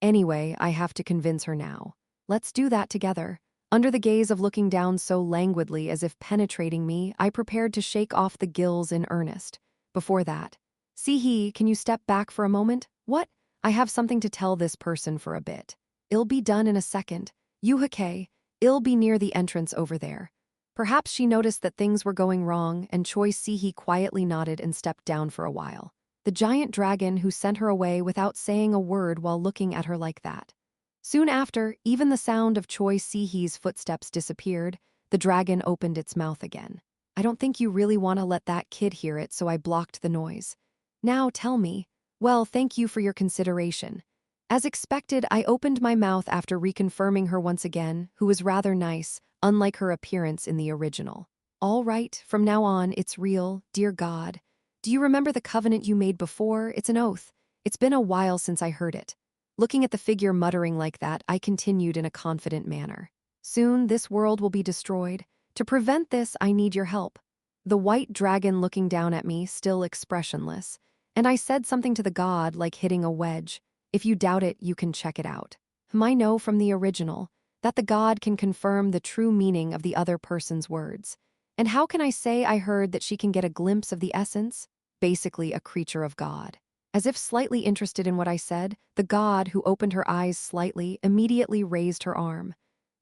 Anyway, I have to convince her now. Let's do that together. Under the gaze of looking down so languidly as if penetrating me, I prepared to shake off the gills in earnest. Before that, "Si-hee, can you step back for a moment?" "What?" "I have something to tell this person for a bit. It'll be done in a second. Yuhake, it'll be near the entrance over there." Perhaps she noticed that things were going wrong, and Choi Si-hee quietly nodded and stepped down for a while. The giant dragon who sent her away without saying a word while looking at her like that. Soon after, even the sound of Choi Si-hee's footsteps disappeared. The dragon opened its mouth again. "I don't think you really want to let that kid hear it, so I blocked the noise. Now tell me." "Well, thank you for your consideration." As expected, I opened my mouth after reconfirming her once again, who was rather nice, unlike her appearance in the original. "All right, from now on, it's real, dear God. Do you remember the covenant you made before? It's an oath. It's been a while since I heard it. Looking at the figure muttering like that, I continued in a confident manner. Soon this world will be destroyed. To prevent this, I need your help. The white dragon looking down at me, still expressionless. And I said something to the god like hitting a wedge. If you doubt it, you can check it out. I know from the original that the god can confirm the true meaning of the other person's words. And how can I say I heard that she can get a glimpse of the essence? Basically a creature of God. As if slightly interested in what I said, the god, who opened her eyes slightly, immediately raised her arm.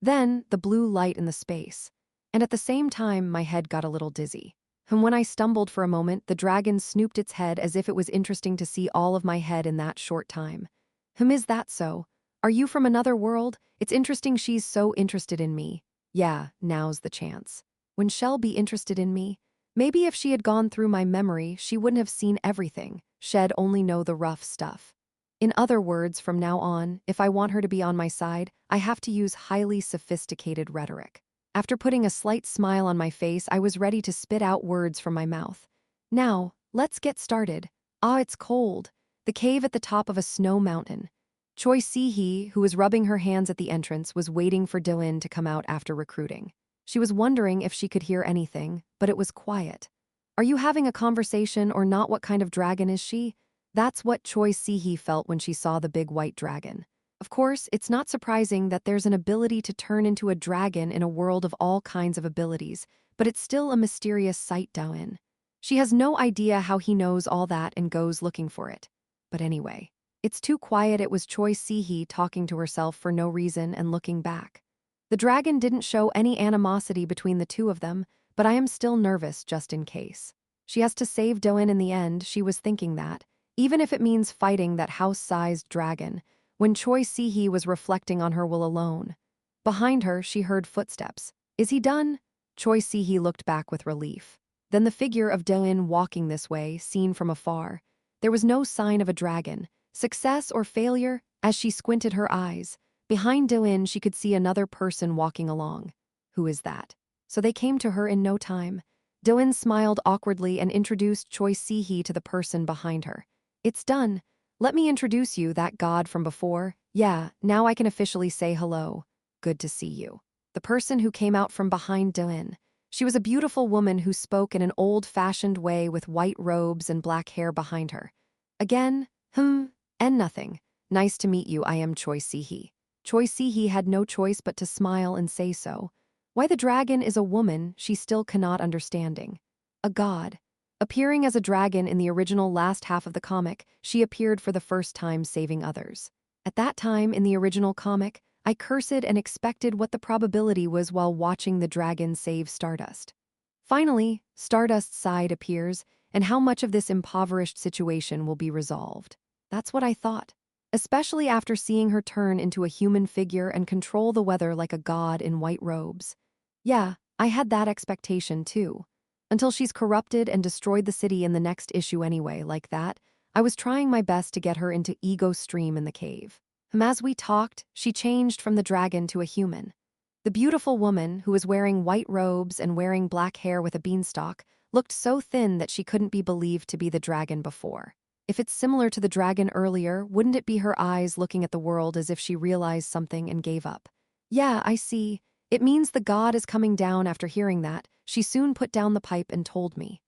Then, the blue light in the space. And at the same time, my head got a little dizzy. And when I stumbled for a moment, the dragon snooped its head as if it was interesting to see all of my head in that short time. Is that so? Are you from another world? It's interesting she's so interested in me. Yeah, now's the chance. When she'll be interested in me? Maybe if she had gone through my memory, she wouldn't have seen everything. She'd only know the rough stuff. In other words, from now on, if I want her to be on my side, I have to use highly sophisticated rhetoric. After putting a slight smile on my face, I was ready to spit out words from my mouth. Now, let's get started. Ah, it's cold. The cave at the top of a snow mountain. Choi Si-hee, who was rubbing her hands at the entrance, was waiting for Do-in to come out after recruiting. She was wondering if she could hear anything, but it was quiet. Are you having a conversation or not? What kind of dragon is she? That's what Choi Si-hee felt when she saw the big white dragon. Of course, it's not surprising that there's an ability to turn into a dragon in a world of all kinds of abilities, but it's still a mysterious sight, Do-in. She has no idea how he knows all that and goes looking for it. But anyway, it's too quiet. It was Choi Si-hee talking to herself for no reason and looking back. The dragon didn't show any animosity between the two of them, but I am still nervous just in case. She has to save Do-in in the end, she was thinking that, even if it means fighting that house-sized dragon, when Choi Si-hee was reflecting on her will alone. Behind her, she heard footsteps. Is he done? Choi Si-hee looked back with relief. Then the figure of Do-in walking this way, seen from afar. There was no sign of a dragon. Success or failure? As she squinted her eyes, behind Do-in she could see another person walking along. Who is that? So they came to her in no time. Do-in smiled awkwardly and introduced Choi Si-hee to the person behind her. It's done. Let me introduce you, that god from before. Yeah, now I can officially say hello. Good to see you. The person who came out from behind Do-in. She was a beautiful woman who spoke in an old-fashioned way with white robes and black hair behind her. Again, and nothing. Nice to meet you, I am Choi Si-hee. Choi Si-hee had no choice but to smile and say so. Why the dragon is a woman, she still cannot understanding. A god. Appearing as a dragon in the original last half of the comic, she appeared for the first time saving others. At that time, in the original comic, I cursed and expected what the probability was while watching the dragon save Stardust. Finally, Stardust's side appears, and how much of this impoverished situation will be resolved. That's what I thought. Especially after seeing her turn into a human figure and control the weather like a god in white robes. Yeah, I had that expectation too. Until she's corrupted and destroyed the city in the next issue anyway, like that, I was trying my best to get her into ego stream in the cave. As we talked, she changed from the dragon to a human. The beautiful woman, who was wearing white robes and wearing black hair with a beanstalk, looked so thin that she couldn't be believed to be the dragon before. If it's similar to the dragon earlier, wouldn't it be her eyes looking at the world as if she realized something and gave up? Yeah, I see. It means the god is coming down. After hearing that, she soon put down the pipe and told me.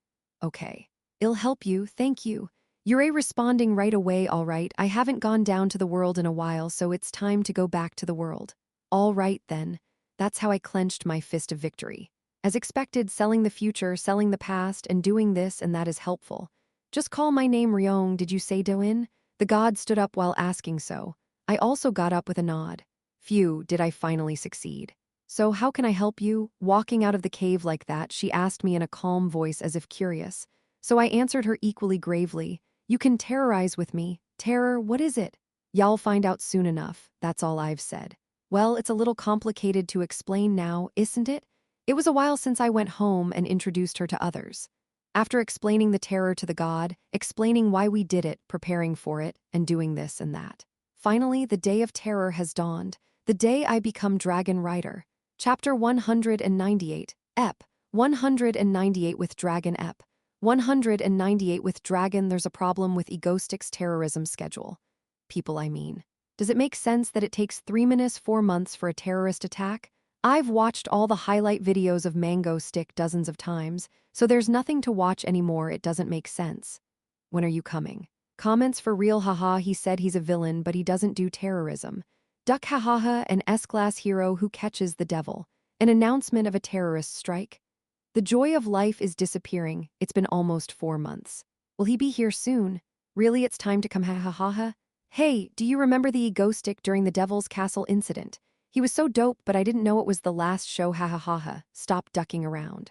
Okay. I'll help you, thank you. You're responding right away. All right, I haven't gone down to the world in a while, so it's time to go back to the world. All right then. That's how I clenched my fist of victory. As expected, selling the future, selling the past, and doing this and that is helpful. Just call my name Ryong, did you say, Do-in? The god stood up while asking so. I also got up with a nod. Phew, did I finally succeed. So how can I help you? Walking out of the cave like that, she asked me in a calm voice as if curious. So I answered her equally gravely. You can terrorize with me. Terror, what is it? Y'all find out soon enough, that's all I've said. Well, it's a little complicated to explain now, isn't it? It was a while since I went home and introduced her to others. After explaining the terror to the god, explaining why we did it, preparing for it, and doing this and that. Finally, the day of terror has dawned, the day I become Dragon Rider. Chapter 198, Ep. 198 with Dragon Ep. 198 with Dragon, there's a problem with Egostick's terrorism schedule. People, I mean. Does it make sense that it takes 3 minutes 4 months for a terrorist attack? I've watched all the highlight videos of Mango Stick dozens of times, so there's nothing to watch anymore. It doesn't make sense. When are you coming? Comments for real, haha. He said he's a villain, but he doesn't do terrorism. Duck, hahaha, an S-class hero who catches the devil. An announcement of a terrorist strike. The joy of life is disappearing. It's been almost 4 months. Will he be here soon? Really, it's time to come, ha ha ha ha. Hey, do you remember the Egostick during the Devil's Castle incident? He was so dope, but I didn't know it was the last show, ha ha ha ha. Stop ducking around.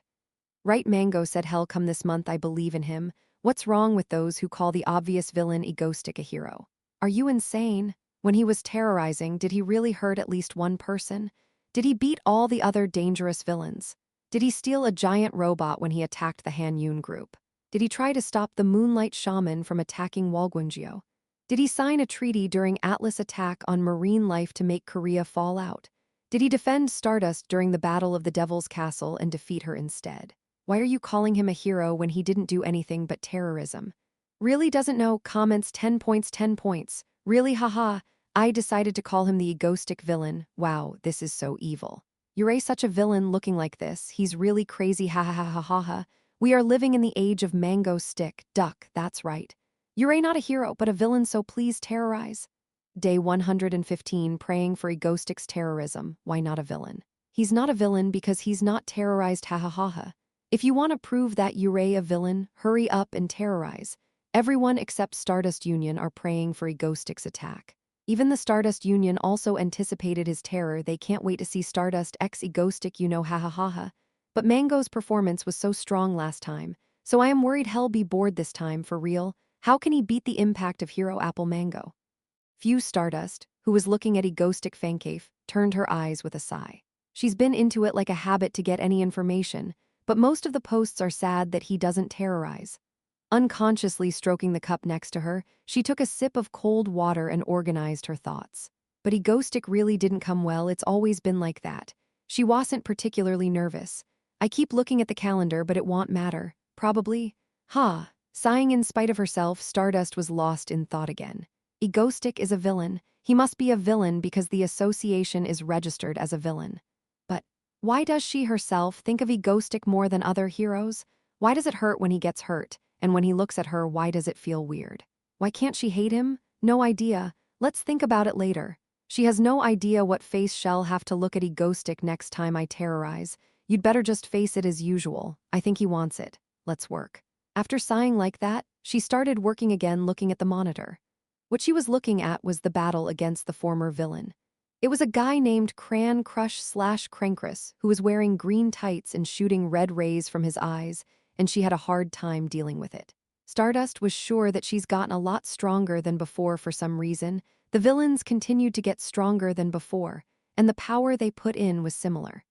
Right, Mango said, hell come this month, I believe in him. What's wrong with those who call the obvious villain Egostick a hero? Are you insane? When he was terrorizing, did he really hurt at least one person? Did he beat all the other dangerous villains? Did he steal a giant robot when he attacked the Han Yun group? Did he try to stop the Moonlight Shaman from attacking Walgunjio? Did he sign a treaty during Atlas attack on marine life to make Korea fall out? Did he defend Stardust during the Battle of the Devil's Castle and defeat her instead? Why are you calling him a hero when he didn't do anything but terrorism? Really doesn't know, comments 10 points 10 points. Really, haha, I decided to call him the Egostick villain. Wow, this is so evil. You're such a villain looking like this. He's really crazy, ha ha ha ha ha ha. We are living in the age of Mango Stick, duck, that's right. You're not a hero, but a villain, so please terrorize. Day 115, praying for Egostick's terrorism. Why not a villain? He's not a villain because he's not terrorized, ha ha ha ha. If you want to prove that you're a villain, hurry up and terrorize. Everyone except Stardust Union are praying for Egostick's attack. Even the Stardust Union also anticipated his terror. They can't wait to see Stardust x Egostick, you know, ha ha ha ha. But Mango's performance was so strong last time, so I am worried he'll be bored this time, for real. How can he beat the impact of Hero Apple Mango? Few Stardust, who was looking at Egostick Fancave, turned her eyes with a sigh. She's been into it like a habit to get any information, but most of the posts are sad that he doesn't terrorize. Unconsciously stroking the cup next to her, she took a sip of cold water and organized her thoughts. But Egostick really didn't come well. It's always been like that. She wasn't particularly nervous. I keep looking at the calendar, but it won't matter. Probably. Ha. Sighing in spite of herself, Stardust was lost in thought again. Egostick is a villain. He must be a villain because the association is registered as a villain. But why does she herself think of Egostick more than other heroes? Why does it hurt when he gets hurt? And when he looks at her, why does it feel weird? Why can't she hate him? No idea. Let's think about it later. She has no idea what face she'll have to look at Egostick next time I terrorize. You'd better just face it as usual. I think he wants it. Let's work. After sighing like that, she started working again, looking at the monitor. What she was looking at was the battle against the former villain. It was a guy named Cran Crush / Crankris who was wearing green tights and shooting red rays from his eyes, and she had a hard time dealing with it. Stardust was sure that she's gotten a lot stronger than before for some reason. The villains continued to get stronger than before, and the power they put in was similar.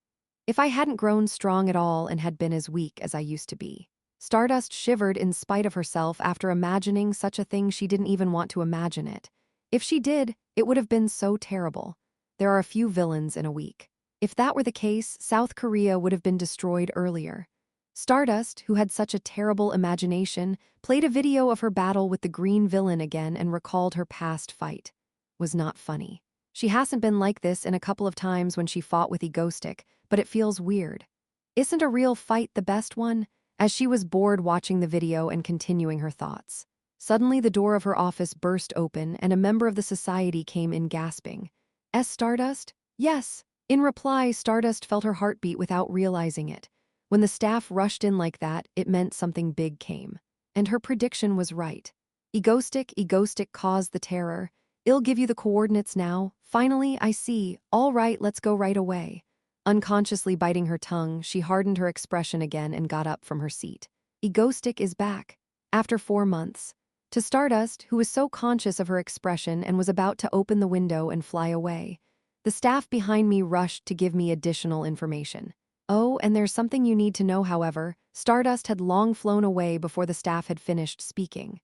If I hadn't grown strong at all and had been as weak as I used to be. Stardust shivered in spite of herself after imagining such a thing. She didn't even want to imagine it. If she did, it would have been so terrible. There are a few villains in a week. If that were the case, South Korea would have been destroyed earlier. Stardust, who had such a terrible imagination, played a video of her battle with the green villain again and recalled her past fight. Was not funny. She hasn't been like this in a couple of times when she fought with Egostick, but it feels weird. Isn't a real fight the best one? As she was bored watching the video and continuing her thoughts. Suddenly the door of her office burst open and a member of the society came in gasping. Stardust? Yes. In reply, Stardust felt her heartbeat without realizing it. When the staff rushed in like that, it meant something big came. And her prediction was right. Egostick caused the terror. I'll give you the coordinates now. Finally, I see. All right, let's go right away. Unconsciously biting her tongue, she hardened her expression again and got up from her seat. Egostick is back. After 4 months. To Stardust, who was so conscious of her expression and was about to open the window and fly away. The staff behind me rushed to give me additional information. Oh, and there's something you need to know, however. Stardust had long flown away before the staff had finished speaking.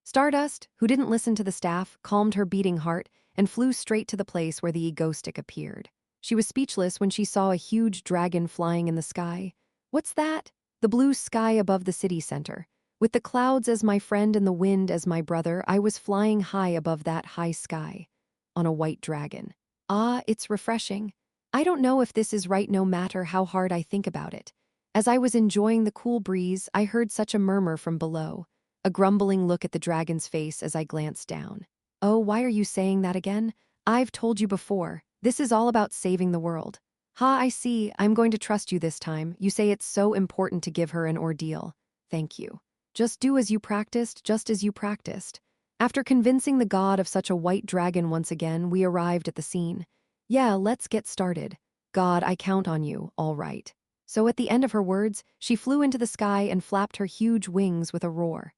Stardust, who didn't listen to the staff, calmed her beating heart and flew straight to the place where the Egostick appeared. She was speechless when she saw a huge dragon flying in the sky. What's that? The blue sky above the city center. With the clouds as my friend and the wind as my brother, I was flying high above that high sky, on a white dragon. Ah, it's refreshing. I don't know if this is right no matter how hard I think about it. As I was enjoying the cool breeze, I heard such a murmur from below, a grumbling look at the dragon's face as I glanced down. Oh, why are you saying that again? I've told you before, this is all about saving the world. Ha, I see, I'm going to trust you this time. You say it's so important to give her an ordeal. Thank you. Just do as you practiced, just as you practiced. After convincing the god of such a white dragon once again, we arrived at the scene. Yeah, let's get started. God, I count on you, all right. So at the end of her words, she flew into the sky and flapped her huge wings with a roar.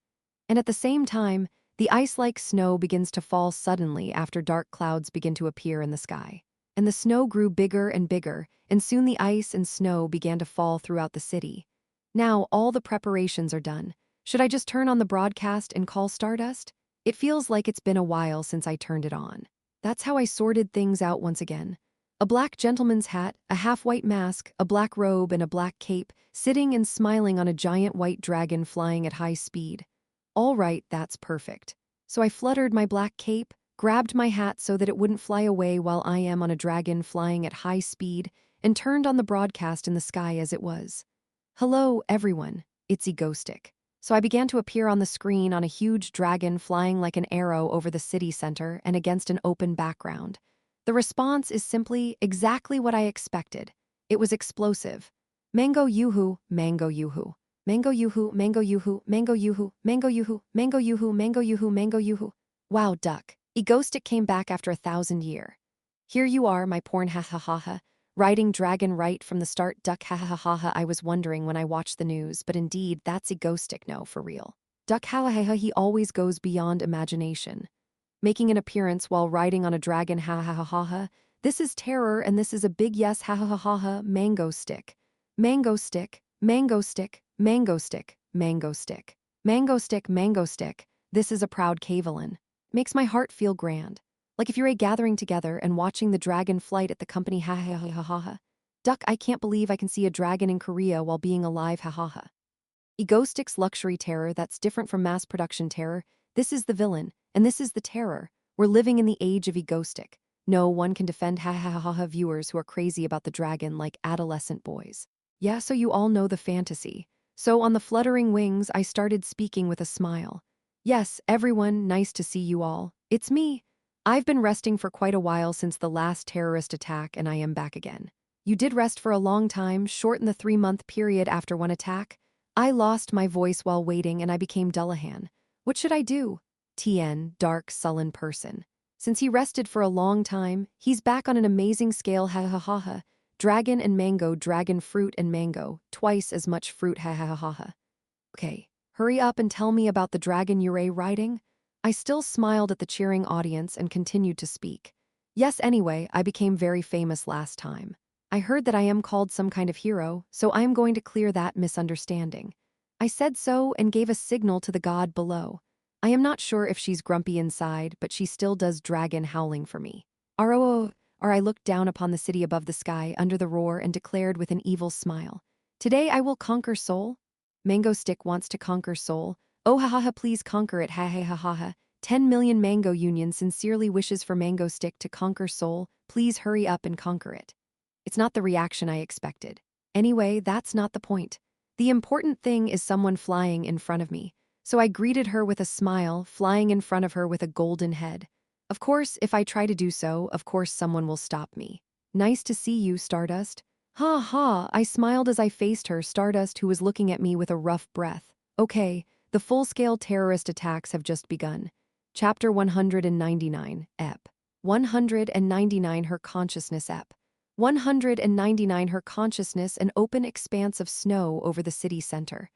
And at the same time, the ice-like snow begins to fall suddenly after dark clouds begin to appear in the sky. And the snow grew bigger and bigger, and soon the ice and snow began to fall throughout the city. Now all the preparations are done. Should I just turn on the broadcast and call Stardust? It feels like it's been a while since I turned it on. That's how I sorted things out once again. A black gentleman's hat, a half-white mask, a black robe, and a black cape, sitting and smiling on a giant white dragon flying at high speed. All right, that's perfect. So I fluttered my black cape, grabbed my hat so that it wouldn't fly away while I am on a dragon flying at high speed, and turned on the broadcast in the sky as it was. Hello, everyone. It's Egoistic. So I began to appear on the screen on a huge dragon flying like an arrow over the city center and against an open background. The response is simply exactly what I expected. It was explosive. Mango yoo-hoo, mango yoo-hoo. Mango yoo-hoo, mango yoo-hoo, mango yoo-hoo, mango yoo-hoo, mango yoo-hoo, mango yoo-hoo, mango yoo-hoo. Wow, duck. Egoistic came back after 1,000 years. Here you are, my porn ha ha ha ha. Riding dragon right from the start, duck ha ha ha ha. I was wondering when I watched the news, but indeed, that's Egoistic, no, for real. Duck ha ha ha, he always goes beyond imagination. Making an appearance while riding on a dragon ha ha ha ha ha. This is terror and this is a big yes ha ha ha ha ha. Mango stick. Mango stick. Mango stick. Mango stick. Mango stick. Mango stick. Mango stick. This is a proud Cavelin. Makes my heart feel grand. Like if you're a gathering together and watching the dragon flight at the company ha ha ha ha ha ha. Duck, I can't believe I can see a dragon in Korea while being alive ha ha ha. Egoistic's luxury terror that's different from mass production terror. This is the villain, and this is the terror. We're living in the age of Egoistic. No one can defend ha ha ha ha ha viewers who are crazy about the dragon like adolescent boys. Yeah, so you all know the fantasy. So on the fluttering wings, I started speaking with a smile. Yes, everyone, nice to see you all. It's me. I've been resting for quite a while since the last terrorist attack, and I am back again. You did rest for a long time, short in the 3-month period after one attack. I lost my voice while waiting and I became Dullahan. What should I do? Tien, dark, sullen person. Since he rested for a long time, he's back on an amazing scale ha ha ha ha. Dragon and mango, dragon fruit and mango, twice as much fruit ha ha ha ha ha. Okay, hurry up and tell me about the dragon you're riding. I still smiled at the cheering audience and continued to speak. Yes, anyway, I became very famous last time. I heard that I am called some kind of hero, so I am going to clear that misunderstanding. I said so and gave a signal to the god below. I am not sure if she's grumpy inside, but she still does dragon howling for me. R-O-O, or I looked down upon the city above the sky under the roar and declared with an evil smile. Today I will conquer Seoul. Mango Stick wants to conquer Seoul. Oh ha ha ha, please conquer it ha ha ha ha ha. 10 million Mango Union sincerely wishes for Mango Stick to conquer Seoul. Please hurry up and conquer it. It's not the reaction I expected. Anyway, that's not the point. The important thing is someone flying in front of me. So I greeted her with a smile, flying in front of her with a golden head. Of course, if I try to do so, of course someone will stop me. Nice to see you, Stardust. Ha ha, I smiled as I faced her, Stardust, who was looking at me with a rough breath. Okay, the full-scale terrorist attacks have just begun. Chapter 199, Ep. 199 Her Consciousness Ep. 199 Her Consciousness, an open expanse of snow over the city center.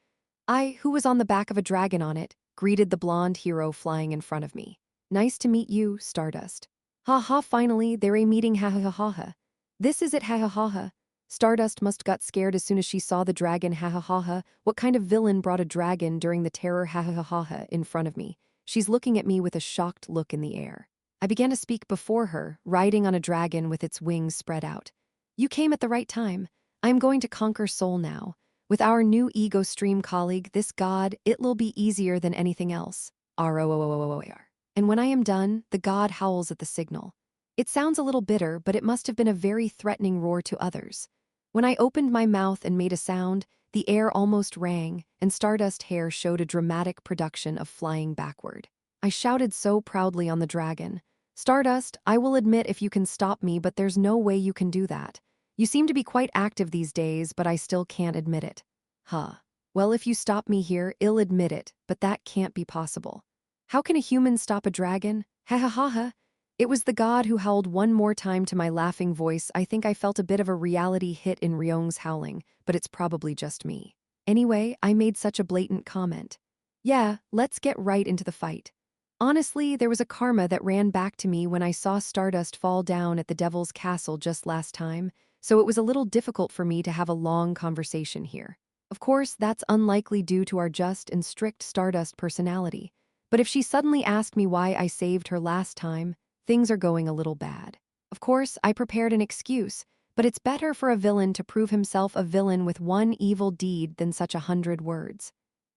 I, who was on the back of a dragon on it, greeted the blonde hero flying in front of me. Nice to meet you, Stardust. Ha ha, finally, they're a meeting ha ha ha ha ha. This is it ha ha ha ha. Stardust must got scared as soon as she saw the dragon ha ha ha ha. What kind of villain brought a dragon during the terror ha ha ha ha ha in front of me? She's looking at me with a shocked look in the air. I began to speak before her, riding on a dragon with its wings spread out. You came at the right time. I am going to conquer Seoul now. With our new ego stream colleague, this god, it'll be easier than anything else. R-O-O-O-O-O-R. And when I am done, the god howls at the signal. It sounds a little bitter, but it must have been a very threatening roar to others. When I opened my mouth and made a sound, the air almost rang, and Stardust hair showed a dramatic production of flying backward. I shouted so proudly on the dragon. Stardust, I will admit if you can stop me, but there's no way you can do that. You seem to be quite active these days, but I still can't admit it. Huh. Well, if you stop me here, I'll admit it, but that can't be possible. How can a human stop a dragon? Ha ha ha ha. It was the god who howled one more time to my laughing voice. I think I felt a bit of a reality hit in Ryong's howling, but it's probably just me. Anyway, I made such a blatant comment. Yeah, let's get right into the fight. Honestly, there was a karma that ran back to me when I saw Stardust fall down at the Devil's Castle just last time, so it was a little difficult for me to have a long conversation here. Of course, that's unlikely due to our just and strict Stardust personality, but if she suddenly asked me why I saved her last time, things are going a little bad. Of course, I prepared an excuse, but it's better for a villain to prove himself a villain with one evil deed than such 100 words.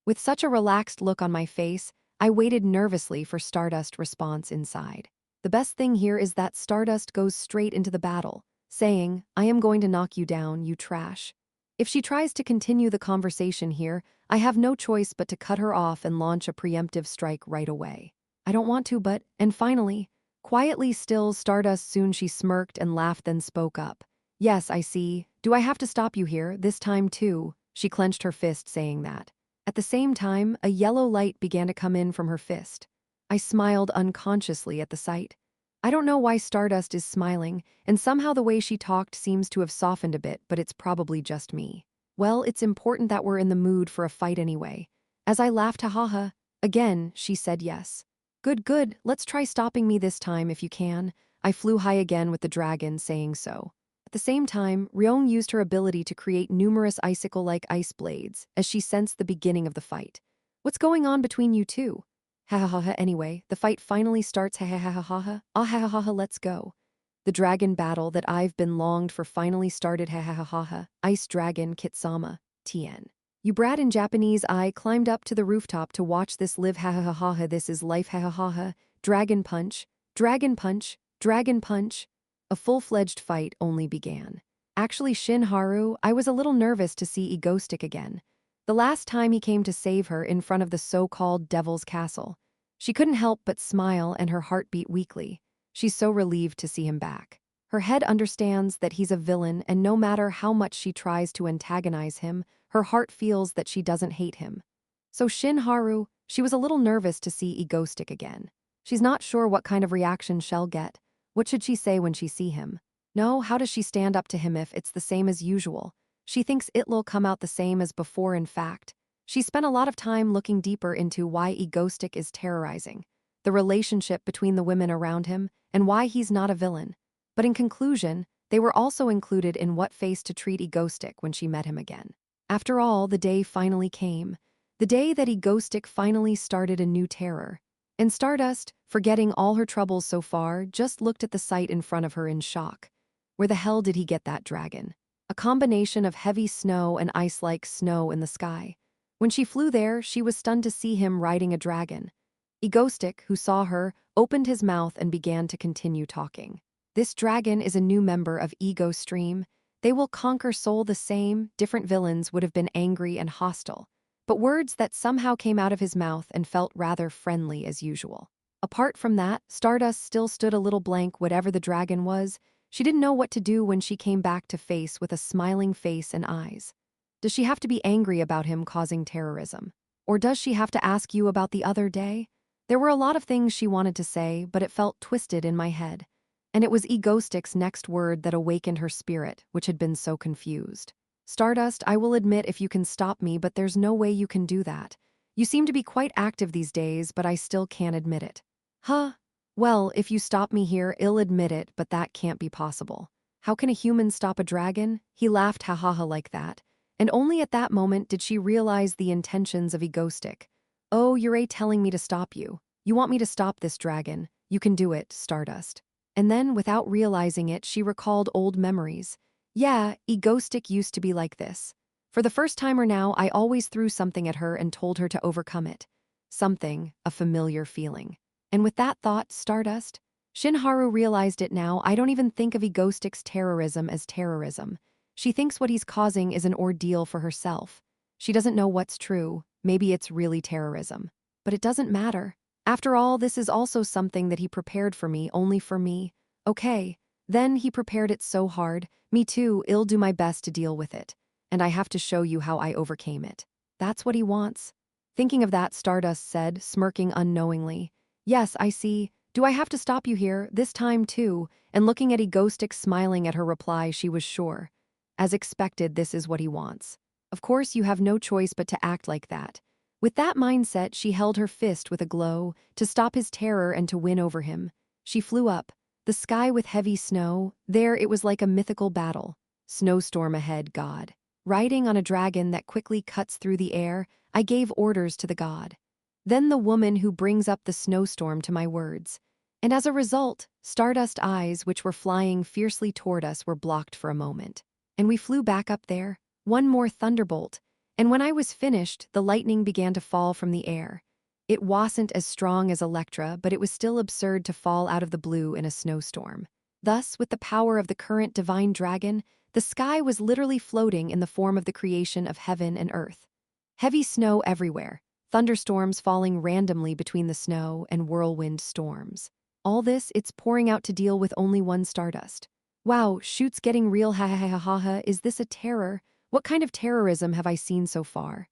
With such a relaxed look on my face, I waited nervously for Stardust's response inside. The best thing here is that Stardust goes straight into the battle, saying, I am going to knock you down, you trash. If she tries to continue the conversation here, I have no choice but to cut her off and launch a preemptive strike right away. I don't want to, but, and finally, quietly still Stardust soon she smirked and laughed then spoke up. Yes, I see. Do I have to stop you here, this time too? She clenched her fist saying that. At the same time, a yellow light began to come in from her fist. I smiled unconsciously at the sight. I don't know why Stardust is smiling, and somehow the way she talked seems to have softened a bit, but it's probably just me. Well, it's important that we're in the mood for a fight anyway. As I laughed ha, again, she said yes. Good, let's try stopping me this time if you can. I flew high again with the dragon saying so. At the same time, Ryong used her ability to create numerous icicle-like ice blades as she sensed the beginning of the fight. What's going on between you two? Ha ha ha ha, anyway, the fight finally starts ha ha ha ha ha ha, ah ha ha ha ha, let's go. The dragon battle that I've been longed for finally started ha ha ha ha ha, Ice Dragon Kitsama, TN. You brat in Japanese, I climbed up to the rooftop to watch this live ha ha ha ha ha, this is life ha ha ha ha, dragon punch, dragon punch, dragon punch. A full-fledged fight only began. Actually, Shinharu, I was a little nervous to see Egoistic again. The last time he came to save her in front of the so-called Devil's Castle. She couldn't help but smile and her heart beat weakly. She's so relieved to see him back. Her head understands that he's a villain, and no matter how much she tries to antagonize him, her heart feels that she doesn't hate him. So Shinharu, she was a little nervous to see Egoistic again. She's not sure what kind of reaction she'll get. What should she say when she see him? No, how does she stand up to him if it's the same as usual? She thinks it'll come out the same as before. In fact, she spent a lot of time looking deeper into why Egoistic is terrorizing, the relationship between the women around him, and why he's not a villain. But in conclusion, they were also included in what face to treat Egoistic when she met him again. After all, the day finally came. The day that Egoistic finally started a new terror. And Stardust, forgetting all her troubles so far, just looked at the sight in front of her in shock. Where the hell did he get that dragon? A combination of heavy snow and ice-like snow in the sky. When she flew there, she was stunned to see him riding a dragon. Egoistic, who saw her, opened his mouth and began to continue talking. This dragon is a new member of Ego Stream. They will conquer Soul the same. Different villains would have been angry and hostile. But words that somehow came out of his mouth and felt rather friendly as usual. Apart from that, Stardust still stood a little blank. Whatever the dragon was, she didn't know what to do when she came back to face with a smiling face and eyes. Does she have to be angry about him causing terrorism? Or does she have to ask you about the other day? There were a lot of things she wanted to say, but it felt twisted in my head. And it was Egoistic's next word that awakened her spirit, which had been so confused. Stardust, I will admit if you can stop me, but there's no way you can do that. You seem to be quite active these days, but I still can't admit it. Huh? Well, if you stop me here, I'll admit it, but that can't be possible. How can a human stop a dragon? He laughed ha like that. And only at that moment did she realize the intentions of Egoistic. Oh, you're telling me to stop you. You want me to stop this dragon. You can do it, Stardust. And then, without realizing it, she recalled old memories. Yeah, Egoistic used to be like this. For the first timer now, I always threw something at her and told her to overcome it. Something, a familiar feeling. And with that thought, Stardust, Shinharu realized it now. I don't even think of Egostic's terrorism as terrorism. She thinks what he's causing is an ordeal for herself. She doesn't know what's true. Maybe it's really terrorism. But it doesn't matter. After all, this is also something that he prepared for me, only for me. Okay. Then he prepared it so hard. Me too, I'll do my best to deal with it. And I have to show you how I overcame it. That's what he wants. Thinking of that, Stardust said, smirking unknowingly. Yes, I see. Do I have to stop you here, this time too? And looking at Egostic smiling at her reply, she was sure. As expected, this is what he wants. Of course, you have no choice but to act like that. With that mindset, she held her fist with a glow, to stop his terror and to win over him. She flew up. The sky with heavy snow, there it was like a mythical battle. Snowstorm ahead, God. Riding on a dragon that quickly cuts through the air, I gave orders to the god. Then the woman who brings up the snowstorm to my words. And as a result, Stardust eyes, which were flying fiercely toward us, were blocked for a moment. And we flew back up there, one more thunderbolt, and when I was finished, the lightning began to fall from the air. It wasn't as strong as Electra, but it was still absurd to fall out of the blue in a snowstorm. Thus, with the power of the current divine dragon, the sky was literally floating in the form of the creation of heaven and earth. Heavy snow everywhere, thunderstorms falling randomly between the snow and whirlwind storms. All this, it's pouring out to deal with only one Stardust. Wow, shoot's getting real, ha ha ha ha ha, is this a terror? What kind of terrorism have I seen so far?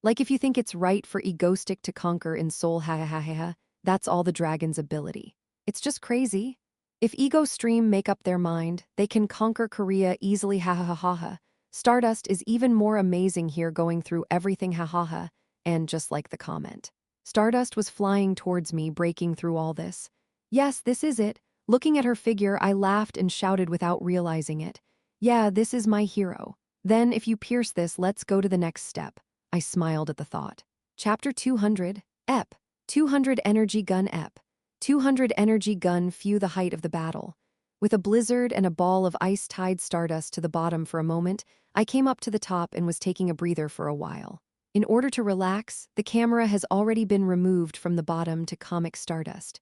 Like if you think it's right for Egostic to conquer in Seoul, ha ha ha ha ha, that's all the dragon's ability. It's just crazy. If Ego Stream make up their mind, they can conquer Korea easily, ha ha ha ha ha. Stardust is even more amazing here, going through everything, ha ha ha, and just like the comment. Stardust was flying towards me, breaking through all this. Yes, this is it. Looking at her figure, I laughed and shouted without realizing it. Yeah, this is my hero. Then, if you pierce this, let's go to the next step. I smiled at the thought. Chapter 200, EP. 200 Energy Gun EP. 200 Energy Gun few the height of the battle. With a blizzard and a ball of ice tied Stardust to the bottom for a moment, I came up to the top and was taking a breather for a while. In order to relax, the camera has already been removed from the bottom to comic Stardust.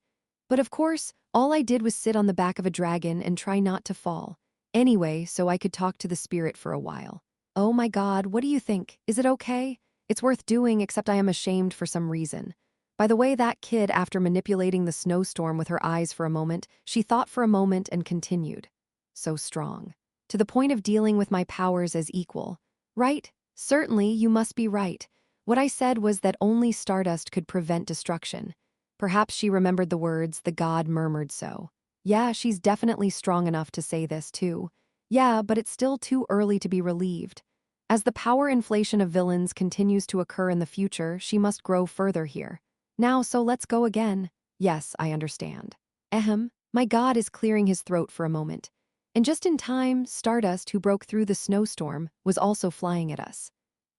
But of course, all I did was sit on the back of a dragon and try not to fall. Anyway, so I could talk to the spirit for a while. Oh my God, what do you think? Is it okay? It's worth doing, except I am ashamed for some reason. By the way, that kid, after manipulating the snowstorm with her eyes for a moment, she thought for a moment and continued. So strong. To the point of dealing with my powers as equal. Right? Certainly, you must be right. What I said was that only Stardust could prevent destruction. Perhaps she remembered the words the god murmured so. Yeah, she's definitely strong enough to say this too. Yeah, but it's still too early to be relieved. As the power inflation of villains continues to occur in the future, she must grow further here. Now, so let's go again. Yes, I understand. Ahem, my god is clearing his throat for a moment. And just in time, Stardust, who broke through the snowstorm, was also flying at us.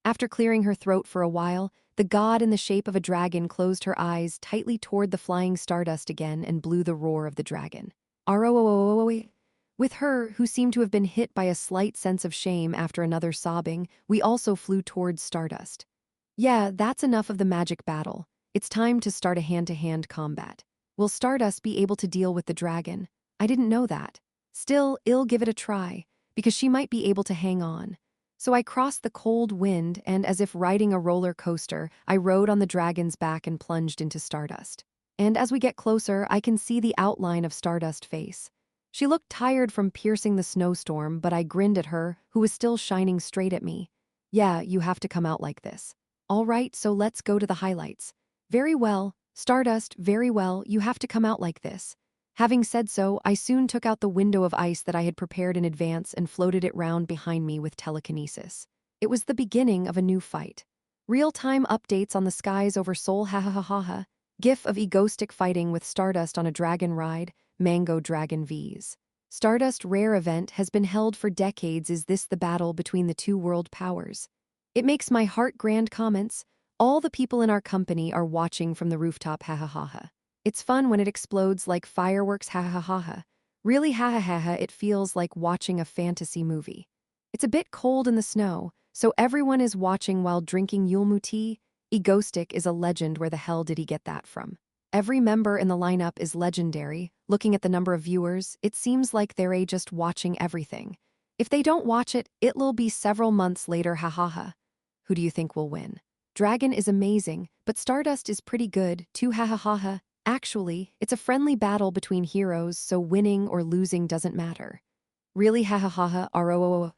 After clearing her throat for a while, the god in the shape of a dragon closed her eyes tightly toward the flying Stardust again and blew the roar of the dragon. R-O-O-O-O-O-O. With her, who seemed to have been hit by a slight sense of shame after another sobbing, we also flew towards Stardust. Yeah, that's enough of the magic battle. It's time to start a hand-to-hand combat. Will Stardust be able to deal with the dragon? I didn't know that. Still, I'll give it a try, because she might be able to hang on. So I crossed the cold wind, and as if riding a roller coaster, I rode on the dragon's back and plunged into Stardust. And as we get closer, I can see the outline of Stardust's face. She looked tired from piercing the snowstorm, but I grinned at her, who was still shining straight at me. Yeah, you have to come out like this. All right, so let's go to the highlights. Very well, Stardust, very well, you have to come out like this. Having said so, I soon took out the window of ice that I had prepared in advance and floated it round behind me with telekinesis. It was the beginning of a new fight. Real-time updates on the skies over Seoul, ha ha ha ha ha. GIF of Egostic fighting with Stardust on a dragon ride, Mango Dragon Vs. Stardust Rare event has been held for decades. Is this the battle between the two world powers? It makes my heart grand comments. All the people in our company are watching from the rooftop, ha ha ha ha. It's fun when it explodes like fireworks, ha ha ha ha. Really, ha ha ha ha, it feels like watching a fantasy movie. It's a bit cold in the snow, So everyone is watching while drinking Yulmu tea? Egostic is a legend. Where the hell did he get that from? Every member in the lineup is legendary. Looking at the number of viewers, it seems like they're just watching everything. If they don't watch it, it'll be several months later, hahaha. Who do you think will win? Dragon is amazing, but Stardust is pretty good, too, hahaha. Actually, it's a friendly battle between heroes, so winning or losing doesn't matter. Really, hahaha, ro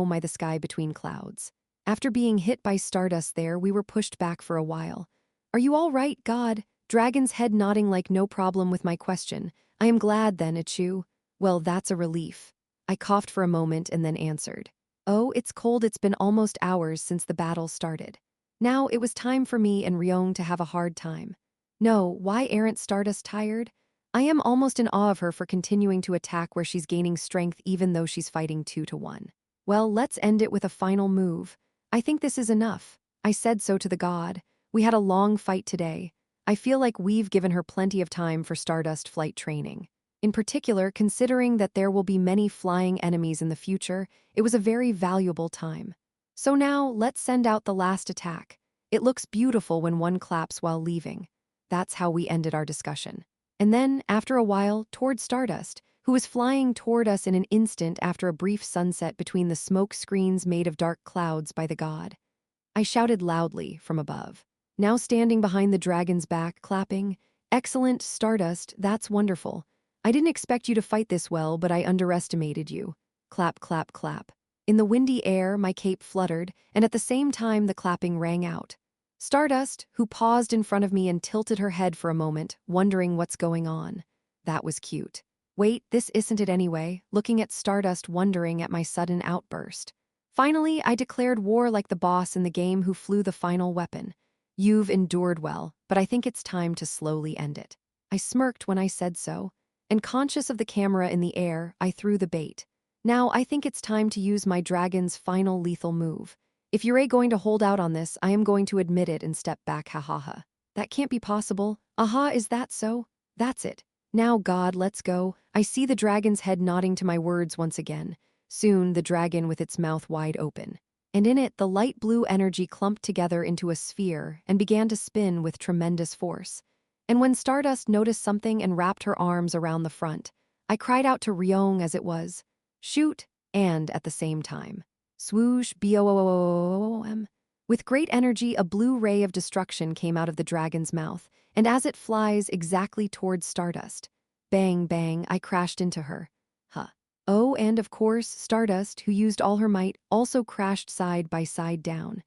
my the sky between clouds. After being hit by Stardust there, we were pushed back for a while. Are you all right, God? Dragon's head nodding like no problem with my question. I am glad then, Ichu. Well, that's a relief. I coughed for a moment and then answered. Oh, it's cold. It's been almost hours since the battle started. Now it was time for me and Ryong to have a hard time. No, why aren't Stardust tired? I am almost in awe of her for continuing to attack where she's gaining strength even though she's fighting 2-1. Well, let's end it with a final move. I think this is enough. I said so to the god. We had a long fight today. I feel like we've given her plenty of time for Stardust flight training. In particular, considering that there will be many flying enemies in the future, it was a very valuable time. So now, let's send out the last attack. It looks beautiful when one claps while leaving. That's how we ended our discussion. And then, after a while, toward Stardust, who was flying toward us in an instant after a brief sunset between the smoke screens made of dark clouds by the god. I shouted loudly from above. Now standing behind the dragon's back, clapping, "Excellent, Stardust, that's wonderful. I didn't expect you to fight this well, but I underestimated you." Clap, clap, clap. In the windy air, my cape fluttered, and at the same time the clapping rang out. Stardust, who paused in front of me and tilted her head for a moment, wondering what's going on. That was cute. Wait, this isn't it anyway, looking at Stardust wondering at my sudden outburst. Finally, I declared war like the boss in the game who flew the final weapon. You've endured well, but I think it's time to slowly end it. I smirked when I said so, and conscious of the camera in the air, I threw the bait. Now I think it's time to use my dragon's final lethal move. If you're going to hold out on this, I am going to admit it and step back, hahaha. That can't be possible. Aha, is that so? That's it. Now, God, let's go. I see the dragon's head nodding to my words once again. Soon, the dragon with its mouth wide open. And in it, the light blue energy clumped together into a sphere and began to spin with tremendous force. And when Stardust noticed something and wrapped her arms around the front, I cried out to Ryong as it was, "Shoot!" and, at the same time, swoosh, boom. With great energy, a blue ray of destruction came out of the dragon's mouth, and as it flies exactly towards Stardust, bang, bang, I crashed into her. Huh. Oh, and of course, Stardust, who used all her might, also crashed side by side down.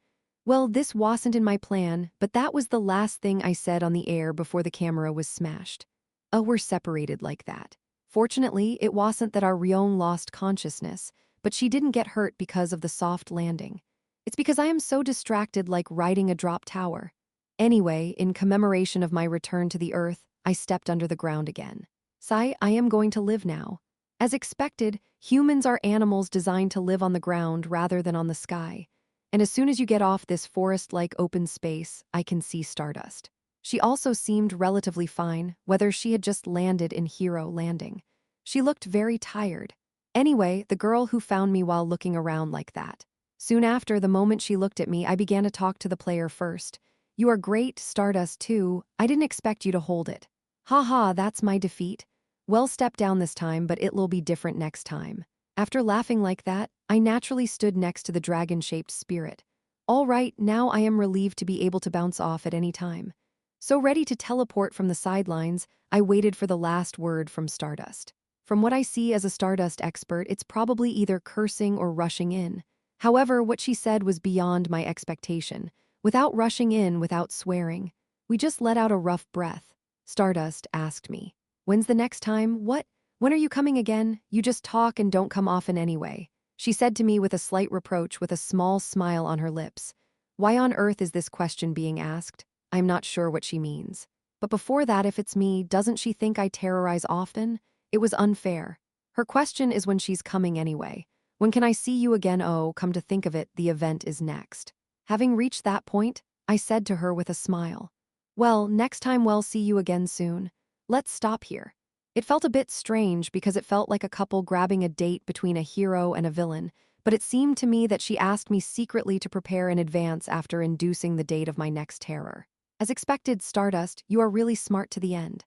Well, this wasn't in my plan, but that was the last thing I said on the air before the camera was smashed. Oh, we're separated like that. Fortunately, it wasn't that our Ryong lost consciousness, but she didn't get hurt because of the soft landing. It's because I am so distracted like riding a drop tower. Anyway, in commemoration of my return to the earth, I stepped under the ground again. Sigh, I am going to live now. As expected, humans are animals designed to live on the ground rather than on the sky. And as soon as you get off this forest-like open space, I can see Stardust. She also seemed relatively fine, whether she had just landed in Hero Landing. She looked very tired. Anyway, the girl who found me while looking around like that. Soon after, the moment she looked at me, I began to talk to the player first. "You are great, Stardust, too. I didn't expect you to hold it." "Ha, that's my defeat. Well, step down this time, but it'll be different next time." After laughing like that, I naturally stood next to the dragon-shaped spirit. All right, now I am relieved to be able to bounce off at any time. So ready to teleport from the sidelines, I waited for the last word from Stardust. From what I see as a Stardust expert, it's probably either cursing or rushing in. However, what she said was beyond my expectation. Without rushing in, without swearing, we just let out a rough breath. Stardust asked me, "When's the next time? What? When are you coming again? You just talk and don't come often anyway," she said to me with a slight reproach with a small smile on her lips. Why on earth is this question being asked? I'm not sure what she means. But before that, if it's me, doesn't she think I terrorize often? It was unfair. Her question is when she's coming anyway. When can I see you again? Oh, come to think of it, the event is next. Having reached that point, I said to her with a smile, "Well, next time we'll see you again soon. Let's stop here." It felt a bit strange because it felt like a couple grabbing a date between a hero and a villain, but it seemed to me that she asked me secretly to prepare in advance after inducing the date of my next terror. As expected, Stardust, you are really smart to the end.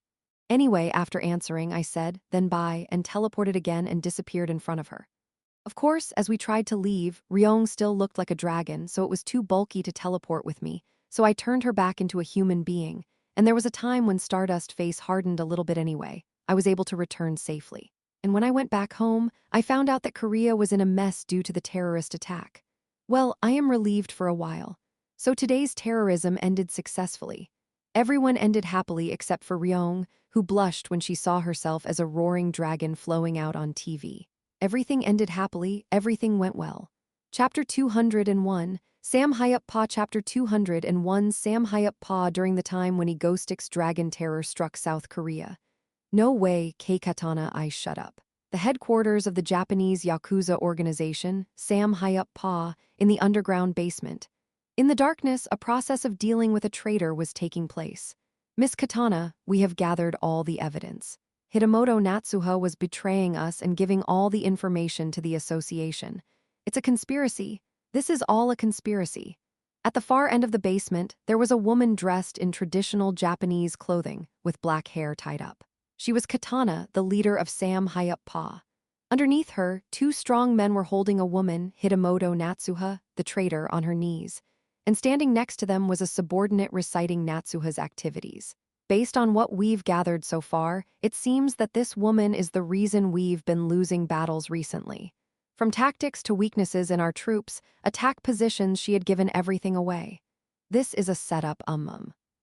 Anyway, after answering, I said, then bye, and teleported again and disappeared in front of her. Of course, as we tried to leave, Ryong still looked like a dragon, so it was too bulky to teleport with me, so I turned her back into a human being, and there was a time when Stardust's face hardened a little bit anyway. I was able to return safely. And when I went back home, I found out that Korea was in a mess due to the terrorist attack. Well, I am relieved for a while. So today's terrorism ended successfully. Everyone ended happily except for Ryong, who blushed when she saw herself as a roaring dragon flowing out on TV. Everything ended happily, everything went well. Chapter 201, Sam Hyup Pa. Chapter 201, Sam Hyup Pa. During the time when Egostic's dragon terror struck South Korea. No way, K-Katana, I shut up. The headquarters of the Japanese Yakuza organization, Sam Hyup Pa, in the underground basement. In the darkness, a process of dealing with a traitor was taking place. Miss Katana, we have gathered all the evidence. Hitamoto Natsuha was betraying us and giving all the information to the association. It's a conspiracy. This is all a conspiracy. At the far end of the basement, there was a woman dressed in traditional Japanese clothing, with black hair tied up. She was Katana, the leader of Sam Hyup Pa. Underneath her, two strong men were holding a woman, Hitamoto Natsuha, the traitor, on her knees. And standing next to them was a subordinate reciting Natsuha's activities. Based on what we've gathered so far, it seems that this woman is the reason we've been losing battles recently. From tactics to weaknesses in our troops, attack positions, she had given everything away. This is a setup.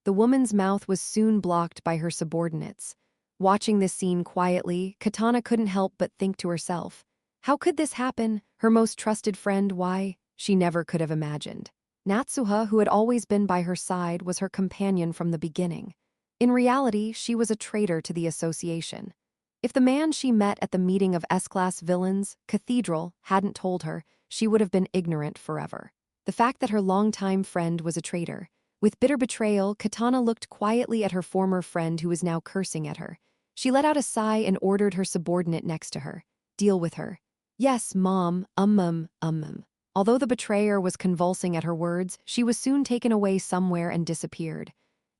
The woman's mouth was soon blocked by her subordinates. Watching this scene quietly, Katana couldn't help but think to herself, how could this happen? Her most trusted friend, why? She never could have imagined. Natsuha, who had always been by her side, was her companion from the beginning. In reality, she was a traitor to the association. If the man she met at the meeting of S-Class villains, Cathedral, hadn't told her, she would have been ignorant forever. The fact that her longtime friend was a traitor. With bitter betrayal, Katana looked quietly at her former friend who was now cursing at her. She let out a sigh and ordered her subordinate next to her. Deal with her. Yes, Mom, Although the betrayer was convulsing at her words, she was soon taken away somewhere and disappeared.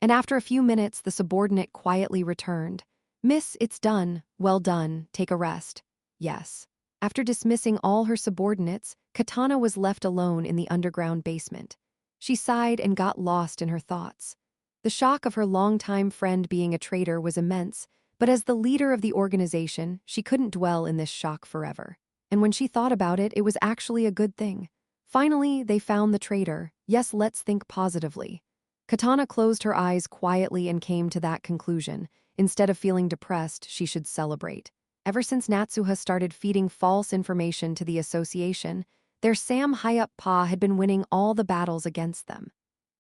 And after a few minutes, the subordinate quietly returned. Miss, it's done. Well done. Take a rest. Yes. After dismissing all her subordinates, Katana was left alone in the underground basement. She sighed and got lost in her thoughts. The shock of her longtime friend being a traitor was immense, but as the leader of the organization, she couldn't dwell in this shock forever. And when she thought about it, it was actually a good thing. Finally, they found the traitor. Yes, let's think positively. Katana closed her eyes quietly and came to that conclusion. Instead of feeling depressed, she should celebrate. Ever since Natsuha started feeding false information to the association, their Sam Hyup Pa had been winning all the battles against them.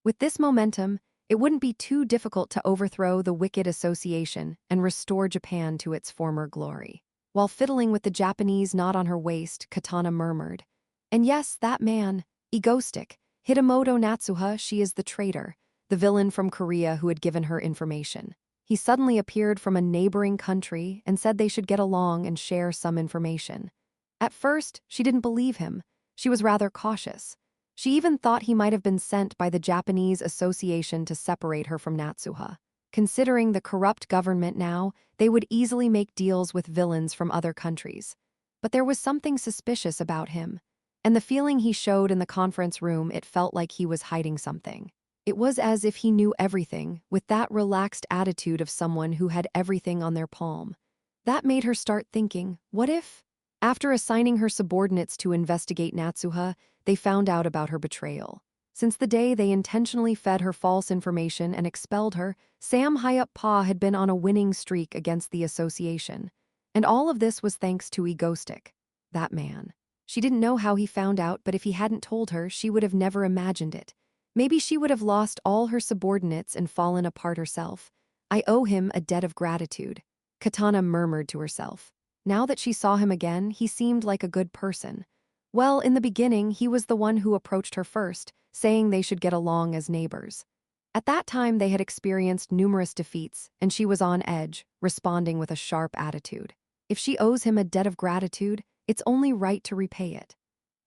With this momentum, it wouldn't be too difficult to overthrow the wicked association and restore Japan to its former glory. While fiddling with the Japanese knot on her waist, Katana murmured, and yes, that man, Egostic, Hitamoto Natsuha, she is the traitor, the villain from Korea who had given her information. He suddenly appeared from a neighboring country and said they should get along and share some information. At first, she didn't believe him. She was rather cautious. She even thought he might have been sent by the Japanese association to separate her from Natsuha. Considering the corrupt government now, they would easily make deals with villains from other countries. But there was something suspicious about him. And the feeling he showed in the conference room, it felt like he was hiding something. It was as if he knew everything, with that relaxed attitude of someone who had everything on their palm. That made her start thinking, what if? After assigning her subordinates to investigate Natsuha, they found out about her betrayal. Since the day they intentionally fed her false information and expelled her, Sam Hyup Pa had been on a winning streak against the association. And all of this was thanks to Egostic. That man. She didn't know how he found out, but if he hadn't told her, she would have never imagined it. Maybe she would have lost all her subordinates and fallen apart herself. I owe him a debt of gratitude. Katana murmured to herself. Now that she saw him again, he seemed like a good person. Well, in the beginning, he was the one who approached her first, saying they should get along as neighbors. At that time, they had experienced numerous defeats, and she was on edge, responding with a sharp attitude. If she owes him a debt of gratitude, it's only right to repay it.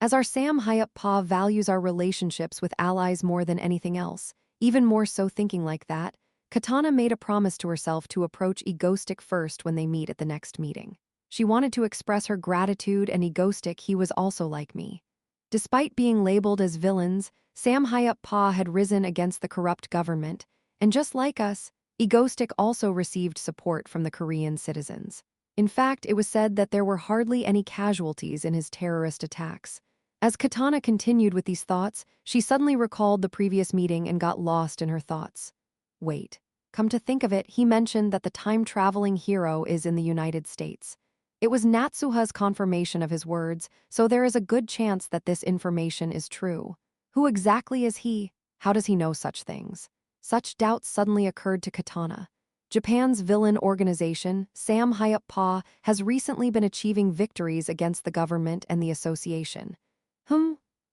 As our Sam Hayap Pa values our relationships with allies more than anything else, even more so thinking like that, Katana made a promise to herself to approach Egoistic first when they meet at the next meeting. She wanted to express her gratitude, and Egoistic, he was also like me. Despite being labeled as villains, Sam Hayap Pa had risen against the corrupt government, and just like us, Egoistic also received support from the Korean citizens. In fact, it was said that there were hardly any casualties in his terrorist attacks. As Katana continued with these thoughts, she suddenly recalled the previous meeting and got lost in her thoughts. Wait, come to think of it, he mentioned that the time-traveling hero is in the United States. It was Natsuha's confirmation of his words, so there is a good chance that this information is true. Who exactly is he? How does he know such things? Such doubts suddenly occurred to Katana. Japan's villain organization, Sam Hayap Pa, has recently been achieving victories against the government and the association.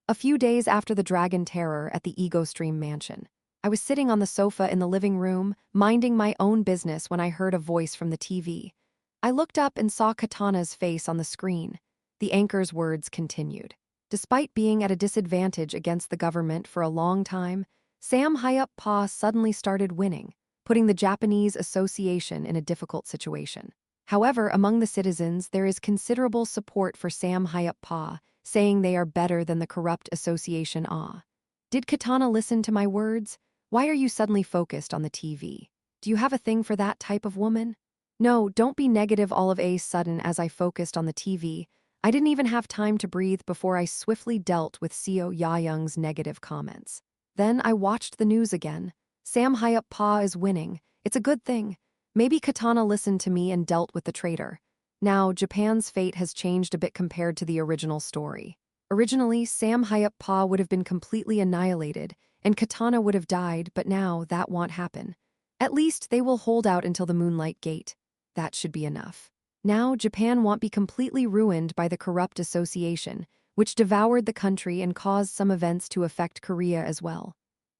A few days after the Dragon Terror at the Ego Stream mansion, I was sitting on the sofa in the living room, minding my own business when I heard a voice from the TV. I looked up and saw Katana's face on the screen. The anchor's words continued. Despite being at a disadvantage against the government for a long time, Sam Hayap Pa suddenly started winning, putting the Japanese association in a difficult situation. However, among the citizens, there is considerable support for Sam Hayap Pa, saying they are better than the corrupt association. Did Katana listen to my words? Why are you suddenly focused on the TV? Do you have a thing for that type of woman? No, don't be negative all of a sudden. As I focused on the TV, I didn't even have time to breathe before I swiftly dealt with Seo Ya-young's negative comments. Then I watched the news again. Sam Hayap Pa is winning. It's a good thing. Maybe Katana listened to me and dealt with the traitor. Now, Japan's fate has changed a bit compared to the original story. Originally, Sam Hayap Pa would have been completely annihilated, and Katana would have died, but now that won't happen. At least they will hold out until the Moonlight Gate. That should be enough. Now, Japan won't be completely ruined by the corrupt association, which devoured the country and caused some events to affect Korea as well.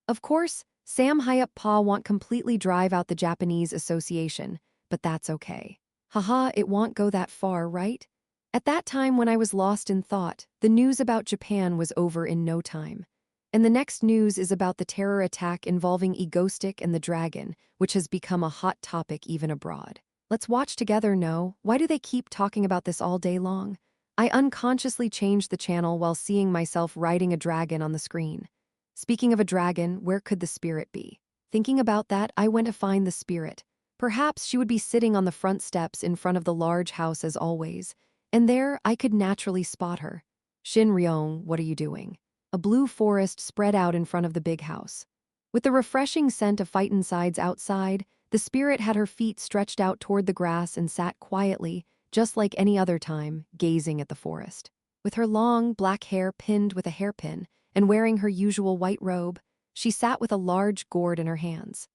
Of course, Sam Hayap Pa won't completely drive out the Japanese association, but that's okay. Haha, it won't go that far, right? At that time when I was lost in thought, the news about Japan was over in no time. And the next news is about the terror attack involving Egoistic and the dragon, which has become a hot topic even abroad. Let's watch together. No, why do they keep talking about this all day long? I unconsciously changed the channel while seeing myself riding a dragon on the screen. Speaking of a dragon, where could the spirit be? Thinking about that, I went to find the spirit. Perhaps she would be sitting on the front steps in front of the large house as always, and there I could naturally spot her. Shin Ryong, what are you doing? A blue forest spread out in front of the big house. With the refreshing scent of phyton sides outside, the spirit had her feet stretched out toward the grass and sat quietly, just like any other time, gazing at the forest. With her long, black hair pinned with a hairpin, and wearing her usual white robe, she sat with a large gourd in her hands.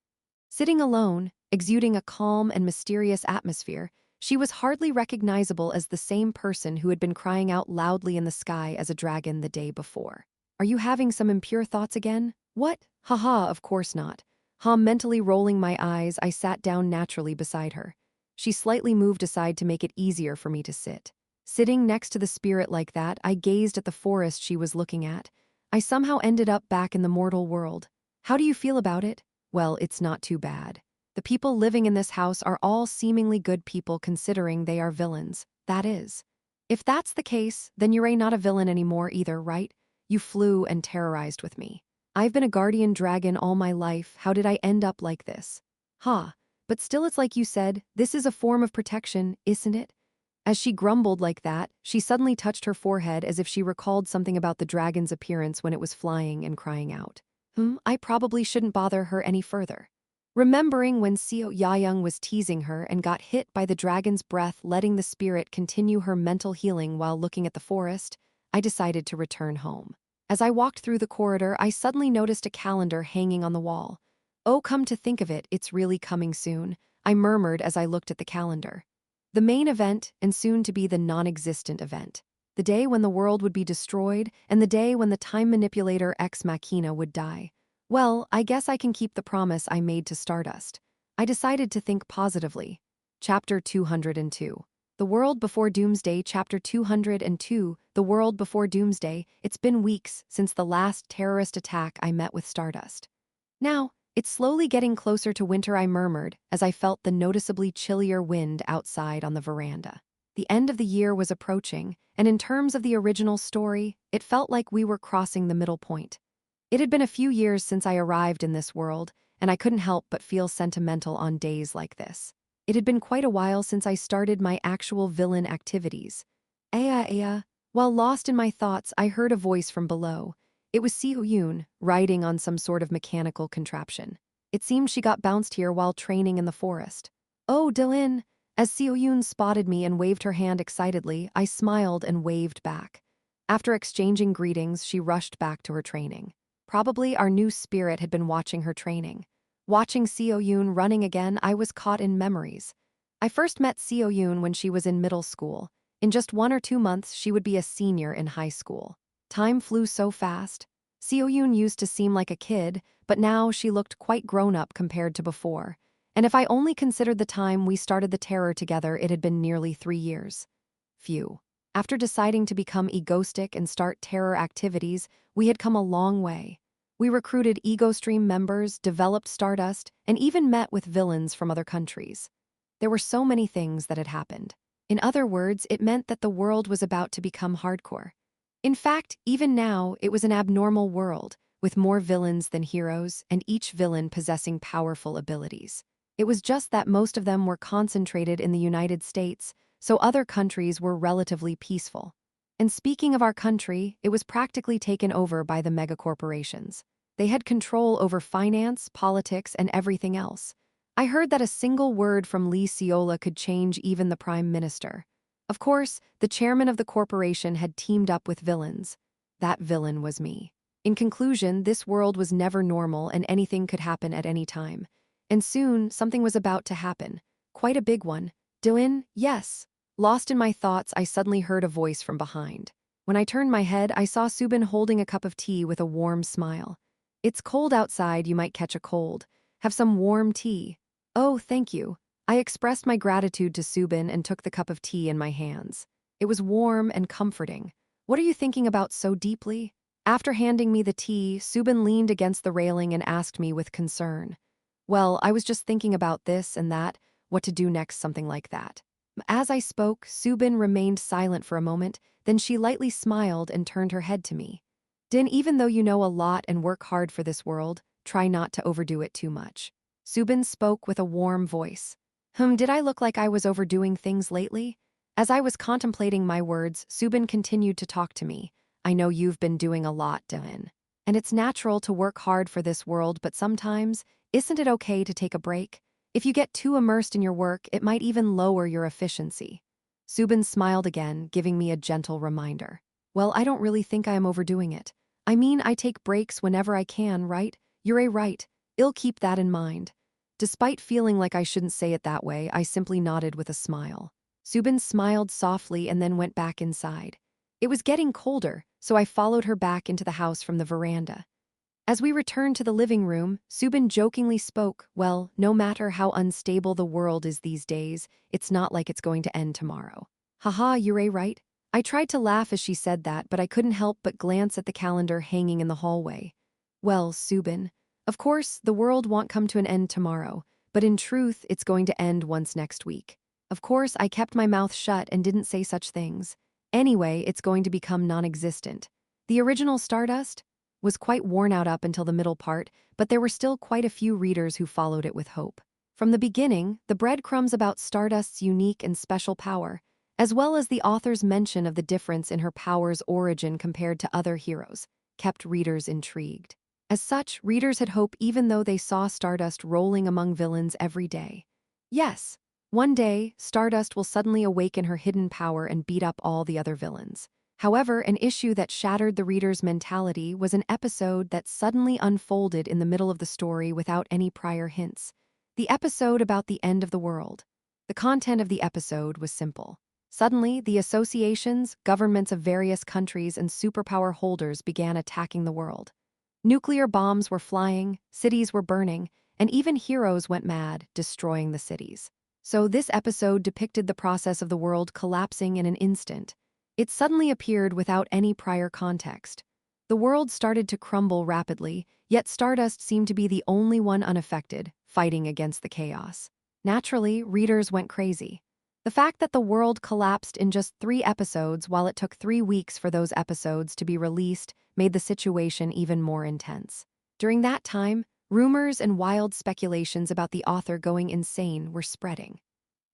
Sitting alone, exuding a calm and mysterious atmosphere, she was hardly recognizable as the same person who had been crying out loudly in the sky as a dragon the day before. Are you having some impure thoughts again? What? Haha, of course not. Mentally rolling my eyes, I sat down naturally beside her. She slightly moved aside to make it easier for me to sit. Sitting next to the spirit like that, I gazed at the forest she was looking at. I somehow ended up back in the mortal world. How do you feel about it? Well, it's not too bad. The people living in this house are all seemingly good people considering they are villains, that is. If that's the case, then you're not a villain anymore either, right? You flew and terrorized with me. I've been a guardian dragon all my life. How did I end up like this? But still it's like you said, this is a form of protection, isn't it? As she grumbled like that, she suddenly touched her forehead as if she recalled something about the dragon's appearance when it was flying and crying out. I probably shouldn't bother her any further. Remembering when Seo Ya-young was teasing her and got hit by the dragon's breath, letting the spirit continue her mental healing while looking at the forest, I decided to return home. As I walked through the corridor, I suddenly noticed a calendar hanging on the wall. Oh, come to think of it, it's really coming soon, I murmured as I looked at the calendar. The main event, and soon to be the non-existent event. The day when the world would be destroyed, and the day when the time manipulator Ex Machina would die. Well, I guess I can keep the promise I made to Stardust. I decided to think positively. Chapter 202. The World Before Doomsday, Chapter 202, The World Before Doomsday. It's been weeks since the last terrorist attack I met with Stardust. Now, it's slowly getting closer to winter, I murmured, as I felt the noticeably chillier wind outside on the veranda. The end of the year was approaching, and in terms of the original story, it felt like we were crossing the middle point. It had been a few years since I arrived in this world, and I couldn't help but feel sentimental on days like this. It had been quite a while since I started my actual villain activities. While lost in my thoughts, I heard a voice from below. It was Seo-yoon, riding on some sort of mechanical contraption. It seemed she got bounced here while training in the forest. "Oh, Dylan!" As Seo-yoon spotted me and waved her hand excitedly, I smiled and waved back. After exchanging greetings, she rushed back to her training. Probably our new spirit had been watching her training. Watching Seo-yoon running again, I was caught in memories. I first met Seo-yoon when she was in middle school. In just 1 or 2 months, she would be a senior in high school. Time flew so fast. Seo-yoon used to seem like a kid, but now she looked quite grown up compared to before. And if I only considered the time we started the terror together, it had been nearly 3 years. Phew. After deciding to become egoistic and start terror activities, we had come a long way. We recruited EgoStream members, developed Stardust, and even met with villains from other countries. There were so many things that had happened. In other words, it meant that the world was about to become hardcore. In fact, even now, it was an abnormal world, with more villains than heroes, and each villain possessing powerful abilities. It was just that most of them were concentrated in the United States, so other countries were relatively peaceful. And speaking of our country, it was practically taken over by the megacorporations. They had control over finance, politics, and everything else. I heard that a single word from Lee Seola could change even the prime minister. Of course, the chairman of the corporation had teamed up with villains. That villain was me. In conclusion, this world was never normal and anything could happen at any time. And soon, something was about to happen. Quite a big one. Dylan, yes. Lost in my thoughts, I suddenly heard a voice from behind. When I turned my head, I saw Subin holding a cup of tea with a warm smile. "It's cold outside, you might catch a cold. Have some warm tea." "Oh, thank you." I expressed my gratitude to Subin and took the cup of tea in my hands. It was warm and comforting. "What are you thinking about so deeply?" After handing me the tea, Subin leaned against the railing and asked me with concern. "Well, I was just thinking about this and that, what to do next, something like that." As I spoke, Subin remained silent for a moment, then she lightly smiled and turned her head to me. "Din, even though you know a lot and work hard for this world, try not to overdo it too much." Subin spoke with a warm voice. Did I look like I was overdoing things lately? As I was contemplating my words, Subin continued to talk to me. "I know you've been doing a lot, Din. And it's natural to work hard for this world, but sometimes, isn't it okay to take a break? If you get too immersed in your work, it might even lower your efficiency." Subin smiled again, giving me a gentle reminder. "Well, I don't really think I am overdoing it. I mean, I take breaks whenever I can, right? You're right. I'll keep that in mind." Despite feeling like I shouldn't say it that way, I simply nodded with a smile. Subin smiled softly and then went back inside. It was getting colder, so I followed her back into the house from the veranda. As we returned to the living room, Subin jokingly spoke, "Well, no matter how unstable the world is these days, it's not like it's going to end tomorrow." "Haha, you're right." I tried to laugh as she said that, but I couldn't help but glance at the calendar hanging in the hallway. "Well, Subin, of course, the world won't come to an end tomorrow, but in truth, it's going to end once next week." Of course, I kept my mouth shut and didn't say such things. Anyway, it's going to become non-existent. The original Stardust was quite worn out up until the middle part, but there were still quite a few readers who followed it with hope. From the beginning, the breadcrumbs about Stardust's unique and special power, as well as the author's mention of the difference in her power's origin compared to other heroes, kept readers intrigued. As such, readers had hope even though they saw Stardust rolling among villains every day. Yes, one day, Stardust will suddenly awaken her hidden power and beat up all the other villains. However, an issue that shattered the reader's mentality was an episode that suddenly unfolded in the middle of the story without any prior hints. The episode about the end of the world. The content of the episode was simple. Suddenly, the associations, governments of various countries, and superpower holders began attacking the world. Nuclear bombs were flying, cities were burning, and even heroes went mad, destroying the cities. So this episode depicted the process of the world collapsing in an instant. It suddenly appeared without any prior context. The world started to crumble rapidly, yet Stardust seemed to be the only one unaffected, fighting against the chaos. Naturally, readers went crazy. The fact that the world collapsed in just 3 episodes while it took 3 weeks for those episodes to be released made the situation even more intense. During that time, rumors and wild speculations about the author going insane were spreading.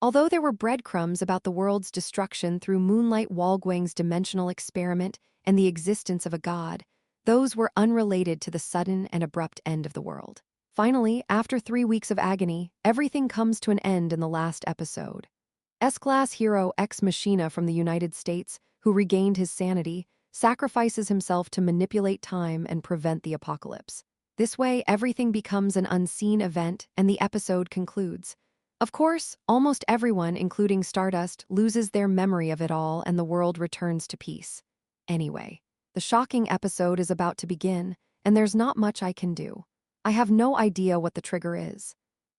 Although there were breadcrumbs about the world's destruction through Moonlight Walguang's dimensional experiment and the existence of a god, those were unrelated to the sudden and abrupt end of the world. Finally, after 3 weeks of agony, everything comes to an end in the last episode. S-class hero Ex Machina from the United States, who regained his sanity, sacrifices himself to manipulate time and prevent the apocalypse. This way, everything becomes an unseen event and the episode concludes. Of course, almost everyone, including Stardust, loses their memory of it all and the world returns to peace. Anyway, the shocking episode is about to begin, and there's not much I can do. I have no idea what the trigger is.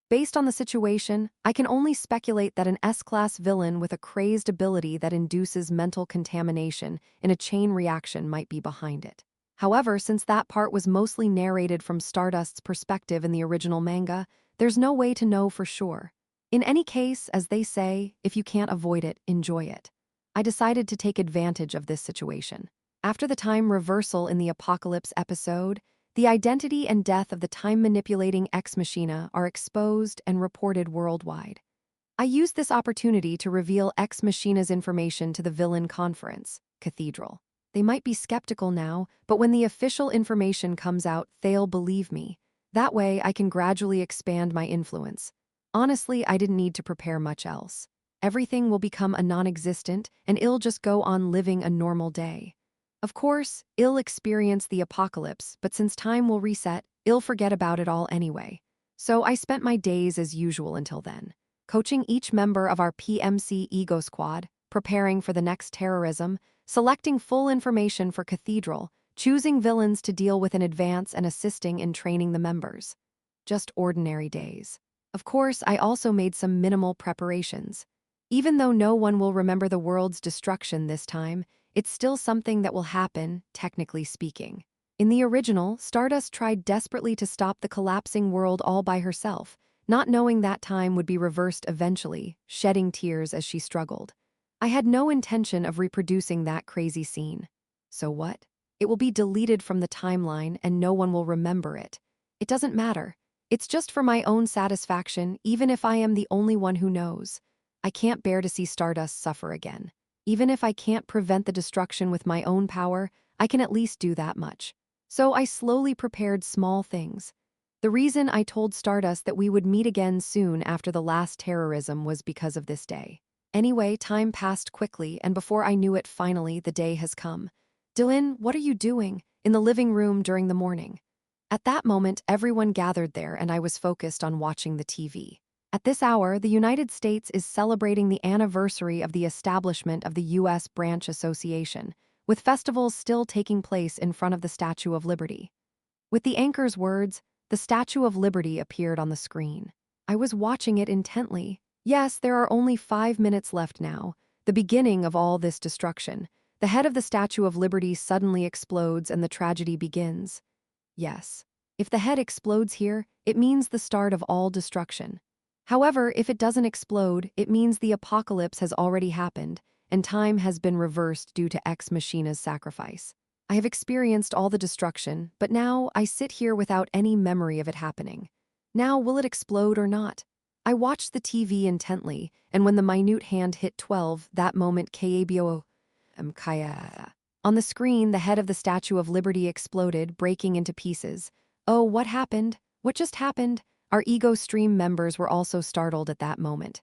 Based on the situation, I can only speculate that an S-class villain with a crazed ability that induces mental contamination in a chain reaction might be behind it. However, since that part was mostly narrated from Stardust's perspective in the original manga, there's no way to know for sure. In any case, as they say, if you can't avoid it, enjoy it. I decided to take advantage of this situation. After the time reversal in the Apocalypse episode, the identity and death of the time-manipulating Ex Machina are exposed and reported worldwide. I used this opportunity to reveal Ex Machina's information to the villain conference, Cathedral. They might be skeptical now, but when the official information comes out, they'll believe me. That way, I can gradually expand my influence. Honestly, I didn't need to prepare much else. Everything will become a non-existent, and it'll just go on living a normal day. Of course, it'll experience the apocalypse, but since time will reset, it'll forget about it all anyway. So I spent my days as usual until then, coaching each member of our PMC Ego Squad, preparing for the next terrorism, selecting full information for Cathedral, choosing villains to deal with in advance and assisting in training the members. Just ordinary days. Of course, I also made some minimal preparations. Even though no one will remember the world's destruction this time, it's still something that will happen, technically speaking. In the original, Stardust tried desperately to stop the collapsing world all by herself, not knowing that time would be reversed eventually, shedding tears as she struggled. I had no intention of reproducing that crazy scene. So what? It will be deleted from the timeline and no one will remember it. It doesn't matter. It's just for my own satisfaction, even if I am the only one who knows. I can't bear to see Stardust suffer again. Even if I can't prevent the destruction with my own power, I can at least do that much. So I slowly prepared small things. The reason I told Stardust that we would meet again soon after the last terrorism was because of this day. Anyway, time passed quickly, and before I knew it, finally, the day has come. Dylan, what are you doing? In the living room during the morning. At that moment, everyone gathered there and I was focused on watching the TV. At this hour, the United States is celebrating the anniversary of the establishment of the U.S. Branch Association, with festivals still taking place in front of the Statue of Liberty. With the anchor's words, the Statue of Liberty appeared on the screen. I was watching it intently. Yes, there are only 5 minutes left now, the beginning of all this destruction. The head of the Statue of Liberty suddenly explodes and the tragedy begins. Yes, if the head explodes here, it means the start of all destruction. However, if it doesn't explode, it means the apocalypse has already happened, and time has been reversed due to Ex Machina's sacrifice. I have experienced all the destruction, but now I sit here without any memory of it happening. Now, will it explode or not? I watched the TV intently, and when the minute hand hit 12, that moment Kaya. On the screen, the head of the Statue of Liberty exploded, breaking into pieces. Oh, what happened? What just happened? Our Ego Stream members were also startled at that moment.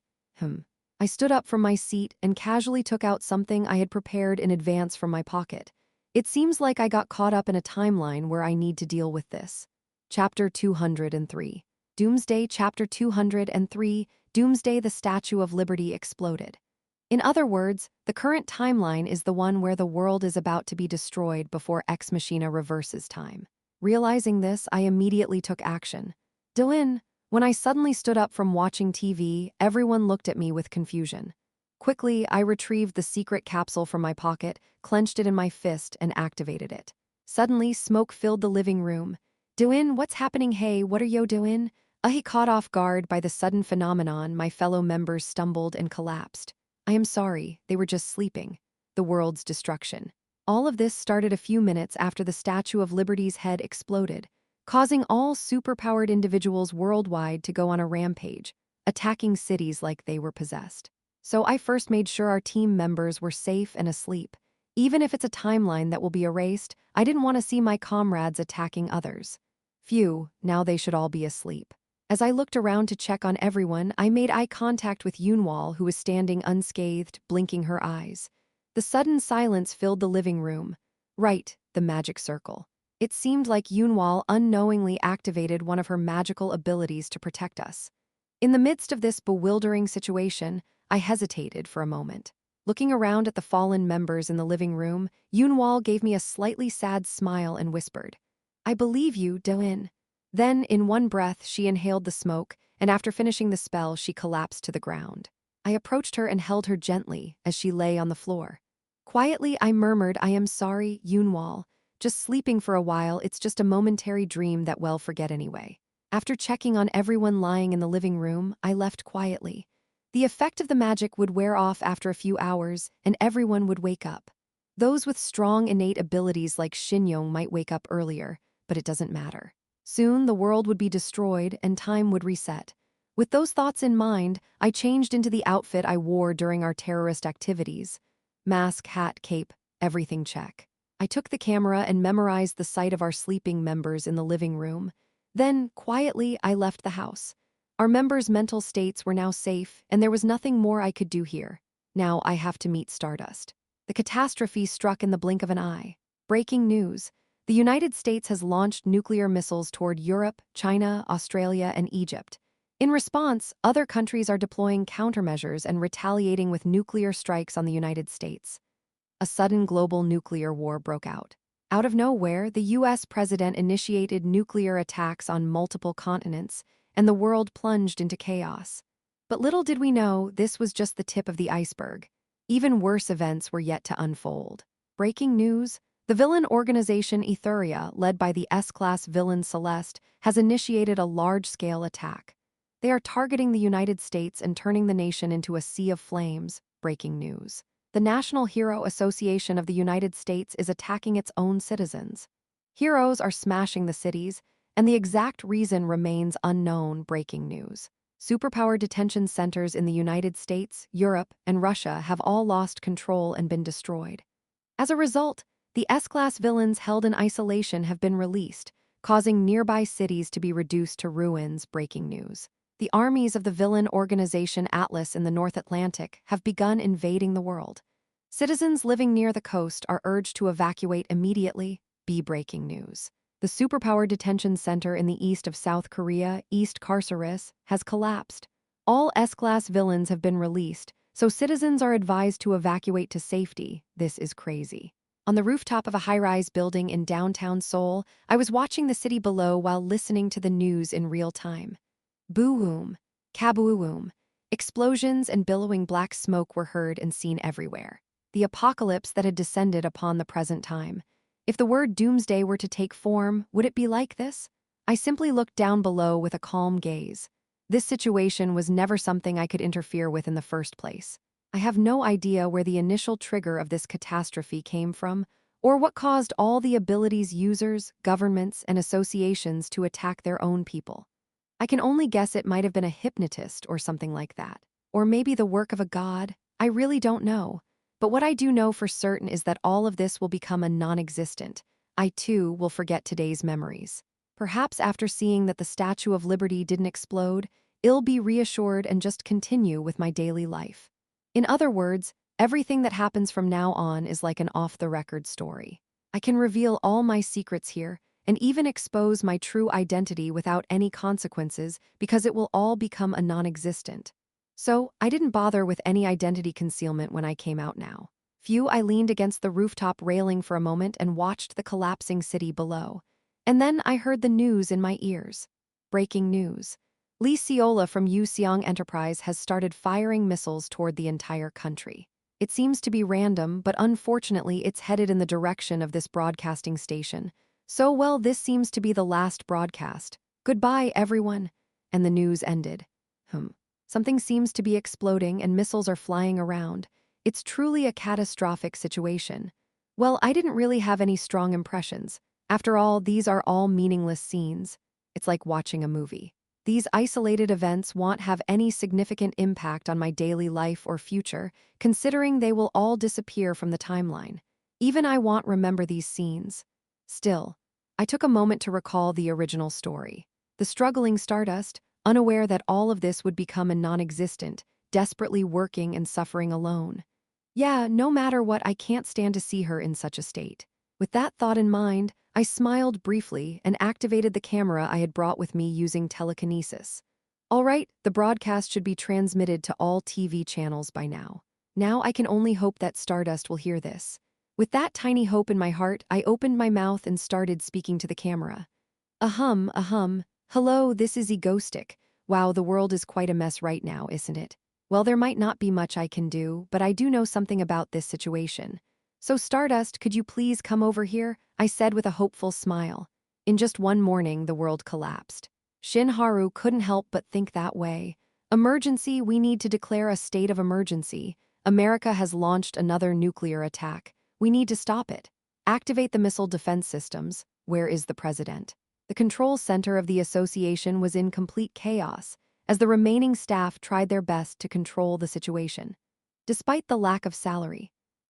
I stood up from my seat and casually took out something I had prepared in advance from my pocket. It seems like I got caught up in a timeline where I need to deal with this. Chapter 203. Doomsday. Chapter 203. Doomsday. The Statue of Liberty exploded. In other words, the current timeline is the one where the world is about to be destroyed before Ex Machina reverses time. Realizing this, I immediately took action. Dylan, When I suddenly stood up from watching TV, everyone looked at me with confusion. Quickly, I retrieved the secret capsule from my pocket, clenched it in my fist, and activated it. Suddenly, smoke filled the living room. Doin', what's happening? Hey, what are yo doing? Caught off guard by the sudden phenomenon, my fellow members stumbled and collapsed. I am sorry, they were just sleeping. The world's destruction. All of this started a few minutes after the Statue of Liberty's head exploded, causing all superpowered individuals worldwide to go on a rampage, attacking cities like they were possessed. So I first made sure our team members were safe and asleep. Even if it's a timeline that will be erased, I didn't want to see my comrades attacking others. Phew, now they should all be asleep. As I looked around to check on everyone, I made eye contact with Yunwal, who was standing unscathed, blinking her eyes. The sudden silence filled the living room. Right, the magic circle. It seemed like Yunwal unknowingly activated one of her magical abilities to protect us. In the midst of this bewildering situation, I hesitated for a moment. Looking around at the fallen members in the living room, Yunwal gave me a slightly sad smile and whispered, "I believe you, Doin." Then, in one breath, she inhaled the smoke, and after finishing the spell, she collapsed to the ground. I approached her and held her gently as she lay on the floor. Quietly, I murmured, "I am sorry, Yunwal. Just sleeping for a while, it's just a momentary dream that we'll forget anyway." After checking on everyone lying in the living room, I left quietly. The effect of the magic would wear off after a few hours, and everyone would wake up. Those with strong innate abilities like Shinyong might wake up earlier, but it doesn't matter. Soon, the world would be destroyed and time would reset. With those thoughts in mind, I changed into the outfit I wore during our terrorist activities. Mask, hat, cape, everything check. I took the camera and memorized the sight of our sleeping members in the living room. Then, quietly, I left the house. Our members' mental states were now safe, and there was nothing more I could do here. Now I have to meet Stardust. The catastrophe struck in the blink of an eye. Breaking news. The United States has launched nuclear missiles toward Europe, China, Australia, and Egypt. In response, other countries are deploying countermeasures and retaliating with nuclear strikes on the United States. A sudden global nuclear war broke out. Out of nowhere, the U.S. president initiated nuclear attacks on multiple continents, and the world plunged into chaos. But little did we know, this was just the tip of the iceberg. Even worse events were yet to unfold. Breaking news. The villain organization Etheria, led by the S-class villain Celeste, has initiated a large-scale attack. They are targeting the United States and turning the nation into a sea of flames. Breaking news. The National Hero Association of the United States is attacking its own citizens. Heroes are smashing the cities, and the exact reason remains unknown. Breaking news. Superpower detention centers in the United States, Europe, and Russia have all lost control and been destroyed. As a result, the S-class villains held in isolation have been released, causing nearby cities to be reduced to ruins. Breaking news. The armies of the villain organization Atlas in the North Atlantic have begun invading the world. Citizens living near the coast are urged to evacuate immediately. Breaking news. The superpower detention center in the east of South Korea, East Carceris, has collapsed. All S-class villains have been released, so citizens are advised to evacuate to safety. This is crazy. On the rooftop of a high-rise building in downtown Seoul, I was watching the city below while listening to the news in real time. Boom, kaboom. Explosions and billowing black smoke were heard and seen everywhere. The apocalypse that had descended upon the present time. If the word doomsday were to take form, would it be like this? I simply looked down below with a calm gaze. This situation was never something I could interfere with in the first place. I have no idea where the initial trigger of this catastrophe came from, or what caused all the abilities users, governments, and associations to attack their own people. I can only guess it might have been a hypnotist or something like that. Or maybe the work of a god. I really don't know. But what I do know for certain is that all of this will become a non-existent. I too will forget today's memories. Perhaps after seeing that the Statue of Liberty didn't explode, I'll be reassured and just continue with my daily life. In other words, everything that happens from now on is like an off-the-record story. I can reveal all my secrets here, and even expose my true identity without any consequences because it will all become a non-existent. So, I didn't bother with any identity concealment when I came out now. I leaned against the rooftop railing for a moment and watched the collapsing city below. And then I heard the news in my ears. Breaking news. Lee Seola from Yu Seong Enterprise has started firing missiles toward the entire country. It seems to be random, but unfortunately it's headed in the direction of this broadcasting station. So well, this seems to be the last broadcast. Goodbye, everyone. And the news ended. Something seems to be exploding and missiles are flying around. It's truly a catastrophic situation. Well, I didn't really have any strong impressions. After all, these are all meaningless scenes. It's like watching a movie. These isolated events won't have any significant impact on my daily life or future, considering they will all disappear from the timeline. Even I won't remember these scenes. Still, I took a moment to recall the original story. The struggling Stardust, unaware that all of this would become a non-existent, desperately working and suffering alone. Yeah, no matter what, I can't stand to see her in such a state. With that thought in mind, I smiled briefly and activated the camera I had brought with me using telekinesis. All right, the broadcast should be transmitted to all TV channels by now. Now I can only hope that Stardust will hear this. With that tiny hope in my heart, I opened my mouth and started speaking to the camera. Ahem. Hello, this is Egostic. Wow, the world is quite a mess right now, isn't it? Well, there might not be much I can do, but I do know something about this situation. So Stardust, could you please come over here? I said with a hopeful smile. In just one morning, the world collapsed. Shin Haru couldn't help but think that way. Emergency, we need to declare a state of emergency. America has launched another nuclear attack. We need to stop it. Activate the missile defense systems. Where is the president? The control center of the association was in complete chaos, as the remaining staff tried their best to control the situation, despite the lack of salary.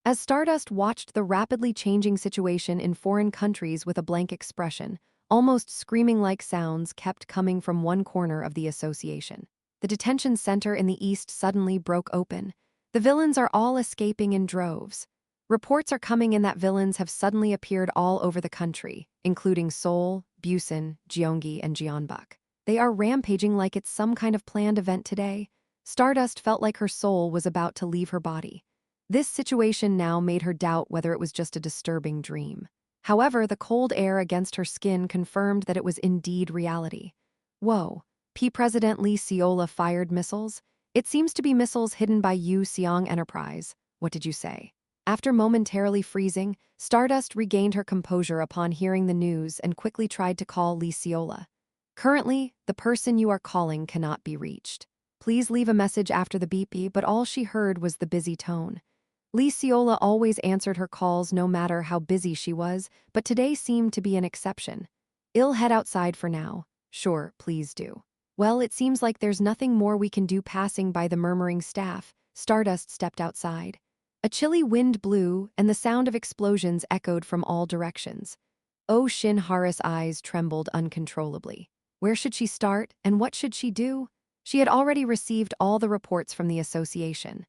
As Stardust watched the rapidly changing situation in foreign countries with a blank expression, almost screaming-like sounds kept coming from one corner of the association. The detention center in the east suddenly broke open. The villains are all escaping in droves. Reports are coming in that villains have suddenly appeared all over the country, including Seoul, Busan, Gyeonggi, and Jeonbuk. They are rampaging like it's some kind of planned event today. Stardust felt like her soul was about to leave her body. This situation now made her doubt whether it was just a disturbing dream. However, the cold air against her skin confirmed that it was indeed reality. Whoa, President Lee Seola fired missiles? It seems to be missiles hidden by Yu Seong Enterprise. What did you say? After momentarily freezing, Stardust regained her composure upon hearing the news and quickly tried to call Lee Seola. Currently, the person you are calling cannot be reached. Please leave a message after the beep, but all she heard was the busy tone. Lee Seola always answered her calls no matter how busy she was, but today seemed to be an exception. I'll head outside for now. Sure, please do. Well, it seems like there's nothing more we can do. Passing by the murmuring staff, Stardust stepped outside. A chilly wind blew, and the sound of explosions echoed from all directions. Oh, Shin Hara's eyes trembled uncontrollably. Where should she start, and what should she do? She had already received all the reports from the association.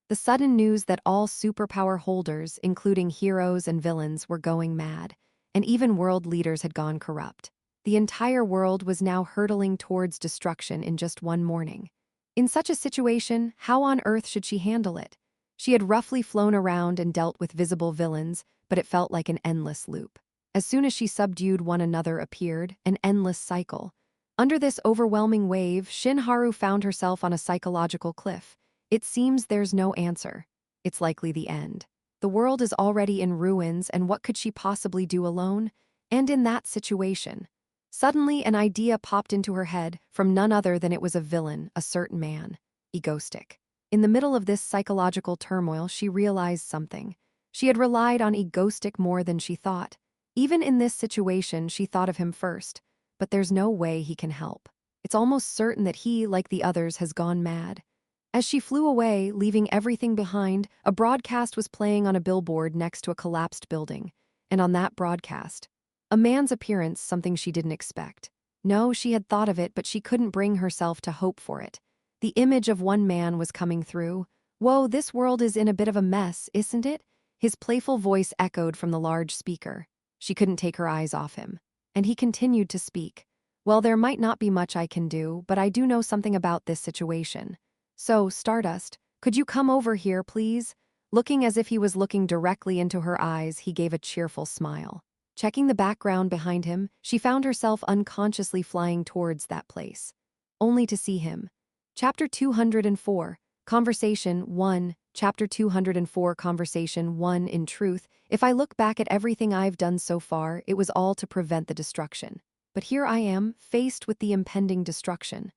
The sudden news that all superpower holders, including heroes and villains, were going mad, and even world leaders had gone corrupt. The entire world was now hurtling towards destruction in just one morning. In such a situation, how on earth should she handle it? She had roughly flown around and dealt with visible villains, but it felt like an endless loop. As soon as she subdued one, another appeared, an endless cycle. Under this overwhelming wave, Shin Haru found herself on a psychological cliff. It seems there's no answer. It's likely the end. The world is already in ruins, and what could she possibly do alone? And in that situation, suddenly an idea popped into her head from none other than it was a villain, a certain man, Egostic. In the middle of this psychological turmoil, she realized something. She had relied on Egostic more than she thought. Even in this situation, she thought of him first, but there's no way he can help. It's almost certain that he, like the others, has gone mad. As she flew away, leaving everything behind, a broadcast was playing on a billboard next to a collapsed building. And on that broadcast, a man's appearance, something she didn't expect. No, she had thought of it, but she couldn't bring herself to hope for it. The image of one man was coming through. Whoa, this world is in a bit of a mess, isn't it? His playful voice echoed from the large speaker. She couldn't take her eyes off him. And he continued to speak. Well, there might not be much I can do, but I do know something about this situation. So, Stardust, could you come over here, please? Looking as if he was looking directly into her eyes, he gave a cheerful smile. Checking the background behind him, she found herself unconsciously flying towards that place. only to see him. Chapter 204, Conversation 1. Chapter 204, Conversation 1. In truth, if I look back at everything I've done so far, it was all to prevent the destruction. But here I am, faced with the impending destruction.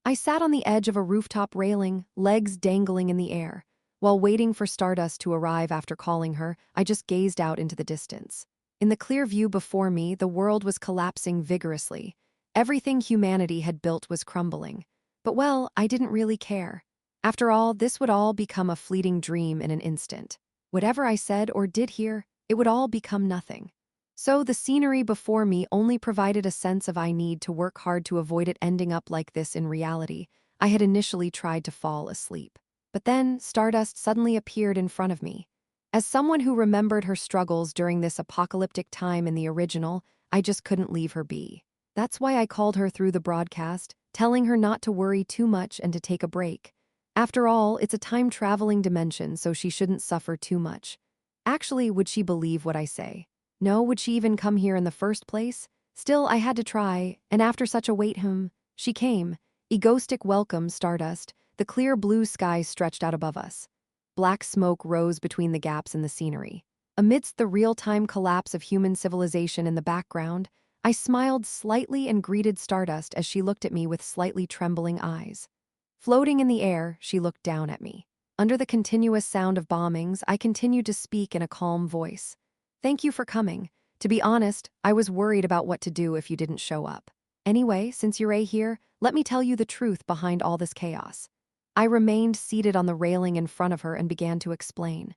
I sat on the edge of a rooftop railing, legs dangling in the air. While waiting for Stardust to arrive after calling her, I just gazed out into the distance. In the clear view before me, the world was collapsing vigorously. Everything humanity had built was crumbling. But well, I didn't really care. After all, this would all become a fleeting dream in an instant. Whatever I said or did here, it would all become nothing. So the scenery before me only provided a sense of I need to work hard to avoid it ending up like this in reality. I had initially tried to fall asleep. But then, Stardust suddenly appeared in front of me. As someone who remembered her struggles during this apocalyptic time in the original, I just couldn't leave her be. That's why I called her through the broadcast, telling her not to worry too much and to take a break. After all, it's a time-traveling dimension, so she shouldn't suffer too much. Actually, would she believe what I say? No, would she even come here in the first place? Still, I had to try, and after such a wait, she came. Egoistic welcome, Stardust. The clear blue sky stretched out above us. Black smoke rose between the gaps in the scenery. Amidst the real-time collapse of human civilization in the background, I smiled slightly and greeted Stardust as she looked at me with slightly trembling eyes. Floating in the air, she looked down at me. Under the continuous sound of bombings, I continued to speak in a calm voice. Thank you for coming. To be honest, I was worried about what to do if you didn't show up. Anyway, since you're here, let me tell you the truth behind all this chaos. I remained seated on the railing in front of her and began to explain.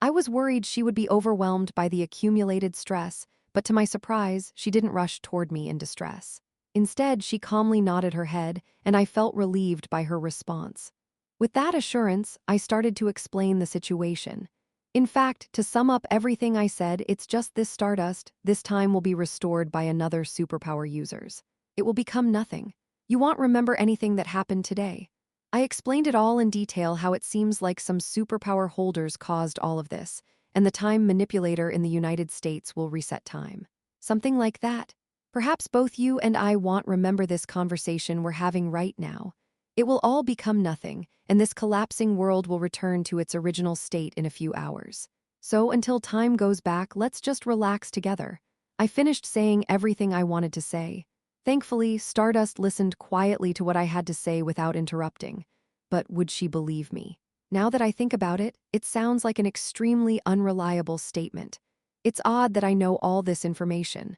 I was worried she would be overwhelmed by the accumulated stress, but to my surprise, she didn't rush toward me in distress. Instead, she calmly nodded her head, and I felt relieved by her response. With that assurance, I started to explain the situation. In fact, to sum up everything I said, it's just this Stardust, this time will be restored by another superpower users. It will become nothing. You won't remember anything that happened today. I explained it all in detail, how it seems like some superpower holders caused all of this, and the time manipulator in the United States will reset time. Something like that. Perhaps both you and I won't remember this conversation we're having right now. It will all become nothing, and this collapsing world will return to its original state in a few hours. So until time goes back, let's just relax together. I finished saying everything I wanted to say. Thankfully, Stardust listened quietly to what I had to say without interrupting. But would she believe me? Now that I think about it, it sounds like an extremely unreliable statement. It's odd that I know all this information.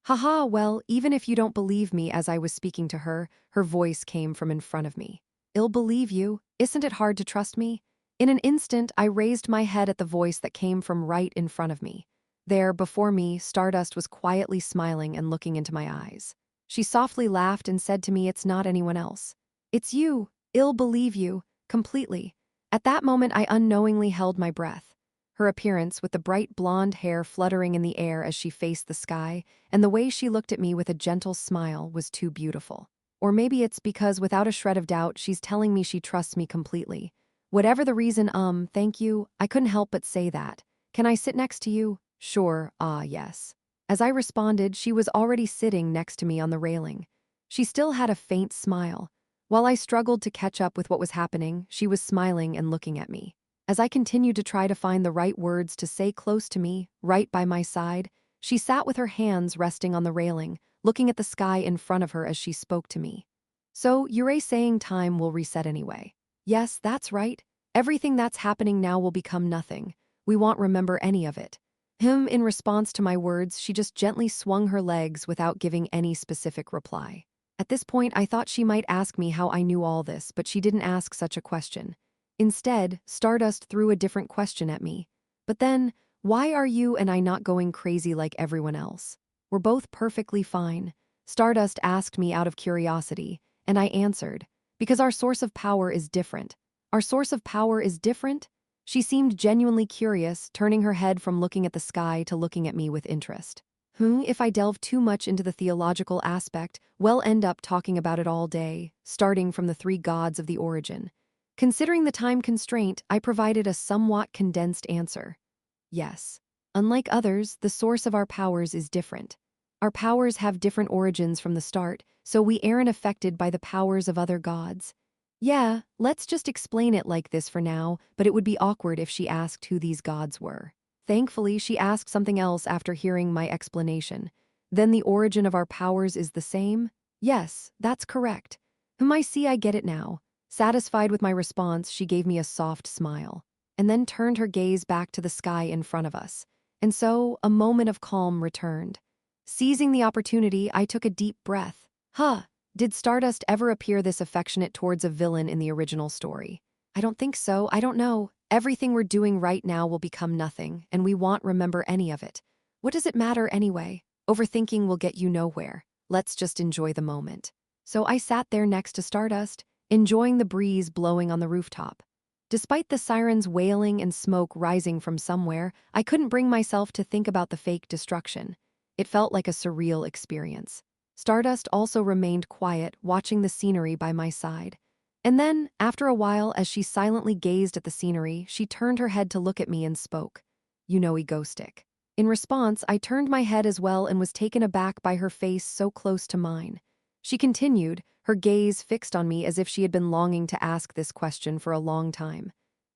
Haha, well, even if you don't believe me as I was speaking to her, her voice came from in front of me. I'll believe you. Isn't it hard to trust me? In an instant, I raised my head at the voice that came from right in front of me. There, before me, Stardust was quietly smiling and looking into my eyes. She softly laughed and said to me, "It's not anyone else. It's you. I'll believe you. Completely." At that moment, I unknowingly held my breath. Her appearance, with the bright blonde hair fluttering in the air as she faced the sky, and the way she looked at me with a gentle smile, was too beautiful. Or maybe it's because, without a shred of doubt, she's telling me she trusts me completely. Whatever the reason, thank you, I couldn't help but say that. Can I sit next to you? Sure, yes. As I responded, she was already sitting next to me on the railing. She still had a faint smile. While I struggled to catch up with what was happening, she was smiling and looking at me. As I continued to try to find the right words to say close to me, right by my side, she sat with her hands resting on the railing, looking at the sky in front of her as she spoke to me. So, you're saying time will reset anyway. Yes, that's right. Everything that's happening now will become nothing. We won't remember any of it. In response to my words, she just gently swung her legs without giving any specific reply. At this point, I thought she might ask me how I knew all this, but she didn't ask such a question. Instead, Stardust threw a different question at me. But then, why are you and I not going crazy like everyone else? We're both perfectly fine. Stardust asked me out of curiosity, and I answered, because our source of power is different. Our source of power is different? She seemed genuinely curious, turning her head from looking at the sky to looking at me with interest. If I delve too much into the theological aspect, we'll end up talking about it all day, starting from the three gods of the origin. Considering the time constraint, I provided a somewhat condensed answer. Yes. Unlike others, the source of our powers is different. Our powers have different origins from the start, so we aren't affected by the powers of other gods. Yeah, let's just explain it like this for now, but it would be awkward if she asked who these gods were. Thankfully, she asked something else after hearing my explanation. Then the origin of our powers is the same? Yes, that's correct. I see, I get it now. Satisfied with my response, she gave me a soft smile, and then turned her gaze back to the sky in front of us. And so, a moment of calm returned. Seizing the opportunity, I took a deep breath. Did Stardust ever appear this affectionate towards a villain in the original story? I don't think so, I don't know. Everything we're doing right now will become nothing, and we won't remember any of it. What does it matter anyway? Overthinking will get you nowhere. Let's just enjoy the moment. So I sat there next to Stardust, enjoying the breeze blowing on the rooftop. Despite the sirens wailing and smoke rising from somewhere, I couldn't bring myself to think about the fake destruction. It felt like a surreal experience. Stardust also remained quiet, watching the scenery by my side. And then, after a while, as she silently gazed at the scenery, she turned her head to look at me and spoke. "You know, egoistic." In response, I turned my head as well and was taken aback by her face so close to mine. She continued, her gaze fixed on me as if she had been longing to ask this question for a long time.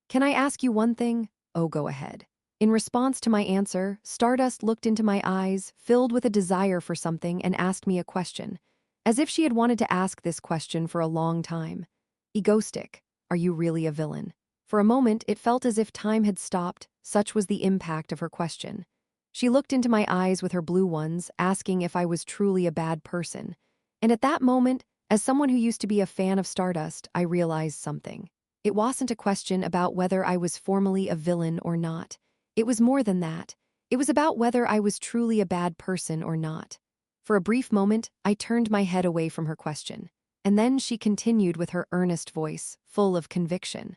"Can I ask you one thing?" "Oh, go ahead." In response to my answer, Stardust looked into my eyes, filled with a desire for something, and asked me a question, as if she had wanted to ask this question for a long time. "Egoistic, are you really a villain?" For a moment, it felt as if time had stopped, such was the impact of her question. She looked into my eyes with her blue ones, asking if I was truly a bad person. And at that moment, as someone who used to be a fan of Stardust, I realized something. It wasn't a question about whether I was formally a villain or not. It was more than that. It was about whether I was truly a bad person or not. For a brief moment, I turned my head away from her question. And then she continued with her earnest voice, full of conviction.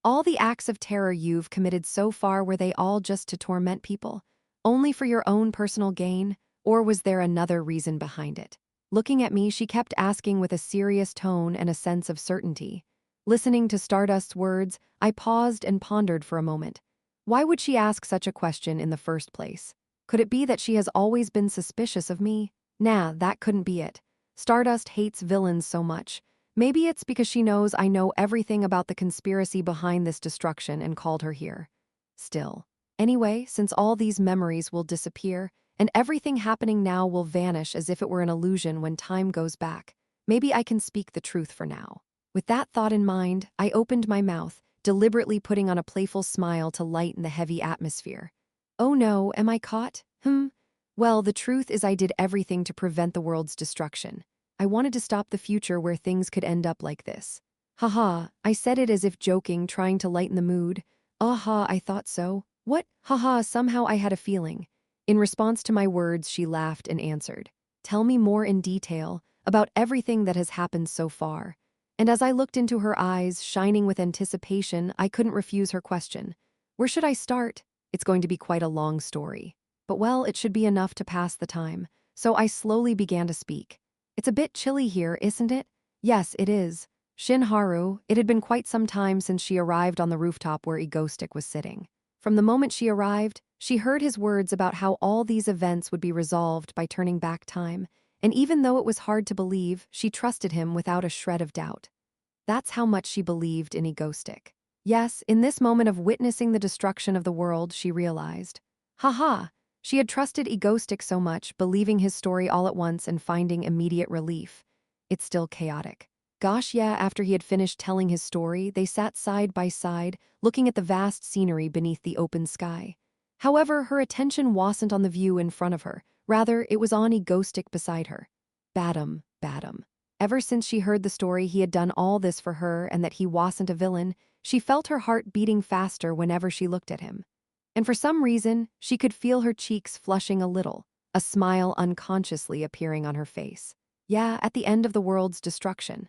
"All the acts of terror you've committed so far, were they all just to torment people? Only for your own personal gain? Or was there another reason behind it?" Looking at me, she kept asking with a serious tone and a sense of certainty. Listening to Stardust's words, I paused and pondered for a moment. Why would she ask such a question in the first place? Could it be that she has always been suspicious of me? Nah, that couldn't be it. Stardust hates villains so much. Maybe it's because she knows I know everything about the conspiracy behind this destruction and called her here. Still. Anyway, since all these memories will disappear, and everything happening now will vanish as if it were an illusion when time goes back, maybe I can speak the truth for now. With that thought in mind, I opened my mouth, deliberately putting on a playful smile to lighten the heavy atmosphere. "Oh no, am I caught? Well, the truth is I did everything to prevent the world's destruction. I wanted to stop the future where things could end up like this." "Haha," I said it as if joking, trying to lighten the mood. "Aha, I thought so." "What? Haha, somehow I had a feeling." In response to my words, she laughed and answered, "Tell me more in detail, about everything that has happened so far." And as I looked into her eyes, shining with anticipation, I couldn't refuse her question. "Where should I start?" It's going to be quite a long story. But well, it should be enough to pass the time. So I slowly began to speak. "It's a bit chilly here, isn't it?" "Yes, it is." Shinharu, it had been quite some time since she arrived on the rooftop where Egoistic was sitting. From the moment she arrived, she heard his words about how all these events would be resolved by turning back time, and even though it was hard to believe, she trusted him without a shred of doubt. That's how much she believed in Egoistic. Yes, in this moment of witnessing the destruction of the world, she realized. Haha! She had trusted Egoistic so much, believing his story all at once and finding immediate relief. It's still chaotic. Gosh, yeah, after he had finished telling his story, they sat side by side, looking at the vast scenery beneath the open sky. However, her attention wasn't on the view in front of her. Rather, it was on Egoistic beside her. Badum, badum. Ever since she heard the story he had done all this for her and that he wasn't a villain, she felt her heart beating faster whenever she looked at him. And for some reason, she could feel her cheeks flushing a little, a smile unconsciously appearing on her face. Yeah, at the end of the world's destruction.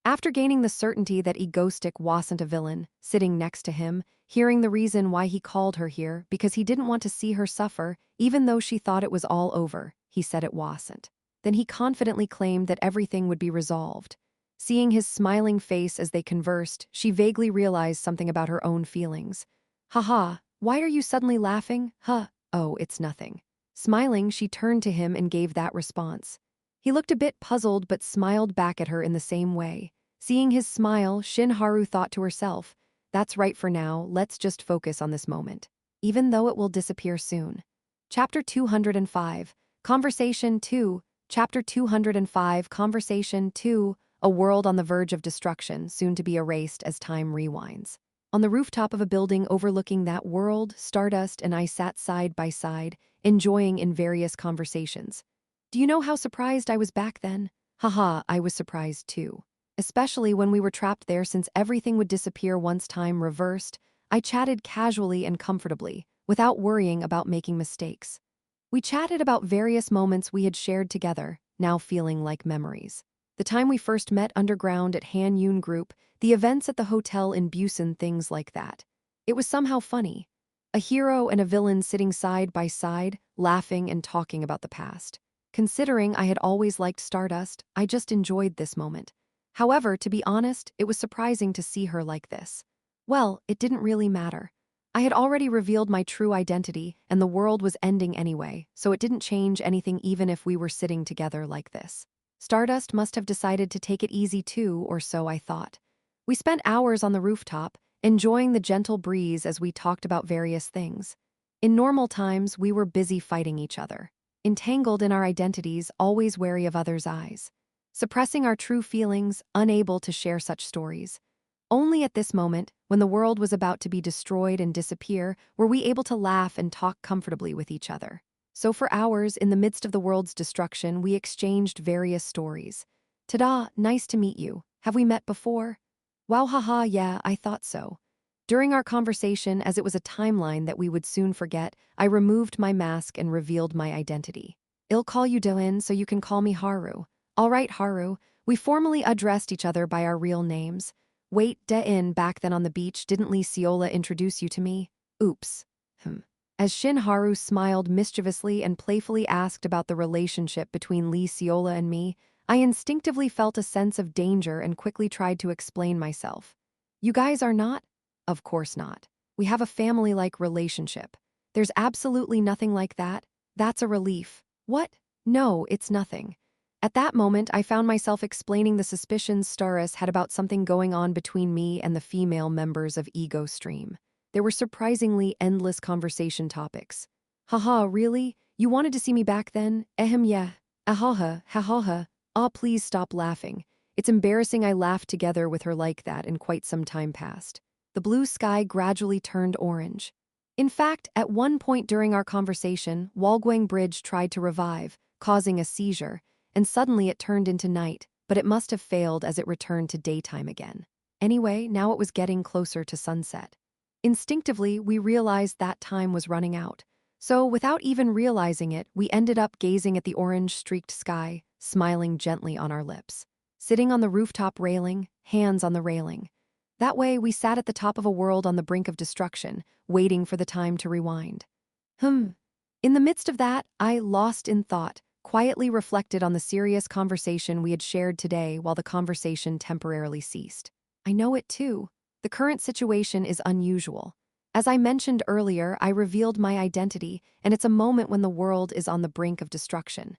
After gaining the certainty that Egoistic wasn't a villain, sitting next to him, hearing the reason why he called her here, because he didn't want to see her suffer, even though she thought it was all over, he said it wasn't. Then he confidently claimed that everything would be resolved. Seeing his smiling face as they conversed, she vaguely realized something about her own feelings. Haha, why are you suddenly laughing? Huh, oh, it's nothing. Smiling, she turned to him and gave that response. He looked a bit puzzled but smiled back at her in the same way. Seeing his smile, Shinharu thought to herself, "That's right for now, let's just focus on this moment, even though it will disappear soon." Chapter 205, Conversation 2, Chapter 205, Conversation 2, a world on the verge of destruction, soon to be erased as time rewinds. On the rooftop of a building overlooking that world, Stardust and I sat side by side, enjoying in various conversations. Do you know how surprised I was back then? Haha, I was surprised too. Especially when we were trapped there since everything would disappear once time reversed. I chatted casually and comfortably, without worrying about making mistakes. We chatted about various moments we had shared together, now feeling like memories. The time we first met underground at Han Yun Group, the events at the hotel in Busan, things like that. It was somehow funny. A hero and a villain sitting side by side, laughing and talking about the past. Considering I had always liked Stardust, I just enjoyed this moment. However, to be honest, it was surprising to see her like this. Well, it didn't really matter. I had already revealed my true identity, and the world was ending anyway, so it didn't change anything even if we were sitting together like this. Stardust must have decided to take it easy too, or so I thought. We spent hours on the rooftop, enjoying the gentle breeze as we talked about various things. In normal times, we were busy fighting each other, entangled in our identities, always wary of others' eyes, suppressing our true feelings, unable to share such stories. Only at this moment, when the world was about to be destroyed and disappear, were we able to laugh and talk comfortably with each other. So for hours, in the midst of the world's destruction, we exchanged various stories. "Tada, nice to meet you. Have we met before?" "Wow, haha, yeah, I thought so." During our conversation, as it was a timeline that we would soon forget, I removed my mask and revealed my identity. "I'll call you Dylan, so you can call me Haru." "All right, Haru." We formally addressed each other by our real names. "Wait, Dein, back then on the beach, didn't Lee Seola introduce you to me?" "Oops." As Shinharu smiled mischievously and playfully asked about the relationship between Lee Seola and me, I instinctively felt a sense of danger and quickly tried to explain myself. "You guys are not?" "Of course not. We have a family-like relationship. There's absolutely nothing like that. That's a relief." "What?" "No, it's nothing." At that moment, I found myself explaining the suspicions Staris had about something going on between me and the female members of Ego Stream. There were surprisingly endless conversation topics. "Haha, really? You wanted to see me back then?" Yeah. Ahaha, hahaha. Ah, please stop laughing. It's embarrassing I laughed together with her like that and quite some time passed. The blue sky gradually turned orange. In fact, at one point during our conversation, Walguang Bridge tried to revive, causing a seizure, and suddenly it turned into night, but it must have failed as it returned to daytime again. Anyway, now it was getting closer to sunset. Instinctively, we realized that time was running out. So, without even realizing it, we ended up gazing at the orange-streaked sky, smiling gently on our lips. Sitting on the rooftop railing, hands on the railing. That way, we sat at the top of a world on the brink of destruction, waiting for the time to rewind. In the midst of that, I, lost in thought, quietly reflected on the serious conversation we had shared today while the conversation temporarily ceased. I know it too. The current situation is unusual. As I mentioned earlier, I revealed my identity, and it's a moment when the world is on the brink of destruction.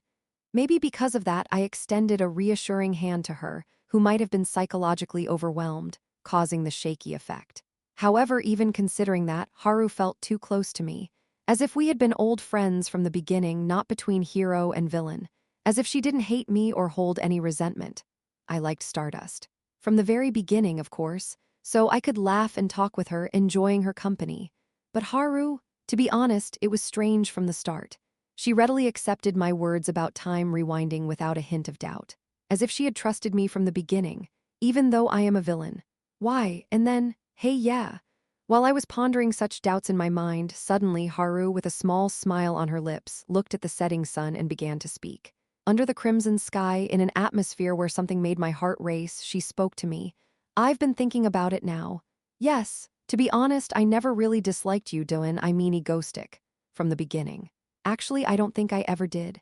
Maybe because of that, I extended a reassuring hand to her, who might have been psychologically overwhelmed, causing the shaky effect. However, even considering that, Haru felt too close to me, as if we had been old friends from the beginning, not between hero and villain, as if she didn't hate me or hold any resentment. I liked Stardust. From the very beginning, of course, so I could laugh and talk with her, enjoying her company. But Haru, to be honest, it was strange from the start. She readily accepted my words about time rewinding without a hint of doubt, as if she had trusted me from the beginning, even though I am a villain. Why? And then, hey, yeah. While I was pondering such doubts in my mind, suddenly Haru, with a small smile on her lips, looked at the setting sun and began to speak. Under the crimson sky, in an atmosphere where something made my heart race, she spoke to me. "I've been thinking about it now. Yes, to be honest, I never really disliked you, Dylan, I mean egoistic, from the beginning. Actually, I don't think I ever did."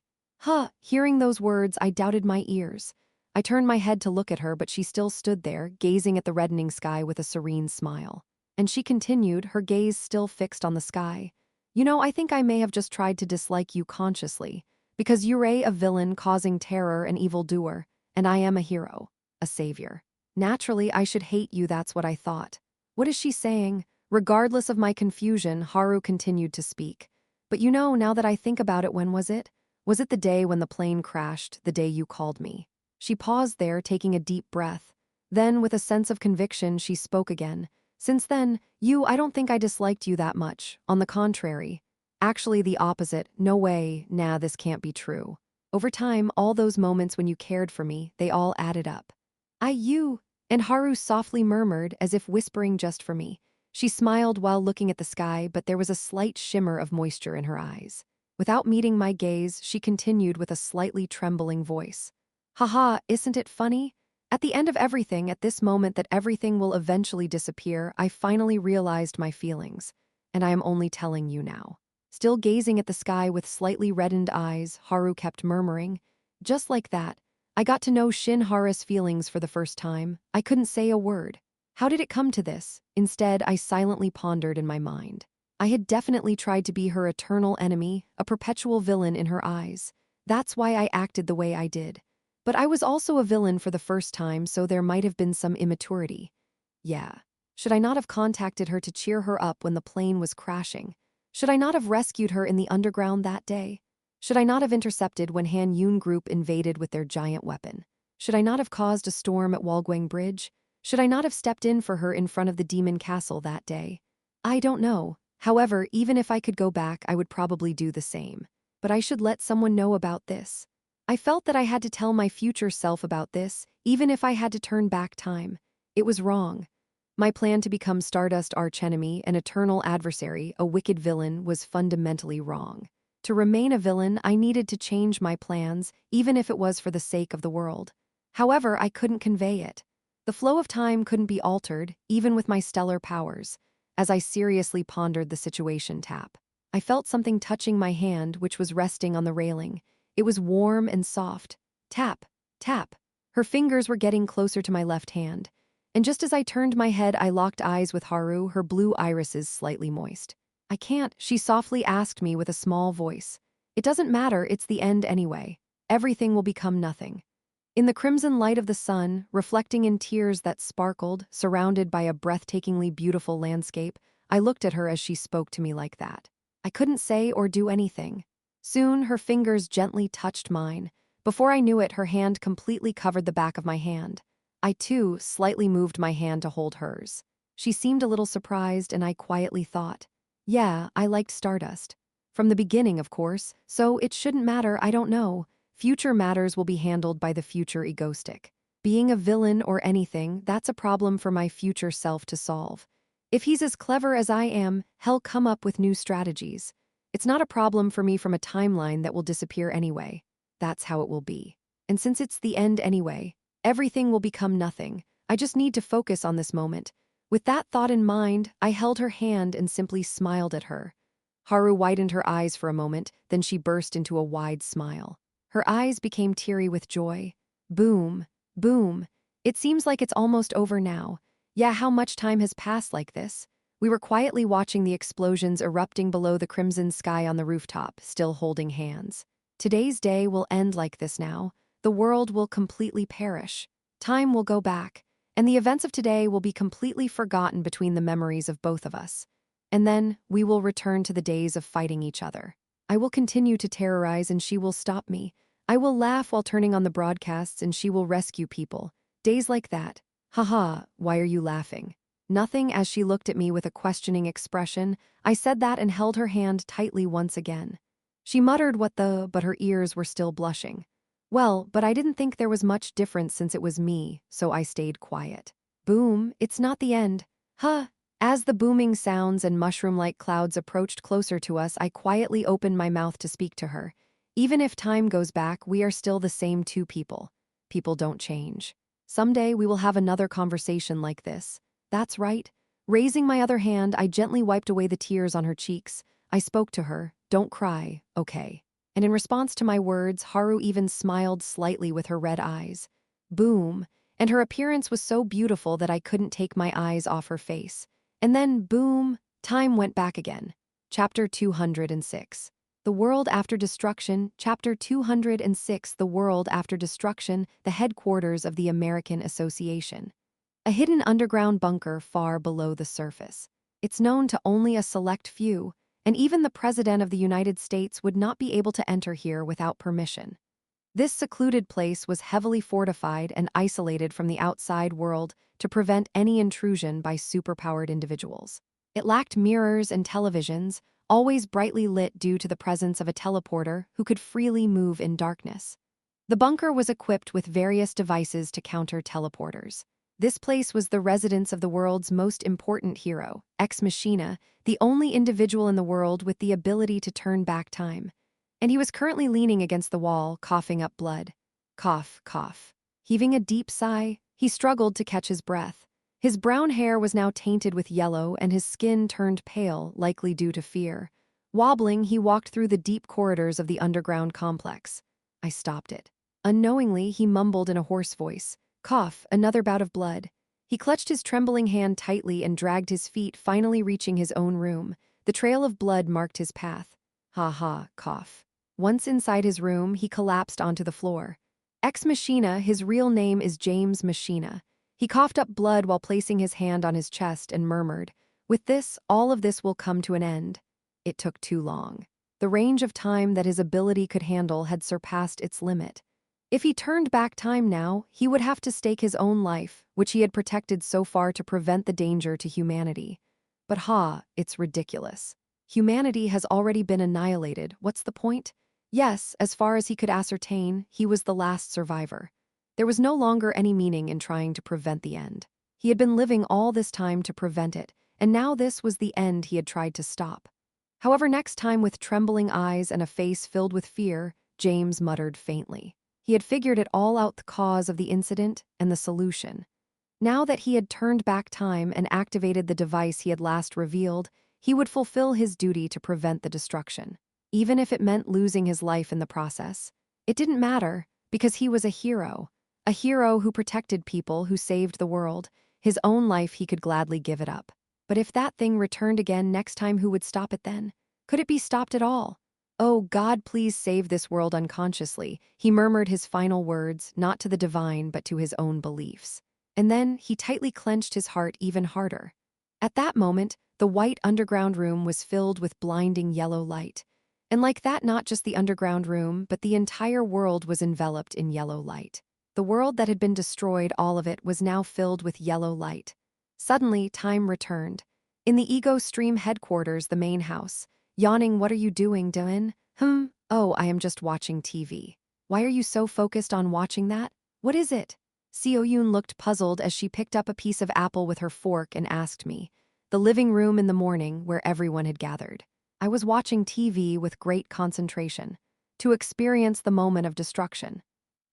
Hearing those words, I doubted my ears. I turned my head to look at her, but she still stood there, gazing at the reddening sky with a serene smile. And she continued, her gaze still fixed on the sky. I think I may have just tried to dislike you consciously, because you're a villain causing terror and evildoer, and I am a hero, a savior. Naturally, I should hate you, that's what I thought. What is she saying? Regardless of my confusion, Haru continued to speak. But now that I think about it, when was it? Was it the day when the plane crashed, the day you called me? She paused there, taking a deep breath. Then, with a sense of conviction, she spoke again. Since then, I don't think I disliked you that much. On the contrary. Actually, the opposite. No way, nah, this can't be true. Over time, all those moments when you cared for me, they all added up. You, and Haru softly murmured, as if whispering just for me. She smiled while looking at the sky, but there was a slight shimmer of moisture in her eyes. Without meeting my gaze, she continued with a slightly trembling voice. Haha, isn't it funny? At the end of everything, at this moment that everything will eventually disappear, I finally realized my feelings. And I am only telling you now. Still gazing at the sky with slightly reddened eyes, Haru kept murmuring. Just like that, I got to know Shin Hara's feelings for the first time. I couldn't say a word. How did it come to this? Instead, I silently pondered in my mind. I had definitely tried to be her eternal enemy, a perpetual villain in her eyes. That's why I acted the way I did. But I was also a villain for the first time, so there might have been some immaturity. Yeah. Should I not have contacted her to cheer her up when the plane was crashing? Should I not have rescued her in the underground that day? Should I not have intercepted when Han Yun Group invaded with their giant weapon? Should I not have caused a storm at Walguang Bridge? Should I not have stepped in for her in front of the demon castle that day? I don't know. However, even if I could go back, I would probably do the same. But I should let someone know about this. I felt that I had to tell my future self about this, even if I had to turn back time. It was wrong. My plan to become Stardust archenemy, an eternal adversary, a wicked villain, was fundamentally wrong. To remain a villain, I needed to change my plans, even if it was for the sake of the world. However, I couldn't convey it. The flow of time couldn't be altered, even with my stellar powers. As I seriously pondered the situation, I felt something touching my hand, which was resting on the railing. It was warm and soft. Tap, tap. Her fingers were getting closer to my left hand. And just as I turned my head, I locked eyes with Haru, her blue irises slightly moist. I can't, she softly asked me with a small voice. It doesn't matter, it's the end anyway. Everything will become nothing. In the crimson light of the sun, reflecting in tears that sparkled, surrounded by a breathtakingly beautiful landscape, I looked at her as she spoke to me like that. I couldn't say or do anything. Soon, her fingers gently touched mine. Before I knew it, her hand completely covered the back of my hand. I, too, slightly moved my hand to hold hers. She seemed a little surprised, and I quietly thought, yeah, I liked Stardust. From the beginning, of course, so it shouldn't matter, I don't know. Future matters will be handled by the future egoistic. Being a villain or anything, that's a problem for my future self to solve. If he's as clever as I am, he'll come up with new strategies. It's not a problem for me from a timeline that will disappear anyway. That's how it will be. And since it's the end anyway, everything will become nothing. I just need to focus on this moment. With that thought in mind, I held her hand and simply smiled at her. Haru widened her eyes for a moment, then she burst into a wide smile. Her eyes became teary with joy. Boom, boom. It seems like it's almost over now. Yeah, how much time has passed like this? We were quietly watching the explosions erupting below the crimson sky on the rooftop, still holding hands. Today's day will end like this now. The world will completely perish. Time will go back, and the events of today will be completely forgotten between the memories of both of us. And then we will return to the days of fighting each other. I will continue to terrorize and she will stop me. I will laugh while turning on the broadcasts and she will rescue people. Days like that. Haha, why are you laughing? Nothing, as she looked at me with a questioning expression. I said that and held her hand tightly once again. She muttered but her ears were still blushing. Well, but I didn't think there was much difference since it was me, so I stayed quiet. Boom, it's not the end. Huh. As the booming sounds and mushroom-like clouds approached closer to us, I quietly opened my mouth to speak to her. Even if time goes back, we are still the same two people. People don't change. Someday we will have another conversation like this. That's right. Raising my other hand, I gently wiped away the tears on her cheeks. I spoke to her, don't cry, okay. And in response to my words, Haru even smiled slightly with her red eyes. Boom. And her appearance was so beautiful that I couldn't take my eyes off her face. And then, boom, time went back again. Chapter 206. The World After Destruction, Chapter 206. The World After Destruction, the headquarters of the American Association. A hidden underground bunker far below the surface. It's known to only a select few, and even the President of the United States would not be able to enter here without permission. This secluded place was heavily fortified and isolated from the outside world to prevent any intrusion by superpowered individuals. It lacked mirrors and televisions, always brightly lit due to the presence of a teleporter who could freely move in darkness. The bunker was equipped with various devices to counter teleporters. This place was the residence of the world's most important hero, Ex Machina, the only individual in the world with the ability to turn back time. And he was currently leaning against the wall, coughing up blood. Cough, cough. Heaving a deep sigh, he struggled to catch his breath. His brown hair was now tainted with yellow and his skin turned pale, likely due to fear. Wobbling, he walked through the deep corridors of the underground complex. I stopped it. Unknowingly, he mumbled in a hoarse voice. Cough, another bout of blood. He clutched his trembling hand tightly and dragged his feet, finally reaching his own room. The trail of blood marked his path. Ha ha, cough. Once inside his room, he collapsed onto the floor. Ex Machina, his real name is James Machina. He coughed up blood while placing his hand on his chest and murmured, "With this, all of this will come to an end." It took too long. The range of time that his ability could handle had surpassed its limit. If he turned back time now, he would have to stake his own life, which he had protected so far to prevent the danger to humanity. But it's ridiculous. Humanity has already been annihilated. What's the point? Yes, as far as he could ascertain, he was the last survivor. There was no longer any meaning in trying to prevent the end. He had been living all this time to prevent it, and now this was the end he had tried to stop. However, next time, with trembling eyes and a face filled with fear, James muttered faintly. He had figured it all out, the cause of the incident and the solution. Now that he had turned back time and activated the device he had last revealed, he would fulfill his duty to prevent the destruction. Even if it meant losing his life in the process. It didn't matter, because he was a hero who protected people, who saved the world. His own life, he could gladly give it up. But if that thing returned again next time, who would stop it then? Could it be stopped at all? Oh, God, please save this world. Unconsciously, he murmured his final words, not to the divine, but to his own beliefs. And then he tightly clenched his heart even harder. At that moment, the white underground room was filled with blinding yellow light. And like that, not just the underground room, but the entire world was enveloped in yellow light. The world that had been destroyed, all of it, was now filled with yellow light. Suddenly, time returned. In the Ego Stream headquarters, the main house. Yawning, "What are you doing, Dylan?" "Oh, I am just watching TV." "Why are you so focused on watching that? What is it?" Seoyun looked puzzled as she picked up a piece of apple with her fork and asked me. The living room in the morning, where everyone had gathered. I was watching TV with great concentration, to experience the moment of destruction.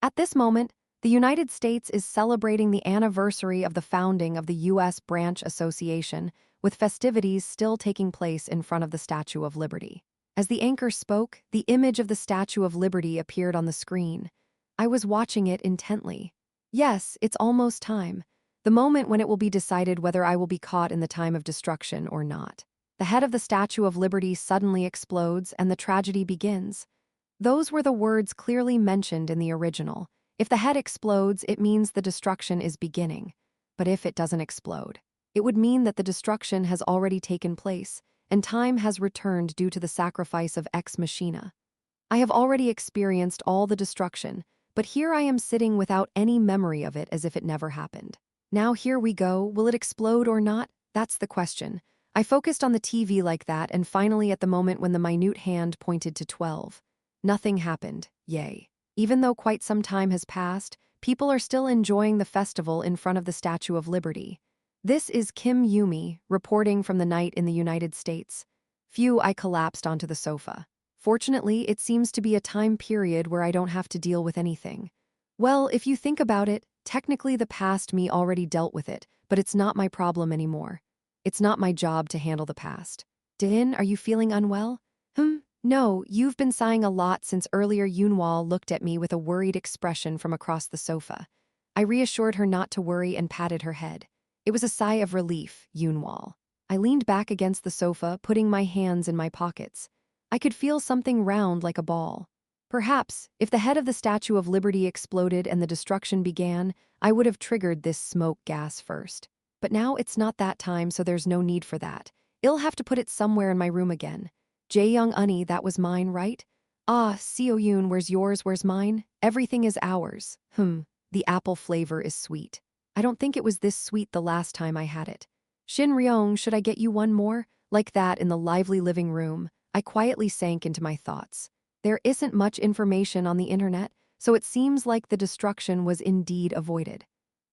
At this moment, the United States is celebrating the anniversary of the founding of the U.S. Branch Association, with festivities still taking place in front of the Statue of Liberty. As the anchor spoke, the image of the Statue of Liberty appeared on the screen. I was watching it intently. Yes, it's almost time. The moment when it will be decided whether I will be caught in the time of destruction or not. The head of the Statue of Liberty suddenly explodes and the tragedy begins. Those were the words clearly mentioned in the original. If the head explodes, it means the destruction is beginning. But if it doesn't explode, it would mean that the destruction has already taken place, and time has returned due to the sacrifice of Ex Machina. I have already experienced all the destruction, but here I am sitting without any memory of it, as if it never happened. Now here we go. Will it explode or not? That's the question. I focused on the TV like that, and finally at the moment when the minute hand pointed to 12. Nothing happened. Yay. Even though quite some time has passed, people are still enjoying the festival in front of the Statue of Liberty. This is Kim Yumi, reporting from the night in the United States. I collapsed onto the sofa. Fortunately, it seems to be a time period where I don't have to deal with anything. Well, if you think about it, technically the past me already dealt with it, but it's not my problem anymore. It's not my job to handle the past. Din, are you feeling unwell? No, you've been sighing a lot since earlier. Yunwal looked at me with a worried expression from across the sofa. I reassured her not to worry and patted her head. It was a sigh of relief, Yunwal. I leaned back against the sofa, putting my hands in my pockets. I could feel something round like a ball. Perhaps, if the head of the Statue of Liberty exploded and the destruction began, I would have triggered this smoke gas first. But now it's not that time, so there's no need for that. I'll have to put it somewhere in my room again. Jae-young, that was mine, right? Ah, Seo-yoon, where's yours, where's mine? Everything is ours. The apple flavor is sweet. I don't think it was this sweet the last time I had it. Shin Ryong, should I get you one more? Like that in the lively living room, I quietly sank into my thoughts. There isn't much information on the internet, so it seems like the destruction was indeed avoided.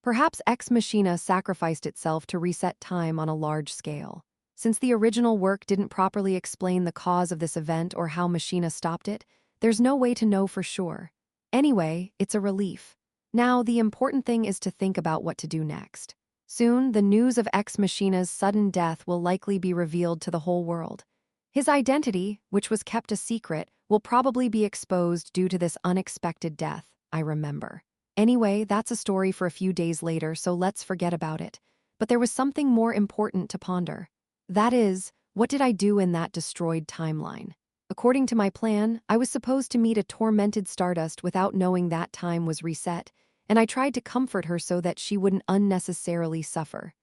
Perhaps Ex Machina sacrificed itself to reset time on a large scale. Since the original work didn't properly explain the cause of this event or how Machina stopped it, there's no way to know for sure. Anyway, it's a relief. Now, the important thing is to think about what to do next. Soon, the news of Ex Machina's sudden death will likely be revealed to the whole world. His identity, which was kept a secret, will probably be exposed due to this unexpected death, I remember. Anyway, that's a story for a few days later, so let's forget about it. But there was something more important to ponder. That is, what did I do in that destroyed timeline? According to my plan, I was supposed to meet a tormented Stardust without knowing that time was reset, and I tried to comfort her so that she wouldn't unnecessarily suffer.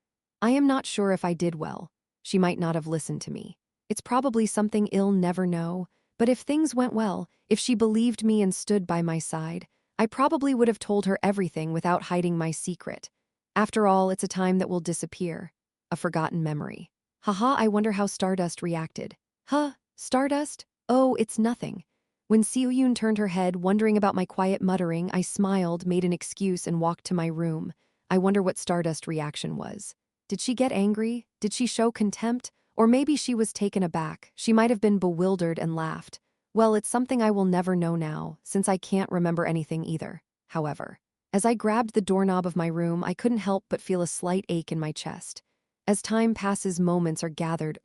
I am not sure if I did well. She might not have listened to me. It's probably something I'll never know, but if things went well, if she believed me and stood by my side, I probably would have told her everything without hiding my secret. After all, it's a time that will disappear. A forgotten memory. Haha, I wonder how Stardust reacted. Huh, Stardust? Oh, it's nothing. When Seo-yoon turned her head, wondering about my quiet muttering, I smiled, made an excuse, and walked to my room. I wonder what Stardust's reaction was. Did she get angry? Did she show contempt? Or maybe she was taken aback. She might have been bewildered and laughed. Well, it's something I will never know now, since I can't remember anything either. However, as I grabbed the doorknob of my room, I couldn't help but feel a slight ache in my chest. As time passes, moments are gathered.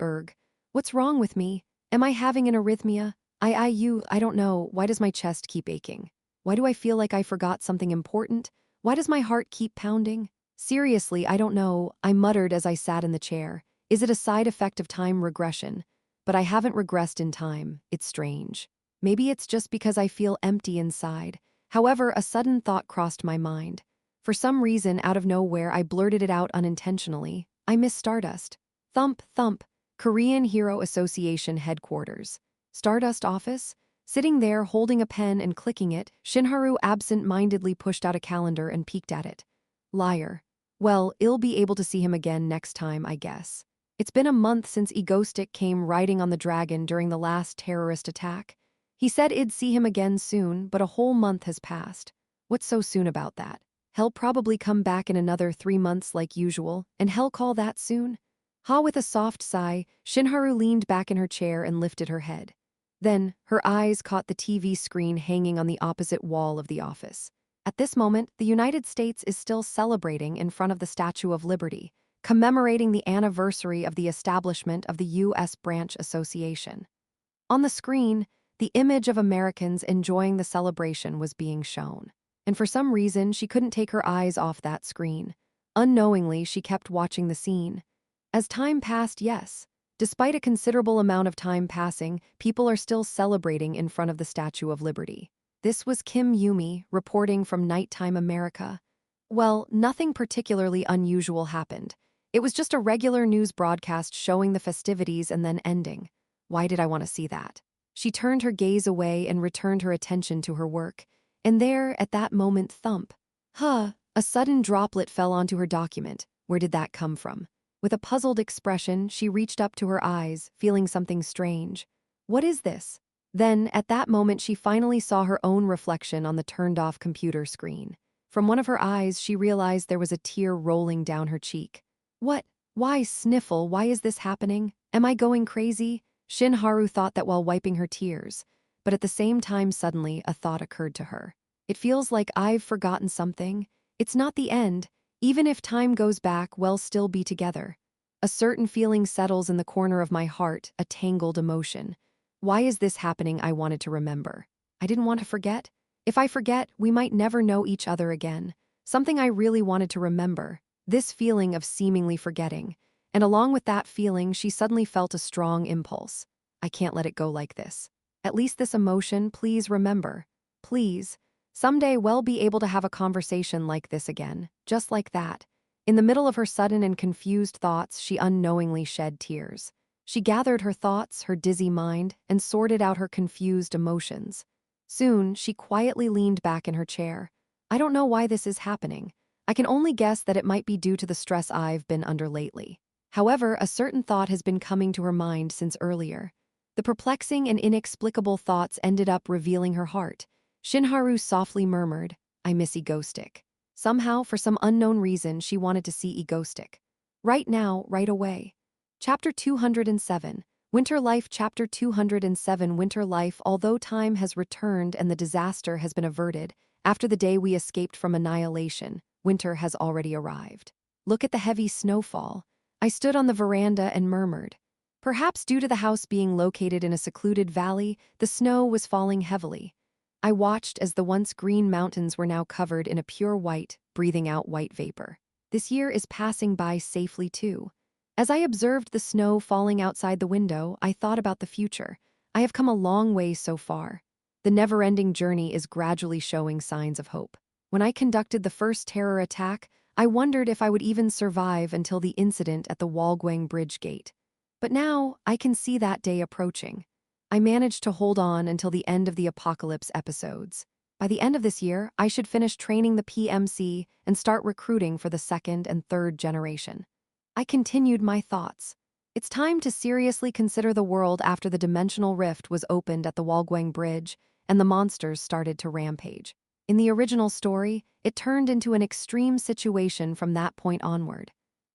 What's wrong with me? Am I having an arrhythmia? I don't know. Why does my chest keep aching? Why do I feel like I forgot something important? Why does my heart keep pounding? Seriously, I don't know, I muttered as I sat in the chair. Is it a side effect of time regression? But I haven't regressed in time. It's strange. Maybe it's just because I feel empty inside. However, a sudden thought crossed my mind. For some reason, out of nowhere, I blurted it out unintentionally. I miss Stardust. Thump, thump. Korean Hero Association headquarters. Stardust office? Sitting there, holding a pen and clicking it, Shinharu absent-mindedly pushed out a calendar and peeked at it. Liar. Well, I'll be able to see him again next time, I guess. It's been a month since Egoistic came riding on the dragon during the last terrorist attack. He said I'd see him again soon, but a whole month has passed. What's so soon about that? He'll probably come back in another 3 months like usual, and he'll call that soon? With a soft sigh, Shinharu leaned back in her chair and lifted her head. Then, her eyes caught the TV screen hanging on the opposite wall of the office. At this moment, the United States is still celebrating in front of the Statue of Liberty, commemorating the anniversary of the establishment of the U.S. Branch Association. On the screen, the image of Americans enjoying the celebration was being shown. And for some reason, she couldn't take her eyes off that screen. Unknowingly, she kept watching the scene. As time passed, yes. Despite a considerable amount of time passing, people are still celebrating in front of the Statue of Liberty. This was Kim Yumi, reporting from Nighttime America. Well, nothing particularly unusual happened. It was just a regular news broadcast showing the festivities and then ending. Why did I want to see that? She turned her gaze away and returned her attention to her work. And there, at that moment, thump. A sudden droplet fell onto her document. Where did that come from? With a puzzled expression, she reached up to her eyes, feeling something strange. What is this? Then, at that moment, she finally saw her own reflection on the turned-off computer screen. From one of her eyes, she realized there was a tear rolling down her cheek. What? Why, Sniffle, why is this happening? Am I going crazy? Shinharu thought that while wiping her tears. But at the same time, suddenly, a thought occurred to her. It feels like I've forgotten something. It's not the end. Even if time goes back, we'll still be together. A certain feeling settles in the corner of my heart, a tangled emotion. Why is this happening? I wanted to remember. I didn't want to forget. If I forget, we might never know each other again. Something I really wanted to remember. This feeling of seemingly forgetting. And along with that feeling, she suddenly felt a strong impulse. I can't let it go like this. At least this emotion, please remember. Please. Someday we'll be able to have a conversation like this again, just like that. In the middle of her sudden and confused thoughts, she unknowingly shed tears. She gathered her thoughts, her dizzy mind, and sorted out her confused emotions. Soon, she quietly leaned back in her chair. I don't know why this is happening. I can only guess that it might be due to the stress I've been under lately. However, a certain thought has been coming to her mind since earlier. The perplexing and inexplicable thoughts ended up revealing her heart. Shinharu softly murmured, I miss Egostick. Somehow, for some unknown reason, she wanted to see Egostick. Right now, right away. Chapter 207. Winter Life. Chapter 207. Winter Life. Although time has returned and the disaster has been averted, after the day we escaped from annihilation, winter has already arrived. Look at the heavy snowfall. I stood on the veranda and murmured. Perhaps due to the house being located in a secluded valley, the snow was falling heavily. I watched as the once green mountains were now covered in a pure white, breathing out white vapor. This year is passing by safely too. As I observed the snow falling outside the window, I thought about the future. I have come a long way so far. The never-ending journey is gradually showing signs of hope. When I conducted the first terror attack, I wondered if I would even survive until the incident at the Walgwang Bridge gate. But now, I can see that day approaching. I managed to hold on until the end of the apocalypse episodes. By the end of this year, I should finish training the PMC and start recruiting for the second and third generation. I continued my thoughts. It's time to seriously consider the world after the dimensional rift was opened at the Walgwang Bridge and the monsters started to rampage. In the original story, it turned into an extreme situation from that point onward.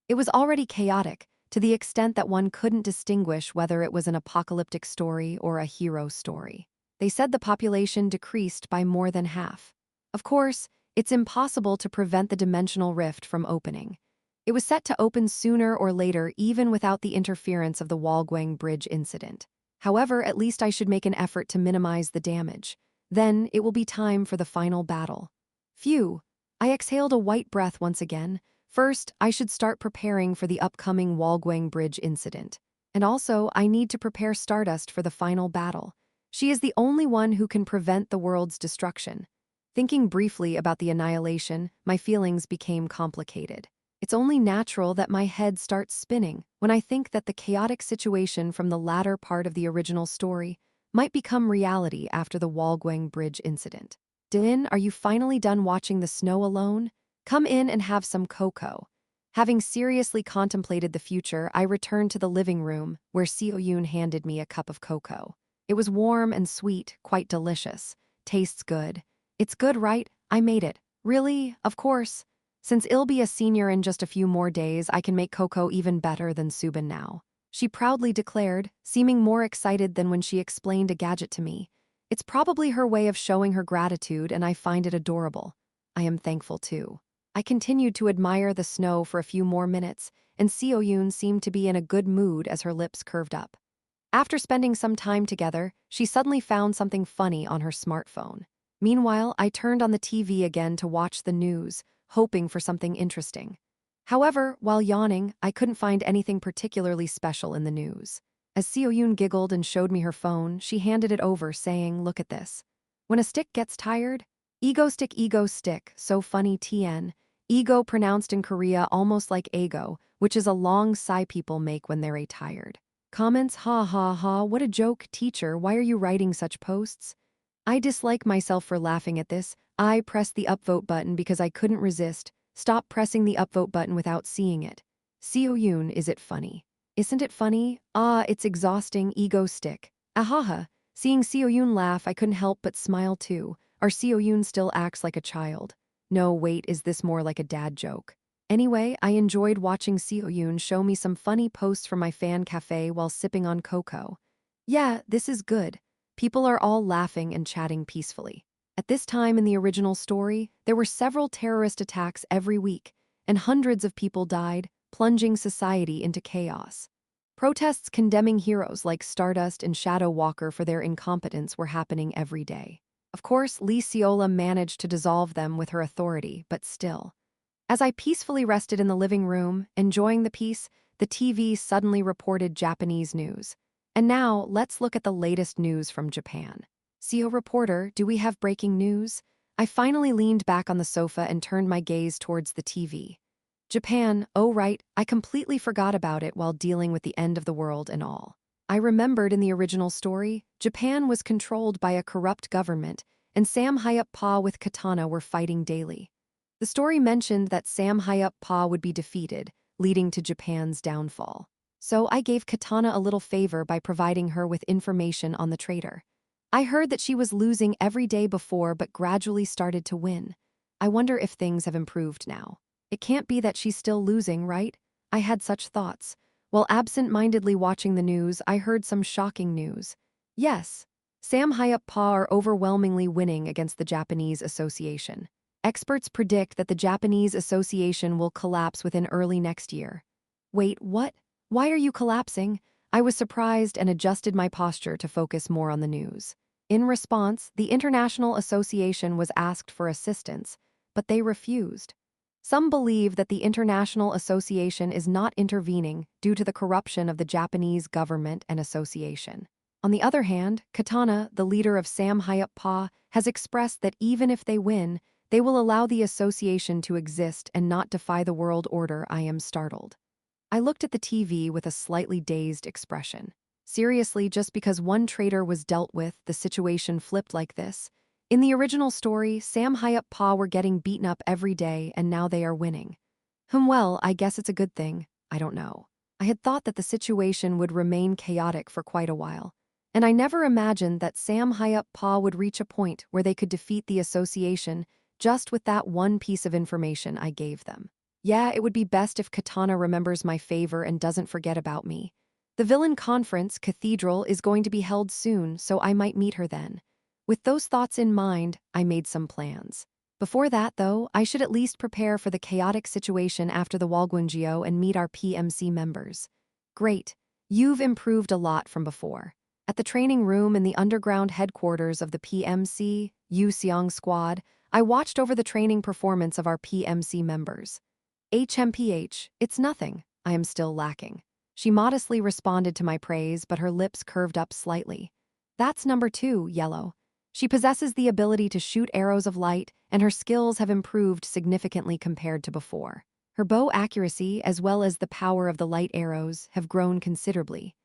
It was already chaotic, to the extent that one couldn't distinguish whether it was an apocalyptic story or a hero story. They said the population decreased by more than half. Of course, it's impossible to prevent the dimensional rift from opening. It was set to open sooner or later even without the interference of the Walgwang Bridge incident. However, at least I should make an effort to minimize the damage. Then, it will be time for the final battle. Phew! I exhaled a white breath once again. First, I should start preparing for the upcoming Walgwang Bridge incident. And also, I need to prepare Stardust for the final battle. She is the only one who can prevent the world's destruction. Thinking briefly about the annihilation, my feelings became complicated. It's only natural that my head starts spinning when I think that the chaotic situation from the latter part of the original story might become reality after the Walgwang Bridge incident. Din, are you finally done watching the snow alone? Come in and have some cocoa. Having seriously contemplated the future, I returned to the living room, where Seo-yoon handed me a cup of cocoa. It was warm and sweet, quite delicious. Tastes good. It's good, right? I made it. Really? Of course. Since I'll be a senior in just a few more days, I can make cocoa even better than Subin now. She proudly declared, seeming more excited than when she explained a gadget to me. It's probably her way of showing her gratitude, and I find it adorable. I am thankful too. I continued to admire the snow for a few more minutes, and Seo-yoon seemed to be in a good mood as her lips curved up. After spending some time together, she suddenly found something funny on her smartphone. Meanwhile, I turned on the TV again to watch the news, hoping for something interesting. However, while yawning, I couldn't find anything particularly special in the news. As Seo-yoon giggled and showed me her phone, she handed it over, saying, "Look at this. When a stick gets tired, ego stick, so funny tn. Ego pronounced in Korea almost like ego, which is a long sigh people make when they're tired. Comments, ha ha ha, what a joke, teacher, why are you writing such posts? I dislike myself for laughing at this. I pressed the upvote button because I couldn't resist. Stop pressing the upvote button without seeing it. Seo-yoon, is it funny? Isn't it funny? Ah, it's exhausting, ego stick. Ahaha. Seeing Seo-yoon laugh, I couldn't help but smile too. Our Seo-yoon still acts like a child. No, wait, is this more like a dad joke? Anyway, I enjoyed watching Seo-yoon show me some funny posts from my fan cafe while sipping on cocoa. Yeah, this is good. People are all laughing and chatting peacefully. At this time in the original story, there were several terrorist attacks every week, and hundreds of people died, plunging society into chaos. Protests condemning heroes like Stardust and Shadow Walker for their incompetence were happening every day. Of course, Lee Seola managed to dissolve them with her authority, but still. As I peacefully rested in the living room, enjoying the peace, the TV suddenly reported Japanese news. And now, let's look at the latest news from Japan. CEO reporter, do we have breaking news? I finally leaned back on the sofa and turned my gaze towards the TV. Japan, oh right, I completely forgot about it while dealing with the end of the world and all. I remembered in the original story, Japan was controlled by a corrupt government, and Sam Hyup-pa with Katana were fighting daily. The story mentioned that Sam Hyup-pa would be defeated, leading to Japan's downfall. So I gave Katana a little favor by providing her with information on the traitor. I heard that she was losing every day before but gradually started to win. I wonder if things have improved now. It can't be that she's still losing, right? I had such thoughts. While absent-mindedly watching the news, I heard some shocking news. Yes, Sam Hyup-pa are overwhelmingly winning against the Japanese Association. Experts predict that the Japanese Association will collapse within early next year. Wait, what? Why are you collapsing? I was surprised and adjusted my posture to focus more on the news. In response, the International Association was asked for assistance, but they refused. Some believe that the International Association is not intervening due to the corruption of the Japanese government and association. On the other hand, Katana, the leader of Sam Hyup-pa, has expressed that even if they win, they will allow the association to exist and not defy the world order. I am startled. I looked at the TV with a slightly dazed expression. Seriously, just because one traitor was dealt with, the situation flipped like this? In the original story, Sam Hyup-pa were getting beaten up every day and now they are winning. Well, I guess it's a good thing. I don't know. I had thought that the situation would remain chaotic for quite a while. And I never imagined that Sam Hyup-pa would reach a point where they could defeat the association just with that one piece of information I gave them. Yeah, it would be best if Katana remembers my favor and doesn't forget about me. The villain conference, Cathedral, is going to be held soon, so I might meet her then. With those thoughts in mind, I made some plans. Before that, though, I should at least prepare for the chaotic situation after the Walgunjio and meet our PMC members. Great. You've improved a lot from before. At the training room in the underground headquarters of the PMC, Yu Xiong Squad, I watched over the training performance of our PMC members. HMPH, it's nothing. I am still lacking. She modestly responded to my praise, but her lips curved up slightly. That's number 2, Yellow. She possesses the ability to shoot arrows of light, and her skills have improved significantly compared to before. Her bow accuracy, as well as the power of the light arrows, have grown considerably.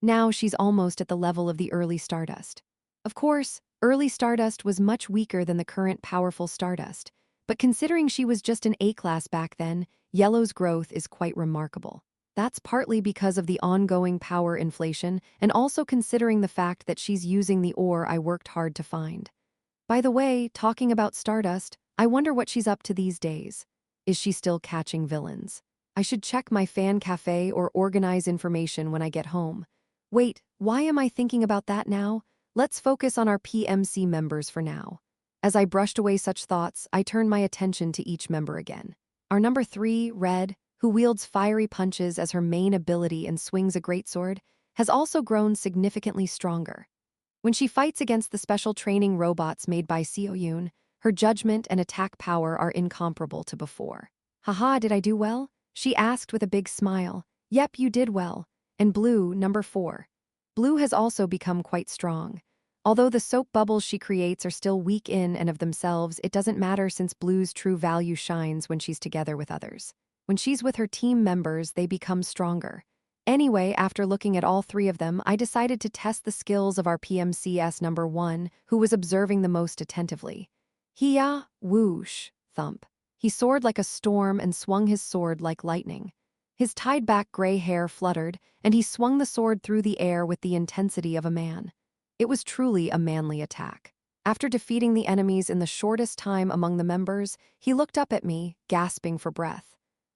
Now she's almost at the level of the early Stardust. Of course, early Stardust was much weaker than the current powerful Stardust, but considering she was just an A-class back then, Yellow's growth is quite remarkable. That's partly because of the ongoing power inflation and also considering the fact that she's using the ore I worked hard to find. By the way, talking about Stardust, I wonder what she's up to these days. Is she still catching villains? I should check my fan cafe or organize information when I get home. Wait, why am I thinking about that now? Let's focus on our PMC members for now. As I brushed away such thoughts, I turned my attention to each member again. Our number 3, Red, who wields fiery punches as her main ability and swings a greatsword, has also grown significantly stronger. When she fights against the special training robots made by Seoyun, her judgment and attack power are incomparable to before. Haha, did I do well? She asked with a big smile. Yep, you did well. And Blue, number 4. Blue has also become quite strong. Although the soap bubbles she creates are still weak in and of themselves, it doesn't matter since Blue's true value shines when she's together with others. When she's with her team members, they become stronger. Anyway, after looking at all 3 of them, I decided to test the skills of our PMCS number 1, who was observing the most attentively. Hiya, whoosh, thump. He soared like a storm and swung his sword like lightning. His tied-back gray hair fluttered, and he swung the sword through the air with the intensity of a man. It was truly a manly attack. After defeating the enemies in the shortest time among the members, he looked up at me, gasping for breath.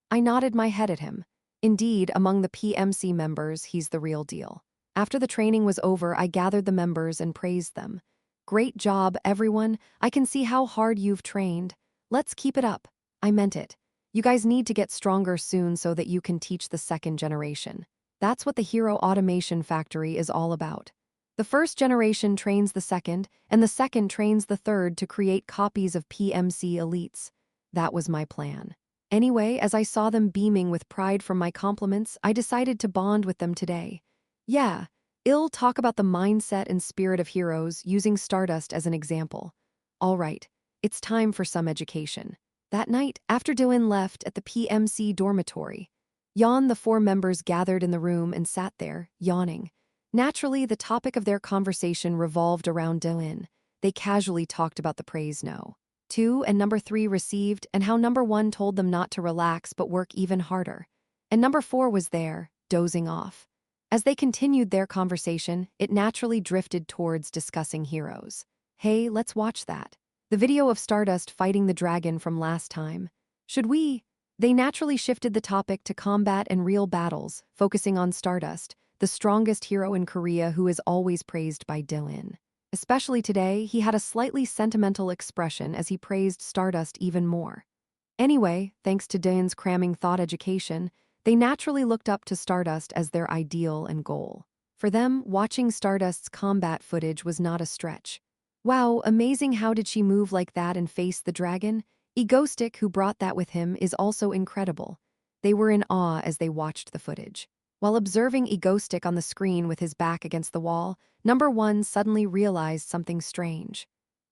I nodded my head at him. Indeed, among the PMC members, he's the real deal. After the training was over, I gathered the members and praised them. Great job, everyone. I can see how hard you've trained. Let's keep it up. I meant it. You guys need to get stronger soon so that you can teach the second generation. That's what the Hero Automation Factory is all about. The first generation trains the second, and the second trains the third to create copies of PMC elites. That was my plan. Anyway, as I saw them beaming with pride from my compliments, I decided to bond with them today. Yeah, I'll talk about the mindset and spirit of heroes using Stardust as an example. All right, it's time for some education. That night, after Dylan left at the PMC dormitory, the four members gathered in the room and sat there, yawning. Naturally, the topic of their conversation revolved around Dylan. They casually talked about the praise no. 2 and number 3 received and how number 1 told them not to relax but work even harder. And number 4 was there, dozing off. As they continued their conversation, it naturally drifted towards discussing heroes. Hey, let's watch that. The video of Stardust fighting the dragon from last time. Should we? They naturally shifted the topic to combat and real battles, focusing on Stardust, the strongest hero in Korea who is always praised by Dylan. Especially today, he had a slightly sentimental expression as he praised Stardust even more. Anyway, thanks to Dylan's cramming thought education, they naturally looked up to Stardust as their ideal and goal. For them, watching Stardust's combat footage was not a stretch. Wow, amazing, how did she move like that and face the dragon? Egoistic, who brought that with him, is also incredible. They were in awe as they watched the footage. While observing Egoistic on the screen with his back against the wall, number 1 suddenly realized something strange.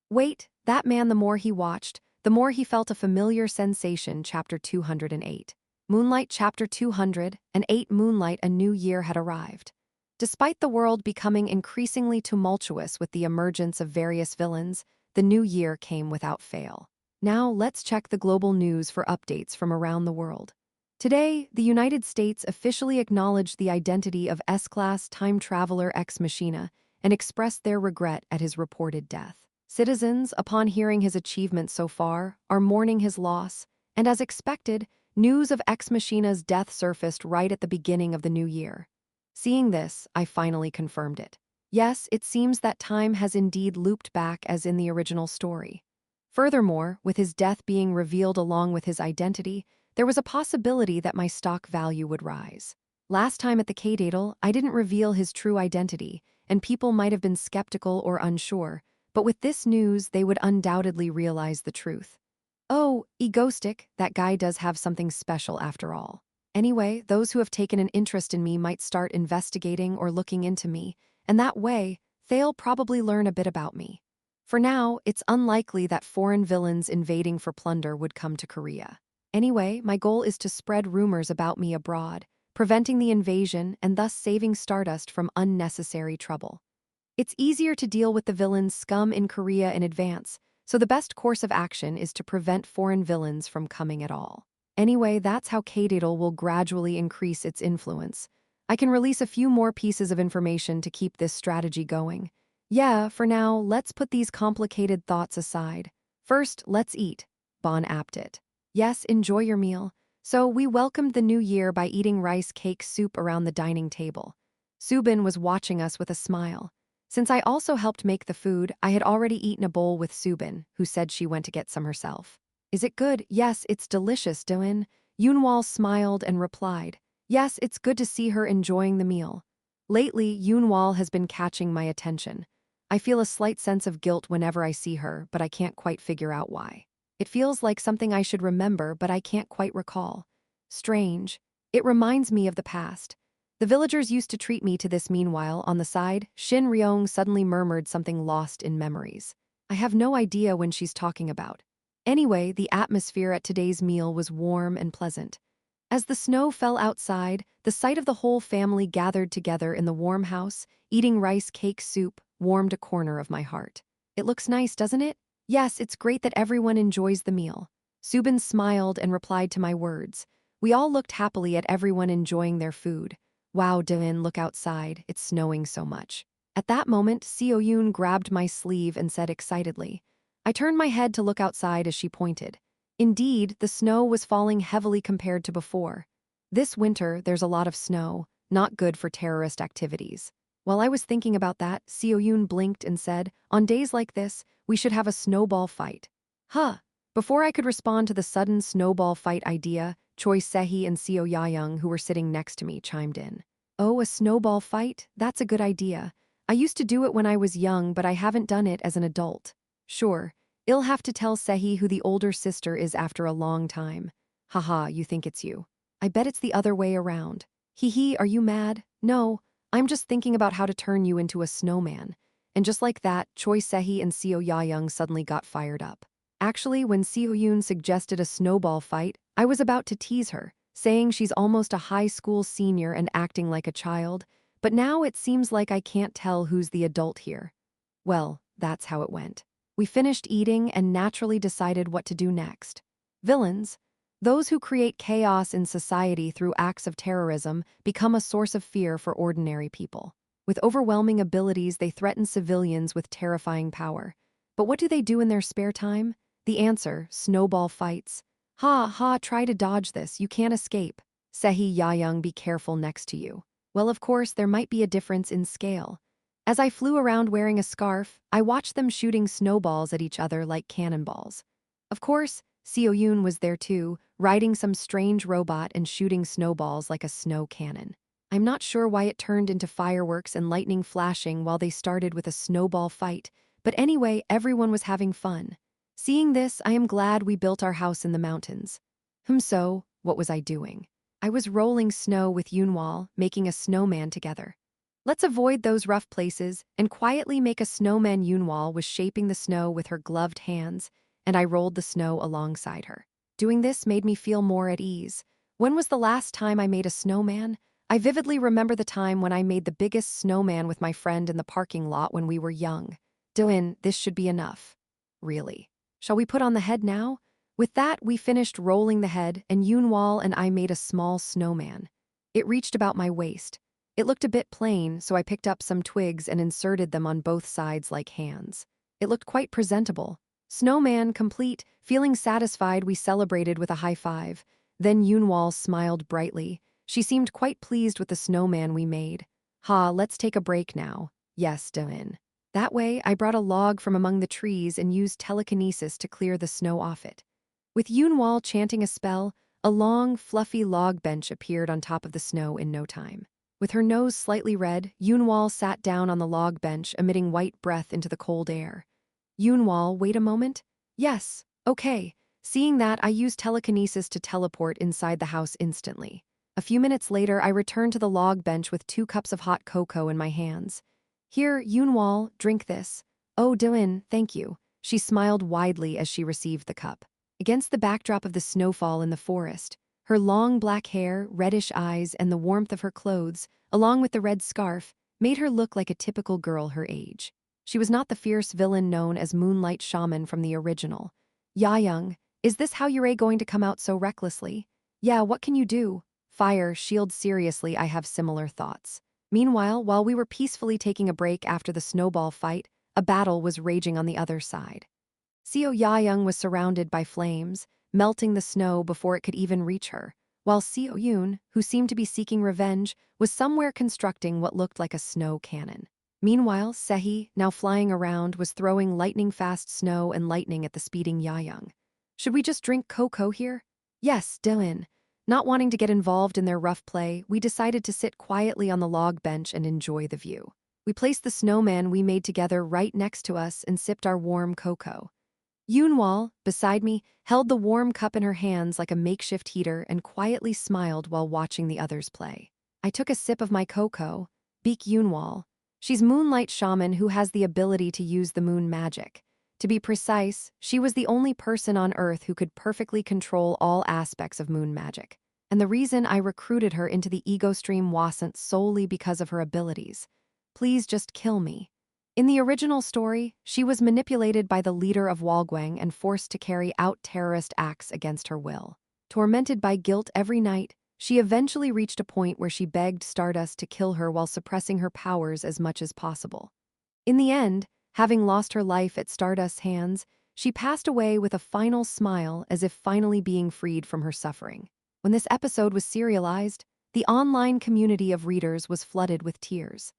Wait, that man, the more he watched, the more he felt a familiar sensation. Chapter 208. Moonlight. Chapter 208. Moonlight. A new year had arrived. Despite the world becoming increasingly tumultuous with the emergence of various villains, the new year came without fail. Now let's check the global news for updates from around the world. Today, the United States officially acknowledged the identity of S-Class time traveler Ex Machina and expressed their regret at his reported death. Citizens, upon hearing his achievements so far, are mourning his loss, and as expected, news of Ex Machina's death surfaced right at the beginning of the new year. Seeing this, I finally confirmed it. Yes, it seems that time has indeed looped back as in the original story. Furthermore, with his death being revealed along with his identity, there was a possibility that my stock value would rise. Last time at the K-Datal, I didn't reveal his true identity, and people might have been skeptical or unsure, but with this news, they would undoubtedly realize the truth. Oh, Egoistic, that guy does have something special after all. Anyway, those who have taken an interest in me might start investigating or looking into me, and that way, they'll probably learn a bit about me. For now, it's unlikely that foreign villains invading for plunder would come to Korea. Anyway, my goal is to spread rumors about me abroad, preventing the invasion and thus saving Stardust from unnecessary trouble. It's easier to deal with the villains' scum in Korea in advance, so the best course of action is to prevent foreign villains from coming at all. Anyway, that's how K-Datal will gradually increase its influence. I can release a few more pieces of information to keep this strategy going. Yeah, for now, let's put these complicated thoughts aside. First, let's eat. Bon appetit. Yes, enjoy your meal. So we welcomed the new year by eating rice cake soup around the dining table. Subin was watching us with a smile. Since I also helped make the food, I had already eaten a bowl with Subin, who said she went to get some herself. Is it good? Yes, it's delicious, Dylan. Yoonwal smiled and replied. Yes, it's good to see her enjoying the meal. Lately, Yoonwal has been catching my attention. I feel a slight sense of guilt whenever I see her, but I can't quite figure out why. It feels like something I should remember, but I can't quite recall. Strange. It reminds me of the past. The villagers used to treat me to this. Meanwhile, on the side, Shin Ryong suddenly murmured something lost in memories. I have no idea when she's talking about. Anyway, the atmosphere at today's meal was warm and pleasant. As the snow fell outside, the sight of the whole family gathered together in the warm house, eating rice cake soup, warmed a corner of my heart. It looks nice, doesn't it? Yes, it's great that everyone enjoys the meal. Subin smiled and replied to my words. We all looked happily at everyone enjoying their food. Wow, Dylan, look outside, it's snowing so much. At that moment, Seo Yoon grabbed my sleeve and said excitedly. I turned my head to look outside as she pointed. Indeed, the snow was falling heavily compared to before. This winter, there's a lot of snow, not good for terrorist activities. While I was thinking about that, Seo Yoon blinked and said, on days like this, we should have a snowball fight. Huh. Before I could respond to the sudden snowball fight idea, Choi Sehi and Seo Yayoung, who were sitting next to me, chimed in. Oh, a snowball fight? That's a good idea. I used to do it when I was young, but I haven't done it as an adult. Sure, I'll have to tell Sehi who the older sister is after a long time. Haha, you think it's you. I bet it's the other way around. Hee hee, are you mad? No, I'm just thinking about how to turn you into a snowman. And just like that, Choi Sehi and Seo Ya-young suddenly got fired up. Actually, when Seo Yoon suggested a snowball fight, I was about to tease her, saying she's almost a high school senior and acting like a child, but now it seems like I can't tell who's the adult here. Well, that's how it went. We finished eating and naturally decided what to do next. Villains, those who create chaos in society through acts of terrorism, become a source of fear for ordinary people. With overwhelming abilities, they threaten civilians with terrifying power. But what do they do in their spare time? The answer: snowball fights. Ha ha, try to dodge this, you can't escape. Sehi Ya-young, be careful next to you. Well, of course, there might be a difference in scale. As I flew around wearing a scarf, I watched them shooting snowballs at each other like cannonballs. Of course, Seo Yoon was there too, riding some strange robot and shooting snowballs like a snow cannon. I'm not sure why it turned into fireworks and lightning flashing while they started with a snowball fight, but anyway, everyone was having fun. Seeing this, I am glad we built our house in the mountains. So, what was I doing? I was rolling snow with Yoonwal, making a snowman together. Let's avoid those rough places and quietly make a snowman. Yoonwal was shaping the snow with her gloved hands, and I rolled the snow alongside her. Doing this made me feel more at ease. When was the last time I made a snowman? I vividly remember the time when I made the biggest snowman with my friend in the parking lot when we were young. Dylan, this should be enough. Really. Shall we put on the head now? With that, we finished rolling the head, and Yoonwal and I made a small snowman. It reached about my waist. It looked a bit plain, so I picked up some twigs and inserted them on both sides like hands. It looked quite presentable. Snowman complete. Feeling satisfied, we celebrated with a high five. Then Yoonwal smiled brightly. She seemed quite pleased with the snowman we made. Ha, let's take a break now. Yes, Dylan. That way, I brought a log from among the trees and used telekinesis to clear the snow off it. With Yoonwal chanting a spell, a long, fluffy log bench appeared on top of the snow in no time. With her nose slightly red, Yoonwal sat down on the log bench, emitting white breath into the cold air. Yoonwal, wait a moment? Yes, okay. Seeing that, I used telekinesis to teleport inside the house instantly. A few minutes later, I returned to the log bench with 2 cups of hot cocoa in my hands. Here, Yoonwal, drink this. Oh, Dylan, thank you. She smiled widely as she received the cup. Against the backdrop of the snowfall in the forest, her long black hair, reddish eyes, and the warmth of her clothes, along with the red scarf, made her look like a typical girl her age. She was not the fierce villain known as Moonlight Shaman from the original. Ya-young, is this how you're going to come out so recklessly? Yeah, what can you do? Fire, shield, seriously, I have similar thoughts. Meanwhile, while we were peacefully taking a break after the snowball fight, a battle was raging on the other side. Seo Ya-young was surrounded by flames, melting the snow before it could even reach her, while Seo Yoon, who seemed to be seeking revenge, was somewhere constructing what looked like a snow cannon. Meanwhile, Sehi, now flying around, was throwing lightning-fast snow and lightning at the speeding Ya-young. Should we just drink cocoa here? Yes, Dylan. Not wanting to get involved in their rough play, we decided to sit quietly on the log bench and enjoy the view. We placed the snowman we made together right next to us and sipped our warm cocoa. Yoonwal, beside me, held the warm cup in her hands like a makeshift heater and quietly smiled while watching the others play. I took a sip of my cocoa. Beak Yoonwal. She's Moonlight Shaman who has the ability to use the moon magic. To be precise, she was the only person on Earth who could perfectly control all aspects of moon magic. And the reason I recruited her into the ego stream wasn't solely because of her abilities. Please just kill me. In the original story, she was manipulated by the leader of Walgwang and forced to carry out terrorist acts against her will. Tormented by guilt every night, she eventually reached a point where she begged Stardust to kill her while suppressing her powers as much as possible. In the end, having lost her life at Stardust's hands, she passed away with a final smile as if finally being freed from her suffering. When this episode was serialized, the online community of readers was flooded with tears.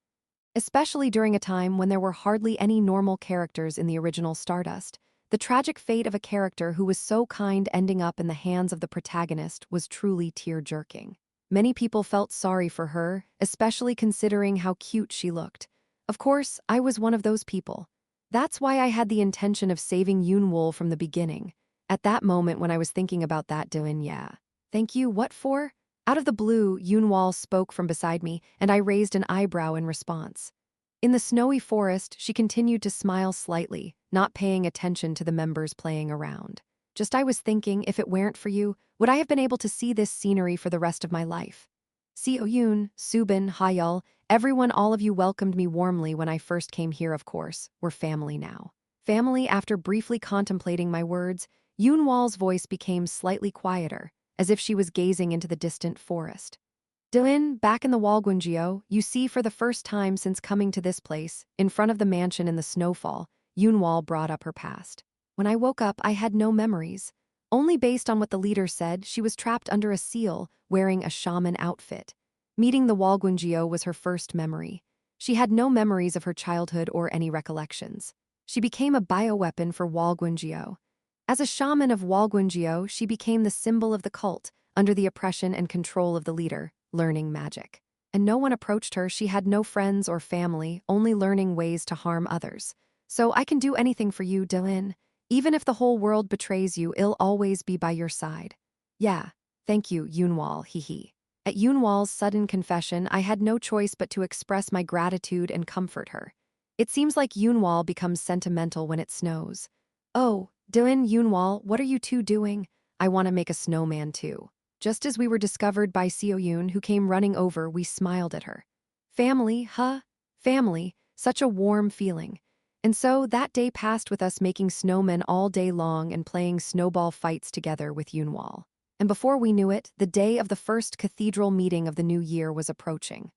Especially during a time when there were hardly any normal characters in the original Stardust, the tragic fate of a character who was so kind ending up in the hands of the protagonist was truly tear-jerking. Many people felt sorry for her, especially considering how cute she looked. Of course, I was one of those people. That's why I had the intention of saving Yoonwol from the beginning. At that moment when I was thinking about that, doing, yeah. Thank you, what for? Out of the blue, Yunwal spoke from beside me, and I raised an eyebrow in response. In the snowy forest, she continued to smile slightly, not paying attention to the members playing around. Just I was thinking, if it weren't for you, would I have been able to see this scenery for the rest of my life? Seoyun, Subin, Hayal, everyone, all of you welcomed me warmly when I first came here, of course. We're family now. Family. After briefly contemplating my words, Yunwal's voice became slightly quieter, as if she was gazing into the distant forest. Dylan, back in the Walgunjio, you see, for the first time since coming to this place, in front of the mansion in the snowfall, Yunwal brought up her past. When I woke up, I had no memories. Only based on what the leader said, she was trapped under a seal, wearing a shaman outfit. Meeting the Walgunjio was her first memory. She had no memories of her childhood or any recollections. She became a bioweapon for Walgunjio. As a shaman of Walgunjio, she became the symbol of the cult, under the oppression and control of the leader, learning magic. And no one approached her. She had no friends or family, only learning ways to harm others. So I can do anything for you, Dylan. Even if the whole world betrays you, I'll always be by your side. Yeah, thank you, Yunwal, hee. At Yunwal's sudden confession, I had no choice but to express my gratitude and comfort her. It seems like Yunwal becomes sentimental when it snows. Oh, Dylan, Yunwal, what are you two doing? I want to make a snowman too. Just as we were discovered by Seoyun, who came running over, we smiled at her. Family, huh? Family, such a warm feeling. And so that day passed with us making snowmen all day long and playing snowball fights together with Yunwal. And before we knew it, the day of the first cathedral meeting of the new year was approaching.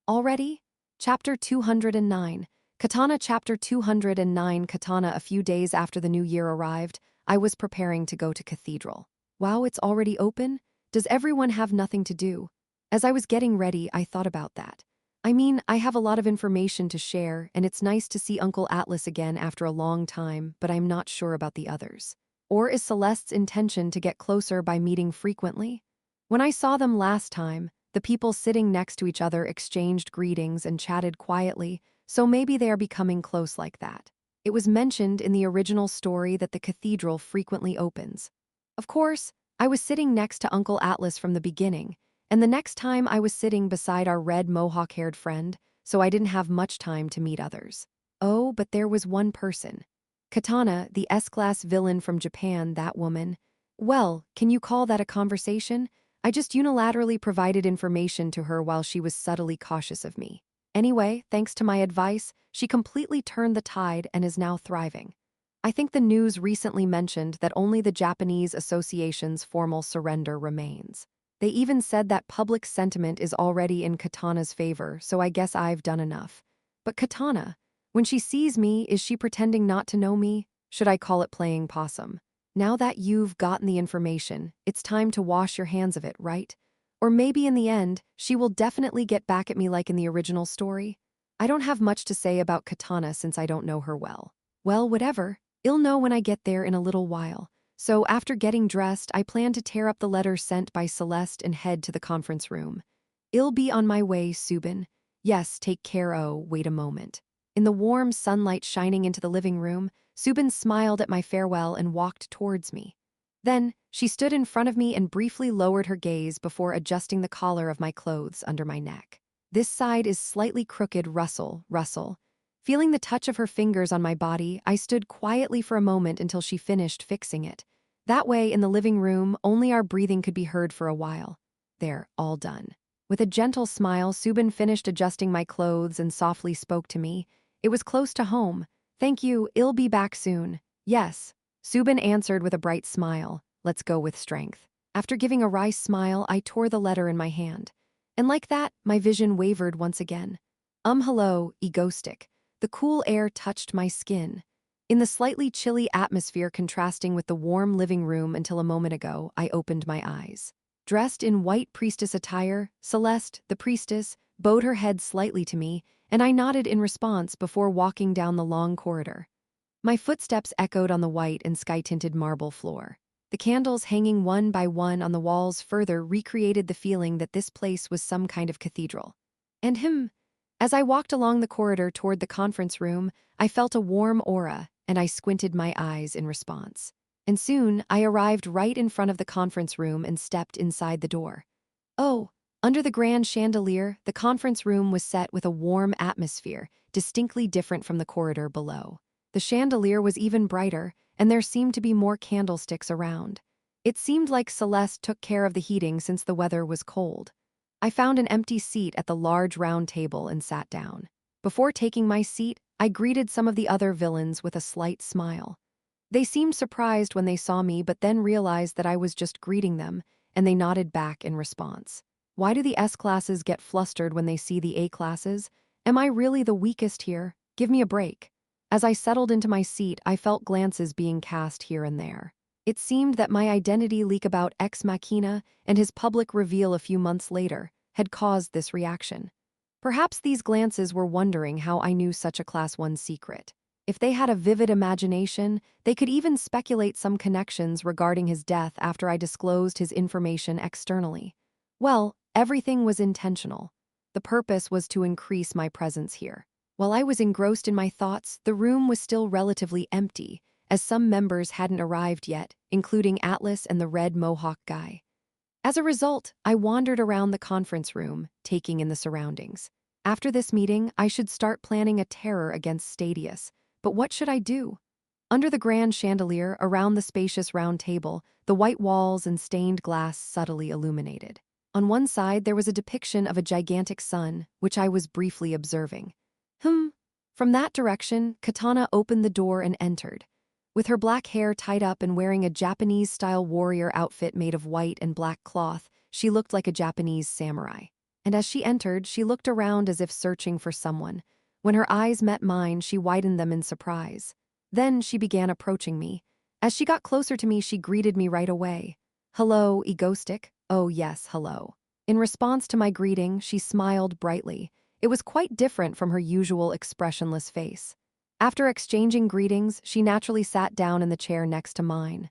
Already? Chapter 209. Katana. Chapter 209. Katana. A few days after the new year arrived, I was preparing to go to cathedral. Wow, it's already open? Does everyone have nothing to do? As I was getting ready, I thought about that. I mean, I have a lot of information to share, and it's nice to see Uncle Atlas again after a long time, but I'm not sure about the others. Or is Celeste's intention to get closer by meeting frequently? When I saw them last time, the people sitting next to each other exchanged greetings and chatted quietly, so maybe they are becoming close like that. It was mentioned in the original story that the cathedral frequently opens. Of course, I was sitting next to Uncle Atlas from the beginning, and the next time I was sitting beside our red mohawk-haired friend, so I didn't have much time to meet others. Oh, but there was one person. Katana, the S-class villain from Japan, that woman. Well, can you call that a conversation? I just unilaterally provided information to her while she was subtly cautious of me. Anyway, thanks to my advice, she completely turned the tide and is now thriving. I think the news recently mentioned that only the Japanese Association's formal surrender remains. They even said that public sentiment is already in Katana's favor, so I guess I've done enough. But Katana, when she sees me, is she pretending not to know me? Should I call it playing possum? Now that you've gotten the information, it's time to wash your hands of it, right? Or maybe in the end, she will definitely get back at me like in the original story? I don't have much to say about Katana since I don't know her well. Well, whatever. I'll know when I get there in a little while. So after getting dressed, I plan to tear up the letter sent by Celeste and head to the conference room. I'll be on my way, Subin. Yes, take care. Oh, wait a moment. In the warm sunlight shining into the living room, Subin smiled at my farewell and walked towards me. Then, she stood in front of me and briefly lowered her gaze before adjusting the collar of my clothes under my neck. This side is slightly crooked, rustle. Feeling the touch of her fingers on my body, I stood quietly for a moment until she finished fixing it. That way, in the living room, only our breathing could be heard for a while. There, all done. With a gentle smile, Subin finished adjusting my clothes and softly spoke to me. It was close to home. Thank you, I'll be back soon. Yes. Subin answered with a bright smile. Let's go with strength. After giving a wry smile, I tore the letter in my hand. And like that, my vision wavered once again. Hello, egoistic. The cool air touched my skin. In the slightly chilly atmosphere contrasting with the warm living room until a moment ago, I opened my eyes. Dressed in white priestess attire, Celeste, the priestess, bowed her head slightly to me, and I nodded in response before walking down the long corridor. My footsteps echoed on the white and sky-tinted marble floor. The candles hanging one by one on the walls further recreated the feeling that this place was some kind of cathedral. And as I walked along the corridor toward the conference room, I felt a warm aura, and I squinted my eyes in response. And soon, I arrived right in front of the conference room and stepped inside the door. Oh, under the grand chandelier, the conference room was set with a warm atmosphere, distinctly different from the corridor below. The chandelier was even brighter, and there seemed to be more candlesticks around. It seemed like Celeste took care of the heating since the weather was cold. I found an empty seat at the large round table and sat down. Before taking my seat, I greeted some of the other villains with a slight smile. They seemed surprised when they saw me, but then realized that I was just greeting them, and they nodded back in response. Why do the S classes get flustered when they see the A classes? Am I really the weakest here? Give me a break. As I settled into my seat, I felt glances being cast here and there. It seemed that my identity leak about Ex Machina and his public reveal a few months later had caused this reaction. Perhaps these glances were wondering how I knew such a Class 1 secret. If they had a vivid imagination, they could even speculate some connections regarding his death after I disclosed his information externally. Well, everything was intentional. The purpose was to increase my presence here. While I was engrossed in my thoughts, the room was still relatively empty, as some members hadn't arrived yet, including Atlas and the red mohawk guy. As a result, I wandered around the conference room, taking in the surroundings. After this meeting, I should start planning a terror against Stadius. But what should I do? Under the grand chandelier, around the spacious round table, the white walls and stained glass subtly illuminated. On one side, there was a depiction of a gigantic sun, which I was briefly observing. From that direction, Katana opened the door and entered. With her black hair tied up and wearing a Japanese-style warrior outfit made of white and black cloth, she looked like a Japanese samurai. And as she entered, she looked around as if searching for someone. When her eyes met mine, she widened them in surprise. Then she began approaching me. As she got closer to me, she greeted me right away. "Hello, Egostic." "Oh yes, hello." In response to my greeting, she smiled brightly. It was quite different from her usual expressionless face. After exchanging greetings, she naturally sat down in the chair next to mine.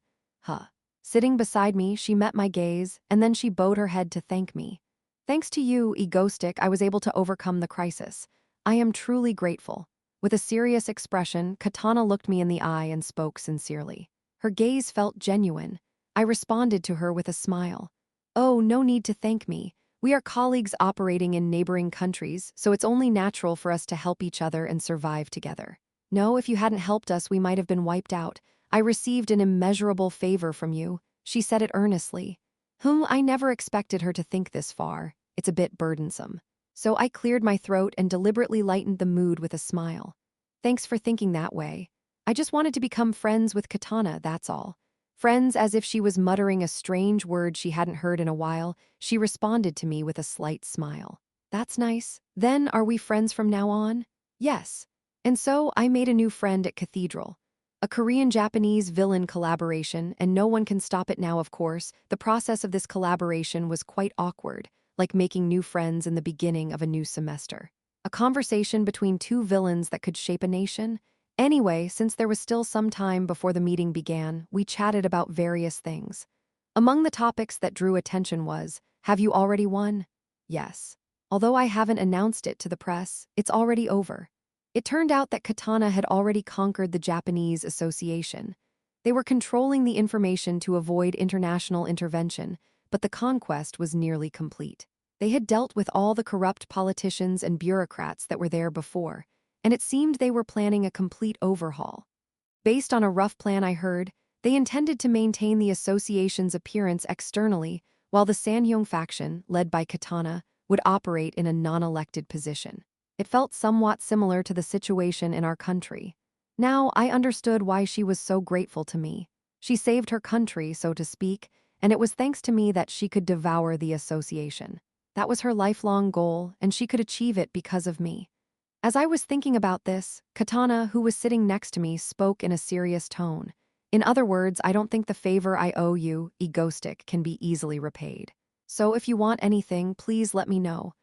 Sitting beside me, she met my gaze, and then she bowed her head to thank me. "Thanks to you, Egostic, I was able to overcome the crisis. I am truly grateful." With a serious expression, Katana looked me in the eye and spoke sincerely. Her gaze felt genuine. I responded to her with a smile. "Oh, no need to thank me. We are colleagues operating in neighboring countries, so it's only natural for us to help each other and survive together. No, if you hadn't helped us, we might have been wiped out. I received an immeasurable favor from you." She said it earnestly. I never expected her to think this far. It's a bit burdensome. So I cleared my throat and deliberately lightened the mood with a smile. "Thanks for thinking that way. I just wanted to become friends with Katana, that's all." Friends, as if she was muttering a strange word she hadn't heard in a while, she responded to me with a slight smile. "That's nice. Then are we friends from now on?" "Yes." And so I made a new friend at Cathedral. A Korean-Japanese villain collaboration, and no one can stop it now, of course. The process of this collaboration was quite awkward, like making new friends in the beginning of a new semester. A conversation between two villains that could shape a nation? Anyway, since there was still some time before the meeting began, we chatted about various things. Among the topics that drew attention was, "Have you already won?" "Yes. Although I haven't announced it to the press, it's already over." It turned out that Katana had already conquered the Japanese Association. They were controlling the information to avoid international intervention, but the conquest was nearly complete. They had dealt with all the corrupt politicians and bureaucrats that were there before, and it seemed they were planning a complete overhaul. Based on a rough plan I heard, they intended to maintain the association's appearance externally, while the Sanhyong faction, led by Katana, would operate in a non-elected position. It felt somewhat similar to the situation in our country. Now I understood why she was so grateful to me. She saved her country, so to speak, and it was thanks to me that she could devour the association. That was her lifelong goal, and she could achieve it because of me. As I was thinking about this, Katana, who was sitting next to me, spoke in a serious tone. "In other words, I don't think the favor I owe you, Egostic, can be easily repaid. So if you want anything, please let me know."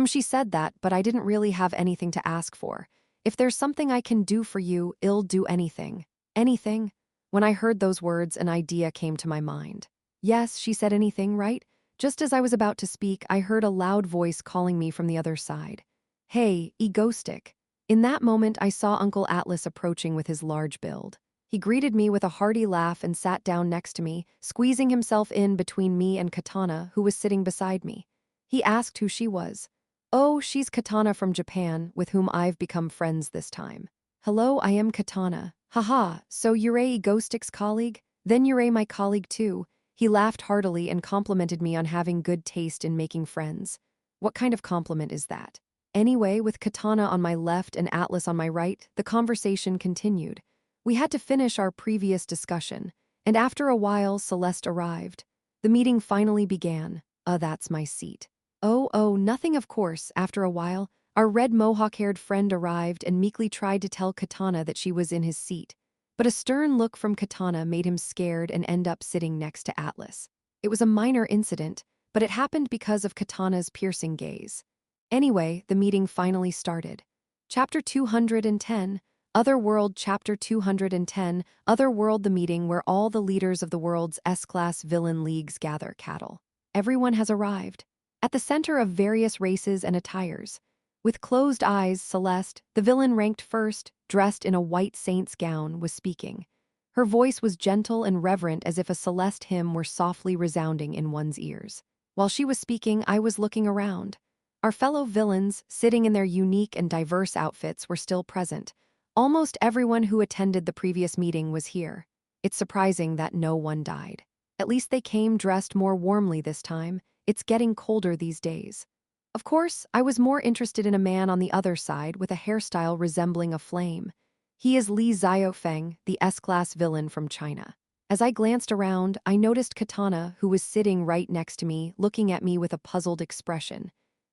She said that, but I didn't really have anything to ask for. "If there's something I can do for you, I'll do anything." Anything? When I heard those words, an idea came to my mind. Yes, she said anything, right? Just as I was about to speak, I heard a loud voice calling me from the other side. "Hey, Egostic." In that moment, I saw Uncle Atlas approaching with his large build. He greeted me with a hearty laugh and sat down next to me, squeezing himself in between me and Katana, who was sitting beside me. He asked who she was. "Oh, she's Katana from Japan, with whom I've become friends this time." "Hello, I am Katana." "Haha, so you're a Ghostix colleague? Then you're my colleague too." He laughed heartily and complimented me on having good taste in making friends. What kind of compliment is that? Anyway, with Katana on my left and Atlas on my right, the conversation continued. We had to finish our previous discussion, and after a while Celeste arrived. The meeting finally began. That's my seat. Oh, nothing of course. After a while, our red mohawk-haired friend arrived and meekly tried to tell Katana that she was in his seat. But a stern look from Katana made him scared and end up sitting next to Atlas. It was a minor incident, but it happened because of Katana's piercing gaze. Anyway, the meeting finally started. Chapter 210, Otherworld. Chapter 210, Otherworld, the meeting where all the leaders of the world's S-class villain leagues gather cattle. Everyone has arrived. At the center of various races and attires. With closed eyes, Celeste, the villain ranked first, dressed in a white saint's gown, was speaking. Her voice was gentle and reverent as if a Celeste hymn were softly resounding in one's ears. While she was speaking, I was looking around. Our fellow villains, sitting in their unique and diverse outfits, were still present. Almost everyone who attended the previous meeting was here. It's surprising that no one died. At least they came dressed more warmly this time. It's getting colder these days. Of course, I was more interested in a man on the other side with a hairstyle resembling a flame. He is Li Xiaofeng, the S-class villain from China. As I glanced around, I noticed Katana, who was sitting right next to me, looking at me with a puzzled expression.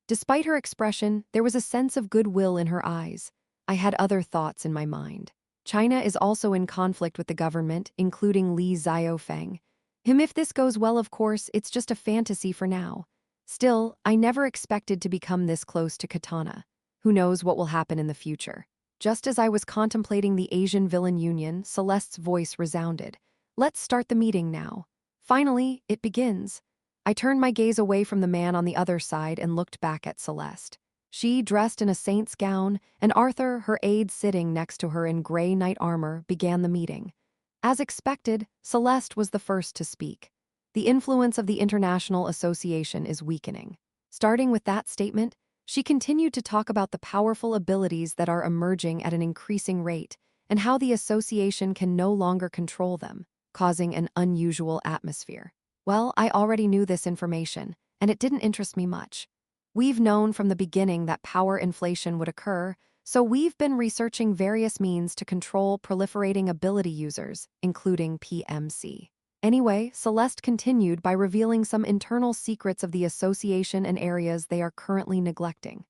Despite her expression, there was a sense of goodwill in her eyes. I had other thoughts in my mind. China is also in conflict with the government, including Li Xiaofeng. If this goes well, of course, it's just a fantasy for now. Still, I never expected to become this close to Katana. Who knows what will happen in the future? Just as I was contemplating the Asian Villain Union, Celeste's voice resounded. "Let's start the meeting now." Finally, it begins. I turned my gaze away from the man on the other side and looked back at Celeste. She, dressed in a saint's gown, and Arthur, her aide sitting next to her in gray knight armor, began the meeting. As expected, Celeste was the first to speak. The influence of the International Association is weakening. Starting with that statement, she continued to talk about the powerful abilities that are emerging at an increasing rate and how the association can no longer control them, causing an unusual atmosphere. Well, I already knew this information, and it didn't interest me much. We've known from the beginning that power inflation would occur, so we've been researching various means to control proliferating ability users, including PMC. Anyway, Celeste continued by revealing some internal secrets of the association and areas they are currently neglecting.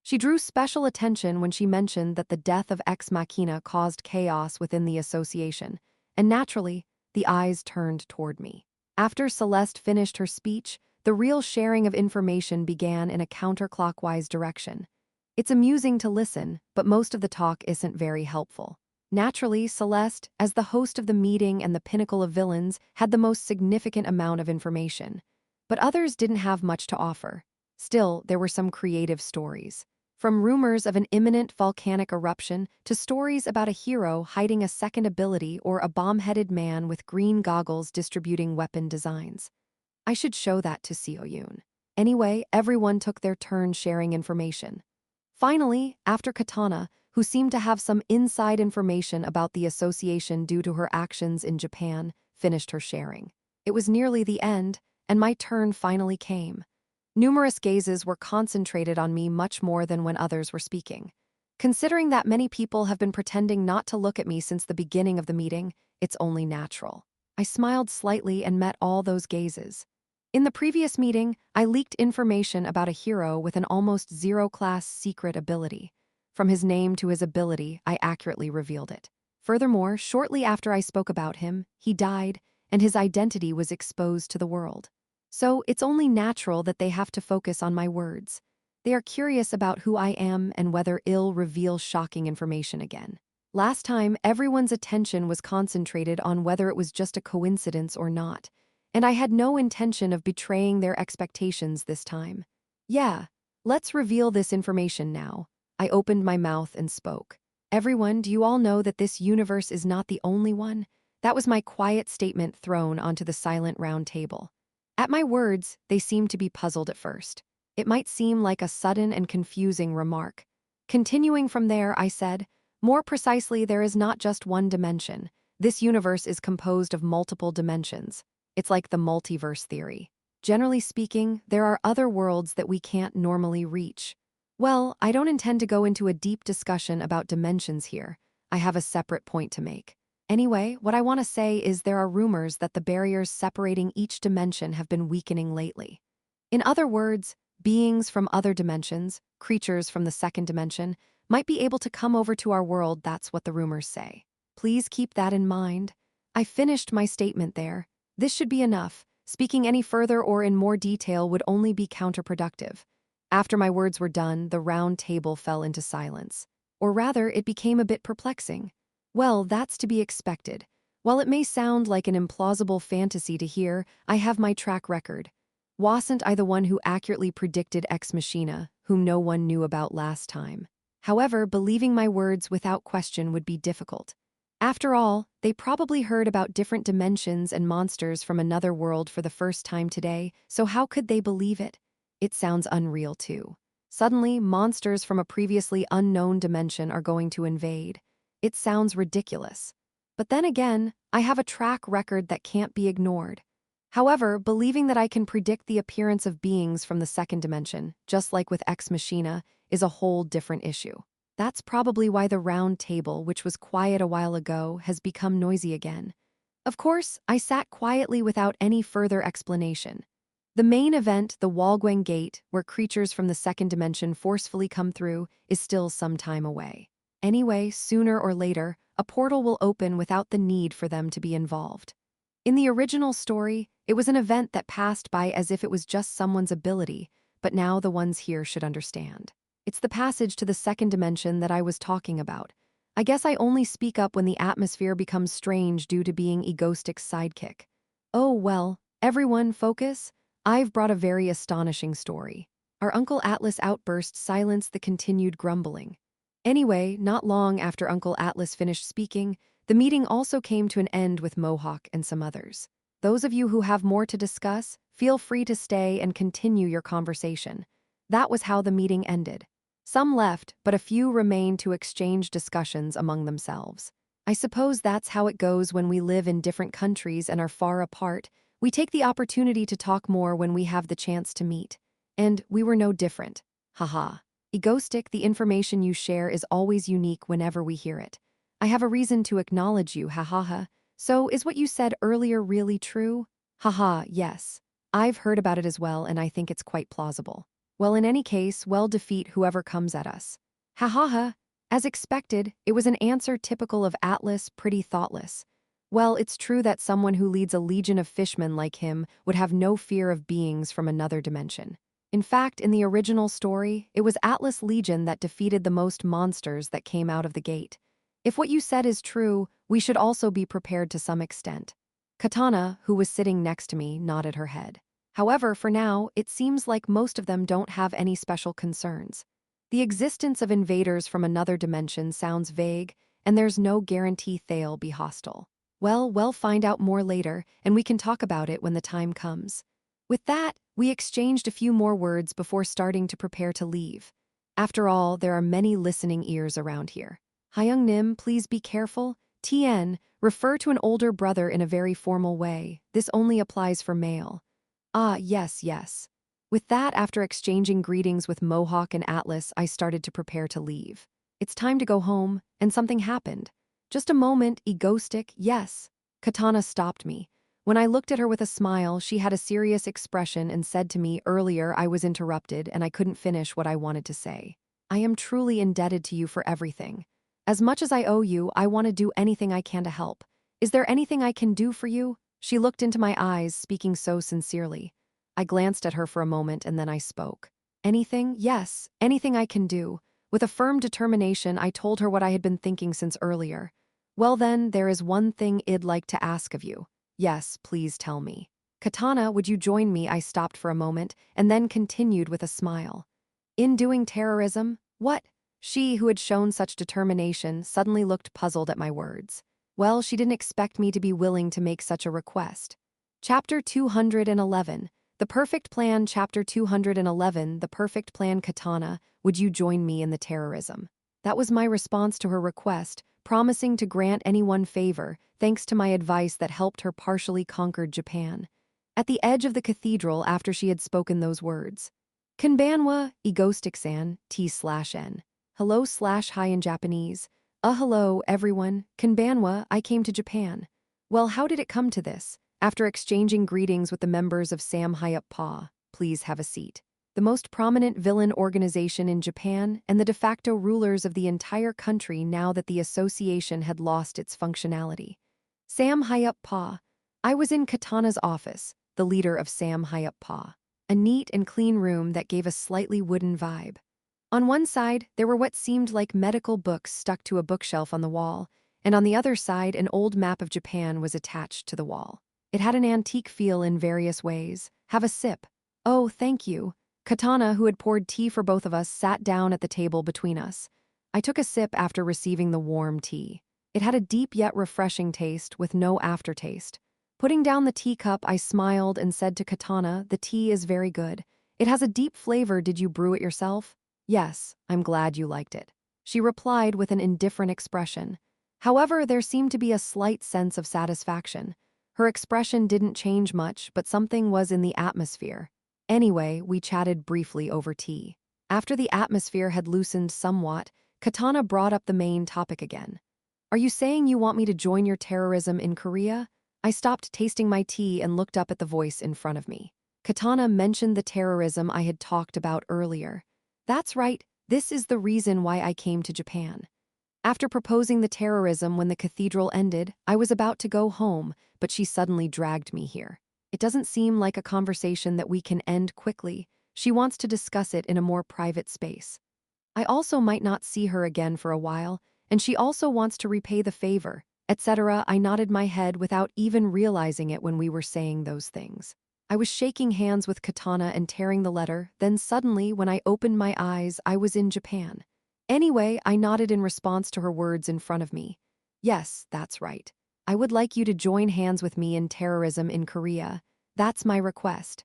She drew special attention when she mentioned that the death of Ex Machina caused chaos within the association, and naturally, the eyes turned toward me. After Celeste finished her speech, the real sharing of information began in a counterclockwise direction. It's amusing to listen, but most of the talk isn't very helpful. Naturally, Celeste, as the host of the meeting and the pinnacle of villains, had the most significant amount of information. But others didn't have much to offer. Still, there were some creative stories. From rumors of an imminent volcanic eruption to stories about a hero hiding a second ability or a bomb-headed man with green goggles distributing weapon designs. I should show that to Xiaoyun. Anyway, everyone took their turn sharing information. Finally, after Katana, who seemed to have some inside information about the association due to her actions in Japan, finished her sharing. It was nearly the end, and my turn finally came. Numerous gazes were concentrated on me much more than when others were speaking. Considering that many people have been pretending not to look at me since the beginning of the meeting, it's only natural. I smiled slightly and met all those gazes. In the previous meeting, I leaked information about a hero with an almost zero-class secret ability. From his name to his ability, I accurately revealed it. Furthermore, shortly after I spoke about him, he died, and his identity was exposed to the world. So it's only natural that they have to focus on my words. They are curious about who I am and whether I'll reveal shocking information again. Last time, everyone's attention was concentrated on whether it was just a coincidence or not, and I had no intention of betraying their expectations this time. Yeah, let's reveal this information now. I opened my mouth and spoke. Everyone, do you all know that this universe is not the only one? That was my quiet statement thrown onto the silent round table. At my words, they seemed to be puzzled at first. It might seem like a sudden and confusing remark. Continuing from there, I said, more precisely, there is not just one dimension. This universe is composed of multiple dimensions. It's like the multiverse theory. Generally speaking, there are other worlds that we can't normally reach. Well, I don't intend to go into a deep discussion about dimensions here. I have a separate point to make. Anyway, what I want to say is there are rumors that the barriers separating each dimension have been weakening lately. In other words, beings from other dimensions, creatures from the second dimension, might be able to come over to our world. That's what the rumors say. Please keep that in mind. I finished my statement there. This should be enough. Speaking any further or in more detail would only be counterproductive. After my words were done, the round table fell into silence. Or rather, it became a bit perplexing. Well, that's to be expected. While it may sound like an implausible fantasy to hear, I have my track record. Wasn't I the one who accurately predicted Ex Machina, whom no one knew about last time? However, believing my words without question would be difficult. After all, they probably heard about different dimensions and monsters from another world for the first time today, so how could they believe it? It sounds unreal too. Suddenly, monsters from a previously unknown dimension are going to invade. It sounds ridiculous. But then again, I have a track record that can't be ignored. However, believing that I can predict the appearance of beings from the second dimension, just like with Ex Machina, is a whole different issue. That's probably why the round table, which was quiet a while ago, has become noisy again. Of course, I sat quietly without any further explanation. The main event, the Walgwang Gate, where creatures from the second dimension forcefully come through, is still some time away. Anyway, sooner or later, a portal will open without the need for them to be involved. In the original story, it was an event that passed by as if it was just someone's ability, but now the ones here should understand. It's the passage to the second dimension that I was talking about. I guess I only speak up when the atmosphere becomes strange due to being Egoistic's sidekick. Oh well, everyone focus. I've brought a very astonishing story. Our Uncle Atlas outburst silenced the continued grumbling. Anyway, not long after Uncle Atlas finished speaking, the meeting also came to an end with Mohawk and some others. Those of you who have more to discuss, feel free to stay and continue your conversation. That was how the meeting ended. Some left, but a few remained to exchange discussions among themselves. I suppose that's how it goes when we live in different countries and are far apart. We take the opportunity to talk more when we have the chance to meet. And we were no different. Haha. Egoistic, the information you share is always unique whenever we hear it. I have a reason to acknowledge you, ha. So, is what you said earlier really true? Haha, yes. I've heard about it as well, and I think it's quite plausible. Well, in any case, we'll defeat whoever comes at us. Ha. As expected, it was an answer typical of Atlas, pretty thoughtless. Well, it's true that someone who leads a legion of fishmen like him would have no fear of beings from another dimension. In fact, in the original story, it was Atlas' legion that defeated the most monsters that came out of the gate. If what you said is true, we should also be prepared to some extent. Katana, who was sitting next to me, nodded her head. However, for now, it seems like most of them don't have any special concerns. The existence of invaders from another dimension sounds vague, and there's no guarantee they'll be hostile. Well, we'll find out more later, and we can talk about it when the time comes. With that, we exchanged a few more words before starting to prepare to leave. After all, there are many listening ears around here. Hyung Nim, please be careful. Tien, refer to an older brother in a very formal way. This only applies for male. Ah, yes. With that, after exchanging greetings with Mohawk and Atlas, I started to prepare to leave. It's time to go home, and something happened. Just a moment, Egoistic, yes. Katana stopped me. When I looked at her with a smile, she had a serious expression and said to me, earlier I was interrupted and I couldn't finish what I wanted to say. I am truly indebted to you for everything. As much as I owe you, I want to do anything I can to help. Is there anything I can do for you? She looked into my eyes, speaking so sincerely. I glanced at her for a moment and then I spoke. Anything? Yes, anything I can do. With a firm determination, I told her what I had been thinking since earlier. Well then, there is one thing I'd like to ask of you. Yes, please tell me. Katana, would you join me? I stopped for a moment and then continued with a smile. In doing terrorism? What? She, who had shown such determination, suddenly looked puzzled at my words. Well, she didn't expect me to be willing to make such a request. Chapter 211. The Perfect Plan. Chapter 211. The Perfect Plan. Katana, would you join me in the terrorism? That was my response to her request, promising to grant any one favor, thanks to my advice that helped her partially conquer Japan. At the edge of the cathedral after she had spoken those words. Kanbanwa, egostic-san, T/N. Hello/hi in Japanese. Hello, everyone. Kanbanwa, I came to Japan. Well, how did it come to this? After exchanging greetings with the members of Sam Hyup Pa, please have a seat. The most prominent villain organization in Japan and the de facto rulers of the entire country now that the association had lost its functionality. Sam Hyup Pa. I was in Katana's office, the leader of Sam Hyup Pa. A neat and clean room that gave a slightly wooden vibe. On one side, there were what seemed like medical books stuck to a bookshelf on the wall, and on the other side, an old map of Japan was attached to the wall. It had an antique feel in various ways. Have a sip. Oh, thank you. Katana, who had poured tea for both of us, sat down at the table between us. I took a sip after receiving the warm tea. It had a deep yet refreshing taste with no aftertaste. Putting down the teacup, I smiled and said to Katana, the tea is very good. It has a deep flavor. Did you brew it yourself? Yes, I'm glad you liked it. She replied with an indifferent expression. However, there seemed to be a slight sense of satisfaction. Her expression didn't change much, but something was in the atmosphere. Anyway, we chatted briefly over tea. After the atmosphere had loosened somewhat, Katana brought up the main topic again. Are you saying you want me to join your terrorism in Korea? I stopped tasting my tea and looked up at the voice in front of me. Katana mentioned the terrorism I had talked about earlier. That's right, this is the reason why I came to Japan. After proposing the terrorism when the cathedral ended, I was about to go home, but she suddenly dragged me here. It doesn't seem like a conversation that we can end quickly. She wants to discuss it in a more private space. I also might not see her again for a while, and she also wants to repay the favor, etc. I nodded my head without even realizing it when we were saying those things. I was shaking hands with Katana and tearing the letter, then suddenly, when I opened my eyes, I was in Japan. Anyway, I nodded in response to her words in front of me. Yes, that's right. I would like you to join hands with me in terrorism in Korea. That's my request.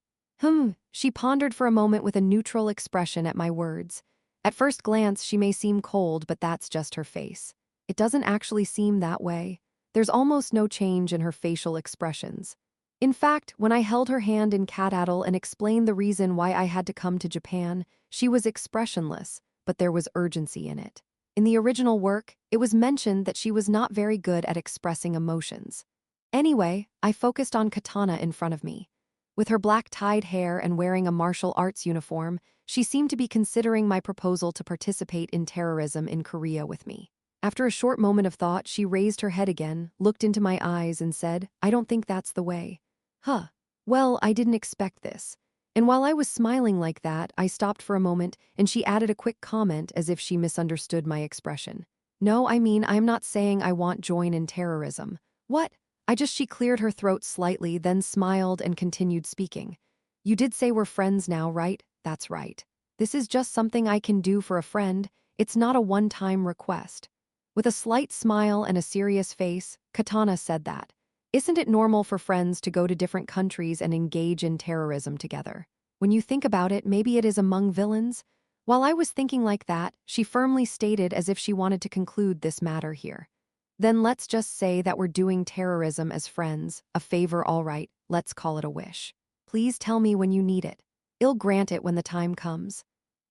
She pondered for a moment with a neutral expression at my words. At first glance, she may seem cold, but that's just her face. It doesn't actually seem that way. There's almost no change in her facial expressions. In fact, when I held her hand in cat-addle and explained the reason why I had to come to Japan, she was expressionless, but there was urgency in it. In the original work, it was mentioned that she was not very good at expressing emotions. Anyway, I focused on Katana in front of me. With her black tied hair and wearing a martial arts uniform, she seemed to be considering my proposal to participate in terrorism in Korea with me. After a short moment of thought, she raised her head again, looked into my eyes and said, I don't think that's the way. Well, I didn't expect this. And while I was smiling like that, I stopped for a moment and she added a quick comment as if she misunderstood my expression. No, I mean, I'm not saying I want join in terrorism. What? She cleared her throat slightly, then smiled and continued speaking. You did say we're friends now, right? That's right. This is just something I can do for a friend. It's not a one-time request. With a slight smile and a serious face, Katana said that. Isn't it normal for friends to go to different countries and engage in terrorism together? When you think about it, maybe it is among villains? While I was thinking like that, she firmly stated as if she wanted to conclude this matter here. Then let's just say that we're doing terrorism as friends, a favor, all right, let's call it a wish. Please tell me when you need it. I'll grant it when the time comes.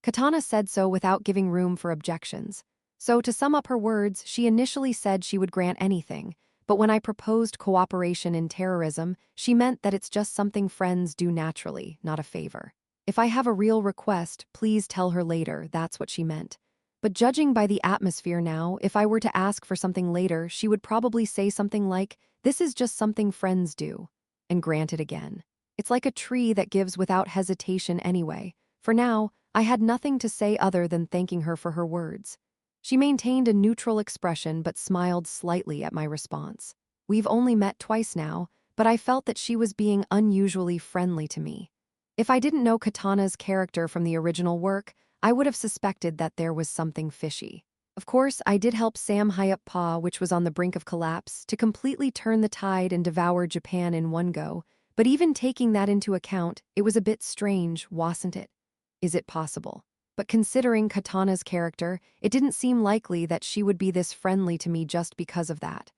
Katana said so without giving room for objections. So to sum up her words, she initially said she would grant anything, but when I proposed cooperation in terrorism, she meant that it's just something friends do naturally, not a favor. If I have a real request, please tell her later, that's what she meant. But judging by the atmosphere now, if I were to ask for something later, she would probably say something like, this is just something friends do, and grant it again. It's like a tree that gives without hesitation anyway. For now, I had nothing to say other than thanking her for her words. She maintained a neutral expression but smiled slightly at my response. We've only met twice now, but I felt that she was being unusually friendly to me. If I didn't know Katana's character from the original work, I would have suspected that there was something fishy. Of course, I did help Sam Pa, which was on the brink of collapse, to completely turn the tide and devour Japan in one go, but even taking that into account, it was a bit strange, wasn't it? Is it possible? But considering Katana's character, it didn't seem likely that she would be this friendly to me just because of that.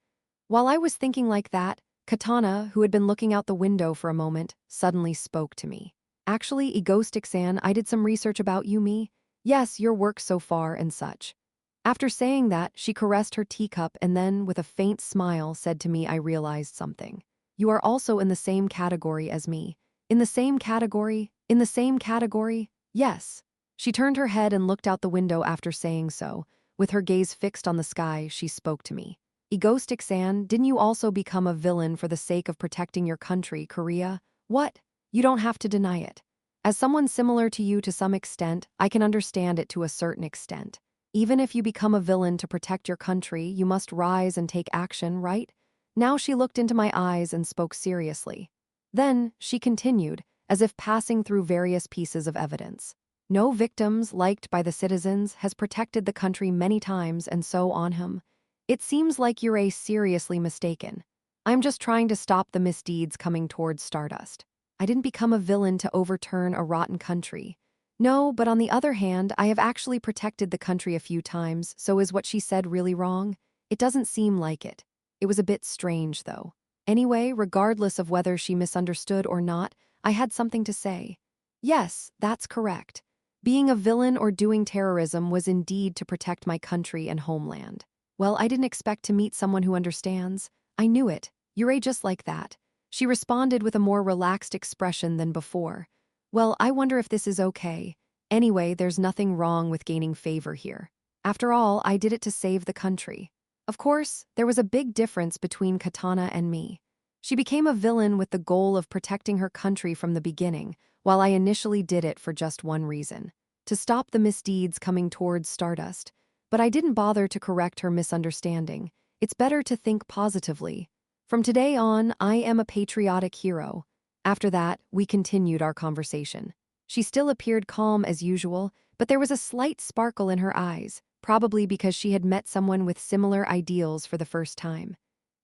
While I was thinking like that, Katana, who had been looking out the window for a moment, suddenly spoke to me. Actually, Egostic-san, I did some research about you, me. Yes, your work so far and such. After saying that, she caressed her teacup and then, with a faint smile, said to me I realized something. You are also in the same category as me. In the same category? In the same category? Yes. She turned her head and looked out the window after saying so. With her gaze fixed on the sky, she spoke to me. Egostic-san, didn't you also become a villain for the sake of protecting your country, Korea? What? You don't have to deny it. As someone similar to you to some extent, I can understand it to a certain extent. Even if you become a villain to protect your country, you must rise and take action, right? Now she looked into my eyes and spoke seriously. Then, she continued, as if passing through various pieces of evidence. No victims liked by the citizens has protected the country many times and so on him. It seems like you're seriously mistaken. I'm just trying to stop the misdeeds coming towards Stardust. I didn't become a villain to overturn a rotten country. No, but on the other hand, I have actually protected the country a few times, so is what she said really wrong? It doesn't seem like it. It was a bit strange, though. Anyway, regardless of whether she misunderstood or not, I had something to say. Yes, that's correct. Being a villain or doing terrorism was indeed to protect my country and homeland. Well, I didn't expect to meet someone who understands. I knew it. You're just like that. She responded with a more relaxed expression than before. Well, I wonder if this is okay. Anyway, there's nothing wrong with gaining favor here. After all, I did it to save the country. Of course, there was a big difference between Katana and me. She became a villain with the goal of protecting her country from the beginning, while I initially did it for just one reason: to stop the misdeeds coming towards Stardust. But I didn't bother to correct her misunderstanding. It's better to think positively. From today on, I am a patriotic hero. After that, we continued our conversation. She still appeared calm as usual, but there was a slight sparkle in her eyes, probably because she had met someone with similar ideals for the first time.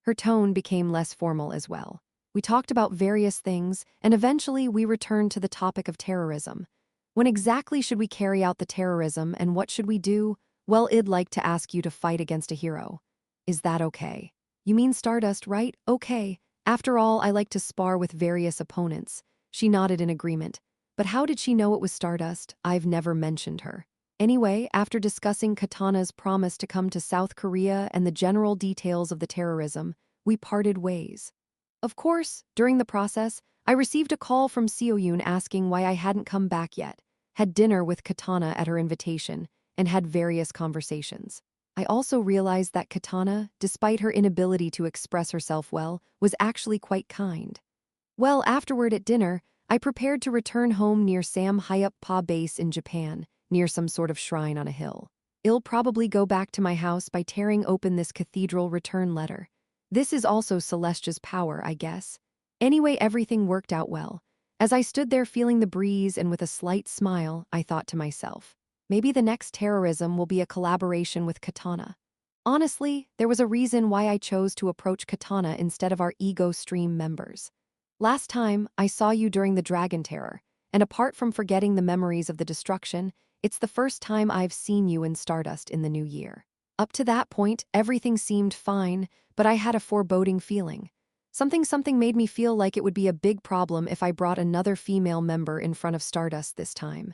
Her tone became less formal as well. We talked about various things, and eventually we returned to the topic of terrorism. When exactly should we carry out the terrorism, and what should we do? Well, I'd like to ask you to fight against a hero. Is that okay? You mean Stardust, right? Okay. After all, I like to spar with various opponents. She nodded in agreement. But how did she know it was Stardust? I've never mentioned her. Anyway, after discussing Katana's promise to come to South Korea and the general details of the terrorism, we parted ways. Of course, during the process, I received a call from Seoyun asking why I hadn't come back yet, had dinner with Katana at her invitation, and had various conversations. I also realized that Katana, despite her inability to express herself well, was actually quite kind. Well, afterward at dinner, I prepared to return home near Sam Pa base in Japan, near some sort of shrine on a hill. I'll probably go back to my house by tearing open this cathedral return letter. This is also Celestia's power, I guess. Anyway, everything worked out well. As I stood there feeling the breeze and with a slight smile, I thought to myself, maybe the next terrorism will be a collaboration with Katana. Honestly, there was a reason why I chose to approach Katana instead of our Ego Stream members. Last time, I saw you during the Dragon Terror, and apart from forgetting the memories of the destruction, it's the first time I've seen you in Stardust in the new year. Up to that point, everything seemed fine, but I had a foreboding feeling. Something made me feel like it would be a big problem if I brought another female member in front of Stardust this time.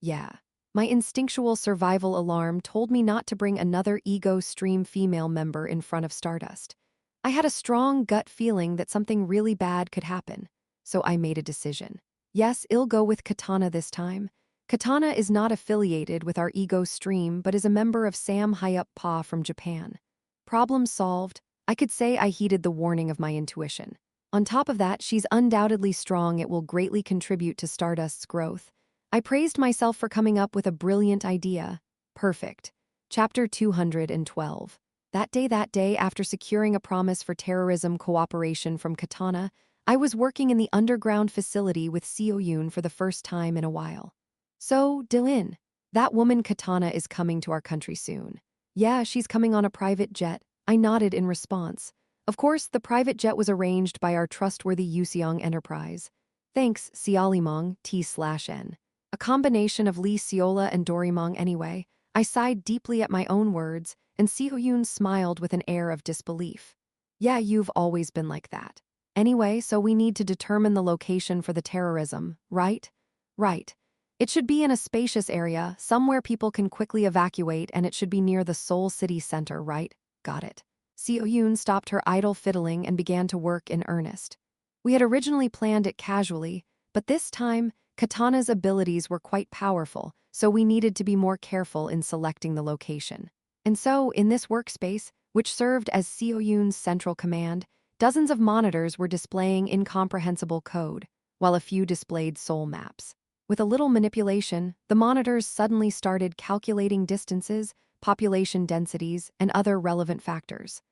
Yeah. My instinctual survival alarm told me not to bring another Ego Stream female member in front of Stardust. I had a strong gut feeling that something really bad could happen, so I made a decision. Yes, I'll go with Katana this time. Katana is not affiliated with our Ego Stream but is a member of Sam Pa from Japan. Problem solved. I could say I heeded the warning of my intuition. On top of that, she's undoubtedly strong. It will greatly contribute to Stardust's growth. I praised myself for coming up with a brilliant idea. Perfect. Chapter 212. That day, after securing a promise for terrorism cooperation from Katana, I was working in the underground facility with Seoyun for the first time in a while. So, Dylan, That woman Katana is coming to our country soon. Yeah, she's coming on a private jet. I nodded in response. Of course, the private jet was arranged by our trustworthy Yuseong Enterprise. Thanks, Xiaolimong T/N. A combination of Li Siola and Dorimong anyway. I sighed deeply at my own words, and Xiaoyun smiled with an air of disbelief. Yeah, you've always been like that. Anyway, so we need to determine the location for the terrorism, right? Right. It should be in a spacious area, somewhere people can quickly evacuate, and it should be near the Seoul city center, right? Got it. Seo Yoon stopped her idle fiddling and began to work in earnest. We had originally planned it casually, but this time, Katana's abilities were quite powerful, so we needed to be more careful in selecting the location. And so, in this workspace, which served as Seo Yoon's central command, dozens of monitors were displaying incomprehensible code, while a few displayed Seoul maps. With a little manipulation, the monitors suddenly started calculating distances, population densities, and other relevant factors.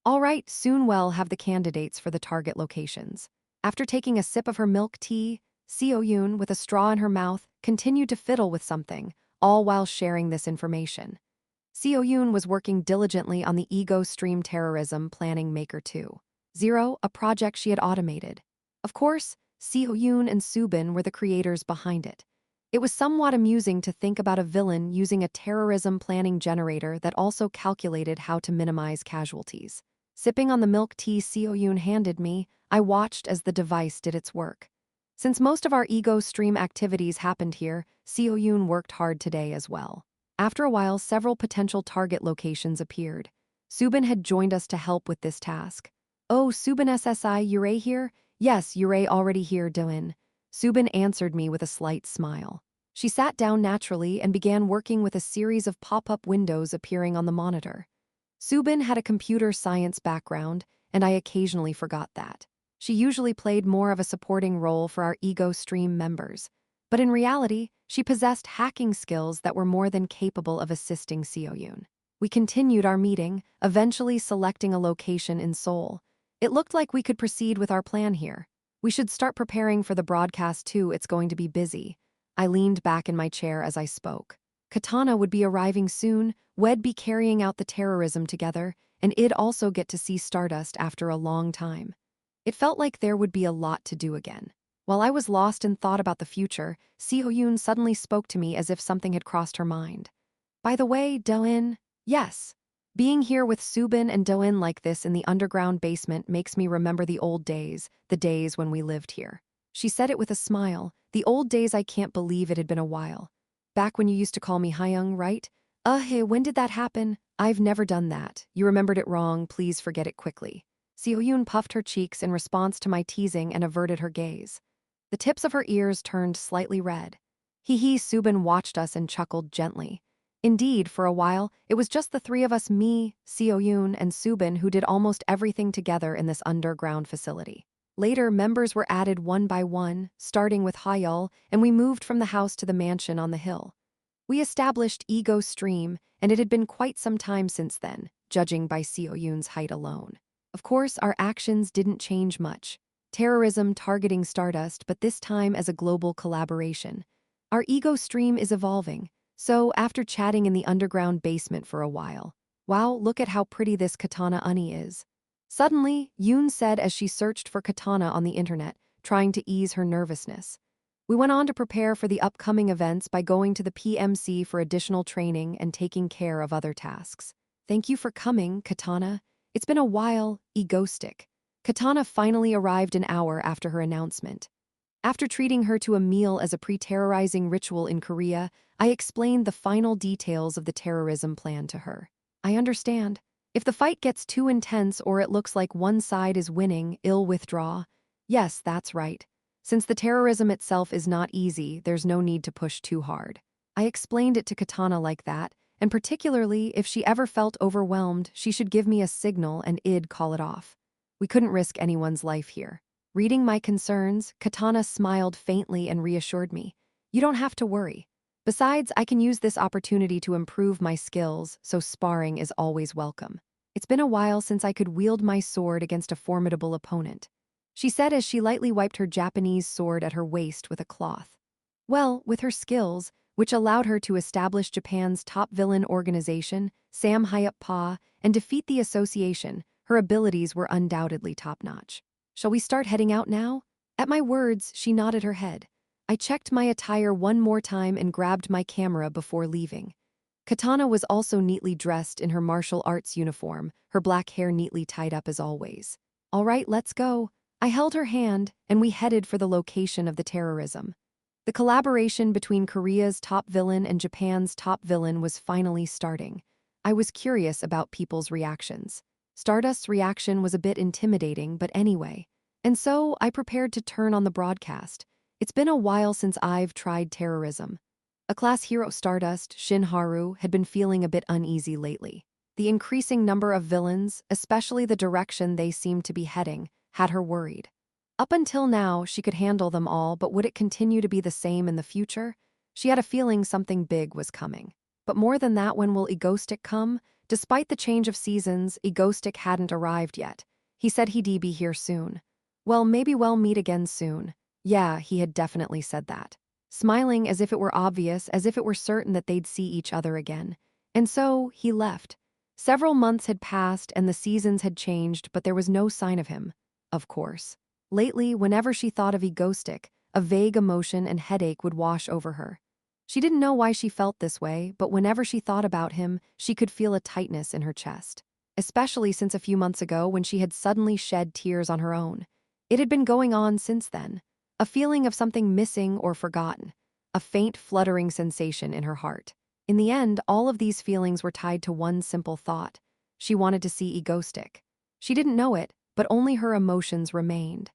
All right, soon we'll have the candidates for the target locations. After taking a sip of her milk tea, Seo Yoon, with a straw in her mouth, continued to fiddle with something, all while sharing this information. Seo Yoon was working diligently on the Ego Stream Terrorism Planning Maker 2.0, a project she had automated. Of course, Seo Yoon and Subin were the creators behind it. It was somewhat amusing to think about a villain using a terrorism planning generator that also calculated how to minimize casualties. Sipping on the milk tea Seo Yoon handed me, I watched as the device did its work. Since most of our Ego Stream activities happened here, Seo Yoon worked hard today as well. After a while, several potential target locations appeared. Subin had joined us to help with this task. Oh, Subin SSI Yurei here? Yes, Yurei already here, Doin. Subin answered me with a slight smile. She sat down naturally and began working with a series of pop-up windows appearing on the monitor. Subin had a computer science background, and I occasionally forgot that. She usually played more of a supporting role for our Ego Stream members. But in reality, she possessed hacking skills that were more than capable of assisting Seoyun. We continued our meeting, eventually selecting a location in Seoul. It looked like we could proceed with our plan here. We should start preparing for the broadcast too, it's going to be busy. I leaned back in my chair as I spoke. Katana would be arriving soon, we'd be carrying out the terrorism together, and I'd also get to see Stardust after a long time. It felt like there would be a lot to do again. While I was lost in thought about the future, Seo-yoon suddenly spoke to me as if something had crossed her mind. By the way, Do-in, yes. Being here with Subin and Do-in like this in the underground basement makes me remember the old days, the days when we lived here. She said it with a smile, the old days. I can't believe it had been a while. Back when you used to call me Hyung, right? Hey, when did that happen? I've never done that. You remembered it wrong, please forget it quickly. Seo-yoon puffed her cheeks in response to my teasing and averted her gaze. The tips of her ears turned slightly red. Hee, Subin watched us and chuckled gently. Indeed, for a while, it was just the three of us, me, Seo-yoon, and Subin, who did almost everything together in this underground facility. Later, members were added one by one, starting with Hayul, and we moved from the house to the mansion on the hill. We established Ego Stream, and it had been quite some time since then, judging by Seo-yoon's height alone. Of course, our actions didn't change much. Terrorism targeting Stardust, but this time as a global collaboration. Our Ego Stream is evolving. So, after chatting in the underground basement for a while, wow, look at how pretty this Katana Uni is. Suddenly, Yoon said as she searched for Katana on the internet, trying to ease her nervousness. We went on to prepare for the upcoming events by going to the PMC for additional training and taking care of other tasks. Thank you for coming, Katana. It's been a while, egoistic. Katana finally arrived an hour after her announcement. After treating her to a meal as a pre-terrorizing ritual in Korea, I explained the final details of the terrorism plan to her. I understand. If the fight gets too intense or it looks like one side is winning, I'll withdraw. Yes, that's right. Since the terrorism itself is not easy, there's no need to push too hard. I explained it to Katana like that, and particularly if she ever felt overwhelmed, she should give me a signal and I'd call it off. We couldn't risk anyone's life here. Reading my concerns, Katana smiled faintly and reassured me. You don't have to worry. Besides, I can use this opportunity to improve my skills, so sparring is always welcome. It's been a while since I could wield my sword against a formidable opponent, she said as she lightly wiped her Japanese sword at her waist with a cloth. Well, with her skills, which allowed her to establish Japan's top villain organization, Sam Pa, and defeat the association. Her abilities were undoubtedly top-notch. "Shall we start heading out now?" At my words, she nodded her head. I checked my attire one more time and grabbed my camera before leaving. Katana was also neatly dressed in her martial arts uniform, her black hair neatly tied up as always. "All right, let's go." I held her hand, and we headed for the location of the terrorism. The collaboration between Korea's top villain and Japan's top villain was finally starting. I was curious about people's reactions. Stardust's reaction was a bit intimidating, but anyway. And so I prepared to turn on the broadcast. It's been a while since I've tried terrorism. A class hero, Stardust, Shinharu, had been feeling a bit uneasy lately. The increasing number of villains, especially the direction they seemed to be heading, had her worried. Up until now, she could handle them all, but would it continue to be the same in the future? She had a feeling something big was coming. But more than that, when will Egostic come? Despite the change of seasons, Egostic hadn't arrived yet. He said he'd be here soon. Well, maybe we'll meet again soon. Yeah, he had definitely said that. Smiling as if it were obvious, as if it were certain that they'd see each other again. And so, he left. Several months had passed and the seasons had changed, but there was no sign of him. Of course. Lately, whenever she thought of Egostic, a vague emotion and headache would wash over her. She didn't know why she felt this way, but whenever she thought about him, she could feel a tightness in her chest. Especially since a few months ago when she had suddenly shed tears on her own. It had been going on since then. A feeling of something missing or forgotten. A faint fluttering sensation in her heart. In the end, all of these feelings were tied to one simple thought. She wanted to see Egostic. She didn't know it, but only her emotions remained.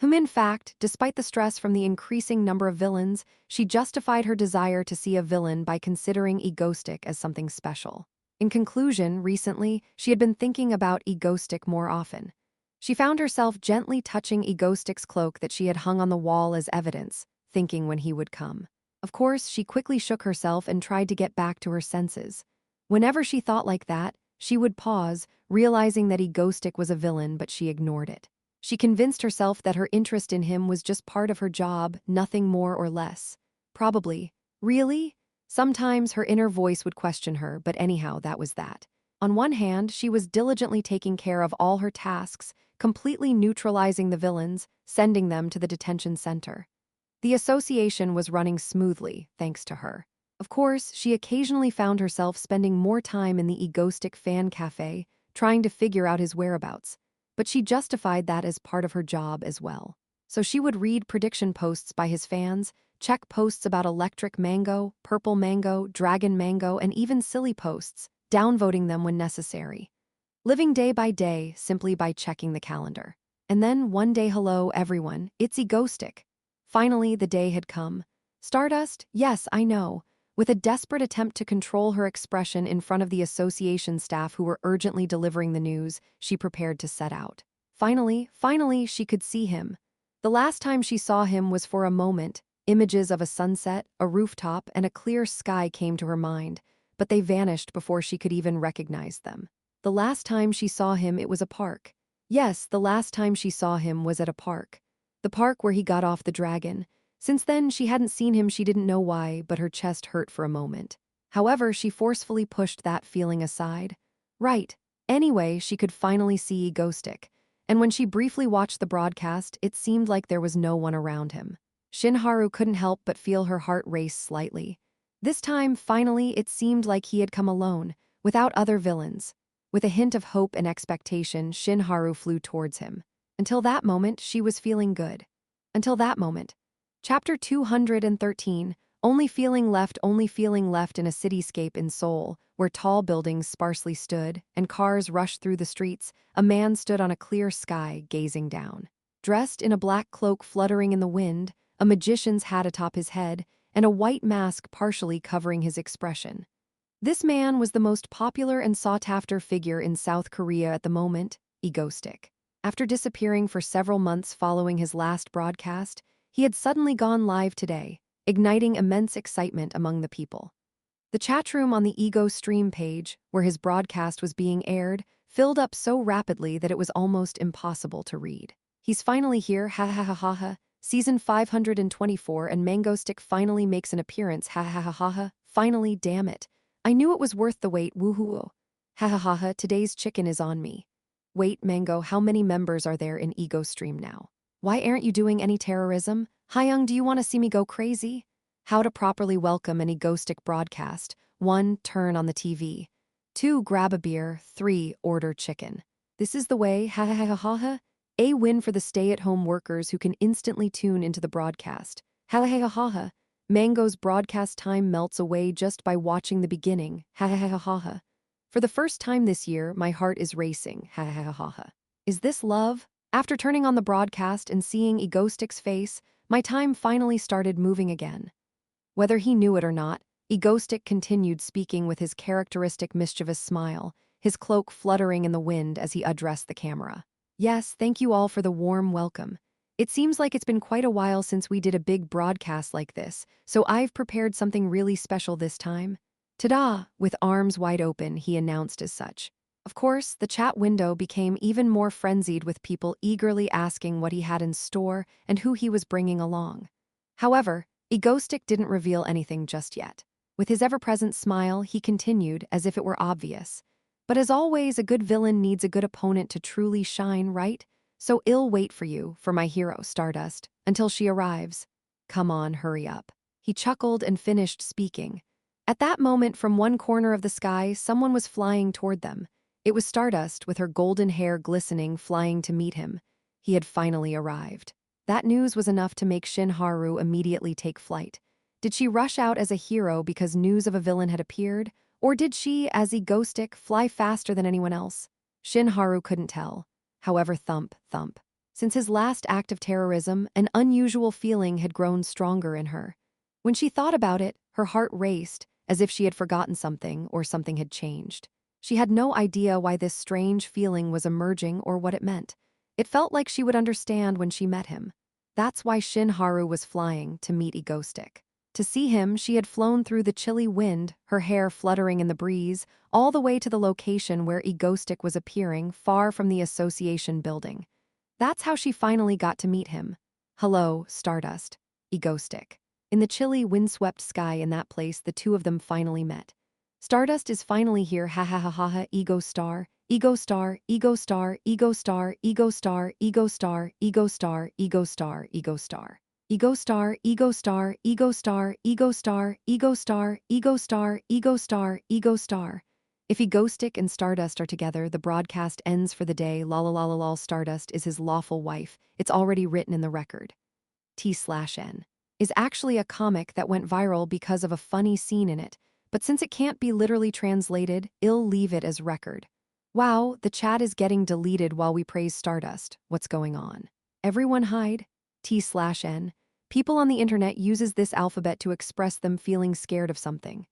In fact, despite the stress from the increasing number of villains, she justified her desire to see a villain by considering Egostic as something special. In conclusion, recently, she had been thinking about Egostic more often. She found herself gently touching Egostic's cloak that she had hung on the wall as evidence, thinking when he would come. Of course, she quickly shook herself and tried to get back to her senses. Whenever she thought like that, she would pause, realizing that Egostic was a villain, but she ignored it. She convinced herself that her interest in him was just part of her job, nothing more or less. Probably. Really? Sometimes her inner voice would question her, but anyhow, that was that. On one hand, she was diligently taking care of all her tasks, completely neutralizing the villains, sending them to the detention center. The association was running smoothly, thanks to her. Of course, she occasionally found herself spending more time in the Egostic fan cafe, trying to figure out his whereabouts. But she justified that as part of her job as well. So she would read prediction posts by his fans, check posts about electric mango, purple mango, dragon mango, and even silly posts, downvoting them when necessary. Living day by day simply by checking the calendar. And then one day, hello everyone, it's Egostic. Finally, the day had come. Stardust? Yes, I know. With a desperate attempt to control her expression in front of the association staff who were urgently delivering the news, she prepared to set out. Finally, she could see him. The last time she saw him was for a moment. Images of a sunset, a rooftop, and a clear sky came to her mind, but they vanished before she could even recognize them. The last time she saw him, it was a park. Yes, the last time she saw him was at a park. The park where he got off the dragon. Since then, she hadn't seen him, she didn't know why, but her chest hurt for a moment. However, she forcefully pushed that feeling aside. Right. Anyway, she could finally see Egostic. And when she briefly watched the broadcast, it seemed like there was no one around him. Shinharu couldn't help but feel her heart race slightly. This time, finally, it seemed like he had come alone, without other villains. With a hint of hope and expectation, Shinharu flew towards him. Until that moment, she was feeling good. Until that moment. Chapter 213, only feeling left in a cityscape in Seoul, where tall buildings sparsely stood, and cars rushed through the streets, a man stood on a clear sky, gazing down. Dressed in a black cloak fluttering in the wind, a magician's hat atop his head, and a white mask partially covering his expression. This man was the most popular and sought-after figure in South Korea at the moment, Egostic. After disappearing for several months following his last broadcast, he had suddenly gone live today, igniting immense excitement among the people. The chat room on the Ego stream page, where his broadcast was being aired, filled up so rapidly that it was almost impossible to read. He's finally here, ha ha ha ha ha. Season 524 and Mango Stick finally makes an appearance, ha ha ha ha ha, finally, damn it. I knew it was worth the wait, woohoo. Ha ha ha ha, today's chicken is on me. Wait, Mango, how many members are there in Ego Stream now? Why aren't you doing any terrorism? Hyung, do you want to see me go crazy? How to properly welcome an Ego Stick broadcast. 1. Turn on the TV. 2. Grab a beer. 3. Order chicken. This is the way, ha ha ha ha ha. A win for the stay-at-home workers who can instantly tune into the broadcast. Ha ha ha ha ha. Mango's broadcast time melts away just by watching the beginning. Ha ha ha ha ha. For the first time this year, my heart is racing. Ha ha ha ha ha. Is this love? After turning on the broadcast and seeing Ego Stick's face, my time finally started moving again. Whether he knew it or not, Ego Stick continued speaking with his characteristic mischievous smile, his cloak fluttering in the wind as he addressed the camera. Yes, thank you all for the warm welcome. It seems like it's been quite a while since we did a big broadcast like this, so I've prepared something really special this time. Ta-da! With arms wide open, he announced as such. Of course, the chat window became even more frenzied with people eagerly asking what he had in store and who he was bringing along. However, Ego Stick didn't reveal anything just yet. With his ever-present smile, he continued as if it were obvious. But as always, a good villain needs a good opponent to truly shine, right? So I'll wait for you, for my hero, Stardust, until she arrives. Come on, hurry up. He chuckled and finished speaking. At that moment, from one corner of the sky, someone was flying toward them. It was Stardust, with her golden hair glistening, flying to meet him. He had finally arrived. That news was enough to make Shin Haru immediately take flight. Did she rush out as a hero because news of a villain had appeared? Or did she, as Ego Stick, fly faster than anyone else? Shin Haru couldn't tell. However, thump, thump. Since his last act of terrorism, an unusual feeling had grown stronger in her. When she thought about it, her heart raced, as if she had forgotten something or something had changed. She had no idea why this strange feeling was emerging or what it meant. It felt like she would understand when she met him. That's why Shin Haru was flying to meet Ego Stick. To see him, she had flown through the chilly wind, her hair fluttering in the breeze, all the way to the location where Ego Stick was appearing, far from the association building. That's how she finally got to meet him. Hello, Stardust. Ego Stick. In the chilly, windswept sky in that place, the two of them finally met. Stardust is finally here, ha ha ha ha ha, Ego Star, Ego Star, Ego Star, Ego Star, Ego Star, Ego Star, Ego Star, Ego Star, Ego Star. Ego Star, Ego Star, Ego Star, Ego Star, Ego Star, Ego Star, Ego Star, Ego Star. If Ego Stick and Stardust are together, the broadcast ends for the day. Lol, Stardust is his lawful wife. It's already written in the record. T/N is actually a comic that went viral because of a funny scene in it, but since it can't be literally translated, I'll leave it as record. Wow, the chat is getting deleted while we praise Stardust. What's going on? Everyone hide. T/N. People on the internet uses this alphabet to express them feeling scared of something.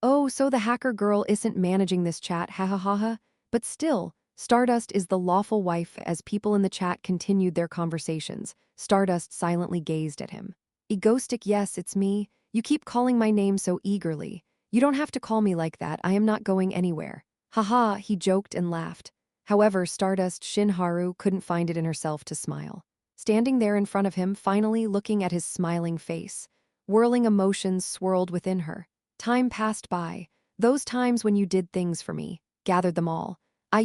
Oh, so the hacker girl isn't managing this chat, ha ha ha ha. But still, Stardust is the lawful wife. As people in the chat continued their conversations, Stardust silently gazed at him. Ego Stick, yes, it's me. You keep calling my name so eagerly. You don't have to call me like that. I am not going anywhere. Haha, he joked and laughed. However, Stardust Shin Haru couldn't find it in herself to smile. Standing there in front of him, finally looking at his smiling face. Whirling emotions swirled within her. Time passed by. Those times when you did things for me. Gathered them all.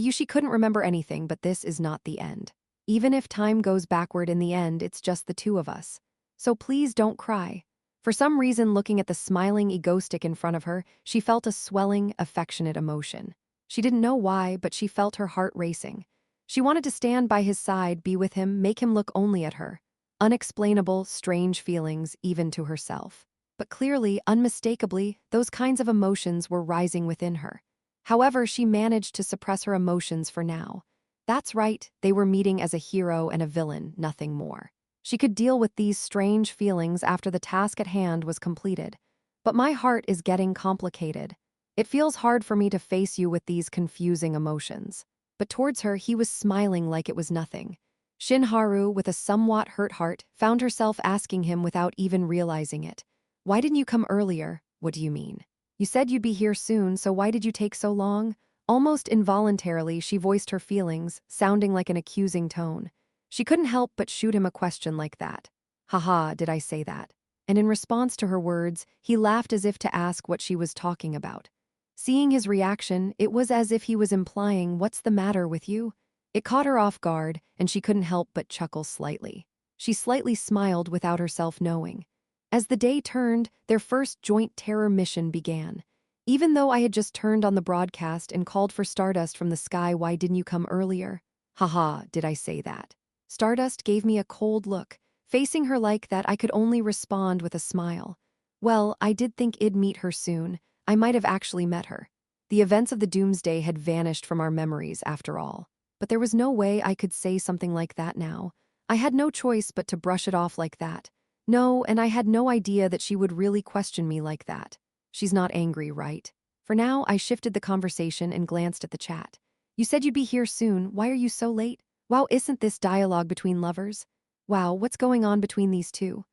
She couldn't remember anything, but this is not the end. Even if time goes backward in the end, it's just the two of us. So please don't cry. For some reason, looking at the smiling Ego Stick in front of her, she felt a swelling, affectionate emotion. She didn't know why, but she felt her heart racing. She wanted to stand by his side, be with him, make him look only at her. Unexplainable, strange feelings, even to herself. But clearly, unmistakably, those kinds of emotions were rising within her. However, she managed to suppress her emotions for now. That's right, they were meeting as a hero and a villain, nothing more. She could deal with these strange feelings after the task at hand was completed. But my heart is getting complicated. It feels hard for me to face you with these confusing emotions. But towards her, he was smiling like it was nothing. Shin Haru, with a somewhat hurt heart, found herself asking him without even realizing it. Why didn't you come earlier? What do you mean? You said you'd be here soon, so why did you take so long? Almost involuntarily, she voiced her feelings, sounding like an accusing tone. She couldn't help but shoot him a question like that. Haha, did I say that? And in response to her words, he laughed as if to ask what she was talking about. Seeing his reaction, it was as if he was implying, "What's the matter with you?" It caught her off guard, and she couldn't help but chuckle slightly. She slightly smiled without herself knowing. As the day turned, their first joint terror mission began. Even though I had just turned on the broadcast and called for Stardust from the sky, "Why didn't you come earlier?" Haha, did I say that? Stardust gave me a cold look. Facing her like that, I could only respond with a smile. Well, I did think I'd meet her soon. I might have actually met her. The events of the doomsday had vanished from our memories, after all. But there was no way I could say something like that now. I had no choice but to brush it off like that. No, and I had no idea that she would really question me like that. She's not angry, right? For now, I shifted the conversation and glanced at the chat. "You said you'd be here soon. Why are you so late? Wow, isn't this dialogue between lovers? Wow, what's going on between these two?"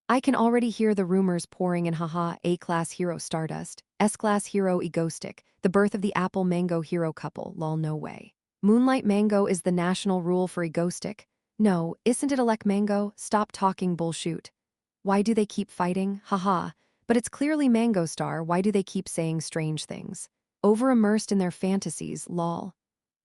I can already hear the rumors pouring in. Haha, A-class hero Stardust, S-class hero Egostic, the birth of the Apple Mango hero couple, lol no way. Moonlight Mango is the national rule for Egostic? No, isn't it Elec Mango? Stop talking bullshit. Why do they keep fighting? Haha, but it's clearly Mango Star, why do they keep saying strange things? Over-immersed in their fantasies, lol.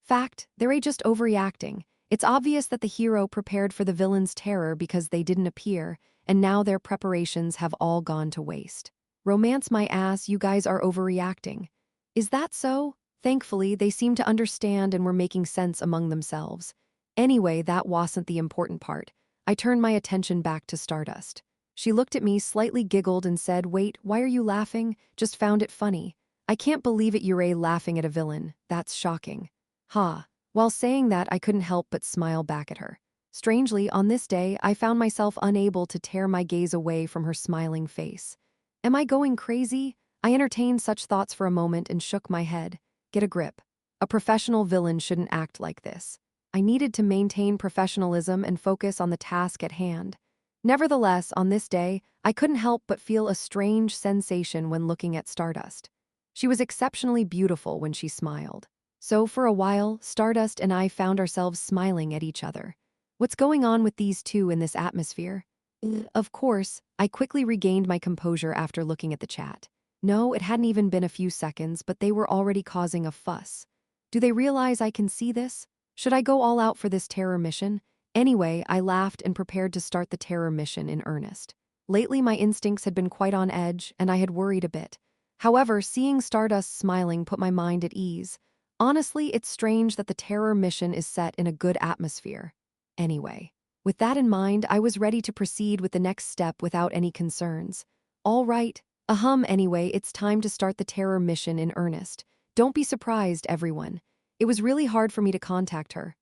Fact, they're just overreacting. It's obvious that the hero prepared for the villain's terror because they didn't appear, and now their preparations have all gone to waste. Romance my ass, you guys are overreacting. Is that so? Thankfully, they seem to understand and were making sense among themselves. Anyway, that wasn't the important part. I turned my attention back to Stardust. She looked at me, slightly giggled, and said, "Wait, why are you laughing? Just found it funny. I can't believe it, you're laughing at a villain. That's shocking." Ha. While saying that, I couldn't help but smile back at her. Strangely, on this day, I found myself unable to tear my gaze away from her smiling face. Am I going crazy? I entertained such thoughts for a moment and shook my head. Get a grip. A professional villain shouldn't act like this. I needed to maintain professionalism and focus on the task at hand. Nevertheless, on this day, I couldn't help but feel a strange sensation when looking at Stardust. She was exceptionally beautiful when she smiled. So for a while, Stardust and I found ourselves smiling at each other. What's going on with these two in this atmosphere? Of course, I quickly regained my composure after looking at the chat. No, it hadn't even been a few seconds, but they were already causing a fuss. Do they realize I can see this? Should I go all out for this terror mission? Anyway, I laughed and prepared to start the terror mission in earnest. Lately, my instincts had been quite on edge, and I had worried a bit. However, seeing Stardust smiling put my mind at ease. Honestly, it's strange that the terror mission is set in a good atmosphere. Anyway, with that in mind, I was ready to proceed with the next step without any concerns. All right, anyway, it's time to start the terror mission in earnest. Don't be surprised, everyone. It was really hard for me to contact her.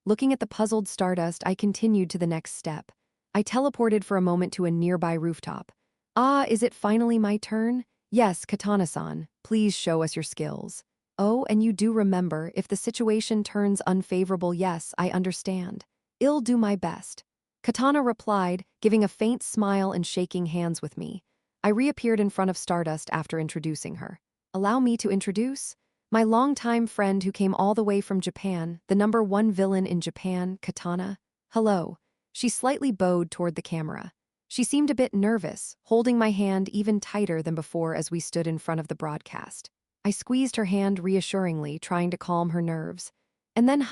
Looking at the puzzled Stardust, I continued to the next step. I teleported for a moment to a nearby rooftop. Ah, is it finally my turn? Yes, Katana-san, please show us your skills. Oh, and you do remember, if the situation turns unfavorable, yes, I understand. I'll do my best. Katana replied, giving a faint smile and shaking hands with me. I reappeared in front of Stardust after introducing her. Allow me to introduce? My longtime friend who came all the way from Japan, the #1 villain in Japan, Katana. Hello. She slightly bowed toward the camera. She seemed a bit nervous, holding my hand even tighter than before as we stood in front of the broadcast. I squeezed her hand reassuringly, trying to calm her nerves. And then,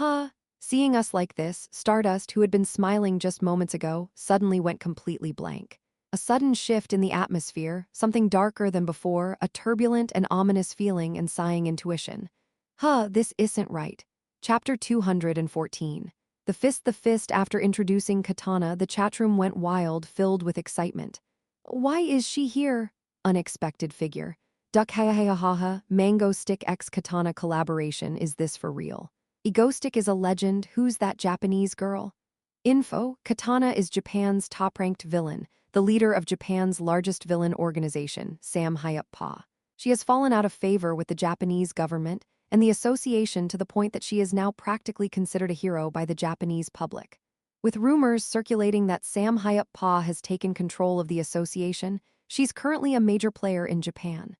seeing us like this, Stardust, who had been smiling just moments ago, suddenly went completely blank. A sudden shift in the atmosphere, something darker than before, a turbulent and ominous feeling and sighing intuition. This isn't right. Chapter 214. The fist. After introducing Katana, the chatroom went wild, filled with excitement. Why is she here? Unexpected figure. Duck ha Mango Stick X Katana collaboration, is this for real? Egostic is a legend, who's that Japanese girl? Info, Katana is Japan's top-ranked villain, the leader of Japan's largest villain organization, Sam Pa. She has fallen out of favor with the Japanese government and the association to the point that she is now practically considered a hero by the Japanese public. With rumors circulating that Sam Pa has taken control of the association, she's currently a major player in Japan.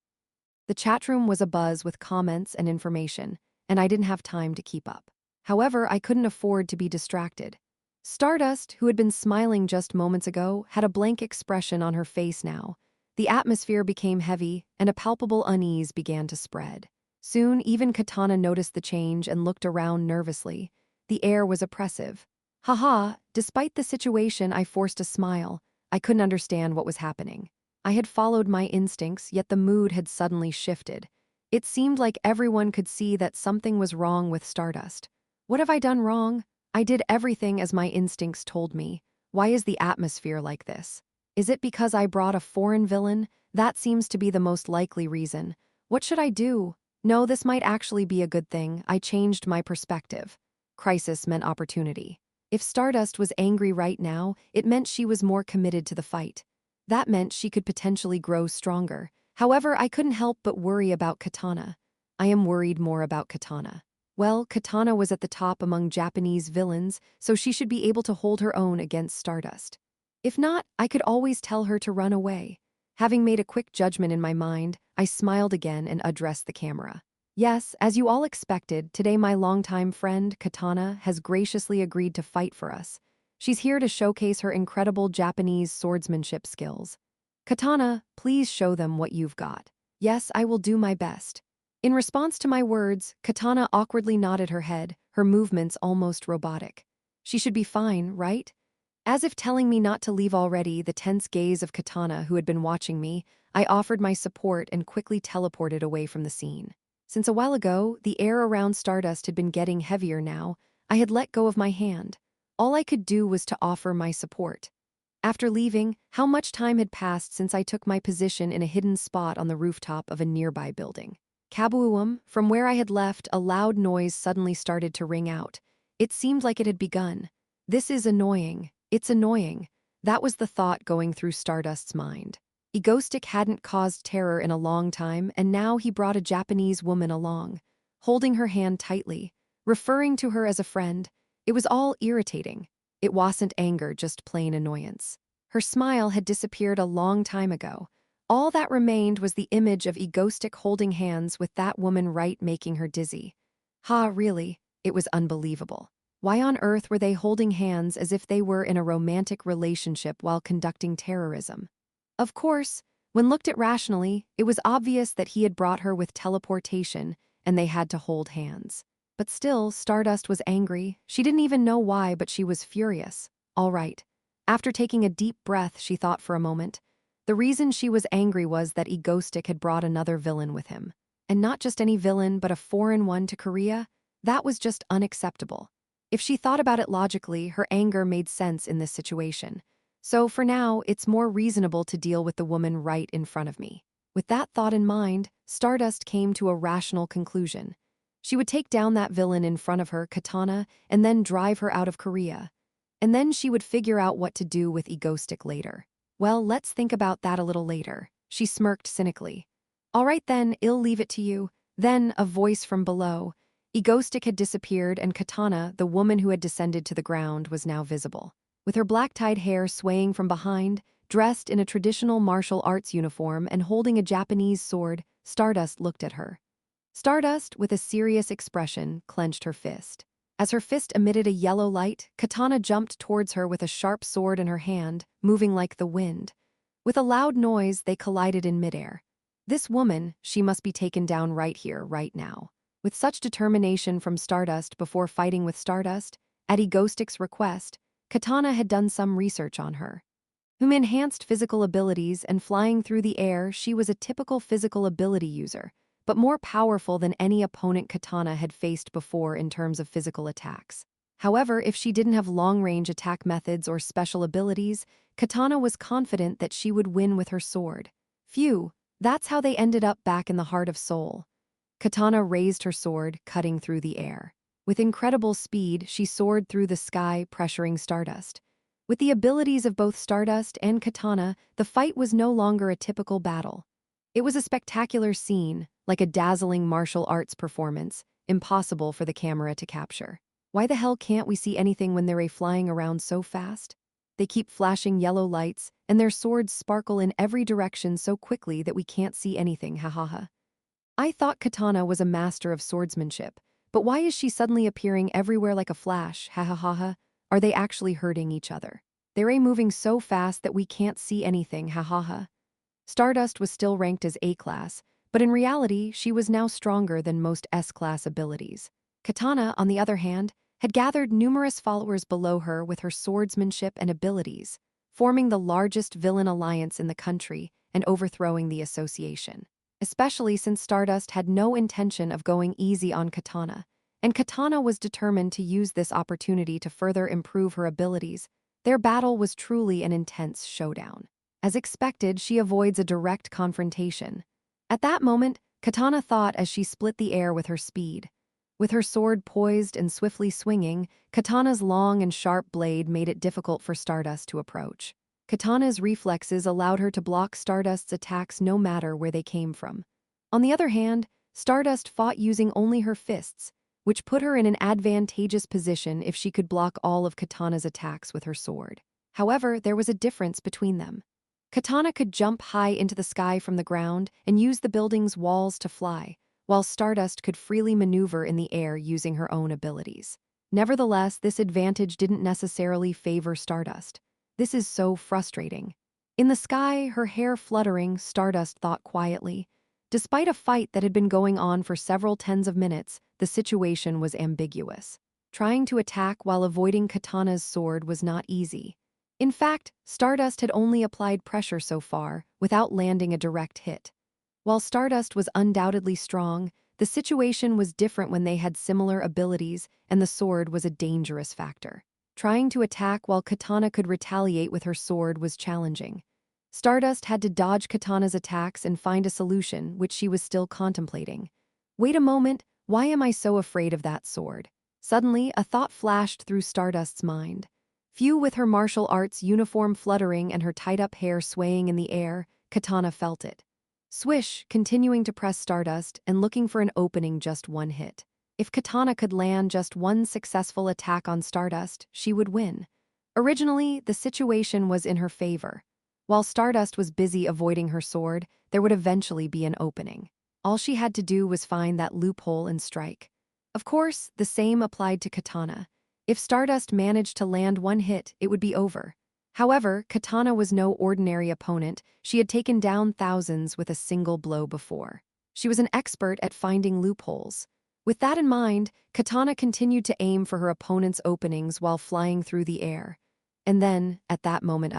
The chatroom was abuzz with comments and information, and I didn't have time to keep up. However, I couldn't afford to be distracted. Stardust, who had been smiling just moments ago, had a blank expression on her face now. The atmosphere became heavy, and a palpable unease began to spread. Soon, even Katana noticed the change and looked around nervously. The air was oppressive. Haha, despite the situation, I forced a smile. I couldn't understand what was happening. I had followed my instincts, yet the mood had suddenly shifted. It seemed like everyone could see that something was wrong with Stardust. What have I done wrong? I did everything as my instincts told me. Why is the atmosphere like this? Is it because I brought a foreign villain? That seems to be the most likely reason. What should I do? No, this might actually be a good thing. I changed my perspective. Crisis meant opportunity. If Stardust was angry right now, it meant she was more committed to the fight. That meant she could potentially grow stronger. However, I couldn't help but worry about Katana. I am worried more about Katana. Well, Katana was at the top among Japanese villains, so she should be able to hold her own against Stardust. If not, I could always tell her to run away. Having made a quick judgment in my mind, I smiled again and addressed the camera. Yes, as you all expected, today my longtime friend, Katana, has graciously agreed to fight for us. She's here to showcase her incredible Japanese swordsmanship skills. Katana, please show them what you've got. Yes, I will do my best. In response to my words, Katana awkwardly nodded her head, her movements almost robotic. She should be fine, right? As if telling me not to leave already, the tense gaze of Katana, who had been watching me, I offered my support and quickly teleported away from the scene. Since a while ago, the air around Stardust had been getting heavier now. I had let go of my hand. All I could do was to offer my support. After leaving, how much time had passed since I took my position in a hidden spot on the rooftop of a nearby building. Kaboom, from where I had left, a loud noise suddenly started to ring out. It seemed like it had begun. This is annoying. It's annoying. That was the thought going through Stardust's mind. Egoistic hadn't caused terror in a long time, and now he brought a Japanese woman along, holding her hand tightly, referring to her as a friend. It was all irritating. It wasn't anger, just plain annoyance. Her smile had disappeared a long time ago. All that remained was the image of Egoistic holding hands with that woman right making her dizzy. Really? It was unbelievable. Why on earth were they holding hands as if they were in a romantic relationship while conducting terrorism? Of course, when looked at rationally, it was obvious that he had brought her with teleportation and they had to hold hands. But still, Stardust was angry. She didn't even know why, but she was furious. All right. After taking a deep breath, she thought for a moment. The reason she was angry was that Egoistic had brought another villain with him. And not just any villain, but a foreign one to Korea. That was just unacceptable. If she thought about it logically, her anger made sense in this situation. So for now, it's more reasonable to deal with the woman right in front of me. With that thought in mind, Stardust came to a rational conclusion. She would take down that villain in front of her, Katana, and then drive her out of Korea. And then she would figure out what to do with Egoistic later. Well, let's think about that a little later. She smirked cynically. All right then, I'll leave it to you. Then, a voice from below. Egoistic had disappeared and Katana, the woman who had descended to the ground, was now visible. With her black-tied hair swaying from behind, dressed in a traditional martial arts uniform and holding a Japanese sword, Stardust looked at her. Stardust, with a serious expression, clenched her fist. As her fist emitted a yellow light, Katana jumped towards her with a sharp sword in her hand, moving like the wind. With a loud noise, they collided in midair. This woman, she must be taken down right here, right now. With such determination from Stardust before fighting with Stardust, at Egoistic's request, Katana had done some research on her. Whom enhanced physical abilities and flying through the air, she was a typical physical ability user, but more powerful than any opponent Katana had faced before in terms of physical attacks. However, if she didn't have long-range attack methods or special abilities, Katana was confident that she would win with her sword. Phew, that's how they ended up back in the heart of Seoul. Katana raised her sword, cutting through the air. With incredible speed, she soared through the sky, pressuring Stardust. With the abilities of both Stardust and Katana, the fight was no longer a typical battle. It was a spectacular scene, like a dazzling martial arts performance, impossible for the camera to capture. Why the hell can't we see anything when they're flying around so fast? They keep flashing yellow lights, and their swords sparkle in every direction so quickly that we can't see anything, hahaha. I thought Katana was a master of swordsmanship, but why is she suddenly appearing everywhere like a flash, hahaha? Are they actually hurting each other? They're moving so fast that we can't see anything, ha ha ha. Stardust was still ranked as A-class, but in reality, she was now stronger than most S-class abilities. Katana, on the other hand, had gathered numerous followers below her with her swordsmanship and abilities, forming the largest villain alliance in the country and overthrowing the association. Especially since Stardust had no intention of going easy on Katana, and Katana was determined to use this opportunity to further improve her abilities. Their battle was truly an intense showdown. As expected, she avoids a direct confrontation. At that moment, Katana thought as she split the air with her speed. With her sword poised and swiftly swinging, Katana's long and sharp blade made it difficult for Stardust to approach. Katana's reflexes allowed her to block Stardust's attacks no matter where they came from. On the other hand, Stardust fought using only her fists, which put her in an advantageous position if she could block all of Katana's attacks with her sword. However, there was a difference between them. Katana could jump high into the sky from the ground and use the building's walls to fly, while Stardust could freely maneuver in the air using her own abilities. Nevertheless, this advantage didn't necessarily favor Stardust. This is so frustrating. In the sky, her hair fluttering, Stardust thought quietly. Despite a fight that had been going on for several tens of minutes, the situation was ambiguous. Trying to attack while avoiding Katana's sword was not easy. In fact, Stardust had only applied pressure so far, without landing a direct hit. While Stardust was undoubtedly strong, the situation was different when they had similar abilities and the sword was a dangerous factor. Trying to attack while Katana could retaliate with her sword was challenging. Stardust had to dodge Katana's attacks and find a solution, which she was still contemplating. Wait a moment, why am I so afraid of that sword? Suddenly, a thought flashed through Stardust's mind. Few with her martial arts uniform fluttering and her tied-up hair swaying in the air, Katana felt it. Swish, continuing to press Stardust and looking for an opening just one hit. If Katana could land just one successful attack on Stardust, she would win. Originally, the situation was in her favor. While Stardust was busy avoiding her sword, there would eventually be an opening. All she had to do was find that loophole and strike. Of course, the same applied to Katana. If Stardust managed to land one hit, it would be over. However, Katana was no ordinary opponent. She had taken down thousands with a single blow before. She was an expert at finding loopholes. With that in mind, Katana continued to aim for her opponent's openings while flying through the air. And then, at that moment,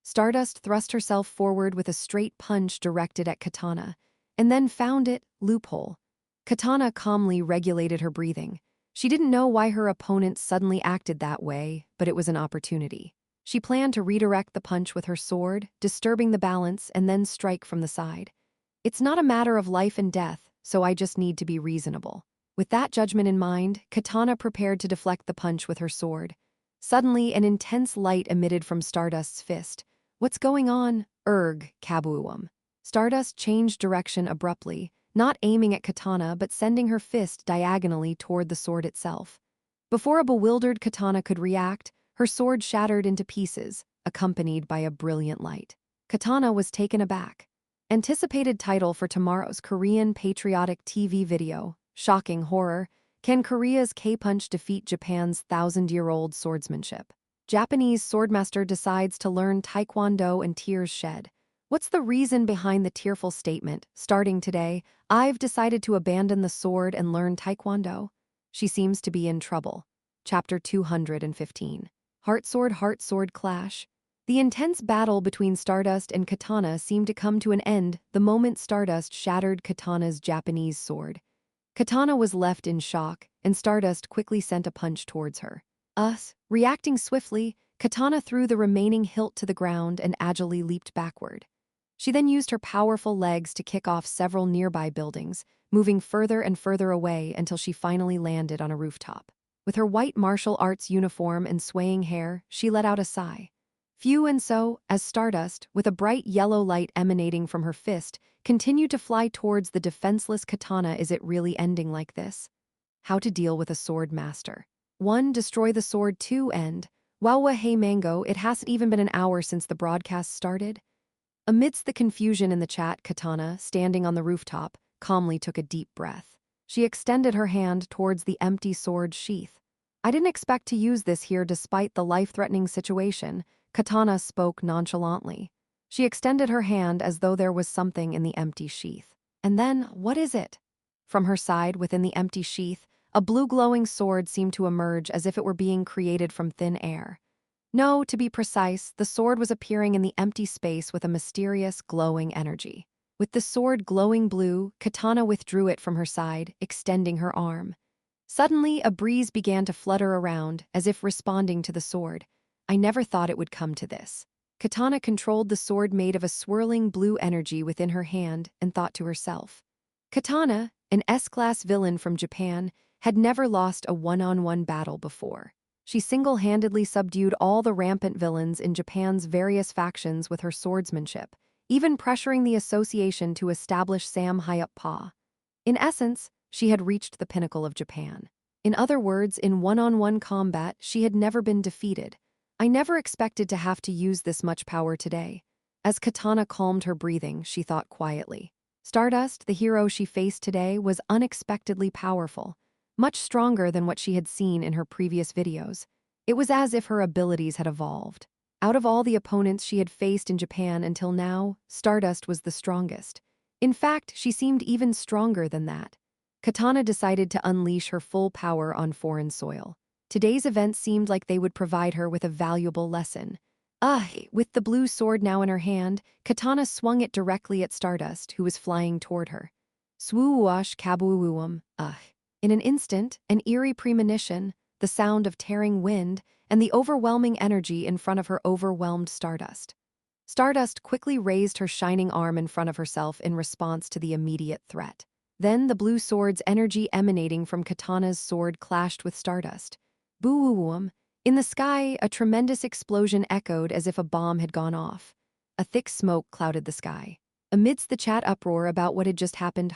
Stardust thrust herself forward with a straight punch directed at Katana, and then found it, loophole. Katana calmly regulated her breathing. She didn't know why her opponent suddenly acted that way, but it was an opportunity. She planned to redirect the punch with her sword, disturbing the balance, and then strike from the side. It's not a matter of life and death, so I just need to be reasonable. With that judgment in mind, Katana prepared to deflect the punch with her sword. Suddenly, an intense light emitted from Stardust's fist. What's going on? Kabuum. Stardust changed direction abruptly, not aiming at Katana but sending her fist diagonally toward the sword itself. Before a bewildered Katana could react, her sword shattered into pieces, accompanied by a brilliant light. Katana was taken aback. Anticipated title for tomorrow's Korean patriotic TV video, shocking horror, can Korea's K-punch defeat Japan's 1,000-year-old swordsmanship? Japanese swordmaster decides to learn Taekwondo and tears shed. What's the reason behind the tearful statement, starting today, I've decided to abandon the sword and learn Taekwondo? She seems to be in trouble. Chapter 215. Heart-sword clash. The intense battle between Stardust and Katana seemed to come to an end the moment Stardust shattered Katana's Japanese sword. Katana was left in shock, and Stardust quickly sent a punch towards her. Reacting swiftly, Katana threw the remaining hilt to the ground and agilely leaped backward. She then used her powerful legs to kick off several nearby buildings, moving further and further away until she finally landed on a rooftop. With her white martial arts uniform and swaying hair, she let out a sigh. Few and so, as Stardust, with a bright yellow light emanating from her fist, continued to fly towards the defenseless Katana. Is it really ending like this? How to deal with a sword master. 1. Destroy the sword. 2. End. Wow, hey Mango, it hasn't even been an hour since the broadcast started. Amidst the confusion in the chat, Katana, standing on the rooftop, calmly took a deep breath. She extended her hand towards the empty sword sheath. I didn't expect to use this here despite the life-threatening situation, Katana spoke nonchalantly. She extended her hand as though there was something in the empty sheath. And then, what is it? From her side, within the empty sheath, a blue glowing sword seemed to emerge as if it were being created from thin air. No, to be precise, the sword was appearing in the empty space with a mysterious, glowing energy. With the sword glowing blue, Katana withdrew it from her side, extending her arm. Suddenly, a breeze began to flutter around, as if responding to the sword. I never thought it would come to this. Katana controlled the sword made of a swirling blue energy within her hand and thought to herself. Katana, an S-class villain from Japan, had never lost a one-on-one battle before. She single-handedly subdued all the rampant villains in Japan's various factions with her swordsmanship, even pressuring the association to establish Sam Hyup Pa. In essence, she had reached the pinnacle of Japan. In other words, in one-on-one combat, she had never been defeated. I never expected to have to use this much power today. As Katana calmed her breathing, she thought quietly. Stardust, the hero she faced today, was unexpectedly powerful, much stronger than what she had seen in her previous videos. It was as if her abilities had evolved. Out of all the opponents she had faced in Japan until now, Stardust was the strongest. In fact, she seemed even stronger than that. Katana decided to unleash her full power on foreign soil. Today's events seemed like they would provide her with a valuable lesson. With the blue sword now in her hand, Katana swung it directly at Stardust, who was flying toward her. Swoowash kabuuwum, In an instant, an eerie premonition, the sound of tearing wind, and the overwhelming energy in front of her overwhelmed Stardust. Stardust quickly raised her shining arm in front of herself in response to the immediate threat. Then the blue sword's energy emanating from Katana's sword clashed with Stardust. Boo-woo-wum. In the sky, a tremendous explosion echoed as if a bomb had gone off. A thick smoke clouded the sky. Amidst the chat uproar about what had just happened,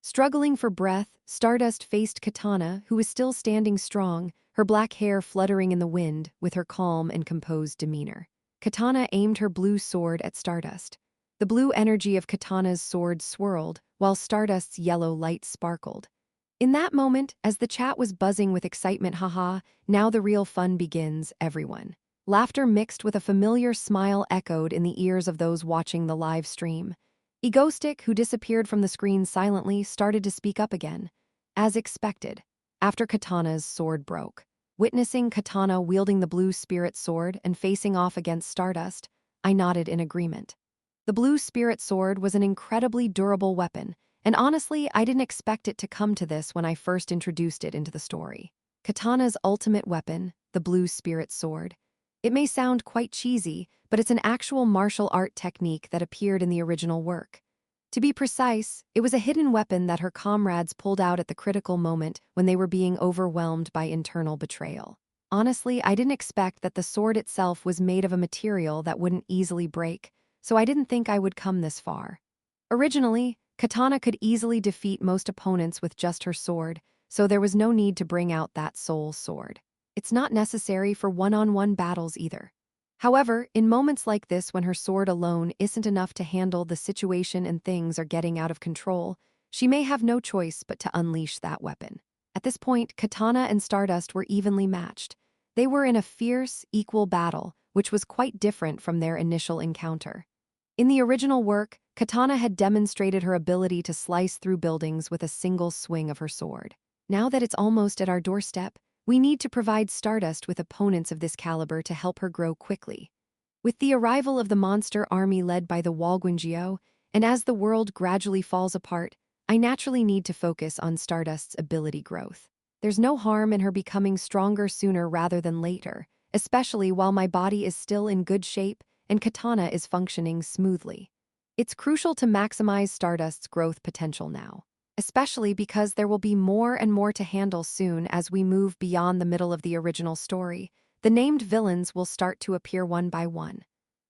Struggling for breath, Stardust faced Katana, who was still standing strong, her black hair fluttering in the wind, with her calm and composed demeanor. Katana aimed her blue sword at Stardust. The blue energy of Katana's sword swirled, while Stardust's yellow light sparkled. In that moment, as the chat was buzzing with excitement, now the real fun begins, everyone. Laughter mixed with a familiar smile echoed in the ears of those watching the live stream. Egoistic, who disappeared from the screen silently, started to speak up again. As expected, after Katana's sword broke. Witnessing Katana wielding the blue spirit sword and facing off against Stardust, I nodded in agreement. The blue spirit sword was an incredibly durable weapon, and honestly, I didn't expect it to come to this when I first introduced it into the story. Katana's ultimate weapon, the blue spirit sword. It may sound quite cheesy, but it's an actual martial art technique that appeared in the original work. To be precise, it was a hidden weapon that her comrades pulled out at the critical moment when they were being overwhelmed by internal betrayal. Honestly, I didn't expect that the sword itself was made of a material that wouldn't easily break, so I didn't think I would come this far. Originally, Katana could easily defeat most opponents with just her sword, so there was no need to bring out that soul sword. It's not necessary for one-on-one battles either. However, in moments like this when her sword alone isn't enough to handle the situation and things are getting out of control, she may have no choice but to unleash that weapon. At this point, Katana and Stardust were evenly matched. They were in a fierce, equal battle, which was quite different from their initial encounter. In the original work, Katana had demonstrated her ability to slice through buildings with a single swing of her sword. Now that it's almost at our doorstep, we need to provide Stardust with opponents of this caliber to help her grow quickly. With the arrival of the monster army led by the Walguinjio, and as the world gradually falls apart, I naturally need to focus on Stardust's ability growth. There's no harm in her becoming stronger sooner rather than later, especially while my body is still in good shape and Katana is functioning smoothly. It's crucial to maximize Stardust's growth potential now, especially because there will be more and more to handle soon as we move beyond the middle of the original story. The named villains will start to appear one by one.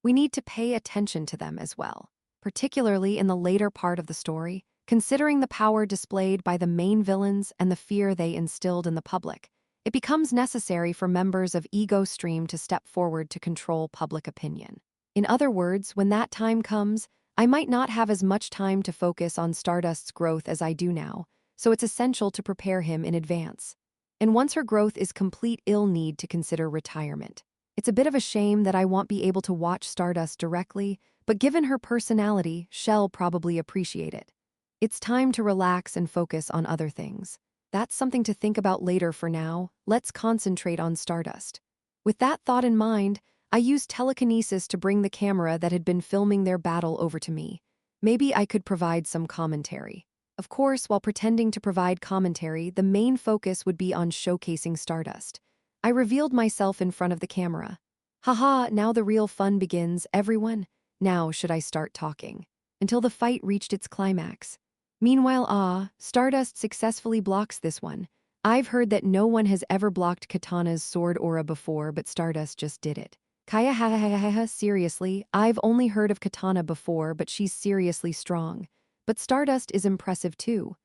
We need to pay attention to them as well, particularly in the later part of the story, considering the power displayed by the main villains and the fear they instilled in the public. It becomes necessary for members of Ego Stream to step forward to control public opinion. In other words, when that time comes, I might not have as much time to focus on Stardust's growth as I do now, so it's essential to prepare him in advance. And once her growth is complete, ill need to consider retirement. It's a bit of a shame that I won't be able to watch Stardust directly, but given her personality, she'll probably appreciate it. It's time to relax and focus on other things. That's something to think about later. For now, let's concentrate on Stardust. With that thought in mind, I used telekinesis to bring the camera that had been filming their battle over to me. Maybe I could provide some commentary. Of course, while pretending to provide commentary, the main focus would be on showcasing Stardust. I revealed myself in front of the camera. Haha, now the real fun begins, everyone. Now should I start talking? Until the fight reached its climax. Meanwhile, Stardust successfully blocks this one. I've heard that no one has ever blocked Katana's sword aura before, but Stardust just did it. Kaya ha, seriously, I've only heard of Katana before, but she's seriously strong. But Stardust is impressive too.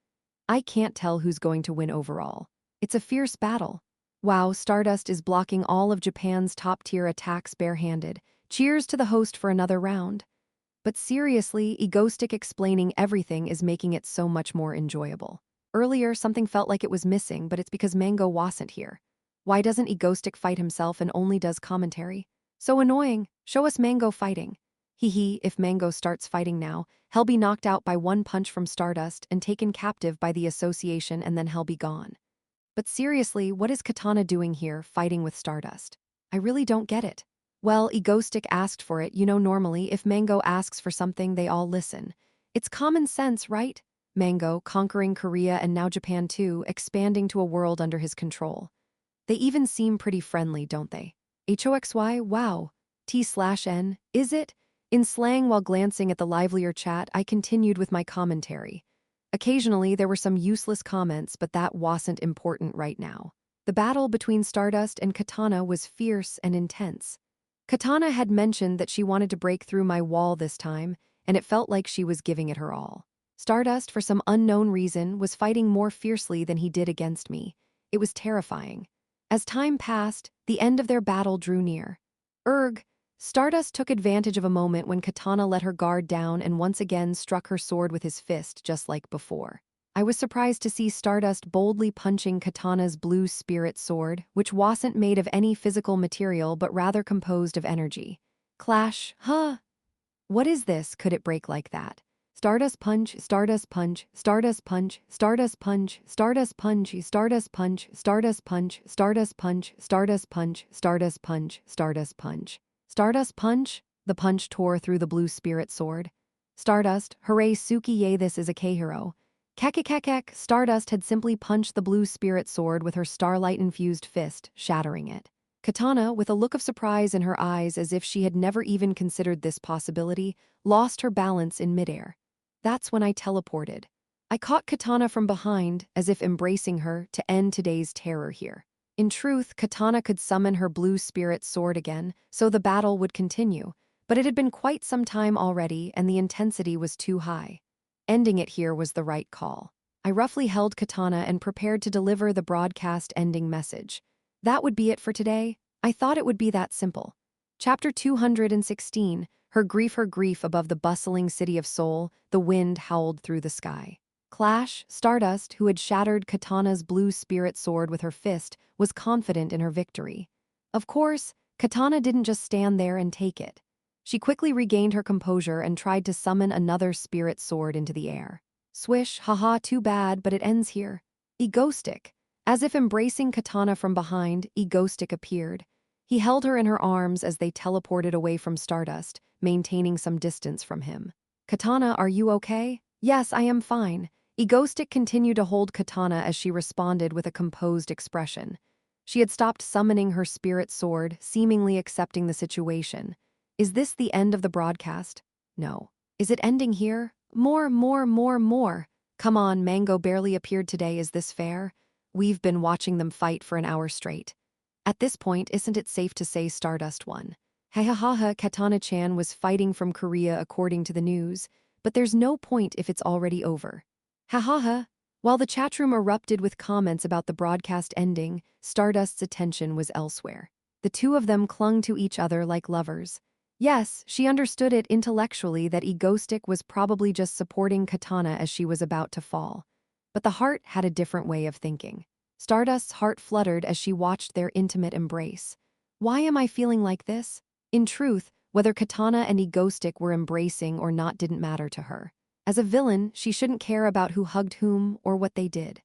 I can't tell who's going to win overall. It's a fierce battle. Wow, Stardust is blocking all of Japan's top-tier attacks barehanded. Cheers to the host for another round. But seriously, Egoistic explaining everything is making it so much more enjoyable. Earlier, something felt like it was missing, but it's because Mango wasn't here. Why doesn't Egoistic fight himself and only does commentary? So annoying. Show us Mango fighting. Hee, if Mango starts fighting now, he'll be knocked out by one punch from Stardust and taken captive by the association, and then he'll be gone. But seriously, what is Katana doing here, fighting with Stardust? I really don't get it. Well, Egoistic asked for it. Normally, if Mango asks for something, they all listen. It's common sense, right? Mango, conquering Korea and now Japan too, expanding to a world under his control. They even seem pretty friendly, don't they? HOXY, wow. T/N, is it? In slang, while glancing at the livelier chat, I continued with my commentary. Occasionally, there were some useless comments, but that wasn't important right now. The battle between Stardust and Katana was fierce and intense. Katana had mentioned that she wanted to break through my wall this time, and it felt like she was giving it her all. Stardust, for some unknown reason, was fighting more fiercely than he did against me. It was terrifying. As time passed, the end of their battle drew near. Stardust took advantage of a moment when Katana let her guard down and once again struck her sword with his fist, just like before. I was surprised to see Stardust boldly punching Katana's blue spirit sword, which wasn't made of any physical material but rather composed of energy. Clash, huh? What is this? Could it break like that? Stardust punch, Stardust punch, Stardust punch, Stardust punch, Stardust punch, Stardust punch, Stardust punch, Stardust punch, Stardust punch, Stardust punch, Stardust punch. Stardust punch? The punch tore through the blue spirit sword. Stardust, hooray Suki, yay, this is a K-hero. Kekekekek, Stardust had simply punched the blue spirit sword with her starlight-infused fist, shattering it. Katana, with a look of surprise in her eyes as if she had never even considered this possibility, lost her balance in midair. That's when I teleported. I caught Katana from behind, as if embracing her, to end today's terror here. In truth, Katana could summon her blue spirit sword again, so the battle would continue, but it had been quite some time already and the intensity was too high. Ending it here was the right call. I roughly held Katana and prepared to deliver the broadcast ending message. That would be it for today. I thought it would be that simple. Chapter 216, her grief above the bustling city of Seoul, the wind howled through the sky. Clash, Stardust, who had shattered Katana's blue spirit sword with her fist, was confident in her victory. Of course, Katana didn't just stand there and take it. She quickly regained her composure and tried to summon another spirit sword into the air. Swish, haha, too bad, but it ends here. Egoistic. As if embracing Katana from behind, Egoistic appeared. He held her in her arms as they teleported away from Stardust, maintaining some distance from him. Katana, are you okay? Yes, I am fine. Egoistic continued to hold Katana as she responded with a composed expression. She had stopped summoning her spirit sword, seemingly accepting the situation. Is this the end of the broadcast? No. Is it ending here? More. Come on, Mango barely appeared today, is this fair? We've been watching them fight for an hour straight. At this point, isn't it safe to say Stardust won? Katana-chan was fighting from Korea according to the news, but there's no point if it's already over. While the chatroom erupted with comments about the broadcast ending, Stardust's attention was elsewhere. The two of them clung to each other like lovers. Yes, she understood it intellectually that Egoistic was probably just supporting Katana as she was about to fall. But the heart had a different way of thinking. Stardust's heart fluttered as she watched their intimate embrace. Why am I feeling like this? In truth, whether Katana and Egostick were embracing or not didn't matter to her. As a villain, she shouldn't care about who hugged whom or what they did.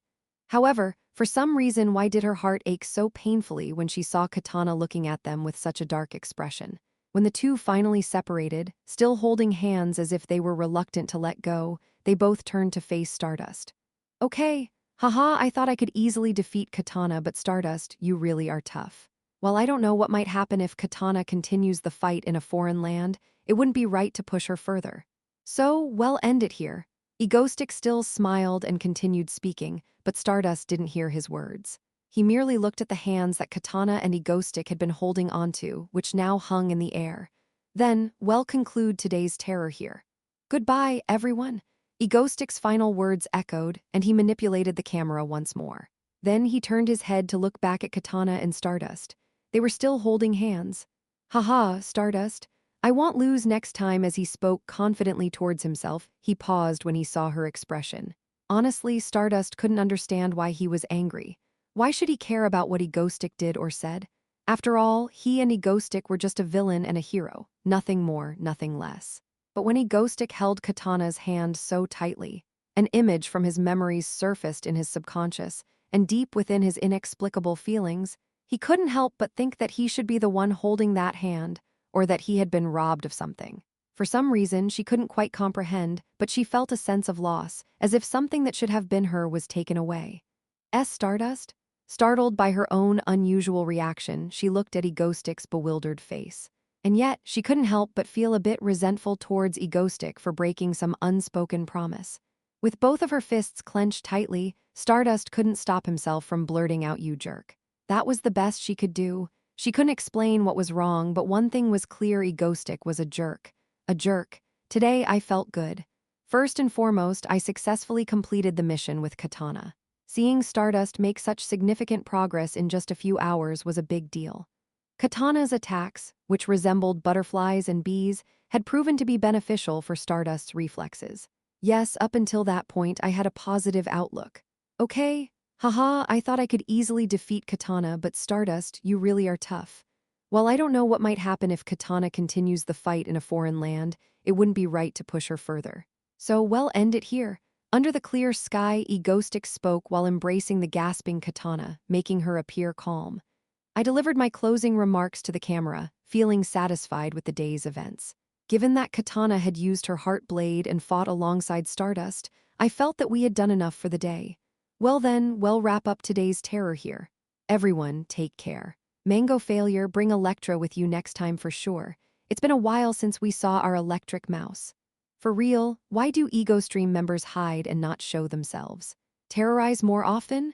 However, for some reason, why did her heart ache so painfully when she saw Katana looking at them with such a dark expression? When the two finally separated, still holding hands as if they were reluctant to let go, they both turned to face Stardust. Okay, haha, I thought I could easily defeat Katana, but Stardust, you really are tough. While I don't know what might happen if Katana continues the fight in a foreign land, it wouldn't be right to push her further. So, we'll end it here. Egostick still smiled and continued speaking, but Stardust didn't hear his words. He merely looked at the hands that Katana and Egostick had been holding onto, which now hung in the air. Then, we'll conclude today's terror here. Goodbye, everyone. Egostick's final words echoed, and he manipulated the camera once more. Then he turned his head to look back at Katana and Stardust. They were still holding hands. Haha, Stardust. I won't lose next time. As he spoke confidently towards himself, he paused when he saw her expression. Honestly, Stardust couldn't understand why he was angry. Why should he care about what Egostick did or said? After all, he and Egostick were just a villain and a hero, nothing more, nothing less. But when Egostick held Katana's hand so tightly, an image from his memories surfaced in his subconscious, and deep within his inexplicable feelings, he couldn't help but think that he should be the one holding that hand, or that he had been robbed of something. For some reason she couldn't quite comprehend, but she felt a sense of loss, as if something that should have been her was taken away. Stardust? Startled by her own unusual reaction, she looked at Egostick's bewildered face. And yet, she couldn't help but feel a bit resentful towards Egostick for breaking some unspoken promise. With both of her fists clenched tightly, Stardust couldn't stop himself from blurting out, "You jerk." That was the best she could do. She couldn't explain what was wrong, but one thing was clear: Egostick was a jerk. A jerk. Today I felt good. First and foremost, I successfully completed the mission with Katana. Seeing Stardust make such significant progress in just a few hours was a big deal. Katana's attacks, which resembled butterflies and bees, had proven to be beneficial for Stardust's reflexes. Yes, up until that point I had a positive outlook. Okay, haha, I thought I could easily defeat Katana, but Stardust, you really are tough. While I don't know what might happen if Katana continues the fight in a foreign land, it wouldn't be right to push her further. So we'll end it here. Under the clear sky, Egostick spoke while embracing the gasping Katana, making her appear calm. I delivered my closing remarks to the camera, feeling satisfied with the day's events. Given that Katana had used her heart blade and fought alongside Stardust, I felt that we had done enough for the day. Well then, we'll wrap up today's terror here. Everyone, take care. Mango failure, bring Electra with you next time for sure. It's been a while since we saw our electric mouse. For real, why do Ego Stream members hide and not show themselves? Terrorize more often?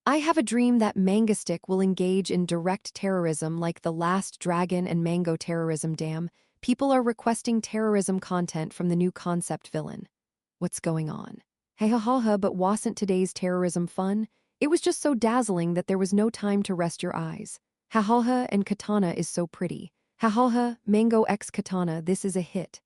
I have a dream that Mangastick will engage in direct terrorism like the Last Dragon and Mango Terrorism Dam. People are requesting terrorism content from the new concept villain. What's going on? Hey ha ha ha, but wasn't today's terrorism fun? It was just so dazzling that there was no time to rest your eyes. Ha ha ha, and Katana is so pretty. Ha ha ha, Mango x Katana, this is a hit.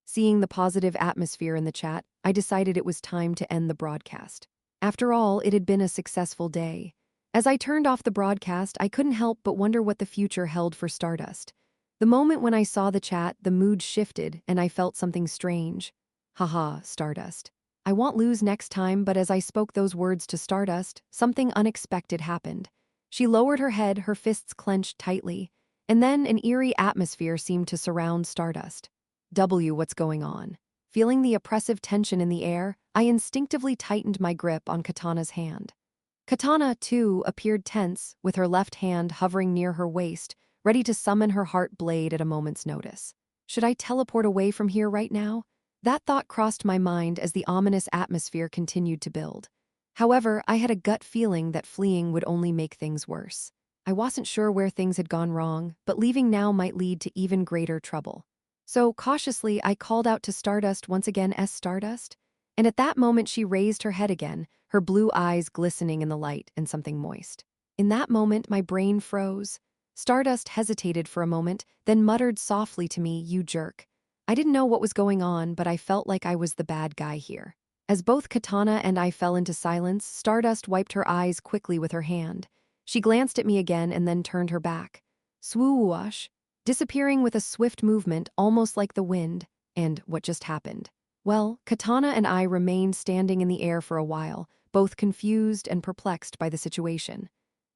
Seeing the positive atmosphere in the chat, I decided it was time to end the broadcast. After all, it had been a successful day. As I turned off the broadcast, I couldn't help but wonder what the future held for Stardust. The moment when I saw the chat, the mood shifted and I felt something strange. Haha, Stardust. I won't lose next time, but as I spoke those words to Stardust, something unexpected happened. She lowered her head, her fists clenched tightly, and then an eerie atmosphere seemed to surround Stardust. What's going on? Feeling the oppressive tension in the air, I instinctively tightened my grip on Katana's hand. Katana, too, appeared tense, with her left hand hovering near her waist, ready to summon her heart blade at a moment's notice. Should I teleport away from here right now? That thought crossed my mind as the ominous atmosphere continued to build. However, I had a gut feeling that fleeing would only make things worse. I wasn't sure where things had gone wrong, but leaving now might lead to even greater trouble. So, cautiously, I called out to Stardust once again, Stardust? And at that moment she raised her head again, her blue eyes glistening in the light and something moist. In that moment, my brain froze. Stardust hesitated for a moment, then muttered softly to me, "You jerk." I didn't know what was going on, but I felt like I was the bad guy here. As both Katana and I fell into silence, Stardust wiped her eyes quickly with her hand. She glanced at me again and then turned her back. Swoosh, disappearing with a swift movement, almost like the wind. And what just happened? Well, Katana and I remained standing in the air for a while, both confused and perplexed by the situation.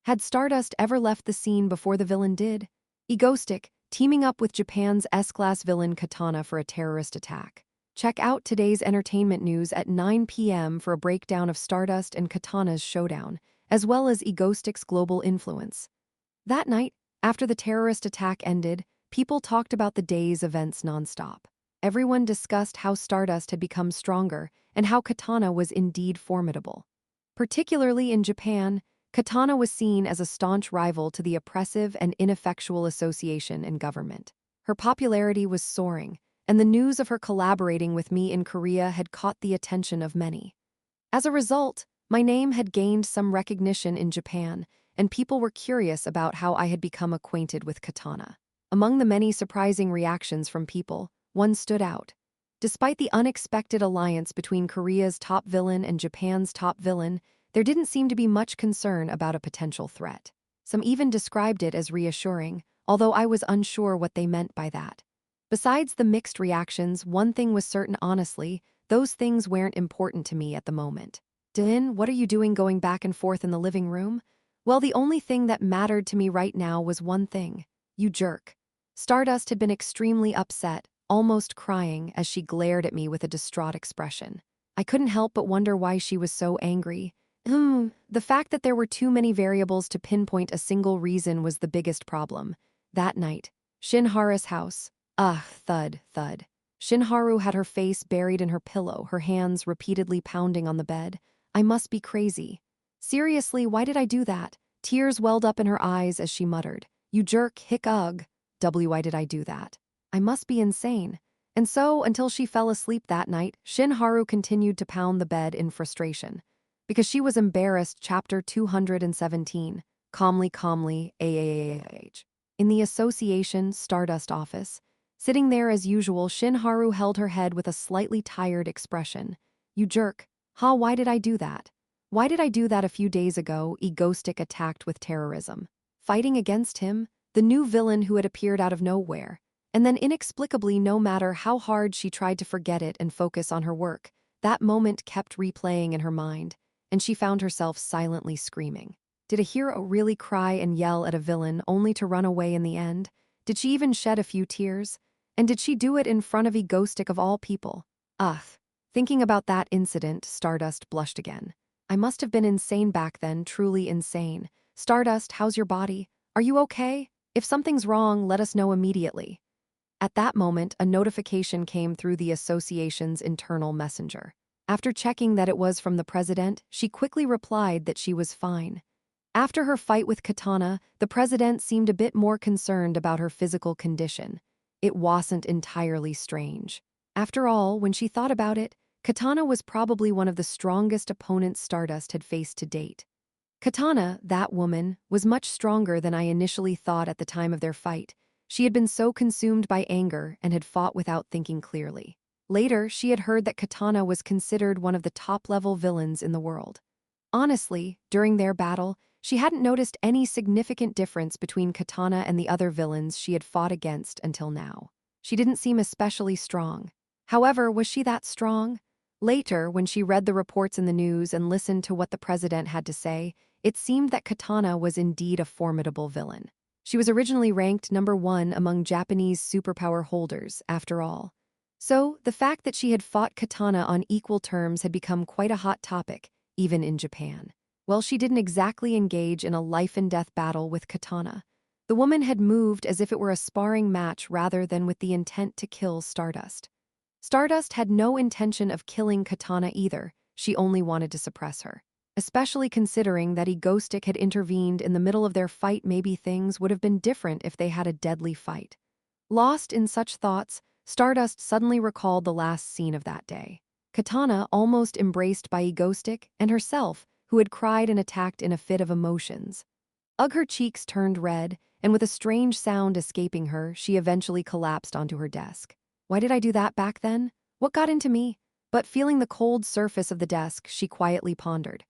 Had Stardust ever left the scene before the villain did? Egoistic, teaming up with Japan's S-class villain Katana for a terrorist attack. Check out today's entertainment news at 9 p.m. for a breakdown of Stardust and Katana's showdown, as well as Egoistic's global influence. That night, after the terrorist attack ended, people talked about the day's events nonstop. Everyone discussed how Stardust had become stronger and how Katana was indeed formidable. Particularly in Japan, Katana was seen as a staunch rival to the oppressive and ineffectual association and government. Her popularity was soaring, and the news of her collaborating with me in Korea had caught the attention of many. As a result, my name had gained some recognition in Japan, and people were curious about how I had become acquainted with Katana. Among the many surprising reactions from people, one stood out. Despite the unexpected alliance between Korea's top villain and Japan's top villain, there didn't seem to be much concern about a potential threat. Some even described it as reassuring, although I was unsure what they meant by that. Besides the mixed reactions, one thing was certain honestly, those things weren't important to me at the moment. Din, what are you doing going back and forth in the living room? Well, the only thing that mattered to me right now was one thing. You jerk. Stardust had been extremely upset, almost crying as she glared at me with a distraught expression. I couldn't help but wonder why she was so angry. The fact that there were too many variables to pinpoint a single reason was the biggest problem. That night, Shinharu's house. Thud, thud. Shinharu had her face buried in her pillow, her hands repeatedly pounding on the bed. I must be crazy. Seriously, why did I do that? Tears welled up in her eyes as she muttered. You jerk, hick ugh. Why did I do that? I must be insane. And so, until she fell asleep that night, Shinharu continued to pound the bed in frustration. Because she was embarrassed, chapter 217, calmly, AAAH. In the association Stardust office, sitting there as usual, Shinharu held her head with a slightly tired expression. You jerk. Why did I do that? Why did I do that a few days ago? Egoistic attacked with terrorism. Fighting against him, the new villain who had appeared out of nowhere. And then inexplicably, no matter how hard she tried to forget it and focus on her work, that moment kept replaying in her mind, and she found herself silently screaming. Did a hero really cry and yell at a villain only to run away in the end? Did she even shed a few tears? And did she do it in front of Egoistic of all people? Thinking about that incident, Stardust blushed again. I must have been insane back then, truly insane. Stardust, how's your body? Are you okay? If something's wrong, let us know immediately. At that moment, a notification came through the association's internal messenger. After checking that it was from the president, she quickly replied that she was fine. After her fight with Katana, the president seemed a bit more concerned about her physical condition. It wasn't entirely strange. After all, when she thought about it, Katana was probably one of the strongest opponents Stardust had faced to date. Katana, that woman, was much stronger than I initially thought at the time of their fight. She had been so consumed by anger and had fought without thinking clearly. Later, she had heard that Katana was considered one of the top-level villains in the world. Honestly, during their battle, she hadn't noticed any significant difference between Katana and the other villains she had fought against until now. She didn't seem especially strong. However, was she that strong? Later, when she read the reports in the news and listened to what the president had to say, it seemed that Katana was indeed a formidable villain. She was originally ranked number 1 among Japanese superpower holders, after all. So, the fact that she had fought Katana on equal terms had become quite a hot topic, even in Japan. Well, she didn't exactly engage in a life-and-death battle with Katana. The woman had moved as if it were a sparring match rather than with the intent to kill Stardust. Stardust had no intention of killing Katana either, she only wanted to suppress her. Especially considering that Egoistic had intervened in the middle of their fight, maybe things would have been different if they had a deadly fight. Lost in such thoughts, Stardust suddenly recalled the last scene of that day. Katana almost embraced by Egoistic and herself, who had cried and attacked in a fit of emotions. Her cheeks turned red, and with a strange sound escaping her, she eventually collapsed onto her desk. Why did I do that back then? What got into me? But feeling the cold surface of the desk, she quietly pondered.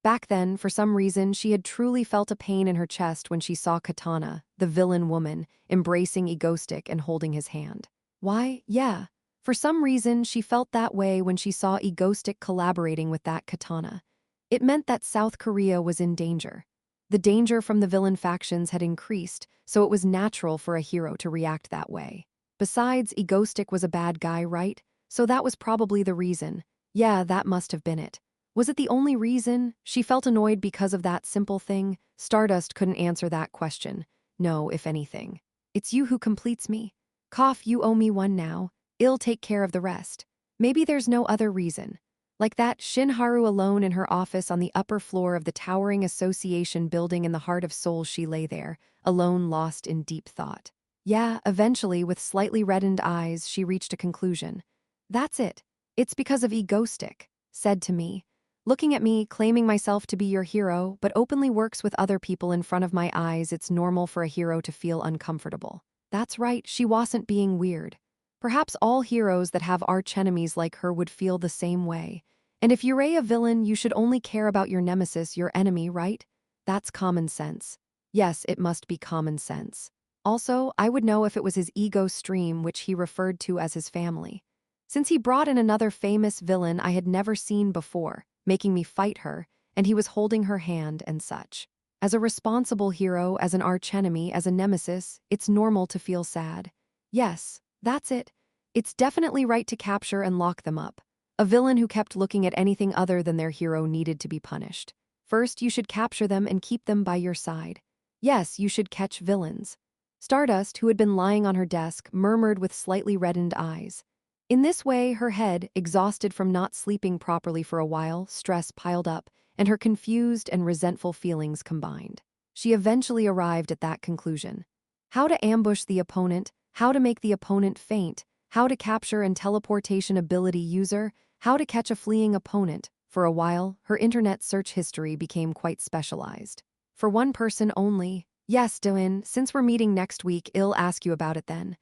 Back then, for some reason, she had truly felt a pain in her chest when she saw Katana, the villain woman, embracing Egoistic and holding his hand. Why, yeah. For some reason, she felt that way when she saw Egoistic collaborating with that Katana. It meant that South Korea was in danger. The danger from the villain factions had increased, so it was natural for a hero to react that way. Besides, Egoistic was a bad guy, right? So that was probably the reason. Yeah, that must have been it. Was it the only reason? She felt annoyed because of that simple thing. Stardust couldn't answer that question. No, if anything. It's you who completes me. Cough, you owe me one now. I'll take care of the rest. Maybe there's no other reason. Like that, Shinharu alone in her office on the upper floor of the towering association building in the heart of Seoul, she lay there, alone, lost in deep thought. Yeah, eventually, with slightly reddened eyes, she reached a conclusion. That's it. It's because of Egoistic, said to me. Looking at me, claiming myself to be your hero, but openly works with other people in front of my eyes, it's normal for a hero to feel uncomfortable. That's right, she wasn't being weird. Perhaps all heroes that have archenemies like her would feel the same way. And if you're a villain, you should only care about your nemesis, your enemy, right? That's common sense. Yes, it must be common sense. Also, I would know if it was his ego stream, which he referred to as his family. Since he brought in another famous villain I had never seen before, making me fight her, and he was holding her hand and such. As a responsible hero, as an archenemy, as a nemesis, it's normal to feel sad. Yes, that's it. It's definitely right to capture and lock them up. A villain who kept looking at anything other than their hero needed to be punished. First, you should capture them and keep them by your side. Yes, you should catch villains. Stardust, who had been lying on her desk, murmured with slightly reddened eyes. In this way, her head, exhausted from not sleeping properly for a while, stress piled up, and her confused and resentful feelings combined. She eventually arrived at that conclusion. How to ambush the opponent, how to make the opponent faint, how to capture and teleportation ability user, how to catch a fleeing opponent. For a while, her internet search history became quite specialized. For one person only. Yes, Doin, since we're meeting next week, I'll ask you about it then.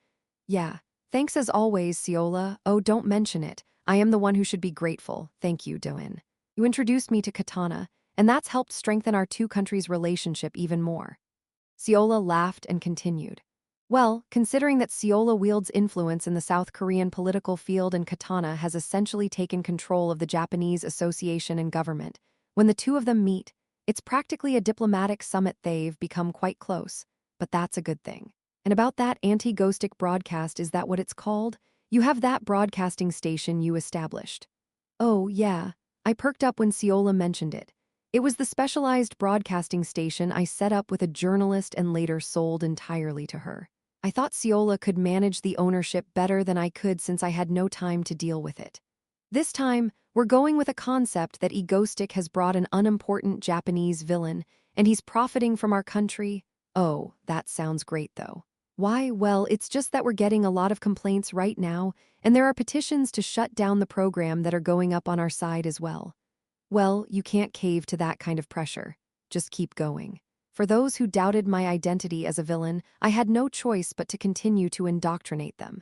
Yeah. Thanks as always, Ciola. Oh, don't mention it. I am the one who should be grateful. Thank you, Doin. You introduced me to Katana, and that's helped strengthen our two countries' relationship even more. Ciola laughed and continued. Well, considering that Ciola wields influence in the South Korean political field and Katana has essentially taken control of the Japanese association and government, when the two of them meet, it's practically a diplomatic summit. They've become quite close, but that's a good thing. And about that anti-ghostic broadcast, is that what it's called? You have that broadcasting station you established. Oh, yeah. I perked up when Ciola mentioned it. It was the specialized broadcasting station I set up with a journalist and later sold entirely to her. I thought Ciola could manage the ownership better than I could since I had no time to deal with it. This time, we're going with a concept that Egoistic has brought an unimportant Japanese villain, and he's profiting from our country. Oh, that sounds great though. Why? Well, it's just that we're getting a lot of complaints right now, and there are petitions to shut down the program that are going up on our side as well. Well, you can't cave to that kind of pressure. Just keep going. For those who doubted my identity as a villain, I had no choice but to continue to indoctrinate them.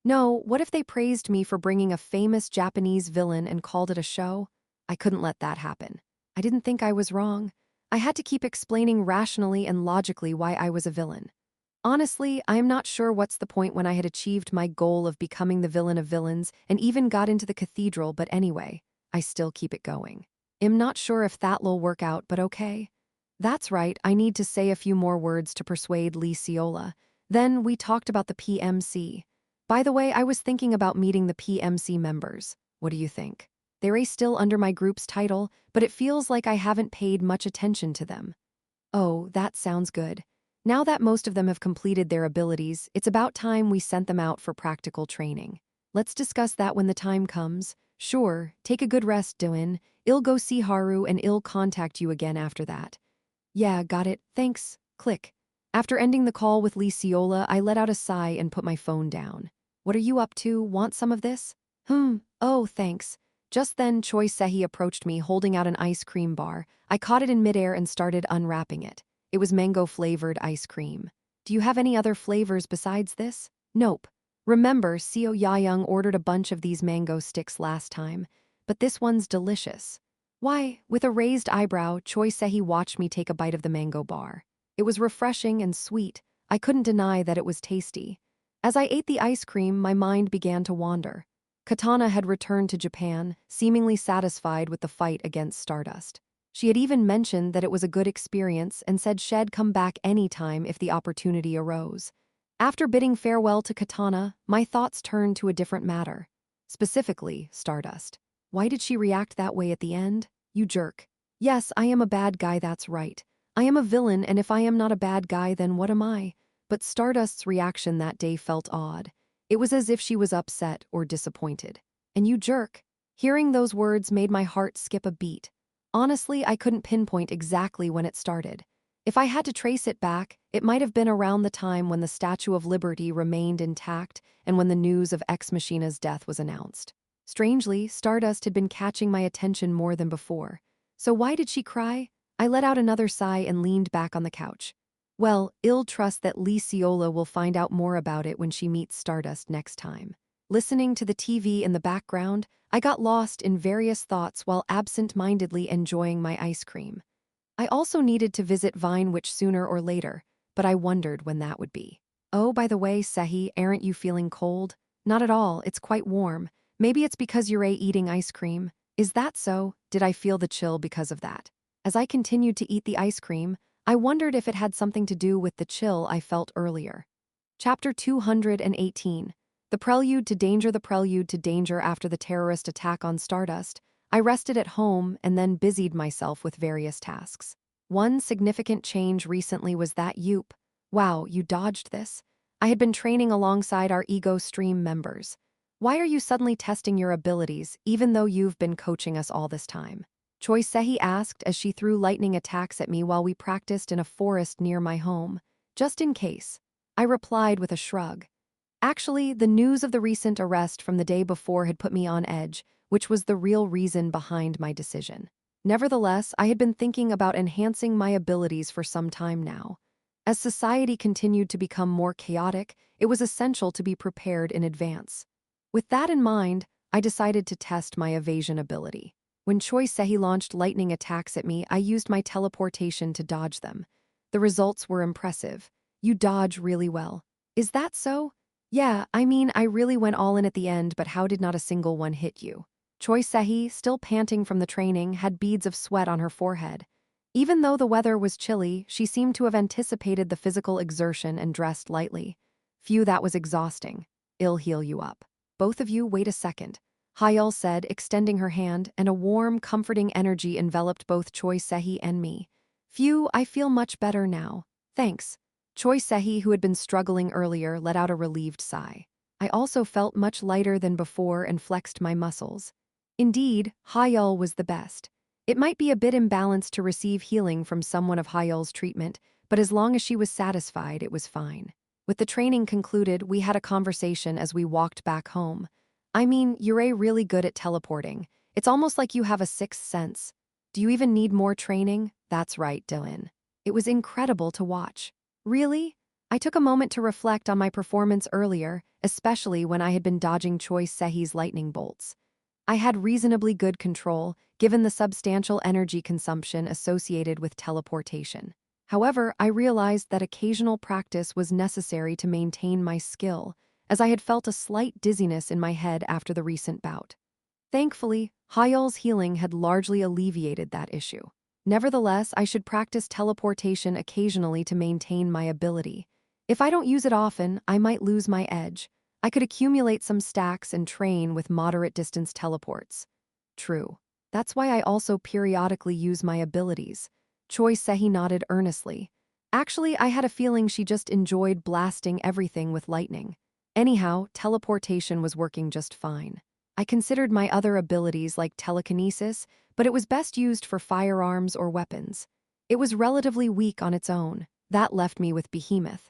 No, what if they praised me for bringing a famous Japanese villain and called it a show? I couldn't let that happen. I didn't think I was wrong. I had to keep explaining rationally and logically why I was a villain. Honestly, I am not sure what's the point when I had achieved my goal of becoming the villain of villains and even got into the cathedral, but anyway, I still keep it going. I'm not sure if that'll work out, but okay. That's right, I need to say a few more words to persuade Lee Ciola. Then we talked about the PMC. By the way, I was thinking about meeting the PMC members. What do you think? They're still under my group's title, but it feels like I haven't paid much attention to them. Oh, that sounds good. Now that most of them have completed their abilities, it's about time we sent them out for practical training. Let's discuss that when the time comes. Sure, take a good rest, Doin. I'll go see Haru and I'll contact you again after that. Yeah, got it. Thanks. Click. After ending the call with Lee Ciola, I let out a sigh and put my phone down. What are you up to? Want some of this? Oh, thanks. Just then, Choi Sehi approached me holding out an ice cream bar. I caught it in midair and started unwrapping it. It was mango-flavored ice cream. Do you have any other flavors besides this? Nope. Remember, Seo Yayoung ordered a bunch of these mango sticks last time, but this one's delicious. Why, with a raised eyebrow, Choi Sehi watched me take a bite of the mango bar. It was refreshing and sweet. I couldn't deny that it was tasty. As I ate the ice cream, my mind began to wander. Katana had returned to Japan, seemingly satisfied with the fight against Stardust. She had even mentioned that it was a good experience and said she'd come back anytime if the opportunity arose. After bidding farewell to Katana, my thoughts turned to a different matter. Specifically, Stardust. Why did she react that way at the end? You jerk. Yes, I am a bad guy, that's right. I am a villain, and if I am not a bad guy, then what am I? But Stardust's reaction that day felt odd. It was as if she was upset or disappointed. And you jerk. Hearing those words made my heart skip a beat. Honestly, I couldn't pinpoint exactly when it started. If I had to trace it back, it might have been around the time when the Statue of Liberty remained intact and when the news of Ex Machina's death was announced. Strangely, Stardust had been catching my attention more than before. So why did she cry? I let out another sigh and leaned back on the couch. Well, ill trust that Lee Seola will find out more about it when she meets Stardust next time. Listening to the TV in the background, I got lost in various thoughts while absent-mindedly enjoying my ice cream. I also needed to visit Vinewich sooner or later, but I wondered when that would be. Oh, by the way, Sehi, aren't you feeling cold? Not at all, it's quite warm. Maybe it's because you're eating ice cream. Is that so? Did I feel the chill because of that? As I continued to eat the ice cream, I wondered if it had something to do with the chill I felt earlier. Chapter 218. The Prelude to Danger. The prelude to danger after the terrorist attack on Stardust. I rested at home and then busied myself with various tasks. One significant change recently was that Yoop. Wow, you dodged this. I had been training alongside our Ego Stream members. Why are you suddenly testing your abilities, even though you've been coaching us all this time? Choi Sehi asked as she threw lightning attacks at me while we practiced in a forest near my home. Just in case. I replied with a shrug. Actually, the news of the recent arrest from the day before had put me on edge, which was the real reason behind my decision. Nevertheless, I had been thinking about enhancing my abilities for some time now. As society continued to become more chaotic, it was essential to be prepared in advance. With that in mind, I decided to test my evasion ability. When Choi Sehi launched lightning attacks at me, I used my teleportation to dodge them. The results were impressive. You dodge really well. Is that so? Yeah, I mean, I really went all in at the end, but how did not a single one hit you? Choi Sehi, still panting from the training, had beads of sweat on her forehead. Even though the weather was chilly, she seemed to have anticipated the physical exertion and dressed lightly. Phew, that was exhausting. I'll heal you up. Both of you, wait a second. Hyul said, extending her hand, and a warm, comforting energy enveloped both Choi Sehi and me. Phew, I feel much better now. Thanks. Choi Sehi, who had been struggling earlier, let out a relieved sigh. I also felt much lighter than before and flexed my muscles. Indeed, Hyul was the best. It might be a bit imbalanced to receive healing from someone of Hyul's treatment, but as long as she was satisfied, it was fine. With the training concluded, we had a conversation as we walked back home. I mean, you're really good at teleporting. It's almost like you have a sixth sense. Do you even need more training? That's right, Dylan. It was incredible to watch. Really? I took a moment to reflect on my performance earlier, especially when I had been dodging Choi Sehi's lightning bolts. I had reasonably good control, given the substantial energy consumption associated with teleportation. However, I realized that occasional practice was necessary to maintain my skill, as I had felt a slight dizziness in my head after the recent bout. Thankfully, Hyul's healing had largely alleviated that issue. Nevertheless, I should practice teleportation occasionally to maintain my ability. If I don't use it often, I might lose my edge. I could accumulate some stacks and train with moderate distance teleports. True. That's why I also periodically use my abilities. Choi Sehi nodded earnestly. Actually, I had a feeling she just enjoyed blasting everything with lightning. Anyhow, teleportation was working just fine. I considered my other abilities like telekinesis, but it was best used for firearms or weapons. It was relatively weak on its own. That left me with Behemoth.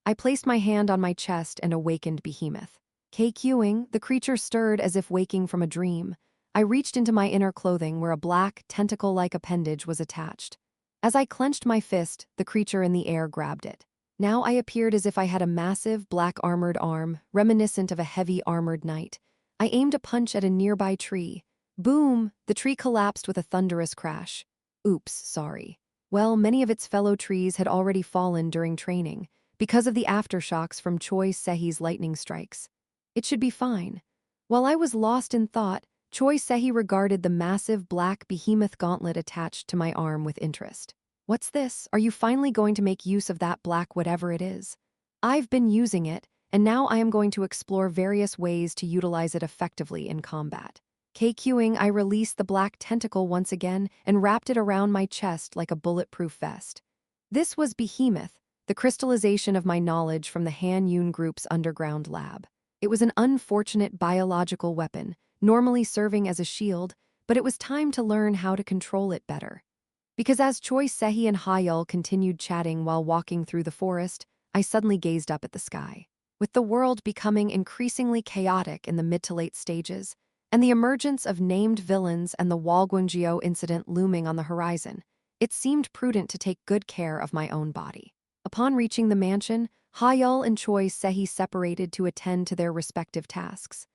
I placed my hand on my chest and awakened Behemoth. KQing, the creature stirred as if waking from a dream. I reached into my inner clothing where a black, tentacle-like appendage was attached. As I clenched my fist, the creature in the air grabbed it. Now I appeared as if I had a massive, black armored arm, reminiscent of a heavy armored knight. I aimed a punch at a nearby tree. Boom! The tree collapsed with a thunderous crash. Oops, sorry. Well, many of its fellow trees had already fallen during training, because of the aftershocks from Choi Sehi's lightning strikes. It should be fine. While I was lost in thought, Choi Sehi regarded the massive black behemoth gauntlet attached to my arm with interest. What's this? Are you finally going to make use of that black whatever it is? I've been using it, and now I am going to explore various ways to utilize it effectively in combat. KQing, I released the black tentacle once again and wrapped it around my chest like a bulletproof vest. This was Behemoth, the crystallization of my knowledge from the Han Yun Group's underground lab. It was an unfortunate biological weapon, normally serving as a shield, but it was time to learn how to control it better. Because as Choi Sehi and Hayul continued chatting while walking through the forest, I suddenly gazed up at the sky. With the world becoming increasingly chaotic in the mid to late stages, and the emergence of named villains and the Walguanjiao incident looming on the horizon, it seemed prudent to take good care of my own body. Upon reaching the mansion, Hayul and Choi Sehi separated to attend to their respective tasks.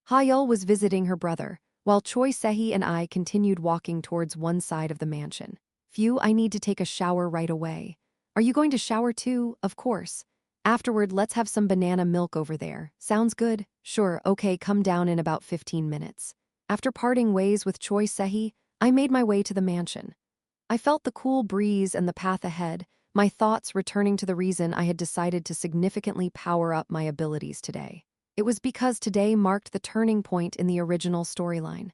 Hayul was visiting her brother, while Choi Sehi and I continued walking towards one side of the mansion. Phew, I need to take a shower right away. Are you going to shower too? Of course. Afterward, let's have some banana milk over there. Sounds good? Sure, okay, come down in about 15 minutes. After parting ways with Choi Sehi, I made my way to the mansion. I felt the cool breeze and the path ahead, my thoughts returning to the reason I had decided to significantly power up my abilities today. It was because today marked the turning point in the original storyline.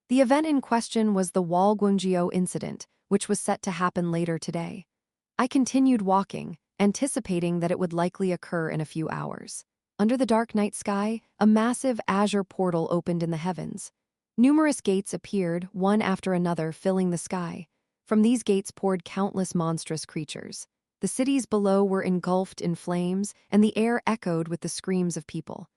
The event in question was the Walguanjiao incident, which was set to happen later today. I continued walking, anticipating that it would likely occur in a few hours. Under the dark night sky, a massive azure portal opened in the heavens. Numerous gates appeared, one after another, filling the sky. From these gates poured countless monstrous creatures. The cities below were engulfed in flames, and the air echoed with the screams of people.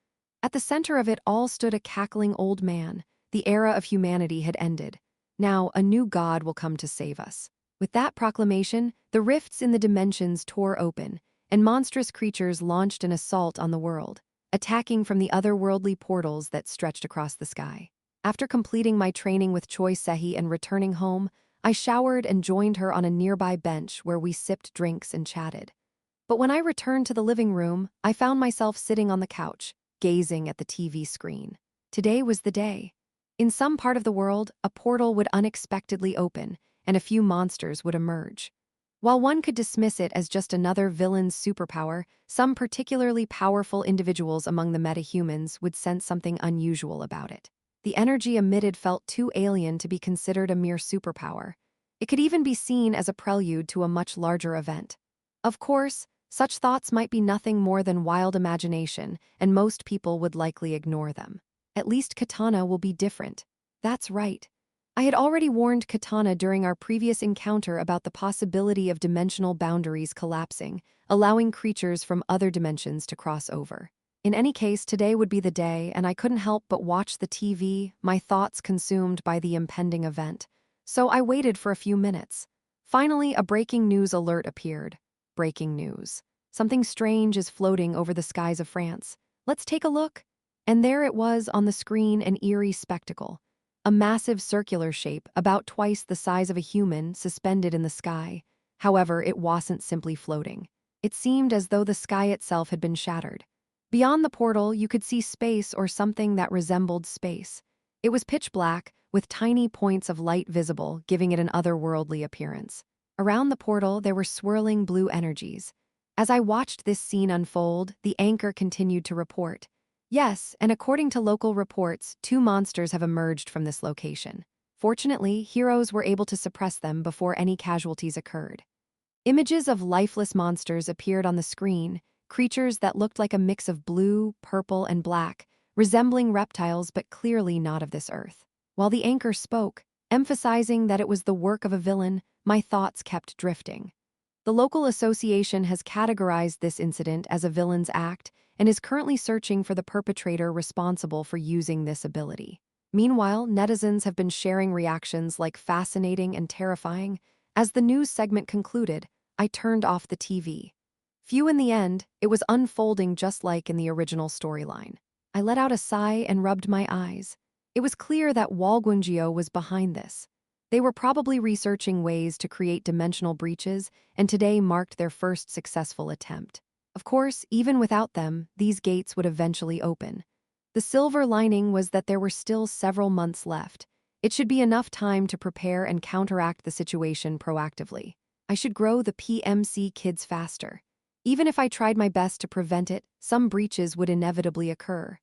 At the center of it all stood a cackling old man. The era of humanity had ended. Now, a new god will come to save us. With that proclamation, the rifts in the dimensions tore open, and monstrous creatures launched an assault on the world, attacking from the otherworldly portals that stretched across the sky. After completing my training with Choi Sehi and returning home, I showered and joined her on a nearby bench where we sipped drinks and chatted. But when I returned to the living room, I found myself sitting on the couch, gazing at the TV screen. Today was the day. In some part of the world, a portal would unexpectedly open, and a few monsters would emerge. While one could dismiss it as just another villain's superpower, some particularly powerful individuals among the metahumans would sense something unusual about it. The energy emitted felt too alien to be considered a mere superpower. It could even be seen as a prelude to a much larger event. Of course, such thoughts might be nothing more than wild imagination, and most people would likely ignore them. At least Katana will be different. That's right. I had already warned Katana during our previous encounter about the possibility of dimensional boundaries collapsing, allowing creatures from other dimensions to cross over. In any case, today would be the day, and I couldn't help but watch the TV, my thoughts consumed by the impending event. So I waited for a few minutes. Finally, a breaking news alert appeared. Breaking news. Something strange is floating over the skies of France. Let's take a look. And there it was on the screen, an eerie spectacle. A massive circular shape, about twice the size of a human, suspended in the sky. However, it wasn't simply floating. It seemed as though the sky itself had been shattered. Beyond the portal, you could see space or something that resembled space. It was pitch black, with tiny points of light visible, giving it an otherworldly appearance. Around the portal, there were swirling blue energies. As I watched this scene unfold, the anchor continued to report. Yes, and according to local reports, 2 monsters have emerged from this location. Fortunately, heroes were able to suppress them before any casualties occurred. Images of lifeless monsters appeared on the screen, creatures that looked like a mix of blue, purple, and black, resembling reptiles but clearly not of this earth. While the anchor spoke, emphasizing that it was the work of a villain, my thoughts kept drifting. The local association has categorized this incident as a villain's act and is currently searching for the perpetrator responsible for using this ability. Meanwhile, netizens have been sharing reactions like fascinating and terrifying. As the news segment concluded, I turned off the TV. Few in the end, it was unfolding just like in the original storyline. I let out a sigh and rubbed my eyes. It was clear that Walgunjio was behind this. They were probably researching ways to create dimensional breaches, and today marked their first successful attempt. Of course, even without them, these gates would eventually open. The silver lining was that there were still several months left. It should be enough time to prepare and counteract the situation proactively. I should grow the PMC kids faster. Even if I tried my best to prevent it, some breaches would inevitably occur.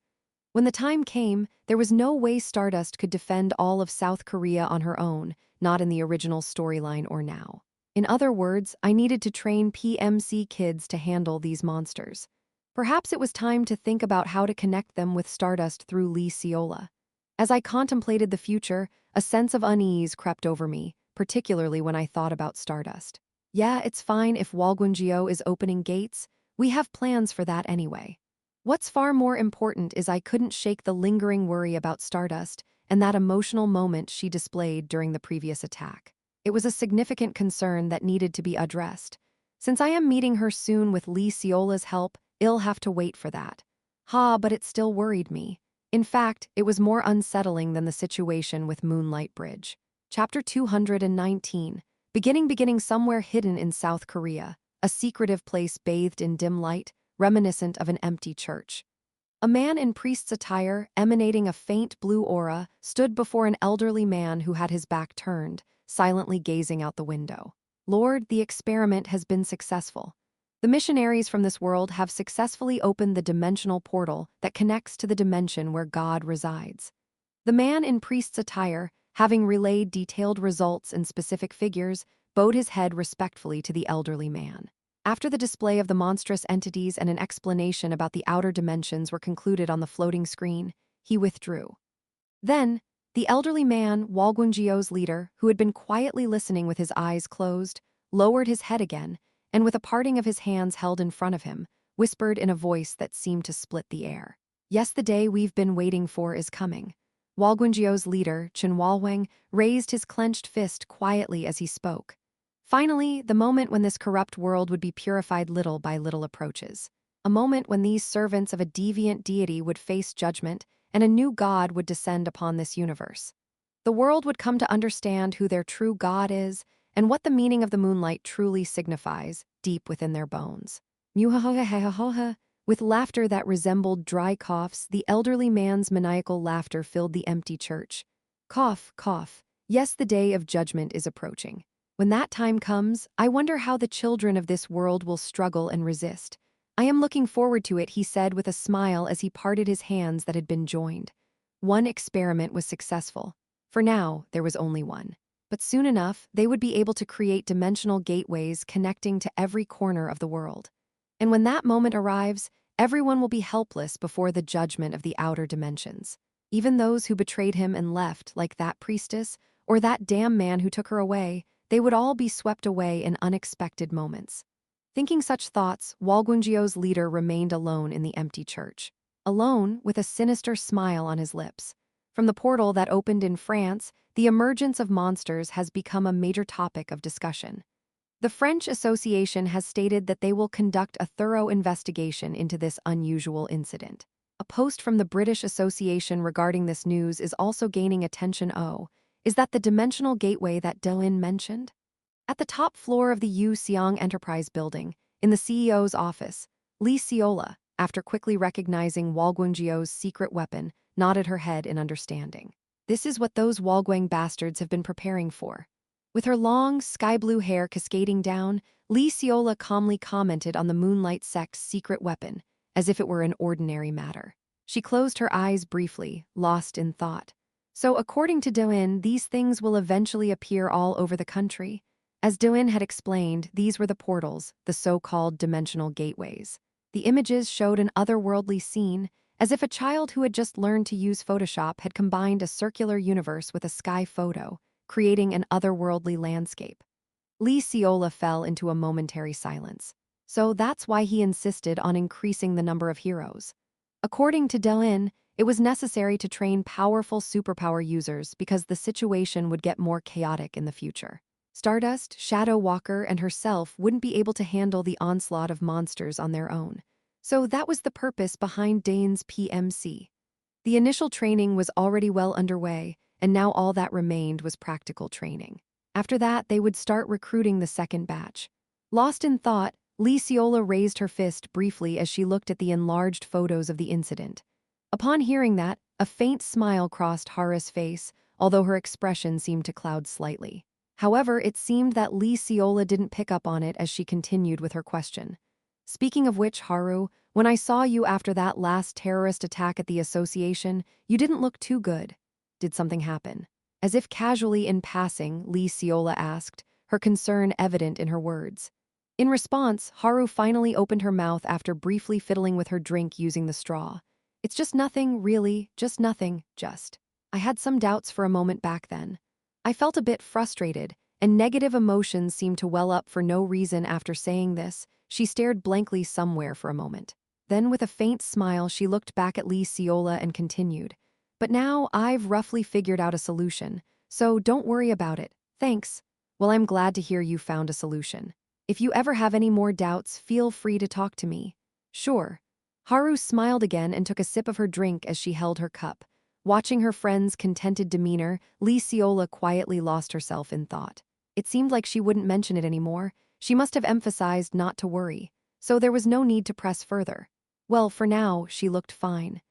When the time came, there was no way Stardust could defend all of South Korea on her own, not in the original storyline or now. In other words, I needed to train PMC kids to handle these monsters. Perhaps it was time to think about how to connect them with Stardust through Lee Seola. As I contemplated the future, a sense of unease crept over me, particularly when I thought about Stardust. Yeah, it's fine if Walgunjio is opening gates. We have plans for that anyway. What's far more important is I couldn't shake the lingering worry about Stardust and that emotional moment she displayed during the previous attack. It was a significant concern that needed to be addressed. Since I am meeting her soon with Lee Seola's help, I'll have to wait for that. But it still worried me. In fact, it was more unsettling than the situation with Moonlight Bridge. Chapter 219. Beginning somewhere hidden in South Korea, a secretive place bathed in dim light, reminiscent of an empty church. A man in priest's attire, emanating a faint blue aura, stood before an elderly man who had his back turned, silently gazing out the window. Lord, the experiment has been successful. The missionaries from this world have successfully opened the dimensional portal that connects to the dimension where God resides. The man in priest's attire, having relayed detailed results and specific figures, bowed his head respectfully to the elderly man. After the display of the monstrous entities and an explanation about the outer dimensions were concluded on the floating screen, he withdrew. Then, the elderly man, Walgunjio's leader, who had been quietly listening with his eyes closed, lowered his head again, and with a parting of his hands held in front of him, whispered in a voice that seemed to split the air. Yes, the day we've been waiting for is coming. Walgunjio's leader, Chen Walwang, raised his clenched fist quietly as he spoke. Finally, the moment when this corrupt world would be purified little by little approaches. A moment when these servants of a deviant deity would face judgment, and a new god would descend upon this universe. The world would come to understand who their true god is, and what the meaning of the moonlight truly signifies, deep within their bones. Muhahahahaha. With laughter that resembled dry coughs, the elderly man's maniacal laughter filled the empty church. Cough, cough. Yes, the day of judgment is approaching. When that time comes, I wonder how the children of this world will struggle and resist. I am looking forward to it, he said with a smile as he parted his hands that had been joined. One experiment was successful. For now, there was only one. But soon enough, they would be able to create dimensional gateways connecting to every corner of the world. And when that moment arrives, everyone will be helpless before the judgment of the outer dimensions. Even those who betrayed him and left, like that priestess, or that damn man who took her away, they would all be swept away in unexpected moments. Thinking such thoughts, Walgunjio's leader remained alone in the empty church. Alone, with a sinister smile on his lips. From the portal that opened in France, the emergence of monsters has become a major topic of discussion. The French Association has stated that they will conduct a thorough investigation into this unusual incident. A post from the British Association regarding this news is also gaining attention. Is that the dimensional gateway that Doin mentioned? At the top floor of the Yu Xiang Enterprise building, in the CEO's office, Lee Seola, after quickly recognizing Walgunjio's secret weapon, nodded her head in understanding. This is what those Walguang bastards have been preparing for. With her long, sky-blue hair cascading down, Lee Seola calmly commented on the Moonlight Sect's secret weapon, as if it were an ordinary matter. She closed her eyes briefly, lost in thought. So according to Doin, these things will eventually appear all over the country. As Doin had explained, these were the portals, the so-called dimensional gateways. The images showed an otherworldly scene, as if a child who had just learned to use Photoshop had combined a circular universe with a sky photo, creating an otherworldly landscape. Lee Seola fell into a momentary silence. So that's why he insisted on increasing the number of heroes. According to Doin, it was necessary to train powerful superpower users because the situation would get more chaotic in the future. Stardust, Shadow Walker, and herself wouldn't be able to handle the onslaught of monsters on their own. So that was the purpose behind Dane's PMC. The initial training was already well underway, and now all that remained was practical training. After that, they would start recruiting the second batch. Lost in thought, Lee Seola raised her fist briefly as she looked at the enlarged photos of the incident. Upon hearing that, a faint smile crossed Hara's face, although her expression seemed to cloud slightly. However, it seemed that Lee Seola didn't pick up on it as she continued with her question. Speaking of which, Haru, when I saw you after that last terrorist attack at the association, you didn't look too good. Did something happen? As if casually in passing, Lee Seola asked, her concern evident in her words. In response, Haru finally opened her mouth after briefly fiddling with her drink using the straw. It's just nothing, really, just nothing, just. I had some doubts for a moment back then. I felt a bit frustrated, and negative emotions seemed to well up for no reason after saying this. She stared blankly somewhere for a moment. Then with a faint smile, she looked back at Lee Seola and continued. But now I've roughly figured out a solution, so don't worry about it. Thanks. Well, I'm glad to hear you found a solution. If you ever have any more doubts, feel free to talk to me. Sure. Haru smiled again and took a sip of her drink as she held her cup. Watching her friend's contented demeanor, Lee Seola quietly lost herself in thought. It seemed like she wouldn't mention it anymore. She must have emphasized not to worry, so there was no need to press further. Well, for now, she looked fine.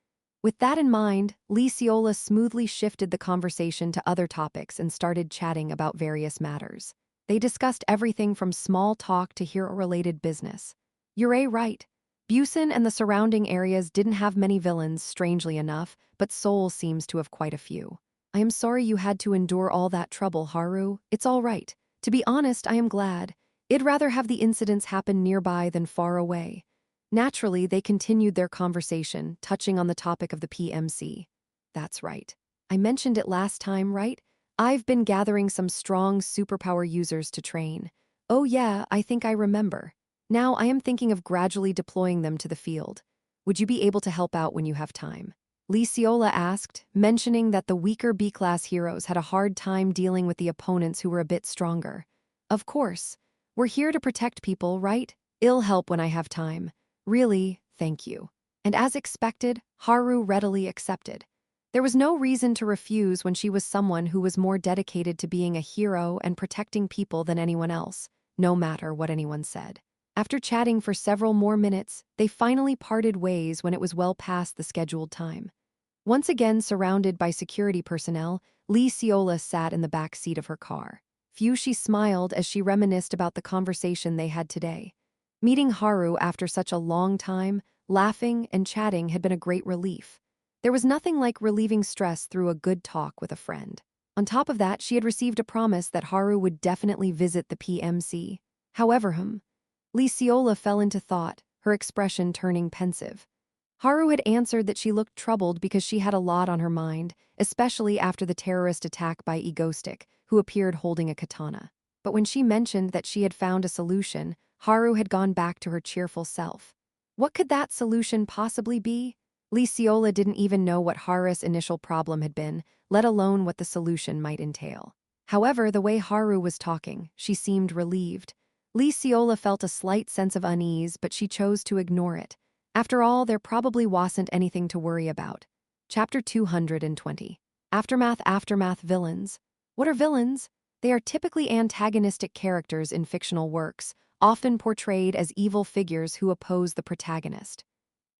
With that in mind, Lee Seola smoothly shifted the conversation to other topics and started chatting about various matters. They discussed everything from small talk to hero-related business. You're right. Busan and the surrounding areas didn't have many villains, strangely enough, but Seoul seems to have quite a few. I am sorry you had to endure all that trouble, Haru. It's all right. To be honest, I am glad. I'd rather have the incidents happen nearby than far away. Naturally, they continued their conversation, touching on the topic of the PMC. That's right. I mentioned it last time, right? I've been gathering some strong superpower users to train. Oh yeah, I think I remember. Now I am thinking of gradually deploying them to the field. Would you be able to help out when you have time? Lee Seola asked, mentioning that the weaker B-class heroes had a hard time dealing with the opponents who were a bit stronger. Of course. We're here to protect people, right? I'll help when I have time. Really, thank you. And as expected, Haru readily accepted. There was no reason to refuse when she was someone who was more dedicated to being a hero and protecting people than anyone else, no matter what anyone said. After chatting for several more minutes, they finally parted ways when it was well past the scheduled time. Once again surrounded by security personnel, Lee Seola sat in the back seat of her car. She smiled as she reminisced about the conversation they had today. Meeting Haru after such a long time, laughing and chatting had been a great relief. There was nothing like relieving stress through a good talk with a friend. On top of that, she had received a promise that Haru would definitely visit the PMC. However, Lee Seola fell into thought, her expression turning pensive. Haru had answered that she looked troubled because she had a lot on her mind, especially after the terrorist attack by Egostic, who appeared holding a katana. But when she mentioned that she had found a solution, Haru had gone back to her cheerful self. What could that solution possibly be? Lee Seola didn't even know what Haru's initial problem had been, let alone what the solution might entail. However, the way Haru was talking, she seemed relieved. Lee Seola felt a slight sense of unease, but she chose to ignore it. After all, there probably wasn't anything to worry about. Chapter 220. Aftermath Villains. What are villains? They are typically antagonistic characters in fictional works, often portrayed as evil figures who oppose the protagonist.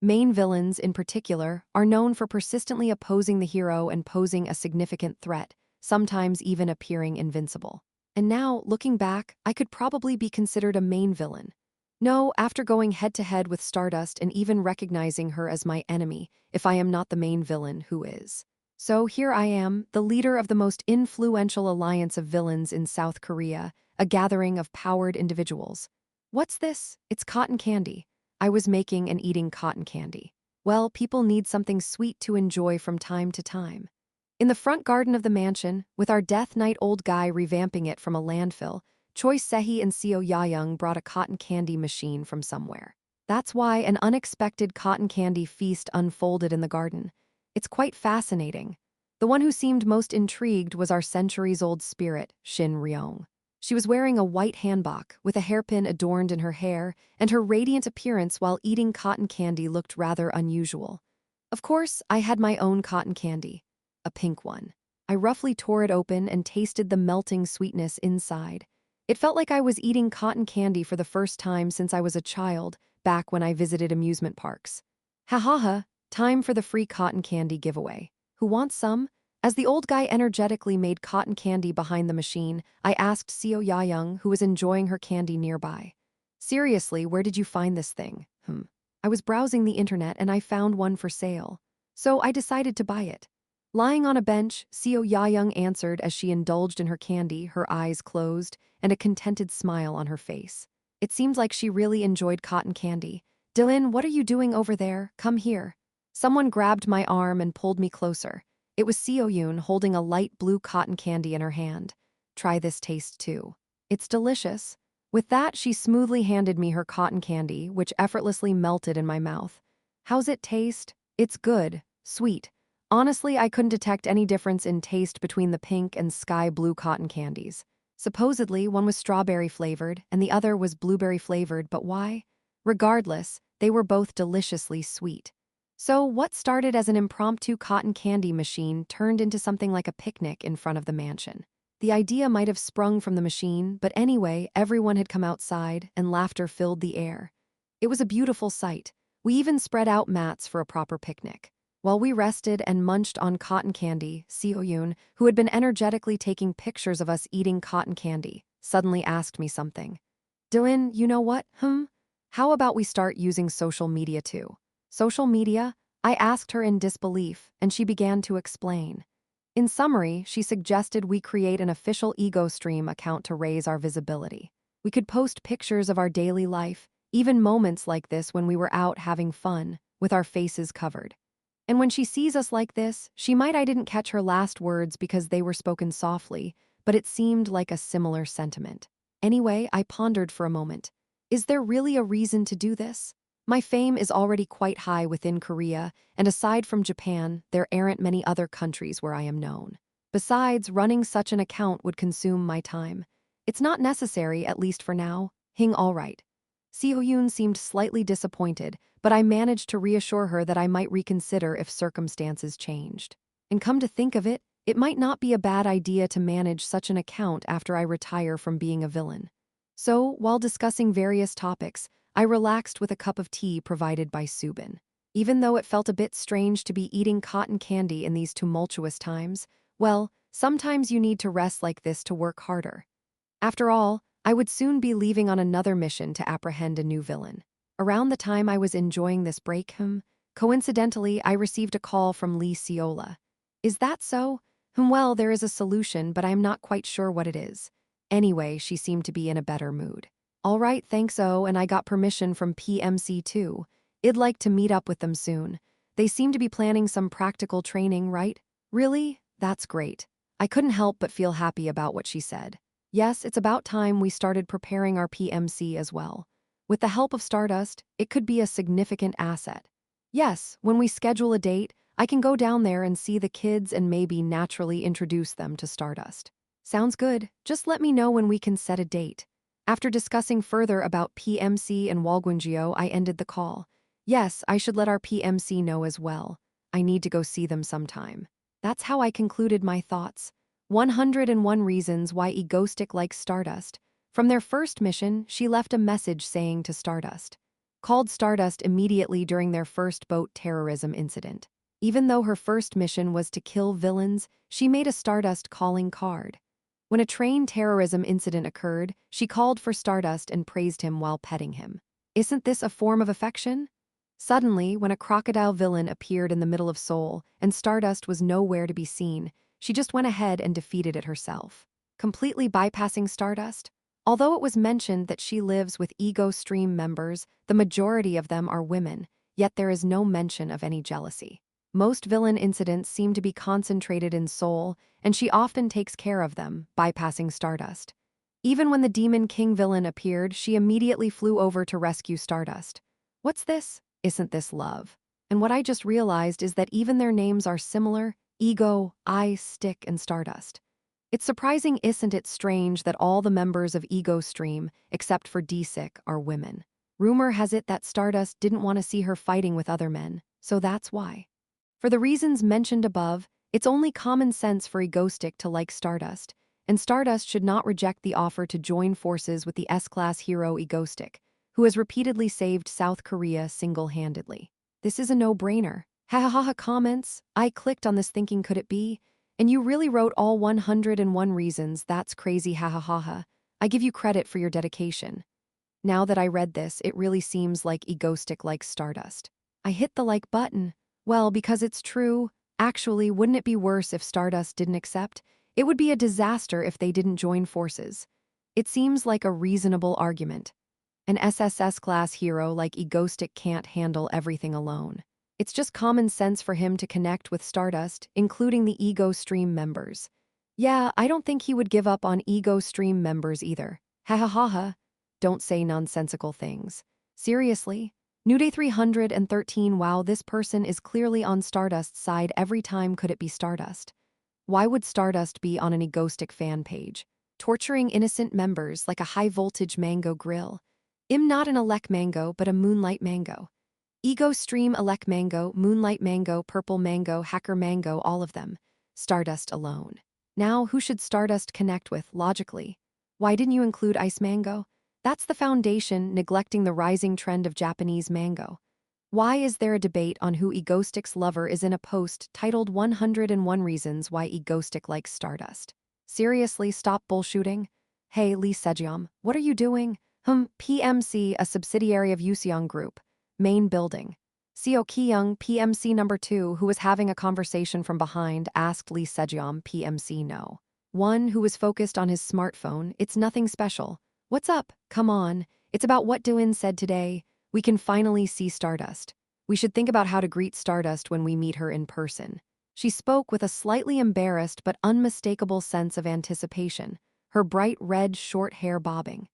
Main villains, in particular, are known for persistently opposing the hero and posing a significant threat, sometimes even appearing invincible. And now, looking back, I could probably be considered a main villain. No, after going head-to-head with Stardust and even recognizing her as my enemy, if I am not the main villain, who is? So here I am, the leader of the most influential alliance of villains in South Korea, a gathering of powered individuals. What's this? It's cotton candy. I was making and eating cotton candy. Well, people need something sweet to enjoy from time to time. In the front garden of the mansion, with our Death Knight old guy revamping it from a landfill, Choi Sehi and Seo Yayoung brought a cotton candy machine from somewhere. That's why an unexpected cotton candy feast unfolded in the garden. It's quite fascinating. The one who seemed most intrigued was our centuries-old spirit, Shin Ryong. She was wearing a white hanbok with a hairpin adorned in her hair, and her radiant appearance while eating cotton candy looked rather unusual. Of course, I had my own cotton candy, a pink one. I roughly tore it open and tasted the melting sweetness inside. It felt like I was eating cotton candy for the first time since I was a child, back when I visited amusement parks. Ha ha ha, time for the free cotton candy giveaway. Who wants some? As the old guy energetically made cotton candy behind the machine, I asked Seo Yayoung, who was enjoying her candy nearby. Seriously, where did you find this thing? I was browsing the internet and I found one for sale. So I decided to buy it. Lying on a bench, Seo Yayoung answered as she indulged in her candy, her eyes closed, and a contented smile on her face. It seemed like she really enjoyed cotton candy. Dylan, what are you doing over there? Come here. Someone grabbed my arm and pulled me closer. It was Seo Yoon holding a light blue cotton candy in her hand. Try this taste too. It's delicious. With that, she smoothly handed me her cotton candy, which effortlessly melted in my mouth. How's it taste? It's good, sweet. Honestly, I couldn't detect any difference in taste between the pink and sky blue cotton candies. Supposedly, one was strawberry flavored and the other was blueberry flavored, but why? Regardless, they were both deliciously sweet. So, what started as an impromptu cotton candy machine turned into something like a picnic in front of the mansion. The idea might have sprung from the machine, but anyway, everyone had come outside and laughter filled the air. It was a beautiful sight. We even spread out mats for a proper picnic. While we rested and munched on cotton candy, Seo Yoon, who had been energetically taking pictures of us eating cotton candy, suddenly asked me something. Dylan, you know what? How about we start using social media too? Social media? I asked her in disbelief, and she began to explain. In summary, she suggested we create an official Ego Stream account to raise our visibility. We could post pictures of our daily life, even moments like this when we were out having fun, with our faces covered. And when she sees us like this, I didn't catch her last words because they were spoken softly, but it seemed like a similar sentiment. Anyway, I pondered for a moment. Is there really a reason to do this? My fame is already quite high within Korea, and aside from Japan, there aren't many other countries where I am known. Besides, running such an account would consume my time. It's not necessary, at least for now. All right. Seo Yoon seemed slightly disappointed, but I managed to reassure her that I might reconsider if circumstances changed. And come to think of it, it might not be a bad idea to manage such an account after I retire from being a villain. So, while discussing various topics, I relaxed with a cup of tea provided by Subin. Even though it felt a bit strange to be eating cotton candy in these tumultuous times, well, sometimes you need to rest like this to work harder. After all, I would soon be leaving on another mission to apprehend a new villain. Around the time I was enjoying this break, coincidentally, I received a call from Lee Seola. Is that so? Well, there is a solution, but I am not quite sure what it is. Anyway, she seemed to be in a better mood. All right, thanks, and I got permission from PMC too. I'd like to meet up with them soon. They seem to be planning some practical training, right? Really? That's great. I couldn't help but feel happy about what she said. Yes, it's about time we started preparing our PMC as well. With the help of Stardust, it could be a significant asset. Yes, when we schedule a date, I can go down there and see the kids and maybe naturally introduce them to Stardust. Sounds good. Just let me know when we can set a date. After discussing further about PMC and Walgunjio, I ended the call. Yes, I should let our PMC know as well. I need to go see them sometime. That's how I concluded my thoughts. 101 reasons why Egoistic likes Stardust. From their first mission, she left a message saying to Stardust. Called Stardust immediately during their first boat terrorism incident. Even though her first mission was to kill villains, she made a Stardust calling card. When a train terrorism incident occurred, she called for Stardust and praised him while petting him. Isn't this a form of affection? Suddenly, when a crocodile villain appeared in the middle of Seoul and Stardust was nowhere to be seen, she just went ahead and defeated it herself. Completely bypassing Stardust? Although it was mentioned that she lives with Ego Stream members, the majority of them are women, yet there is no mention of any jealousy. Most villain incidents seem to be concentrated in Seoul, and she often takes care of them, bypassing Stardust. Even when the Demon King villain appeared, she immediately flew over to rescue Stardust. What's this? Isn't this love? And what I just realized is that even their names are similar: Ego, I, Stick, and Stardust. It's surprising, isn't it strange, that all the members of Ego Stream, except for D-Sick, are women. Rumor has it that Stardust didn't want to see her fighting with other men, so that's why. For the reasons mentioned above, it's only common sense for Egostick to like Stardust, and Stardust should not reject the offer to join forces with the S-Class hero Egostick, who has repeatedly saved South Korea single-handedly. This is a no-brainer. Ha ha ha ha. Comments. I clicked on this thinking, could it be? And you really wrote all 101 reasons. That's crazy. Ha ha ha ha. I give you credit for your dedication. Now that I read this, it really seems like Egostick likes Stardust. I hit the like button. Well, because it's true. Actually, wouldn't it be worse if Stardust didn't accept? It would be a disaster if they didn't join forces. It seems like a reasonable argument. An SSS-class hero like Egostick can't handle everything alone. It's just common sense for him to connect with Stardust, including the Ego Stream members. Yeah, I don't think he would give up on Ego Stream members either. Ha ha ha ha. Don't say nonsensical things. Seriously? New Day 313. Wow, this person is clearly on Stardust's side every time. Could it be Stardust? Why would Stardust be on an Egostick fan page, torturing innocent members like a high-voltage mango grill? I'm not an elect mango, but a moonlight mango. Ego Stream, elect mango, moonlight mango, purple mango, hacker mango, all of them. Stardust alone. Now, who should Stardust connect with, logically? Why didn't you include ice mango? That's the foundation, neglecting the rising trend of Japanese mango. Why is there a debate on who Egostick's lover is in a post titled 101 Reasons Why Egostick Likes Stardust? Seriously, stop bullshooting? Hey, Lee Sejong, what are you doing? PMC, a subsidiary of Yuseong Group. Main building. Seo Ki-young, PMC number 2, who was having a conversation from behind, asked Lee Sejong, PMC no. 1, who was focused on his smartphone. It's nothing special. What's up? Come on. It's about what Do-in said today. We can finally see Stardust. We should think about how to greet Stardust when we meet her in person. She spoke with a slightly embarrassed but unmistakable sense of anticipation, her bright red short hair bobbing.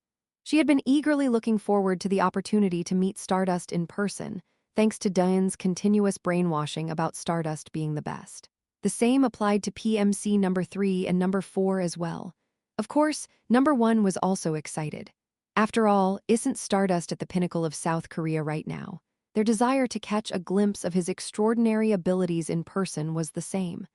She had been eagerly looking forward to the opportunity to meet Stardust in person, thanks to Do-in's continuous brainwashing about Stardust being the best. The same applied to PMC number 3 and number 4 as well. Of course, number 1 was also excited. After all, isn't Stardust at the pinnacle of South Korea right now? Their desire to catch a glimpse of his extraordinary abilities in person was the same.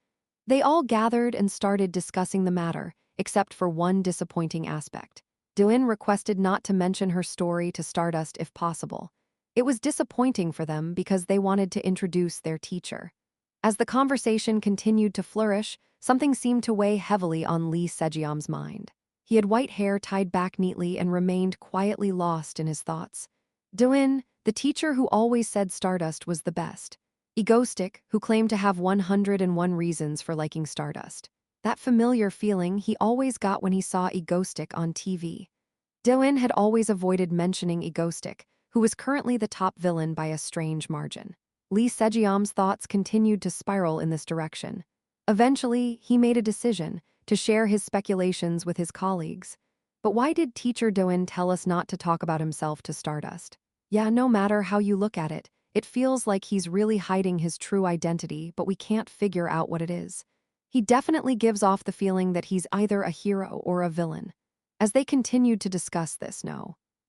They all gathered and started discussing the matter, except for one disappointing aspect. Do-in requested not to mention her story to Stardust if possible. It was disappointing for them because they wanted to introduce their teacher. As the conversation continued to flourish, something seemed to weigh heavily on Lee Sejong's mind. He had white hair tied back neatly and remained quietly lost in his thoughts. Do-in, the teacher who always said Stardust was the best. Egostick, who claimed to have 101 reasons for liking Stardust. That familiar feeling he always got when he saw Egostick on TV. Do-in had always avoided mentioning Egostick, who was currently the top villain by a strange margin. Lee Sejong's thoughts continued to spiral in this direction. Eventually, he made a decision to share his speculations with his colleagues. But why did Teacher Do-in tell us not to talk about himself to Stardust? Yeah, no matter how you look at it, it feels like he's really hiding his true identity, but we can't figure out what it is. He definitely gives off the feeling that he's either a hero or a villain. As they continued to discuss this,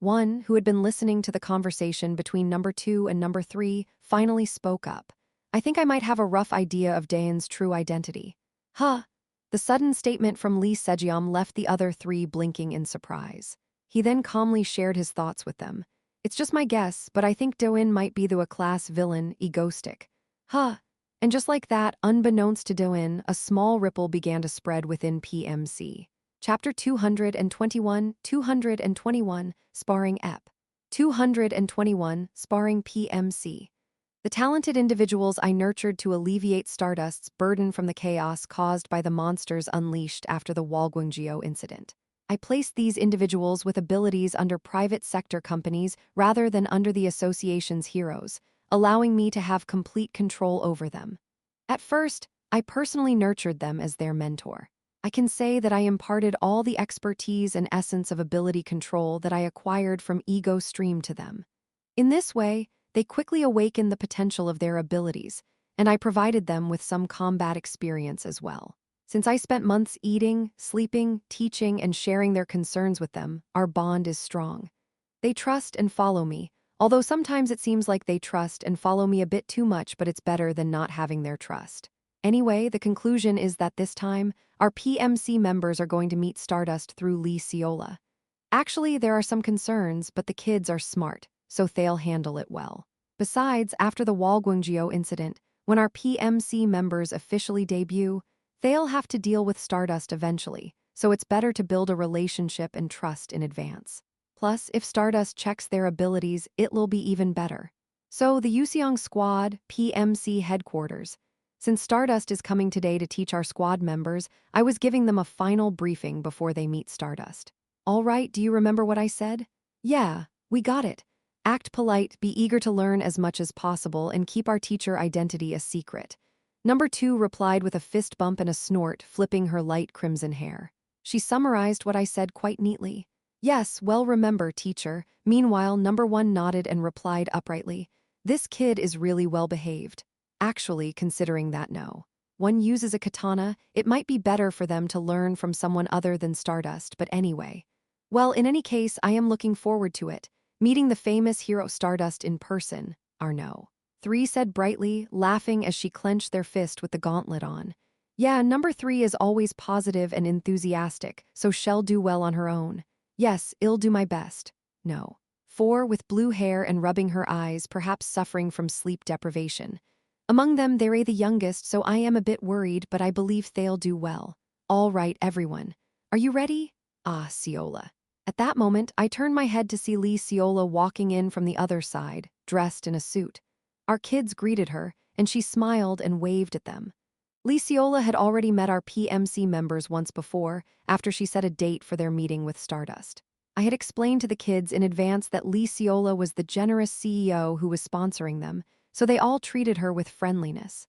one, who had been listening to the conversation between number 2 and number 3, finally spoke up. I think I might have a rough idea of Do-in's true identity. Huh? The sudden statement from Lee Sejong left the other 3 blinking in surprise. He then calmly shared his thoughts with them. It's just my guess, but I think Do-in might be the A-class villain, Egostick. Huh? And just like that, unbeknownst to Do-in, a small ripple began to spread within PMC. Chapter 221, Sparring Ep. 221, Sparring PMC. The talented individuals I nurtured to alleviate Stardust's burden from the chaos caused by the monsters unleashed after the Walguangjio incident. I placed these individuals with abilities under private sector companies rather than under the association's heroes, allowing me to have complete control over them. At first, I personally nurtured them as their mentor. I can say that I imparted all the expertise and essence of ability control that I acquired from Ego Stream to them. In this way, they quickly awakened the potential of their abilities, and I provided them with some combat experience as well. Since I spent months eating, sleeping, teaching, and sharing their concerns with them, our bond is strong. They trust and follow me, although sometimes it seems like they trust and follow me a bit too much, but it's better than not having their trust. Anyway, the conclusion is that this time, our PMC members are going to meet Stardust through Lee Ciola. Actually, there are some concerns, but the kids are smart, so they'll handle it well. Besides, after the Walguangjio incident, when our PMC members officially debut, they'll have to deal with Stardust eventually, so it's better to build a relationship and trust in advance. Plus, if Stardust checks their abilities, it'll be even better. So, the Yuseong Squad, PMC headquarters. Since Stardust is coming today to teach our squad members, I was giving them a final briefing before they meet Stardust. All right, do you remember what I said? Yeah, we got it. Act polite, be eager to learn as much as possible, and keep our teacher identity a secret. Number 2 replied with a fist bump and a snort, flipping her light crimson hair. She summarized what I said quite neatly. Yes, well remember, teacher. Meanwhile, number 1 nodded and replied uprightly. This kid is really well behaved. Actually, considering that no one uses a katana, it might be better for them to learn from someone other than Stardust, but anyway. Well, in any case, I am looking forward to it. Meeting the famous hero Stardust in person, Arno. 3 said brightly, laughing as she clenched their fist with the gauntlet on. Yeah, number 3 is always positive and enthusiastic, so she'll do well on her own. Yes, I'll do my best. No. 4 with blue hair and rubbing her eyes, perhaps suffering from sleep deprivation. Among them, they're the youngest, so I am a bit worried, but I believe they'll do well. All right, everyone. Are you ready? Ah, Ciola. At that moment, I turned my head to see Lee Ciola walking in from the other side, dressed in a suit. Our kids greeted her, and she smiled and waved at them. Lee Ciola had already met our PMC members once before, after she set a date for their meeting with Stardust. I had explained to the kids in advance that Lee Ciola was the generous CEO who was sponsoring them, so they all treated her with friendliness.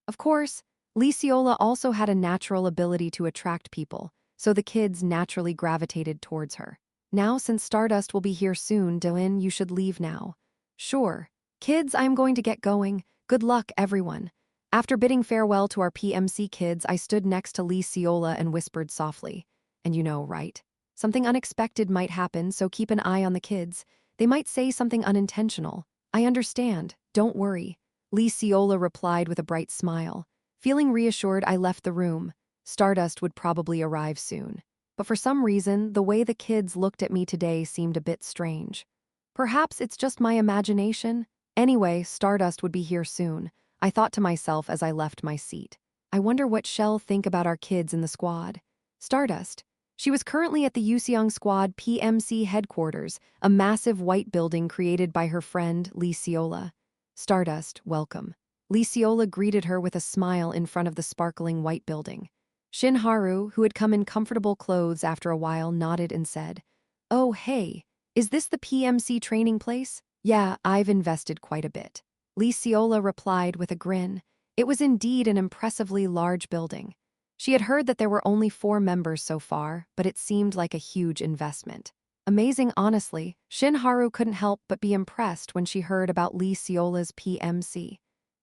Of course, Lee Ciola also had a natural ability to attract people, so the kids naturally gravitated towards her. Now, since Stardust will be here soon, Dylan, you should leave now. Sure. Kids, I'm going to get going. Good luck, everyone. After bidding farewell to our PMC kids, I stood next to Lee Ciola and whispered softly. And you know, right? Something unexpected might happen, so keep an eye on the kids. They might say something unintentional. I understand. Don't worry. Lee Ciola replied with a bright smile. Feeling reassured, I left the room. Stardust would probably arrive soon. But for some reason, the way the kids looked at me today seemed a bit strange. Perhaps it's just my imagination. Anyway, Stardust would be here soon, I thought to myself as I left my seat. I wonder what she'll think about our kids in the squad. Stardust. She was currently at the Yuseong Squad PMC headquarters, a massive white building created by her friend, Lee Ciola. Stardust, welcome. Lee Ciola greeted her with a smile in front of the sparkling white building. Shin Haru, who had come in comfortable clothes after a while, nodded and said, Oh, hey, is this the PMC training place? Yeah, I've invested quite a bit. Lee Ciola replied with a grin. It was indeed an impressively large building. She had heard that there were only 4 members so far, but it seemed like a huge investment. Amazing, honestly, Shin Haru couldn't help but be impressed when she heard about Lee Ciola's PMC.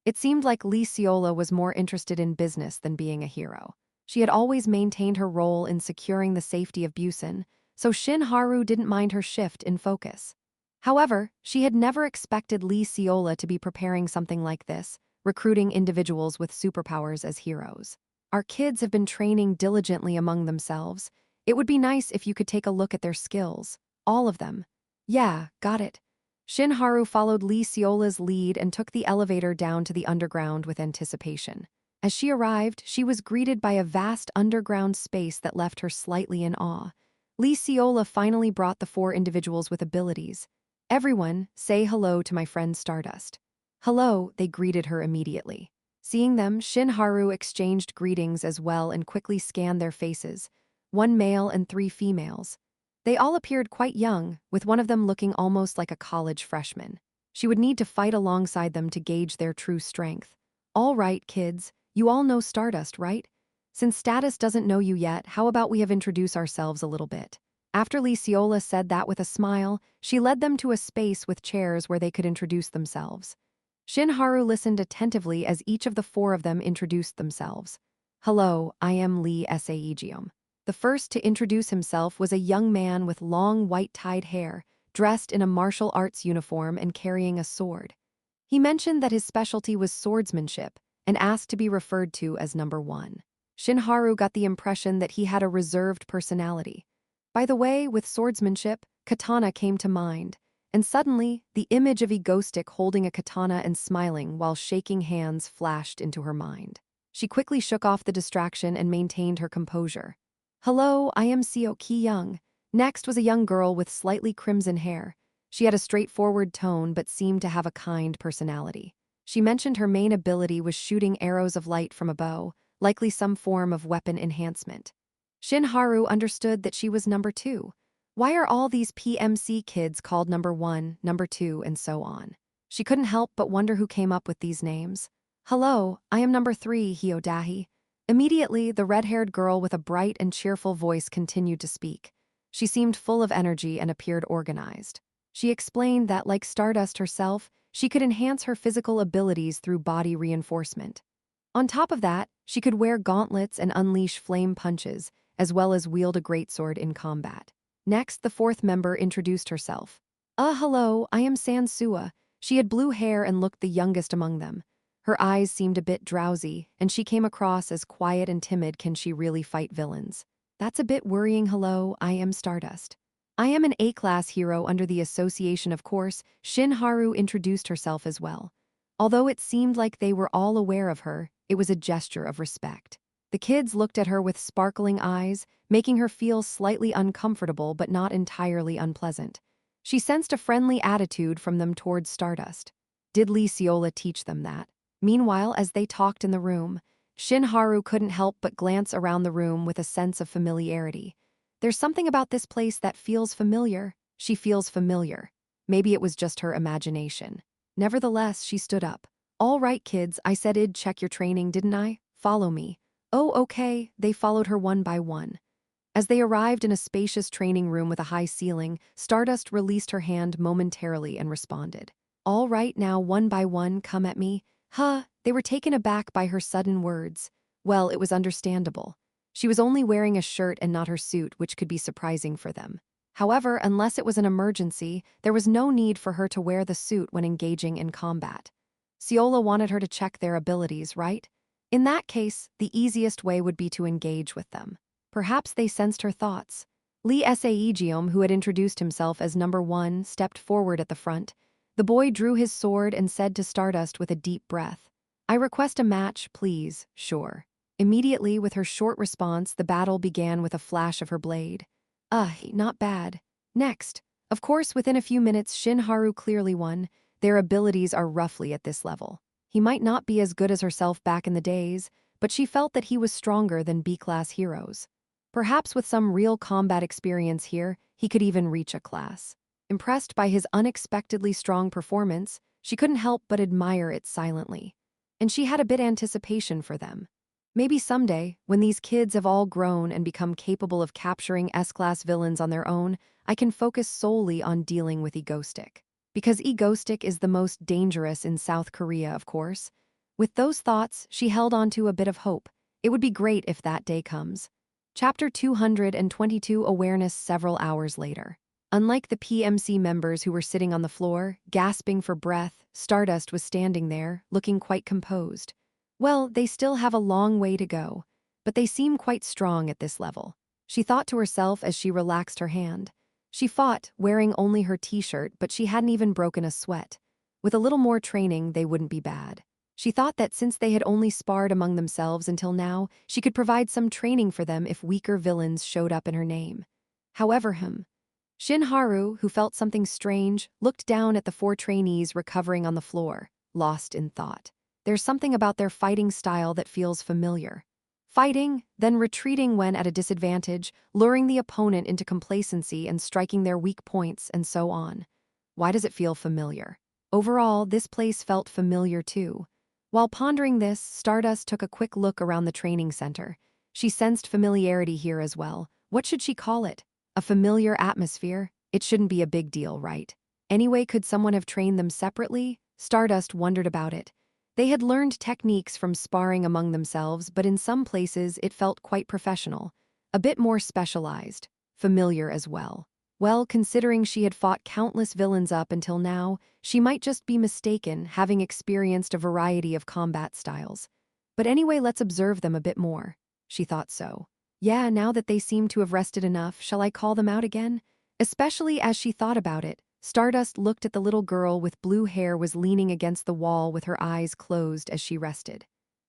It seemed like Lee Ciola was more interested in business than being a hero. She had always maintained her role in securing the safety of Busan, so Shin Haru didn't mind her shift in focus. However, she had never expected Lee Ciola to be preparing something like this, recruiting individuals with superpowers as heroes. Our kids have been training diligently among themselves. It would be nice if you could take a look at their skills. All of them. Yeah, got it. Shin Haru followed Lee Ciola's lead and took the elevator down to the underground with anticipation. As she arrived, she was greeted by a vast underground space that left her slightly in awe. Lee Ciola finally brought the 4 individuals with abilities. Everyone, say hello to my friend Stardust. Hello, they greeted her immediately. Seeing them, Shin Haru exchanged greetings as well and quickly scanned their faces. 1 male and 3 females. They all appeared quite young, with one of them looking almost like a college freshman. She would need to fight alongside them to gauge their true strength. All right, kids. You all know Stardust, right? Since Status doesn't know you yet, how about we have introduced ourselves a little bit? After Lee Ciola said that with a smile, she led them to a space with chairs where they could introduce themselves. Shin Haru listened attentively as each of the 4 of them introduced themselves. Hello, I am Lee Saegium. The first to introduce himself was a young man with long white-tied hair, dressed in a martial arts uniform and carrying a sword. He mentioned that his specialty was swordsmanship and asked to be referred to as number one. Shinharu got the impression that he had a reserved personality. By the way, with swordsmanship, katana came to mind, and suddenly, the image of Egostick holding a katana and smiling while shaking hands flashed into her mind. She quickly shook off the distraction and maintained her composure. Hello, I am Seo Ki-young. Next was a young girl with slightly crimson hair. She had a straightforward tone but seemed to have a kind personality. She mentioned her main ability was shooting arrows of light from a bow, likely some form of weapon enhancement. Shinharu understood that she was number two. Why are all these PMC kids called number one, number two, and so on? She couldn't help but wonder who came up with these names. Hello, I am number three, Hyodahi. Immediately, the red-haired girl with a bright and cheerful voice continued to speak. She seemed full of energy and appeared organized. She explained that, like Stardust herself, she could enhance her physical abilities through body reinforcement. On top of that, she could wear gauntlets and unleash flame punches, as well as wield a greatsword in combat. Next, the fourth member introduced herself. Hello, I am Sansua. She had blue hair and looked the youngest among them. Her eyes seemed a bit drowsy, and she came across as quiet and timid. Can she really fight villains? That's a bit worrying. Hello, I am Stardust. I am an A-class hero under the association, of course. Shinharu introduced herself as well. Although it seemed like they were all aware of her, it was a gesture of respect. The kids looked at her with sparkling eyes, making her feel slightly uncomfortable but not entirely unpleasant. She sensed a friendly attitude from them towards Stardust. Did Lee Seola teach them that? Meanwhile, as they talked in the room, Shinharu couldn't help but glance around the room with a sense of familiarity. There's something about this place that feels familiar. She feels familiar. Maybe it was just her imagination. Nevertheless, she stood up. All right, kids, I said I'd check your training, didn't I? Follow me. Oh, okay, they followed her one by one. As they arrived in a spacious training room with a high ceiling, Stardust released her hand momentarily and responded. All right, now one by one, come at me. They were taken aback by her sudden words. Well, it was understandable. She was only wearing a shirt and not her suit, which could be surprising for them. However, unless it was an emergency, there was no need for her to wear the suit when engaging in combat. Seola wanted her to check their abilities, right? In that case, the easiest way would be to engage with them. Perhaps they sensed her thoughts. Lee Saegium, who had introduced himself as number one, stepped forward at the front. The boy drew his sword and said to Stardust with a deep breath, I request a match, please, sure. Immediately, with her short response, the battle began with a flash of her blade. Not bad. Next. Of course, within a few minutes, Shinharu clearly won. Their abilities are roughly at this level. He might not be as good as herself back in the days, but she felt that he was stronger than B-class heroes. Perhaps with some real combat experience here, he could even reach a class. Impressed by his unexpectedly strong performance, she couldn't help but admire it silently. And she had a bit anticipation for them. Maybe someday, when these kids have all grown and become capable of capturing S-class villains on their own, I can focus solely on dealing with Egostick. Because Egostick is the most dangerous in South Korea, of course. With those thoughts, she held on to a bit of hope. It would be great if that day comes. Chapter 222 Awareness several hours later. Unlike the PMC members who were sitting on the floor, gasping for breath, Stardust was standing there, looking quite composed. Well, they still have a long way to go, but they seem quite strong at this level. She thought to herself as she relaxed her hand. She fought, wearing only her t-shirt, but she hadn't even broken a sweat. With a little more training, they wouldn't be bad. She thought that since they had only sparred among themselves until now, she could provide some training for them if weaker villains showed up in her name. However, Shinharu, who felt something strange, looked down at the four trainees recovering on the floor, lost in thought. There's something about their fighting style that feels familiar. Fighting, then retreating when at a disadvantage, luring the opponent into complacency and striking their weak points, and so on. Why does it feel familiar? Overall, this place felt familiar too. While pondering this, Stardust took a quick look around the training center. She sensed familiarity here as well. What should she call it? A familiar atmosphere? It shouldn't be a big deal, right? Anyway, could someone have trained them separately? Stardust wondered about it. They had learned techniques from sparring among themselves, but in some places it felt quite professional, a bit more specialized, familiar as well. Well, considering she had fought countless villains up until now, she might just be mistaken, having experienced a variety of combat styles. But anyway, let's observe them a bit more. She thought so. Yeah, now that they seem to have rested enough, shall I call them out again? Especially as she thought about it, Stardust looked at the little girl with blue hair was leaning against the wall with her eyes closed as she rested.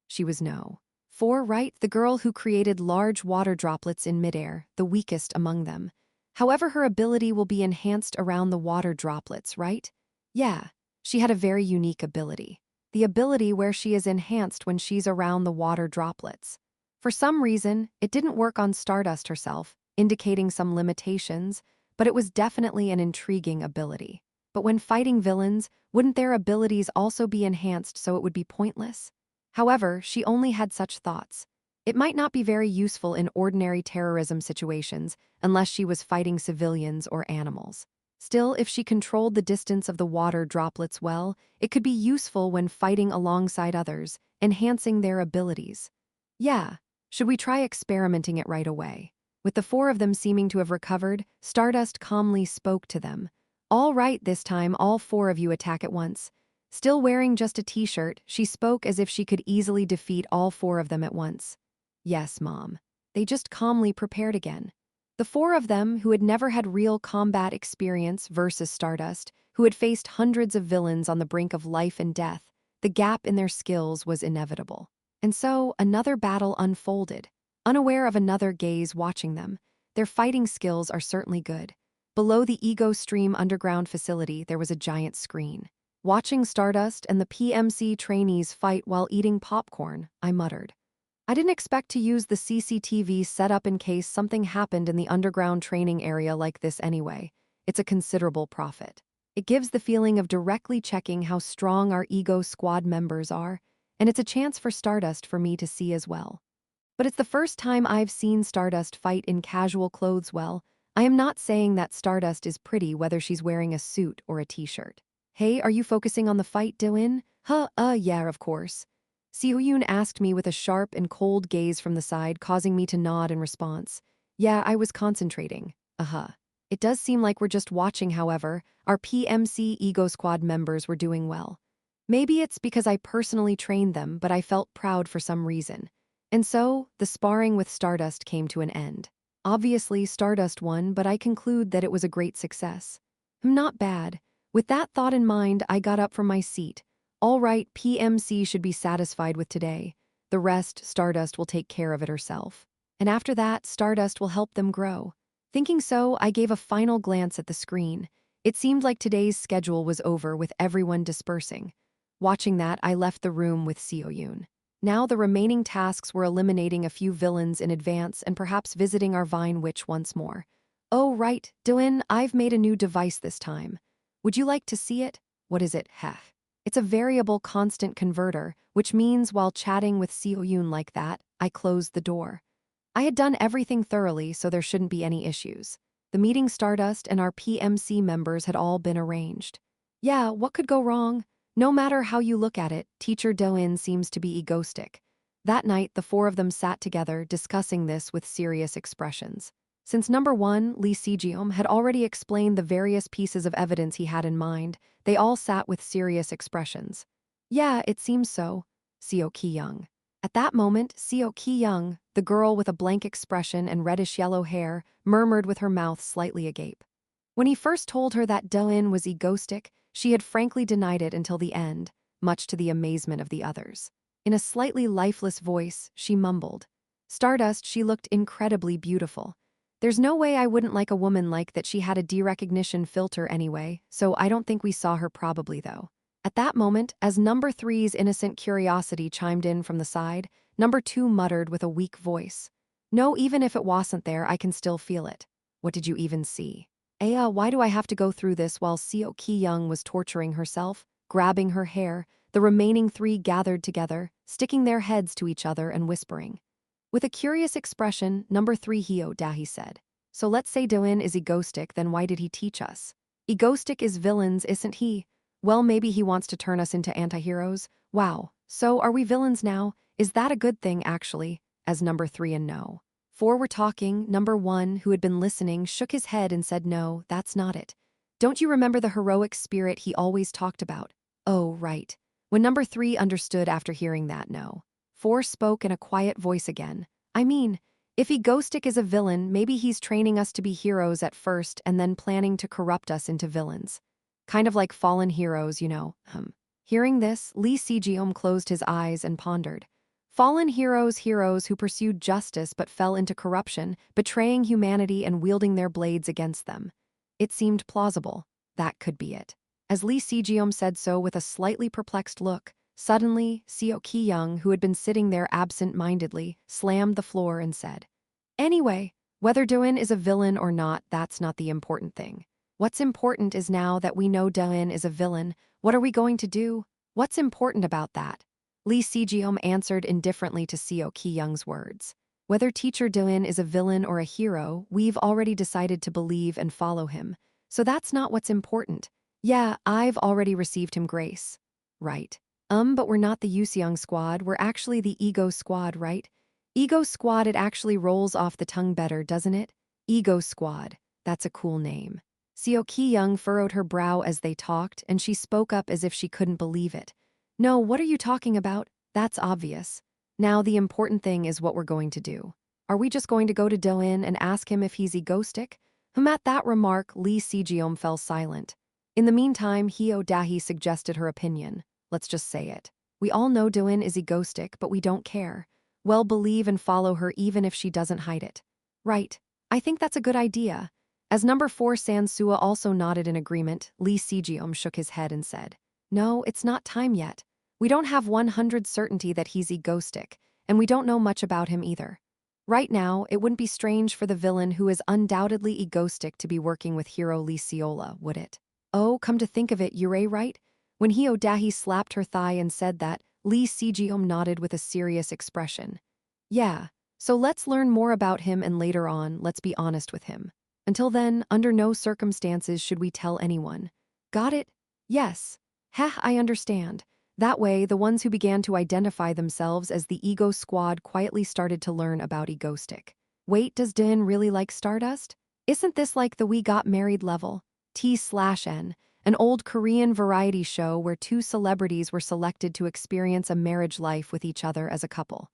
She was no. For, right, the girl who created large water droplets in midair, the weakest among them. However, her ability will be enhanced around the water droplets, right? Yeah, she had a very unique ability. The ability where she is enhanced when she's around the water droplets. For some reason, it didn't work on Stardust herself, indicating some limitations, but it was definitely an intriguing ability. But when fighting villains, wouldn't their abilities also be enhanced so it would be pointless? However, she only had such thoughts. It might not be very useful in ordinary terrorism situations unless she was fighting civilians or animals. Still, if she controlled the distance of the water droplets well, it could be useful when fighting alongside others, enhancing their abilities. Yeah, should we try experimenting it right away? With the four of them seeming to have recovered, Stardust calmly spoke to them. All right, this time all four of you attack at once. Still wearing just a t-shirt, she spoke as if she could easily defeat all four of them at once. Yes, Mom. They just calmly prepared again. The four of them, who had never had real combat experience versus Stardust, who had faced hundreds of villains on the brink of life and death, the gap in their skills was inevitable. And so, another battle unfolded. Unaware of another gaze watching them, their fighting skills are certainly good. Below the Ego Stream underground facility, there was a giant screen. Watching Stardust and the PMC trainees fight while eating popcorn, I muttered. I didn't expect to use the CCTV set up in case something happened in the underground training area like this anyway. It's a considerable profit. It gives the feeling of directly checking how strong our Ego Squad members are, and it's a chance for Stardust for me to see as well. But it's the first time I've seen Stardust fight in casual clothes well. I am not saying that Stardust is pretty whether she's wearing a suit or a t-shirt. Hey, are you focusing on the fight, Dylan? Yeah, of course. Seo-yoon asked me with a sharp and cold gaze from the side, causing me to nod in response. Yeah, I was concentrating. It does seem like we're just watching, however. Our PMC Ego Squad members were doing well. Maybe it's because I personally trained them, but I felt proud for some reason. And so, the sparring with Stardust came to an end. Obviously, Stardust won, but I conclude that it was a great success. Not bad. With that thought in mind, I got up from my seat. All right, PMC should be satisfied with today. The rest, Stardust will take care of it herself. And after that, Stardust will help them grow. Thinking so, I gave a final glance at the screen. It seemed like today's schedule was over with everyone dispersing. Watching that, I left the room with Seo-yoon. Now the remaining tasks were eliminating a few villains in advance and perhaps visiting our Vine Witch once more. Oh right, Dylan, I've made a new device this time. Would you like to see it? What is it, heh? It's a variable constant converter, which means while chatting with Seo-yoon like that, I closed the door. I had done everything thoroughly, so there shouldn't be any issues. The meeting Stardust and our PMC members had all been arranged. Yeah, what could go wrong? No matter how you look at it, Teacher Do-in seems to be egoistic. That night, the four of them sat together, discussing this with serious expressions. Since number one, Lee Sejeom, had already explained the various pieces of evidence he had in mind, they all sat with serious expressions. Yeah, it seems so. Seo Ki-young. At that moment, Seo Ki-young, the girl with a blank expression and reddish-yellow hair, murmured with her mouth slightly agape. When he first told her that Do-in was egoistic, she had frankly denied it until the end, much to the amazement of the others. In a slightly lifeless voice, she mumbled. Stardust, she looked incredibly beautiful. There's no way I wouldn't like a woman like that. She had a derecognition filter anyway, so I don't think we saw her probably though. At that moment, as number three's innocent curiosity chimed in from the side, number two muttered with a weak voice. No, even if it wasn't there, I can still feel it. What did you even see? Why do I have to go through this while Seo Ki-young was torturing herself, grabbing her hair? The remaining three gathered together, sticking their heads to each other and whispering. With a curious expression, number three Hyo-dahi said, So let's say Do-in is egoistic, then why did he teach us? Egoistic is villains, isn't he? Well, maybe he wants to turn us into antiheroes? Wow. So, are we villains now? Is that a good thing, actually? As number 3 and no. 4 were talking, number 1, who had been listening, shook his head and said no, that's not it. Don't you remember the heroic spirit he always talked about? Oh, right. When number 3 understood after hearing that no. 4 spoke in a quiet voice again. I mean, if Egoistic is a villain, maybe he's training us to be heroes at first and then planning to corrupt us into villains. Kind of like fallen heroes, you know. Hearing this, Lee Sejeom closed his eyes and pondered. Fallen heroes, heroes who pursued justice but fell into corruption, betraying humanity and wielding their blades against them. It seemed plausible. That could be it. As Lee Sejeom said so with a slightly perplexed look, suddenly, Seo Ki-young, who had been sitting there absent-mindedly, slammed the floor and said, "Anyway, whether Doin is a villain or not, that's not the important thing. What's important is now that we know Doin is a villain, what are we going to do? What's important about that?" Lee Sejeom answered indifferently to Seo Ki-young's words. Whether Teacher Doin is a villain or a hero, we've already decided to believe and follow him. So that's not what's important. Yeah, I've already received him grace. Right. But we're not the Yuseong squad, we're actually the Ego squad, right? Ego squad, it actually rolls off the tongue better, doesn't it? Ego squad. That's a cool name. Seo Ki-young furrowed her brow as they talked, and she spoke up as if she couldn't believe it. No, what are you talking about? That's obvious. Now the important thing is what we're going to do. Are we just going to go to Doin and ask him if he's egoistic? At that remark, Lee Sejeom fell silent. In the meantime, Hyo Dahi suggested her opinion. Let's just say it. We all know Doin is egoistic, but we don't care. Well, believe and follow her even if she doesn't hide it. Right. I think that's a good idea. As number 4 Sansua also nodded in agreement, Lee Sejeom shook his head and said, "No, it's not time yet. We don't have 100% certainty that he's egoistic, and we don't know much about him either. Right now, it wouldn't be strange for the villain who is undoubtedly egoistic to be working with hero Lee Seola, would it?" Oh, come to think of it, you're right? When Hyo Dahi slapped her thigh and said that, Lee Sejeom nodded with a serious expression. Yeah, so let's learn more about him and later on, let's be honest with him. Until then, under no circumstances should we tell anyone. Got it? Yes. Heh, I understand. That way, the ones who began to identify themselves as the Ego Squad quietly started to learn about Egoistic. Wait, does Din really like Stardust? Isn't this like the We Got Married level? T/N, an old Korean variety show where 2 celebrities were selected to experience a marriage life with each other as a couple.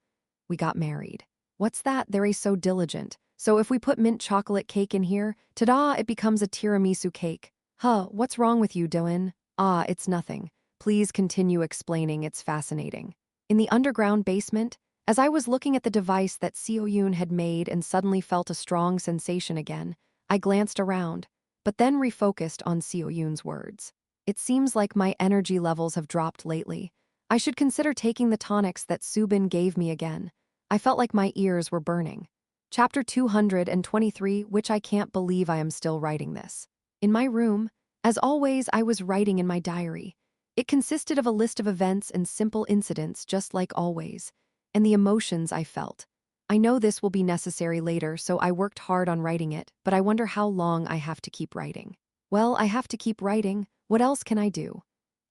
We got married. What's that? They're so diligent. So if we put mint chocolate cake in here, ta-da, it becomes a tiramisu cake. Huh, what's wrong with you, Doin? Ah, it's nothing. Please continue explaining, it's fascinating. In the underground basement, as I was looking at the device that Seo-yoon had made and suddenly felt a strong sensation again, I glanced around, but then refocused on Seo-yoon's words. It seems like my energy levels have dropped lately. I should consider taking the tonics that Subin gave me again. I felt like my ears were burning. Chapter 223, which I can't believe I am still writing this. In my room, as always, I was writing in my diary. It consisted of a list of events and simple incidents just like always, and the emotions I felt. I know this will be necessary later, so I worked hard on writing it, but I wonder how long I have to keep writing. Well, I have to keep writing. What else can I do?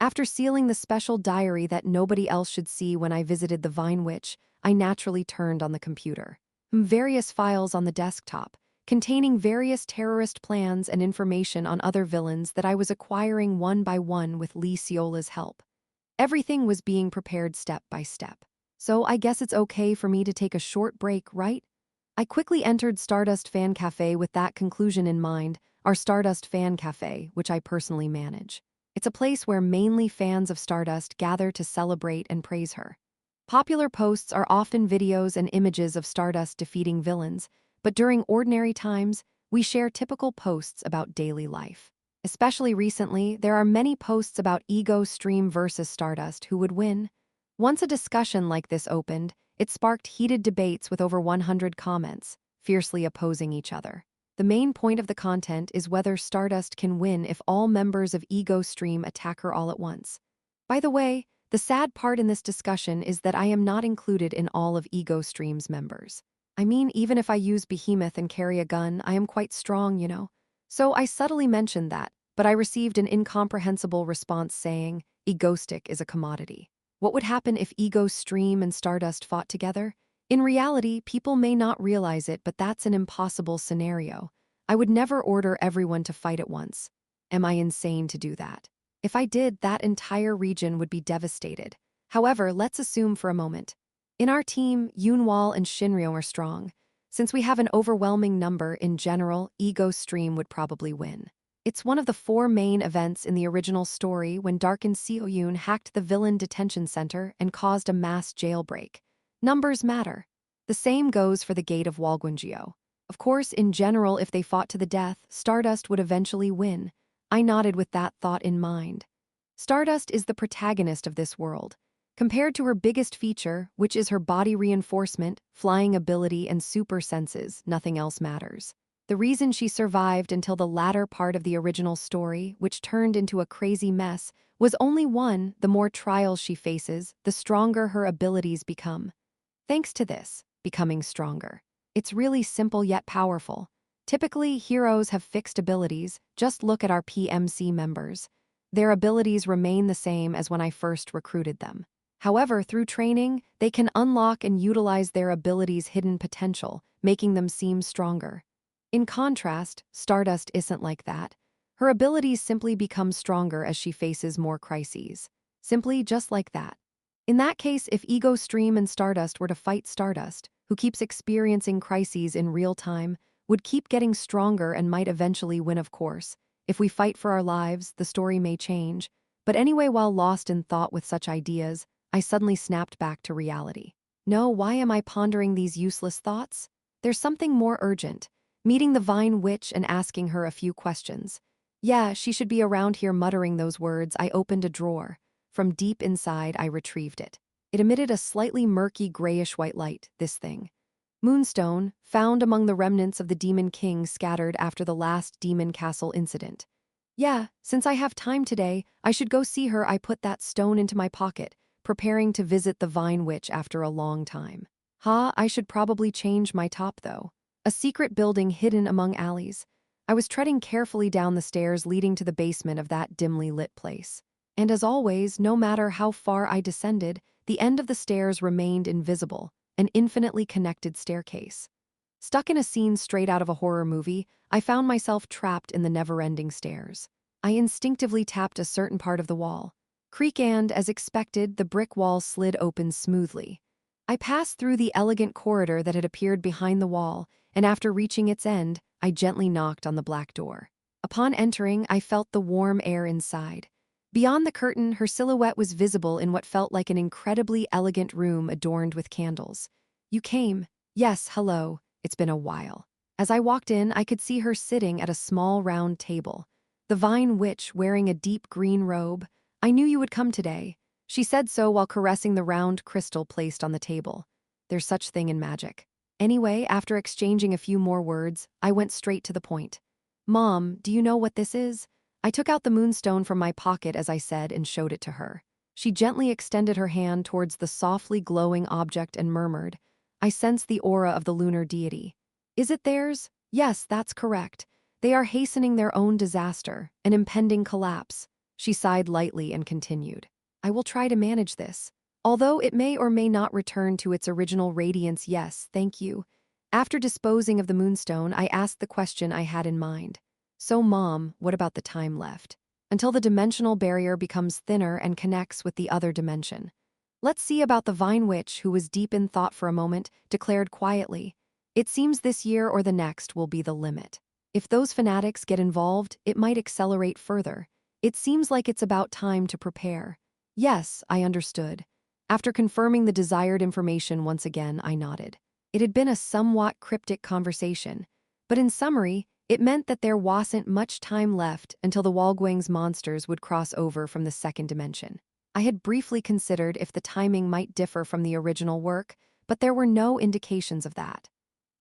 After sealing the special diary that nobody else should see when I visited the Vine Witch, I naturally turned on the computer. Various files on the desktop, containing various terrorist plans and information on other villains that I was acquiring one by one with Lee Seola's help. Everything was being prepared step by step. So I guess it's okay for me to take a short break, right? I quickly entered Stardust Fan Cafe with that conclusion in mind, our Stardust Fan Cafe, which I personally manage. It's a place where mainly fans of Stardust gather to celebrate and praise her. Popular posts are often videos and images of Stardust defeating villains, but during ordinary times, we share typical posts about daily life. Especially recently, there are many posts about Ego Stream versus Stardust who would win. Once a discussion like this opened, it sparked heated debates with over 100 comments, fiercely opposing each other. The main point of the content is whether Stardust can win if all members of Ego Stream attack her all at once. By the way, the sad part in this discussion is that I am not included in all of Ego Stream's members. I mean, even if I use Behemoth and carry a gun, I am quite strong, you know. So I subtly mentioned that, but I received an incomprehensible response saying, "Egostic is a commodity." What would happen if Ego Stream and Stardust fought together? In reality, people may not realize it, but that's an impossible scenario. I would never order everyone to fight at once. Am I insane to do that? If I did, that entire region would be devastated. However, let's assume for a moment. In our team, Yunwal and Shinryo are strong. Since we have an overwhelming number in general, Ego Stream would probably win. It's one of the 4 main events in the original story when Darkened Seoyun hacked the villain detention center and caused a mass jailbreak. Numbers matter. The same goes for the Gate of Walgunjio. Of course, in general, if they fought to the death, Stardust would eventually win. I nodded with that thought in mind. Stardust is the protagonist of this world. Compared to her biggest feature, which is her body reinforcement, flying ability, and super senses, nothing else matters. The reason she survived until the latter part of the original story, which turned into a crazy mess, was only one: the more trials she faces, the stronger her abilities become. Thanks to this, becoming stronger. It's really simple yet powerful. Typically, heroes have fixed abilities. Just look at our PMC members. Their abilities remain the same as when I first recruited them. However, through training, they can unlock and utilize their abilities' hidden potential, making them seem stronger. In contrast, Stardust isn't like that. Her abilities simply become stronger as she faces more crises. Simply just like that. In that case, if Ego Stream and Stardust were to fight, Stardust, who keeps experiencing crises in real time, would keep getting stronger and might eventually win, of course. If we fight for our lives, the story may change. But anyway, while lost in thought with such ideas, I suddenly snapped back to reality. No, why am I pondering these useless thoughts? There's something more urgent. Meeting the Vine Witch and asking her a few questions. Yeah, she should be around here. Muttering those words, I opened a drawer. From deep inside, I retrieved it. It emitted a slightly murky grayish-white light, this thing. Moonstone, found among the remnants of the Demon King scattered after the last Demon Castle incident. Yeah, since I have time today, I should go see her. I put that stone into my pocket, preparing to visit the Vine Witch after a long time. I should probably change my top though. A secret building hidden among alleys. I was treading carefully down the stairs leading to the basement of that dimly lit place. And as always, no matter how far I descended, the end of the stairs remained invisible, an infinitely connected staircase. Stuck in a scene straight out of a horror movie, I found myself trapped in the never-ending stairs. I instinctively tapped a certain part of the wall. Creak, and, as expected, the brick wall slid open smoothly. I passed through the elegant corridor that had appeared behind the wall, and after reaching its end, I gently knocked on the black door. Upon entering, I felt the warm air inside. Beyond the curtain, her silhouette was visible in what felt like an incredibly elegant room adorned with candles. You came. Yes, hello. It's been a while. As I walked in, I could see her sitting at a small round table. The Vine Witch, wearing a deep green robe. I knew you would come today. She said so while caressing the round crystal placed on the table. There's such thing in magic. Anyway, after exchanging a few more words, I went straight to the point. Mom, do you know what this is? I took out the moonstone from my pocket as I said and showed it to her. She gently extended her hand towards the softly glowing object and murmured, I sense the aura of the lunar deity. Is it theirs? Yes, that's correct. They are hastening their own disaster, an impending collapse. She sighed lightly and continued. I will try to manage this. Although it may or may not return to its original radiance, yes, thank you. After disposing of the moonstone, I asked the question I had in mind. So, Mom, what about the time left? Until the dimensional barrier becomes thinner and connects with the other dimension. Let's see about the Vine Witch, who was deep in thought for a moment, declared quietly. It seems this year or the next will be the limit. If those fanatics get involved, it might accelerate further. It seems like it's about time to prepare. Yes, I understood. After confirming the desired information once again, I nodded. It had been a somewhat cryptic conversation, but in summary, it meant that there wasn't much time left until the Walguang's monsters would cross over from the second dimension. I had briefly considered if the timing might differ from the original work, but there were no indications of that.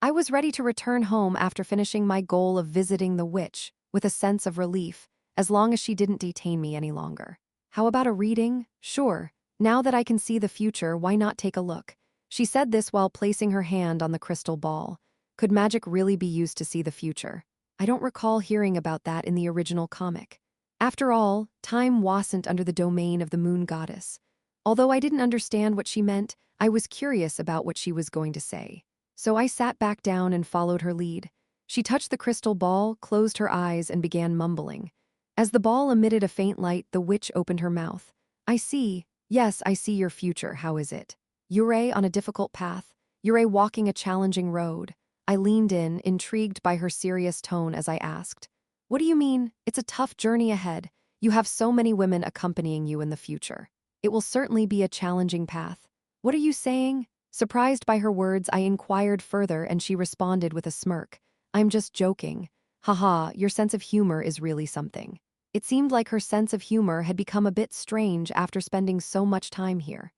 I was ready to return home after finishing my goal of visiting the witch, with a sense of relief, as long as she didn't detain me any longer. How about a reading? Sure. Now that I can see the future, why not take a look? She said this while placing her hand on the crystal ball. Could magic really be used to see the future? I don't recall hearing about that in the original comic. After all, time wasn't under the domain of the moon goddess. Although I didn't understand what she meant, I was curious about what she was going to say. So I sat back down and followed her lead. She touched the crystal ball, closed her eyes, and began mumbling. As the ball emitted a faint light, the witch opened her mouth. I see. Yes, I see your future. How is it? Yurei on a difficult path. Yurei walking a challenging road. I leaned in, intrigued by her serious tone as I asked. What do you mean? It's a tough journey ahead. You have so many women accompanying you in the future. It will certainly be a challenging path. What are you saying? Surprised by her words, I inquired further and she responded with a smirk. I'm just joking. Haha, your sense of humor is really something. It seemed like her sense of humor had become a bit strange after spending so much time here.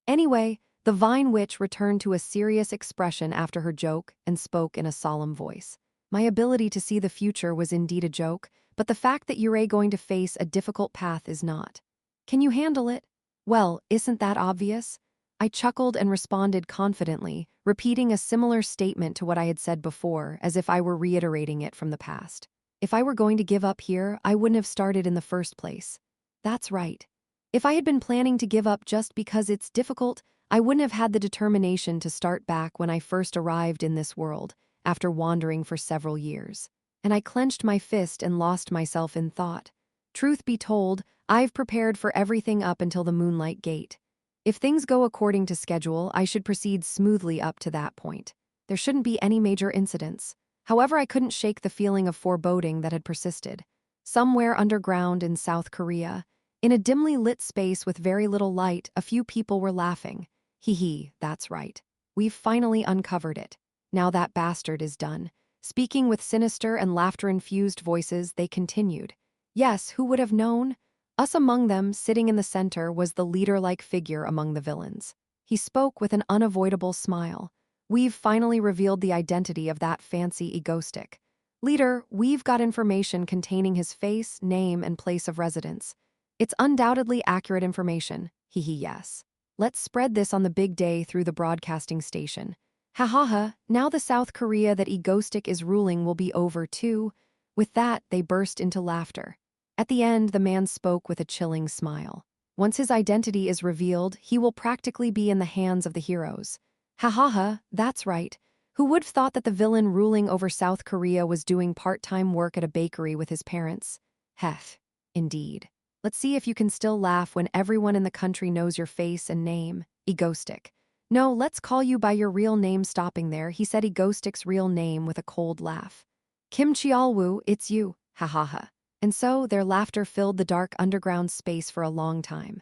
Anyway, the Vine Witch returned to a serious expression after her joke and spoke in a solemn voice. My ability to see the future was indeed a joke, but the fact that you're going to face a difficult path is not. Can you handle it? Well, isn't that obvious? I chuckled and responded confidently, repeating a similar statement to what I had said before, as if I were reiterating it from the past. If I were going to give up here, I wouldn't have started in the first place. That's right. If I had been planning to give up just because it's difficult, I wouldn't have had the determination to start back when I first arrived in this world, after wandering for several years. And I clenched my fist and lost myself in thought. Truth be told, I've prepared for everything up until the Moonlight Gate. If things go according to schedule, I should proceed smoothly up to that point. There shouldn't be any major incidents. However, I couldn't shake the feeling of foreboding that had persisted. Somewhere underground in South Korea, in a dimly lit space with very little light, a few people were laughing. Hee hee, that's right. We've finally uncovered it. Now that bastard is done. Speaking with sinister and laughter-infused voices, they continued. Yes, who would have known? Us among them, sitting in the center, was the leader-like figure among the villains. He spoke with an unavoidable smile. We've finally revealed the identity of that fancy egoistic. Leader, we've got information containing his face, name, and place of residence. It's undoubtedly accurate information. Hee hee, yes. Let's spread this on the big day through the broadcasting station. Ha ha ha, now the South Korea that egoistic is ruling will be over too. With that, they burst into laughter. At the end, the man spoke with a chilling smile. Once his identity is revealed, he will practically be in the hands of the heroes. Ha ha ha, that's right. Who would have thought that the villain ruling over South Korea was doing part-time work at a bakery with his parents? Heh, indeed. Let's see if you can still laugh when everyone in the country knows your face and name. Egoistic. No, let's call you by your real name. Stopping there, he said Egoistic's real name with a cold laugh. Kim Chialwoo, it's you. Ha ha ha. And so their laughter filled the dark underground space for a long time.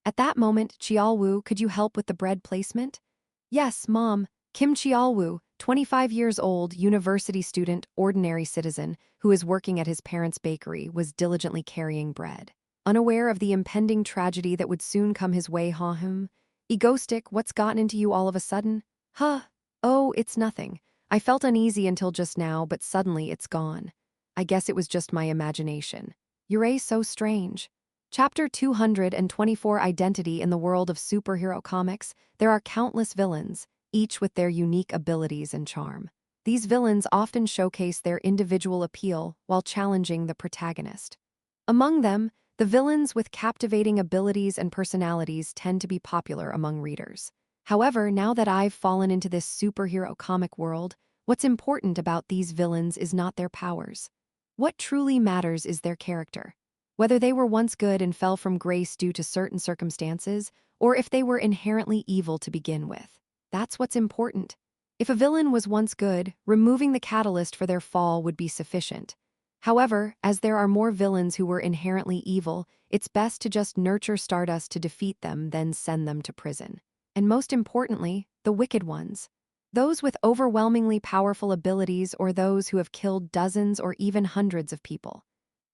At that moment, Chialwoo, could you help with the bread placement? Yes, Mom. Kim Chialwoo, 25 years old, university student, ordinary citizen, who is working at his parents' bakery, was diligently carrying bread. Unaware of the impending tragedy that would soon come his way, Egoistic, what's gotten into you all of a sudden? Huh. Oh, it's nothing. I felt uneasy until just now, but suddenly it's gone. I guess it was just my imagination. You're so strange. Chapter 224 Identity in the world of superhero comics. There are countless villains, each with their unique abilities and charm. These villains often showcase their individual appeal while challenging the protagonist. Among them, the villains with captivating abilities and personalities tend to be popular among readers. However, now that I've fallen into this superhero comic world, what's important about these villains is not their powers. What truly matters is their character. Whether they were once good and fell from grace due to certain circumstances, or if they were inherently evil to begin with. That's what's important. If a villain was once good, removing the catalyst for their fall would be sufficient. However, as there are more villains who were inherently evil, it's best to just nurture Stardust to defeat them than send them to prison. And most importantly, the wicked ones. Those with overwhelmingly powerful abilities or those who have killed dozens or even hundreds of people.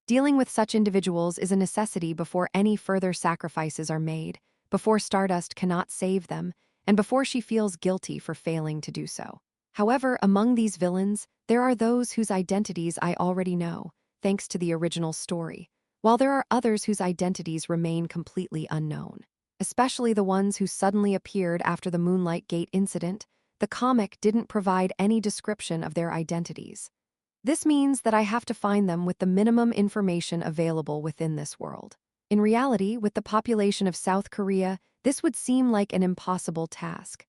Dealing with such individuals is a necessity before any further sacrifices are made, before Stardust cannot save them, and before she feels guilty for failing to do so. However, among these villains, there are those whose identities I already know, thanks to the original story, while there are others whose identities remain completely unknown. Especially the ones who suddenly appeared after the Moonlight Gate incident. The comic didn't provide any description of their identities. This means that I have to find them with the minimum information available within this world. In reality, with the population of South Korea, this would seem like an impossible task.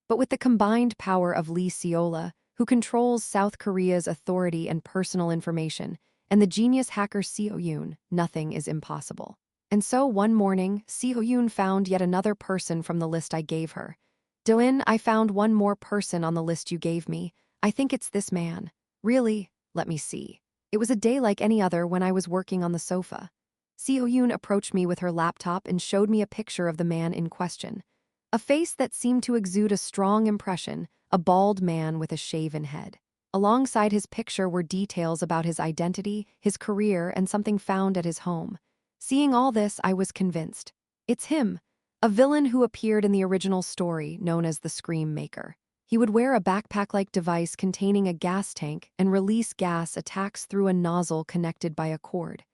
But with the combined power of Lee Seola, who controls South Korea's authority and personal information, and the genius hacker Seo Yoon, nothing is impossible. And so one morning, Seo Yoon found yet another person from the list I gave her. Doin, I found one more person on the list you gave me. I think it's this man. Really? Let me see. It was a day like any other when I was working on the sofa. Seo Yoon approached me with her laptop and showed me a picture of the man in question. A face that seemed to exude a strong impression, a bald man with a shaven head. Alongside his picture were details about his identity, his career, and something found at his home. Seeing all this, I was convinced. It's him, a villain who appeared in the original story known as the Scream Maker. He would wear a backpack-like device containing a gas tank and release gas attacks through a nozzle connected by a cord.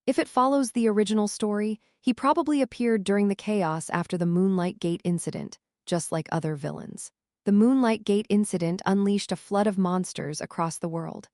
If it follows the original story, he probably appeared during the chaos after the Moonlight Gate incident, just like other villains. The Moonlight Gate incident unleashed a flood of monsters across the world.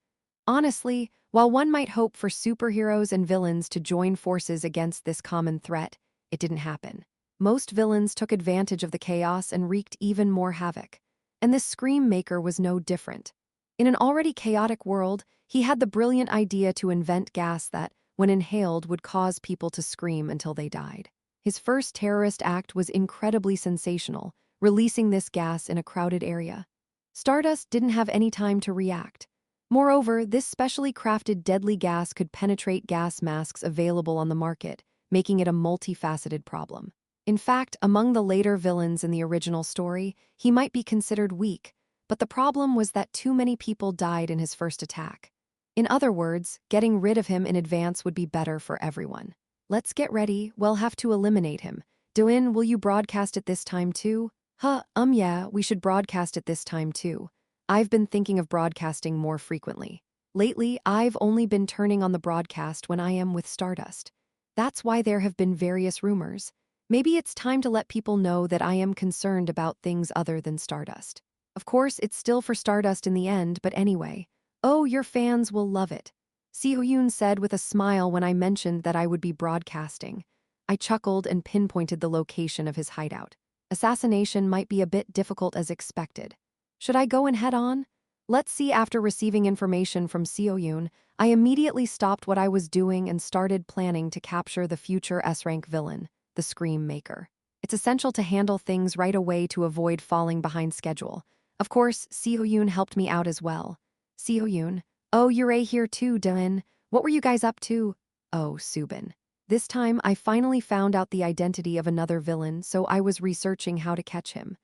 Honestly, while one might hope for superheroes and villains to join forces against this common threat, it didn't happen. Most villains took advantage of the chaos and wreaked even more havoc. And this Scream Maker was no different. In an already chaotic world, he had the brilliant idea to invent gas that, when inhaled, would cause people to scream until they died. His first terrorist act was incredibly sensational, releasing this gas in a crowded area. Stardust didn't have any time to react. Moreover, this specially crafted deadly gas could penetrate gas masks available on the market, making it a multifaceted problem. In fact, among the later villains in the original story, he might be considered weak, but the problem was that too many people died in his first attack. In other words, getting rid of him in advance would be better for everyone. Let's get ready, we'll have to eliminate him. Doin, will you broadcast it this time too? Yeah, we should broadcast it this time too. I've been thinking of broadcasting more frequently. Lately, I've only been turning on the broadcast when I am with Stardust. That's why there have been various rumors. Maybe it's time to let people know that I am concerned about things other than Stardust. Of course, it's still for Stardust in the end, but anyway. Oh, your fans will love it. Seo Yoon said with a smile when I mentioned that I would be broadcasting. I chuckled and pinpointed the location of his hideout. Assassination might be a bit difficult as expected. Should I go and head on? Let's see. After receiving information from Seo Yoon, I immediately stopped what I was doing and started planning to capture the future S-rank villain, the Scream Maker. It's essential to handle things right away to avoid falling behind schedule. Of course, Seo Yoon helped me out as well. Seo Yoon, oh, you're here too, Doin. What were you guys up to? Oh, Subin. This time, I finally found out the identity of another villain, so I was researching how to catch him.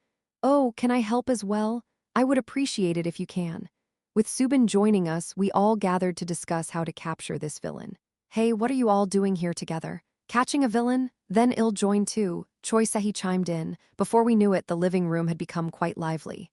Oh, can I help as well? I would appreciate it if you can. With Subin joining us, we all gathered to discuss how to capture this villain. Hey, what are you all doing here together? Catching a villain? Then Il joined too. Choi Sehi chimed in. Before we knew it, the living room had become quite lively.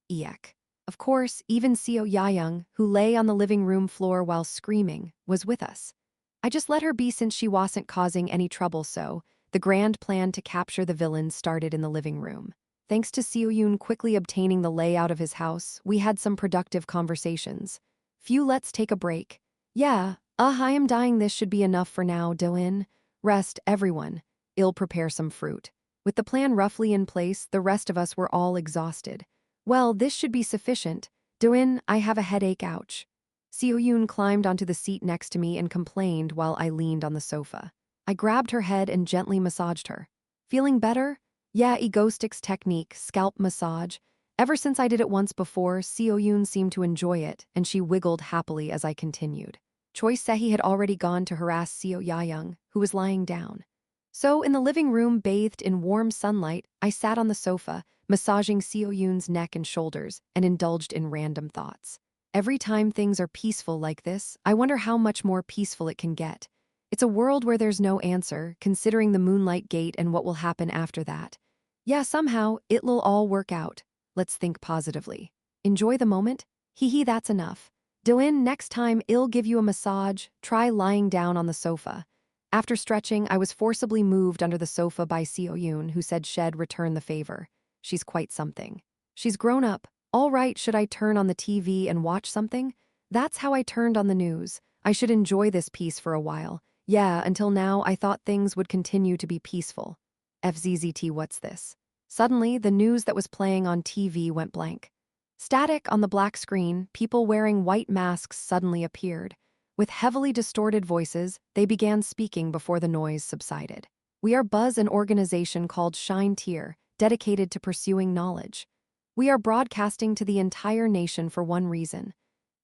Eek. Of course, even Seo Yayoung, who lay on the living room floor while screaming, was with us. I just let her be since she wasn't causing any trouble, so the grand plan to capture the villain started in the living room. Thanks to Seo Yoon quickly obtaining the layout of his house, we had some productive conversations. Let's take a break. Yeah, I am dying. This should be enough for now, Doin. Rest, everyone. I'll prepare some fruit. With the plan roughly in place, the rest of us were all exhausted. Well, this should be sufficient. Doin, I have a headache, ouch. Seo Yoon climbed onto the seat next to me and complained while I leaned on the sofa. I grabbed her head and gently massaged her. Feeling better? Yeah, Egostick's technique, scalp massage. Ever since I did it once before, Seo Yoon seemed to enjoy it, and she wiggled happily as I continued. Choi Sehi had already gone to harass Seo Yayoung, who was lying down. So, in the living room bathed in warm sunlight, I sat on the sofa, massaging Seo Yoon's neck and shoulders, and indulged in random thoughts. Every time things are peaceful like this, I wonder how much more peaceful it can get. It's a world where there's no answer, considering the Moonlight Gate and what will happen after that. Yeah, somehow, it'll all work out. Let's think positively. Enjoy the moment? Hee, that's enough. Doin, next time I'll give you a massage, try lying down on the sofa. After stretching, I was forcibly moved under the sofa by Seo Yoon, who said she'd return the favor. She's quite something. She's grown up. All right, should I turn on the TV and watch something? That's how I turned on the news. I should enjoy this peace for a while. Yeah, until now I thought things would continue to be peaceful. FZZT, what's this? Suddenly, the news that was playing on TV went blank. Static on the black screen, people wearing white masks suddenly appeared. With heavily distorted voices, they began speaking before the noise subsided. We are Buzz, an organization called Shine Tier, dedicated to pursuing knowledge. We are broadcasting to the entire nation for one reason.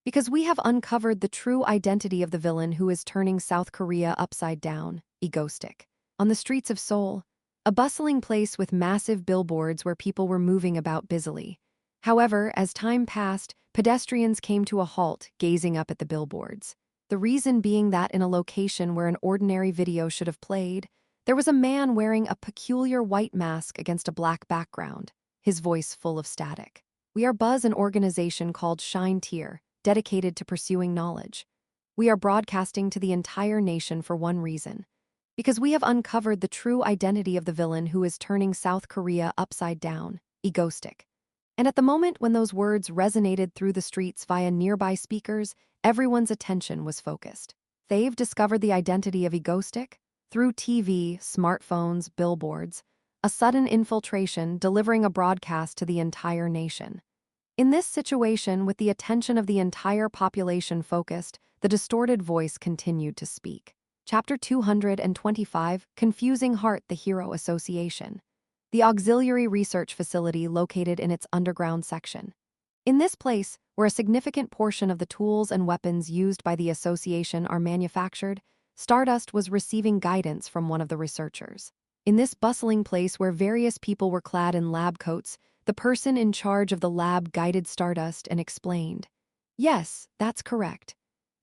Because we have uncovered the true identity of the villain who is turning South Korea upside down, Egostic. On the streets of Seoul, a bustling place with massive billboards where people were moving about busily. However, as time passed, pedestrians came to a halt, gazing up at the billboards. The reason being that in a location where an ordinary video should have played, there was a man wearing a peculiar white mask against a black background, his voice full of static. We are Buzz, an organization called Shine Tier, dedicated to pursuing knowledge. We are broadcasting to the entire nation for one reason. Because we have uncovered the true identity of the villain who is turning South Korea upside down, Egostic. And at the moment when those words resonated through the streets via nearby speakers, everyone's attention was focused. They've discovered the identity of Egostic through TV, smartphones, billboards, a sudden infiltration delivering a broadcast to the entire nation. In this situation, with the attention of the entire population focused, the distorted voice continued to speak. Chapter 225, Confusing Heart, the Hero Association. The auxiliary research facility located in its underground section. In this place, where a significant portion of the tools and weapons used by the association are manufactured, Stardust was receiving guidance from one of the researchers. In this bustling place where various people were clad in lab coats, the person in charge of the lab guided Stardust and explained, "Yes, that's correct.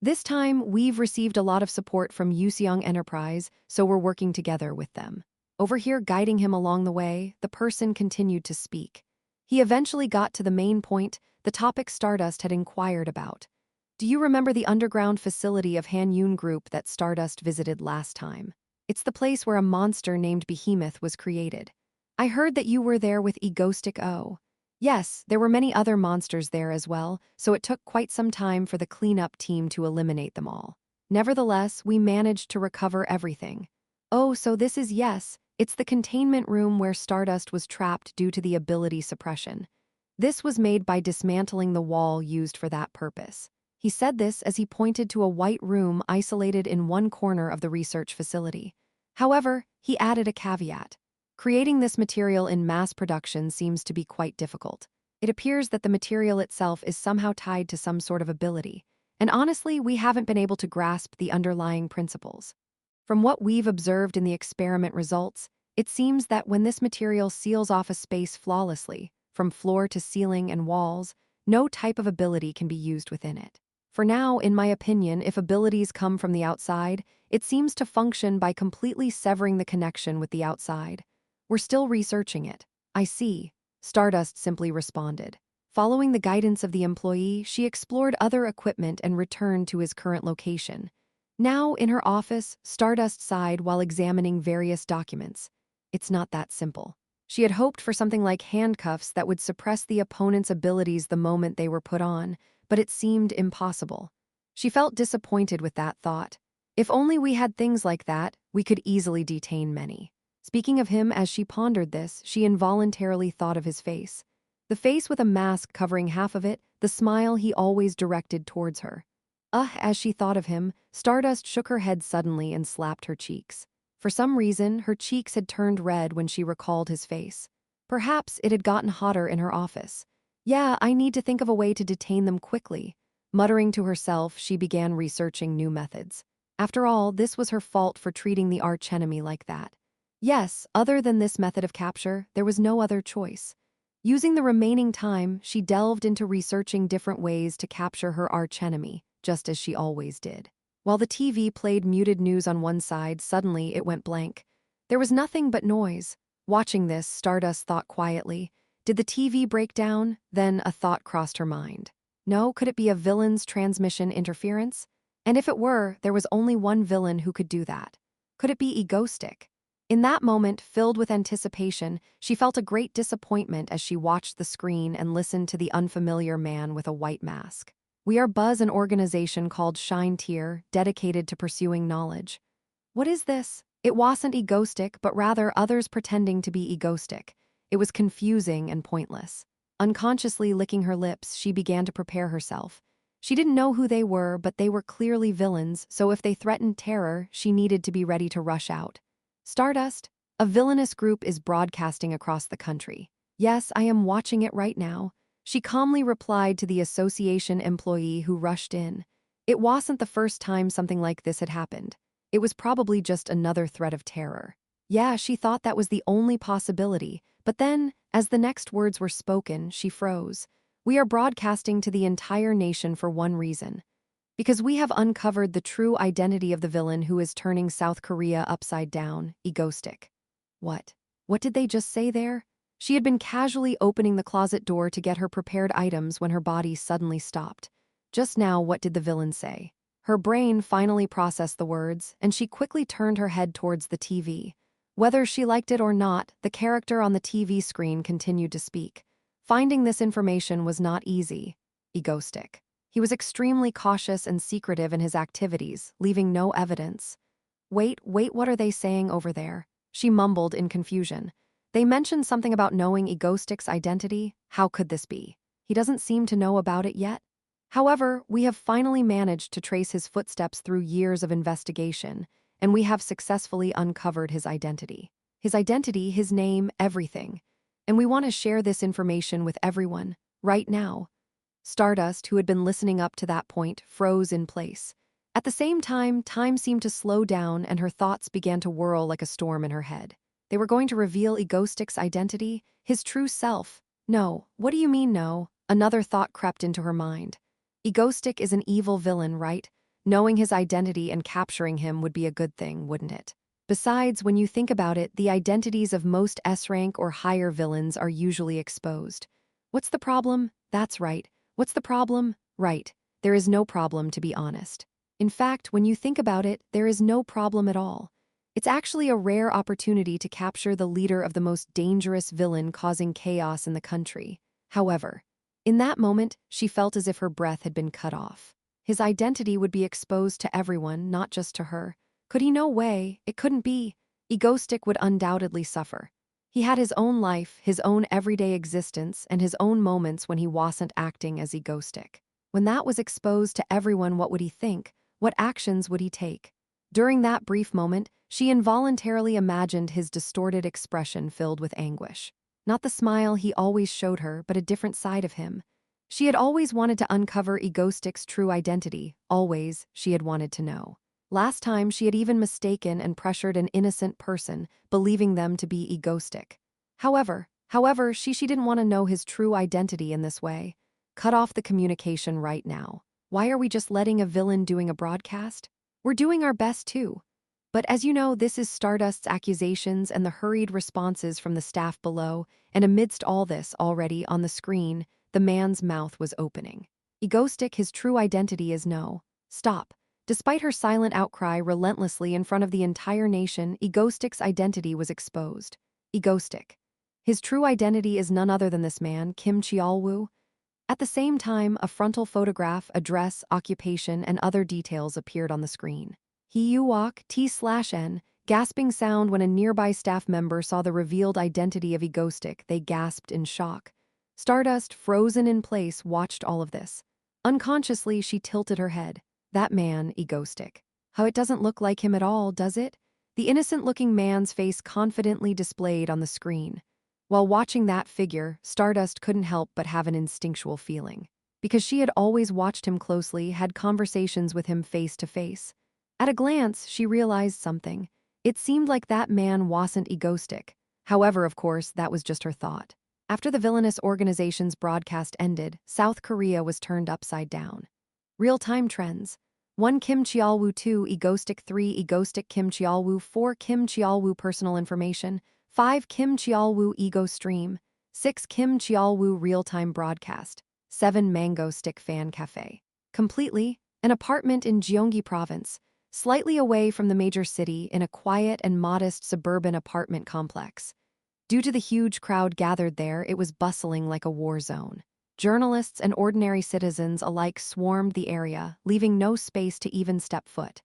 This time, we've received a lot of support from Yuseong Enterprise, so we're working together with them." Over here, guiding him along the way, the person continued to speak. He eventually got to the main point, the topic Stardust had inquired about. "Do you remember the underground facility of Hanyun Group that Stardust visited last time? It's the place where a monster named Behemoth was created. I heard that you were there with Egostic O." Yes, there were many other monsters there as well, so it took quite some time for the cleanup team to eliminate them all. Nevertheless, we managed to recover everything. Oh, so this is, yes, it's the containment room where Stardust was trapped due to the ability suppression. This was made by dismantling the wall used for that purpose. He said this as he pointed to a white room isolated in one corner of the research facility. However, he added a caveat. Creating this material in mass production seems to be quite difficult. It appears that the material itself is somehow tied to some sort of ability, and honestly, we haven't been able to grasp the underlying principles. From what we've observed in the experiment results, it seems that when this material seals off a space flawlessly, from floor to ceiling and walls, no type of ability can be used within it. For now, in my opinion, if abilities come from the outside, it seems to function by completely severing the connection with the outside. We're still researching it. I see. Stardust simply responded. Following the guidance of the employee, she explored other equipment and returned to his current location. Now, in her office, Stardust sighed while examining various documents. It's not that simple. She had hoped for something like handcuffs that would suppress the opponent's abilities the moment they were put on, but it seemed impossible. She felt disappointed with that thought. If only we had things like that, we could easily detain many. Speaking of him, as she pondered this, she involuntarily thought of his face. The face with a mask covering half of it, the smile he always directed towards her. As she thought of him, Stardust shook her head suddenly and slapped her cheeks. For some reason, her cheeks had turned red when she recalled his face. Perhaps it had gotten hotter in her office. Yeah, I need to think of a way to detain them quickly. Muttering to herself, she began researching new methods. After all, this was her fault for treating the archenemy like that. Yes, other than this method of capture, there was no other choice. Using the remaining time, she delved into researching different ways to capture her archenemy, just as she always did. While the TV played muted news on one side, suddenly it went blank. There was nothing but noise. Watching this, Stardust thought quietly, did the TV break down? Then a thought crossed her mind. No, could it be a villain's transmission interference? And if it were, there was only one villain who could do that. Could it be Egostic? In that moment, filled with anticipation, she felt a great disappointment as she watched the screen and listened to the unfamiliar man with a white mask. We are Buzz, an organization called Shine Tier, dedicated to pursuing knowledge. What is this? It wasn't egoistic, but rather others pretending to be egoistic. It was confusing and pointless. Unconsciously licking her lips, she began to prepare herself. She didn't know who they were, but they were clearly villains, so if they threatened terror, she needed to be ready to rush out. Stardust, a villainous group is broadcasting across the country. Yes, I am watching it right now. She calmly replied to the association employee who rushed in. It wasn't the first time something like this had happened. It was probably just another threat of terror. Yeah, she thought that was the only possibility, but then, as the next words were spoken, she froze. We are broadcasting to the entire nation for one reason. Because we have uncovered the true identity of the villain who is turning South Korea upside down, egoistic. What? What did they just say there? She had been casually opening the closet door to get her prepared items when her body suddenly stopped. Just now, what did the villain say? Her brain finally processed the words, and she quickly turned her head towards the TV. Whether she liked it or not, the character on the TV screen continued to speak. Finding this information was not easy. Egoistic. He was extremely cautious and secretive in his activities, leaving no evidence. Wait, what are they saying over there? She mumbled in confusion. They mentioned something about knowing Egoistic's identity. How could this be? He doesn't seem to know about it yet. However, we have finally managed to trace his footsteps through years of investigation, and we have successfully uncovered his identity. His identity, his name, everything. And we want to share this information with everyone, right now. Stardust, who had been listening up to that point, froze in place. At the same time, time seemed to slow down and her thoughts began to whirl like a storm in her head. They were going to reveal Egoistic's identity, his true self. No, what do you mean no? Another thought crept into her mind. Egoistic is an evil villain, right? Knowing his identity and capturing him would be a good thing, wouldn't it? Besides, when you think about it, the identities of most S-rank or higher villains are usually exposed. What's the problem? That's right. What's the problem? Right. There is no problem, to be honest. In fact, when you think about it, there is no problem at all. It's actually a rare opportunity to capture the leader of the most dangerous villain causing chaos in the country. However, in that moment, she felt as if her breath had been cut off. His identity would be exposed to everyone, not just to her. Could he? No way. It couldn't be. Egoistic would undoubtedly suffer. He had his own life, his own everyday existence, and his own moments when he wasn't acting as egoistic. When that was exposed to everyone, what would he think? What actions would he take? During that brief moment, she involuntarily imagined his distorted expression filled with anguish. Not the smile he always showed her, but a different side of him. She had always wanted to uncover Egoistic's true identity. Always, she had wanted to know. Last time, she had even mistaken and pressured an innocent person, believing them to be egoistic. However, she didn't want to know his true identity in this way. Cut off the communication right now. Why are we just letting a villain doing a broadcast? We're doing our best too. But as you know, this is Stardust's accusations and the hurried responses from the staff below, and amidst all this, already on the screen, the man's mouth was opening. Egoistic, his true identity is no. Stop. Despite her silent outcry relentlessly in front of the entire nation, Egoistic's identity was exposed. Egoistic. His true identity is none other than this man, Kim Cheol-woo. At the same time, a frontal photograph, address, occupation, and other details appeared on the screen. He-Uok, T/N, gasping sound when a nearby staff member saw the revealed identity of Egoistic, they gasped in shock. Stardust, frozen in place, watched all of this. Unconsciously, she tilted her head. That man, Egoistic. How it doesn't look like him at all, does it? The innocent-looking man's face confidently displayed on the screen. While watching that figure, Stardust couldn't help but have an instinctual feeling. Because she had always watched him closely, had conversations with him face to face. At a glance, she realized something. It seemed like that man wasn't egoistic. However, of course, that was just her thought. After the villainous organization's broadcast ended, South Korea was turned upside down. Real-time trends. 1 Kim Cheol-woo, 2 Egoistic, 3 Egoistic Kim Cheol-woo, 4 Kim Cheol-woo personal information, 5 Kim Cheol-woo ego stream, 6 Kim Cheol-woo real-time broadcast, 7 Mango Stick Fan Cafe. Completely, an apartment in Gyeonggi Province, slightly away from the major city in a quiet and modest suburban apartment complex. Due to the huge crowd gathered there, it was bustling like a war zone. Journalists and ordinary citizens alike swarmed the area, leaving no space to even step foot.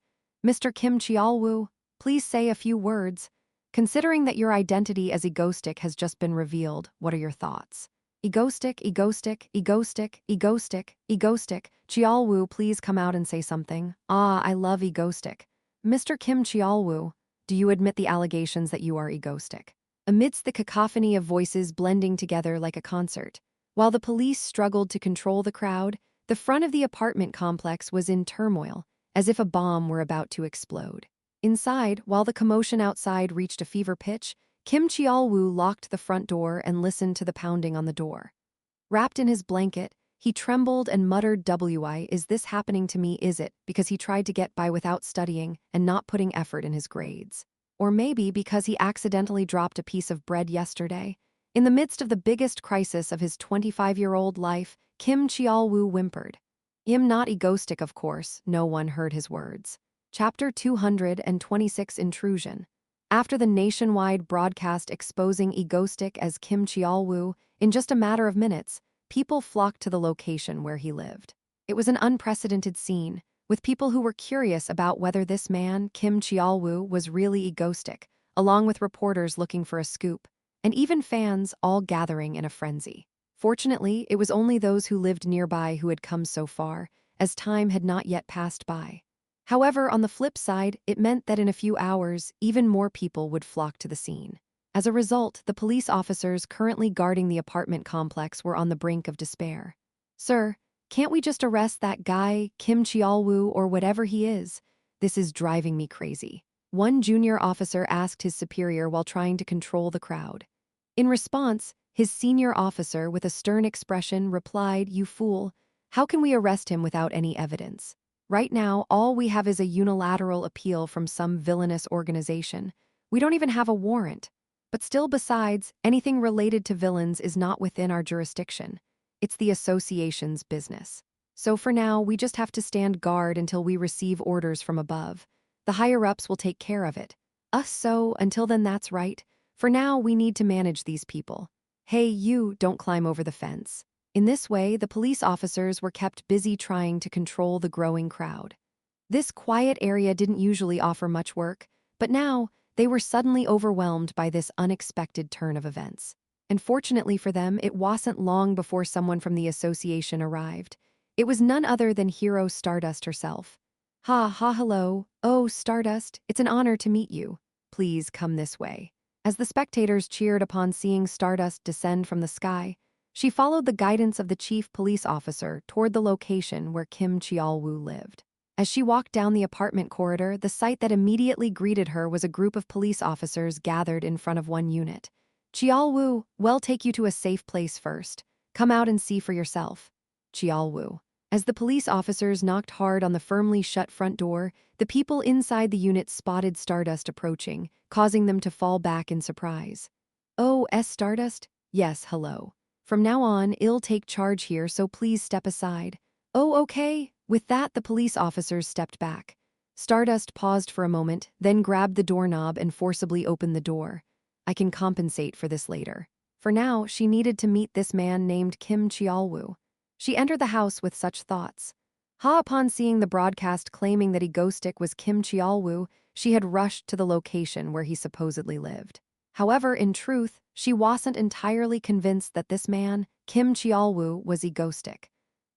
Mr. Kim Chialwoo, please say a few words. Considering that your identity as Egostic has just been revealed, what are your thoughts? Egostic, Egostic, Egostic, Egostic, Egostic. Chialwoo, please come out and say something. Ah, I love Egostic. Mr. Kim Chialwoo, do you admit the allegations that you are Egostic? Amidst the cacophony of voices blending together like a concert, while the police struggled to control the crowd, the front of the apartment complex was in turmoil, as if a bomb were about to explode. Inside, while the commotion outside reached a fever pitch, Kim Chialwoo locked the front door and listened to the pounding on the door. Wrapped in his blanket, he trembled and muttered, "Why is this happening to me? Is it because he tried to get by without studying and not putting effort in his grades? Or maybe because he accidentally dropped a piece of bread yesterday?" In the midst of the biggest crisis of his 25-year-old life, Kim Chialwoo whimpered. "I'm not Egostic, of course." No one heard his words. Chapter 226 Intrusion. After the nationwide broadcast exposing Egostic as Kim Chialwoo, in just a matter of minutes, people flocked to the location where he lived. It was an unprecedented scene, with people who were curious about whether this man, Kim Chialwoo, was really Egostic, along with reporters looking for a scoop, and even fans all gathering in a frenzy. Fortunately, it was only those who lived nearby who had come so far, as time had not yet passed by. However, on the flip side, it meant that in a few hours, even more people would flock to the scene. As a result, the police officers currently guarding the apartment complex were on the brink of despair. "Sir, can't we just arrest that guy, Kim Chialwoo, or whatever he is? This is driving me crazy," one junior officer asked his superior while trying to control the crowd. In response, his senior officer, with a stern expression, replied, "You fool, how can we arrest him without any evidence? Right now, all we have is a unilateral appeal from some villainous organization. We don't even have a warrant. But still, besides, anything related to villains is not within our jurisdiction. It's the association's business. So for now, we just have to stand guard until we receive orders from above. The higher-ups will take care of it. So, until then, that's right. For now, we need to manage these people. Hey, you, don't climb over the fence." In this way, the police officers were kept busy trying to control the growing crowd. This quiet area didn't usually offer much work, but now they were suddenly overwhelmed by this unexpected turn of events. And fortunately for them, it wasn't long before someone from the association arrived. It was none other than hero Stardust herself. Hello. Oh, Stardust, it's an honor to meet you. Please come this way." As the spectators cheered upon seeing Stardust descend from the sky, she followed the guidance of the chief police officer toward the location where Kim Chialwoo lived. As she walked down the apartment corridor, the sight that immediately greeted her was a group of police officers gathered in front of one unit. "Chialwoo, we'll take you to a safe place first. Come out and see for yourself." Chialwoo. As the police officers knocked hard on the firmly shut front door, the people inside the unit spotted Stardust approaching, causing them to fall back in surprise. "Oh, Stardust? Yes, hello. From now on, I'll take charge here, so please step aside." "Oh, okay." With that, the police officers stepped back. Stardust paused for a moment, then grabbed the doorknob and forcibly opened the door. "I can compensate for this later." For now, she needed to meet this man named Kim Chialwoo. She entered the house with such thoughts. Upon seeing the broadcast claiming that Egostic was Kim Chialwoo, she had rushed to the location where he supposedly lived. However, in truth, she wasn't entirely convinced that this man, Kim Chialwoo, was Egostic.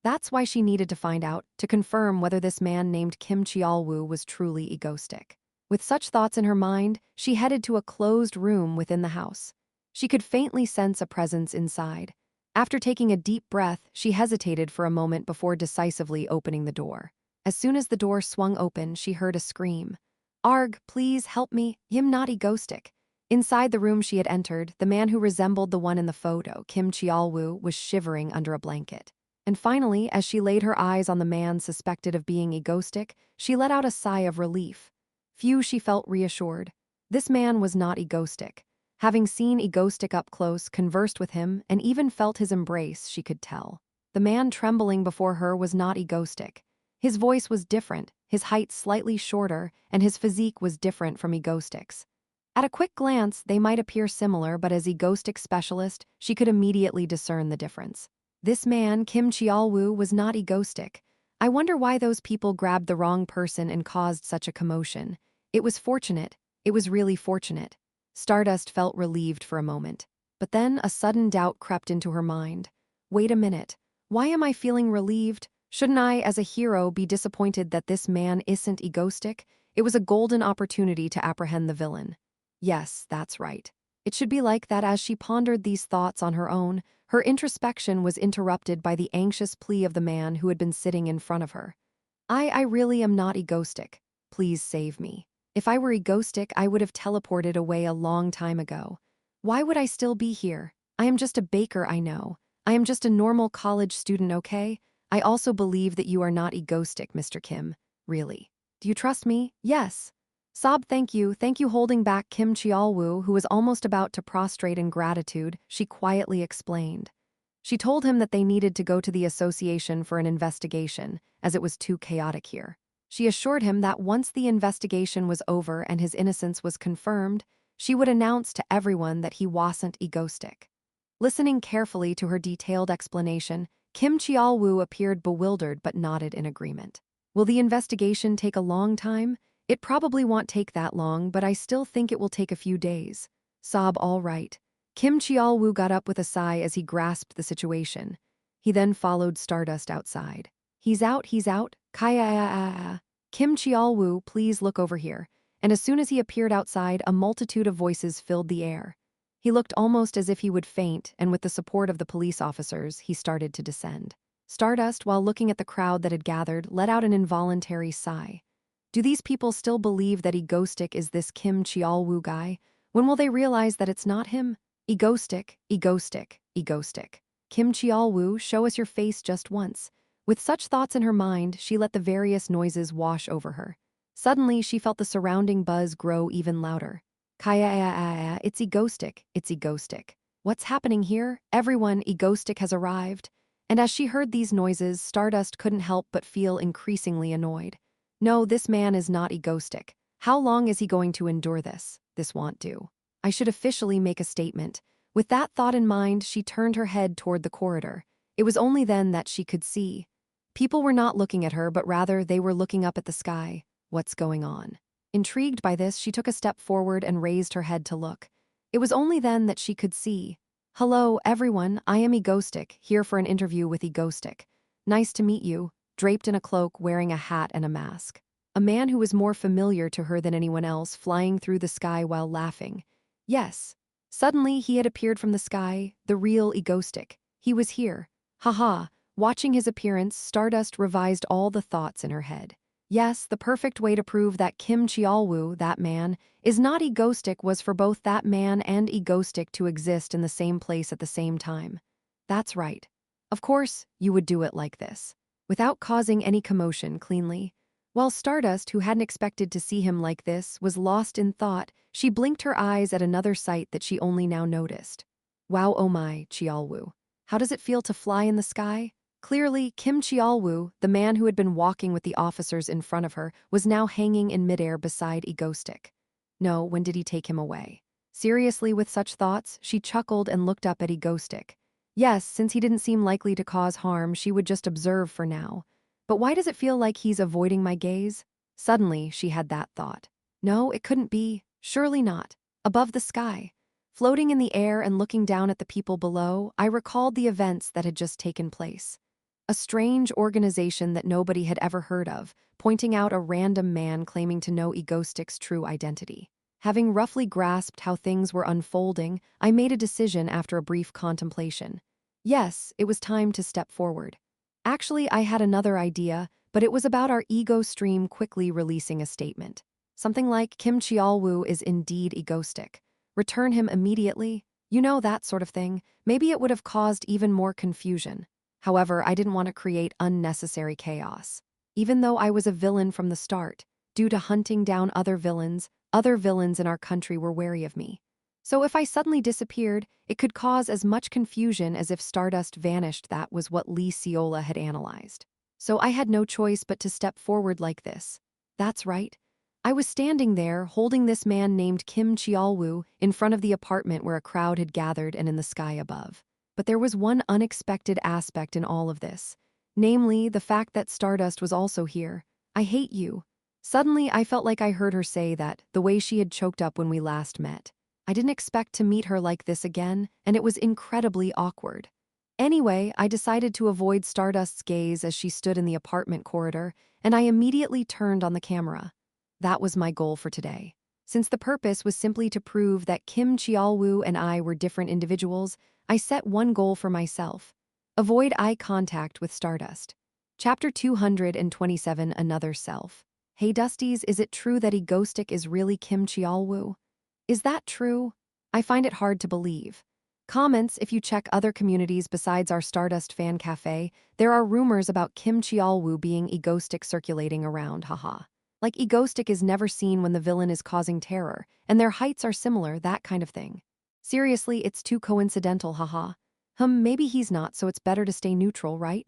That's why she needed to find out, to confirm whether this man named Kim Chialwoo was truly Egostic. With such thoughts in her mind, she headed to a closed room within the house. She could faintly sense a presence inside. After taking a deep breath, she hesitated for a moment before decisively opening the door. As soon as the door swung open, she heard a scream. "Arg, please help me, I'm not Egostic." Inside the room she had entered, the man who resembled the one in the photo, Kim Chialwoo, was shivering under a blanket. And finally, as she laid her eyes on the man suspected of being Egostic, she let out a sigh of relief. Phew, she felt reassured. This man was not Egostic. Having seen Egostic up close, conversed with him, and even felt his embrace, she could tell. The man trembling before her was not Egostic. His voice was different, his height slightly shorter, and his physique was different from Egostic's. At a quick glance, they might appear similar, but as Egostic specialist, she could immediately discern the difference. This man, Kim Cheol-woo, was not egoistic. I wonder why those people grabbed the wrong person and caused such a commotion. It was fortunate. It was really fortunate. Stardust felt relieved for a moment. But then a sudden doubt crept into her mind. Wait a minute. Why am I feeling relieved? Shouldn't I, as a hero, be disappointed that this man isn't egoistic? It was a golden opportunity to apprehend the villain. Yes, that's right. It should be like that. As she pondered these thoughts on her own, her introspection was interrupted by the anxious plea of the man who had been sitting in front of her. I really am not egoistic. Please save me. If I were egoistic, I would have teleported away a long time ago. Why would I still be here? I am just a baker, I know. I am just a normal college student, okay? I also believe that you are not egoistic, Mr. Kim. Really. Do you trust me? Yes. Sob, thank you, holding back Kim Cheol-woo, who was almost about to prostrate in gratitude, she quietly explained. She told him that they needed to go to the association for an investigation, as it was too chaotic here. She assured him that once the investigation was over and his innocence was confirmed, she would announce to everyone that he wasn't egoistic. Listening carefully to her detailed explanation, Kim Cheol-woo appeared bewildered but nodded in agreement. Will the investigation take a long time? It probably won't take that long, but I still think it will take a few days. Sob, all right. Kim Cheol-woo got up with a sigh as he grasped the situation. He then followed Stardust outside. He's out, Kaya. Kim Cheol-woo, please look over here. And as soon as he appeared outside, a multitude of voices filled the air. He looked almost as if he would faint, and with the support of the police officers, he started to descend. Stardust, while looking at the crowd that had gathered, let out an involuntary sigh. Do these people still believe that egoistic is this Kim Cheol-woo guy? When will they realize that it's not him? Egoistic. Kim Cheol-woo, show us your face just once. With such thoughts in her mind, she let the various noises wash over her. Suddenly, she felt the surrounding buzz grow even louder. Kaya, it's egoistic. What's happening here? Everyone, egoistic has arrived. And as she heard these noises, Stardust couldn't help but feel increasingly annoyed. No, this man is not egoistic. How long is he going to endure this? This won't do. I should officially make a statement. With that thought in mind, she turned her head toward the corridor. It was only then that she could see. People were not looking at her, but rather they were looking up at the sky. What's going on? Intrigued by this, she took a step forward and raised her head to look. It was only then that she could see. Hello, everyone, I am Egoistic, here for an interview with Egoistic. Nice to meet you. Draped in a cloak, wearing a hat and a mask. A man who was more familiar to her than anyone else, flying through the sky while laughing. Yes. Suddenly, he had appeared from the sky, the real Egoistic. He was here. Haha. Watching his appearance, Stardust revised all the thoughts in her head. Yes, the perfect way to prove that Kim Cheol-woo, that man, is not egoistic was for both that man and egoistic to exist in the same place at the same time. That's right. Of course, you would do it like this. Without causing any commotion, cleanly. While Stardust, who hadn't expected to see him like this, was lost in thought, she blinked her eyes at another sight that she only now noticed. Wow, oh my, Cheol-woo. How does it feel to fly in the sky? Clearly, Kim Cheol-woo, the man who had been walking with the officers in front of her, was now hanging in midair beside Egoistic. No, when did he take him away? Seriously, with such thoughts, she chuckled and looked up at Egoistic. Yes, since he didn't seem likely to cause harm, she would just observe for now. But why does it feel like he's avoiding my gaze? Suddenly, she had that thought. No, it couldn't be. Surely not. Above the sky. Floating in the air and looking down at the people below, I recalled the events that had just taken place. A strange organization that nobody had ever heard of, pointing out a random man claiming to know Egoistic's true identity. Having roughly grasped how things were unfolding, I made a decision after a brief contemplation. Yes, it was time to step forward. Actually, I had another idea, but it was about our ego stream quickly releasing a statement. Something like, Kim Cheol-woo is indeed egoistic. Return him immediately. You know, that sort of thing. Maybe it would have caused even more confusion. However, I didn't want to create unnecessary chaos. Even though I was a villain from the start, due to hunting down other villains in our country were wary of me. So if I suddenly disappeared, it could cause as much confusion as if Stardust vanished. That was what Lee Seola had analyzed. So I had no choice but to step forward like this. That's right. I was standing there, holding this man named Kim Cheol-woo in front of the apartment where a crowd had gathered and in the sky above. but there was one unexpected aspect in all of this. Namely, the fact that Stardust was also here. I hate you. Suddenly, I felt like I heard her say that, the way she had choked up when we last met. I didn't expect to meet her like this again, and it was incredibly awkward. Anyway, I decided to avoid Stardust's gaze as she stood in the apartment corridor, and I immediately turned on the camera. That was my goal for today. Since the purpose was simply to prove that Kim Chialwoo and I were different individuals, I set one goal for myself. Avoid eye contact with Stardust. Chapter 227, Another Self. Hey Dusties, is it true that Egoistic is really Kim Chialwoo? Is that true? I find it hard to believe. Comments: if you check other communities besides our Stardust fan cafe, there are rumors about Kim Chialwoo being Egoistic circulating around, haha. Like Egoistic is never seen when the villain is causing terror, and their heights are similar, that kind of thing. Seriously, it's too coincidental, haha. Maybe he's not, so it's better to stay neutral, right?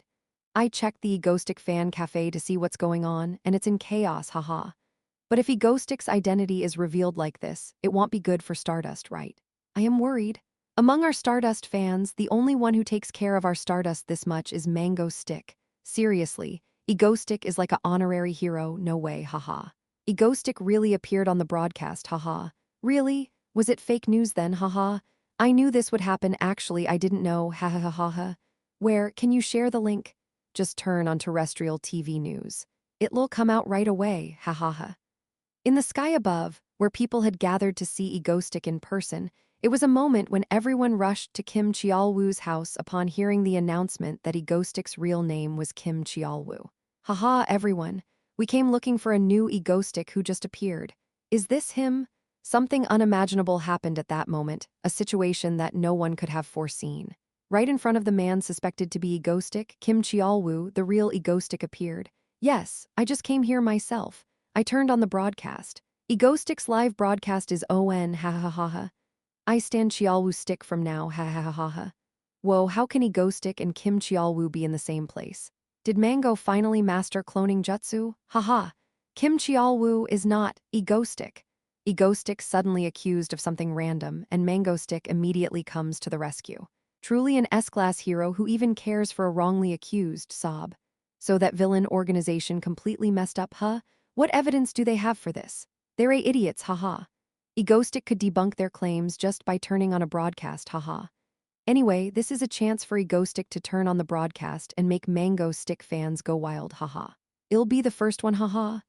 I checked the Egoistic fan cafe to see what's going on, and it's in chaos, haha. But if Egoistic's identity is revealed like this, it won't be good for Stardust, right? I am worried. Among our Stardust fans, the only one who takes care of our Stardust this much is Mango Stick. Seriously, Egoistic is like an honorary hero, no way, haha. Egoistic really appeared on the broadcast, haha. Really? Was it fake news then, haha? I knew this would happen, actually I didn't know, ha ha ha ha ha. Where, can you share the link? Just turn on terrestrial TV news. It'll come out right away, ha ha ha. In the sky above, where people had gathered to see Egoistic in person, it was a moment when everyone rushed to Kim Chialwoo's house upon hearing the announcement that Egoistic's real name was Kim Chialwoo. Haha, everyone. We came looking for a new Egoistic who just appeared. Is this him? Something unimaginable happened at that moment, a situation that no one could have foreseen. Right in front of the man suspected to be Egoistic, Kim Chialwoo, the real Egoistic appeared. Yes, I just came here myself. I turned on the broadcast. Egoistic's live broadcast is on, ha ha ha ha. I stand Chialwoo stick from now, ha ha ha ha ha. Whoa, how can Egoistic and Kim Chialwoo be in the same place? Did Mango finally master cloning jutsu? Haha. Kim Chialwoo is not Egoistic. Egoistic suddenly accused of something random, and Mango Stick immediately comes to the rescue. Truly an S-class hero who even cares for a wrongly accused, sob. So that villain organization completely messed up, huh? What evidence do they have for this? They're idiots, haha. Egoistic could debunk their claims just by turning on a broadcast, haha. Anyway, this is a chance for Egoistic to turn on the broadcast and make Mango Stick fans go wild, haha. It'll be the first one, haha.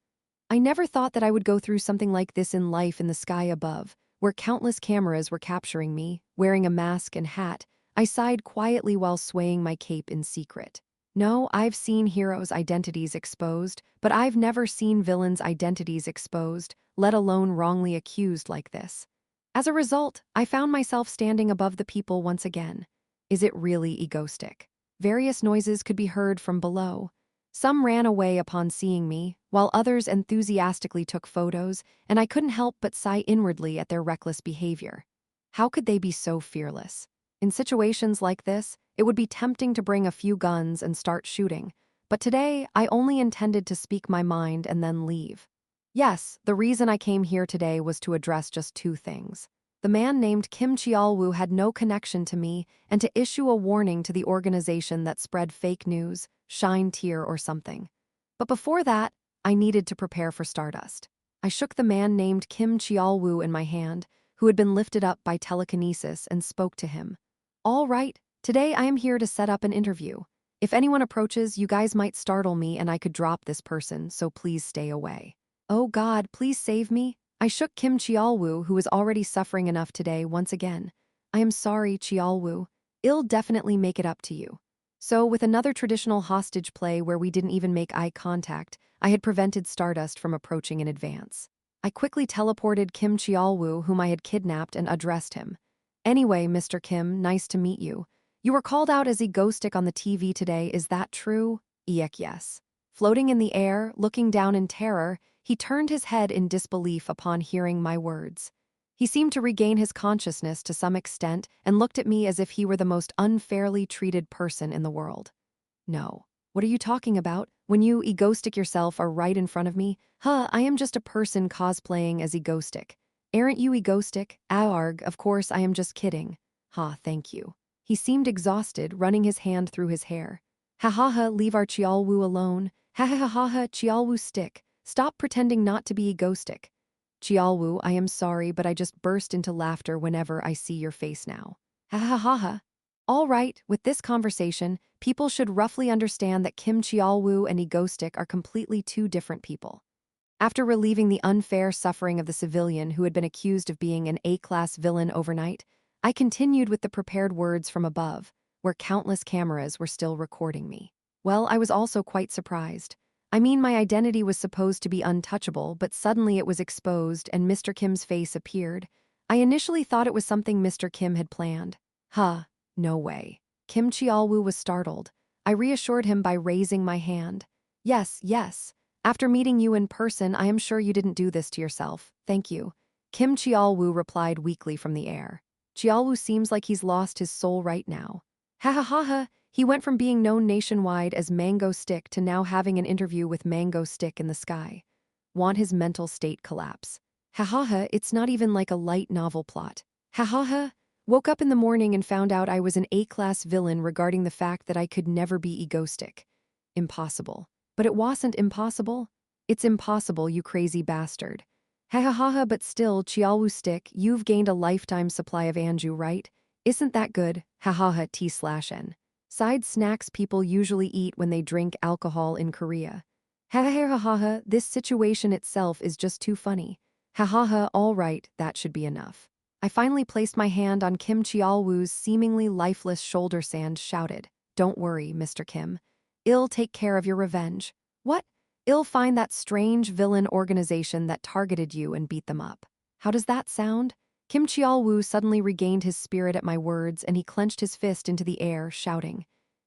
I never thought that I would go through something like this in life in the sky above, where countless cameras were capturing me, wearing a mask and hat. I sighed quietly while swaying my cape in secret. No, I've seen heroes' identities exposed, but I've never seen villains' identities exposed, let alone wrongly accused like this. As a result, I found myself standing above the people once again. Is it really Egoistic? Various noises could be heard from below. Some ran away upon seeing me, while others enthusiastically took photos, and I couldn't help but sigh inwardly at their reckless behavior. How could they be so fearless? In situations like this, it would be tempting to bring a few guns and start shooting, but today I only intended to speak my mind and then leave. Yes, the reason I came here today was to address just two things. The man named Kim Chialwoo had no connection to me, and to issue a warning to the organization that spread fake news, Shine Tear or something. But before that, I needed to prepare for Stardust. I shook the man named Kim Chialwoo in my hand, who had been lifted up by telekinesis, and spoke to him. All right, today I am here to set up an interview. If anyone approaches, you guys might startle me and I could drop this person, so please stay away. Oh God, please save me. I shook Kim Chialwoo, who was already suffering enough today, once again. I am sorry, Chialwoo. I'll definitely make it up to you. So, with another traditional hostage play where we didn't even make eye contact, I had prevented Stardust from approaching in advance. I quickly teleported Kim Chialwoo, whom I had kidnapped, and addressed him. Anyway, Mr. Kim, nice to meet you. You were called out as Egoistic on the TV today, is that true? Eek, yes. Floating in the air, looking down in terror, he turned his head in disbelief upon hearing my words. He seemed to regain his consciousness to some extent and looked at me as if he were the most unfairly treated person in the world. No. What are you talking about? When you, Egoistic yourself, are right in front of me? I am just a person cosplaying as Egoistic. Aren't you Egoistic? Arg, of course I am just kidding. Thank you. He seemed exhausted, running his hand through his hair. Ha ha ha, leave our Chialwu alone. Ha ha ha ha ha, Chialwu stick. Stop pretending not to be egoistic. Chialwu, I am sorry, but I just burst into laughter whenever I see your face now. Ha ha ha ha. All right, with this conversation, people should roughly understand that Kim Chialwu and egoistic are completely two different people. After relieving the unfair suffering of the civilian who had been accused of being an A-class villain overnight, I continued with the prepared words from above, where countless cameras were still recording me. Well, I was also quite surprised. I mean, my identity was supposed to be untouchable, but suddenly it was exposed and Mr. Kim's face appeared. I initially thought it was something Mr. Kim had planned. Huh, no way. Kim Chialwu was startled. I reassured him by raising my hand. Yes, yes. After meeting you in person, I am sure you didn't do this to yourself. Thank you. Kim Chialwu replied weakly from the air. Chialwu seems like he's lost his soul right now. Ha ha ha ha. He went from being known nationwide as Mango Stick to now having an interview with Mango Stick in the sky. Want his mental state collapse. Ha ha ha, it's not even like a light novel plot. Ha ha ha. Woke up in the morning and found out I was an A-class villain regarding the fact that I could never be egoistic. Impossible. But it wasn't impossible. It's impossible, you crazy bastard. Ha ha ha ha, but still, Chialwu Stick, you've gained a lifetime supply of Anju, right? Isn't that good? Ha ha ha, T/N. Side snacks people usually eat when they drink alcohol in Korea. Ha ha ha ha ha, this situation itself is just too funny. Ha ha ha, all right, that should be enough. I finally placed my hand on Kim Chialwu's seemingly lifeless shoulder and shouted, "Don't worry, Mr. Kim. I'll take care of your revenge." What? I'll find that strange villain organization that targeted you and beat them up. How does that sound? Kim Chialwu suddenly regained his spirit at my words and he clenched his fist into the air, shouting,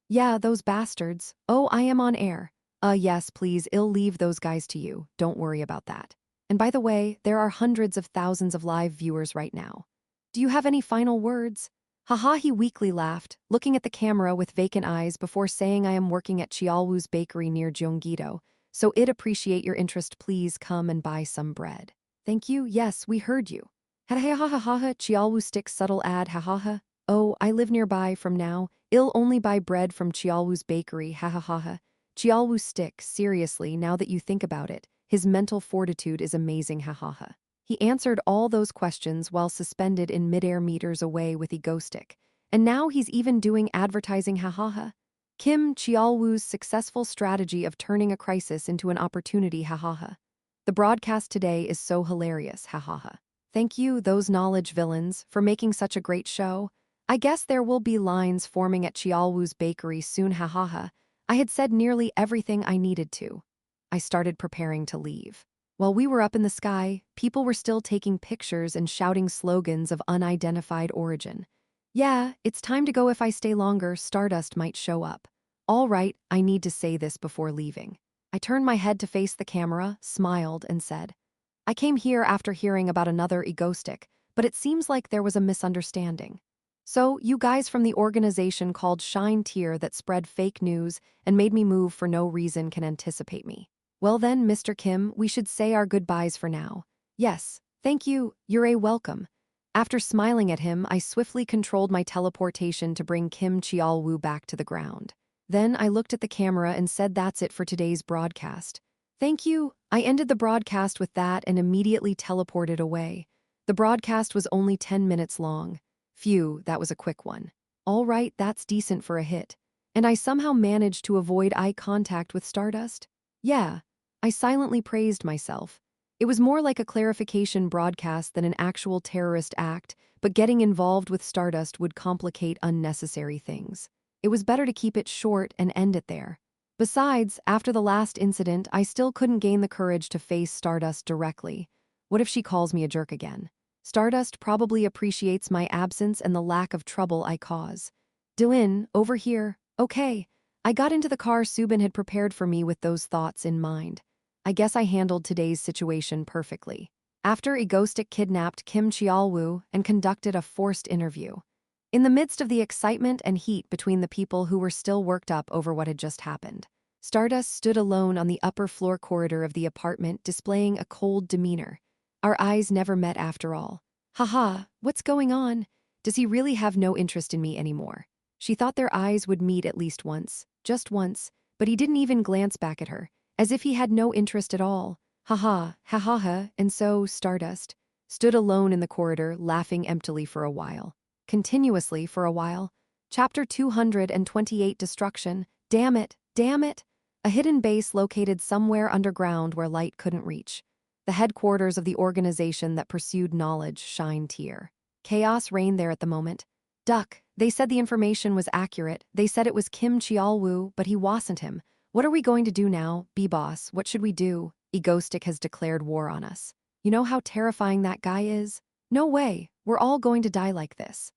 "Yeah, those bastards. Oh, I am on air. Yes, please, I'll leave those guys to you. Don't worry about that. And by the way, there are hundreds of thousands of live viewers right now. Do you have any final words?" Haha, he weakly laughed, looking at the camera with vacant eyes before saying, "I am working at Chialwu's bakery near Gyeonggi-do, so I'd appreciate your interest. Please come and buy some bread." "Thank you, yes, we heard you." Ha ha ha ha ha ha, Chialwu Stick's subtle ad, ha ha ha. "Oh, I live nearby from now. I'll only buy bread from Chialwu's bakery, ha ha ha ha." Chialwu Stick, seriously, now that you think about it, his mental fortitude is amazing, ha ha ha. He answered all those questions while suspended in midair meters away with egoistic. And now he's even doing advertising, ha ha ha. Kim Chialwu's successful strategy of turning a crisis into an opportunity, ha ha ha. The broadcast today is so hilarious, ha ha ha. Thank you, those knowledge villains, for making such a great show. I guess there will be lines forming at Chialwu's bakery soon, ha ha ha. I had said nearly everything I needed to. I started preparing to leave. While we were up in the sky, people were still taking pictures and shouting slogans of unidentified origin. "Yeah, it's time to go. If I stay longer, Stardust might show up." All right, I need to say this before leaving. I turned my head to face the camera, smiled, and said, "I came here after hearing about another egoistic, but it seems like there was a misunderstanding. So, you guys from the organization called Shine Tier that spread fake news and made me move for no reason can anticipate me. Well then, Mr. Kim, we should say our goodbyes for now." "Yes, thank you, you're a welcome." After smiling at him, I swiftly controlled my teleportation to bring Kim Chialwu back to the ground. Then I looked at the camera and said, "That's it for today's broadcast." "Thank you." I ended the broadcast with that and immediately teleported away. The broadcast was only 10 minutes long. Phew, that was a quick one. All right, that's decent for a hit. And I somehow managed to avoid eye contact with Stardust? Yeah. I silently praised myself. It was more like a clarification broadcast than an actual terrorist act, but getting involved with Stardust would complicate unnecessary things. It was better to keep it short and end it there. Besides, after the last incident, I still couldn't gain the courage to face Stardust directly. What if she calls me a jerk again? Stardust probably appreciates my absence and the lack of trouble I cause. "Dylan, over here." "Okay." I got into the car Subin had prepared for me with those thoughts in mind. I guess I handled today's situation perfectly. After Egoistic kidnapped Kim Chialwu and conducted a forced interview. In the midst of the excitement and heat between the people who were still worked up over what had just happened, Stardust stood alone on the upper floor corridor of the apartment, displaying a cold demeanor. Our eyes never met after all. "Haha, what's going on?" Does he really have no interest in me anymore? She thought their eyes would meet at least once, just once, but he didn't even glance back at her, as if he had no interest at all. Ha ha ha, and so Stardust stood alone in the corridor, laughing emptily for a while. Continuously for a while. Chapter 228 Destruction. Damn it, damn it! A hidden base located somewhere underground where light couldn't reach. The headquarters of the organization that pursued knowledge, Shine Tier. Chaos reigned there at the moment. Duck, they said the information was accurate. They said it was Kim Chialwoo, but he wasn't him. What are we going to do now, B-Boss? What should we do? Egostic has declared war on us. You know how terrifying that guy is? No way, we're all going to die like this.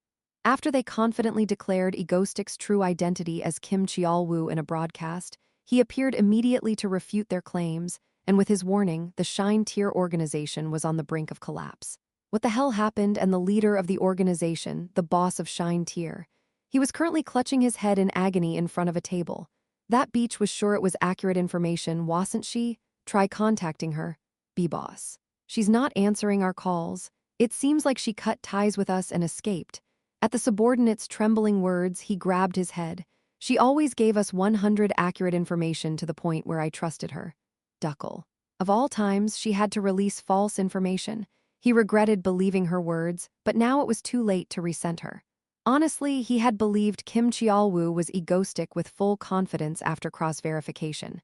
After they confidently declared Egostic's true identity as Kim Chialwoo in a broadcast, he appeared immediately to refute their claims, and with his warning, the Shine Tier organization was on the brink of collapse. What the hell happened? And the leader of the organization, the boss of Shine Tier, he was currently clutching his head in agony in front of a table. That beach was sure it was accurate information, wasn't she? Try contacting her. B-Boss. She's not answering our calls. It seems like she cut ties with us and escaped. At the subordinate's trembling words, he grabbed his head. She always gave us 100 accurate information to the point where I trusted her. Duckle. Of all times, she had to release false information. He regretted believing her words, but now it was too late to resent her. Honestly, he had believed Kim Chialwoo was egostic with full confidence after cross-verification.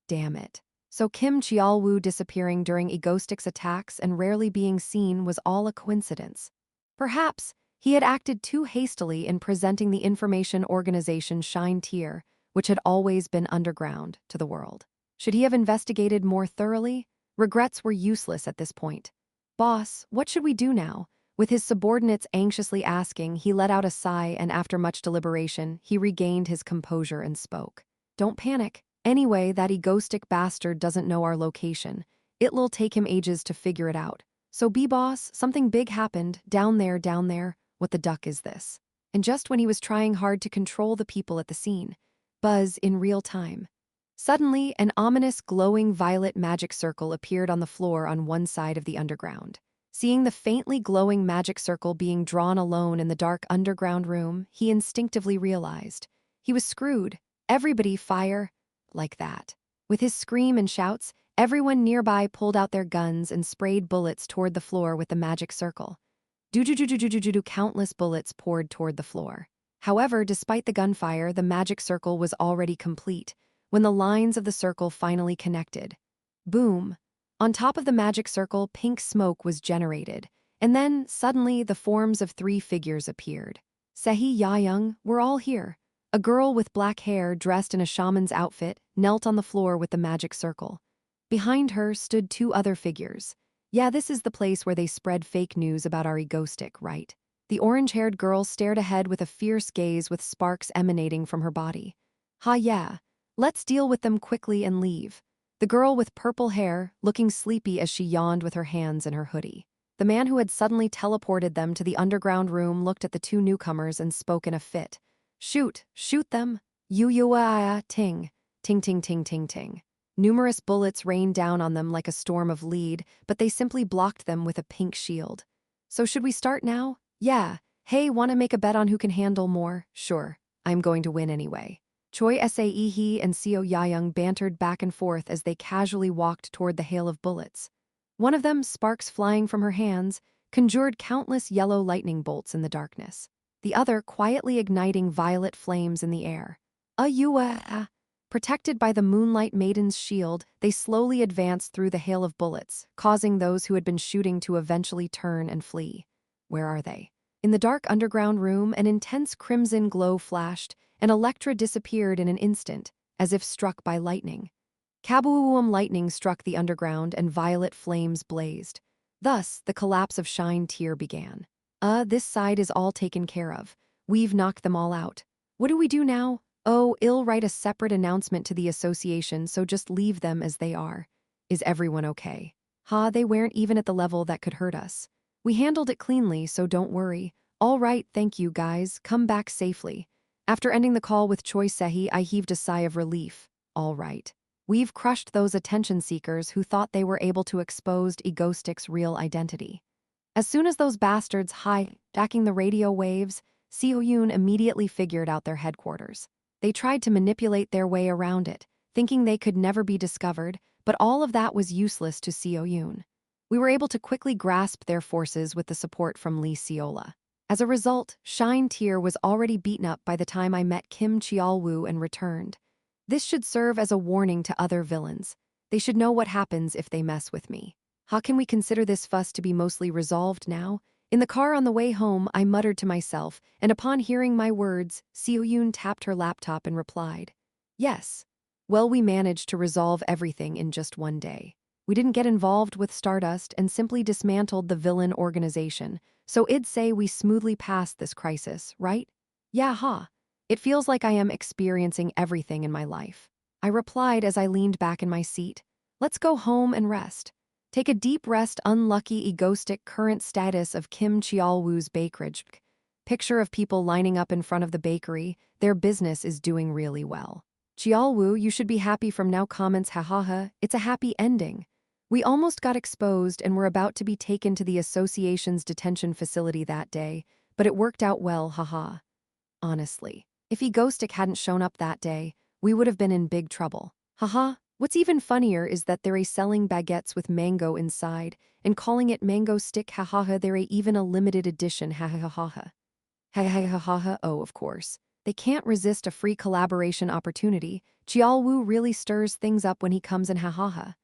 Damn it. So Kim Chialwoo disappearing during egostic's attacks and rarely being seen was all a coincidence. Perhaps he had acted too hastily in presenting the information organization Shine Tier, which had always been underground, to the world. Should he have investigated more thoroughly? Regrets were useless at this point. Boss, what should we do now? With his subordinates anxiously asking, he let out a sigh and after much deliberation, he regained his composure and spoke. Don't panic. Anyway, that egostic bastard doesn't know our location. It'll take him ages to figure it out. So B-Boss, something big happened, down there. What the duck is this? And just when he was trying hard to control the people at the scene. Buzz in real time. Suddenly, an ominous glowing violet magic circle appeared on the floor on one side of the underground. Seeing the faintly glowing magic circle being drawn alone in the dark underground room, he instinctively realized. He was screwed. Everybody fire. Like that. With his scream and shouts, everyone nearby pulled out their guns and sprayed bullets toward the floor with the magic circle. Countless bullets poured toward the floor. However, despite the gunfire, the magic circle was already complete. When the lines of the circle finally connected. Boom! On top of the magic circle, pink smoke was generated, and then, suddenly, the forms of 3 figures appeared. Sehi Yayoung, we're all here. A girl with black hair, dressed in a shaman's outfit, knelt on the floor with the magic circle. Behind her stood 2 other figures. Yeah, this is the place where they spread fake news about our egostic, right? The orange-haired girl stared ahead with a fierce gaze with sparks emanating from her body. Ha yeah. Let's deal with them quickly and leave. The girl with purple hair, looking sleepy as she yawned with her hands in her hoodie. The man who had suddenly teleported them to the underground room looked at the 2 newcomers and spoke in a fit. Shoot them. Ting. Ting ting ting ting ting. Numerous bullets rained down on them like a storm of lead, but they simply blocked them with a pink shield. So should we start now? Yeah. Hey, wanna make a bet on who can handle more? Sure. I'm going to win anyway. Choi Sae-hee and Seo Yayoung bantered back and forth as they casually walked toward the hail of bullets. One of them, sparks flying from her hands, conjured countless yellow lightning bolts in the darkness. The other, quietly igniting violet flames in the air. Protected by the Moonlight Maiden's shield, they slowly advanced through the hail of bullets, causing those who had been shooting to eventually turn and flee. Where are they? In the dark underground room, an intense crimson glow flashed, and Electra disappeared in an instant, as if struck by lightning. Kaboom! Lightning struck the underground and violet flames blazed. Thus, the collapse of Shine Tier began. This side is all taken care of. We've knocked them all out. What do we do now? Oh, I'll write a separate announcement to the association, so just leave them as they are. Is everyone okay? They weren't even at the level that could hurt us. We handled it cleanly, so don't worry. All right, thank you, guys. Come back safely. After ending the call with Choi Sehi, I heaved a sigh of relief. All right. We've crushed those attention seekers who thought they were able to expose Egostic's real identity. As soon as those bastards hijacking the radio waves, Seo Yoon immediately figured out their headquarters. They tried to manipulate their way around it, thinking they could never be discovered, but all of that was useless to Seo Yoon. We were able to quickly grasp their forces with the support from Lee Seola. As a result, Shine Tier was already beaten up by the time I met Kim Cheol-woo and returned. This should serve as a warning to other villains. They should know what happens if they mess with me. How can we consider this fuss to be mostly resolved now? In the car on the way home, I muttered to myself, and upon hearing my words, Seo Yoon tapped her laptop and replied, "Yes. Well, we managed to resolve everything in just one day. We didn't get involved with Stardust and simply dismantled the villain organization, so I'd say we smoothly passed this crisis, right? Yeah, huh? It feels like I am experiencing everything in my life." I replied as I leaned back in my seat. "Let's go home and rest. Take a deep rest, unlucky egoistic current status of Kim Cheol-woo's bakery. Picture of people lining up in front of the bakery. Their business is doing really well. Cheol-woo, you should be happy from now comments hahaha, it's a happy ending. We almost got exposed and were about to be taken to the association's detention facility that day, but it worked out well haha. Honestly, if Egoistic hadn't shown up that day, we would have been in big trouble. Haha. What's even funnier is that they're selling baguettes with mango inside and calling it mango stick hahaha. They're even a limited edition hahaha. Hahaha. Oh, of course. They can't resist a free collaboration opportunity. Cheol-woo really stirs things up when he comes in hahaha.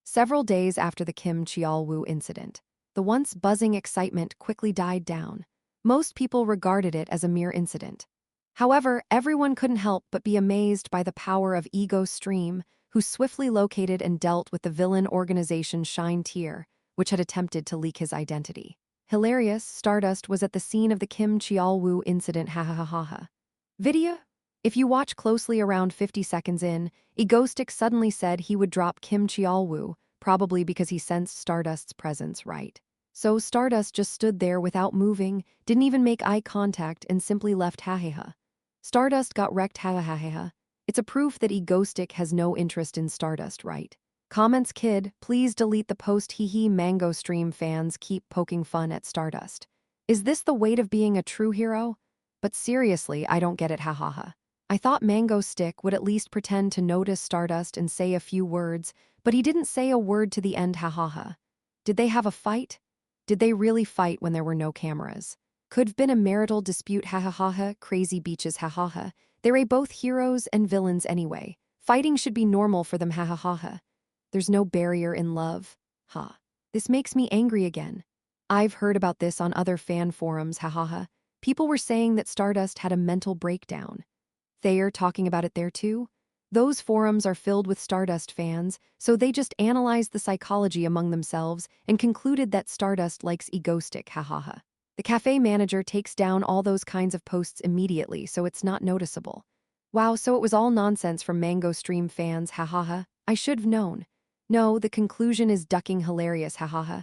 Several days after the Kim Cheol-woo incident, the once buzzing excitement quickly died down. Most people regarded it as a mere incident. However, everyone couldn't help but be amazed by the power of Ego Stream, who swiftly located and dealt with the villain organization Shine Tier, which had attempted to leak his identity. Hilarious, Stardust was at the scene of the Kim Cheol-woo incident hahaha. Video? If you watch closely around 50 seconds in, Egoistic suddenly said he would drop Kim Cheol-woo, probably because he sensed Stardust's presence, right? So Stardust just stood there without moving, didn't even make eye contact, and simply left hahaha. Stardust got wrecked hahaha. It's a proof that Egoistic has no interest in Stardust, right? Comments kid, please delete the post hehe Mango Stream fans keep poking fun at Stardust. Is this the weight of being a true hero? But seriously, I don't get it hahaha. I thought Mango Stick would at least pretend to notice Stardust and say a few words, but he didn't say a word to the end hahaha. Did they have a fight? Did they really fight when there were no cameras? Could have been a marital dispute hahaha, crazy beaches hahaha. They're both heroes and villains anyway. Fighting should be normal for them hahaha. There's no barrier in love. Ha. This makes me angry again. I've heard about this on other fan forums hahaha. People were saying that Stardust had a mental breakdown. They're talking about it there too? Those forums are filled with Stardust fans, so they just analyzed the psychology among themselves and concluded that Stardust likes Egoistic hahaha. The cafe manager takes down all those kinds of posts immediately so it's not noticeable. Wow, so it was all nonsense from Mango Stream fans hahaha. I should've known. No, the conclusion is ducking hilarious hahaha.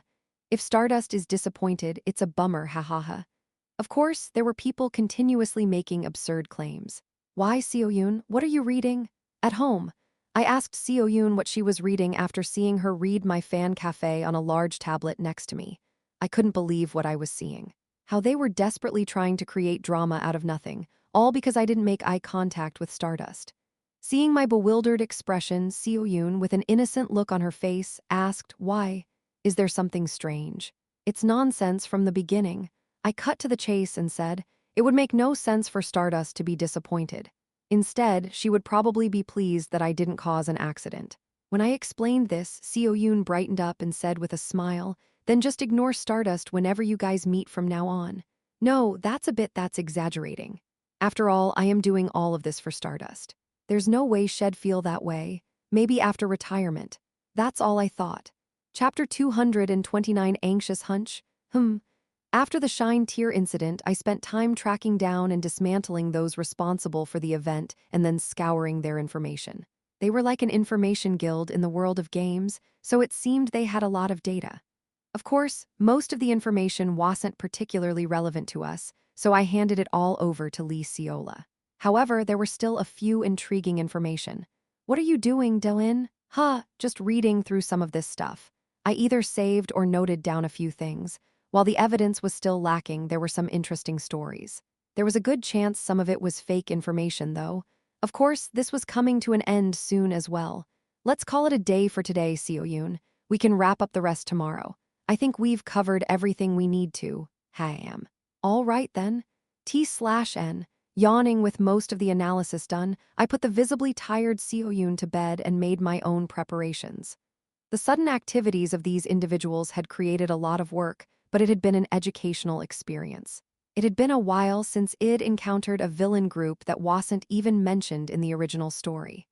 If Stardust is disappointed, it's a bummer hahaha. Of course, there were people continuously making absurd claims. Why, Seo Yoon, what are you reading? At home. I asked Seo Yoon what she was reading after seeing her read my fan cafe on a large tablet next to me. I couldn't believe what I was seeing. How they were desperately trying to create drama out of nothing, all because I didn't make eye contact with Stardust. Seeing my bewildered expression, Seo Yoon, with an innocent look on her face, asked, "Why? Is there something strange?" It's nonsense from the beginning. I cut to the chase and said, it would make no sense for Stardust to be disappointed. Instead, she would probably be pleased that I didn't cause an accident. When I explained this, Seo Yoon brightened up and said with a smile, "Then just ignore Stardust whenever you guys meet from now on." No, that's exaggerating. After all, I am doing all of this for Stardust. There's no way she'd feel that way. Maybe after retirement. That's all I thought. Chapter 229 Anxious Hunch? After the Shine Tier incident, I spent time tracking down and dismantling those responsible for the event and then scouring their information. They were like an information guild in the world of games, so it seemed they had a lot of data. Of course, most of the information wasn't particularly relevant to us, so I handed it all over to Lee Seola. However, there were still a few intriguing information. What are you doing, Dylan? Just reading through some of this stuff. I either saved or noted down a few things. While the evidence was still lacking, there were some interesting stories. There was a good chance some of it was fake information, though. Of course, this was coming to an end soon as well. Let's call it a day for today, Seo-yoon. We can wrap up the rest tomorrow. I think we've covered everything we need to. Ham. All right then. T/N. Yawning with most of the analysis done, I put the visibly tired Seo-yoon to bed and made my own preparations. The sudden activities of these individuals had created a lot of work, but it had been an educational experience. It had been a while since Id encountered a villain group that wasn't even mentioned in the original story.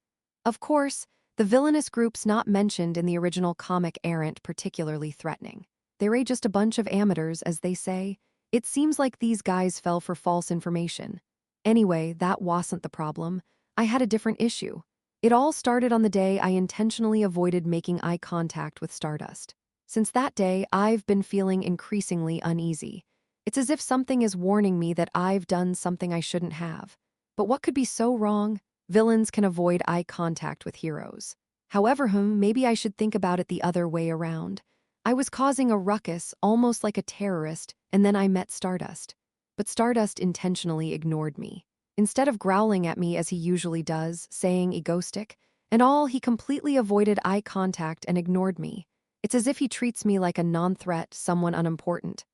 Of course, the villainous groups not mentioned in the original comic aren't particularly threatening. They're just a bunch of amateurs, as they say. It seems like these guys fell for false information. Anyway, that wasn't the problem. I had a different issue. It all started on the day I intentionally avoided making eye contact with Stardust. Since that day, I've been feeling increasingly uneasy. It's as if something is warning me that I've done something I shouldn't have. But what could be so wrong? Villains can avoid eye contact with heroes. However, maybe I should think about it the other way around. I was causing a ruckus, almost like a terrorist, and then I met Stardust. But Stardust intentionally ignored me. Instead of growling at me as he usually does, saying egoistic, and all, he completely avoided eye contact and ignored me. It's as if he treats me like a non-threat, someone unimportant.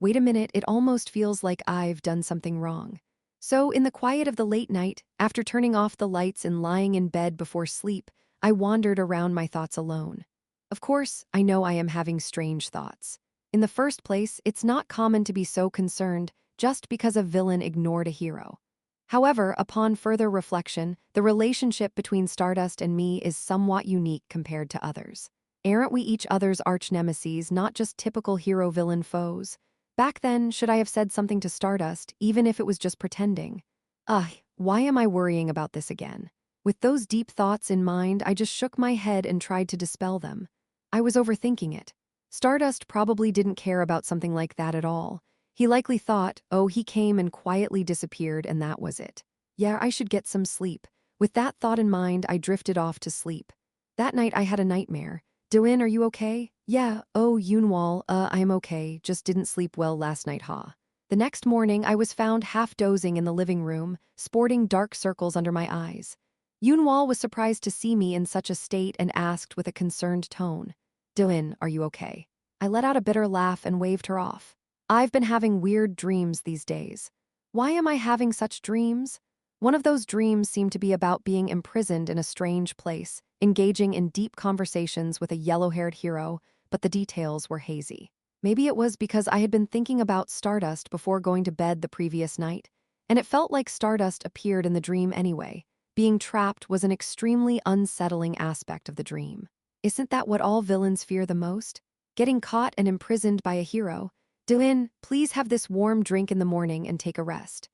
Wait a minute, it almost feels like I've done something wrong. So, in the quiet of the late night, after turning off the lights and lying in bed before sleep, I wandered around my thoughts alone. Of course, I know I am having strange thoughts. In the first place, it's not common to be so concerned just because a villain ignored a hero. However, upon further reflection, the relationship between Stardust and me is somewhat unique compared to others. Aren't we each other's arch-nemeses, not just typical hero-villain foes? Back then, should I have said something to Stardust, even if it was just pretending? Why am I worrying about this again? With those deep thoughts in mind, I just shook my head and tried to dispel them. I was overthinking it. Stardust probably didn't care about something like that at all. He likely thought, oh, he came and quietly disappeared and that was it. Yeah, I should get some sleep. With that thought in mind, I drifted off to sleep. That night I had a nightmare. Do-in, are you okay? Yeah, oh, Yoonwol, I'm okay, just didn't sleep well last night, ha. The next morning, I was found half dozing in the living room, sporting dark circles under my eyes. Yoonwol was surprised to see me in such a state and asked with a concerned tone, Do-in, are you okay? I let out a bitter laugh and waved her off. I've been having weird dreams these days. Why am I having such dreams? One of those dreams seemed to be about being imprisoned in a strange place, engaging in deep conversations with a yellow-haired hero, but the details were hazy. Maybe it was because I had been thinking about Stardust before going to bed the previous night, and it felt like Stardust appeared in the dream anyway. Being trapped was an extremely unsettling aspect of the dream. Isn't that what all villains fear the most? Getting caught and imprisoned by a hero. Do-in, please have this warm drink in the morning and take a rest.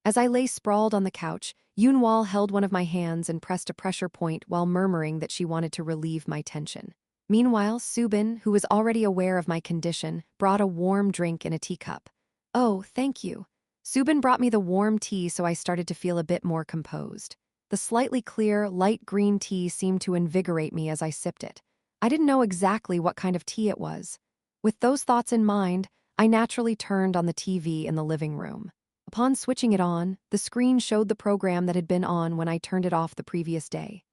As I lay sprawled on the couch, Yoonwol held one of my hands and pressed a pressure point while murmuring that she wanted to relieve my tension. Meanwhile, Subin, who was already aware of my condition, brought a warm drink in a teacup. Oh, thank you. Subin brought me the warm tea, so I started to feel a bit more composed. The slightly clear, light green tea seemed to invigorate me as I sipped it. I didn't know exactly what kind of tea it was. With those thoughts in mind, I naturally turned on the TV in the living room. Upon switching it on, the screen showed the program that had been on when I turned it off the previous day.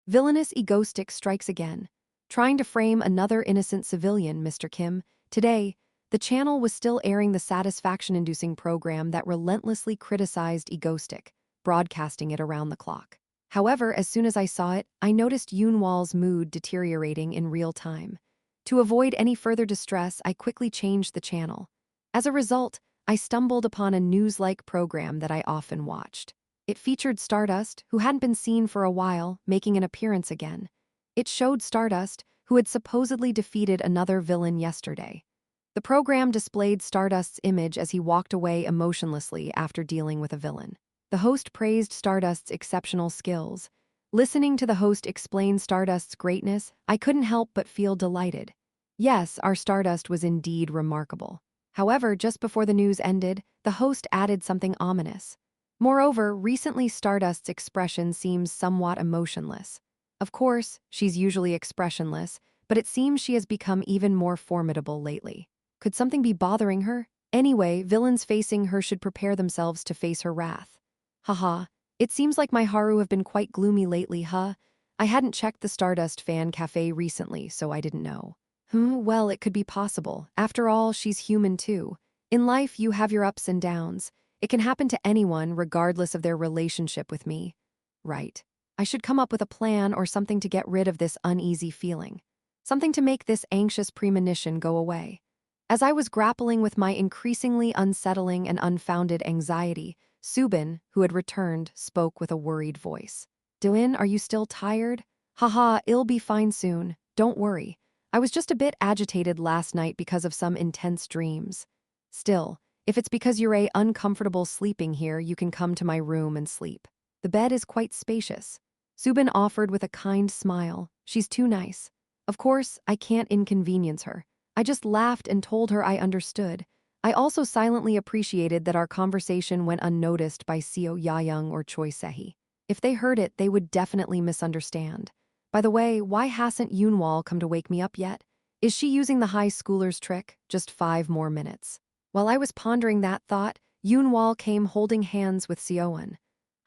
Villainous egoistic strikes again. Trying to frame another innocent civilian, Mr. Kim. Today, the channel was still airing the satisfaction-inducing program that relentlessly criticized egoistic, broadcasting it around the clock. However, as soon as I saw it, I noticed Yoonwol's mood deteriorating in real time. To avoid any further distress, I quickly changed the channel. As a result, I stumbled upon a news-like program that I often watched. It featured Stardust, who hadn't been seen for a while, making an appearance again. It showed Stardust, who had supposedly defeated another villain yesterday. The program displayed Stardust's image as he walked away emotionlessly after dealing with a villain. The host praised Stardust's exceptional skills. Listening to the host explain Stardust's greatness, I couldn't help but feel delighted. Yes, our Stardust was indeed remarkable. However, just before the news ended, the host added something ominous. Moreover, recently Stardust's expression seems somewhat emotionless. Of course, she's usually expressionless, but it seems she has become even more formidable lately. Could something be bothering her? Anyway, villains facing her should prepare themselves to face her wrath. Haha, it seems like my Haru have been quite gloomy lately, huh? I hadn't checked the Stardust Fan Cafe recently, so I didn't know. Well, it could be possible. After all, she's human too. In life, you have your ups and downs. It can happen to anyone, regardless of their relationship with me. Right. I should come up with a plan or something to get rid of this uneasy feeling. Something to make this anxious premonition go away. As I was grappling with my increasingly unsettling and unfounded anxiety, Subin, who had returned, spoke with a worried voice. Doin, are you still tired? Haha, it'll be fine soon. Don't worry. I was just a bit agitated last night because of some intense dreams. Still, if it's because you're uncomfortable sleeping here, you can come to my room and sleep. The bed is quite spacious. Subin offered with a kind smile. She's too nice. Of course, I can't inconvenience her. I just laughed and told her I understood. I also silently appreciated that our conversation went unnoticed by Seo Yayoung or Choi Sehi. If they heard it, they would definitely misunderstand. By the way, why hasn't Yoonwol come to wake me up yet? Is she using the high schooler's trick? Just 5 more minutes. While I was pondering that thought, Yoonwol came holding hands with Seoeon.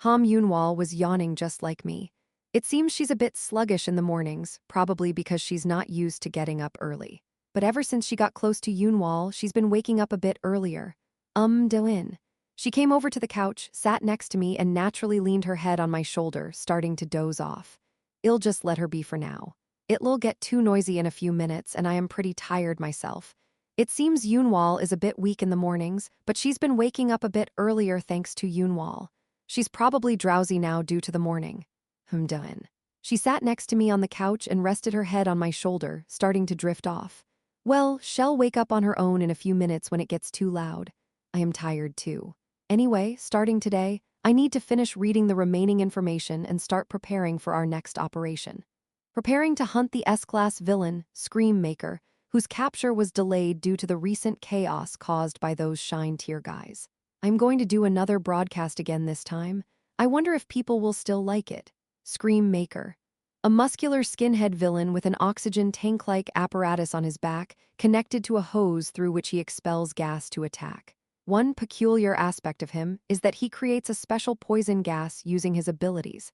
Yoonwol was yawning just like me. It seems she's a bit sluggish in the mornings, probably because she's not used to getting up early. But ever since she got close to Yoonwol, she's been waking up a bit earlier. Do-in. She came over to the couch, sat next to me, and naturally leaned her head on my shoulder, starting to doze off. I'll just let her be for now. It'll get too noisy in a few minutes, and I am pretty tired myself. It seems Yoonwol is a bit weak in the mornings, but she's been waking up a bit earlier thanks to Yoonwol. She's probably drowsy now due to the morning. Do-in. She sat next to me on the couch and rested her head on my shoulder, starting to drift off. Well, she'll wake up on her own in a few minutes when it gets too loud. I am tired too. Anyway, starting today, I need to finish reading the remaining information and start preparing for our next operation. Preparing to hunt the S-Class villain, Scream Maker, whose capture was delayed due to the recent chaos caused by those Shine Tier guys. I'm going to do another broadcast again this time. I wonder if people will still like it. Scream Maker. A muscular skinhead villain with an oxygen tank-like apparatus on his back, connected to a hose through which he expels gas to attack. One peculiar aspect of him is that he creates a special poison gas using his abilities.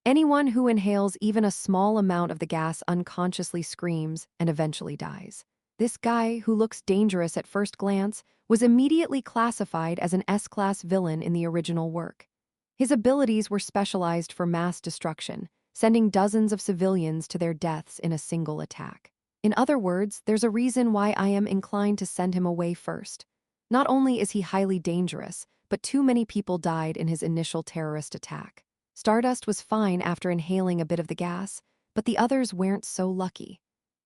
Anyone who inhales even a small amount of the gas unconsciously screams and eventually dies. This guy, who looks dangerous at first glance, was immediately classified as an S-Class villain in the original work. His abilities were specialized for mass destruction, sending dozens of civilians to their deaths in a single attack. In other words, there's a reason why I am inclined to send him away first. Not only is he highly dangerous, but too many people died in his initial terrorist attack. Stardust was fine after inhaling a bit of the gas, but the others weren't so lucky.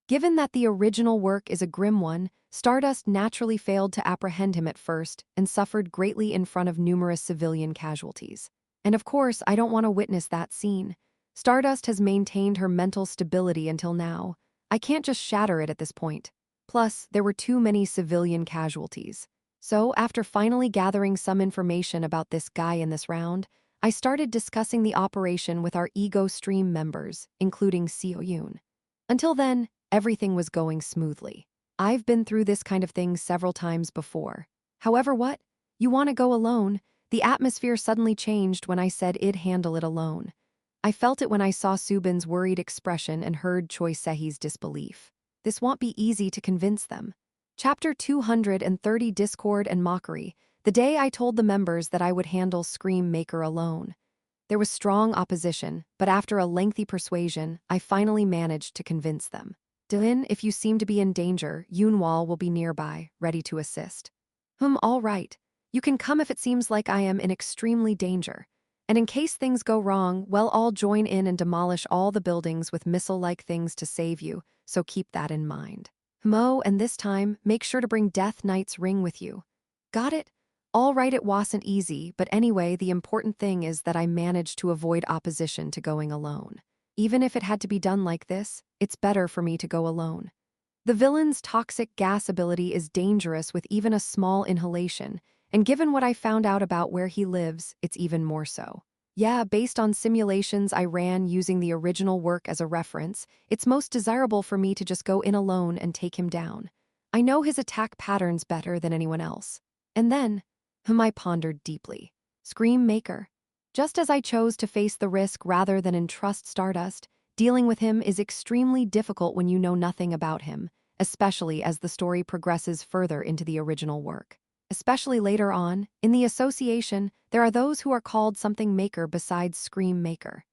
Given that the original work is a grim one, Stardust naturally failed to apprehend him at first and suffered greatly in front of numerous civilian casualties. And of course, I don't want to witness that scene. Stardust has maintained her mental stability until now. I can't just shatter it at this point. Plus, there were too many civilian casualties. So, after finally gathering some information about this guy in this round, I started discussing the operation with our Ego Stream members, including Seo-yoon. Until then, everything was going smoothly. I've been through this kind of thing several times before. However, what? You want to go alone? The atmosphere suddenly changed when I said I'd handle it alone. I felt it when I saw Subin's worried expression and heard Choi Sehi's disbelief. This won't be easy to convince them. Chapter 230 Discord and Mockery. The day I told the members that I would handle Scream Maker alone. There was strong opposition, but after a lengthy persuasion, I finally managed to convince them. Do-in, if you seem to be in danger, Yoonwol will be nearby, ready to assist. All right. You can come if it seems like I am in extremely danger. And in case things go wrong, well, I'll join in and demolish all the buildings with missile-like things to save you, so keep that in mind. And this time, make sure to bring Death Knight's ring with you. Got it? All right, it wasn't easy, but anyway, the important thing is that I managed to avoid opposition to going alone. Even if it had to be done like this, it's better for me to go alone. The villain's toxic gas ability is dangerous with even a small inhalation, and given what I found out about where he lives, it's even more so. Yeah, based on simulations I ran using the original work as a reference, it's most desirable for me to just go in alone and take him down. I know his attack patterns better than anyone else. And then, whom I pondered deeply. Scream Maker. Just as I chose to face the risk rather than entrust Stardust, dealing with him is extremely difficult when you know nothing about him, especially as the story progresses further into the original work. Especially later on, in the association, there are those who are called something Maker besides Scream Maker.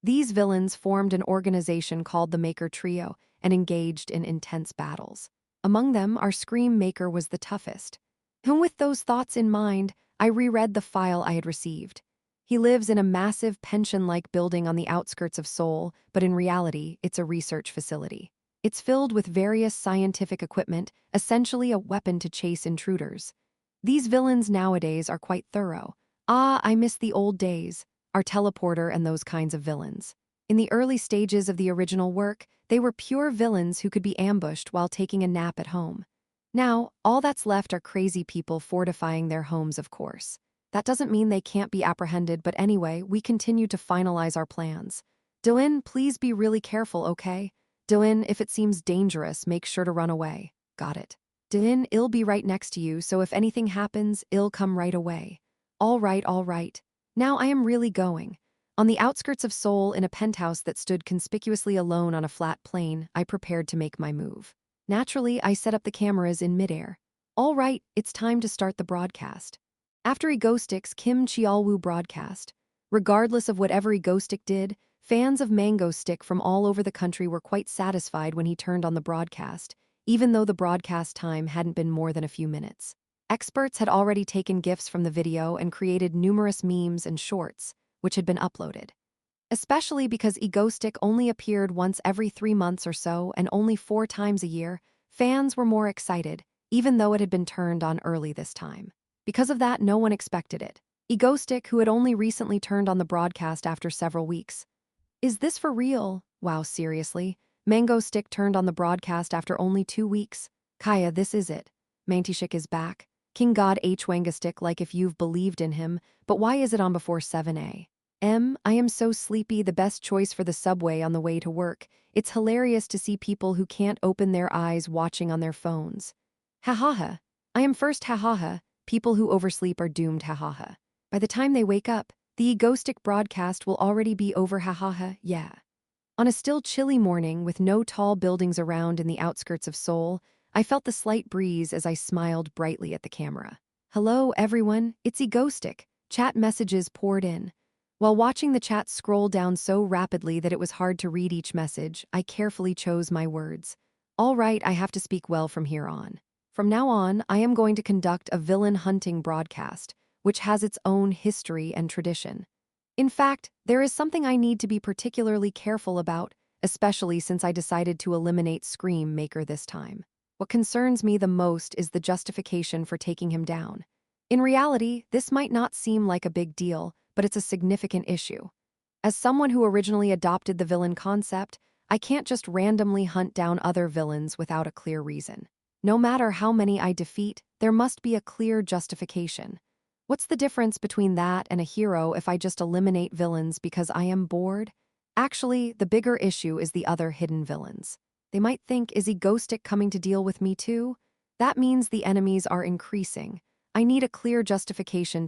These villains formed an organization called the Maker Trio and engaged in intense battles. Among them, our Scream Maker was the toughest. And with those thoughts in mind, I reread the file I had received. He lives in a massive pension-like building on the outskirts of Seoul, but in reality, it's a research facility. It's filled with various scientific equipment, essentially a weapon to chase intruders. These villains nowadays are quite thorough. Ah, I miss the old days, our teleporter and those kinds of villains. In the early stages of the original work, they were pure villains who could be ambushed while taking a nap at home. Now, all that's left are crazy people fortifying their homes, of course. That doesn't mean they can't be apprehended, but anyway, we continue to finalize our plans. Dylan, please be really careful, okay? Dylan, if it seems dangerous, make sure to run away. Got it. Dylan, I'll be right next to you, so if anything happens, I'll come right away. All right, all right. Now I am really going. On the outskirts of Seoul, in a penthouse that stood conspicuously alone on a flat plain, I prepared to make my move. Naturally, I set up the cameras in midair. All right, it's time to start the broadcast. After Egostick's Kim Cheolwoo broadcast, regardless of whatever Egostick did, fans of Mango Stick from all over the country were quite satisfied when he turned on the broadcast, even though the broadcast time hadn't been more than a few minutes. Experts had already taken GIFs from the video and created numerous memes and shorts, which had been uploaded. Especially because Egostick only appeared once every 3 months or so and only 4 times a year, fans were more excited, even though it had been turned on early this time. Because of that, no one expected it. Egostick, who had only recently turned on the broadcast after several weeks. Is this for real? Wow, seriously? Mango Stick turned on the broadcast after only 2 weeks? Kaya, this is it. Mantishik is back. King God Hwangastick, like if you've believed in him, but why is it on before 7 a.m.? I am so sleepy, the best choice for the subway on the way to work. It's hilarious to see people who can't open their eyes watching on their phones. Ha ha ha. I am first, ha ha ha. People who oversleep are doomed, ha ha ha. By the time they wake up, the Egostick broadcast will already be over, ha ha ha, yeah. On a still chilly morning with no tall buildings around in the outskirts of Seoul, I felt the slight breeze as I smiled brightly at the camera. Hello, everyone, it's Egostick. Chat messages poured in. While watching the chat scroll down so rapidly that it was hard to read each message, I carefully chose my words. All right, I have to speak well from here on. From now on, I am going to conduct a villain hunting broadcast, which has its own history and tradition. In fact, there is something I need to be particularly careful about, especially since I decided to eliminate Scream Maker this time. What concerns me the most is the justification for taking him down. In reality, this might not seem like a big deal, but it's a significant issue. As someone who originally adopted the villain concept, I can't just randomly hunt down other villains without a clear reason. No matter how many I defeat, there must be a clear justification. What's the difference between that and a hero if I just eliminate villains because I am bored? Actually, the bigger issue is the other hidden villains. They might think, is Egostick coming to deal with me too? That means the enemies are increasing. I need a clear justification